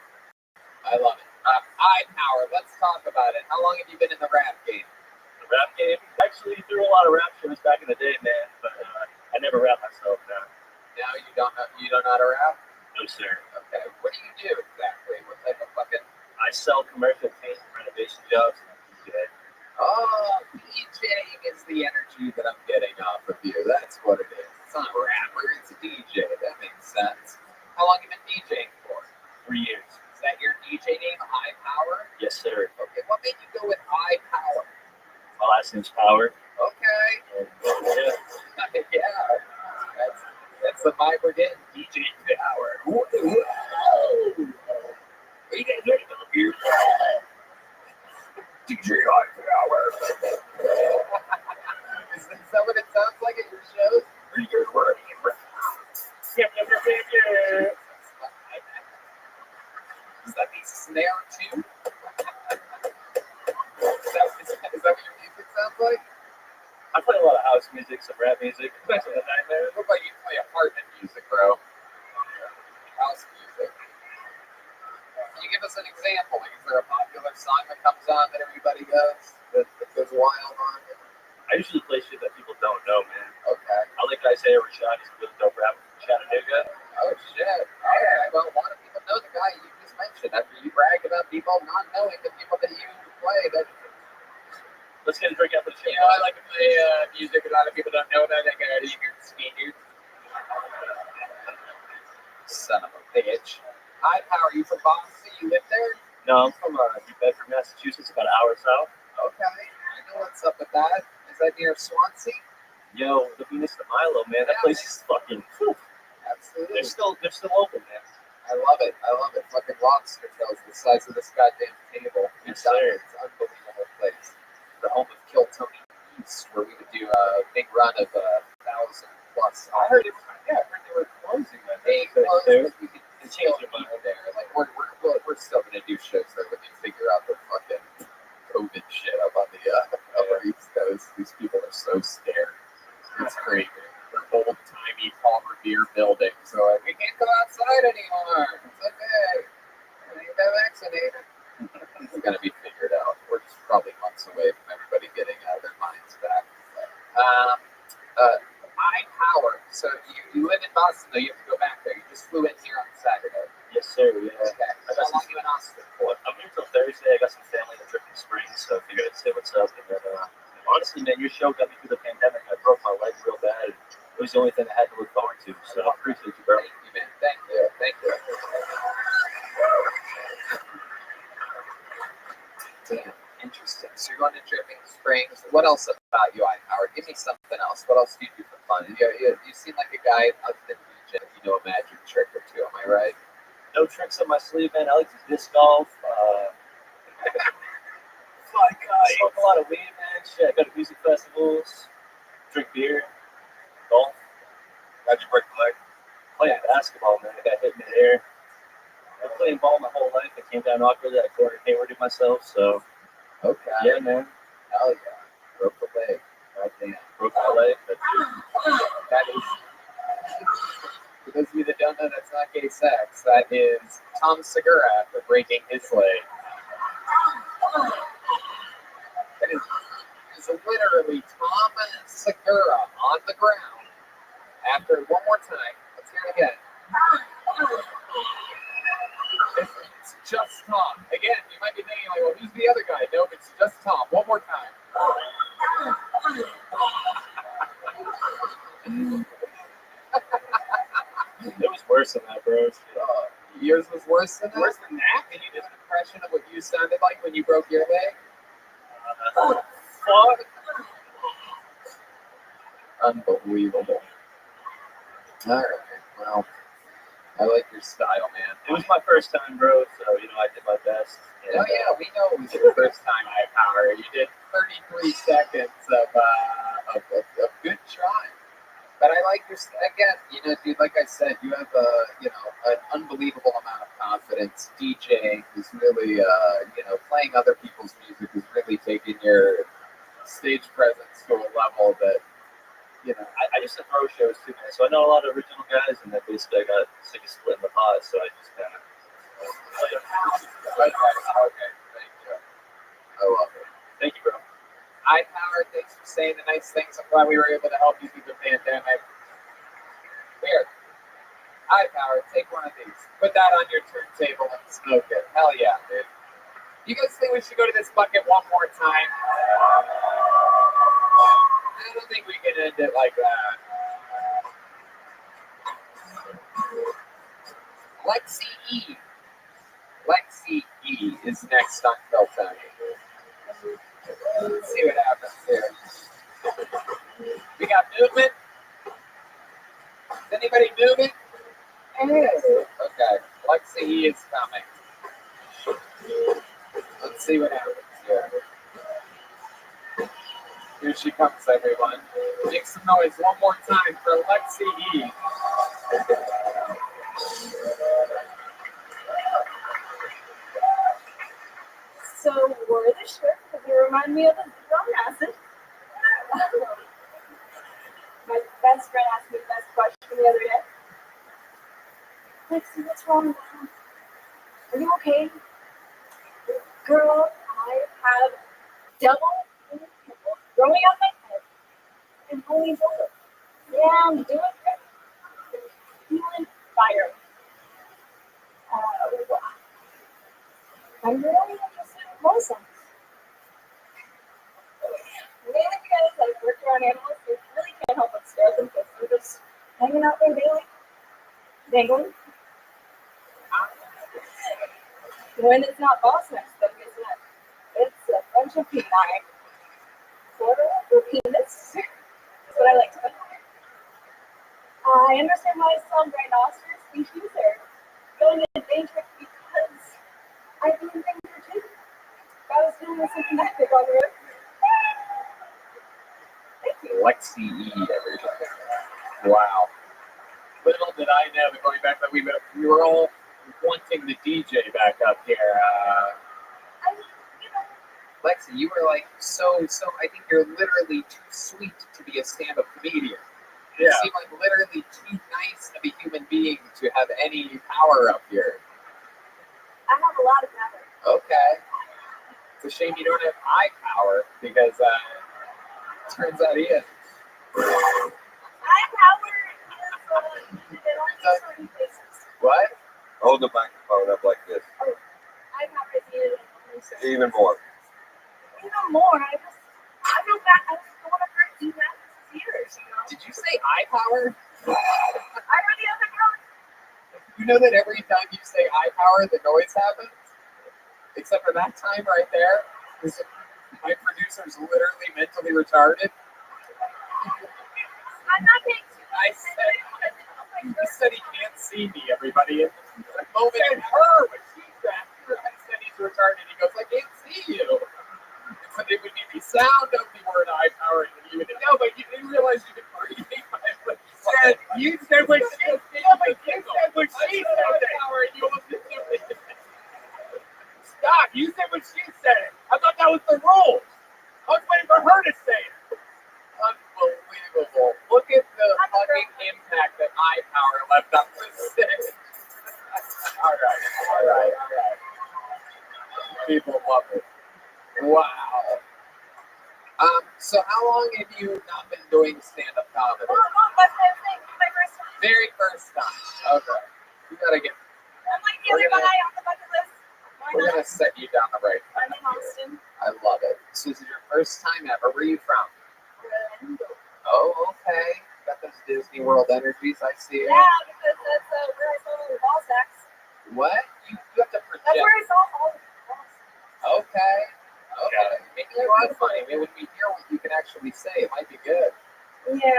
I love it. High Power. Let's talk about it. How long have you been in the rap game? The rap game? Actually, threw a lot of rap shows back in the day, man. But I never rap myself now. Now you don't know how to rap? No, sir. Okay. What do you do exactly? What type of fucking? I sell commercial paint and renovation jobs. Oh, DJing is the energy that I'm getting off of you. That's what it is. It's not a rapper, it's a DJ. That makes sense. How long have you been DJing for? 3 years. Is that your DJ name, High Power? Yes, sir. Okay, what made you go with High Power? My last name's Power. Okay. Yeah. Yeah. That's the vibe we're getting. DJ Power. Whoa. Are you guys ready to come here? DJ High Power. Is that what it sounds like at your shows? Are you guys ready? Yeah. Does that mean snare too? Is that what your music sounds like? I play a lot of house music, some rap music. Back in the night, man. What about you play apartment music, bro? House music. Can you give us an example? Like, is there a popular song that comes on that everybody goes, that goes wild on? I usually play shit that people don't know, man. Okay. I like Isaiah Rashad. He's a really dope rapper from Chattanooga. Oh, shit. Okay. Well, a lot of people know the guy you just mentioned after you brag about people not knowing the people that you play. Let's get a drink after the show. You know, I like to play music a lot of people don't know that. I got a speaker. Son of a bitch. High Power, you from Boston? You live there? No, I'm from New Bedford, Massachusetts, about an hour south. Okay. I know what's up with that. Is that near Swansea? Yo, the Venus de Milo, man. That place is fucking. Whew. Absolutely. They're still open, man. I love it. Fucking lobster tails the size of this goddamn table. Yes, sir. It's an unbelievable place. The home of Kill Tony East, where we would do a big run of 1,000 plus. I heard they were closing that. They closed. We could change their mind there. Like we're still gonna do shows there when they figure out the fucking COVID shit up on the upper East Coast. These people are so scared. It's crazy. They're old-timey Paul Revere buildings. So like, we can't go outside anymore. It's okay. We ain't that vaccinated. It's gonna be figured out. We're just probably months away from everybody getting their minds back. High Power. So you live in Boston, though. You have to go back there. You just flew in here on Saturday. Yes, sir. Yeah. Okay. How long you in Austin for? I'm here till Thursday. I got some family in Dripping Springs, so I figured I'd say what's up. And then, honestly, man, your show got me through the pandemic. I broke my leg real bad. It was the only thing I had to look forward to. So I appreciate you, bro. Thank you, man. Thank you. Thank you. Damn, interesting. So you're going to Dripping Springs. What else about you, High Power? Give me something else. What else do you do for fun? You seem like a guy other than DJ. You know a magic trick or two. Am I right? No tricks on my sleeve, man. I like to disc golf. Smoke a lot of weed, man. Shit, I go to music festivals, drink beer, golf. How'd you break the leg? Playing basketball, man. I got hit in the air. I've been playing ball my whole life. I came down awkwardly. I cornered Haywarded myself, so. Okay. Yeah, man. Hell yeah. Broke the leg. Goddamn. Broke my leg. That is, for those of you that don't know, that's not gay sex. That is Tom Segura for breaking his leg. That is literally Tom Segura on the ground. After one more time, let's hear it again. It's just Tom. Again, you might be thinking, like, well, who's the other guy? No, it's just Tom. One more time. It was worse than that, bro. Yours was worse than that? Worse than that? Can you do an impression of what you sounded like when you broke your leg? Fuck. Unbelievable. All right. Well, I like your style, man. It was my first time, bro, so, you know, I did my best. And, Oh, yeah, we know it was your first time high power. You did 33 seconds of good trying. But I like your, again, you know, dude, like I said, you have an unbelievable amount of confidence. DJing is really, playing other people's music is really taking your stage presence to a level that, you know. I used to throw shows too, man. So I know a lot of original guys, and then basically I got sick of splitting the pot, so I just kind of. Okay, thank you. I love it. Thank you, bro. High Power, thanks for saying the nice things. I'm glad we were able to help you through the pandemic. Here, High Power, take one of these. Put that on your turntable and smoke it. Hell yeah, dude. You guys think we should go to this bucket one more time? I don't think we can end it like that. Lexi E. Lexi E is next on Kill Time. Let's see what happens here. We got movement. Is anybody moving? Okay. Lexi E is coming. Let's see what happens here. Here she comes, everyone. Make some noise one more time for Lexi E. So wore the shirt because you remind me of a on acid. My best friend asked me the best question the other day. Lexi, what's wrong with you? Are you okay? Girl, I have double pimples growing out my head and holy bullet. Yeah, I'm doing good. Feeling fire. I'm really interested in poisons. Mainly because I've worked around animals, so really can't help but stare at them because they're just hanging out there daily, dangling. When it's not boss next, though, isn't it? It's a bunch of peni. Or penis. That's what I like to call it. I understand why some rhinoceros species are going endangered because I've been in danger too. I was doing something epic on the road. Thank you. Lexi E, everybody. Wow. Little did I know that going back that we were all wanting the DJ back up here. Lexi, you were like so. I think you're literally too sweet to be a stand-up comedian. You seem like literally too nice of a human being to have any power up here. I have a lot of power. Okay. It's a shame you don't have eye power because turns out he is. Eye power is in only certain places. What? Hold the microphone up like this. Eye power is in only certain Even more. Even more. I know that I was going to hurt you that years, you know. Did you say eye power? I really have a girl. You know that every time you say eye power, the noise happens? Except for that time right there, because my producer's literally mentally retarded. I'm not being too He said he can't see me, everybody. The moment in her, when she said he's retarded, he goes, I can't see you. So it would be the sound of the word eye power, and you would know, but you didn't realize you could breathe. You said what she said. Stop! You said what she said. I thought that was the rule. I was waiting for her to say it. Unbelievable. Look at the fucking impact that eye power left on this thing. All right. People love it. Wow. So how long have you not been doing stand-up comedy? my first time. Very first time. Okay. You gotta get. I'm like the other guy on the bucket list. We're gonna set you down the right I'm path in here. Austin. I love it. So this is your first time ever. Where are you from? Orlando. Oh, okay. Got those Disney World energies. I see it. Yeah, because that's where I saw all the ball sacks. What? You have to project. That's where I saw all the balls. Okay. Okay. Maybe you are funny. Maybe when we hear what you can actually say, it might be good. Yeah,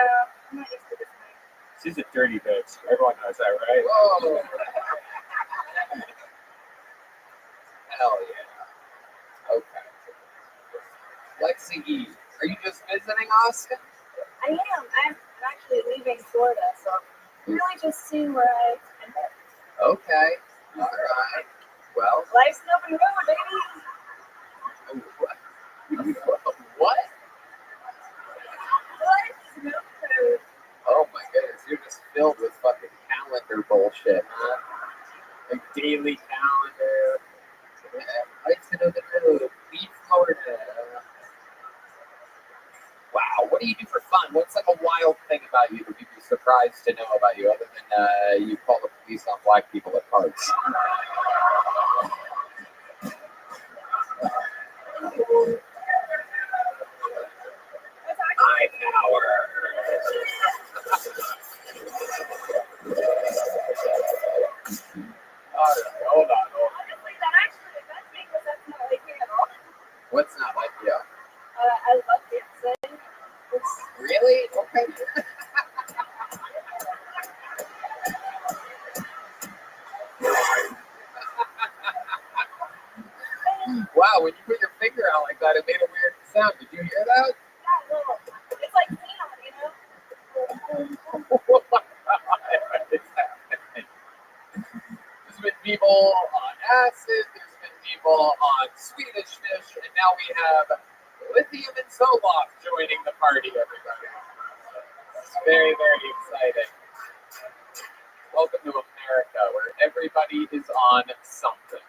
I'm not used to this night. She's a dirty bitch. Everyone knows that, right? Whoa. Hell yeah. Okay. Lexi E, are you just visiting Austin? I am. I'm actually leaving Florida, so I'm really just seeing where I end up. Okay. All right. Well, Life's an open road, baby. what? Life is an open road. Oh my goodness, you're just filled with fucking calendar bullshit, huh? Like daily calendar. Life's an open road. Leave Florida. Wow, what do you do for fun? What's like a wild thing about you that we'd be surprised to know about you other than you call the police on black people at parks? High power. All right, hold on. Honestly, that actually offends me because that's not like me at all. What's not like you? I love dancing. Really? Okay. Wow, when you put your finger out like that, it made a weird sound. Did you hear that? Yeah, no, it's like neon, you know? Oh my God, what is happening? There's been people on acid, there's been people on Swedish fish, and now we have lithium and Zoloft joining the party, everybody. It's very, very exciting. Welcome to America, where everybody is on something.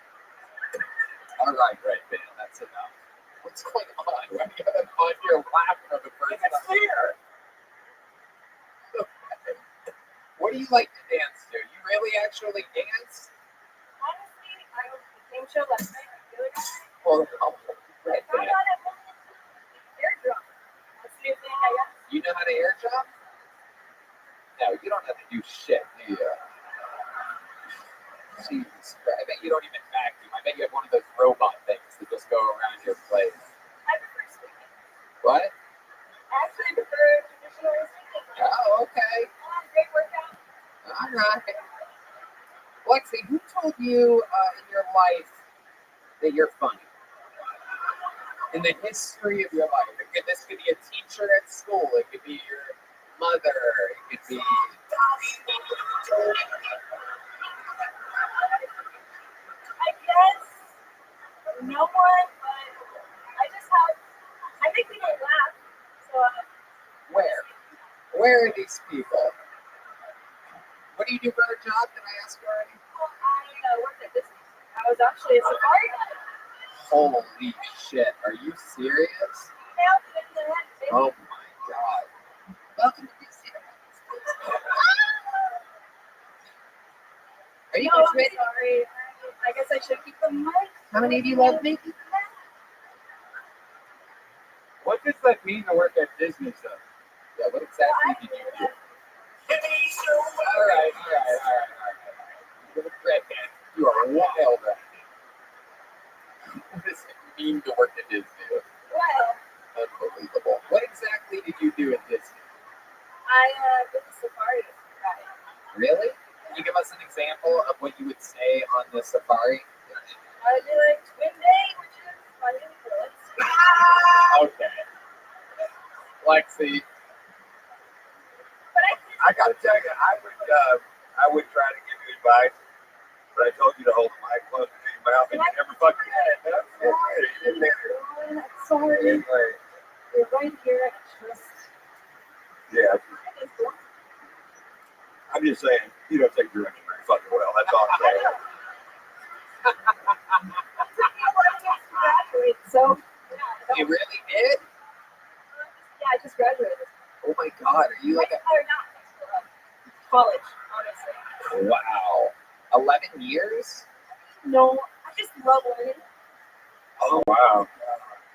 All right, Red Band, that's enough. What's going on? Why do you have an on your lap for the first time? It's clear. Okay. What do you like to dance to? You really actually dance? Honestly, I was at the same show last night. I feel like Well, Red I found Band. out I wanted to air drum. That's a new thing, I guess. You know how to air jump? No, you don't have to do shit, do you? Jeez, I bet you don't even vacuum. I bet you have one of those robot things that just go around your place. I prefer sweeping. What? I actually prefer traditional sweeping. Oh, okay. Great workout. All right. Lexi, who told you in your life that you're funny? In the history of your life. This could be a teacher at school. It could be your mother. It could be... I guess no one, but I make people laugh. So, Where? Where are these people? What do you do for a job? Did I ask you already? I worked at Disney. I was actually a safari guide. Holy shit. Are you serious? Nailed it in the head, baby. Oh my God. Welcome to DC. Are you Oh, guys I'm ready? sorry. I guess I should keep the mic. How many of you love me? What does that mean to work at Disney stuff? Yeah, what exactly did you do? All right. You're a redhead. You are wild. What does it mean to work at Disney? Well, Unbelievable. What exactly did you do at Disney? I did the safari guide. Really? Can you give us an example of what you would say on the safari? I do like Twin Day, which is funny because Okay. Lexi. but I gotta tell you, I would try to give you advice, but I told you to hold the mic closer to your mouth, and you never fucking did. You didn't hear. sorry, Anyway, you're right here. yeah, I'm just saying, you don't take direction very fucking well. That's all I'm saying. So, You really did? yeah, I just graduated. Oh my God. Are you like a... Or not, college, honestly. Wow. 11 years? No, I just rubbing it. Oh, wow.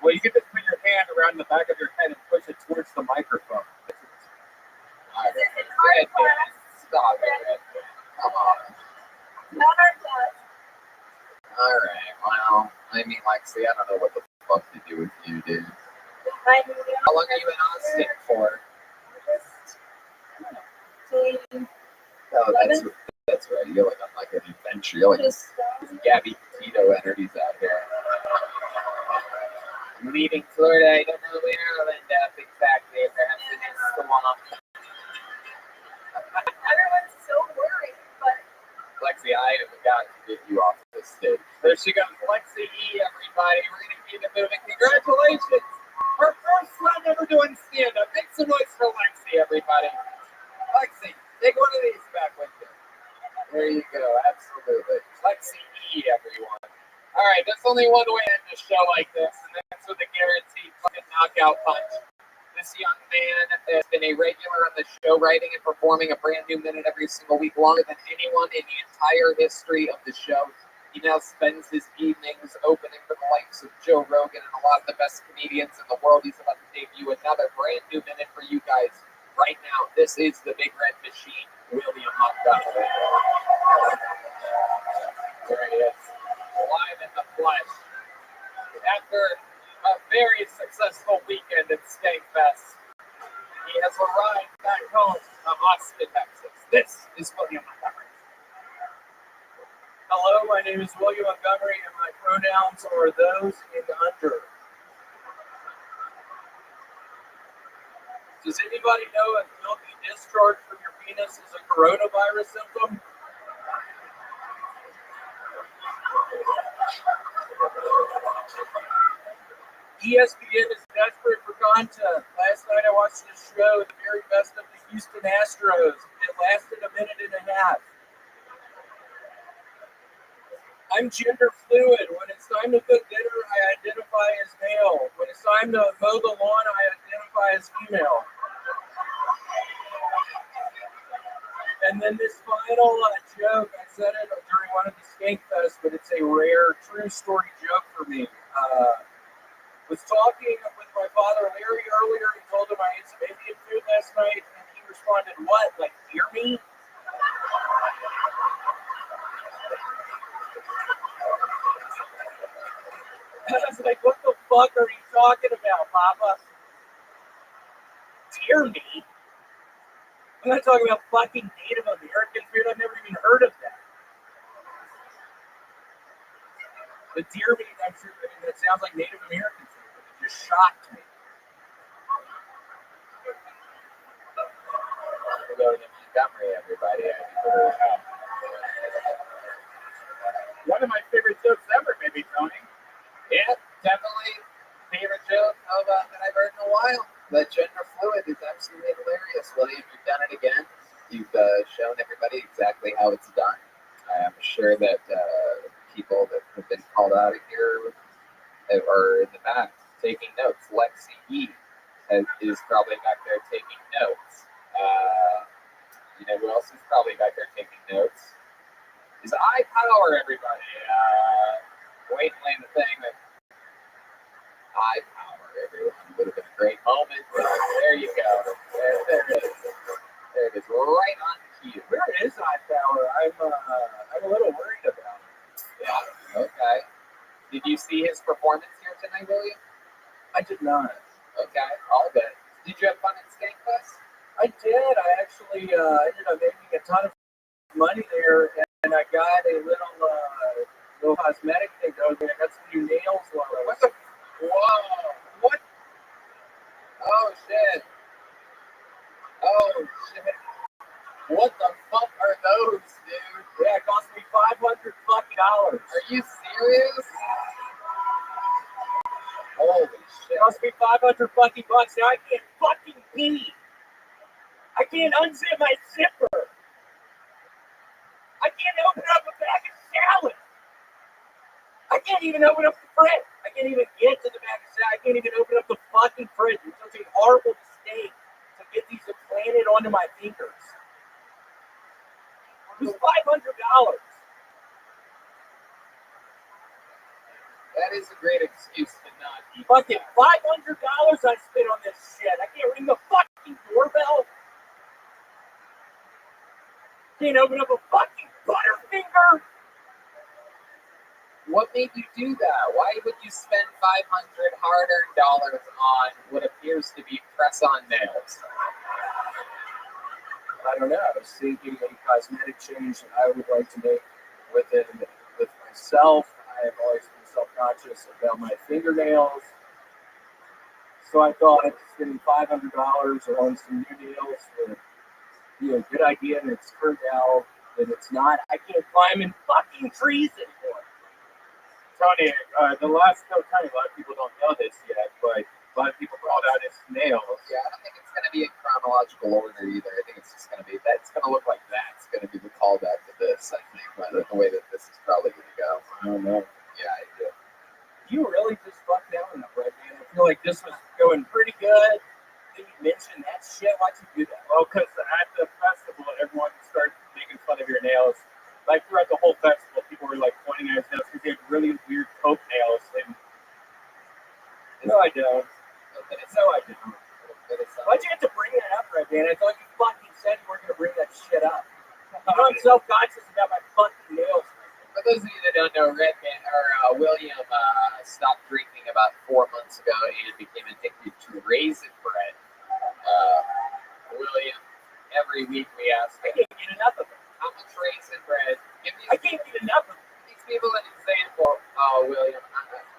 Well, you can just put your hand around the back of your head and push it towards the microphone. This is art class. Stop it. Come on. Not art class. All right. Well, I mean, Lexi, I don't know what the fuck to do with you, dude. How long are you in Austin for? Oh, that's right. You're like on like an adventure. You're like Gabby Petito energies out here. I'm leaving Florida. I don't know where I'll end up exactly. Perhaps in a swamp. Everyone's so worried, but Lexi, I have got to get you off this stage. There she goes, Lexi E, everybody. We're going to keep it moving. Congratulations. Her first time ever doing stand-up. Make some noise for Lexi, everybody. Lexi, take one of these back with you. There you go. Absolutely. Lexi E, everyone. All right, there's only one way to end a show like this, and that's with a guaranteed fucking knockout punch. This young man has been a regular on the show, writing and performing a brand new minute every single week, longer than anyone in the entire history of the show. He now spends his evenings opening for the likes of Joe Rogan and a lot of the best comedians in the world. He's about to debut another brand new minute for you guys right now. This is the Big Red Machine, William Montgomery. There he is, live in the flesh. After a very successful weekend at Skankfest, he has arrived back home to Austin, Texas. This is William Montgomery. Hello, my name is William Montgomery, and my pronouns are those in under. Does anybody know if milky discharge from your penis is a coronavirus symptom? ESPN is desperate for content. Last night I watched this show, the very best of the Houston Astros. It lasted a minute and a half. I'm gender fluid. When it's time to cook dinner, I identify as male. When it's time to mow the lawn, I identify as female. And then this final joke, I said it during one of the Skankfest, but it's a rare, true story joke for me. Was talking with my father Larry earlier and told him I ate some Indian food last night, and he responded, "What? Like, hear me?" And I was like, "What the fuck are you talking about, Papa?" Dear me. I'm not talking about fucking Native American food. I've never even heard of that. The deer meat, I'm sure, I mean, that sounds like Native American food, but it just shocked me. William Montgomery, everybody. One of my favorite jokes ever, maybe, Tony. Yeah, definitely favorite joke that I've heard in a while. The gender fluid is absolutely hilarious. William, you've done it again. You've shown everybody exactly how it's done. I'm sure that people that have been called out of here are in the back taking notes. Lexi E is probably back there taking notes. You know who else is probably back there taking notes? Is eye power, everybody. Wait, playing the thing that eye power, everyone. Would have been a great moment. There you go. There it is. There it is. Right on cue. Where is iPower? I'm a little worried about it. Yeah. Okay. Did you see his performance here tonight, William? I did not. Okay. All good. Did you have fun at Skankfest? I did. I actually ended up making a ton of money there, and I got a little cosmetic thing going there. I got some new nails while I was. Whoa. What? Oh, shit. Oh, shit. What the fuck are those, dude? Yeah, it cost me $500 fucking. Are you serious? Holy shit. It cost me $500 fucking bucks. Now I can't fucking pee. I can't unzip my zipper. I can't open up a bag of salad. I can't even open up the fridge. I can't even get to the bag of salad. I can't even open up the fucking fridge. It's such a horrible mistake to get these implanted onto my fingers. It was $500. that is a great excuse to not eat. Fucking $500 I spent on this shit. I can't ring the fucking doorbell. Can't open up a fucking Butterfinger. What made you do that? Why would you spend 500 hard-earned dollars on what appears to be press-on nails? I don't know. I was thinking a cosmetic change that I would like to make with myself. I have always been self-conscious about my fingernails. So I thought spending $500 on some new nails would be a good idea, and it's turned out that it's not. I can't climb in fucking trees anymore. Tony, Tony, a lot of people don't know this yet, but a lot of people called out his nails. Yeah, I don't think it's going to be in chronological order either. I think it's just going to be, that's going to look like that's going to be the callback to this, I think, the way that this is probably going to go. I don't know. Yeah, I do. You really just fucked down enough, right, man? I feel like this was going pretty good. Then you mentioned that shit. Why'd you do that? Well, because at the festival, everyone started making fun of your nails. Like throughout the whole festival, people were like pointing at his nails because he had really weird coke nails. And No, I don't. No, I don't. Why'd you have to bring that up, right, man? I thought you fucking said you weren't going to bring that shit up. I'm self-conscious about my fucking nails. For those of you that don't know, William stopped drinking about 4 months ago and became addicted to raisin bread. William, every week we ask him, I can't get enough of it. how much raisin bread? I can't get enough of it. These people an example. William,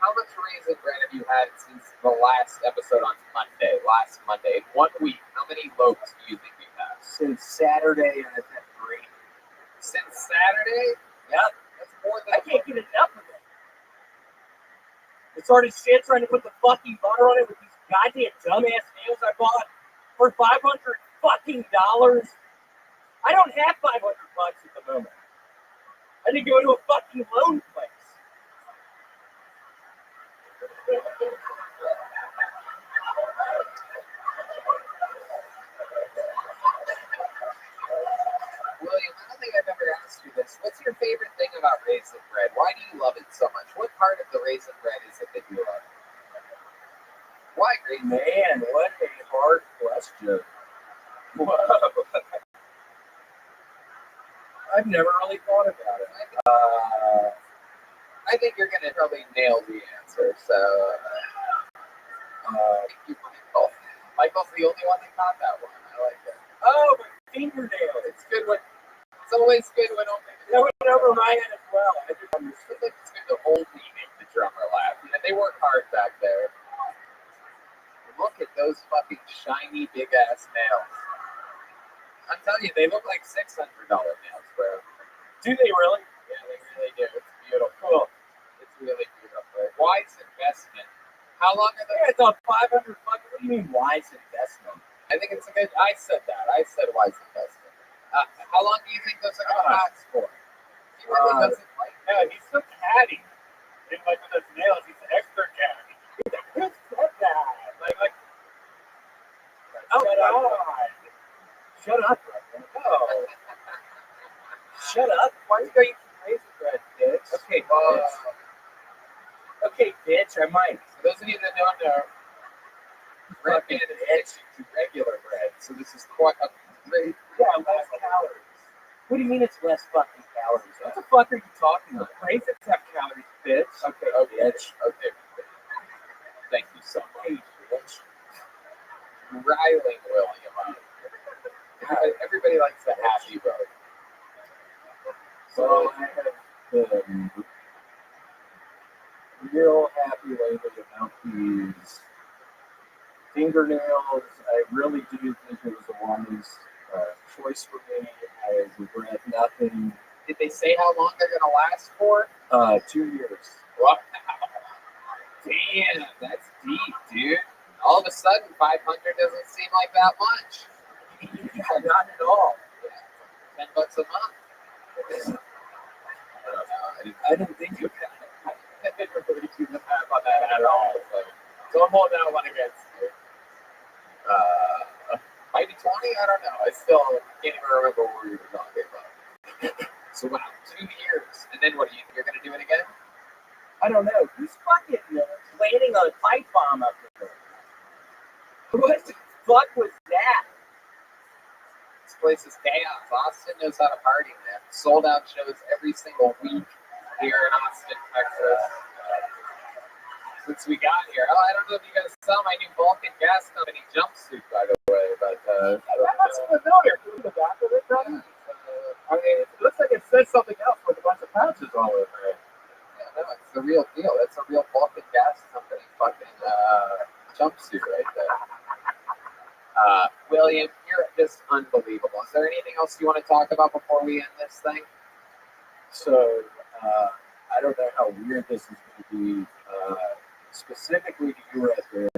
how much raisin bread have you had since the last episode on Monday? Last Monday, in 1 week, how many loaves do you think you've had? Since Saturday, I've had 3. Since Saturday? Yep. That's more than I can't get enough of it. It's hard as shit trying to put the fucking butter on it with these goddamn dumbass nails I bought for $500 fucking dollars. I don't have $500 at the moment. I need to go to a fucking loan place. William, I don't think I've ever asked you this. What's your favorite thing about raisin bread? Why do you love it so much? What part of the raisin bread is it that you love? Why raisin? Man, what a hard question. Whoa. I've never really thought about it. I think you're going to probably nail the answer. So, thank you, Michael. Michael's the only one that got that one. I like that. Oh, my fingernails. It's good when. It's always good when only. That went over my head as well. I just It's like it's good to only make the drummer laugh. You know, they work hard back there. Look at those fucking shiny big ass nails. I'm telling you, they look like $600 nails, bro. Do they really? Yeah, they really do. It's beautiful. It's really beautiful. Wise investment. How long are they? Yeah, it's on $500. What do you mean wise investment? I think it's a good. I said that. I said wise investment. How long do you think those are going to last for? He really doesn't like. yeah, he's so catty. And like with his nails, he's extra catty. Who's that guy? Like Oh, shut up. God. Shut up, Robin. Oh. Shut up. Why are you going to eat raisin bread, bitch? Okay, bitch. Okay, bitch, I might. For those of you that don't know, Red Band is addicted to regular bread, so this is quite a great. Yeah, less calories. What do you mean it's less fucking calories? What the fuck are you talking about? Raisins have calories, bitch. Okay, bitch. Okay. Thank you so much. Hey, bitch. Riling William up. Everybody likes the happy road. So I have been real happy lately about these fingernails. I really do think it was a wise choice for me. I regret nothing. Did they say how long they're going to last for? 2 years. Wow. Damn, that's deep, dude. All of a sudden, 500 doesn't seem like that much. Yeah, not at all. $10 a month. I didn't think of that. I didn't really do the math on that at all. So I'm holding that one against you. Maybe 20? I don't know. I still can't even remember what we were talking about. So wow, 2 years. And then what, you're going to do it again? I don't know. Who's fucking planting a pipe bomb up there? What the fuck was that? This place is chaos. Austin knows how to party, man. Sold out shows every single week here in Austin, Texas. Since we got here. Oh, I don't know if you guys saw my new Vulcan Gas Company jumpsuit, by the way, but That looks familiar. The back of it, brother. I mean, it looks like it says something else with a bunch of patches all over it. yeah, no, it's the real deal. That's a real Vulcan Gas Company fucking jumpsuit right there. William, you're just unbelievable. Is there anything else you want to talk about before we end this thing? So, I don't know how weird this is going to be specifically to you right there.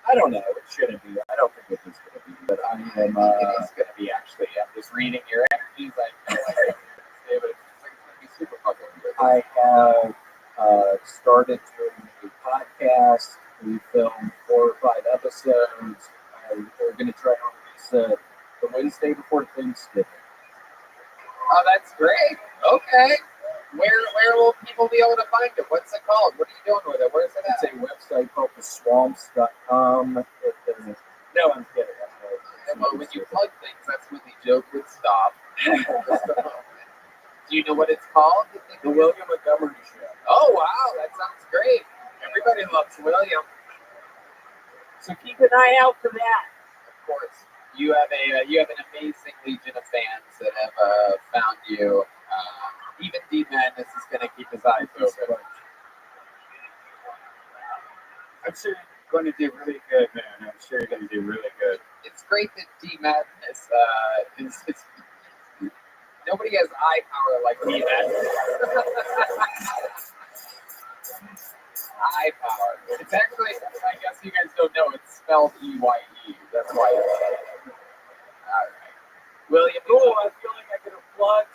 I don't know. It shouldn't be. I don't think it is going to be. But I am. It is going to be, actually. I'm just reading your energies. I feel like it's going to be super fucking weird. I have started doing a podcast. We filmed 4 or 5 episodes. We're going to try to release it the Wednesday before Thanksgiving. Oh, that's great. Okay. Where will people be able to find it? What's it called? What are you doing with it? Where's it It's at? a website called theswamps.com. No, I'm kidding. Well, when you plug things, that's when the joke would stop. Do you know what it's called? The William Montgomery Show. Oh, wow. That sounds great. Everybody loves William. So keep an eye out for that. Of course. You have an amazing legion of fans that have found you. Even D Madness is going to keep his eyes open. I'm sure you're going to do really good, man. I'm sure you're going to do really good. It's great that D Madness is nobody has eye power like D Madness. Eye power. It's actually, I guess you guys don't know, it's spelled E-Y-E. That's why it's all right. William, Cool. I feel like I could have plugged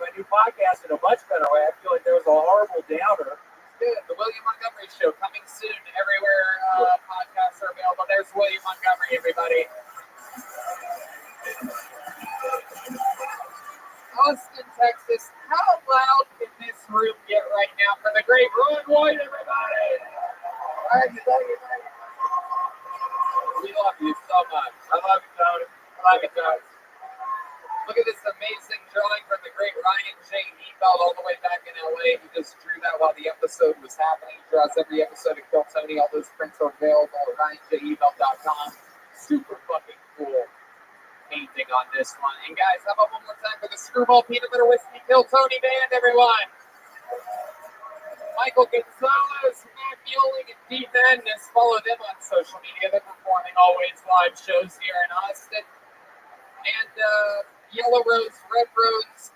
my new podcast in a much better way. I feel like there was a horrible downer. good. The William Montgomery Show coming soon everywhere podcasts are available. There's William Montgomery, everybody. Austin, Texas. How loud can this room get right now for the great Ron White, everybody? All right, we love you so much. I love you, Tony. I love you, Tony. Look at this amazing drawing from the great Ryan J. Ebel all the way back in LA. He just drew that while the episode was happening. He draws every episode of Kill Tony. All those prints are available at RyanJEbel.com. Super fucking cool painting on this one. And guys, how about one more time for the Screwball Peanut Butter Whiskey Kill Tony band, everyone? Michael Gonzalez, Matt Mueling, and D Madness. Follow them on social media. They're performing always live shows here in Austin. And Yellow Rose, Red Rose,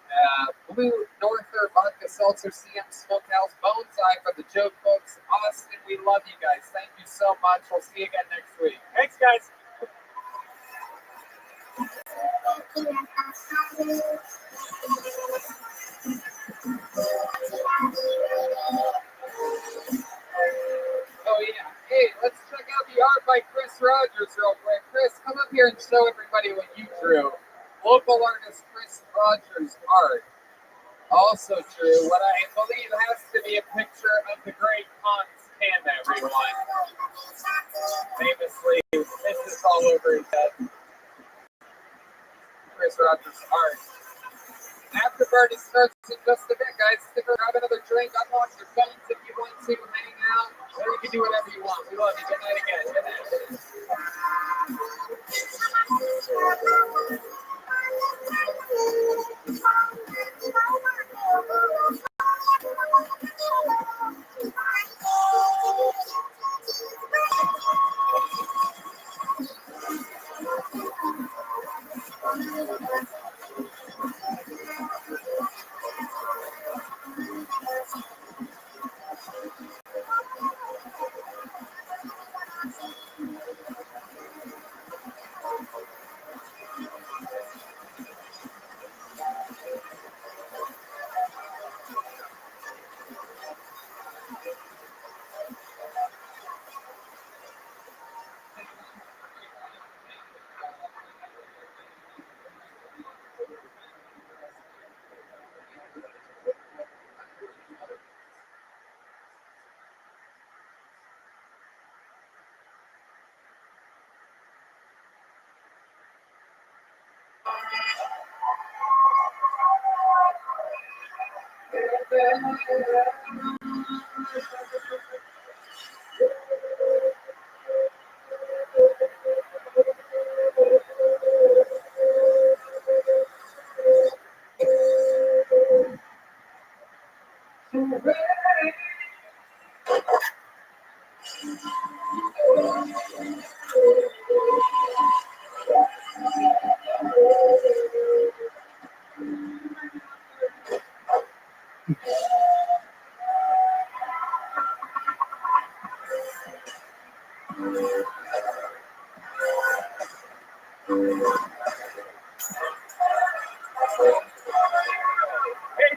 Blue Norther, Vodka Seltzer, CM Smokehouse, Boneseye for the Joke Books. Austin, we love you guys. Thank you so much. We'll see you again next week. Thanks, guys. Oh, yeah. Hey, let's check out the art by Chris Rogers real quick. Chris, come up here and show everybody what you drew. Local artist Chris Rogers' art. Also true, what I believe has to be a picture of the great Hans Kim, everyone. Famously, this is all over his head. Chris Rogers' art. Afterparty starts in just a bit, guys. Stick around, have another drink, unlock your phones if you want to, hang out, or you can do whatever you want. We love you. Good night again. Good night. Hey,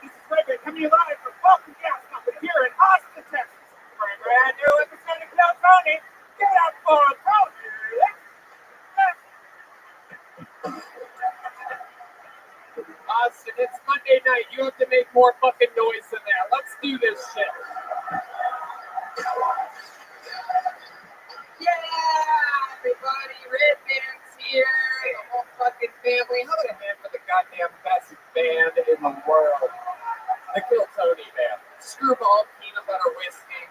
this is Rabbi coming live from Welcome Gas Company here in Austin, Texas. For a brand new episode of Kill Tony. Get up for a Tony. Austin, it's Monday night. You have to make more fucking noise than that. Let's do this shit. Yeah, everybody, Red Band's here, the whole fucking family. How about a hand for the goddamn best band in the world? The Kill Tony Band. Screwball Peanut Butter Whiskey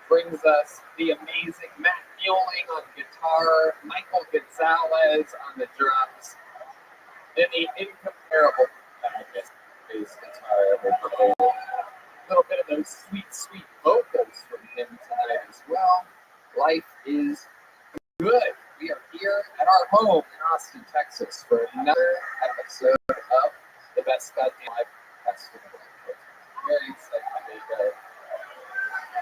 brings us the amazing Matt Mueling on guitar, Michael Gonzalez on the drums, and the incomparable bass guitar, everybody. A little bit of those sweet, sweet vocals from him tonight as well. Life is good. We are here at our home in Austin, Texas for another episode of the Best Goddamn Live Festival. Very excited to be here.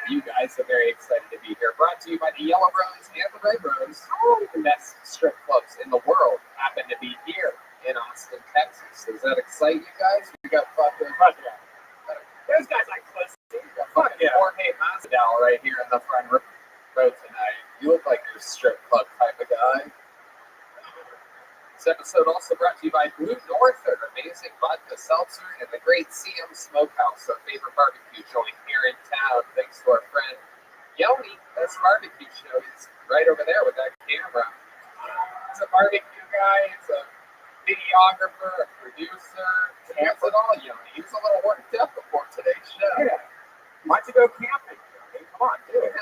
You guys are very excited to be here. Brought to you by the Yellow Rose and the Red Rose. The best strip clubs in the world happen to be here in Austin, Texas. Does that excite you guys? We got fucking those guys like pussy. Fuck yeah. Jorge Masvidal right here in the front row tonight. You look like you're a strip club type of guy. This episode also brought to you by Blue Norther, amazing vodka seltzer, and the great CM Smokehouse, our favorite barbecue joint here in town. Thanks to our friend Yoni, best barbecue show. He's right over there with that camera. He's a barbecue guy. He's a videographer, a producer. He has it all, Yoni. He was a little worked up before today's show. Yeah. Want to go camping? Hey, come on, do it.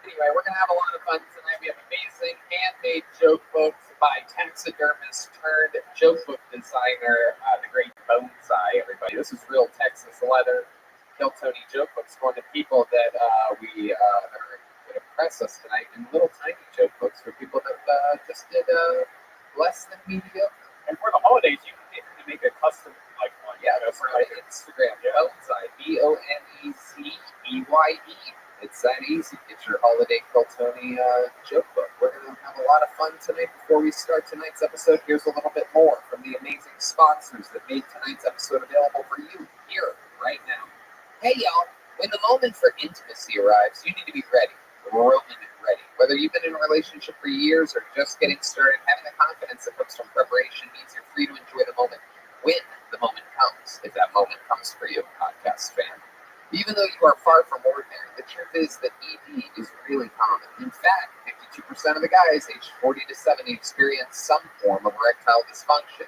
Anyway, we're going to have a lot of fun tonight. We have amazing handmade joke books by taxidermist turned joke book designer, the great Bonsai, everybody. This is real Texas leather. Kill Tony joke books going to people that that would impress us tonight, and little tiny joke books for people that just did less than mediocre. And for the holidays, you can get to make a custom like one. Yeah, that's right. Instagram, Bonsai, Bonezeye. It's that easy. Get your holiday Kill Tony joke book. We're going to have a lot of fun tonight. Before we start tonight's episode, here's a little bit more from the amazing sponsors that made tonight's episode available for you here, right now. Hey, y'all. When the moment for intimacy arrives, you need to be ready. Roman and ready. Whether you've been in a relationship for years or just getting started, having the confidence that comes from preparation means you're free to enjoy the moment when the moment comes, if that moment comes for you, podcast fan. Even though you are far from ordinary, the truth is that ED is really common. In fact, 52% of the guys aged 40 to 70 experience some form of erectile dysfunction.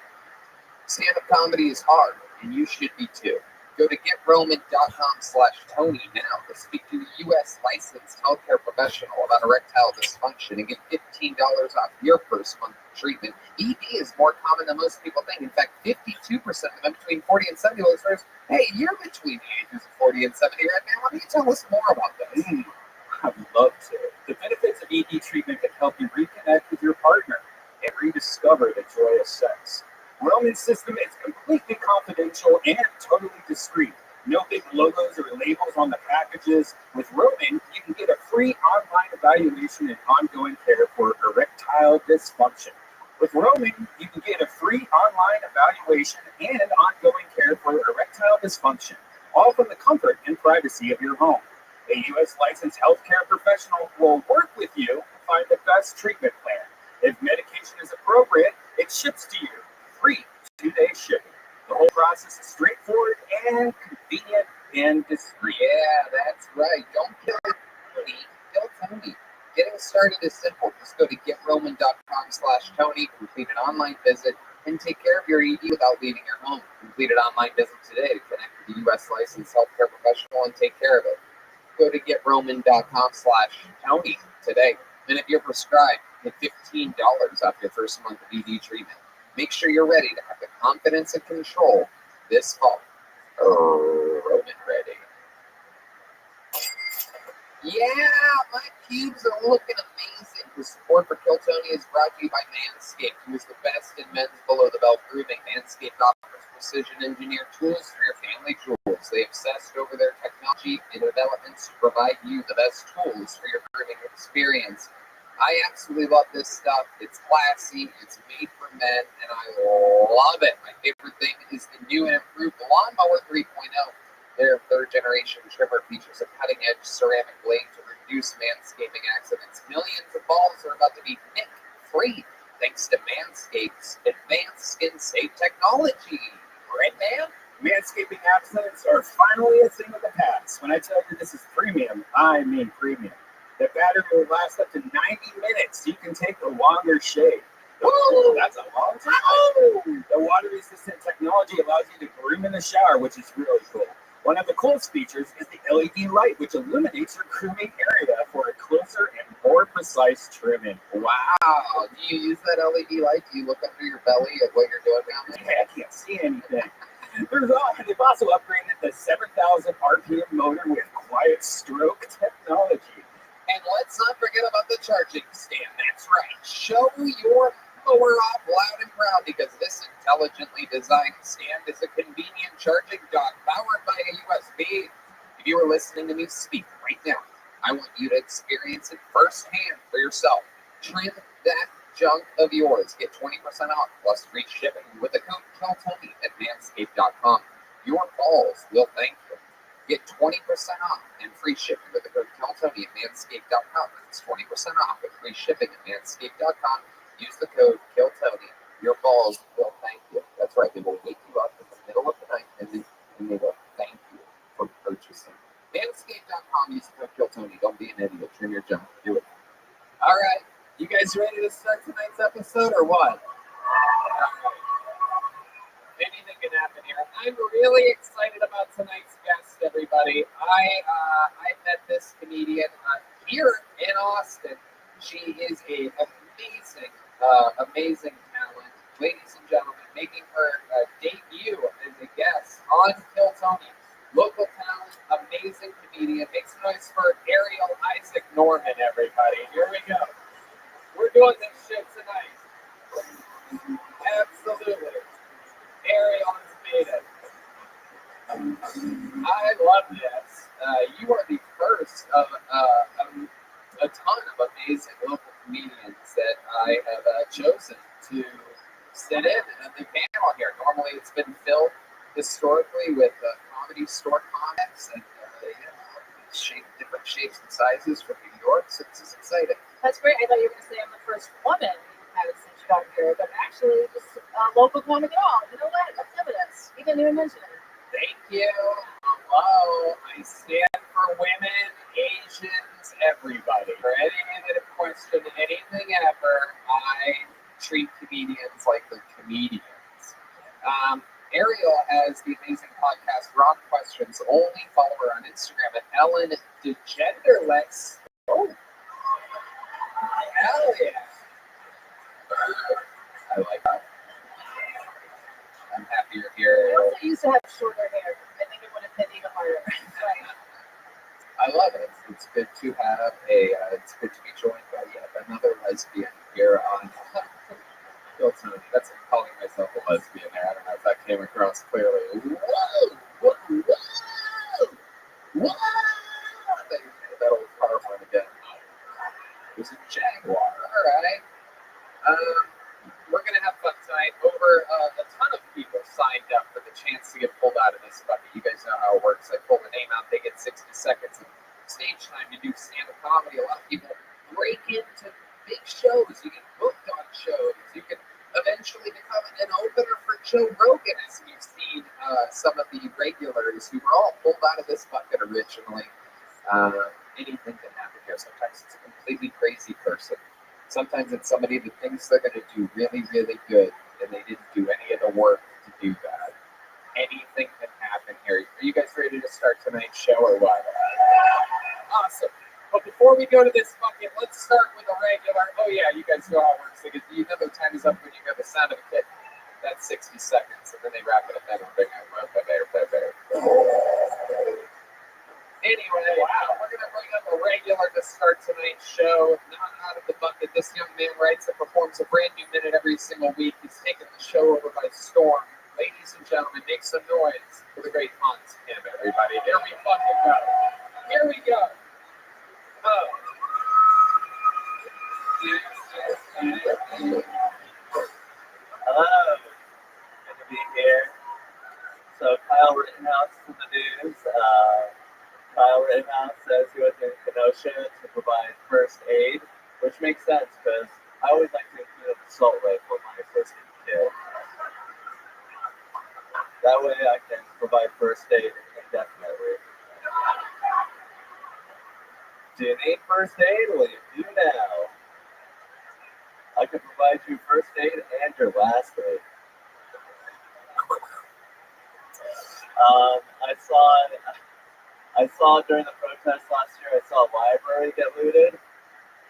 Stand-up comedy is hard, and you should be too. Go to GetRoman.com/Tony now to speak to a U.S. licensed healthcare professional about erectile dysfunction and get $15 off your first month of treatment. ED is more common than most people think. In fact, 52% of them between 40 and 70 listeners, hey, you're between the ages of 40 and 70 right now. Why don't you tell us more about this? I would love to. The benefits of ED treatment can help you reconnect with your partner and rediscover the joy of sex. Roman's system is completely confidential and totally discreet. No big logos or labels on the packages. With Roman, you can get a free online evaluation and ongoing care for erectile dysfunction. With Roman, you can get a free online evaluation and ongoing care for erectile dysfunction, all from the comfort and privacy of your home. A U.S. licensed healthcare professional will work with you to find the best treatment plan. If medication is appropriate, it ships to you. Free 2-day shipping. The whole process is straightforward and convenient and discreet. Yeah, that's right. Don't kill Tony. Kill Tony. Getting started is simple. Just go to getroman.com/Tony, complete an online visit, and take care of your ED without leaving your home. Complete an online visit today to connect with a U.S. licensed healthcare professional and take care of it. Go to getroman.com/Tony today. And if you're prescribed, get $15 off your first month of ED treatment. Make sure you're ready to have the confidence and control this fall. Roman ready. Yeah, my pubes are looking amazing. The support for Kill Tony is brought to you by Manscaped, who is the best in men's below-the-belt grooming. Manscaped offers precision-engineered tools for your family jewels. They obsessed over their technology and developments to provide you the best tools for your grooming experience. I absolutely love this stuff. It's classy, it's made for men, and I love it. My favorite thing is the new and improved Lawnmower 3.0. Their third-generation trimmer features a cutting-edge ceramic blade to reduce manscaping accidents. Millions of balls are about to be nick-free thanks to Manscaped's advanced skin-safe technology. Right, man? Manscaping accidents are finally a thing of the past. When I tell you this is premium, I mean premium. The battery will last up to 90 minutes. You can take a longer shave. Oh, that's a long time. Oh, the water-resistant technology allows you to groom in the shower, which is really cool. One of the coolest features is the LED light, which illuminates your grooming area for a closer and more precise trimming. Wow. Do you use that LED light? Do you look under your belly at what you're doing down there? I can't see anything. They've also upgraded the 7,000 RPM motor with quiet stroke technology. And let's not forget about the charging stand. That's right. Show your mower off loud and proud because this intelligently designed stand is a convenient charging dock powered by a USB. If you are listening to me speak right now, I want you to experience it firsthand for yourself. Trim that junk of yours. Get 20% off plus free shipping with the code KILLTONY at manscaped.com. Your balls will thank you. Get 20% off and free shipping with the code KILLTONY at manscaped.com. That's 20% off and free shipping at manscaped.com. Use the code KILLTONY. Your balls will thank you. That's right. They will wake you up in the middle of the night and they will thank you for purchasing. Manscaped.com. Use the code KILLTONY. Don't be an idiot. Trim your junk. Do it. All right. You guys ready to start tonight's episode or what? Anything can happen here. I'm really excited about tonight's guest, everybody. I met this comedian here in Austin. She is an amazing talent. Ladies and gentlemen, making her debut as a guest on Kill Tony. Local talent, amazing comedian. Make some noise for Ariel Isaac Norman, everybody. Here we go. We're doing this shit tonight. Absolutely. Ariel has made it. I love this. You are the first of a ton of amazing local comedians that I have chosen to sit in the panel here. Normally it's been filled historically with comedy store comics and different shapes and sizes from New York, so this is exciting. That's great. I thought you were going to say I'm the first woman you've had since you got here, but actually just local comic at all. You know what? Let's live with this. You didn't even mention it. Thank you. Hello. I stand for women, Asians, everybody. For any negative question, anything ever, I treat comedians like they're comedians. Ariel has the amazing podcast Wrong Questions. Only follow her on Instagram at Ellen DeGenderless. Oh. Hell yeah. I like that. I'm happy you're here. I also used to have shorter hair. I think it would have hit even harder. I love it. It's good to have it's good to be joined by yet another lesbian here on Kill Tony. That's like calling myself a lesbian there. I don't know if that came across clearly. Whoa! Whoa! Whoa! That old car horn again. It was a Jaguar. All right. We're going to have fun tonight. Over a ton of people signed up for the chance to get pulled out of this bucket. You guys know how it works. I pull the name out. They get 60 seconds of stage time to do stand-up comedy. A lot of people break into big shows. You get booked on shows. You can eventually become an opener for Joe Rogan, as we've seen some of the regulars who were all pulled out of this bucket originally. Anything can happen here. Sometimes it's a completely crazy person. Sometimes it's somebody that thinks they're going to do really, really good, and they didn't do any of the work to do that. Anything can happen here. Are you guys ready to start tonight's show or what? Awesome. But before we go to this fucking, let's start with a regular. Oh yeah, you guys know how it works. Like, you know the time is up when you hear the sound of a kid. That's 60 seconds, and then they wrap it up and bring it up. Anyway, we're going to bring up a regular to start tonight's show. Not out of the bucket. This young man writes and performs a brand new minute every single week. He's taken the show over by storm. Ladies and gentlemen, make some noise for the great Hans Kim, everybody. Here we fucking go. Here we go. Oh. Hello. Good to be here. So Kyle Rittenhouse is in the news. Kyle Rittenhouse says he was in Kenosha to provide first aid, which makes sense because I always like to include an assault rifle in my first aid kit. That way I can provide first aid indefinitely. Do you need first aid? Well, you do now. I can provide you first aid and your last aid. I saw during the protest last year, I saw a library get looted.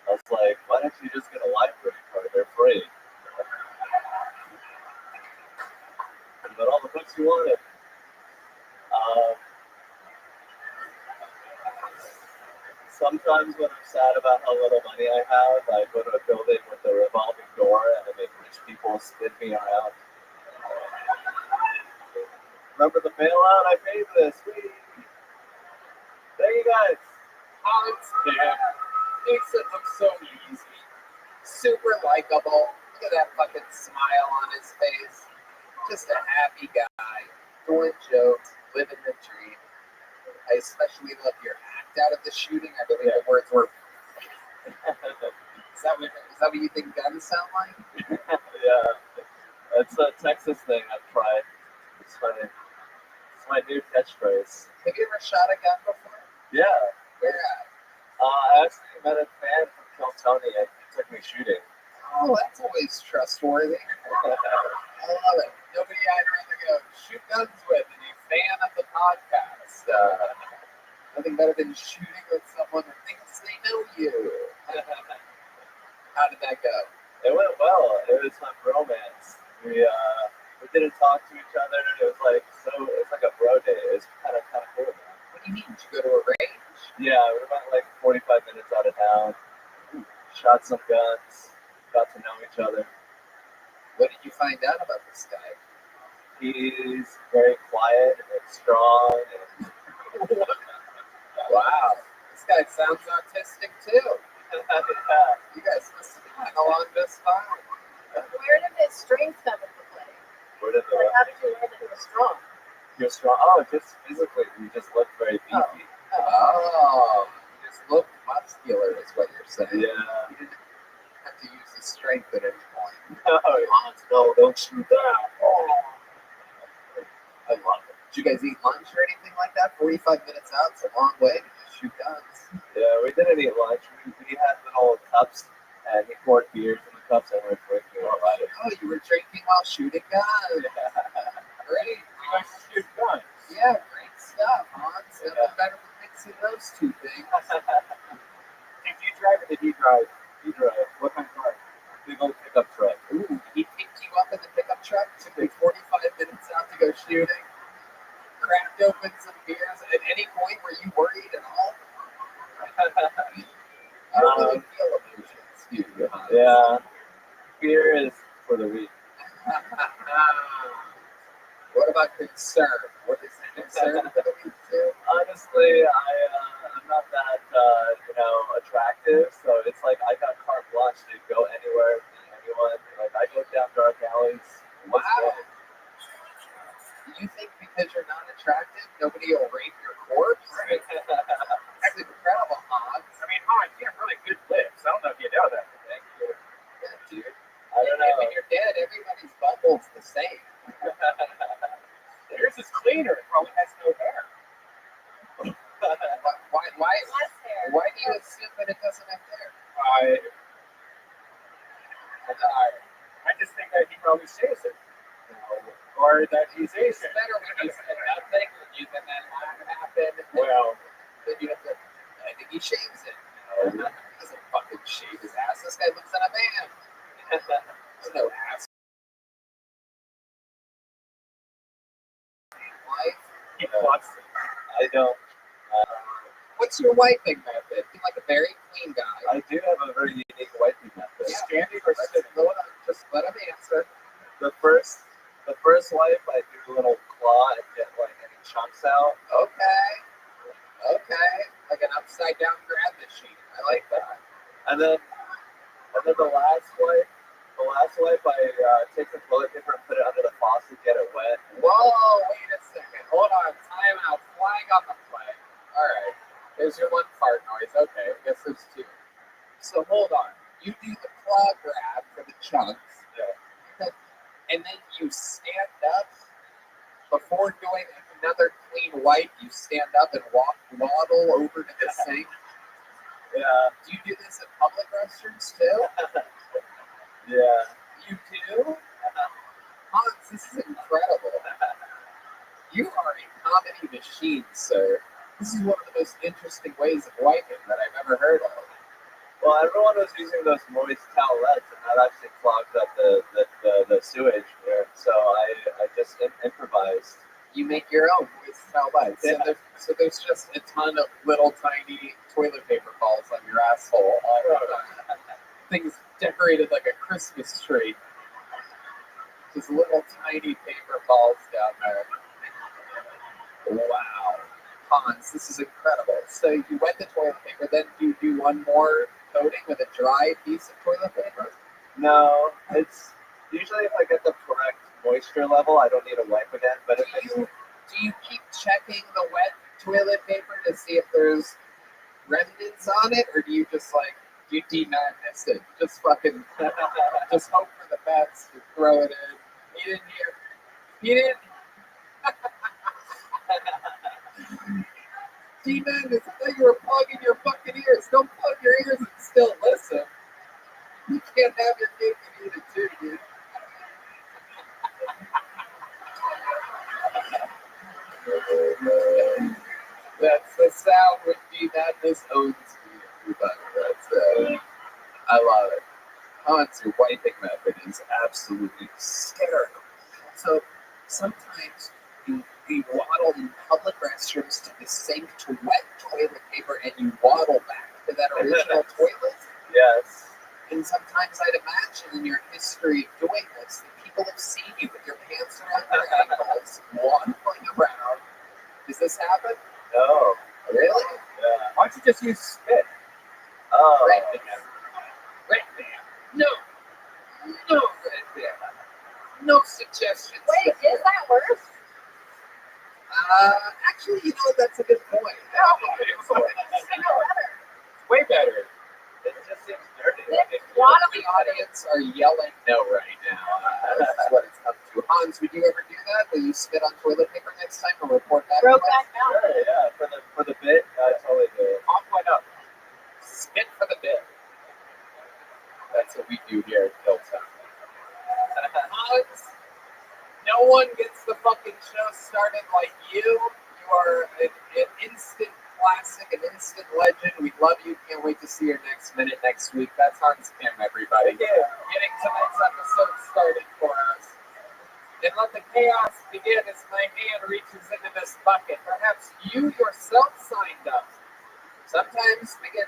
I was like, why don't you just get a library card? They're free. You got all the books you wanted. Sometimes when I'm sad about how little money I have, I go to a building with a revolving door and I make rich people spin me around. Remember the bailout? I paid this. Whee! There you guys. Hans Kim makes it look so easy. Super likable. Look at that fucking smile on his face. Just a happy guy. Doing jokes, living the dream. I especially love your act out of the shooting. I believe the words were. Is that what you think guns sound like? Yeah. That's a Texas thing I've tried. It's funny. It's my new catchphrase. Have you ever shot a gun before? Yeah. Where at? I actually met a fan from Kiltony and he took me shooting. Oh, that's always trustworthy. I love it. Nobody I'd rather go shoot guns with than a fan of the podcast. Nothing better than shooting with someone who thinks they know you. How did that go? It went well. It was fun romance. We didn't talk to each other. It was like a bro day. It was kind of cool. What do you mean? Did you go to a range? Yeah, we went like 45 minutes out of town. Shot some guns. Got to know each other. What did you find out about this guy? He's very quiet and strong. And wow, this guy sounds autistic too. yeah. You guys must have been along this fine. Where did his strength come into play? Where did Like, how did you know that he was strong? You're strong. Oh, just physically, you just look very beefy. Oh, you just look muscular, is what you're saying. Yeah. You didn't have to use the strength at any point. No, don't shoot that. Oh. I love it. Did you guys eat lunch or anything like that? 45 minutes out, it's a long way to just shoot guns. Yeah, we didn't eat lunch. We had little cups, and he poured beers in the cups, and we were drinking all right. Oh, you were drinking while shooting guns. Great. You guys shoot guns. Yeah, great stuff, Hans. Nothing better than mixing those two things. Did you drive or did he drive? He drove. What kind of car? Big old pickup truck. Ooh, he picked you up in the pickup truck, took me 45 minutes out to go shooting, cracked open some beers. At any point were you worried at all? I don't really feel emotions, do you, Hans? Yeah. Fear is for the weak. What about concern? What is the concern for the weak too? Honestly, I'm not that attractive, so it's like I got carte blanche to go anywhere, meet anyone. Like I go down dark alleys. Wow. Do you think because you're not attractive, nobody will rape your corpse? Right. That's incredible, Hans. I mean, Hans, you have really good lips. I don't know if you know that. Thank you. Yeah, dude. I don't know. When you're dead, everybody's butthole's the same. Yours is cleaner. It probably has no hair. Why do you assume that it president there? I just think that he probably shaves it. You know, or that he's It's Asian. better when you said nothing and you then that laugh happened. Well, Then you have to, I think he shaves it. No, he doesn't fucking shave his ass. This guy lives in a van. There's no ass. Wife. he plots. I don't. What's your wiping method? You're like a very clean guy. I do have a very unique wiping method. Standing or sitting? Just let him answer. The first wipe, I do a little claw and get like any chunks out. Okay. Like an upside down grab machine. I like that. And then the last wipe, I take the toilet paper and put it under the faucet, get it wet. Whoa, wait a second. Hold on. Time out. Flag on the flag. All right. There's your one fart noise. Okay. I guess there's two. So hold on. You do the claw grab for the chunks. Yeah. And then you stand up before doing another clean wipe. You stand up and waddle over to the sink. Yeah. Do you do this at public restrooms too? Yeah. You do? Hans, this is incredible. You are a comedy machine, sir. This is one of the most interesting ways of wiping that I've ever heard of. Well, everyone was using those moist towelettes, and that actually clogged up the sewage there. So I just improvised. You make your own moist towelettes. Yeah. So there's just a ton of little tiny toilet paper balls on your asshole. Things decorated like a Christmas tree. Just little tiny paper balls down there. Wow. Hans, this is incredible. So you wet the toilet paper, then you do one more coating with a dry piece of toilet paper? No, it's usually if I get the correct moisture level, I don't need a wipe again. But if it's Do you keep checking the wet toilet paper to see if there's remnants on it, or do you just like you demadness it? Just fucking just hope for the best and throw it in. He didn't. Demadness. I thought you were plugging your fucking ears. Don't plug your ears and still listen. You can't have your cake and eat it too, dude. That's the sound when Demadness owns me, everybody. That's I love it. Hans, your wiping method is absolutely hysterical. So sometimes you waddle in public restrooms to the sink to wet toilet paper and you waddle back to that original toilet. yes, And sometimes I'd imagine in your history of doing this that people have seen you with your pants around your ankles, waddling around. Does this happen? no, Really? yeah. Why don't you just use spit? Oh, Red Band. Red Band. No, Red Band. No suggestions. Wait, is that worse? Actually, you know, that's a good point. It's better. Way better. it just seems dirty. A lot of the audience are yelling no right now. This is what it's come to. Hans, would you ever do that? Will you spit on toilet paper next time and report back? Broke to us? back out. Sure, yeah, for the bit, I totally do it. Pop one up. Spit for the bit. That's what we do here at Hilltown. Hans, no one gets the fucking show started like you. You are an instant classic, an instant legend. We love you. Can't wait to see your next minute next week. That's Hans Kim, everybody. Getting tonight's episode started for us. And let the chaos begin as my hand reaches into this bucket. Perhaps you yourself signed up. Sometimes we get.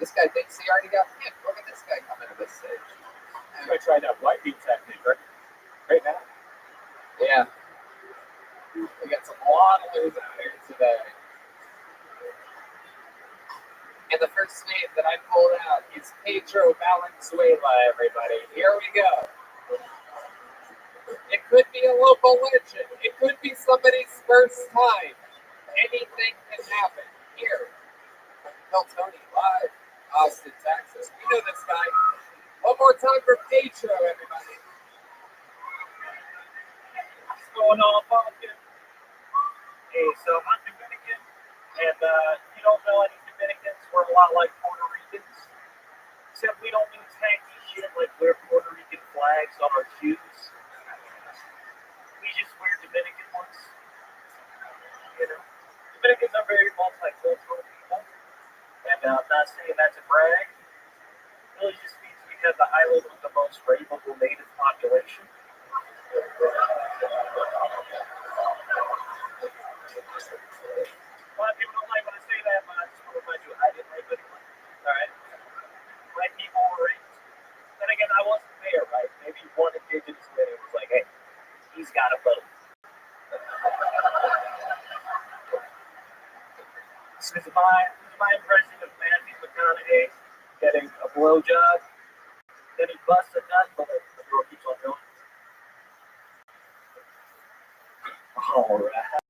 This guy thinks he already got picked. Look at this guy coming to this stage. I'm gonna try that wiping technique right now. Yeah. We got some waddlers out here today. And the first name that I pulled out is Pedro Valenzuela, everybody. Here we go. It could be a local legend. It could be somebody's first time. Anything can happen here. Tell Tony live, Austin, Texas. We know this guy. One more time for Pedro, everybody. What's going on, Pumpkin? Hey, so I'm Dominican, and you don't know any Dominicans. We're a lot like Puerto Ricans. Mexicans. Except we don't do tacky shit like wear Puerto Rican flags on our shoes. We just wear Dominican ones. You know, Dominicans are very multicultural people, and I'm not saying that to brag. It really just means we have the island with the most rapeable native population. A lot of people don't like when I say that, but I just want to remind you, I didn't rape anyone. All right, white people were raped. Then again, I wasn't there, right? Maybe one indigenous lady was like, "Hey, he's got a vote." This is my impression of Matthew McConaughey getting a blowjob. Then he busts a nut, but the girl keeps on going. All right.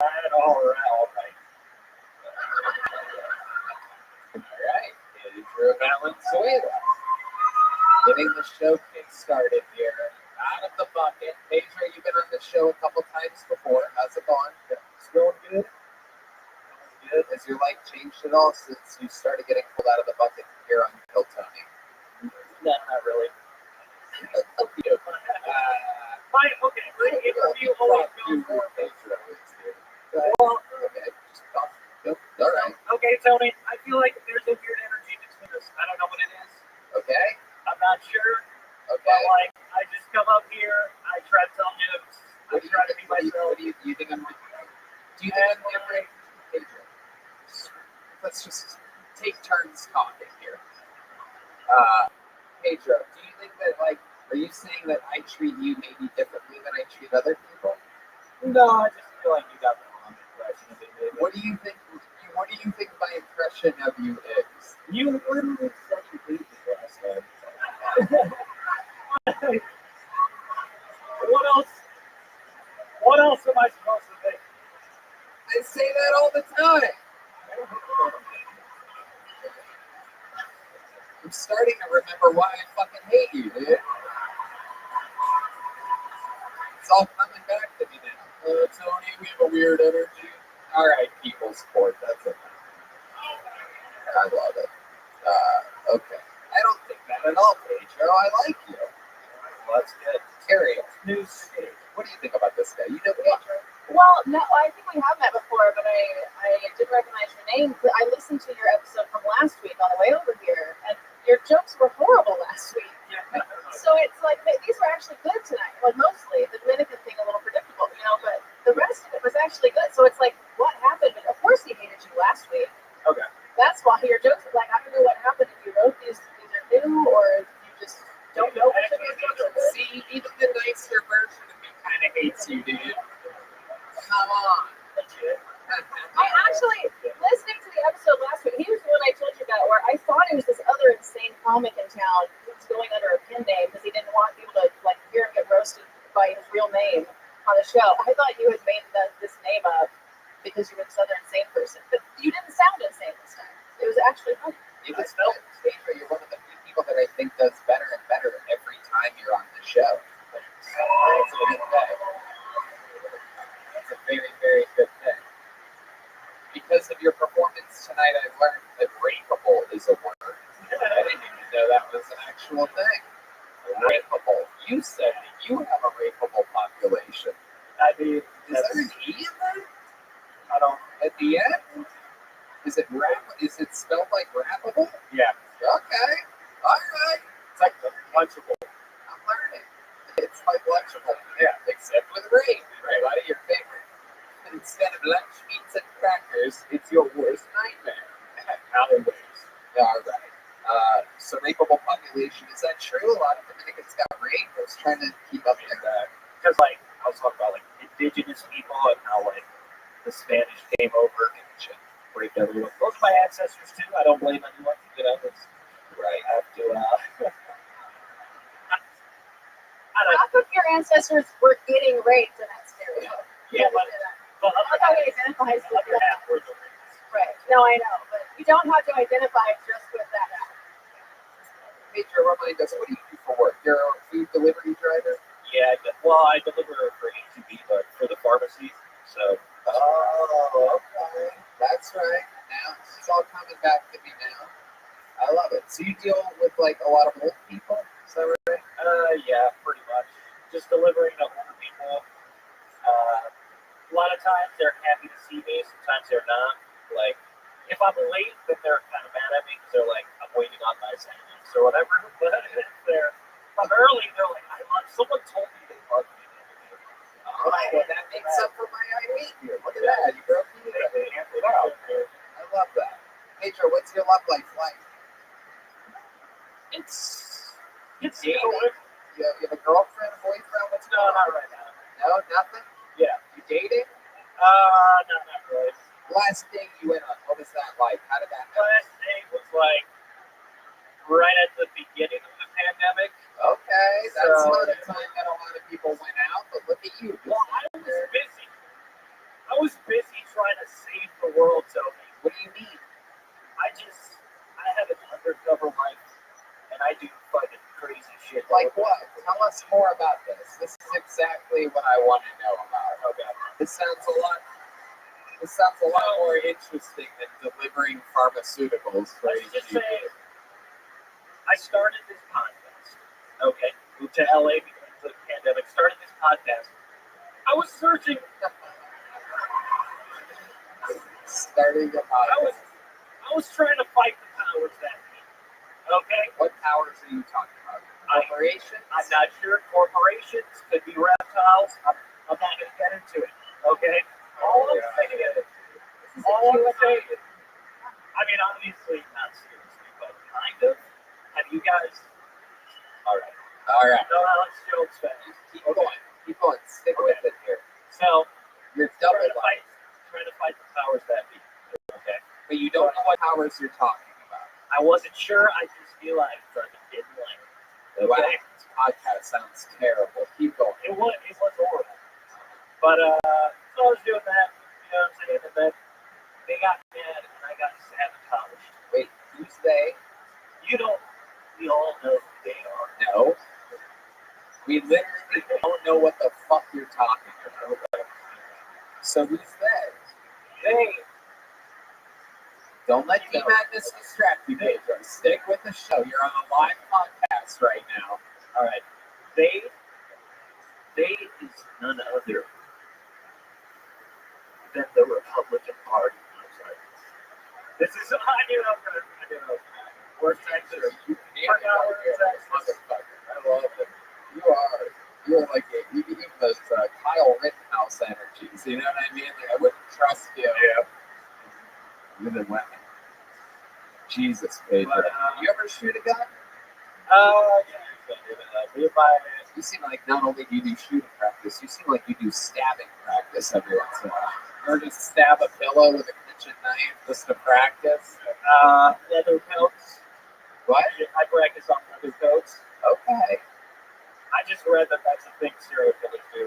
Alright, Pedro Valenzuela. Getting the show kick-started here. Out of the bucket. Pedro, you've been on the show a couple times before. How's it going? It's going good. Good. Has your life changed at all since you started getting pulled out of the bucket here on Kill Tony? No, not really. Okay. My interview always goes more Pedro is here. well. Okay, just talk. Yep. All right. Okay, Tony, I feel like there's a weird energy between us. I don't know what it is. Okay. I'm not sure. Okay. But like, I just come up here, I try to tell jokes, I try to be myself. Do you think I'm different? Pedro. Let's just take turns talking here. Pedro, do you think that, like, are you saying that I treat you maybe differently than I treat other people? No, I just feel like you got the wrong impression of me. What do you think? What do you think my impression of you is? You literally said you hated me last time. What else am I supposed to think? I say that all the time. I'm starting to remember why I fucking hate you, dude. It's all coming back to me now. Tony, we have a weird energy. All right, people sport. That's it. I love it. Okay. I don't think that at all, Pedro. I like you. Well, that's good. Carrie, news. What do you think about this guy? You know Pedro? Well, no, I think we have met before, but I didn't recognize your name. But I listened to your episode from last week on the way over here, and your jokes were horrible last week. So it's like these were actually good tonight. Like mostly the Dominican thing a little predictable, but the rest of it was actually good. So it's like, what happened? Of course he hated you last week. Okay. That's why your jokes are like, I don't know what happened. If you wrote these are new, or you just don't know. See, even the nicer version of me kind of hates you, dude. Come on. I actually, listening to the episode last week, he was the one I told you about, where I thought it was this other insane comic in town who was going under a pen name because he didn't want people to hear him get roasted by his real name on the show. I thought you had made this name up because you were this other insane person, but you didn't sound insane this time. It was actually funny. You just know, Pedro, you're one of the few people that I think does better and better every time you're on the show. It's a good thing. It's a very, very good thing. Because of your performance tonight, I've learned that rapeable is a word. I didn't even know that was an actual thing. Rapeable. You said that you have a rapeable population. I mean, is there an E in there? I don't. At the end? Is it spelled like rappable? Yeah. Okay. All right. It's like lunchable. I'm learning. It's like lunchable. Yeah. Except with rape. Right? Out of your favorite. Instead of lunch meats and crackers, it's your worst nightmare. Always. All right. So rapeable population, is that true? A lot of Dominicans got raped. I was trying to keep up with that. Because I was talking about indigenous people and how the Spanish came over and raped everyone. Those are my ancestors too. I don't blame anyone. It's right. I have to. Half of your ancestors were getting raped in that stereotype. Yeah, but that's how he identifies with that. half were the rapes. Right. No, I know, but you don't have to identify just with that half. Pedro, remind us, what do you do for work? You're a food delivery driver? Yeah, I deliver for HEB, but for the pharmacy. So. Oh, okay. That's right. Now, this is all coming back to me now. I love it. So you deal with like a lot of old people, is that right? Yeah, pretty much. Just delivering to older people. A lot of times they're happy to see me. Sometimes they're not. Like, if I'm late, then they're kind of mad at me because they're like, I'm waiting on my sandwich or whatever. But if I'm early, they're like, someone told me they love me. All right, well, that makes up for my weight here. Look at that. You broke me. I love that. Pedro, what's your love life like? It's You have a girlfriend, a boyfriend? What's no, going on? not right now. No, nothing? Yeah. You dating? No, not really. Last date you went on, what was that like? How did that happen? Last date was like right at the beginning of the pandemic. Okay, that's So- not a time that a lot of people went out, but look at you. Well, I was busy. I was busy trying to save the world, Toby. What do you mean? I have an undercover life, and I do fucking crazy shit. Like what? Tell us more about this. This is exactly what I want to know about. Okay. This sounds a lot more interesting than delivering pharmaceuticals for Let's just HGV. say I started this podcast. Okay. Moved to LA because of the pandemic. Started this podcast. I was searching. Starting a podcast. I was trying to fight the powers that be. Okay. What powers are you talking about? Corporations? I'm not sure. Corporations could be reptiles. I'm not going to get into it. Okay. All I'm saying is, I mean, obviously not seriously, but kind of. Have you guys? All right. No, let's joke fast. Keep going. Stick with it here. So You're double trying to fight the powers that be. Okay. but you don't know what powers you're talking about. I wasn't sure. I just realized I didn't like it. Wow, Okay. this podcast sounds terrible. Keep going. It was horrible. But so I was doing that, you know what I'm saying? And then they got mad and I got sabotaged. Wait, who's they? We all know who they are. No. We literally don't know what the fuck you're talking about. So who's they? Don't let the madness distract you, Pedro. Stick with the show. You're on a live podcast right now. All right. They is none other than the Republican Party. I'm sorry. This is I knew I was gonna. We're Texas. I love it. You're like you give those Kyle Rittenhouse energies. You know what I mean? Like I wouldn't trust you. Yeah. With a weapon. Jesus, Pedro. But, you ever shoot a gun? Yeah. You seem like not only do you do shooting practice, you seem like you do stabbing practice every once in a while. You ever just stab a pillow with a kitchen knife just to practice? Leather coats. What? I practice on leather coats. Okay. I just read that that's a thing serial killers do.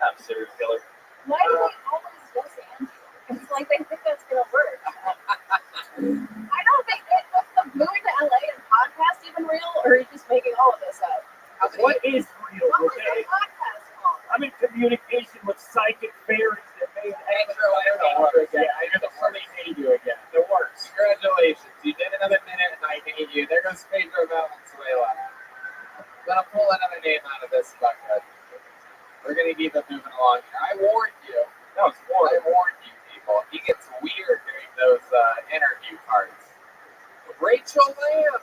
I'm a serial killer. Why do they always listen? It's like they think that's gonna work. I don't think moving to LA and podcast even real, or are you just making all of this up? What is real? What was Okay? your podcast called? I'm in communication with psychic fairies that made Pedro, I don't know again. I just really hate you again. The worst. Congratulations. You did another minute and I hate you. There goes Pedro Valenzuela. I'm gonna pull another name out of this bucket. We're gonna keep it moving along here. I warned you. I warned you people. He gets weird during those interview parts. Rachel Lamb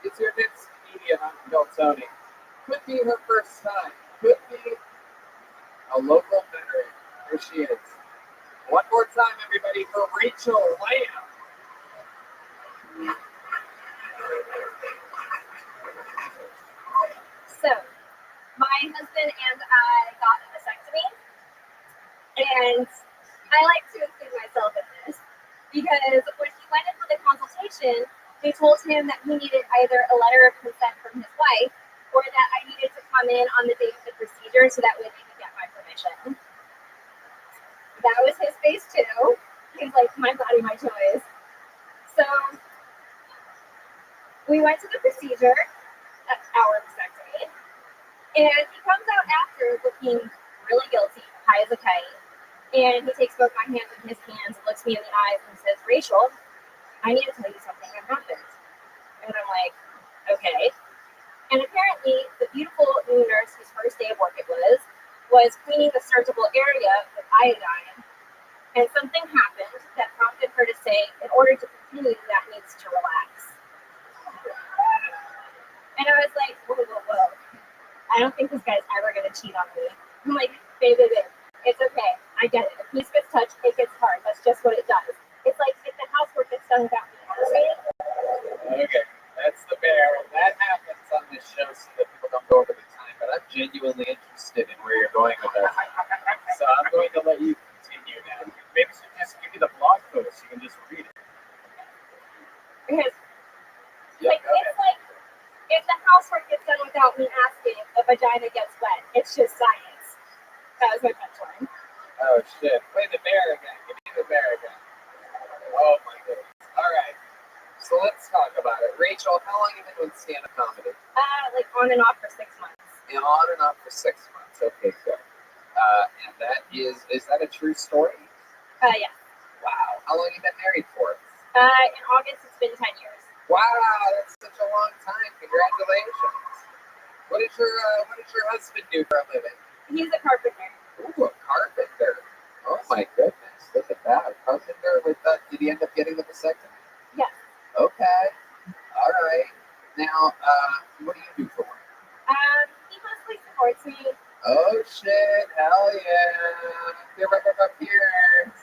is your next comedian on Bill Tony. Could be her first time. Could be a local veteran. Here she is. One more time, everybody, for Rachel Lamb. So, my husband and I got a vasectomy, and I like to include myself in this because when he went in for the consultation, they told him that he needed either a letter of consent from his wife or that I needed to come in on the day of the procedure so that way they could get my permission. That was his face too. He was like, my body, my choice. So we went to the procedure, our vasectomy, and he comes out after looking really guilty, high as a kite. And he takes both my hands in his hands and looks me in the eyes and says, Rachel, I need to tell you something that happened. something happened that prompted her to say, in order to continue, that needs to relax. And I was like, whoa, whoa, whoa. I don't think this guy's ever going to cheat on me. I'm like, babe, it's okay. I get it. If peace gets touched, it gets hard. That's just what it does. It's like if the housework gets done without me asking. Okay, that's the bear. That happens on this show so that people don't go over the time, but I'm genuinely interested in where you're going with this. So I'm going to let you continue now. Maybe we should just give you the blog post. You can just read it. Because Yeah, like, it's like if the housework gets done without me asking, the vagina gets wet. It's just science. That was my punchline. Oh, shit. Play the bear again. Give me the bear again. Oh, my goodness. All right. So let's talk about it. Rachel, how long have you been doing stand-up comedy? Like on and off for 6 months. And on and off for 6 months. Okay, good. And that is that a true story? Yeah. Wow. How long have you been married for? In August, it's been 10 years. Wow, that's such a long time. Congratulations. What does your husband do for a living? He's a carpenter. Ooh, a carpenter. Oh my goodness. Look at that. A carpenter with did he end up getting the vasectomy? Yes. Okay. All right. Now, what do you do for work? He mostly supports me. Oh shit, hell yeah. Give up here.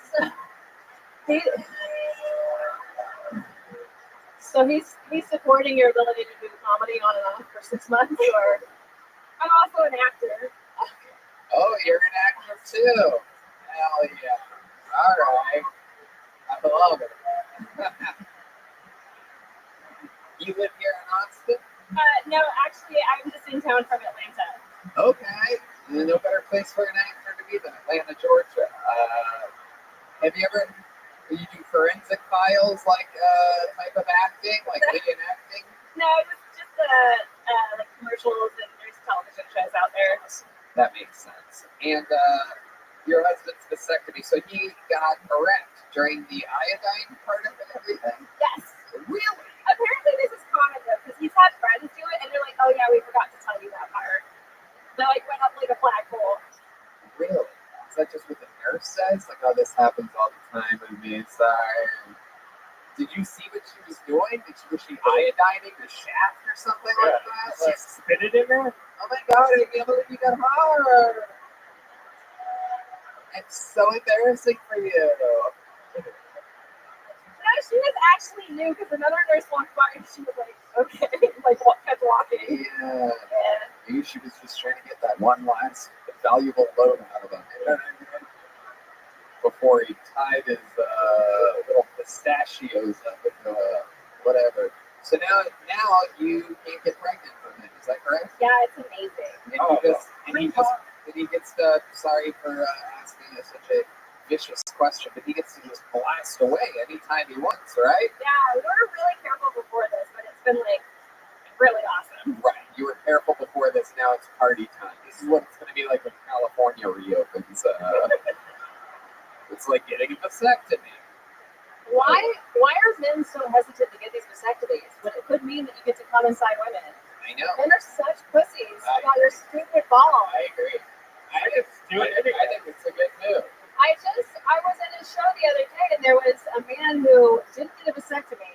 So he's supporting your ability to do comedy on and off for 6 months, or I'm also an actor. Oh, you're an actor too. Hell yeah. All right. I love it. You live here in Austin? No, actually, I'm just in town from Atlanta. Okay. No better place for an actor to be than Atlanta, Georgia. Have you ever, you do forensic files like type of acting, like reenacting? No, it was just like commercials and there's television shows out there. That makes sense. And your husband's vasectomy, so he got erect during the iodine part of it, everything? Yes. Really? Apparently this is common though, because he's had friends do it and they're like, oh yeah, we forgot to tell you that part. They like went up like a flagpole. Really? Is that just what the nurse says? Like, oh, this happens all the time with me, sorry. Did you see what she was doing? Was she iodining the shaft or something like that? She spit it in there? Oh my god, I can't believe you got hard. It's so embarrassing for you. No, she was actually new because another nurse walked by and she was like, okay, like kept walking. Yeah. Maybe she was just trying to get that one last valuable load out of him. You know what I mean? Before he tied his little pistachios up with whatever. So now you can't get pregnant from it. Is that correct? Yeah, it's amazing. And he gets to, sorry for asking such a vicious question, but he gets to just blast away anytime he wants, right? Yeah, we were really careful before this, but it's been like really awesome. Right. You were careful before this, now it's party time. This is what it's going to be like when California reopens. It's like getting a vasectomy. Why are men so hesitant to get these vasectomies when it could mean that you get to come inside women? I know. Men are such pussies about your stupid balls. I agree. I think it's a good move. I was in a show the other day and there was a man who didn't get a vasectomy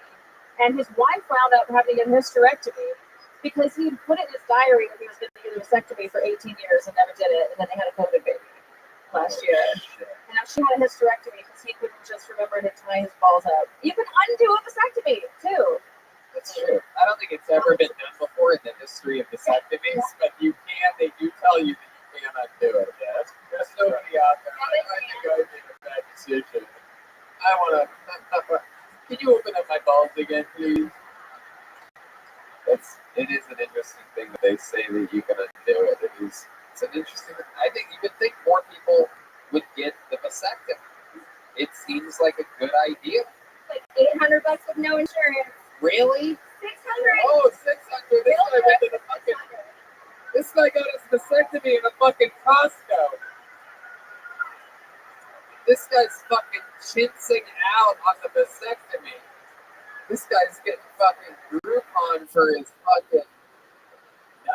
and his wife wound up having a hysterectomy because he put it in his diary that he was going to get a vasectomy for 18 years and never did it, and then they had a COVID baby last year. And now she had a hysterectomy because he couldn't just remember to tie his balls up. You can undo a vasectomy too. That's true. I don't think it's ever been done before in the history of vasectomies, but they do tell you that you can't undo it. Yeah, there's nobody out there. I think I made a bad decision. I want to. Can you open up my balls again, please? It is an interesting thing that they say that you can undo it. It's an interesting. I think you would think more people would get the vasectomy. It seems like a good idea. Like $800 with no insurance. Really? 600. Oh, 600. This guy went to the fucking. This guy got his vasectomy in a fucking Costco. This guy's fucking chinsing out on the vasectomy. This guy's getting fucking Groupon for his fucking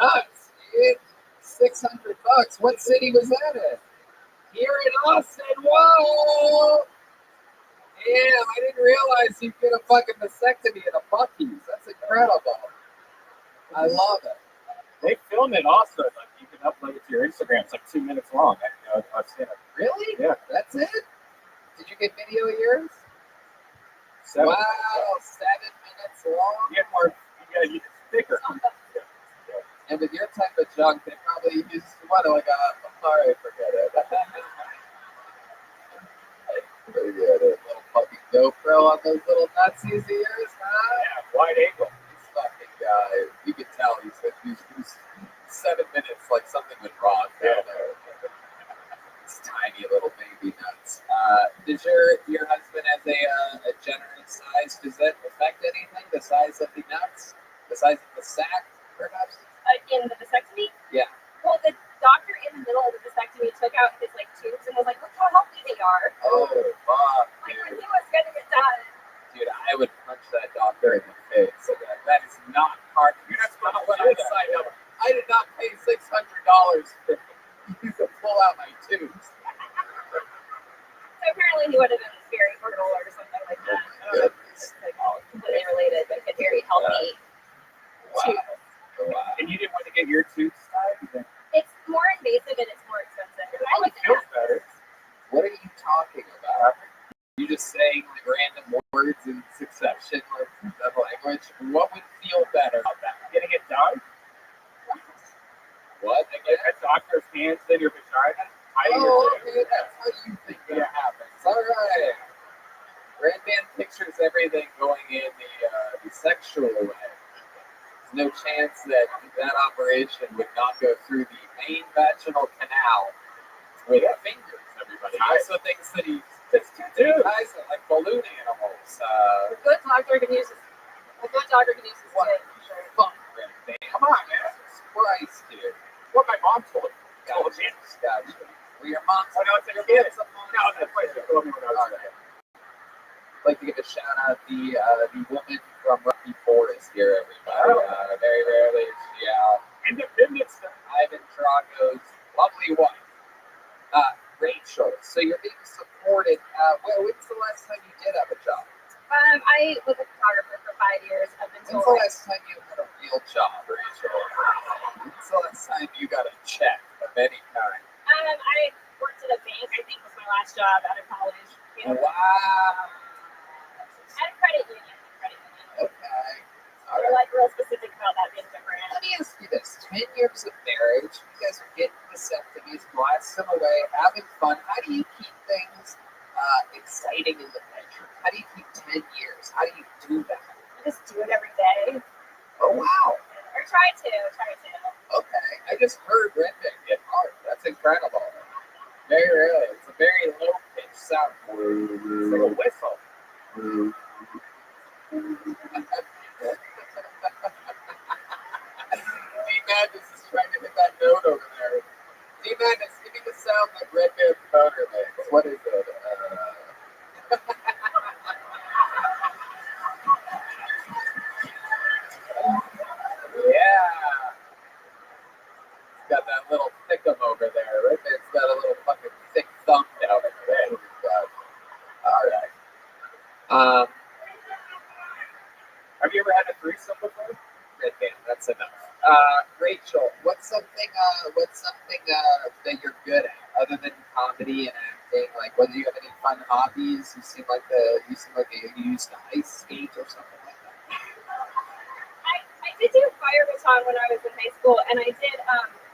nuts, dude. $600. What city was that in? Here in Austin. Whoa! realize you get a fucking vasectomy at a Buc-ee's. That's incredible. I love it. They film it also. Like you can upload it to your Instagram. It's like 2 minutes long. I've seen it. Really? Yeah. That's it? Did you get video of yours? 7 Wow, minutes. 7 minutes long. You get more. You get thicker. And with your type of junk, they probably use what, like a, all right, forget it. Pretty good. A little fucking GoPro on those little nutsies of yours, huh? Yeah, wide angle. This fucking guy, you can tell he's 7 minutes, like something went wrong down there. It's tiny little baby nuts. Does your husband have a generous size? Does that affect anything? The size of the nuts? The size of the sack, perhaps? In the vasectomy? Yeah. Well, the doctor in the middle of the vasectomy took out his like tubes and was like, "Look how healthy they are." Oh, fuck, Like when dude. he was getting it done. Dude, I would punch that doctor in the face. That is not hard. You're not supposed to what I signed up. I did not pay $600 for you to pull out my tubes. So apparently he would have been very fertile or something like that. I don't know if it's like completely related, but a very healthy tube. Wow. And you didn't want to get your tooth tied? It's more invasive and it's more expensive. I It looked feels at better. What are you talking about? You just saying like random words in succession with the language? What would feel better about that? Getting it done? What? Again? A doctor's hands in your vagina? Oh, okay, that's how you think that happens. All right. Red Man pictures everything going in the sexual way. There's no chance that operation would not go through the main vaginal canal with fingers, everybody. He also thinks that he ties it like balloon animals. a good doctor can use his What dick. fuck, Red Man? Come on, man. Jesus Christ, dude. What my mom told me. Gotcha. Well, your mom's Oh, no, it's a your kid. mom's a monster. No, that's why she told me when I was Okay. I'd like to give a shout out the woman from Rocky Forest here, everybody. Very rarely is she out. Independence Day. Ivan Drago's lovely wife, Rachel. So you're being supported. When's the last time you did have a job? I was a photographer for 5 years up until When's the last time you had a real job, Rachel? When's the last time you got a check of any kind? I worked at a bank, I think was my last job out of college. You know, Wow. at a credit union. Okay. All They're right. like real specific about that being different. Let me ask you this: 10 years of marriage, you guys are getting vasectomies, blasting away, having fun. How do you keep things exciting in the bedroom? How do you keep 10 years? How do you do that? You just do it every day. Oh wow. Or try to. Okay. I just heard Redneck get hard. That's incredible. Very rarely. It's a very low pitched sound. It's like a whistle. D-Madness is trying to hit that note over there. D-Madness, give me the sound that Red Man Boner makes. What is it? Yeah. He's got that little thickum over there. Red Man's got a little fucking thick thumb down there. All right. Have you ever had a threesome before? Red Man, that's enough. Rachel, what's something that you're good at other than comedy and acting? Like, whether you have any fun hobbies? You seem like you used to ice skate or something like that. I did do fire baton when I was in high school, and I did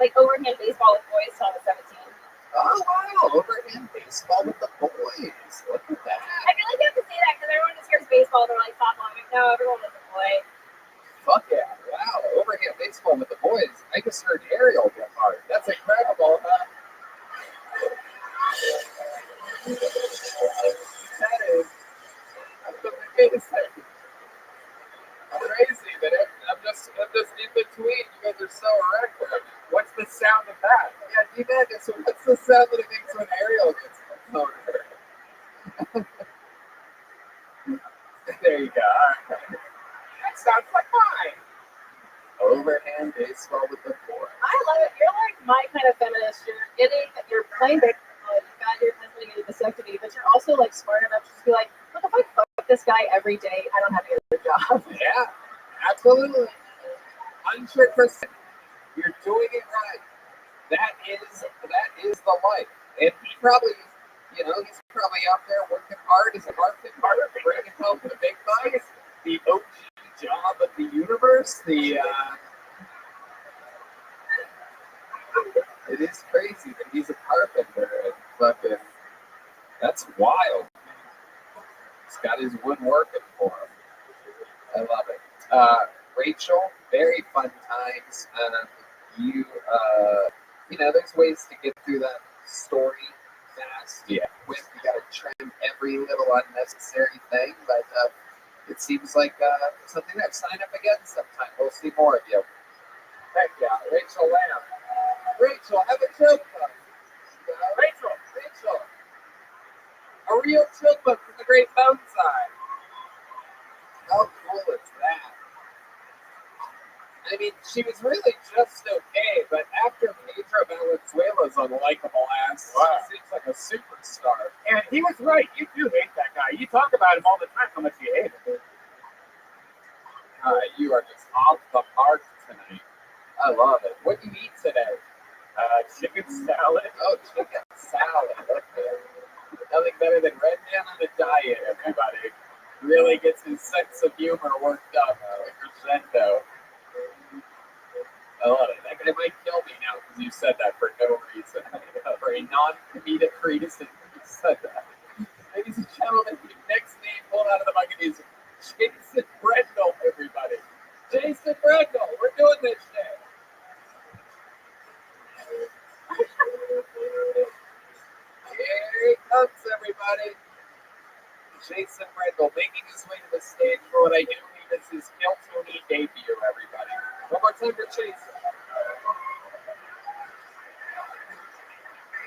like overhand baseball with boys till I was 17. Oh wow, overhand baseball with the boys. Look at that. I feel like you have to say that because everyone just hears baseball, they're like softball. I'm like, no, everyone was a boy. Fuck yeah! Wow, overhand baseball with the boys. I just heard Ariel get hard. That's incredible, huh? That is amazing. Crazy, but I'm just in between. You guys are so erect right now. What's the sound of that? Yeah, D-Madness, what's the sound that it makes when Ariel gets boner? There you go. All right. That sounds like mine. Overhand baseball with the boy. I love it. You're like my kind of feminist. You're playing baseball. You've got your husband getting a vasectomy, but you're also like smart enough to just be like, what the fuck? Fuck this guy every day. I don't have any other job. Yeah, absolutely. 100%. You're doing it right. That is the life. And he probably, he's probably out there working hard as a bartender, bringing home the big bucks, the OG job of the universe. It is crazy that he's a carpenter and fucking. That's wild. He's got his wood working for him. I love it. Rachel, very fun times. There's ways to get through that story fast. Yeah. You got to trim every little unnecessary thing, but it seems like something that sign up again sometime. We'll see more of you. Heck yeah, Rachel Lamb. Rachel, have a joke book. Rachel. A real joke book from the Great Mountainside. How cool is that? I mean, she was really just okay, but after Pedro Valenzuela's unlikable ass, she seems like a superstar. And he was right. You do hate that guy. You talk about him all the time, how much you hate him. You are just off the mark tonight. I love it. What do you eat today? Chicken salad. Oh, chicken salad. Okay. Nothing better than Red Man on a diet, everybody. Really gets his sense of humor worked up to a crescendo. I love it. That guy might kill me now because you said that for no reason. For a non-comedic reason, you said that. Ladies and gentlemen, the next name pulled out of the bucket is Jason Brendel, everybody. Jason Brendel, we're doing this shit. Here he comes, everybody. Jason Brendel making his way to the stage for what I do believe is his Miltoni debut, everybody. One more time for Jason.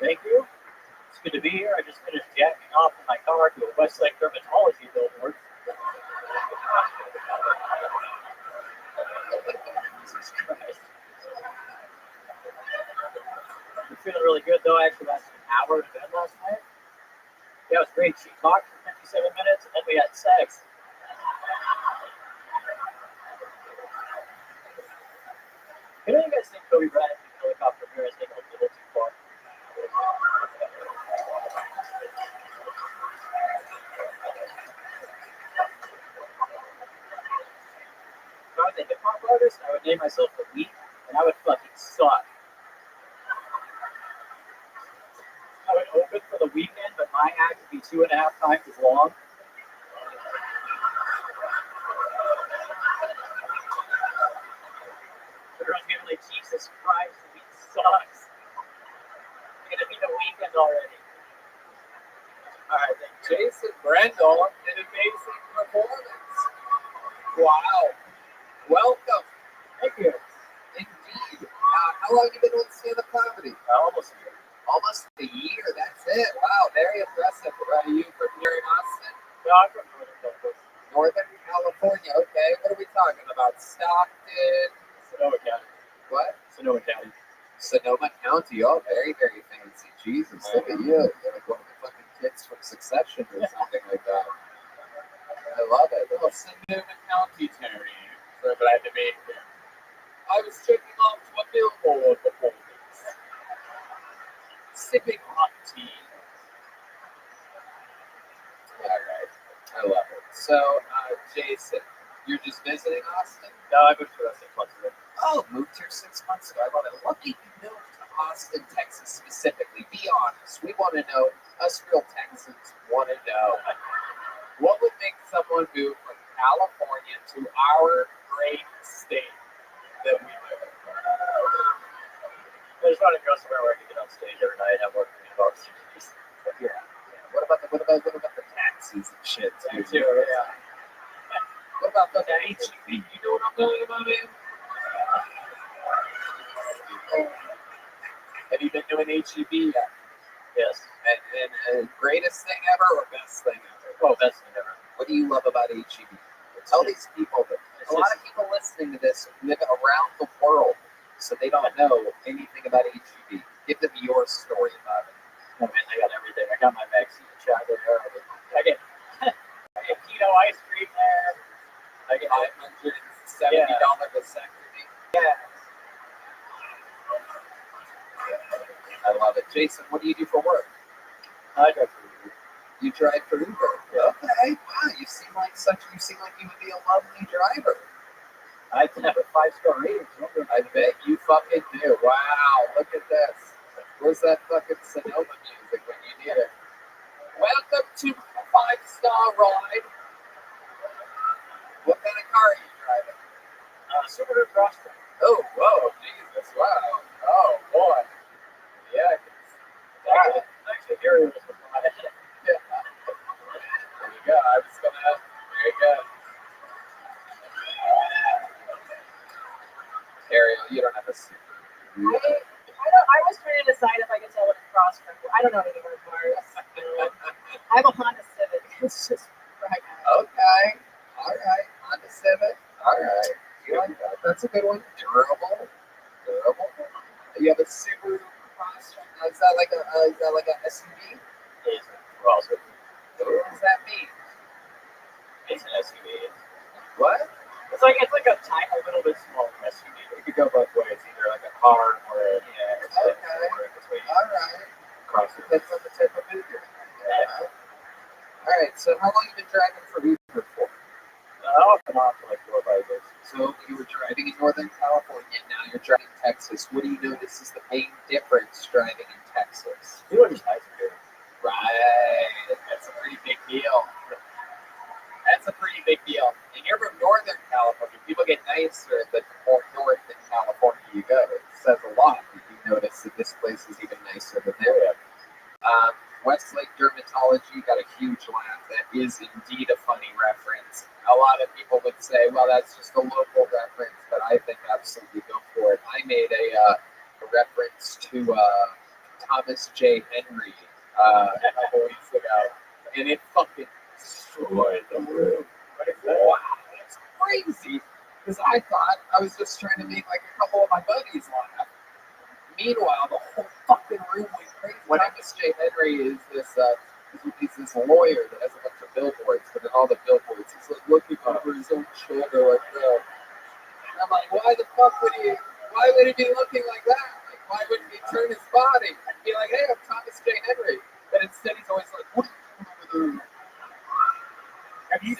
Thank you. It's good to be here. I just finished jacking off in my car to a Westlake dermatology billboard. Jesus Christ. I'm feeling really good though. I actually lasted an hour in bed last night. Yeah, it was great. She talked for 57 minutes and then we had sex. You know, you guys think Kobe Bryant and helicopter mirrors take a little too far? If I was a hip hop artist, I would name myself The Week, and I would fucking suck. I would open for The Weeknd, but my act would be 2.5 times as long. Everyone's gonna be like, Jesus Christ, he sucks. It's gonna be The Weeknd already. All right, then Jason Brendel, an amazing performance. Wow. Welcome. Thank you. Indeed. How long have you been doing stand-up comedy? Almost a year. Almost a year. That's it. Wow, very impressive. Are you from here in Austin? No, I'm from Northern California. Northern California. Okay. What are we talking about? Stockton? Sonoma County. What? Sonoma County. Sonoma County. Oh, very, very fancy. Jesus, look at you. You're like one of the fucking kids from Succession or something like that. I love it. Oh, Sonoma County, Terry. So glad to be here. I was checking off to a billboard performance. Sipping hot tea. All right. I love it. So, Jason, you're just visiting Austin? No, I moved here about 6 months ago. Oh, moved here 6 months ago. I love it. What made you move to Austin, Texas specifically? Be honest. We want to know. Us real Texans want to know. What would make someone move from California to our great state that we live in? I just wanted to go somewhere where I could get on stage every night and have more community opportunities. Yeah. What about the taxis and shit too? Yeah. What about the HEB? You know what I'm talking about, man? Have you been doing HEB yet? Yes. And greatest thing ever or best thing ever? Oh, best thing ever. What do you love about HEB? Tell these people that a lot of people listening to this live around the world, so they don't know anything about HEB. Give them your story about it. Oh man, I got everything. I got my vaccine shot there. I get keto Like $570 vasectomy. yeah. I love it. Jason, what do you do for work? I drive for Uber. You drive for Uber. Okay. Wow, you seem like you would be a lovely driver. I can have a 5-star rating. I bet you fucking do. Wow, look at this. Where's that fucking Sonoma music when you need it? Welcome to a 5-star ride. What kind of car are you driving? Subaru Crosstrek. Oh, whoa, Jesus, wow. Oh, boy. Yeah, Actually, Harry was the one. yeah. There you go. I was gonna. There you go. Ariel, you don't have a Subaru. I was trying to decide if I could tell what a Crosstrek was. I don't know anything about cars. I have a Honda Civic. It's just right now. Okay. All right. Honda Civic. All right. You like that? That's a good one. Durable. Durable. You have a Subaru Crosstrek. Is that like a SUV? Well, so What does that mean? it's an SUV. What? It's like a little bit smaller SUV. It could go both ways, either like a car or a it's Okay. somewhere in between. All right. Crosser. Depends on the type of Uber. Yeah. All right. So how long have you been driving for Uber for? Off and on for like 4 or 5 years. So you were driving in Northern California. Now you're driving in Texas. What do you notice is the main difference driving in Texas? People are just nicer here. Right. That's a pretty big deal. That's a pretty big deal. And you're from Northern California. People get nicer the more north in California you go. It says a lot that you notice that this place is even nicer than there. Westlake Dermatology got a huge laugh. That is indeed a funny reference. A lot of people would say, well, that's just a local reference, but I think absolutely go for it. I made a reference to Thomas J. Henry a couple weeks ago, and it fucking destroyed the room. Wow, that's crazy. Because I thought I was just trying to make like a couple of my buddies laugh. Meanwhile, the whole fucking room went crazy. Thomas J. Henry is he's this lawyer that has a bunch of billboards, but in all the billboards, he's like looking over his own shoulder like that. And I'm like, why would he be looking like that? Like, why wouldn't he turn his body and be like, hey, I'm Thomas J. Henry? But instead, he's always like, what are you doing over there? Have you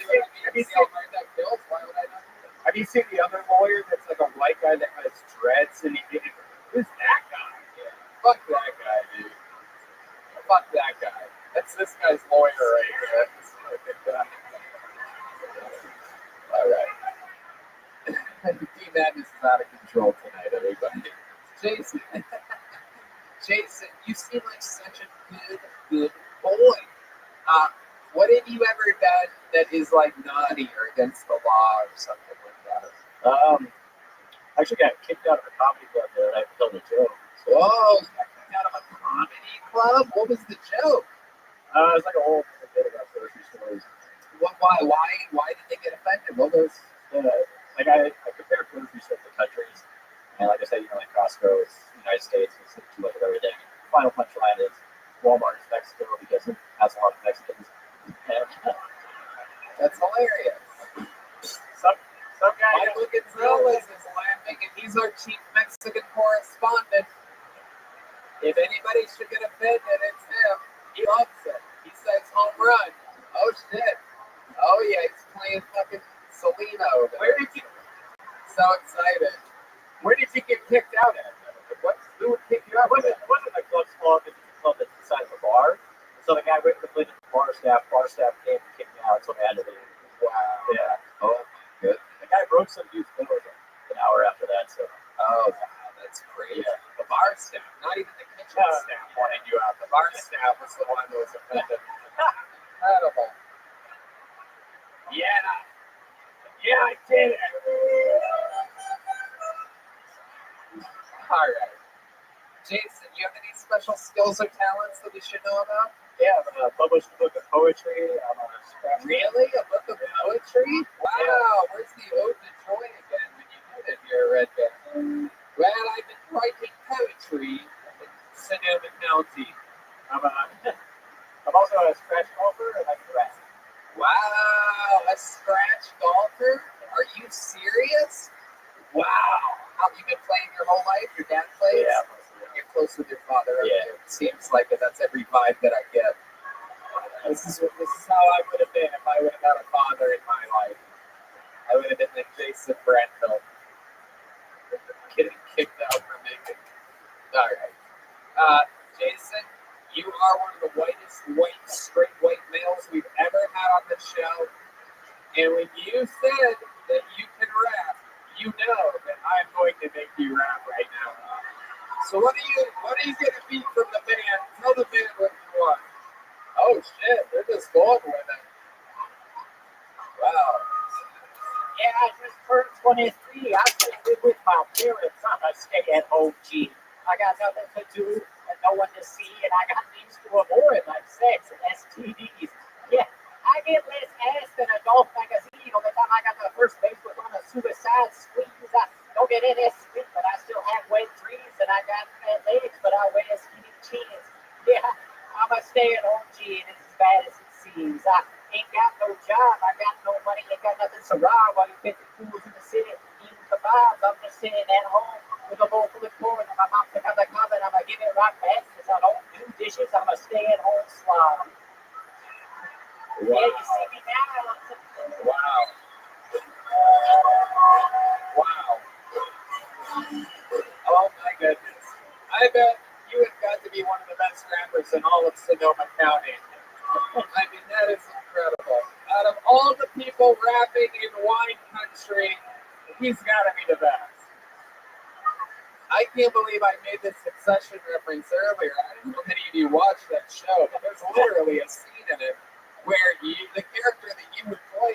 seen the other lawyer that's like a white guy that has dreads and who's that guy? Yeah. Fuck that guy, dude. Fuck that guy. That's this guy's lawyer right here. All right. D-Madness is out of control tonight, everybody. Jason, you seem like such a good boy. What have you ever done that is like naughty or against the law or something like that? I actually got kicked out of the comedy club there and I told a joke. Whoa, you got kicked out of a comedy club? What was the joke? It's like a whole bit about grocery stores. Why did they get offended? What was like I compared grocery stores to countries, and like I said, like Costco is the United States, it's too much of everything. Final punchline is Walmart is Mexico because it has a lot of Mexicans. And that's hilarious. Some guy Michael Gonzalez is laughing, and he's our chief Mexican correspondent. If anybody should get offended, it's him. He loves it. He says home run. Oh shit. Oh yeah, he's playing fucking Selena over there. Where did you? So excited. Where did you get kicked out at? Who would kick you out? It wasn't a club's fault. It was a club that's inside of a bar. So the guy went to complain to the bar staff. Bar staff came and kicked me out, so I had to leave. Wow. Yeah. Oh, good. The guy broke some dude's window an hour after that. So. Oh, wow, that's great. Yeah. The bar staff, not even the kitchen staff wanted you out. The bar staff was the one that was offended. Incredible. Yeah. Yeah, I did it. All right. Jason, do you have any special skills or talents that we should know about? Yeah, I published a book of poetry. I'm on a scratch. Really? A book of poetry? Wow. Where's the Ode to Joy again when you did it here, Red Bear? Well, I've been writing poetry in Sonoma County. I'm also a scratch golfer and I can rap. Wow, a scratch golfer? Are you serious? Wow. How have you been playing your whole life? Your dad plays? Yeah. You're close with your father. Yeah. It seems like it. That's every vibe that I get. This is how I would have been if I would have had a father in my life. I would have been like Jason Brandel. Getting kicked out for making. All right. Jason, you are one of the whitest, straight white males we've ever had on the show. And when you said that you can rap, you know that I'm going to make you rap right now. So what are you gonna beat from the band? Tell the band what you want. Oh shit, they're just going with it. Wow. Yeah, I just turned 23. I live with my parents. I'm a stay-at-home G. I got nothing to do and no one to see, and I got things to avoid like sex and STDs. Yeah, I get less ass than a Golf magazine on the time I got the first base with on a suicide squeeze. I don't get any sweet, but I still have wet dreams, and I got fat legs, but I wear skinny jeans. Yeah, I'm a stay-at-home G, and it's as bad as it seems. I ain't got no job, I got no money, ain't got nothing to rob while you get the fools in the city eating kebabs. I'm just sitting at home with a bowl full of corn, and my mom took out the comment, I'm gonna give it right back because I don't do dishes, I'm a stay-at-home slob. Wow. Yeah, you see me now. Wow. Wow. Oh my goodness. I bet you have got to be one of the best rappers in all of Sonoma County. I mean, that is incredible. Out of all the people rapping in wine country, he's got to be the best. I can't believe I made this Succession reference earlier. I don't know if many of you watched that show, but there's literally a scene in it where the character that you would play,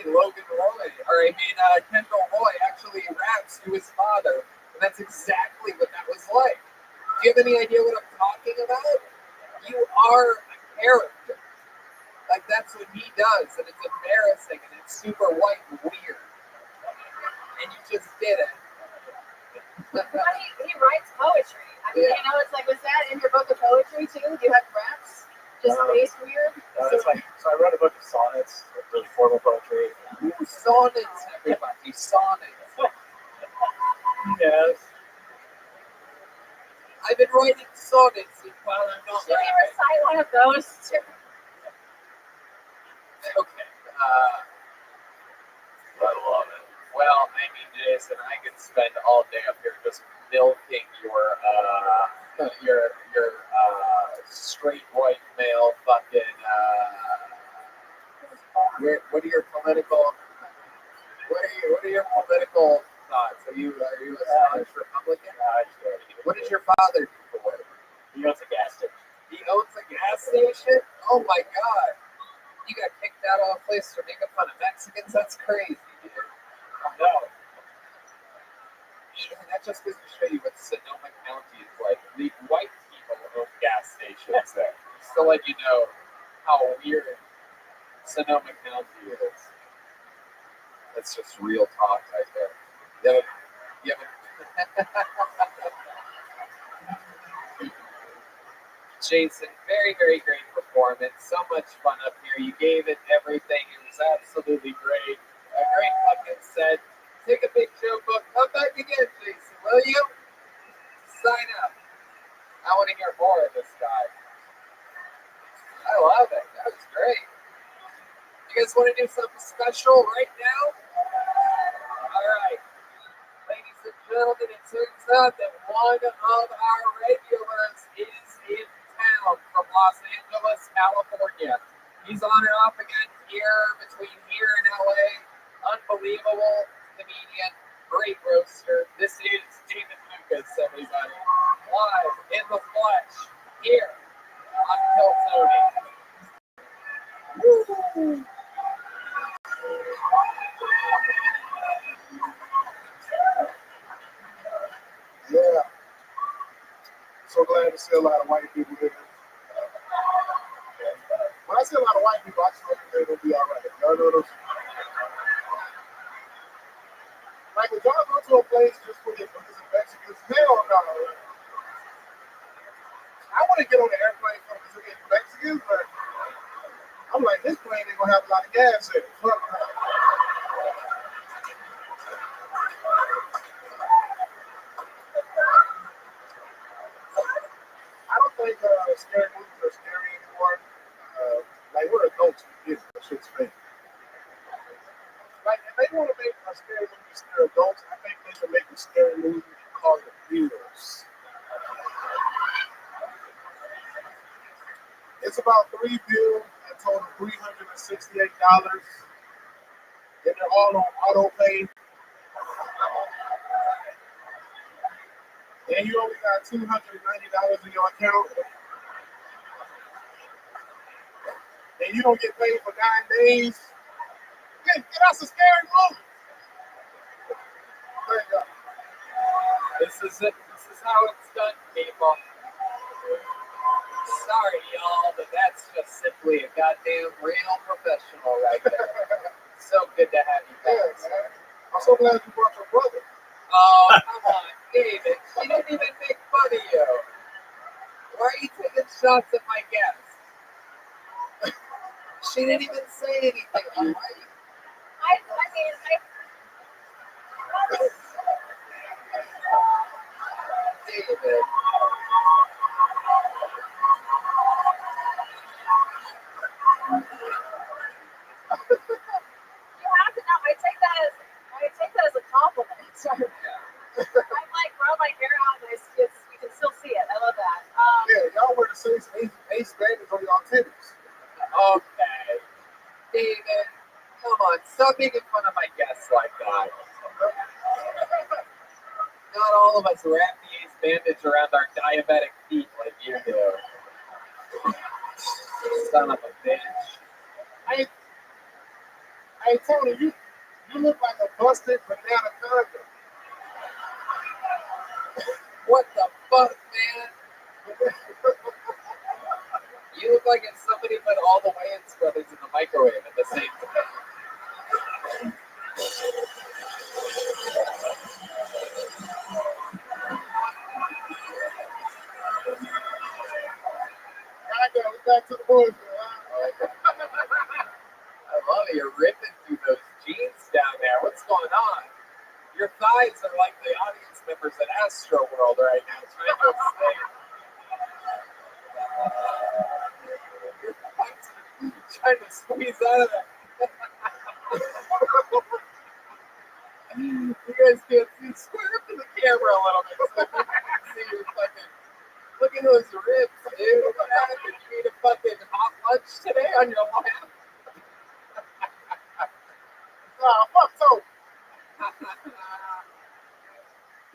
Kendall Roy, actually raps to his father, and that's exactly what that was like. Do you have any idea what I'm talking about? You are a character. Like, that's what he does, and it's embarrassing, and it's super white and weird. And you just did it. Well, he writes poetry. I mean, you know, it's like, was that in your book of poetry too? Do you have raps? Just based weird? So I wrote a book of sonnets, really formal poetry. Ooh, sonnets, everybody, sonnets. Yes. I've been writing sonnets while I'm not Should we rapping. recite one of those too? Okay. I love it. Well, I mean, Jason, I could spend all day up here just milking your straight white male fucking. What are your political? What are your political thoughts? Are you a staunch Republican? What does your father do for work? He owns a gas station. He owns a gas station? Oh my God. You got kicked out of a place for making fun of Mexicans? That's crazy, dude. No. And that just goes to show you what Sonoma County is like. The white people own gas stations there. Just to let you know how weird Sonoma County is. That's just real talk right there. You haven't Jason, very, very great performance. So much fun up here. You gave it everything. It was absolutely great. A great fucking set. Take a big joke book. Come back again, Jason, will you? Sign up. I want to hear more of this guy. I love it. That was great. You guys want to do something special right now? All right. Ladies and gentlemen, it turns out that one of our regulars is in town from Los Angeles, California. He's on and off again between here and LA. Unbelievable comedian, great roaster. This is David Lucas, everybody. Live in the flesh here on Kill Tony. Woo! Yeah. So glad to see a lot of white people here. When I see a lot of white people, I just hope they're going to be all right. Y'all know those. Like, would y'all go to a place just for the Mexicans? Hell no. I want to get on the airplane for the Mexicans, but I'm like, this plane ain't going to have a lot of gas in it. Like, if they want to make a scary movie scare adults, I think they should make a scary movie called The Beatles. It's about 3 bills and total $368. And they're all on auto pay. And you only got $290 in your account. And you don't get paid for 9 days. Get us a scary movie. There you go. This is it. This is how it's done, people. Sorry, y'all, but that's just simply a goddamn real professional right there. So good to have you back. Yeah, man. I'm so glad you brought your brother. Oh, come on, David. She didn't even make fun of you. Why are you taking shots at my guest? She didn't even say anything, all right? David. You have to know. I take that as a compliment. Sorry. I like grow my hair out, and you can still see it. I love that. Yeah, y'all wear the same ace bandage on y'all titties. Okay. David, come on. Stop making fun of my guests like that. Not all of us wrap the ace bandage around our diabetic feet like you do. Son of a bitch. Hey, Tony, you look like a busted banana condom. What the fuck, man? You look like if somebody put all the Wayans brothers in the microwave at the same time. Back to the boys. I love it. You're ripping through those jeans down there. What's going on? Your thighs are like the audience members at Astro World right now, trying to escape. You're trying to squeeze out of that. You guys can't see. Square up to the camera a little bit so you can see your fucking. Look at those ribs, dude. What happened? You ate a fucking hot lunch today on your lap? Nah, fuck so.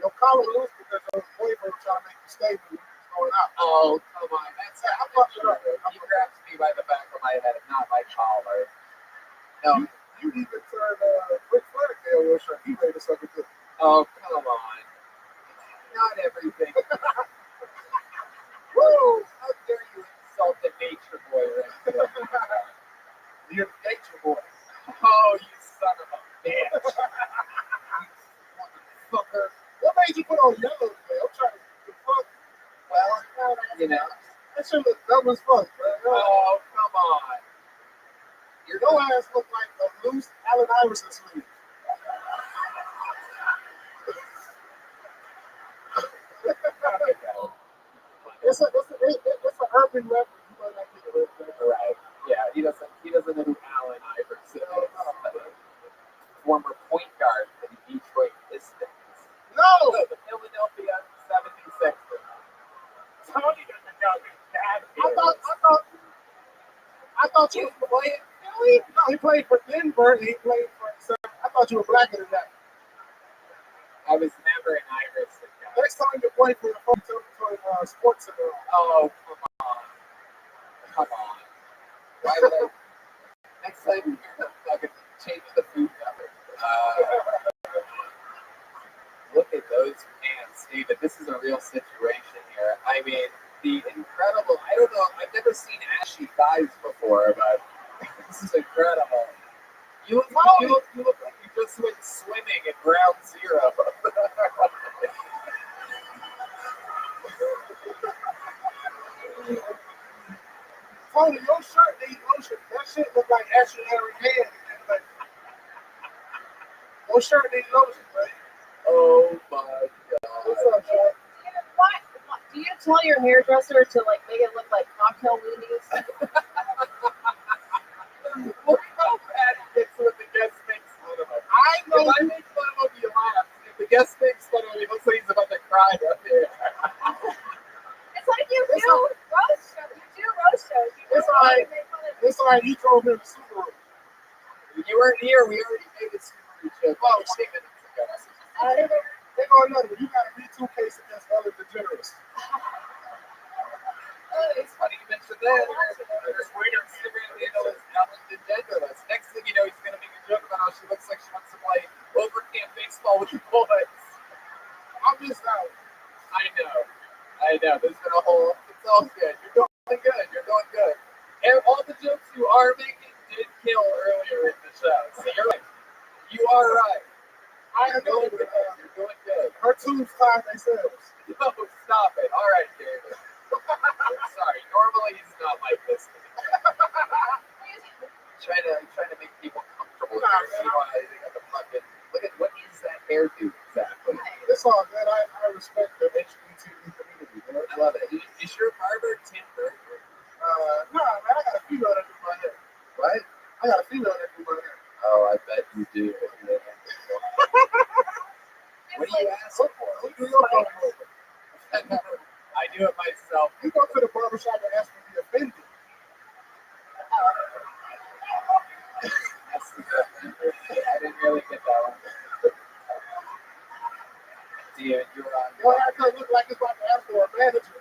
Your collar loose because your boyfriend was trying to make you stay when you was going out. Oh, come on. That's Yeah, not I'm fucking true. up. He grabs me by the back of my head, not my collar. No. You even turned Ric Flair tail your shirt. He made a sucker too. Oh, come on. Not everything. Woo! How dare you insult the nature boy right there? You're the nature boy. Oh, you son of a bitch. Fucker. What made you put on yellow today? I'm trying to fuck. Well, you know. That shit look dumb as fuck, man. Oh, come on. Your ass look like a loose Allen Iverson sleeve. It's an urban reference. You might not get it. Right. Yeah, he doesn't know who Allen Iverson is. Former point guard for the Detroit Pistons. No! The Philadelphia 76ers. Tony doesn't know this bad. I thought you were playing Philly. No, he played for Denver. And he played for. I thought you were blacker than that. I was never an Iverson guy. Next time you play for the Sports Center. Oh, come on. Come on. Why would I? Next time you're going to fucking change the food network. Look at those pants, David. This is a real situation here. I mean, the incredible, I don't know, I've never seen ashy thighs before, but this is incredible. You look like you just went swimming at ground zero. Tony, your shirt needs lotion. That shit look like Ashley Larry hand. Your shirt needs lotion, man. Oh my God. What's up, Sean? Do you tell your hairdresser to like make it look like cocktail weenies? Look how bad it gets when the guest makes fun of If I make fun of him, you laugh. If the guest makes fun of him, he looks like he's about to cry up here. It's like you do roast shows. You do roast shows. You It's don't all right. make fun of It's all right. You drove me to the Subaru. You weren't here. We already made a Subaru joke 20 minutes ago. They go another one. You got a Me2 case against Ellen DeGeneres. It's funny you mentioned that. There's weird Instagram handle is Ellen DeGeneres. Next thing you know, he's going to make a joke about how she looks like she wants to play overcamp baseball with the boys. I'm just out. I know. There's been a whole. It's all good. You're doing good. You're doing good. And all the jokes you are making did kill earlier in the show. So you're right. You are right. I know You're doing good. her tubes tie themselves. No, stop it. All right, David. I'm sorry. Normally he's not like this. Trying to make people comfortable. See why they got the fucking. Look at what is that hairdo exactly? It's all good. I respect the HBTQ community. Man. I love it. Is your barber Tim Burger? Nah, man, I got a female that do my hair. What? I got a female that do my hair. Oh, I bet you do. What do you ask for? Who do your barber for? I do it myself. You go to the barbershop and ask me to be offended. I didn't really get that one. Dear, you're on. Your haircut look like it's about to ask for a manager.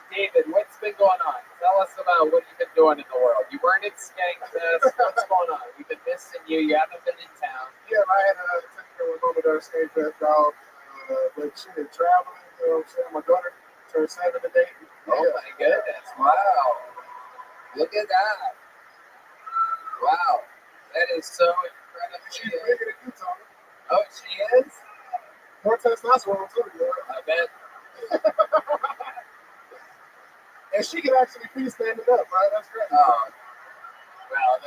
David, what's been going on? Tell us about what you've been doing in the world. You weren't at Skankfest. What's going on? We've been missing you. You haven't been in town. Yeah, I had to take care of my mom at skate fest dog. But she been traveling, you know what I'm saying? My daughter turned 7 today. Oh my goodness. Wow. Look at that. Wow. That is so incredible. She's bigger than you, Tony. Oh, she is? More testosterone, too, you know? I bet. And she can actually be standing up, right? That's great. Oh. Well,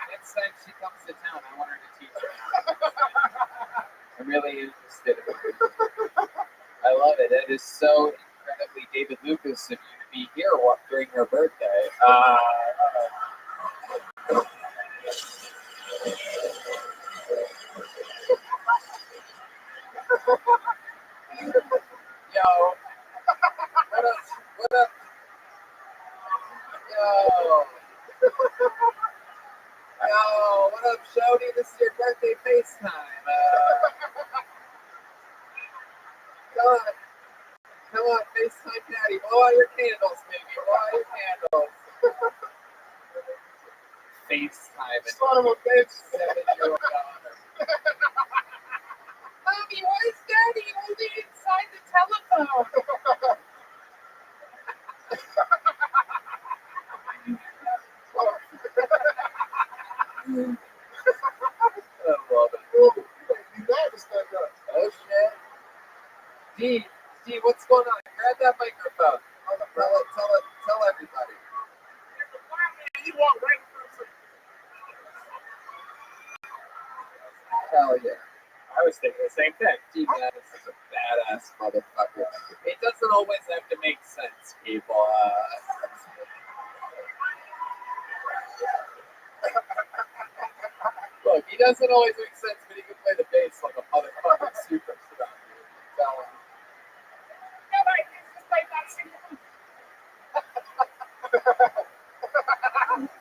next time she comes to town, I want her to teach her. I'm really interested in it. I love it. It is so incredibly David Lucas of you to be here during her birthday. Yo. What up? What up? Yo. Yo, what up, Shody? This is your birthday FaceTime. Come on, FaceTime Daddy. Blow out your candles, baby. Blow out your candles. FaceTime. Son of a bitch. 7-year-old daughter. Mommy, why is Daddy only inside the telephone? I love it. Ooh, you mad to stand up. Oh shit. D, what's going on? Grab that microphone. Tell everybody. You walk right through. Hell yeah. I was thinking the same thing. D Madness is a badass motherfucker. It doesn't always have to make sense, people. Look, he doesn't always make sense, but he can play the bass like a motherfucking superstar.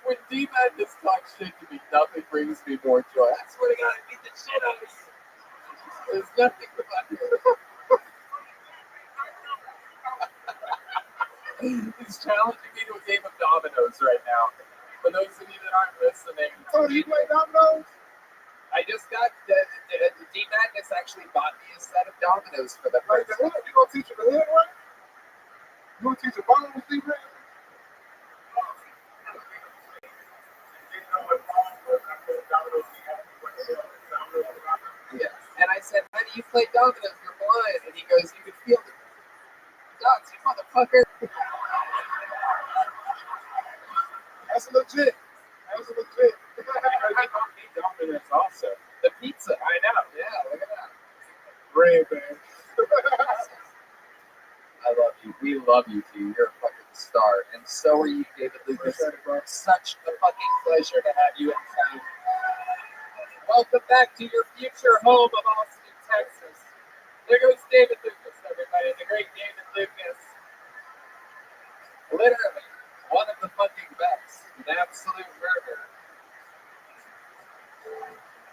When D Madness talks shit to me, nothing brings me more joy. I swear to God, I beat the shit out of him. There's nothing funny. He's challenging me to a game of dominoes right now. For those of you that aren't listening, Tony, you play dominoes? I just got D Madness actually bought me a set of dominoes for the Like first the hood? You gonna teach her the hood right? You gonna teach her bones, D Madness? Yeah. And I said, how do you play dominoes? You're blind. And he goes, you can feel the dots, you motherfucker. That's legit. Domino's also. The pizza. I know. Yeah, look at that. Red, man. I love you. We love you, too. You're a fucking star, and so are you, David Lucas. Such a fucking pleasure to have you in town. Welcome back to your future home of Austin, Texas. There goes David Lucas, everybody. The great David Lucas. Literally, one of the fucking best. An absolute murderer.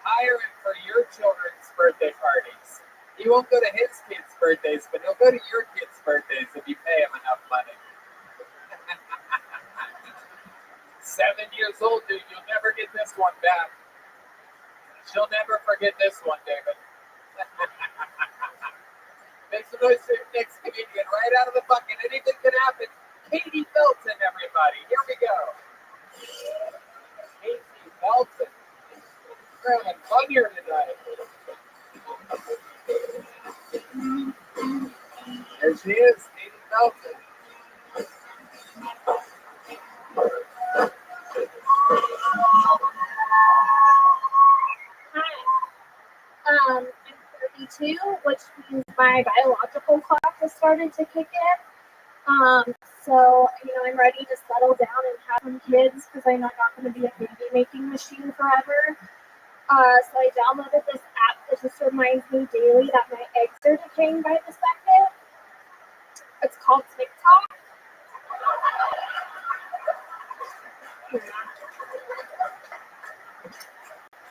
Hire him for your children's birthday parties. He won't go to his kids' birthdays, but he'll go to your kids' birthdays if you pay him enough money. 7 years old, dude. You'll never get this one back. She'll never forget this one, David. Make some noise for your next comedian right out of the bucket. Anything can happen. Katie Felton, everybody. Here we go. Katie Felton. We're having fun here tonight. There she is, Katie Felton. I'm 32, which means my biological clock has started to kick in. So, I'm ready to settle down and have some kids because I know I'm not going to be a baby making machine forever. So I downloaded this app that just reminds me daily that my eggs are decaying by the second. It's called TikTok.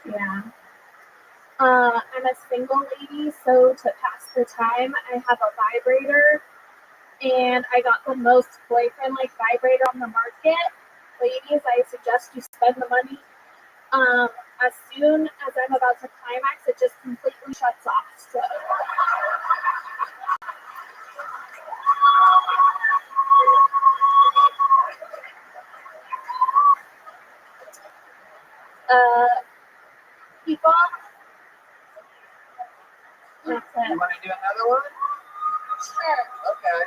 Yeah. I'm a single lady, so to pass the time, I have a vibrator, and I got the most boyfriend-like vibrator on the market. Ladies, I suggest you spend the money. As soon as I'm about to climax, it just completely shuts off. So. People. That's it. You want to do another one? Sure. Okay.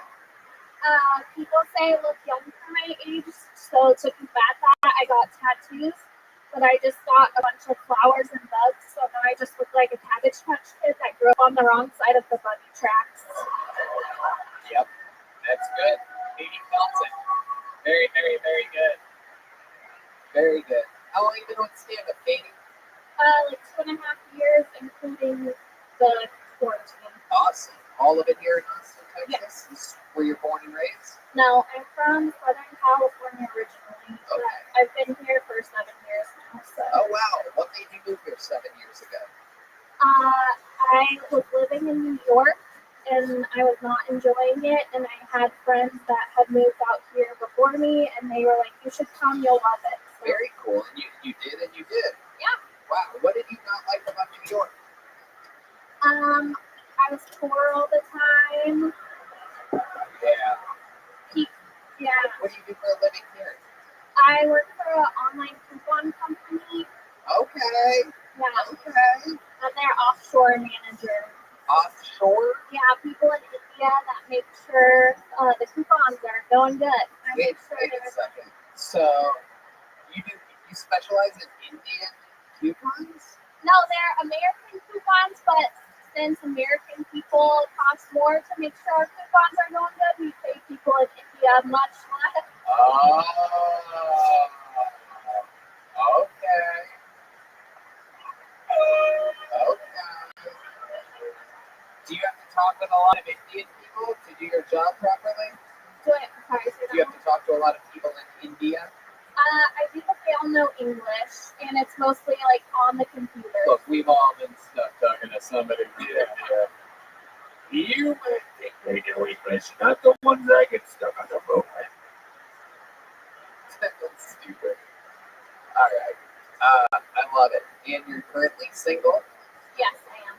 People say I look young for my age, so to combat that, I got tattoos, but I just got a bunch of flowers and bugs, so now I just look like a Cabbage Patch Kid that grew up on the wrong side of the buggy tracks. Yep. That's good. Katie Felton. Very, very, very good. Very good. How long have you been on stand-up, Katie? Like 2.5 years, including the quarantine. Awesome. All of it here in Austin, Texas? Yes. This is where you're born and raised? No, I'm from Southern California originally, but Okay. I've been here for 7 years now. So. Oh, wow. What made you move here 7 years ago? I was living in New York, and I was not enjoying it, and I had friends that had moved out here before me, and they were like, you should come, you'll love it. So, Very cool. And you did, and you did. yeah. Wow. What did you not like about New York? I was poor all the time. Yeah. Yeah. What do you do for a living here? I work for an online coupon company. Okay. Yeah. Okay. I'm their offshore manager. Offshore? Yeah, people in India that make sure the coupons are going good. I Wait make sure a second. So you specialize in Indian coupons? No, they're American coupons, but since American people cost more to make sure our coupons are going good, we pay people in India much less. Oh. Okay. Okay. Do you have to talk with a lot of Indian people to do your job properly? Do you have to talk to a lot of people in India? I do, but they all know English, and it's mostly like on the computer. Look, we've all been stuck talking to somebody from India. You might think they know English, not the ones I get stuck on the road with. That's stupid. All right. I love it. And you're currently single? Yes, I am.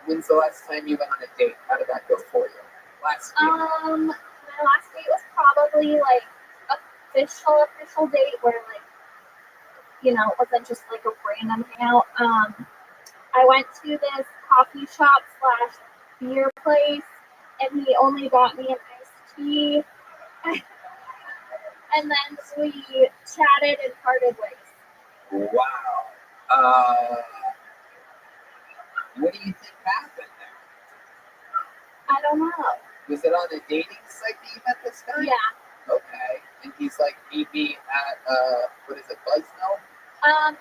When's the last time you went on a date? How did that go for you? Last year? My last date was probably like official date where it wasn't just like a random hangout. I went to this coffee shop / beer place, and he only got me an iced tea. And then we chatted and parted ways. Wow. What do you think happened there? I don't know. Was it on a dating site that you met this guy? Yeah. Okay. And he's like, meet me at, what is it, Buzzmill?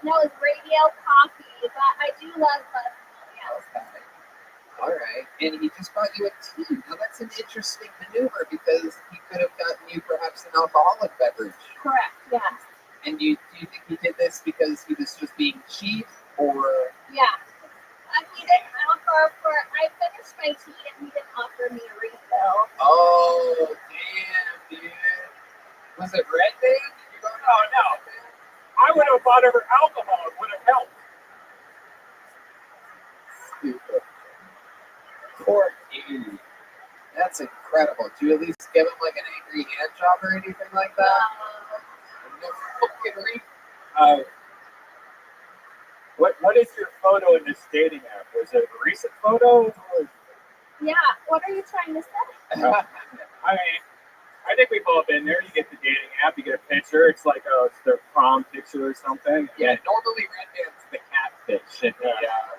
No, it's Radio Coffee, but I do love Buzzmill, yes. Okay. All right. And he just bought you a tea. Now, that's an interesting maneuver because he could have gotten you perhaps an alcoholic beverage. Correct, yes. And do you think he did this because he was just being cheap, or? Yeah. He didn't offer I finished my tea and he didn't offer me a refill. Oh, damn, dude. Was it Red Band? Did you go to No. I would have bought her alcohol. It would have helped. Stupid. Poor Katie. That's incredible. Did you at least give him like an angry hand job or anything like that? No fucking What is your photo in this dating app? Was it a recent photo? Yeah, what are you trying to say? I mean, I think we've all been there. You get the dating app, you get a picture. It's like it's their prom picture or something. Yeah, normally Red Band's the catfish in the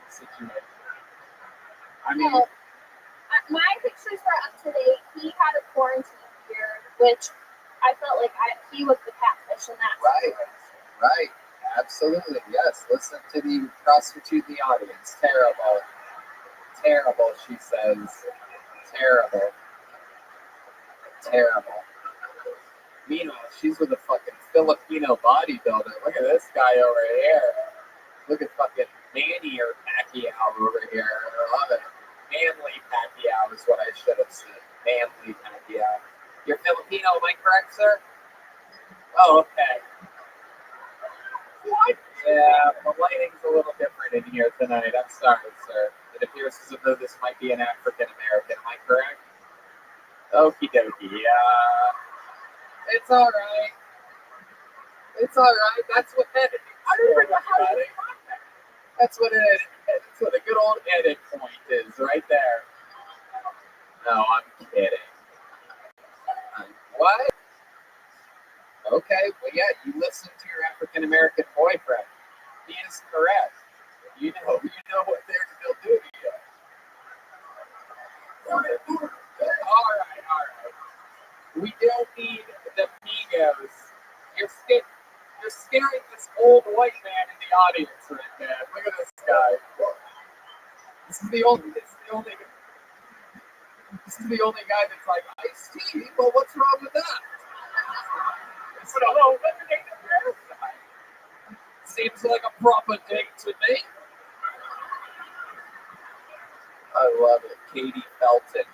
situation. I mean, Well, my pictures were up to date. He had a quarantine beard, which I felt like he was the catfish in that Right. situation. Right. Absolutely. Yes. Listen to the prostitute in the audience. Terrible. Terrible, she says. Terrible. Terrible. Meanwhile, she's with a fucking Filipino bodybuilder. Look at this guy over here. Look at fucking Manny or Pacquiao over here. I love it. Manly Pacquiao is what I should have said. Manly Pacquiao. You're Filipino, am I correct, sir? Oh, okay. What? Yeah, the lighting's a little different in here tonight. I'm sorry, sir. It appears as though this might be an African American. Am I correct? Okie dokie. It's all right. It's all right. That's what editing. I don't even know how to do that. That's what a good old edit point is, right there. No, I'm kidding. What? Okay, well, yeah, you listen to your African American boyfriend. He is correct. You know what they'll do to you. All right. We don't need the Migos. You're scaring this old white man in the audience right now. Look at this guy. This is the only guy that's like, iced tea? Well, what's wrong with that? Seems like a proper date to me. I love it. Katie Felton.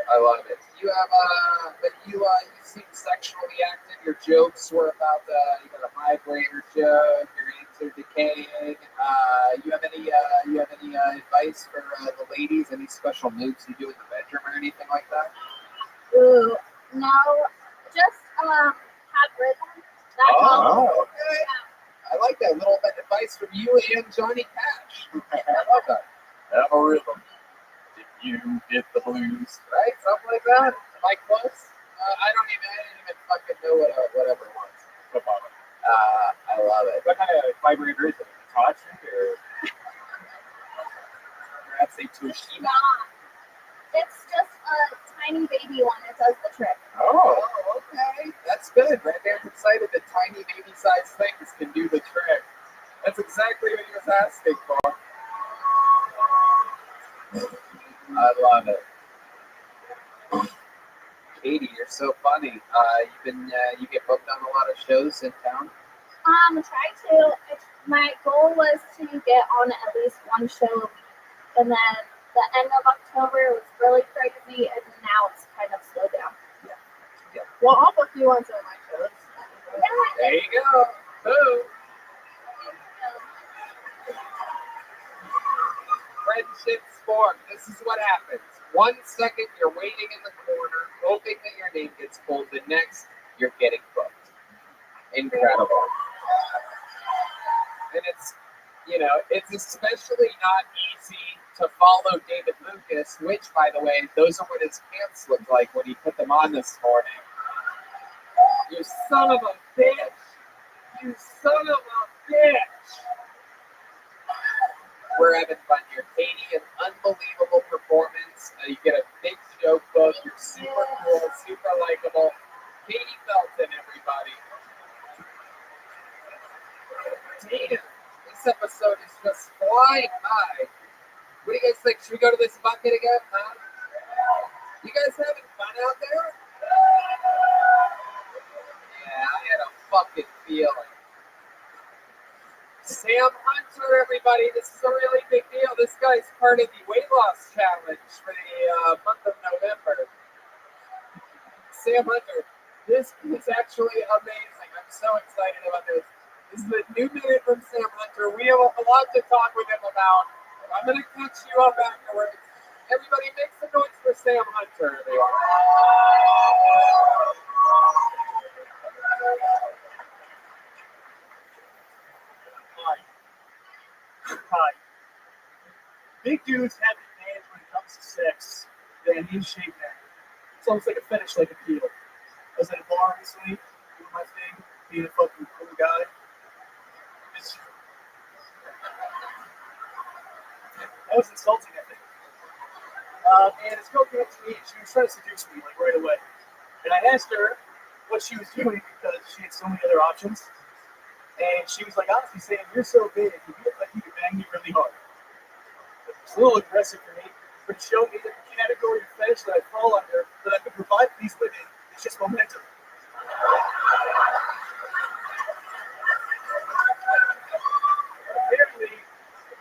I love it. You seem sexually active. Your jokes were about you got a vibrator joke. Your answer decaying. You have any advice for the ladies? Any special moves you do in the bedroom or anything like that? Ooh, no, just have rhythm. That's all. Oh, okay. I like that little bit of advice from you and Johnny Cash. I love that. Have a rhythm. If you get the blues, right? Something like that. Am I close? I don't even fucking know whatever it was. I love it. what kind of vibrator is it? Touch or Perhaps a Toshiba. Nah, it's just a tiny baby one that does the trick. Oh, okay. That's good. Red Band's excited that tiny baby-sized things can do the trick. That's exactly what he was asking for. I love it. Katie, you're so funny. You get booked on a lot of shows in town? Try to. My goal was to get on at least one show a week. And then the end of October was really crazy, and now it's kind of slowed down. Yeah. Well, I'll book you on some of my shows. There you go. Boom. Friendships form. This is what happens. 1 second, you're waiting in the corner, hoping that your name gets pulled. The next, you're getting booked. Incredible. And it's especially not easy to follow David Lucas, which, by the way, those are what his pants look like when he put them on this morning. You son of a bitch! You son of a bitch! We're having fun here. Katie, an unbelievable performance. You get a big joke book. You're super cool, super likable. Katie Felton, everybody. flying high. What do you guys think? Should we go to this bucket again, huh? You guys having fun out there? Yeah, I had a fucking feeling. Sam Hunter, everybody, this is a really big deal. This guy's part of the weight loss challenge for the month of November. Sam Hunter, this is actually amazing. I'm so excited about this. This is a new minute from Sam Hunter. We have a lot to talk with him about. I'm going to catch you up afterwards. Everybody make some noise for Sam Hunter, everyone. Hi. Big dudes have an advantage when it comes to sex than in shape men. It's almost like a fetish, like a peel. I was at a bar recently, doing my thing, being a fucking cool guy. That was insulting, I think. And this girl came up to me and she was trying to seduce me, like, right away. And I asked her what she was doing because she had so many other options. And she was like, honestly saying, you're so big, you look like you could bang me really hard. It's a little aggressive for me, but it showed me that the category of fetish that I fall under, that I can provide for these women, is just momentum.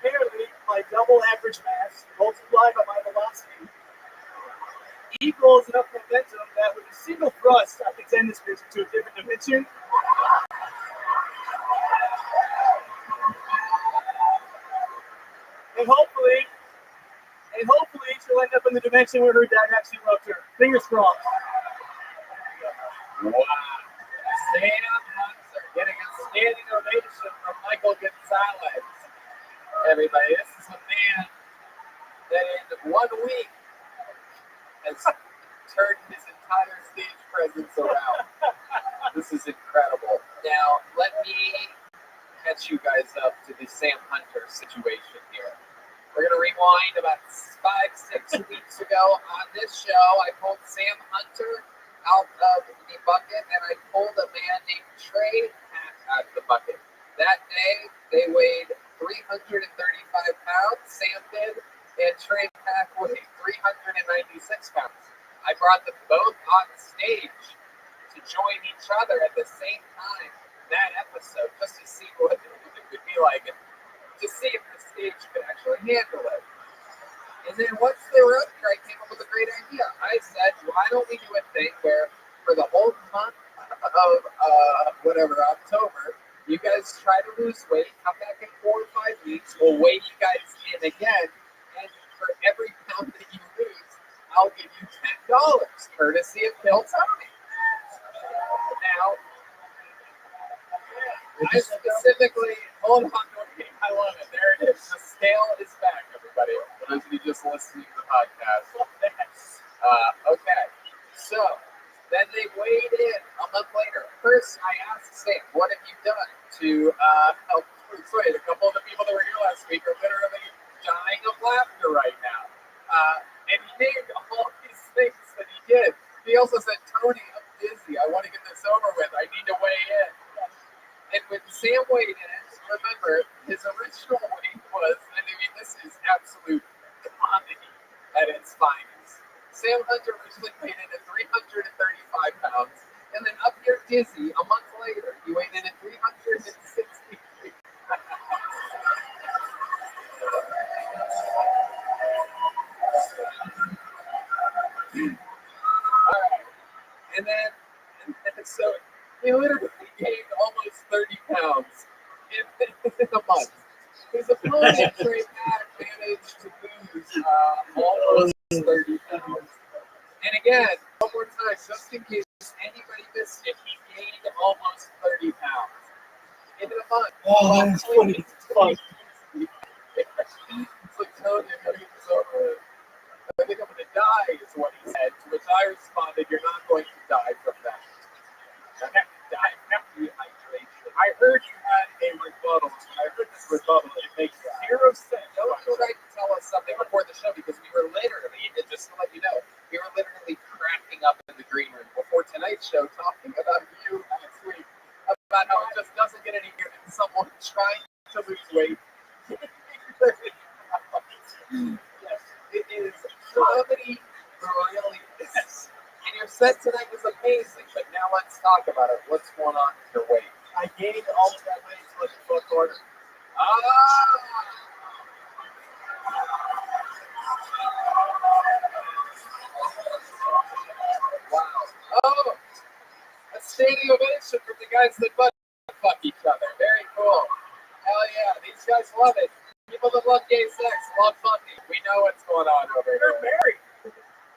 Apparently, my double average mass multiplied by my velocity equals enough momentum that with a single thrust, I can send this bitch into a different dimension. And hopefully she'll end up in the dimension where her dad actually loved her. Fingers crossed. Wow. Sam Hunter getting a standing ovation from Michael Gonzalez. Everybody, this is a man that in 1 week has turned his entire stage presence around. This is incredible. Now, let me catch you guys up to the Sam Hunter situation here. We're going to rewind about 5-6 weeks ago on this show. I pulled Sam Hunter out of the bucket, and I pulled a man named Trey out of the bucket. That day, they weighed 335 pounds, Sam did, and Trey Pack weighed 396 pounds. I brought them both on stage to join each other at the same time that episode, just to see what it would be like, and to see if the stage could actually handle it. And then once they were up here, I came up with a great idea. I said, why don't we do a thing where for the whole month of October, you guys try to lose weight, come back in 4 or 5 weeks, we'll weigh you guys in again, and for every pound that you lose, I'll give you $10, courtesy of Bill Tony. Now, I specifically, hold on, I love it. There it is. The scale is back, everybody. For those of you just listening to the podcast. Okay, so then they weighed in a month later. First, I asked Sam, what have you done to help persuade? A couple of the people that were here last week are literally dying of laughter right now. And he named all these things that he did. He also said, Tony, I'm busy. I want to get this over with. I need to weigh in. And when Sam weighed in, remember, his original weight was, I mean, this is absolute comedy at its finest. Sam Hunter originally weighed in at 335 pounds, and then up here dizzy, a month later, he weighed in at 363 pounds. All right. And then, so he literally gained almost 30 pounds in a month. His opponent, Trey Pack, managed to lose almost 30 pounds. And again, one more time, just in case anybody missed it, he gained almost 30 pounds in a month. Oh, that's funny. It's like, Tony, I'm going to get this over with. I think I'm going to die, is what he said, to which I responded, you're not going to die from that. Die from dehydration. I heard you had a rebuttal. I heard this rebuttal. It makes zero sense. Don't try to tell us something before the show because we were literally, just to let you know, we were literally cracking up in the green room before tonight's show talking about you last week, about how it just doesn't get any better than someone trying to lose weight. 30 comedy really is. And your set tonight was amazing, but now let's talk about it. What's going on with your weight? I gained all of that weight so I could fuck harder. Wow. Oh, a standing ovation from the guys that butt fuck each other. Very cool. Hell yeah, these guys love it. People that love gay sex love fucking. We know what's going on over here. They're married.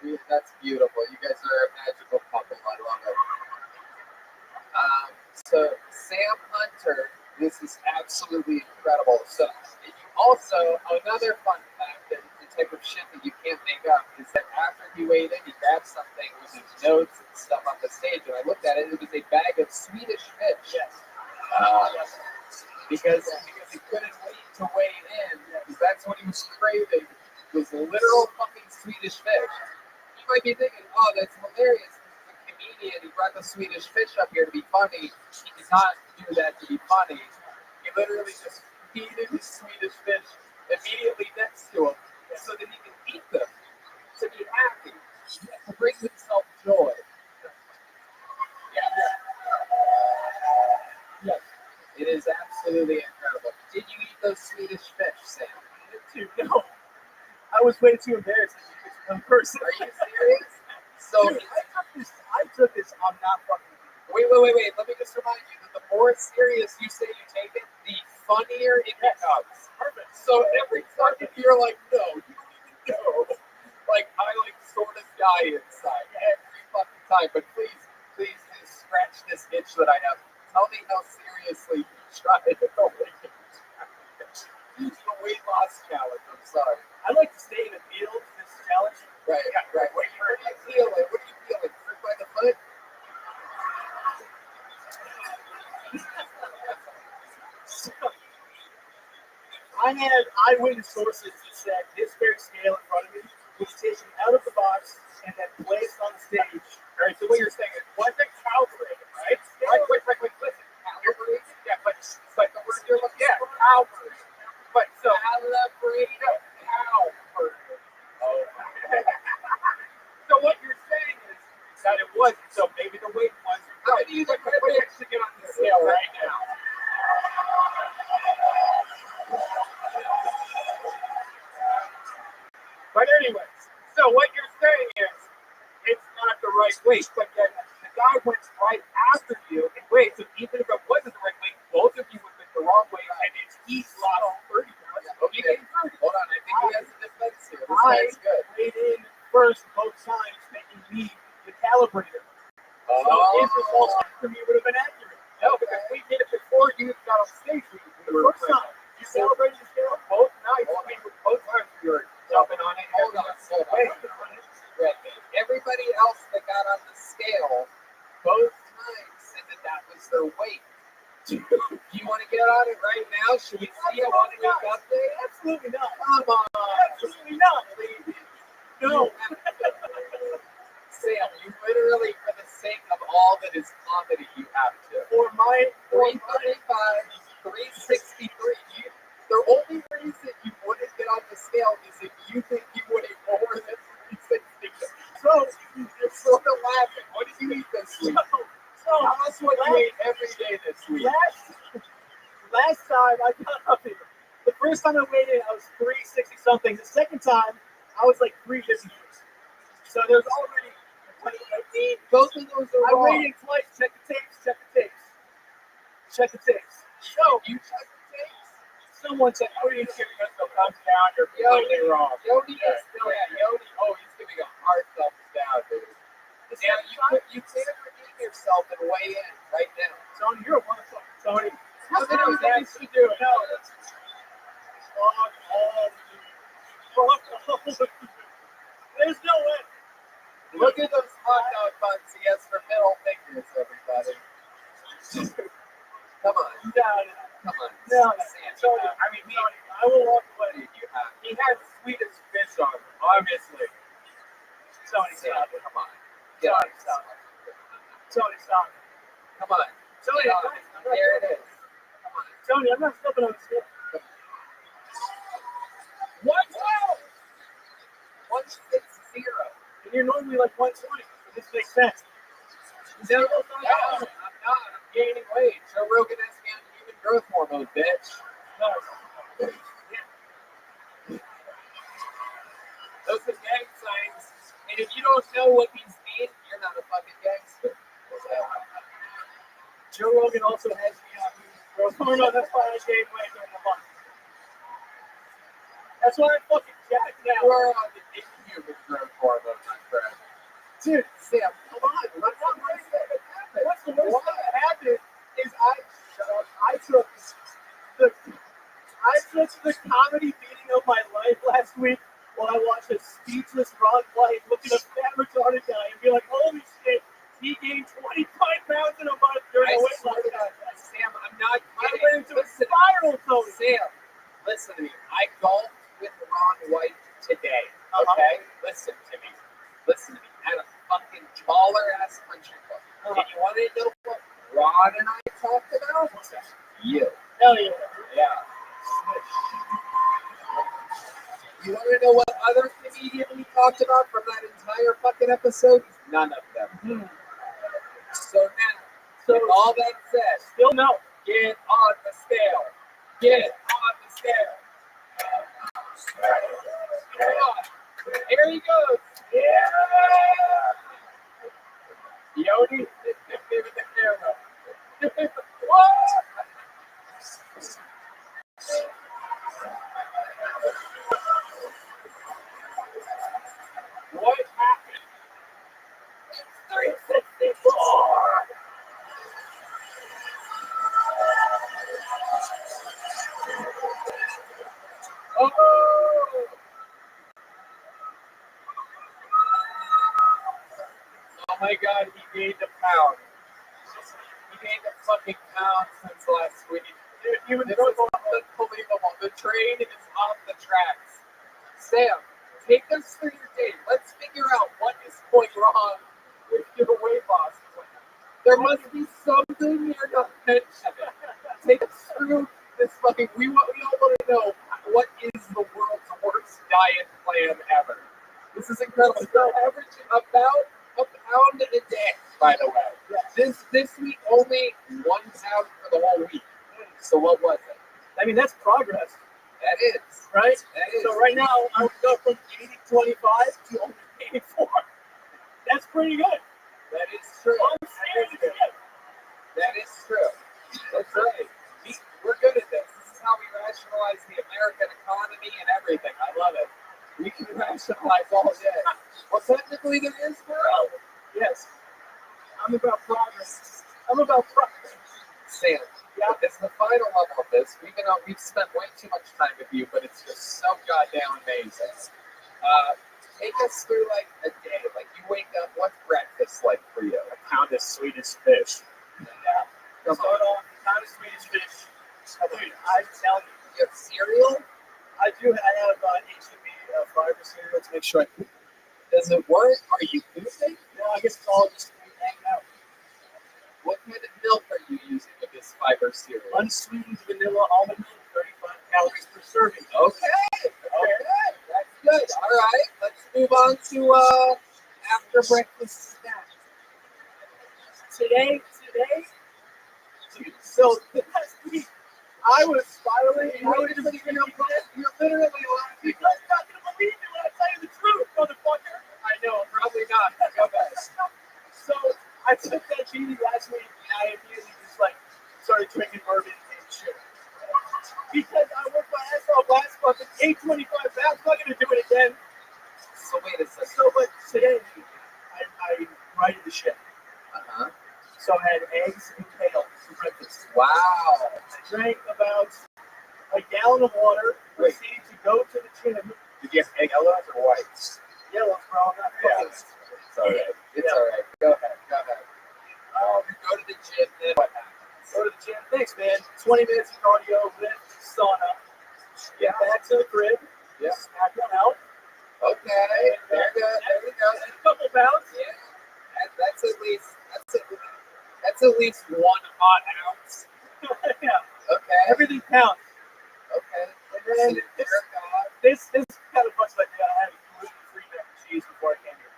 Dude, that's beautiful. You guys are a magical couple. I love it. So Sam Hunter, this is absolutely incredible. So you also, another fun fact that the type of shit that you can't make up is that after he weighed in, he grabbed something with his notes and stuff on the stage, and I looked at it, it was a bag of Swedish fish. Yes. Because he couldn't wait to weigh in, because that's what he was craving, was literal fucking Swedish fish. You might be thinking, oh, that's hilarious. Comedian, he brought the Swedish fish up here to be funny. He did not do that to be funny. He literally just feeded his Swedish fish immediately next to him so that he can eat them, to be happy, to bring himself joy. Yes. It is absolutely incredible. Did you eat those Swedish fish, Sam? Dude, no. I was way too embarrassed to eat this one person. Are you serious? So Dude, I took this. I'm not fucking. Wait. Let me just remind you that the more serious you say you take it, the funnier it becomes. Perfect. So every time you're like, no, you don't even know. Like, I sort of die inside every fucking time. But please just scratch this itch that I have. Tell me how seriously you tried to go away. The weight loss challenge. I'm sorry. I like to stay in the field. This challenge. Right. What do you feel like? What do you feel like? Fruit by the foot? I had eyewitness sources that said this very scale in front of me was taken out of the box and then placed on the stage. All right, so what you're saying is wasn't calibrated, right? Wait, listen. Calibrated? Yeah, but the word you're looking for. Calibrated. But so calibrated. Calibrated. Oh. So what you're saying is that it wasn't. So maybe the weight was. How do you look at it to get on the scale right now? But anyways, so what you're saying is it's not the right weight, but then the guy went right after you and wait, so even if it wasn't the right weight, both of you would have been the wrong way, and it's he's lost 30 pounds. Okay, hold on, I think he has a defense here. This guy's good. Weighed in first both times, making me the calibrator. So his results after me would have been accurate. No, because we did it before you got on stage. The first time, you calibrated the scale? Both nights, both times we were jumping on it. Hold on. Everybody else that got on the scale, both times said that was their weight. Do you want to get on it right now? Should we see it 1 week update? Absolutely not. Come on. Absolutely not. No. Sam, you literally, for the sake of all that is comedy, you have to. For my 335, 363. The only reason you wouldn't get on the scale is if you think you would eat more than 360. So you're sort of laughing. What did you eat this week? So tell us what you ate every day this week. Last time I got up here, the first time I weighed in, I was 360 something. The second time, I was like 350. So there's already both of those are I weighed in twice. Check the tapes. So you check the tapes. Someone said, "Oh, you should get the thumbs down. You're completely wrong." Yodi is still Yodi. Oh, he's giving a hard thumbs down, dude. Yeah, you can't redeem yourself and weigh in right now. Tony, you're a motherfucker, Tony. How did you guys do it? No. There's no way. Look at those hot dog buns he has for middle fingers, everybody. Come on. Come on. No. Tony, I mean, Tony, I will walk away. He has sweetest fish on him, obviously. Tony, stop. Come on. Tony, stop. Tony, stop. Come on. Tony, there it is. Come on. Tony, I'm not stepping on the scale. What? 160. And you're normally like 120. So this makes sense. No, I'm not. I'm gaining weight. Joe Rogan has me on human growth hormone, bitch. Those are gang signs. And if you don't know what these mean, you're not a fucking gangster. Joe Rogan also has me on growth hormone. That's why I gained weight during the month. That's why I'm fucking jacked now. You are on the inhuman growth hormone, my friend. Dude, Sam, come on. What's the worst thing that happened? What's the worst thing that happened is I took the comedy beating of my life last week while I watched a speechless Ron White look at a fat retarded guy and be like, holy shit, he gained 25 pounds in a month during a weight loss contest. Sam, I'm not I kidding. went into a spiral, Tony. Sam, listen to me. I golfed with Ron White today. Okay? Listen to me. At a fucking baller ass country club. And you want to know what Ron and I talked about? You. Hell yeah. Yeah. You want to know what other comedian we talked about from that entire fucking episode? None of them. So now, with all that said, Still no. get on the scale. Get on the scale. Come on. Here he goes. Yeah. Yodi, give it the camera. What? What happened? 364. Oh! Oh my God, he gained a pound. He gained a fucking pound since last week. Dude, this is unbelievable. The train is off the tracks. Sam, take us through your day. Let's figure out what is going wrong with your weight loss plan. There must be something you're not mentioning. Take us through this fucking. We all want to know what is the world's worst diet plan ever. This is incredible. So averaging about a pound a day, by the way. This week only 1 pound for the whole week. So what was it? I mean, that's progress. That is. Right? That is. So right now, I would go from 80-25 to only 84. That's pretty good. That is true. I'm scared to get. That is true. That's right. We're good at this. This is how we rationalize the American economy and everything. I love it. We can rationalize all day. Well, technically there is growth. Yes. I'm about progress. Sam, yeah, it's the final level of this. We've spent way too much time with you, but it's just so goddamn amazing. Take us through like a day. Like you wake up, what's breakfast like for you? A pound of Swedish fish. Yeah. Come on. A pound of Swedish fish. Dude, I'm telling you. You have cereal? I do. I have HEB fiber cereal to make sure I poop. Does it work? Are you pooping? No, I guess it's all just hanging out. What kind of milk are you using with this fiber cereal? Unsweetened vanilla almond milk, 35 calories per serving. Okay. That's good. All right. Let's move on to after breakfast snacks. Today, so the last week, I was spiraling. You're literally laughing. You guys not going to believe me when I tell you the truth, motherfucker. I know, probably not. Go back. So I took that genie last week, and I immediately just started drinking bourbon and shit. Because I worked my ass off last fucking 825 pounds. I'm not going to do it again. So wait a second. So, but today, I righted the ship. Uh-huh. So I had eggs and kale for breakfast. Wow. I drank about a gallon of water. Proceeded to go to the gym. Did you have egg yellows or whites? Yellow, bro. Not fucking. It's all right. It's all right. Go ahead. Go to the gym, then what happens? Go to the gym. Thanks, man. 20 minutes of cardio, lift, sauna. Get back to the crib. Yeah. Smack one out. Okay. There we go. And a couple pounds. Yeah. That's at least 1 hot ounce. Yeah. Okay. Everything counts. Okay. And then this kind of much like that. I had a gluten-free mac and cheese before I came here.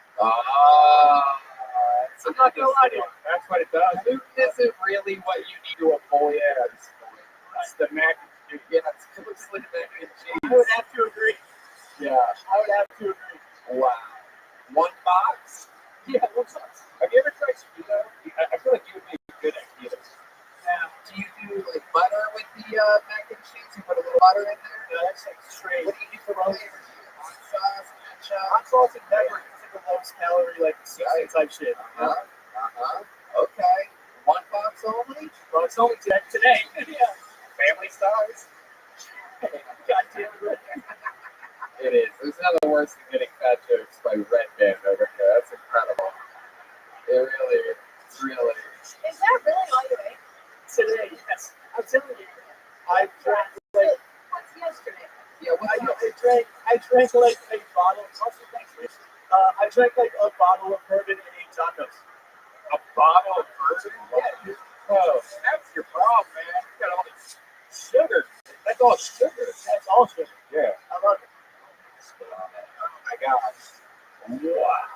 It's I'm not gonna lie to you. That's what it does. Gluten isn't really what you need to avoid at this point. It's the mac and cheese. Yeah, it's mostly mac and I would cheese. have to agree. Yeah. I would have to agree. Wow. One box? Yeah, what's up? Have you ever tried keto? I feel like you would be good at keto. Do you do like butter with the mac and cheese? You put a little butter in there? No, that's like straight. What do you do for flavor? Hot sauce, ketchup? Hot sauce and pepper. It's like the lowest calorie, like seasoning type shit. Okay. One box only? Well, it's only today. Yeah. Family size. Goddamn right. It is. There's nothing worse than getting fat jokes by Red Band over here. That's incredible. It really is. It's really is. Is that really all you ate? Today, yes. I'm telling you. I drank like What's yesterday? Yeah, what I drank like a bottle. I drank like a bottle of bourbon and 8 tacos. a bottle of bourbon? Yeah, Oh, that's your problem, man. You got all this sugar. That's all sugar. that's all sugar. Yeah. I love it. Oh my gosh. Wow.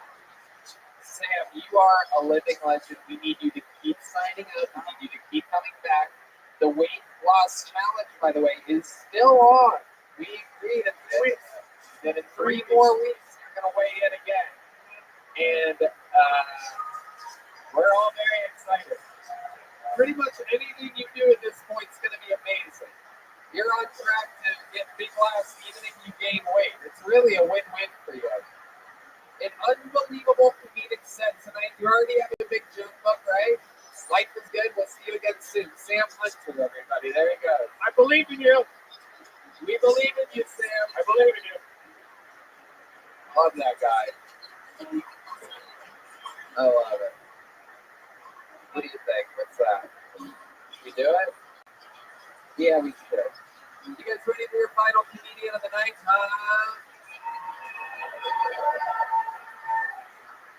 Sam, you are a living legend. We need you to keep signing up. We need you to keep coming back. The weight loss challenge, by the way, is still on. We agreed at this. That in 3 more weeks, you're going to weigh in again. And we're all very excited. Pretty much anything you do at this point is going to be amazing. You're on track to get big laughs even if you gain weight. It's really a win-win for you. An unbelievable comedic set tonight. You already have a big joke book, right? Life is good. We'll see you again soon. Sam Hunter, everybody. There you go. I believe in you. We believe in you, Sam. I believe in you. Love that guy. I love it. What do you think? What's that? We do it? Yeah, we should. You guys ready for your final comedian of the night?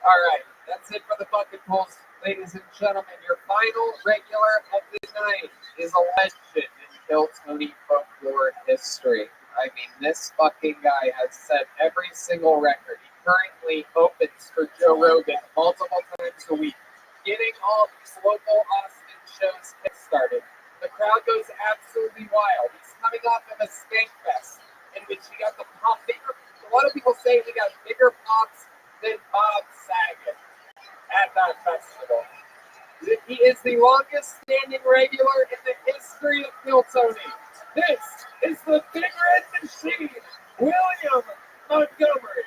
All right, that's it for the bucket pulls, ladies and gentlemen. Your final regular of the night is a legend in Hilltony folklore history. I mean, this fucking guy has set every single record. He currently opens for Joe Rogan multiple times a week, getting all these local Austin shows kickstarted. The crowd goes absolutely wild. He's coming off of a skank fest in which he got the pop. A lot of people say he got bigger pops than Bob Saget at that festival. He is the longest standing regular in the history of Hilltony. This is the Big Red Machine, William Montgomery.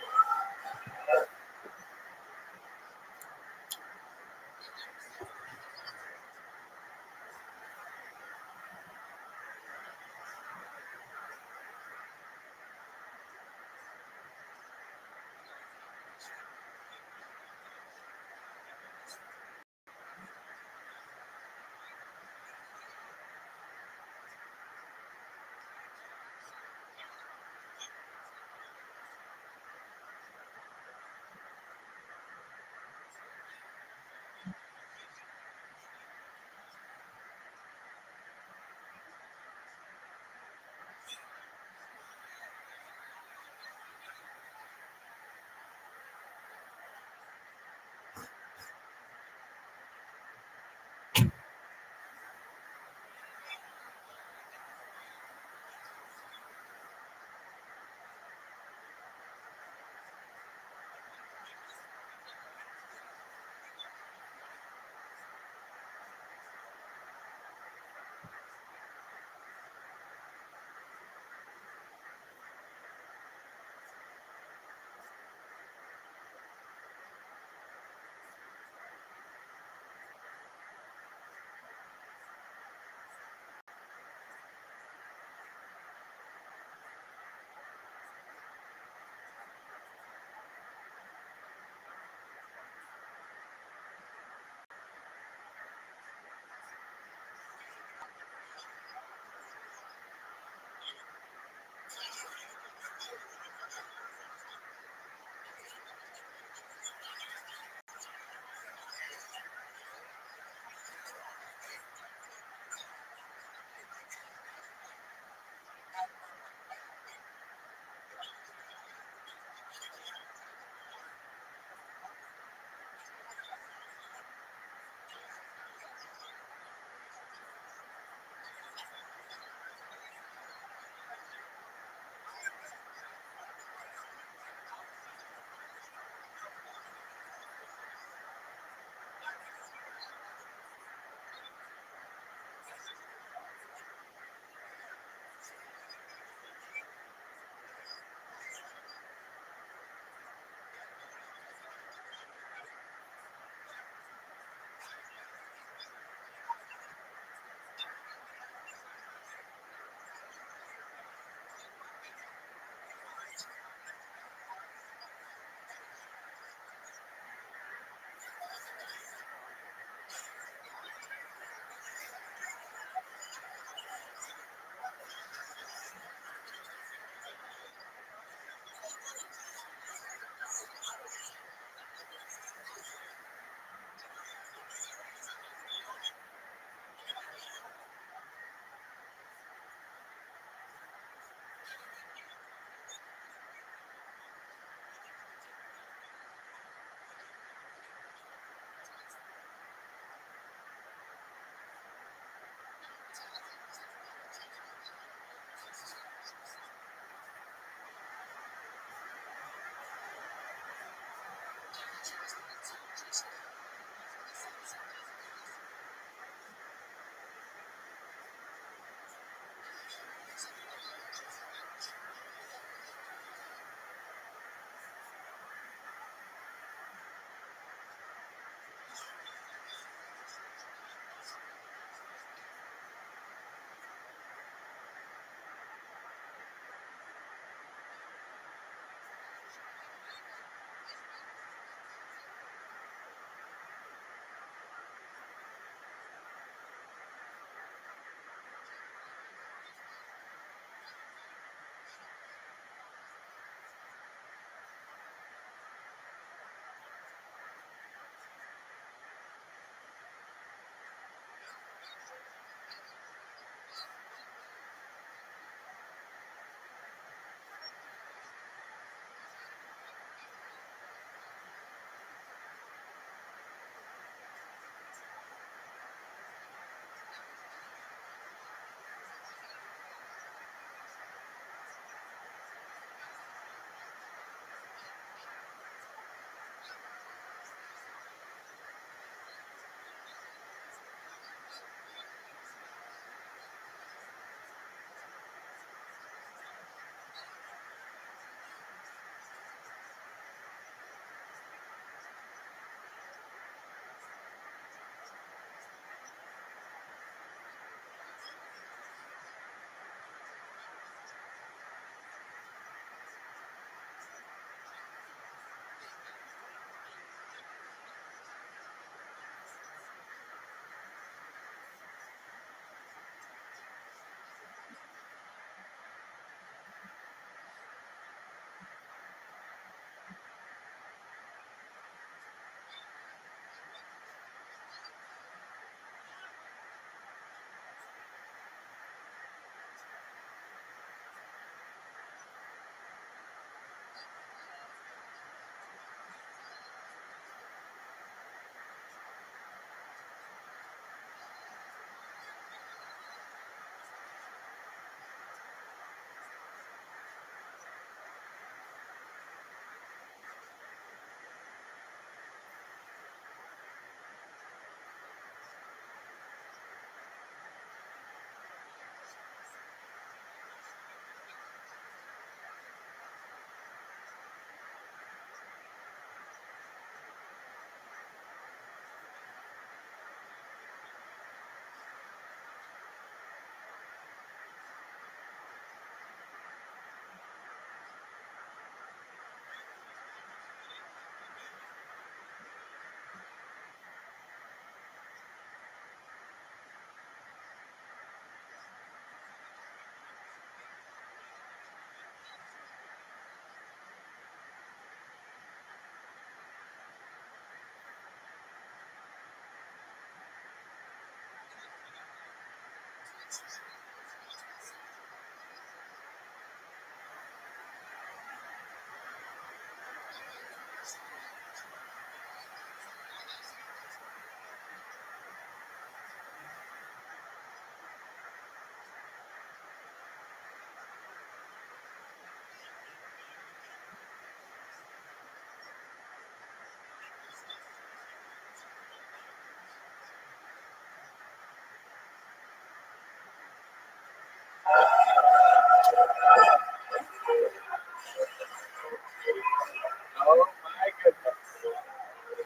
Oh my goodness.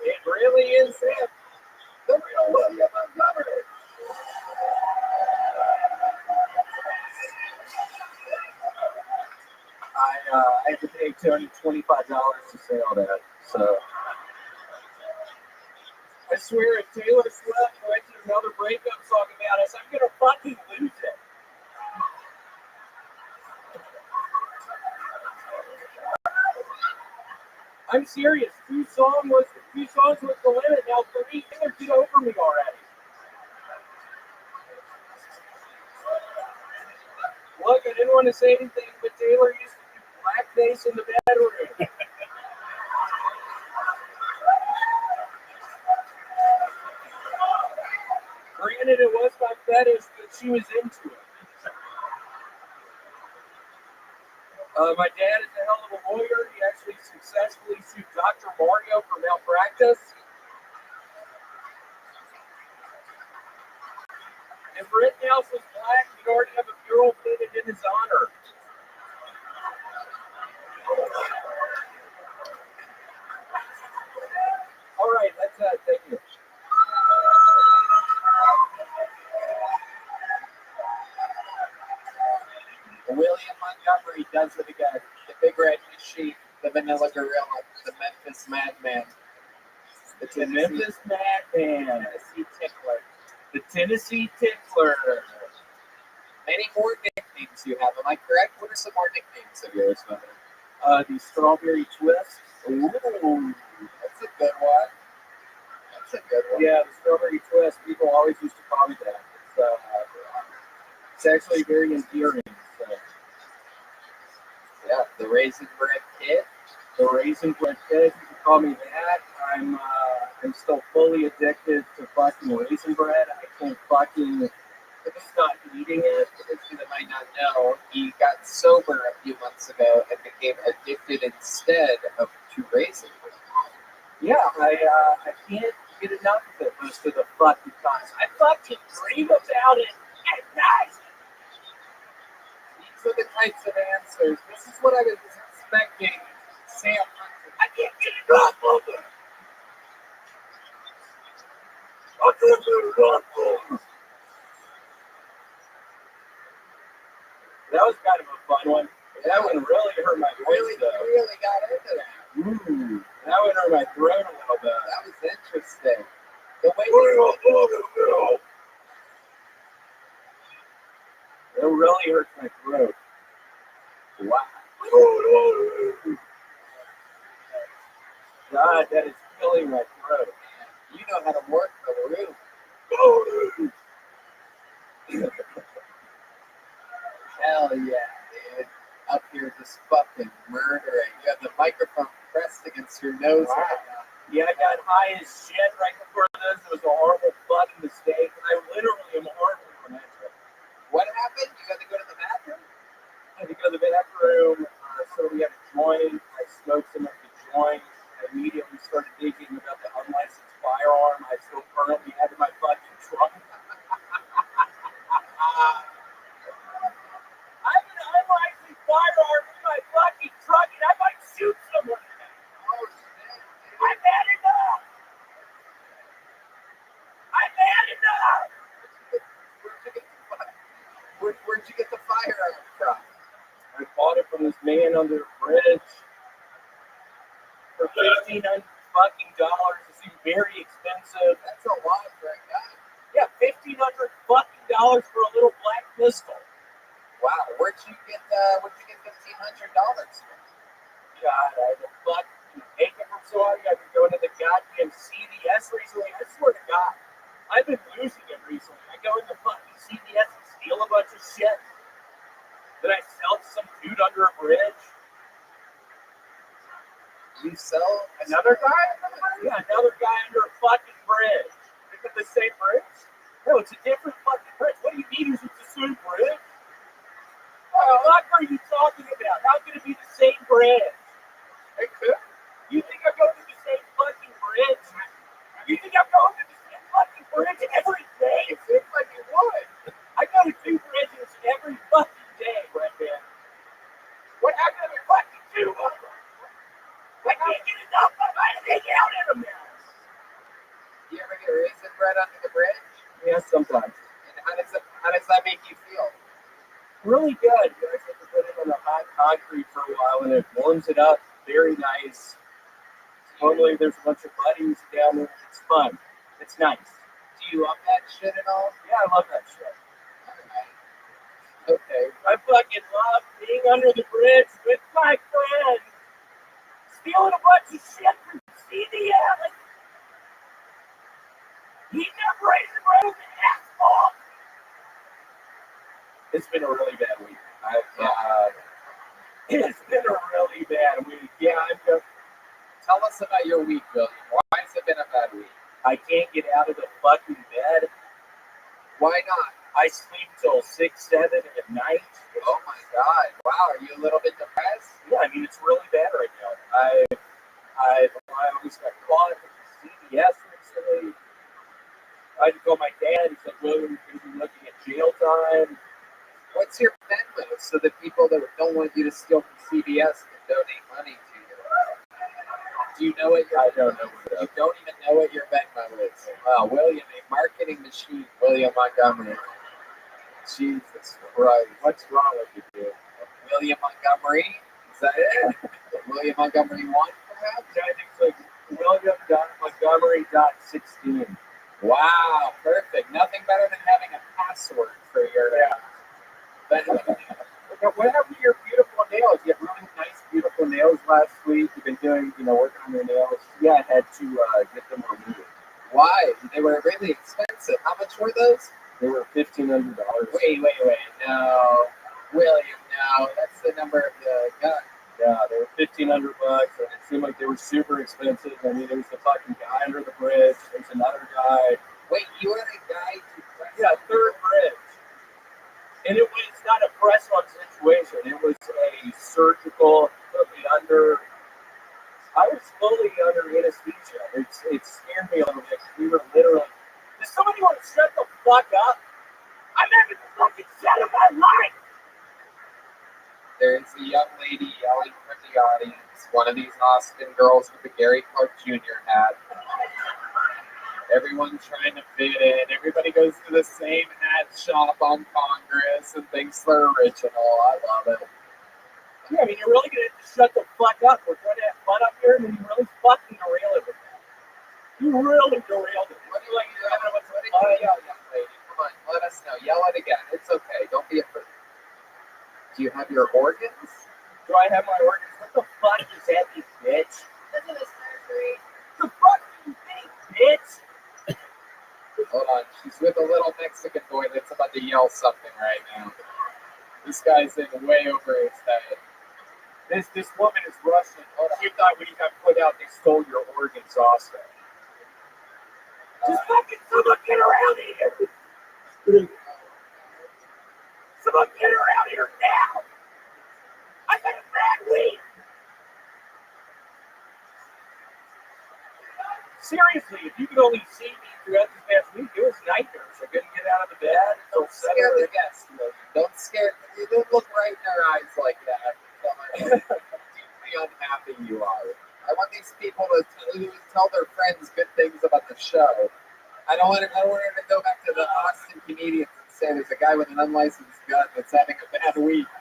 It really is him. The real William Montgomery. I had to pay Tony $25 to say all that. So I swear if Taylor Swift went to another breakup song about us, I'm gonna fucking lose it. I'm serious. Two songs was the limit. Now three, Taylor, get over me already. Look, I didn't want to say anything, but Taylor used to do blackface in the bedroom. Granted, it was my fetish, but she was into it. My dad is a hell of a lawyer. He actually successfully sued Dr. Mario for malpractice. If Rittenhouse was black, he'd already have a mural painted in his honor. All right, that's thank you. William Montgomery does it again. The Big Red Machine, the Vanilla Gorilla, the Memphis Madman, the Memphis Madman, Tennessee Tickler. the Tennessee Tickler. Many more nicknames you have. Am I correct? What are some more nicknames of yours, Mother? The Strawberry Twist. Ooh, that's a good one. That's a good one. Yeah, the Strawberry Twist. People always used to call me that. It's actually very endearing. So. Yeah, the Raisin Bread Kid. The Raisin Bread Kid. You can call me that. I'm still fully addicted to fucking raisin bread. I can't fucking stop eating it. For those of you that might not know, he got sober a few months ago and became addicted instead to raisin bread. Yeah, I can't get enough of it most of the fucking time. I fucking dream about it at night. These are the types of answers. This is what I was expecting Sam Hunter. I can't get enough of it. I can't get enough of it. That was kind of a fun one. That one really hurt my voice, Really got into that. That one hurt my throat a little bit. That was interesting. The way It really hurts my throat. wow. God, that is killing my throat. You know how to work the room. Hell yeah, dude. Up here just fucking murdering. You have the microphone pressed against your nose right now. Yeah, I got high as shit right before this. It was a horrible fucking mistake. I literally am horrible on that trip. What happened? You got to go to the bathroom? I had to go to the bathroom, so we had a joint. I smoked some of the joint. I immediately started thinking about the unlicensed firearm I still currently have in my fucking trunk. I have an unlicensed firearm in my fucking trunk, and I might shoot someone. Oh, shit. I'm mad enough. I'm mad enough. Where'd you get the firearm from? I bought it from this man under a bridge for $1,500 fucking dollars. It seemed very expensive. That's a lot for a gun. Yeah, $1,500 fucking dollars for a little black pistol. Wow, where'd you get $1,500 from? God, I had to fucking take it from Saudi. I've been going to the goddamn CVS recently. I swear to God, I've been losing it recently. I go into fucking CVS and steal a bunch of shit. Then I sell to some dude under a bridge. You sell another guy? Yeah, another guy under a fucking bridge. Is it the same bridge? No, it's a different fucking bridge. What do you mean it's the same bridge? What are you talking about? How can it be the same bridge? It could. You think I'm going to the same fucking bridge? You think I'm going to the same fucking bridge every day? It seems like you would. I go to 2 bridges every fucking day, Redman. What happened to the fucking 2 of them? I can't get enough of my hang out in them now. Do you ever get raisin bread under the bridge? Yeah, sometimes. And how does that make you feel? Really good. You guys have to put it on the hot concrete for a while and it warms it up. Very nice. Normally there's a bunch of buddies down there. It's fun. It's nice. Do you love that shit at all? Yeah, I love that shit. Okay. I fucking love being under the bridge with my friend. Stealing a bunch of shit from CVS. Eating up raisin bread with an asshole. It's been a really bad week. It's been a really bad week. Yeah, Tell us about your week, William. Why has it been a bad week? I can't get out of the fucking bed. Why not? I sleep till 6, 7 at night. Oh my God! Wow, are you a little bit depressed? Yeah, I mean, it's really bad right now. I almost got caught at CBS recently. I had to call my dad. He's like, well, you're going to be looking at jail time. What's your Venmo so that people that don't want you to steal from CBS can donate money to you? Do you know what your? I don't know what You don't even know what your Venmo is. Wow, William, a marketing machine, William Montgomery. Jesus Christ, what's wrong with you, dude? William Montgomery? Is that it? William Montgomery 1, perhaps? Yeah, I think it's like William.Montgomery.16. Wow, perfect. Nothing better than having a password for your Venmo. What happened to your beautiful nails? You have really nice, beautiful nails last week. You've been doing, working on your nails. Yeah, I had to get them removed. Why? They were really expensive. How much were those? They were $1,500. Wait. No. William, no. That's the number of the gun. Yeah, they were $1,500, and it seemed like they were super expensive. I mean, there was the fucking guy under the bridge. There's another guy. Wait, you were the guy who pressed? Yeah, third bridge. And it was not a press-on situation. It was a surgical, under. I was fully under anesthesia. It scared me a little bit. We were literally. Does somebody want to shut the fuck up? I'm having the fucking set of my life. There's a young lady yelling from the audience. One of these Austin girls with the Gary Clark Jr. hat. Everyone's trying to fit in. Everybody goes to the same hat shop on Congress and thinks they're original. I love it. Yeah, I mean, you're really going to have to shut the fuck up. We're trying to have fun up here, and then you really fucking derail it with that. You really derailed it. What do you yell, young lady? Come on, let us know. Yell it again. It's okay. Don't be afraid. Do you have your organs? Do I have my organs? What the fuck does that mean, bitch? This is surgery. The fuck do you think, bitch? Hold on. She's with a little Mexican boy that's about to yell something right now. This guy's in way over his head. This woman is Russian. She thought when you got put out, they stole your organs also. Just fucking someone get around here. Someone get around here now. I got a bad week. Seriously, if you could only see me throughout this past week, it was nightmares. I couldn't get out of the bed. Don't scare the guests. Don't scare. You don't look right in their eyes like that. Tell me how deeply unhappy you are. I want these people to tell their friends good things about the show. I don't want to go back to the Austin comedians and say there's a guy with an unlicensed gun that's having a bad week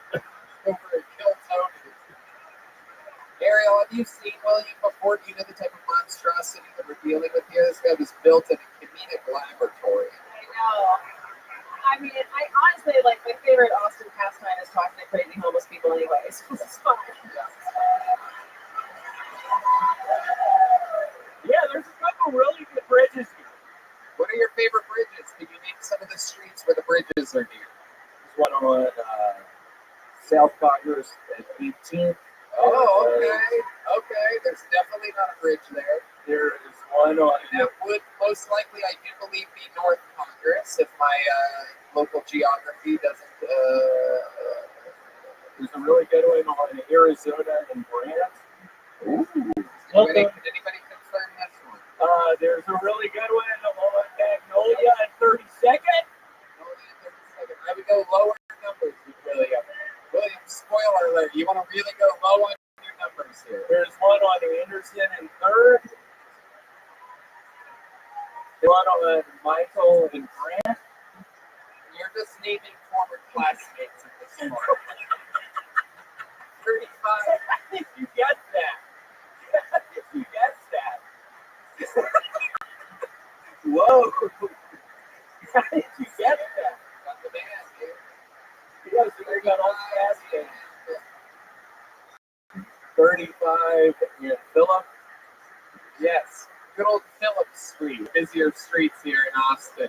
over a kill Tony. Ariel, have you seen William before? Do you know the type of monstrosity that we're dealing with here? This guy was built in a comedic laboratory. I know. I mean, I honestly, like, my favorite Austin pastime is talking to crazy homeless people anyway, so this is fun. Yeah, there's a couple really good bridges here. What are your favorite bridges? Can you name some of the streets where the bridges are near? There's one on South Congress at 18th. Oh, okay. There's definitely not a bridge there. There is one on. That would most likely, I do believe, be North Congress if my local geography doesn't. There's a really good one on Arizona and Grant. Ooh. Anybody confirm this one? There's a really good one on Magnolia and 32nd. I would go lower numbers with William. William, spoiler alert. You want to really go low on your numbers here. There's one on Anderson and 3rd. One on Michael and Grant. You're just naming former classmates at this point. 35. I think you get that. Whoa. How did you get that? Got the man, dude. Yes, we got all fast. 35 in Phillip. Yes. Good old Phillip Street. Busier streets here in Austin.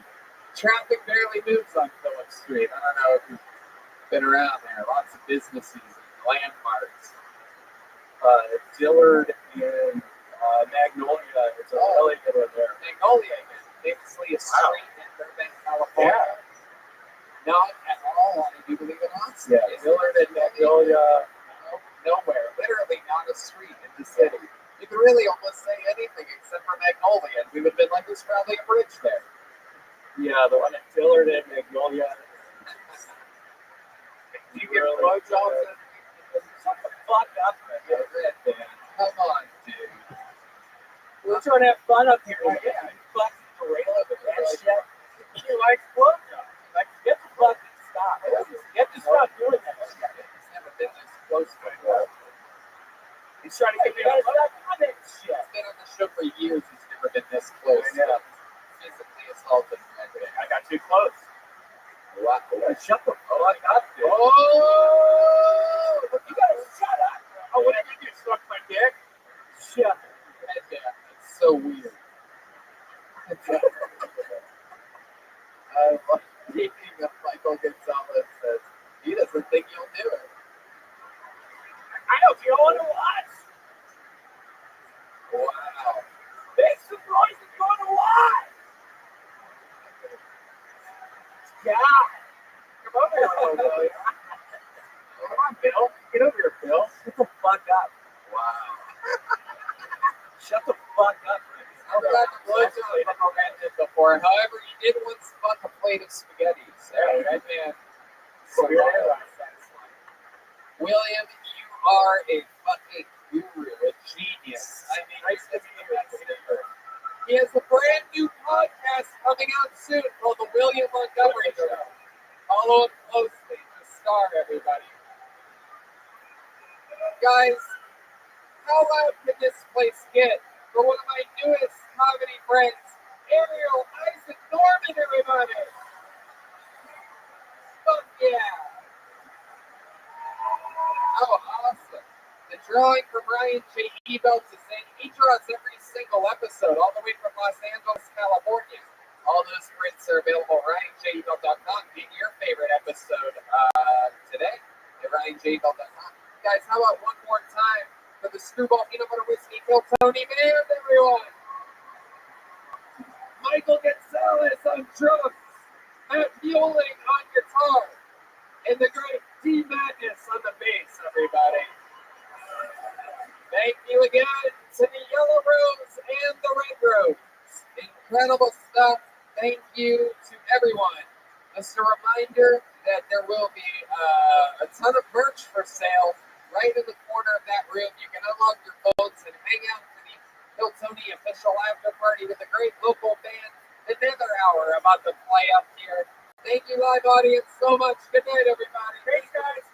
Traffic barely moves on Phillip Street. I don't know if you've been around there. Lots of businesses and landmarks. Dillard and Magnolia. It's a really good one there. Magnolia, famously a street in Burbank, California. Not at all. I do believe in Austin. Yeah, Dillard and Magnolia. Nowhere. Literally not a street in the city. You could really almost say anything except for Magnolia. We would have been like, there's probably a bridge there. Yeah, the one at Dillard and Magnolia. Do you give blowjobs? Shut the fuck up, man. Come on, dude. We're trying to have fun up here. Like, yeah, you fucking derail it with that shit. You like blowjobs. Like, get the fucking stop. Get to stop doing that shit. He's never been this close to it. He's trying to get me to stop doing that shit. He's been on the show for years. He's never been this close. Yeah. Physically assaulted me. I got too close. What? Shut the fuck up, dude. Oh! You gotta shut up. Oh, what did you do? Suck my dick? Shut up. It's so weird. Speaking of Michael Gonzalez says he doesn't think you'll do it. I don't feel on the watch. Wow. Big surprise is going to watch. God. Come over here, Bill. Come on, Bill. Get over here, Bill. Shut the fuck up. Wow. Shut the fuck up. I've got the blowjob recommended before. However, you did once fuck a plate of spaghetti. So that man. So William, you are a fucking guru, a genius. I mean, nice to meet you. He has a brand new podcast coming out soon called The William Montgomery Show. Follow him closely. The star, everybody. Guys, how loud can this place get for one of my newest comedy friends, Ariel Isaac Norman, everybody? Fuck yeah. Oh, awesome. The drawing from Ryan J. Ebelt is in. He draws every single episode, all the way from Los Angeles, California. All those prints are available at RyanJEbelt.com. Get your favorite episode today at RyanJEbelt.com. Guys, how about one more time for the Screwball Peanut Butter Whiskey Kill Tony Band, everyone? Michael Gonzalez on drums, Matt Mueling on guitar, and the great D Madness on the bass, everybody. Thank you again to the Yellow Rose and the Red Rose. Incredible stuff. Thank you to everyone. Just a reminder that there will be a ton of merch for sale right in the corner of that room. You can unlock your phones and hang out for the Kill Tony official after party with a great local band. Another hour about to play up here. Thank you, live audience, so much. Good night, everybody. Thanks, guys.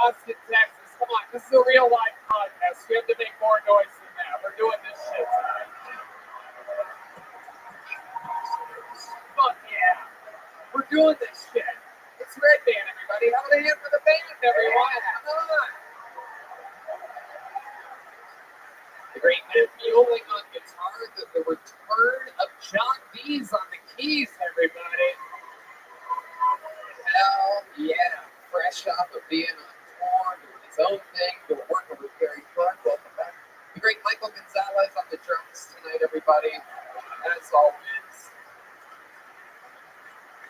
Austin, Texas. Come on, this is a real live podcast. We have to make more noise than that. We're doing this shit tonight. Fuck yeah. We're doing this shit. It's Red Band, everybody. How about a hand for the band, everyone? Come on. The great Matt Mueling on guitar, the return of John Dees on the keys, everybody. Hell yeah. Fresh off of being on tour, doing his own thing, doing working with Gary Clark. Welcome back. The great Michael Gonzalez on the drums tonight, everybody. As always.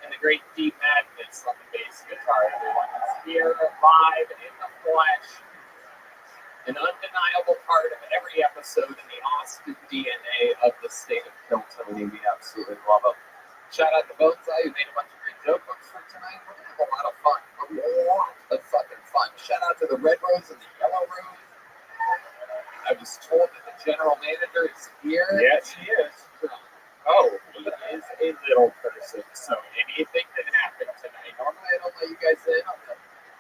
And the great Deep Madness on the bass guitar, everyone. Is here live in the flesh. An undeniable part of every episode in the Austin DNA of the state of Kiltony. We absolutely love them. Shout out to Boneseye, who made a bunch of great jokes for tonight. We're going to have a lot of fun. A lot of fucking fun. Shout out to the Red Rose and the Yellow Rose. I was told that the general manager is here. Yes, he is. Oh, he is a little person, so anything can happen tonight. Normally, I don't let you guys in on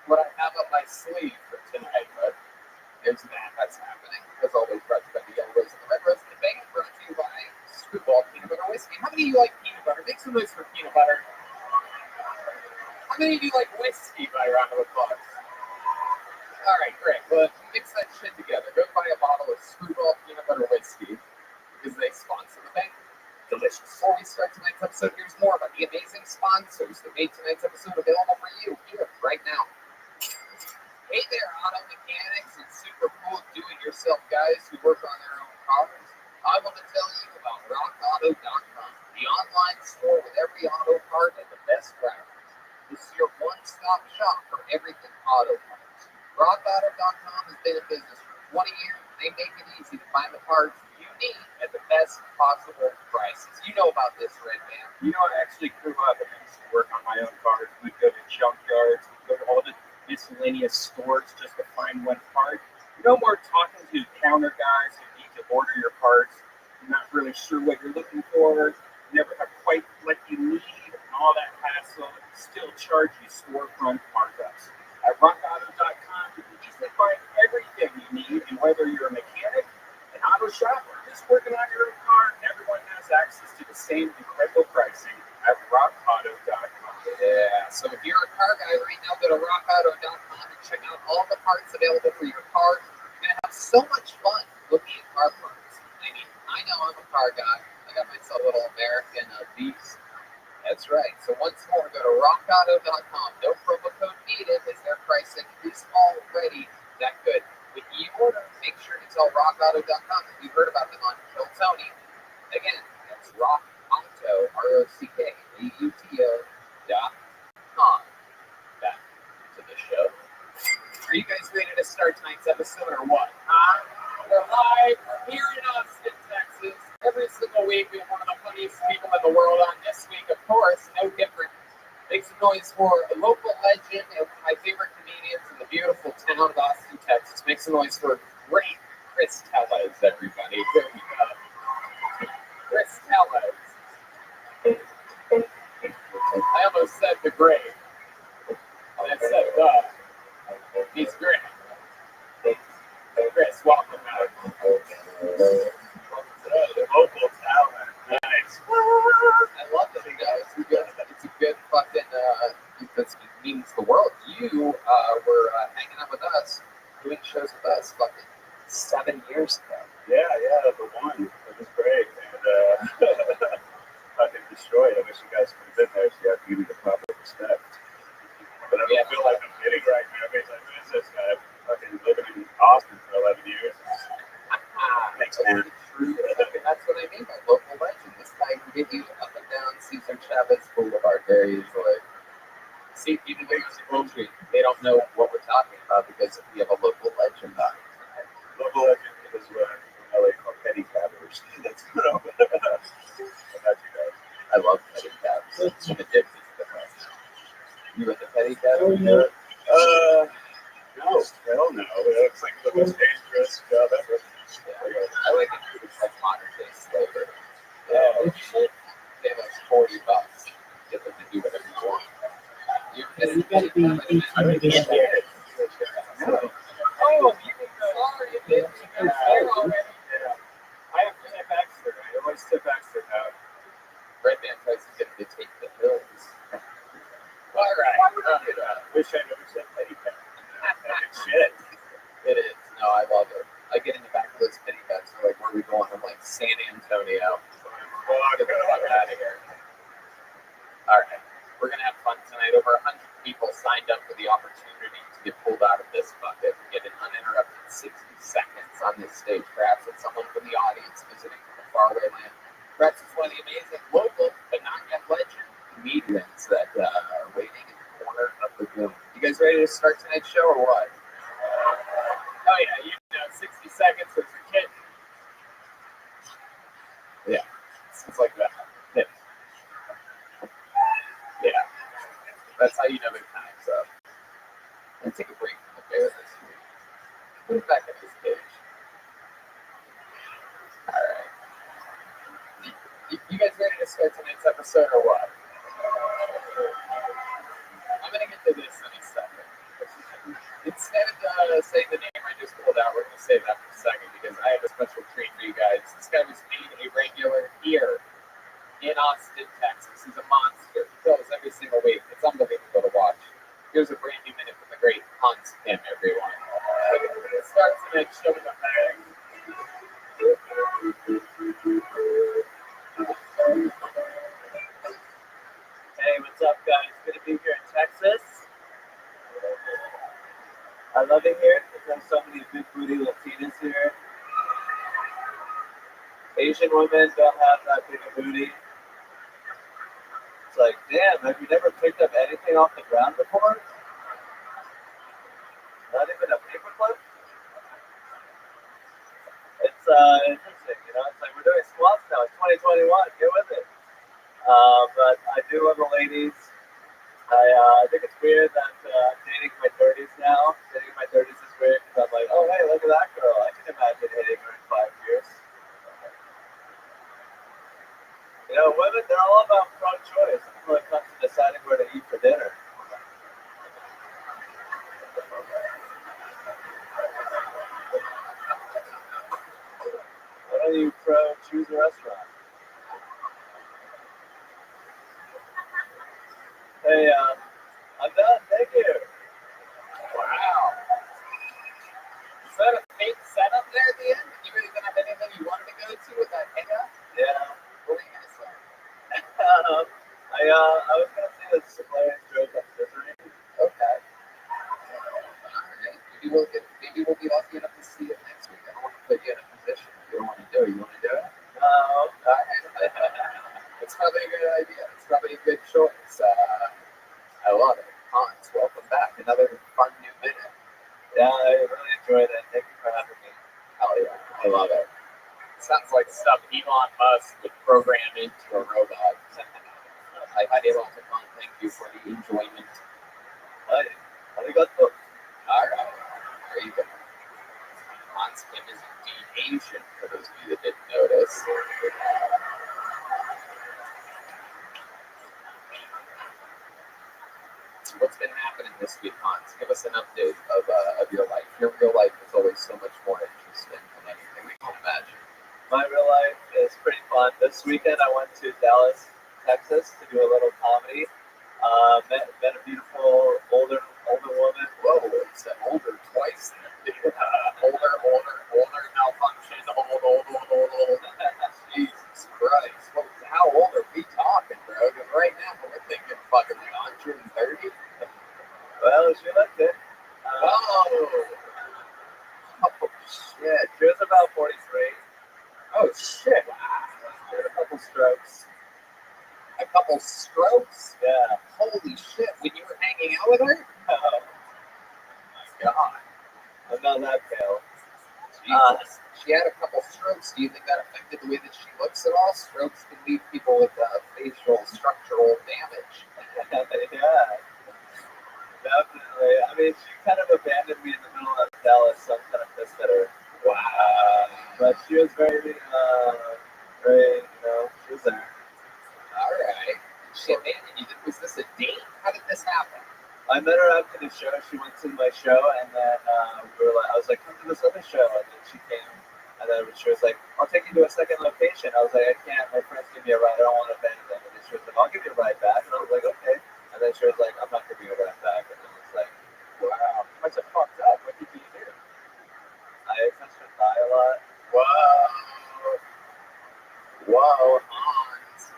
what I have up my sleeve for tonight, but there's that. That's happening. As always, brought to you by the Yellow Rose and the Red Rose. The band brought to you by Screwball Peanut Butter Whiskey. How many of you like peanut butter? Make some noise for peanut butter. How many of you like whiskey by a round of applause? All right, great. Well, mix that shit together. Go buy a bottle of Screwball Peanut Butter Whiskey because they sponsor the band. Delicious. Before we start tonight's episode, here's more about the amazing sponsors that made tonight's episode available for you here right now. Hey there, auto mechanics and super cool do-it-yourself guys who work on their own cars. I want to tell you about RockAuto.com, the online store with every auto part at the best price. This is your one-stop shop for everything auto parts. RockAuto.com has been in business for 20 years. They make it easy to find the parts you need at the best possible prices. You know about this, Red Man. You know, I actually grew up and I used to work on my own cars. We'd go to junkyards, we'd go to all the miscellaneous stores just to find one part. No more talking to counter guys who need to order your parts. You're not really sure what you're looking for. Never have quite what you need and all that hassle. Still charge you storefront markups. At RockAuto.com, you can easily find everything you need, and whether you're a mechanic, an auto shop, or just working on your own car, everyone has access to the same incredible pricing at RockAuto.com. Yeah, so if you're a car guy right now, go to RockAuto.com and check out all the parts available for your car. You're going to have so much fun looking at car parts. I mean, I know I'm a car guy. I got myself a little American Beast. That's right. So once more, go to RockAuto.com. No promo code needed as their pricing is already that good. When you order, make sure to tell RockAuto.com that you heard about them on Kill Tony. Again, that's RockAuto, RockAuto.com. Back to the show. Are you guys ready to start tonight's episode or what? We're live here in Austin, Texas. Every single week we have one of the funniest people in the world on. This week, of course, no different. Make some noise for a local legend and one of my favorite comedians in the beautiful town of Austin, Texas. Make some noise for great Chris Tellez, everybody. Here we go. Chris Tellez. I almost said the great. I said the. He's great. Chris, welcome back. Local talent. Nice. I love it, you guys. It's a good fucking, it means the world. You were hanging out with us, doing shows with us fucking 7 years ago. Yeah, the one. It was great. And fucking destroyed. I wish you guys could have been there so you have to give me the proper respect. But I don't feel like I'm kidding right now because I miss this guy. Fucking living in Austin for 11 years. Thanks, man. That's what I mean by local legend. This guy can get you up and down Cesar Chavez Boulevard very easily. See, even though it's a country, they don't know what we're talking about because we have a local legend on it. Local legend is what LA call petty cabbers. That's what I'm about you guys. I love petty cabs. I'm addicted to the best. You with the petty cab? No, hell no. It's like the most dangerous job ever. Yeah, I like it. It's like modern day slavery. Yeah, they have us $40. Get them to do whatever you want. You gotta be 18 to do that. Wish I never said petty pet. Shit. It is. No, I love it. I get in the back of those pity beds. They're like, where are we going? I'm like, San Antonio. Get the fuck out of here. All right. We're going to have fun tonight. Over 100 people signed up for the opportunity to get pulled out of this bucket and get an uninterrupted 60 seconds on this stage. Perhaps it's someone from the audience visiting from a faraway land. Perhaps it's one of the amazing local, but not yet legend comedians that are waiting in the corner of the room. You guys ready to start tonight's show or what? Oh, yeah. You know, 60 seconds with your kid. Yeah. It's like that. Yeah. Yeah. That's how you know the time's up. I'm going to take a break from the bear this week. Put it back in his cage. All right. You guys ready to start tonight's episode or what? I'm going to get to this in a second. Instead of saying the name I just pulled out, we're going to save that for a second because I have a special treat for you guys. This guy was made a regular here in Austin, Texas. He's a monster. He kills every single week. It's unbelievable to watch. Here's a brand new minute from the great Hans Kim, everyone. It starts the next show with a bang. Hey, what's up, guys? Good to be here in Texas. I love it here because there's so many big booty Latinas here. Asian women don't have that big a booty. It's like, damn, have you never picked up anything off the ground before? Not even a paperclip? It's interesting, you know? It's like we're doing squats now. It's 2021. Get with it. But I do love the ladies. I think it's weird that I'm dating in my 30s now. Dating in my 30s is weird because I'm like, oh, hey, look at that girl. I can imagine hitting her in 5 years. You know, women, they're all about pro-choice when it comes to deciding where to eat for dinner. Why don't you choose a restaurant? Hey, I'm done. Thank you. Wow. Is that a fake setup there at the end? You really didn't have anything you wanted to go to with that hiccup? Yeah. What were you going to say? I was going to say this hilarious joke on scissoring. Okay. Alright. Maybe we'll be lucky enough to see it next week. I don't want to put you in a position you don't want to do it. You want to do it? No. Alright. It's probably a good idea. It's probably a good choice. I love it. Hans, welcome back. Another fun new minute. Yeah, I really enjoyed it. Thank you for having me. Hell yeah. I love it. Sounds like stuff Elon Musk would program into a robot. I did want to thank you for the enjoyment. Arigato. Alright. There you go. Hans Kim is indeed Asian, for those of you that didn't notice. What's been happening this week, Hans? Give us an update of your life. Your real life is always so much more interesting than anything we can imagine. My real life is pretty fun. This weekend I went to Dallas, Texas to do a little comedy. Met a beautiful older woman. Whoa, it's an older twice there. older, malfunction, old. Jesus Christ. How old are we talking, bro? Because right now we're thinking fucking like 130. Well, she looked it. Oh, shit. She was about 43. Oh, shit. She had a couple strokes. A couple strokes? Yeah. Holy shit. When you were hanging out with her? Oh my God. I'm not that pale. Jesus. She had a couple strokes. Do you think that affected the way that she looks at all? Strokes can leave people with facial structural damage. Yeah. Definitely. I mean, she kind of abandoned me in the middle of Dallas, so I'm kind of pissed at her. Wow. But she was very, she was there. All right. She abandoned you. Was this a date? How did this happen? I met her after the show. She went to my show, and then I was like, come to this other show. And then she came, and then she was like, I'll take you to a second location. I was like, I can't. My friends give me a ride. I don't want to abandon them. And then she was like, I'll give you a ride back. And I was like, okay. And And then she was like, I'm not giving your rent back. And I was like, Wow. You must have fucked up. What did you do? I touched her thigh a lot. Whoa, Hans.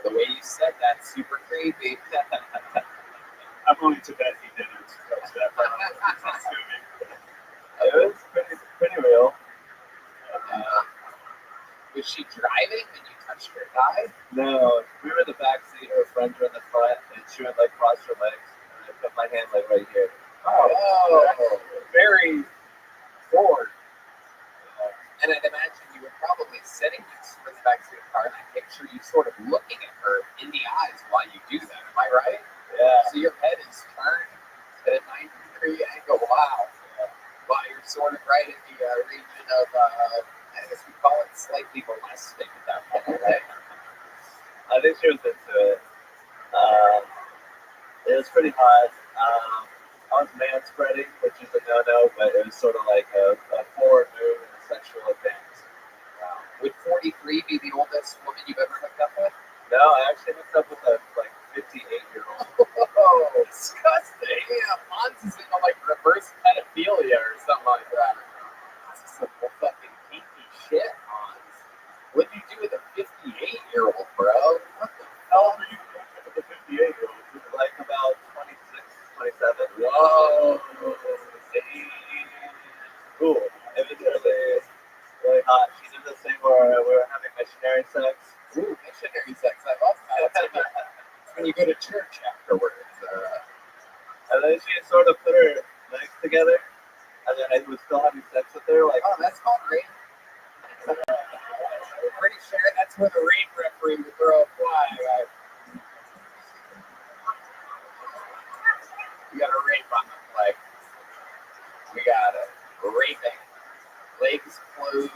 The way you said that's super creepy. I'm only Tibetan didn't touch that. I'm assuming. It was pretty real. Was she driving when you touched her thigh? No, we were in the back seat, her friends were in the front, and she would like cross her legs, and I put my hand like right here. Oh, Very forward. and I'd imagine you were probably sitting next to the backseat of the car, and I picture you sort of looking at her in the eyes while you do that. Am I right? Yeah. So your head is turned at a 90-degree angle. Wow. While you're sort of right in the region of, I guess we call it slightly molesting at that point, right? I think she was into it. It was pretty hot. I was man-spreading, which is a no-no, but it was sort of like a forward move in a sexual advance. Would 43 be the oldest woman you've ever hooked up with? No, I actually hooked up with a like 58-year-old. Oh, disgusting. Yeah, Hans is into like reverse pedophilia or something like that. This is some fucking kinky shit, Hans. What did you do with a 58-year-old, bro? What the How old are you with the 58-year-old? Like about 26, 27. Whoa. Cool. It was really hot. She did this thing where we were having missionary sex. Ooh, missionary sex. I love that. It's when you go to church afterwards. And then she sort of put her legs together, and then I was still having sex with her. Like, Oh, that's called rape. I'm pretty sure that's where the rape referee would throw a flag. Right? We got a rape on the flag. We got a raping. Legs closed.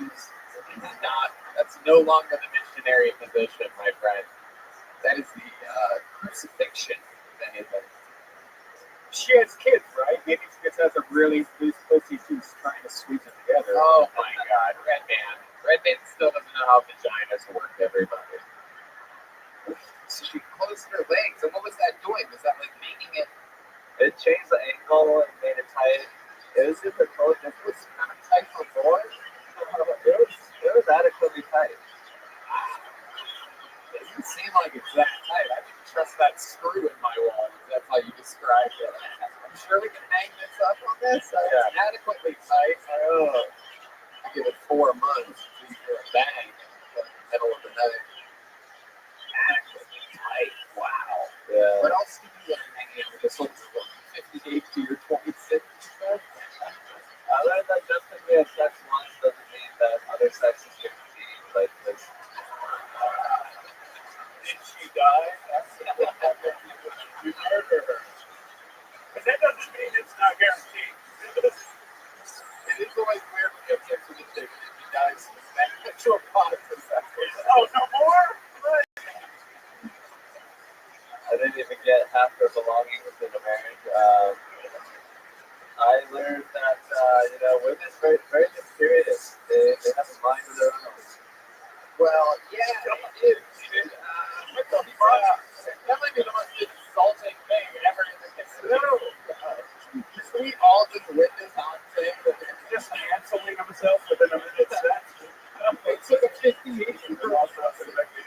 That's no longer the missionary position, my friend. That is the crucifixion, if anything. She has kids, right? Maybe she just has a really loose pussy. She's trying to squeeze it together. Oh my God, Red Man. Red Man still doesn't know how vaginas work, everybody. So she closed her legs, and what was that doing? Was that like making it? it changed the angle and made it tight. It was super cold. It was Kind of tight for boys? it was adequately tight. It doesn't seem like it's that tight. I didn't trust that screw in my wall. That's how you described it. I'm sure we can hang this up on this. It's adequately tight. I give it 4 months to do a bang in the middle of the night. Adequately tight. Wow. Yeah. What else did you learn hanging out with this whole 58 to your 26? I learned that just because we have sex once doesn't mean that other sex is guaranteed. Like this. Did she die? You murder her. But that doesn't mean it's not guaranteed. It is always weird when you have sex with a chick and she dies from sexual causes. Oh, no more? I didn't even get half their belongings in a marriage. I learned that women are very, very mysterious. They have a mind of their own. Well, yeah, it is. What the fuck? That might be the most insulting thing ever in the history. Just we all just witness on thing that it's Just canceling himself within a minute sex. it took a 58-year-old.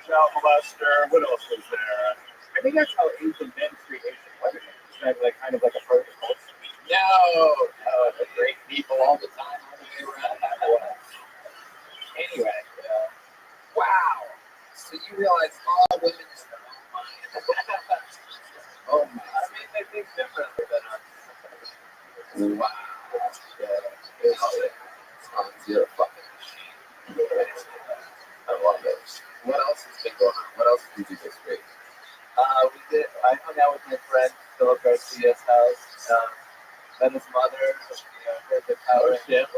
Child molester. What else was there? I think that's how Asian men treat Asian women. It's like kind of like a perfect culture. No, the great people all the time, all the way around that way. Anyway, wow. So you realize all women just have their own mind. Oh my. I mean, they think differently than us. Wow. You're a fucking machine. I love it. What else has been going on? What else did you do this week? I hung out with my friend Philip Garcia's house. Met his mother. Heard the power. Shit. Oh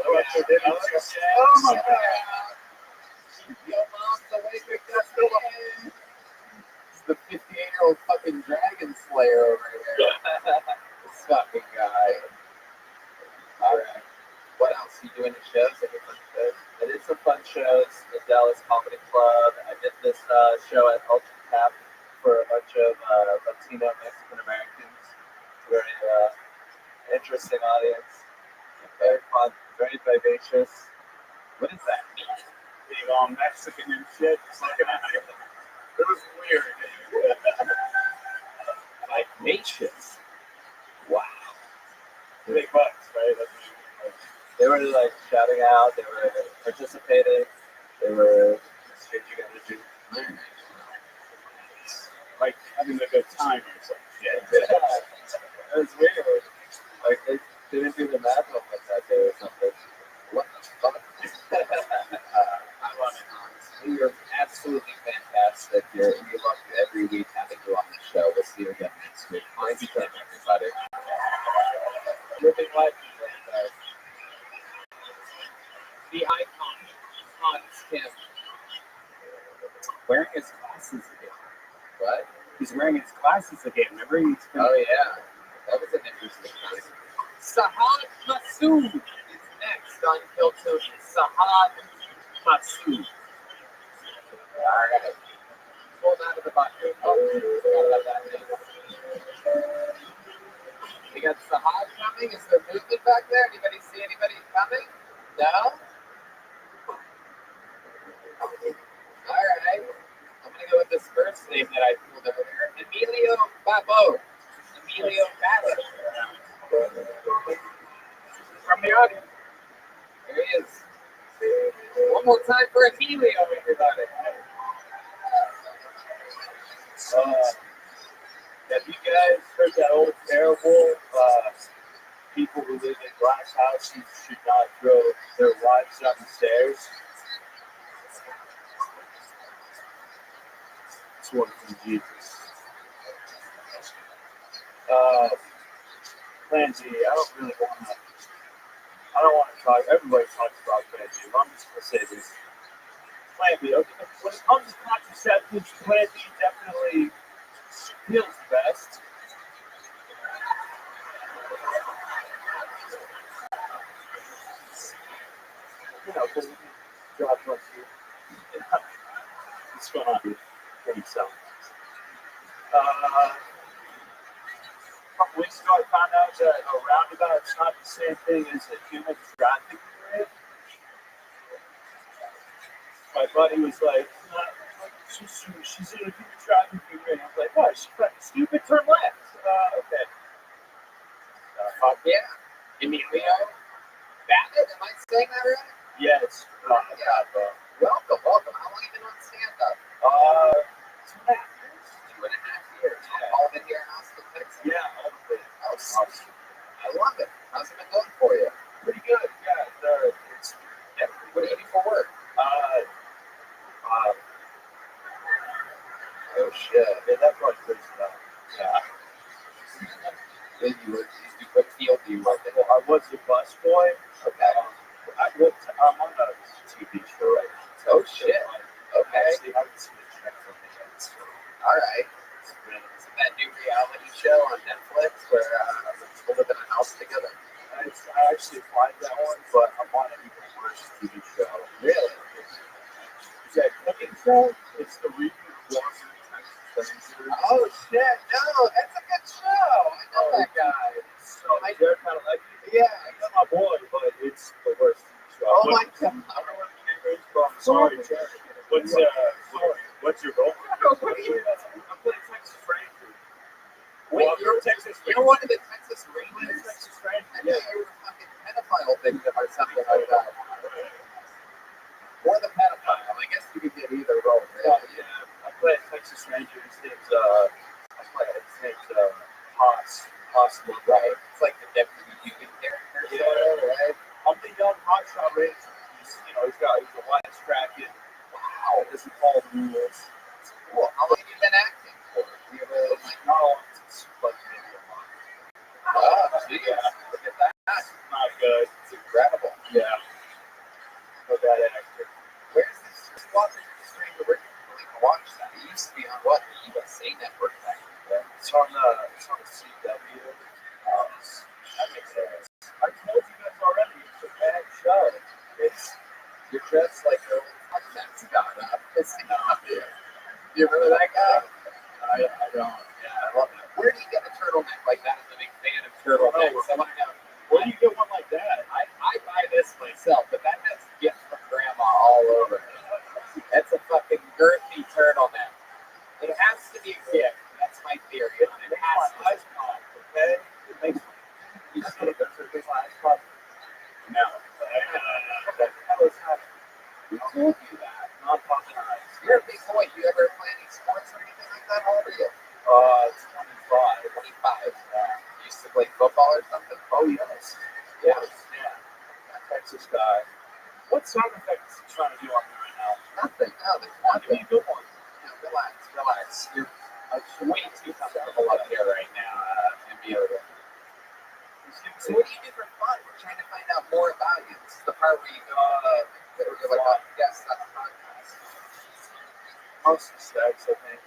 my God. Your mom's awake with that Philip. It's the 58-year-old fucking dragon slayer over here. This fucking guy. Alright. What else? You do any shows? Any fun shows? I did some fun shows at the Dallas Comedy Club. I did this show at Ultra Cap for a bunch of Latino Mexican very interesting audience. Very fun, very vivacious. What is that? Being all Mexican and shit, just looking at me. It was weird. Vivacious. Wow. Big bucks, right? That's what They were like shouting out, they were participating, they were exchanging energy. like having a good time or something. Yeah. It was weird. Like they didn't do the math on like that day or something. What the fuck? I love it, honestly. You're absolutely fantastic. We love you every week having you on the show. We'll see you again next week. Mind you, everybody. Living life is The icon, Hans Kim. Wearing his glasses again. what? He's wearing his glasses again. Remember? Oh yeah. That was an interesting time. Sahad Masood is next on Kill Tony. Sahad Masood. Alright. Pulled out of the bucket. Oh, forgot about that name. We got Sahad coming. Is there movement back there? Anybody see anybody coming? No? Alright. I'm gonna go with this first name that I pulled earlier. Emilio Babo. Emilio Babo. From the audience. There he is. One more time for Emilio, everybody. Have you guys heard that old parable? People who live in glass houses should not throw their wives down the stairs. It's one from Jesus. Plan Z, I don't want to talk. Everybody talks about Plan Z. I'm just going to say this. Plan B, okay, when it comes to contraceptives, Plan B definitely feels best. You know, because God bless you. What's going on here? What are you selling? A couple weeks ago, I found out that a roundabout's not the same thing as a human traffic grid. My buddy was like, she's in a human traffic grid. I was like, what? She's fucking stupid, turn left. Okay. Fuck yeah. Emilio Babbitt, am I saying that right? Yes. Welcome. How long have you been on stand-up? 2.5 years. 2.5 years. All been here in Austin, Texas? Yeah, all of it. Awesome. I love it. How's it been going for you? Pretty good. Yeah. What do you do for work? Oh, shit. Yeah, that's what it's about. Yeah. You what field do you work in? I was a busboy. Okay. I'm on a TV show right now. Oh, shit. Okay. All right. Is that new reality show on Netflix where people live in a house together? I actually applied that one, but I'm on an even worse TV show. Really? Is that cooking show? It's the reboot of Oh, shit. No, that's a good show. I know that guy. So they're kind of like, Yeah. he's my boy, but it's the worst TV show. Oh, my God. I'm sorry, Jack. What's your goal? What are you? I'm playing Texas Rangers. Wait, You're Texas You're one of the Texas Rangers? Texas Rangers. I thought you were a fucking pedophile victim or something like that. Or the pedophile. I guess you could get either role. Really. Yeah, I play Texas Rangers. His name's Haas. Right. It's like the deputy human character. Yeah. Sort of, right? I'm the young hotshot Ranger. He's a wise cracking. Wow. Doesn't follow the rules. Cool. How long have you been acting for? Do you really like? No, it's like maybe a month. Oh, geez. Look at that. Not good. It's incredible. Yeah. No bad actor. Where's this? Just watching the stream. Where can you watch that? It used to be on what? The USA Network back in the day. It's on the CW. That makes sense. I told you guys already. It's a bad show. You're dressed like your old fucknuts got up. You remember that guy? I don't. Yeah, I love that. Where do you get a turtleneck like that in the big fan turtlenecks. Where do you get one like that? I buy this myself, but that has gifts from grandma all over it. That's a fucking girthy turtleneck. It has to be a gift. That's my theory. It has to be. Okay? It makes you see it. There's a big ice pop. No. What the hell is happening? Who told you that? Not popping ice. You're a big boy. You ever play any sports or anything like that? How old are you? 25. 25. You used to play football or something? Oh, yes. Yeah. Yeah. Texas guy. What sound effects are you trying to do on me right now? Nothing. No, there's Give me nothing. a good one. No, relax. You're way too comfortable up here right now, and be able to. So what do you do for fun? We're trying to find out more about you. This is the part where you go, you're like, oh, yes, that's a podcast. Mostly sex, I think.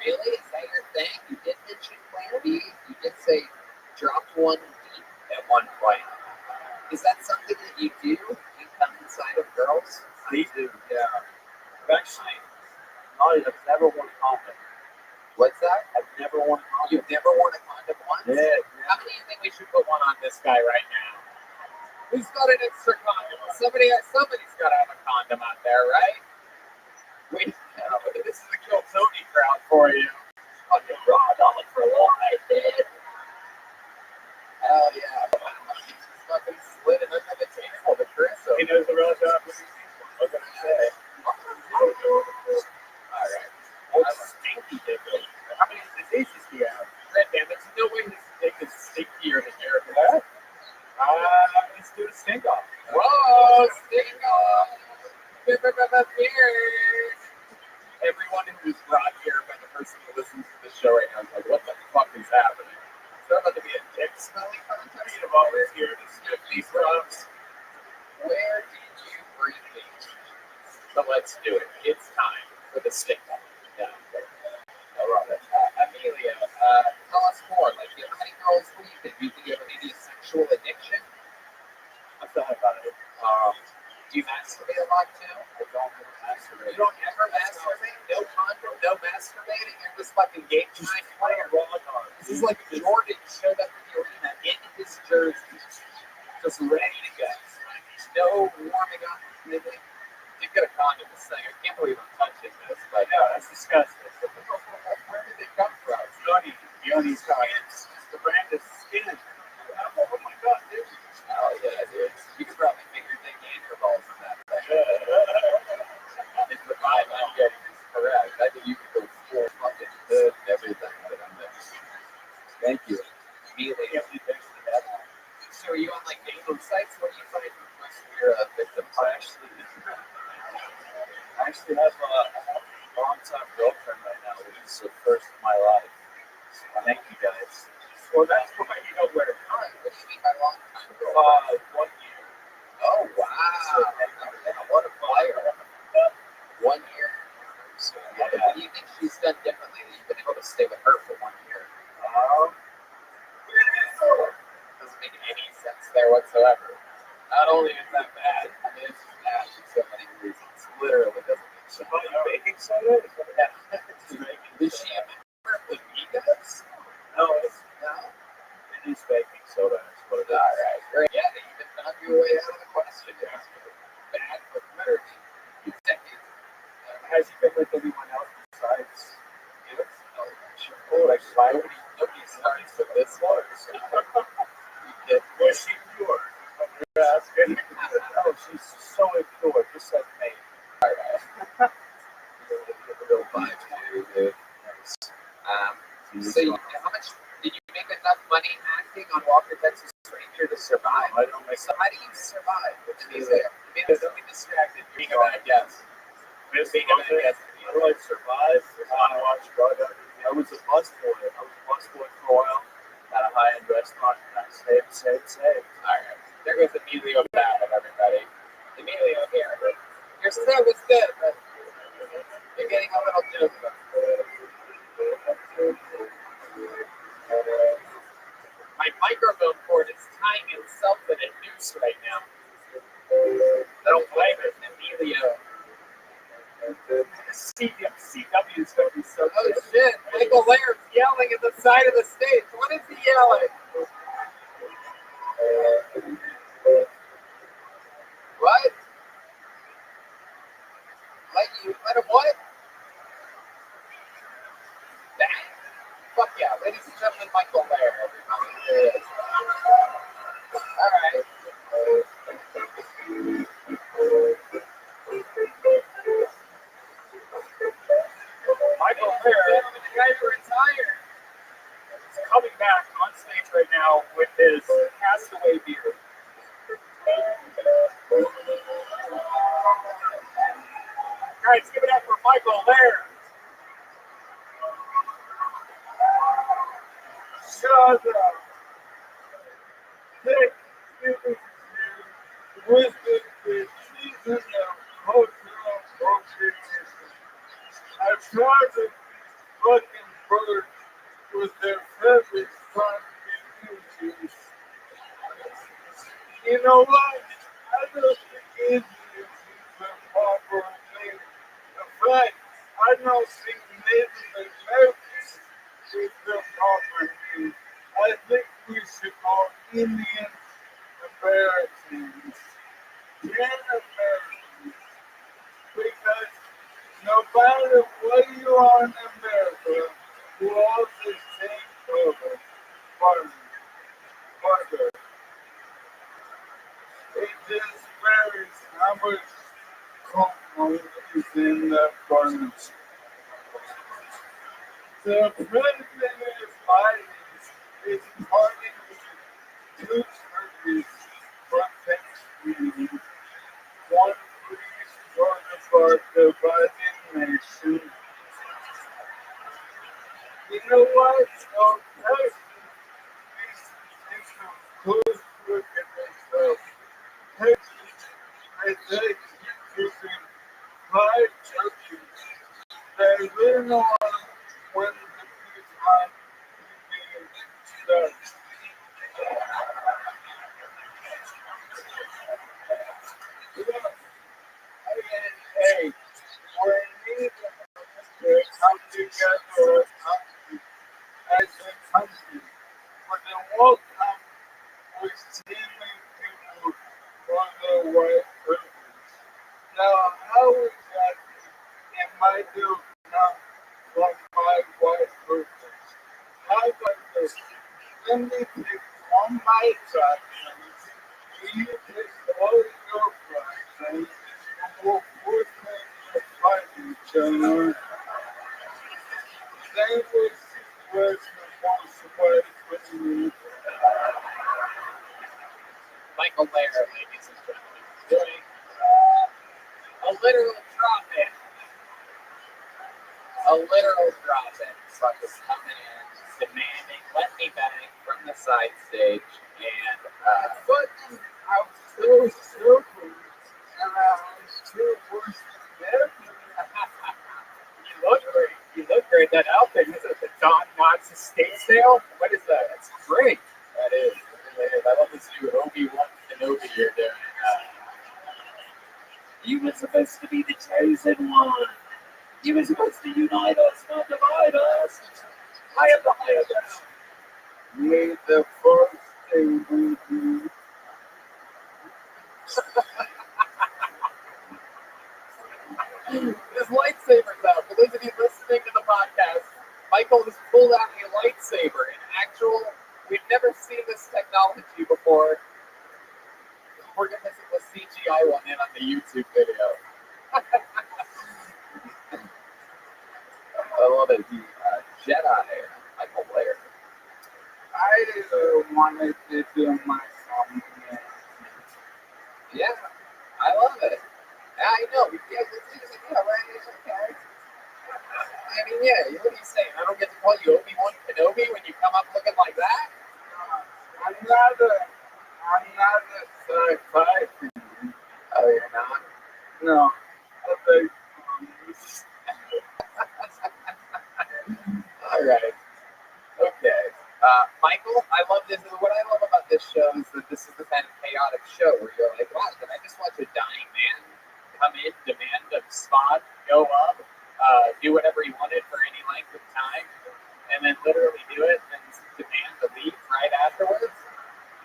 Really? Is that your thing? You did mention Plan B. You did say dropped one deep at one point. Is that something that you do? You come inside of girls? I do, yeah. Actually, I've never worn a condom. What's that? I've never worn a condom. You've never worn a condom once? Yeah. How many do you think we should put one on this guy right now? Who's got an extra condom? Somebody's got to have a condom out there, right? Wait, no, this is a Kill Tony crowd for you. Fucking raw dollar for life, dude. Hell yeah. He's fucking slid it under the table to Chris. He knows the real job. What can I say? Alright. Well, stinky dick. How many diseases do you have? Red man, there's no way this dick is stinkier than yours. What? Let's do a stink off. Whoa, stink off. Everyone who's brought here by the person who listens to the show right now is like, what the fuck is happening? Is there about to be a dick smelling contest? I'm always here to sniff these drugs. Where did you bring me? So let's do it. It's time for the stick off. Yeah. I love it. Amelia, tell us more. Like, how many girls do you think? Do you think you have any sexual addiction? I thought about it. Do you masturbate a lot too? I don't masturbate. You don't ever masturbate? No condom, no masturbating? You're just fucking game time player. This is like Jordan showed up in the arena in his jersey, just ready to go. No warming up, anything. You get a condom this thing. I can't believe I'm touching this, but Yeah, that's disgusting. where did they come from? Yoni's science. The brand is skin. Oh my god, dude. Oh yeah, dude. You could probably make your dick and your balls in that thing. If the vibe I'm getting is correct, I think you could go full fucking hood and everything with it on this. Thank you. Immediately. So are you on like dating sites? What do you find most of your victims? I actually have a long-time girlfriend right now. It's the first of my life. So thank you guys. Well, that's why you know where to What do you mean by long time? 1 year. Oh wow! What a player! 1 year. So, yeah. What do you think she's done differently that you've been able to stay with her for 1 year? Doesn't make any sense there whatsoever. Not only is that bad, I mean, it's just bad for so many reasons. Literally doesn't make sense. Are you baking soda? Is she a member of the Migos? No, it's No. it is baking soda. That's what it is. All right. Great. Yeah, you didn't knock your way out of the question. Bad for 30 seconds. Has he been with anyone else besides you? Oh, like, why would nobody starts with this one? Was she pure? You're asking. Oh, she's so impure, just like me. All right. Real vibe, dude. So, how much did you make enough money acting on Walker Texas Ranger to survive? I don't make So, how do you survive with the museum? Don't be distracted. Being a bad guest. Being a bad guest. How do I survive? I watch drug. I was a busboy. For a while at a high-end restaurant, and I saved. All right. There goes Emilio back, everybody. Emilio here. Your set was good, but you're getting a little joke. My microphone cord is tying itself in a noose right now. I don't blame it, Emilio. CW is going to be so Oh shit, Michael Laird's yelling at the side of the stage. What is he yelling? What? Let him what? That? Fuck yeah. Ladies and gentlemen, Michael Lair, everybody. All right. Michael Fair The guy who retired. is coming back on stage right now with his Castaway beer. Guys, give it up for Michael Lair. Shut up. Take it with the season of cultural appropriation. I tried to fucking birds with their favorite contributions. You know what? I don't think Indians use their proper name. In fact, I don't think Native Americans use their proper name. I think we should call Indians Americans. Pan Americans. Because no matter where you are in America, you all the same color. Partner. It just varies how much cocoa is in that garment. The president is Biden is parting with two turkeys from Thanksgiving. One priest for the divided nation. You know what? So Texas needs to take a close look at themselves. Texas, I think, is in five churches. They really know when the peace line starts. Hey, we need to come together as a country. But the World Cup was stealing people from their white privilege. Now, how exactly am I doing not from my white privilege? How about this? Let me pick on my fractions. You pick all your fractions. And we'll force them to fight each other. Then we'll see where's the most white privilege. Michael Lair, ladies and gentlemen, doing a literal drop-in. A literal drop-in. Suckers coming in, demanding, let me bang from the side stage, and Fucking, I was so stupid. And I was too worse than you look great. You look great. That outfit, is it the Don Knotts estate sale? What is that? That's great. That is. I love this new Obi-Wan Kenobi you're doing. You were supposed to be the chosen one. You were supposed to unite us, not divide us. I am the higher ground. May the first thing we do. His lightsaber's out. For those of you listening to the podcast, Michael has pulled out a lightsaber. An actual, we've never seen this technology before. We're going to see the CGI one in on the YouTube video. I love it. The Jedi, Michael Lair. I wanted to do my song. Yeah, I love it. I know. Yeah, right. It's okay. I mean, yeah, what are you saying? I don't get to call you Obi-Wan Kenobi when you come up looking like that? I'm not a sci-fi fan. Oh, you're not? No. I All right. Okay. Michael, I love this. What I love about this show is that this is the kind of chaotic show where you're like, wow, can I just watch a dying man come in, demand a spot, go up, do whatever he wanted for any length of time, and then literally do it and demand to leave right afterwards?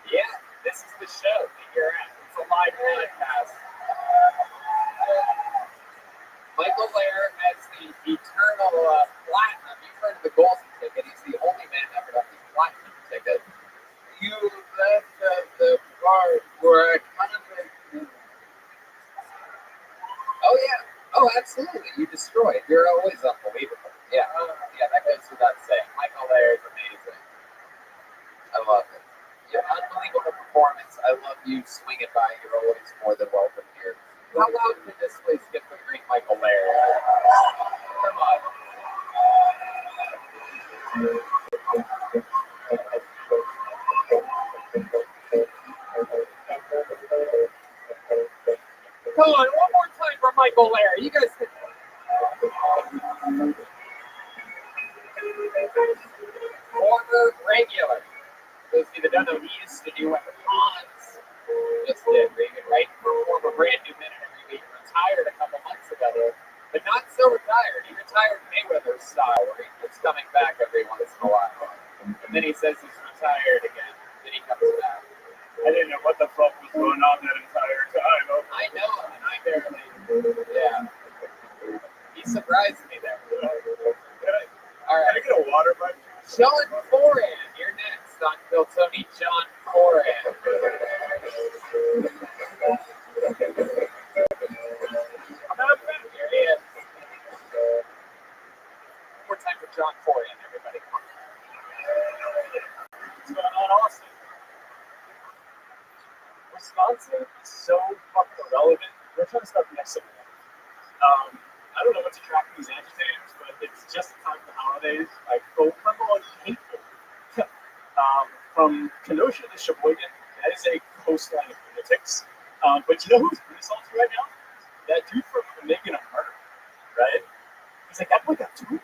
Yeah, this is the show that you're at. It's a live podcast. Michael Lair has the eternal platinum. You've heard of the golden ticket. He's the only man ever to have the platinum ticket. You left at the part where I commented. Oh, yeah. Oh, absolutely. You destroyed. You're always unbelievable. Yeah. Yeah, that goes without saying. Michael Lair is amazing. I love it. Your unbelievable performance. I love you swinging by. You're always more than welcome here. How loud can this place get for great Michael Lair? Come on. Come on, one more time for Michael Lair. You guys can. Former regular. Those of you that don't know, he used to do what the Hans just did. Where he would write and perform a brand new minute every week. Retired a couple months ago, but not so retired. He retired Mayweather style, where he keeps coming back every once in a while. And then he says he's retired again. Then he comes back. I didn't know what the fuck was going on that entire time. I know, and I barely. Yeah. He surprised me there. All Can I right. get a water bud? John Foran, you're next on Phil Tony. John Foran. Here he is. One more time for John Foran, everybody. What's going on, Austin? Wisconsin is so fucking irrelevant. We're trying to start the next civil war. I don't know what's attracting these agitators, but it's just the time for the holidays. Like, oh, come on, hateful. From Kenosha to Sheboygan, that is a coastline of politics. But you know who's really salty right now? That dude from making a murder, right? He's like, that boy got two.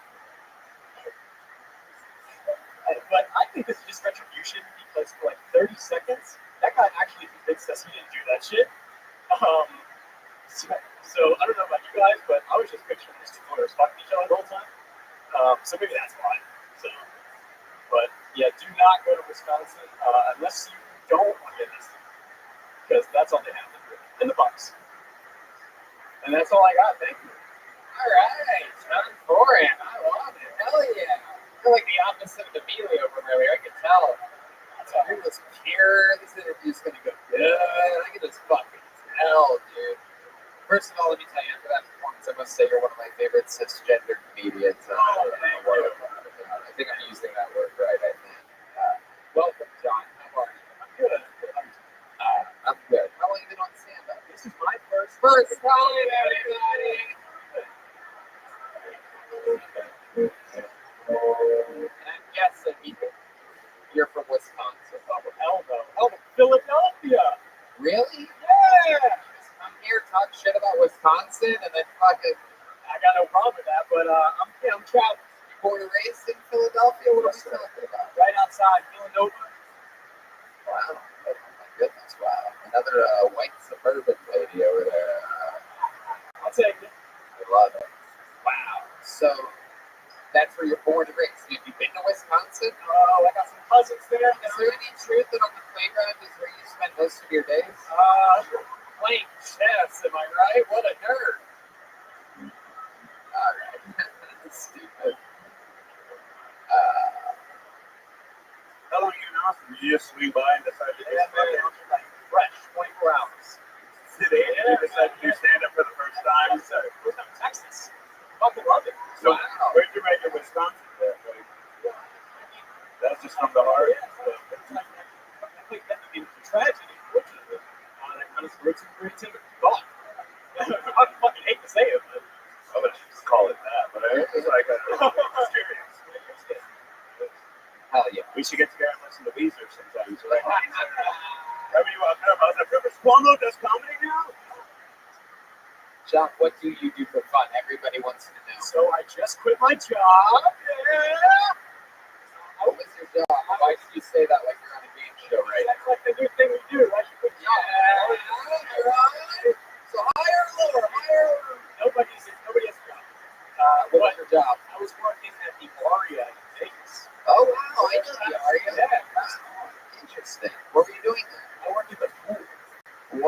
But I think this is just retribution because for like 30 seconds, that guy actually convinced us he didn't do that shit. So I don't know about you guys, but I was just picturing these two lawyers fucking each other the whole time. So maybe that's why. So, but yeah, do not go to Wisconsin unless you don't want to get arrested, because that's all they have to do in the box. And that's all I got. Thank you. All right, John Foran. I love it. Hell yeah. I feel like the opposite of Emilio from earlier. I can tell. It was pure. This interview's going to go good. I can just fucking tell, dude. First of all, let me tell you, after that performance, I must say you're one of my favorite cisgender comedians in the world. I think I'm using that word right, I think. Welcome, John. How are you? I'm good. I'm good. How long have you been on stand-up? This is my first time, everybody! And I'm guessing you're from Wisconsin. Hell no. Hell no. Philadelphia. Really? Yeah. Come here, talk shit about Wisconsin, and then fucking. I got no problem with that, but I'm traveling. You born and raised in Philadelphia? What are we talking about? Right outside Villanova. Wow. Oh my goodness, wow. Another white suburban lady over there. I'll take it. I love it. Wow. So, that's where you're born and raised. Have you been to Wisconsin? Oh, I got some cousins there. Is there any truth that on the playground is where you spend most of your days? Playing chess, am I right? What a nerd. All right. That's stupid. How long are you in Austin? You just swing by and decide to do stand-up? Like fresh, 24 hours. Today, you decided to do stand-up for the first time? So, first time in Texas. Fucking love it. So, Wow. where'd you make your Wisconsin there? That's just from the heart? I think that would be the tragedy, unfortunately. That kind of spurred some creativity. Thought. I fucking hate to say it, but I'm going to just call it that. But it's like an experience. Hell yeah. We should get together and listen to Weezer sometimes, right? Rabbi, you out there about that Rivers Cuomo does comedy now? John, what do you do for fun? Everybody wants to know. So I just quit my job. Yeah. What was your job? Why did you say that like you're on a game show right now? That's like the new thing we do. I should quit job. Yeah, right. So higher or lower? Higher or Nobody has a job. what was your job? I was working at the Aria in Vegas. Oh wow, I know the Aria. Yeah. Wow. Interesting. What were you doing there? I worked at the pool. Whoa,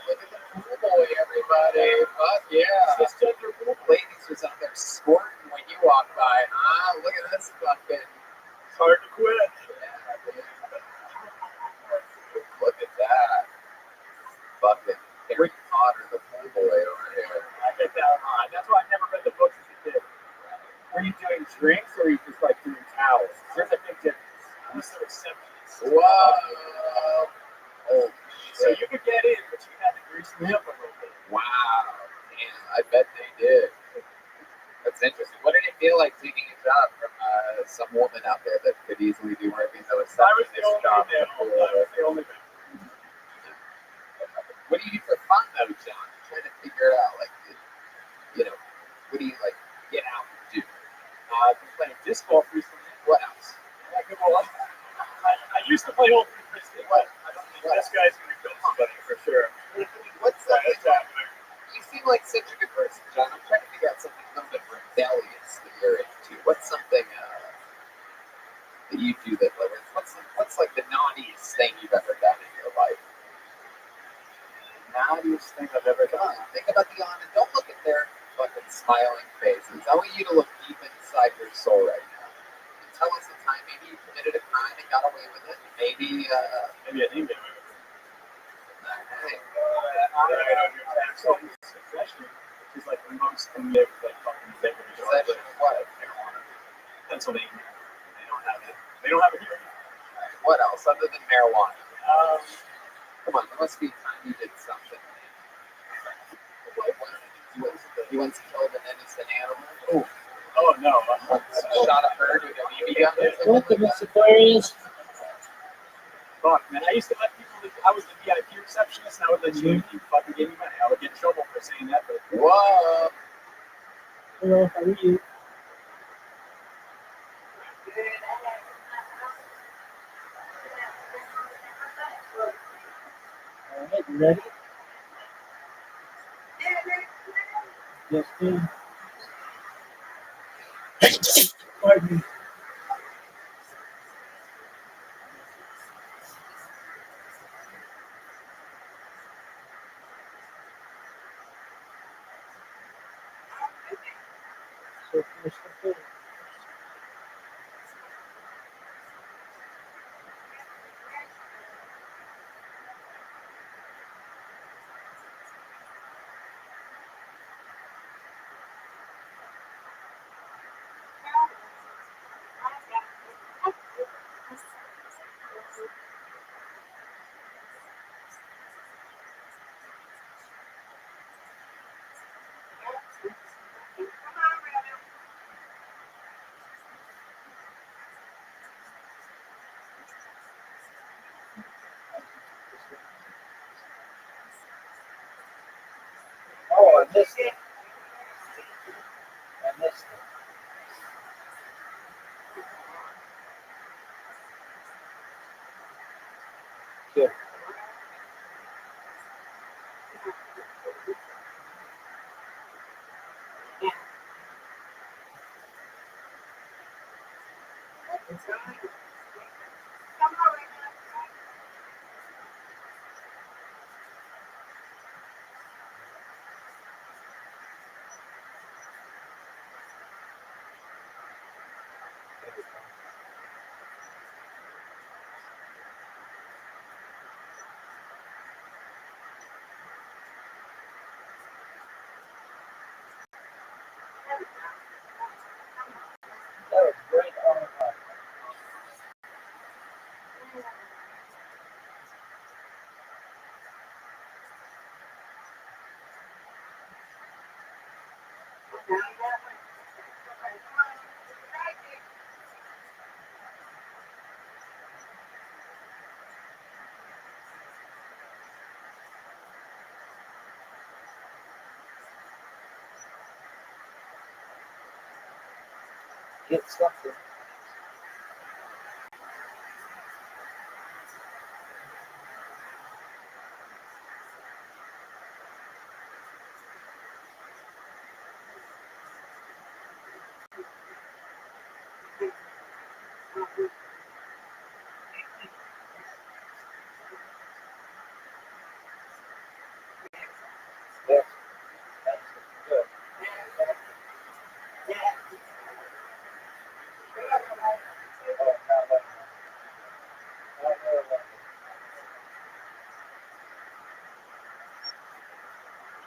look at the pool boy, everybody. Fuck yeah. Cisgender pool boy. Ladies was out there squirting when you walked by, huh? Look at this fucking. It's hard to quit. Yeah, dude. Look at that. Fucking Harry Potter, the pool boy over here. I get that a lot. That's why I never read the books as a kid. Were you doing drinks or were you just like doing towels? There's a big difference. I'm a receptionist. Whoa. Holy So shit. you could get in, but you had to grease me up a little bit. Wow. Damn, I bet they did. That's interesting. What did it feel like taking a job from some woman out there that could easily be working the I was the receptionist job? only male. I was the only male. What do you do for fun though, John? I'm trying to figure it out. Like, you know, what do you like get out and do? I've been playing disc golf recently. What else? I used to play old frisbee. What? I don't think This guy's gonna kill somebody for sure. What's Right, something? that's happening. You seem like such a good person, John. I'm trying to figure out something a little bit rebellious that you're into. What's something that you do that like what's like the naughtiest thing you've ever done in your life? Naughtiest thing I've ever Come done. on, think about the honest. Don't look at their fucking smiling faces. I want you to look deep inside your soul right now. And tell us a time maybe you committed a crime and got away with it. Maybe Maybe I didn't get away with it. hey, Right on your taxes. Possession, which is like the most committed, like fucking executive possession of what? marijuana. Pennsylvania. They don't have it. They don't have it here. What else other than marijuana? Um, Come on, there must be a time you did something. You once killed an innocent animal? oh no. Shot a bird with a BB gun? Welcome, Mr. Aquarius. Fuck, man. I used to let people. I was the VIP receptionist, and I would let you fucking give me money. I would get in trouble for saying that. But Whoa! Hello, how are you? All right, you ready? Yes, ma'am. Pardon me. So, Mr. Aquarius. Oh, I missed it. I missed it. Sure. That was great. Oh, my God. Get something.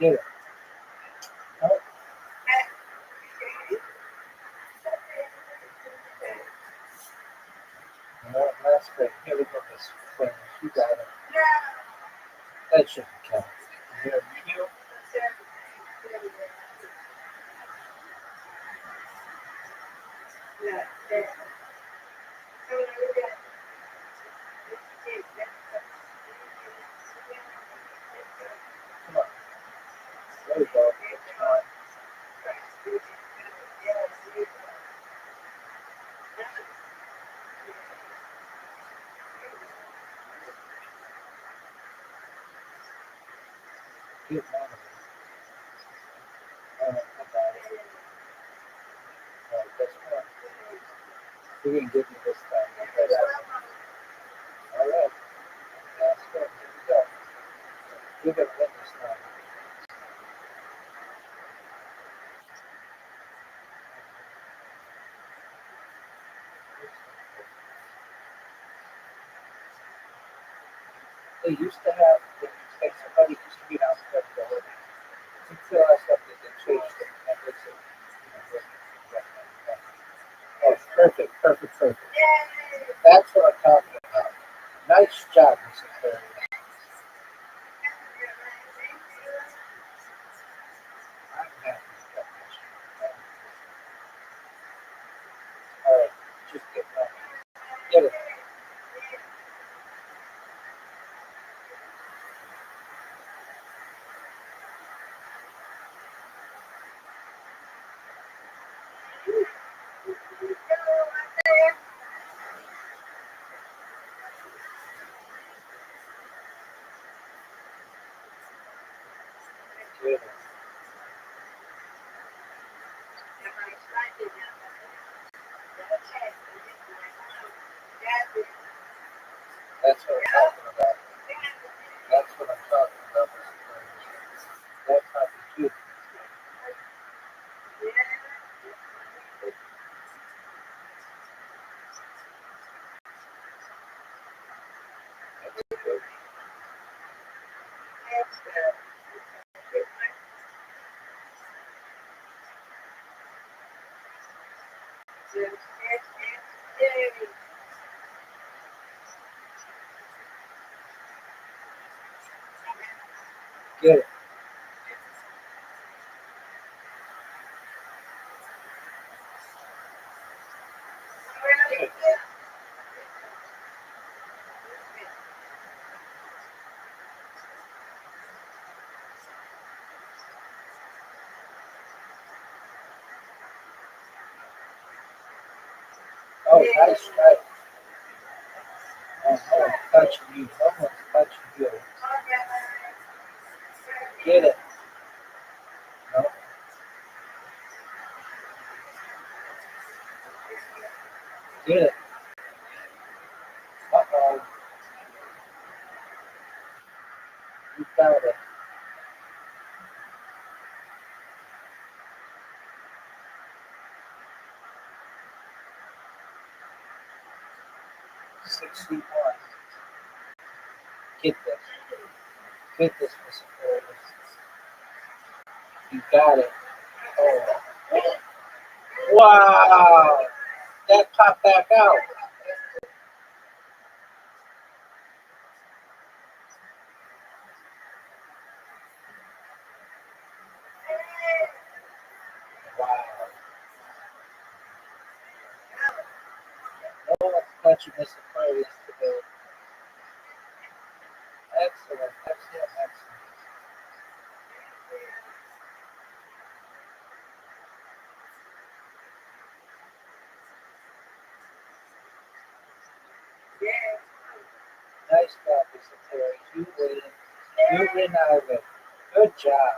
Get it. Oh. No, that's great. Here we go, Miss Quinn. You got it. That shouldn't count. Here, you. Come on. There we go. Come on. Get one of them. I got it. All right, that's one. You can give me this time. Okay, all right. That's good. Here we go. Give it one this time. They used to have, like somebody used to be an outside building. Until I something they changed it. And it's oh, perfect, perfect, perfect. That's what I'm talking about. Nice job, Mr. Perry. I'm happy with that. All right, just get that. Get it. Get it. That's what I'm talking about. That's what I'm talking about, Mr. Perry. That's not the truth. That's good. Get it. Get it. Oh, nice strike. Oh, touching you. Almost touching you. Get it. No. Get it. Uh-oh. You found it. Sixty-one. Get this. Get this, Mr. Perry. You got it. Oh. Wow. That popped back out. Wow. No one's touching Mr. Perry today. Excellent. Excellent. Excellent. Nice job, Mr. Perry. You win. You win, I win. Good job.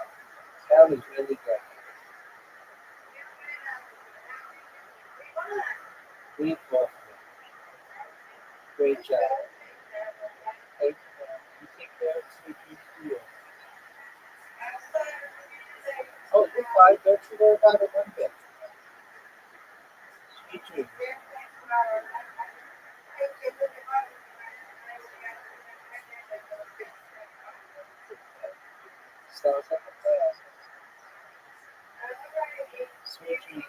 That was really good. Great work. Great job. Thank you, man. You take care of sweet dreams to you. Oh, you're fine. Don't you worry about it one bit. Sweet dreams. Stars on the tail. Switching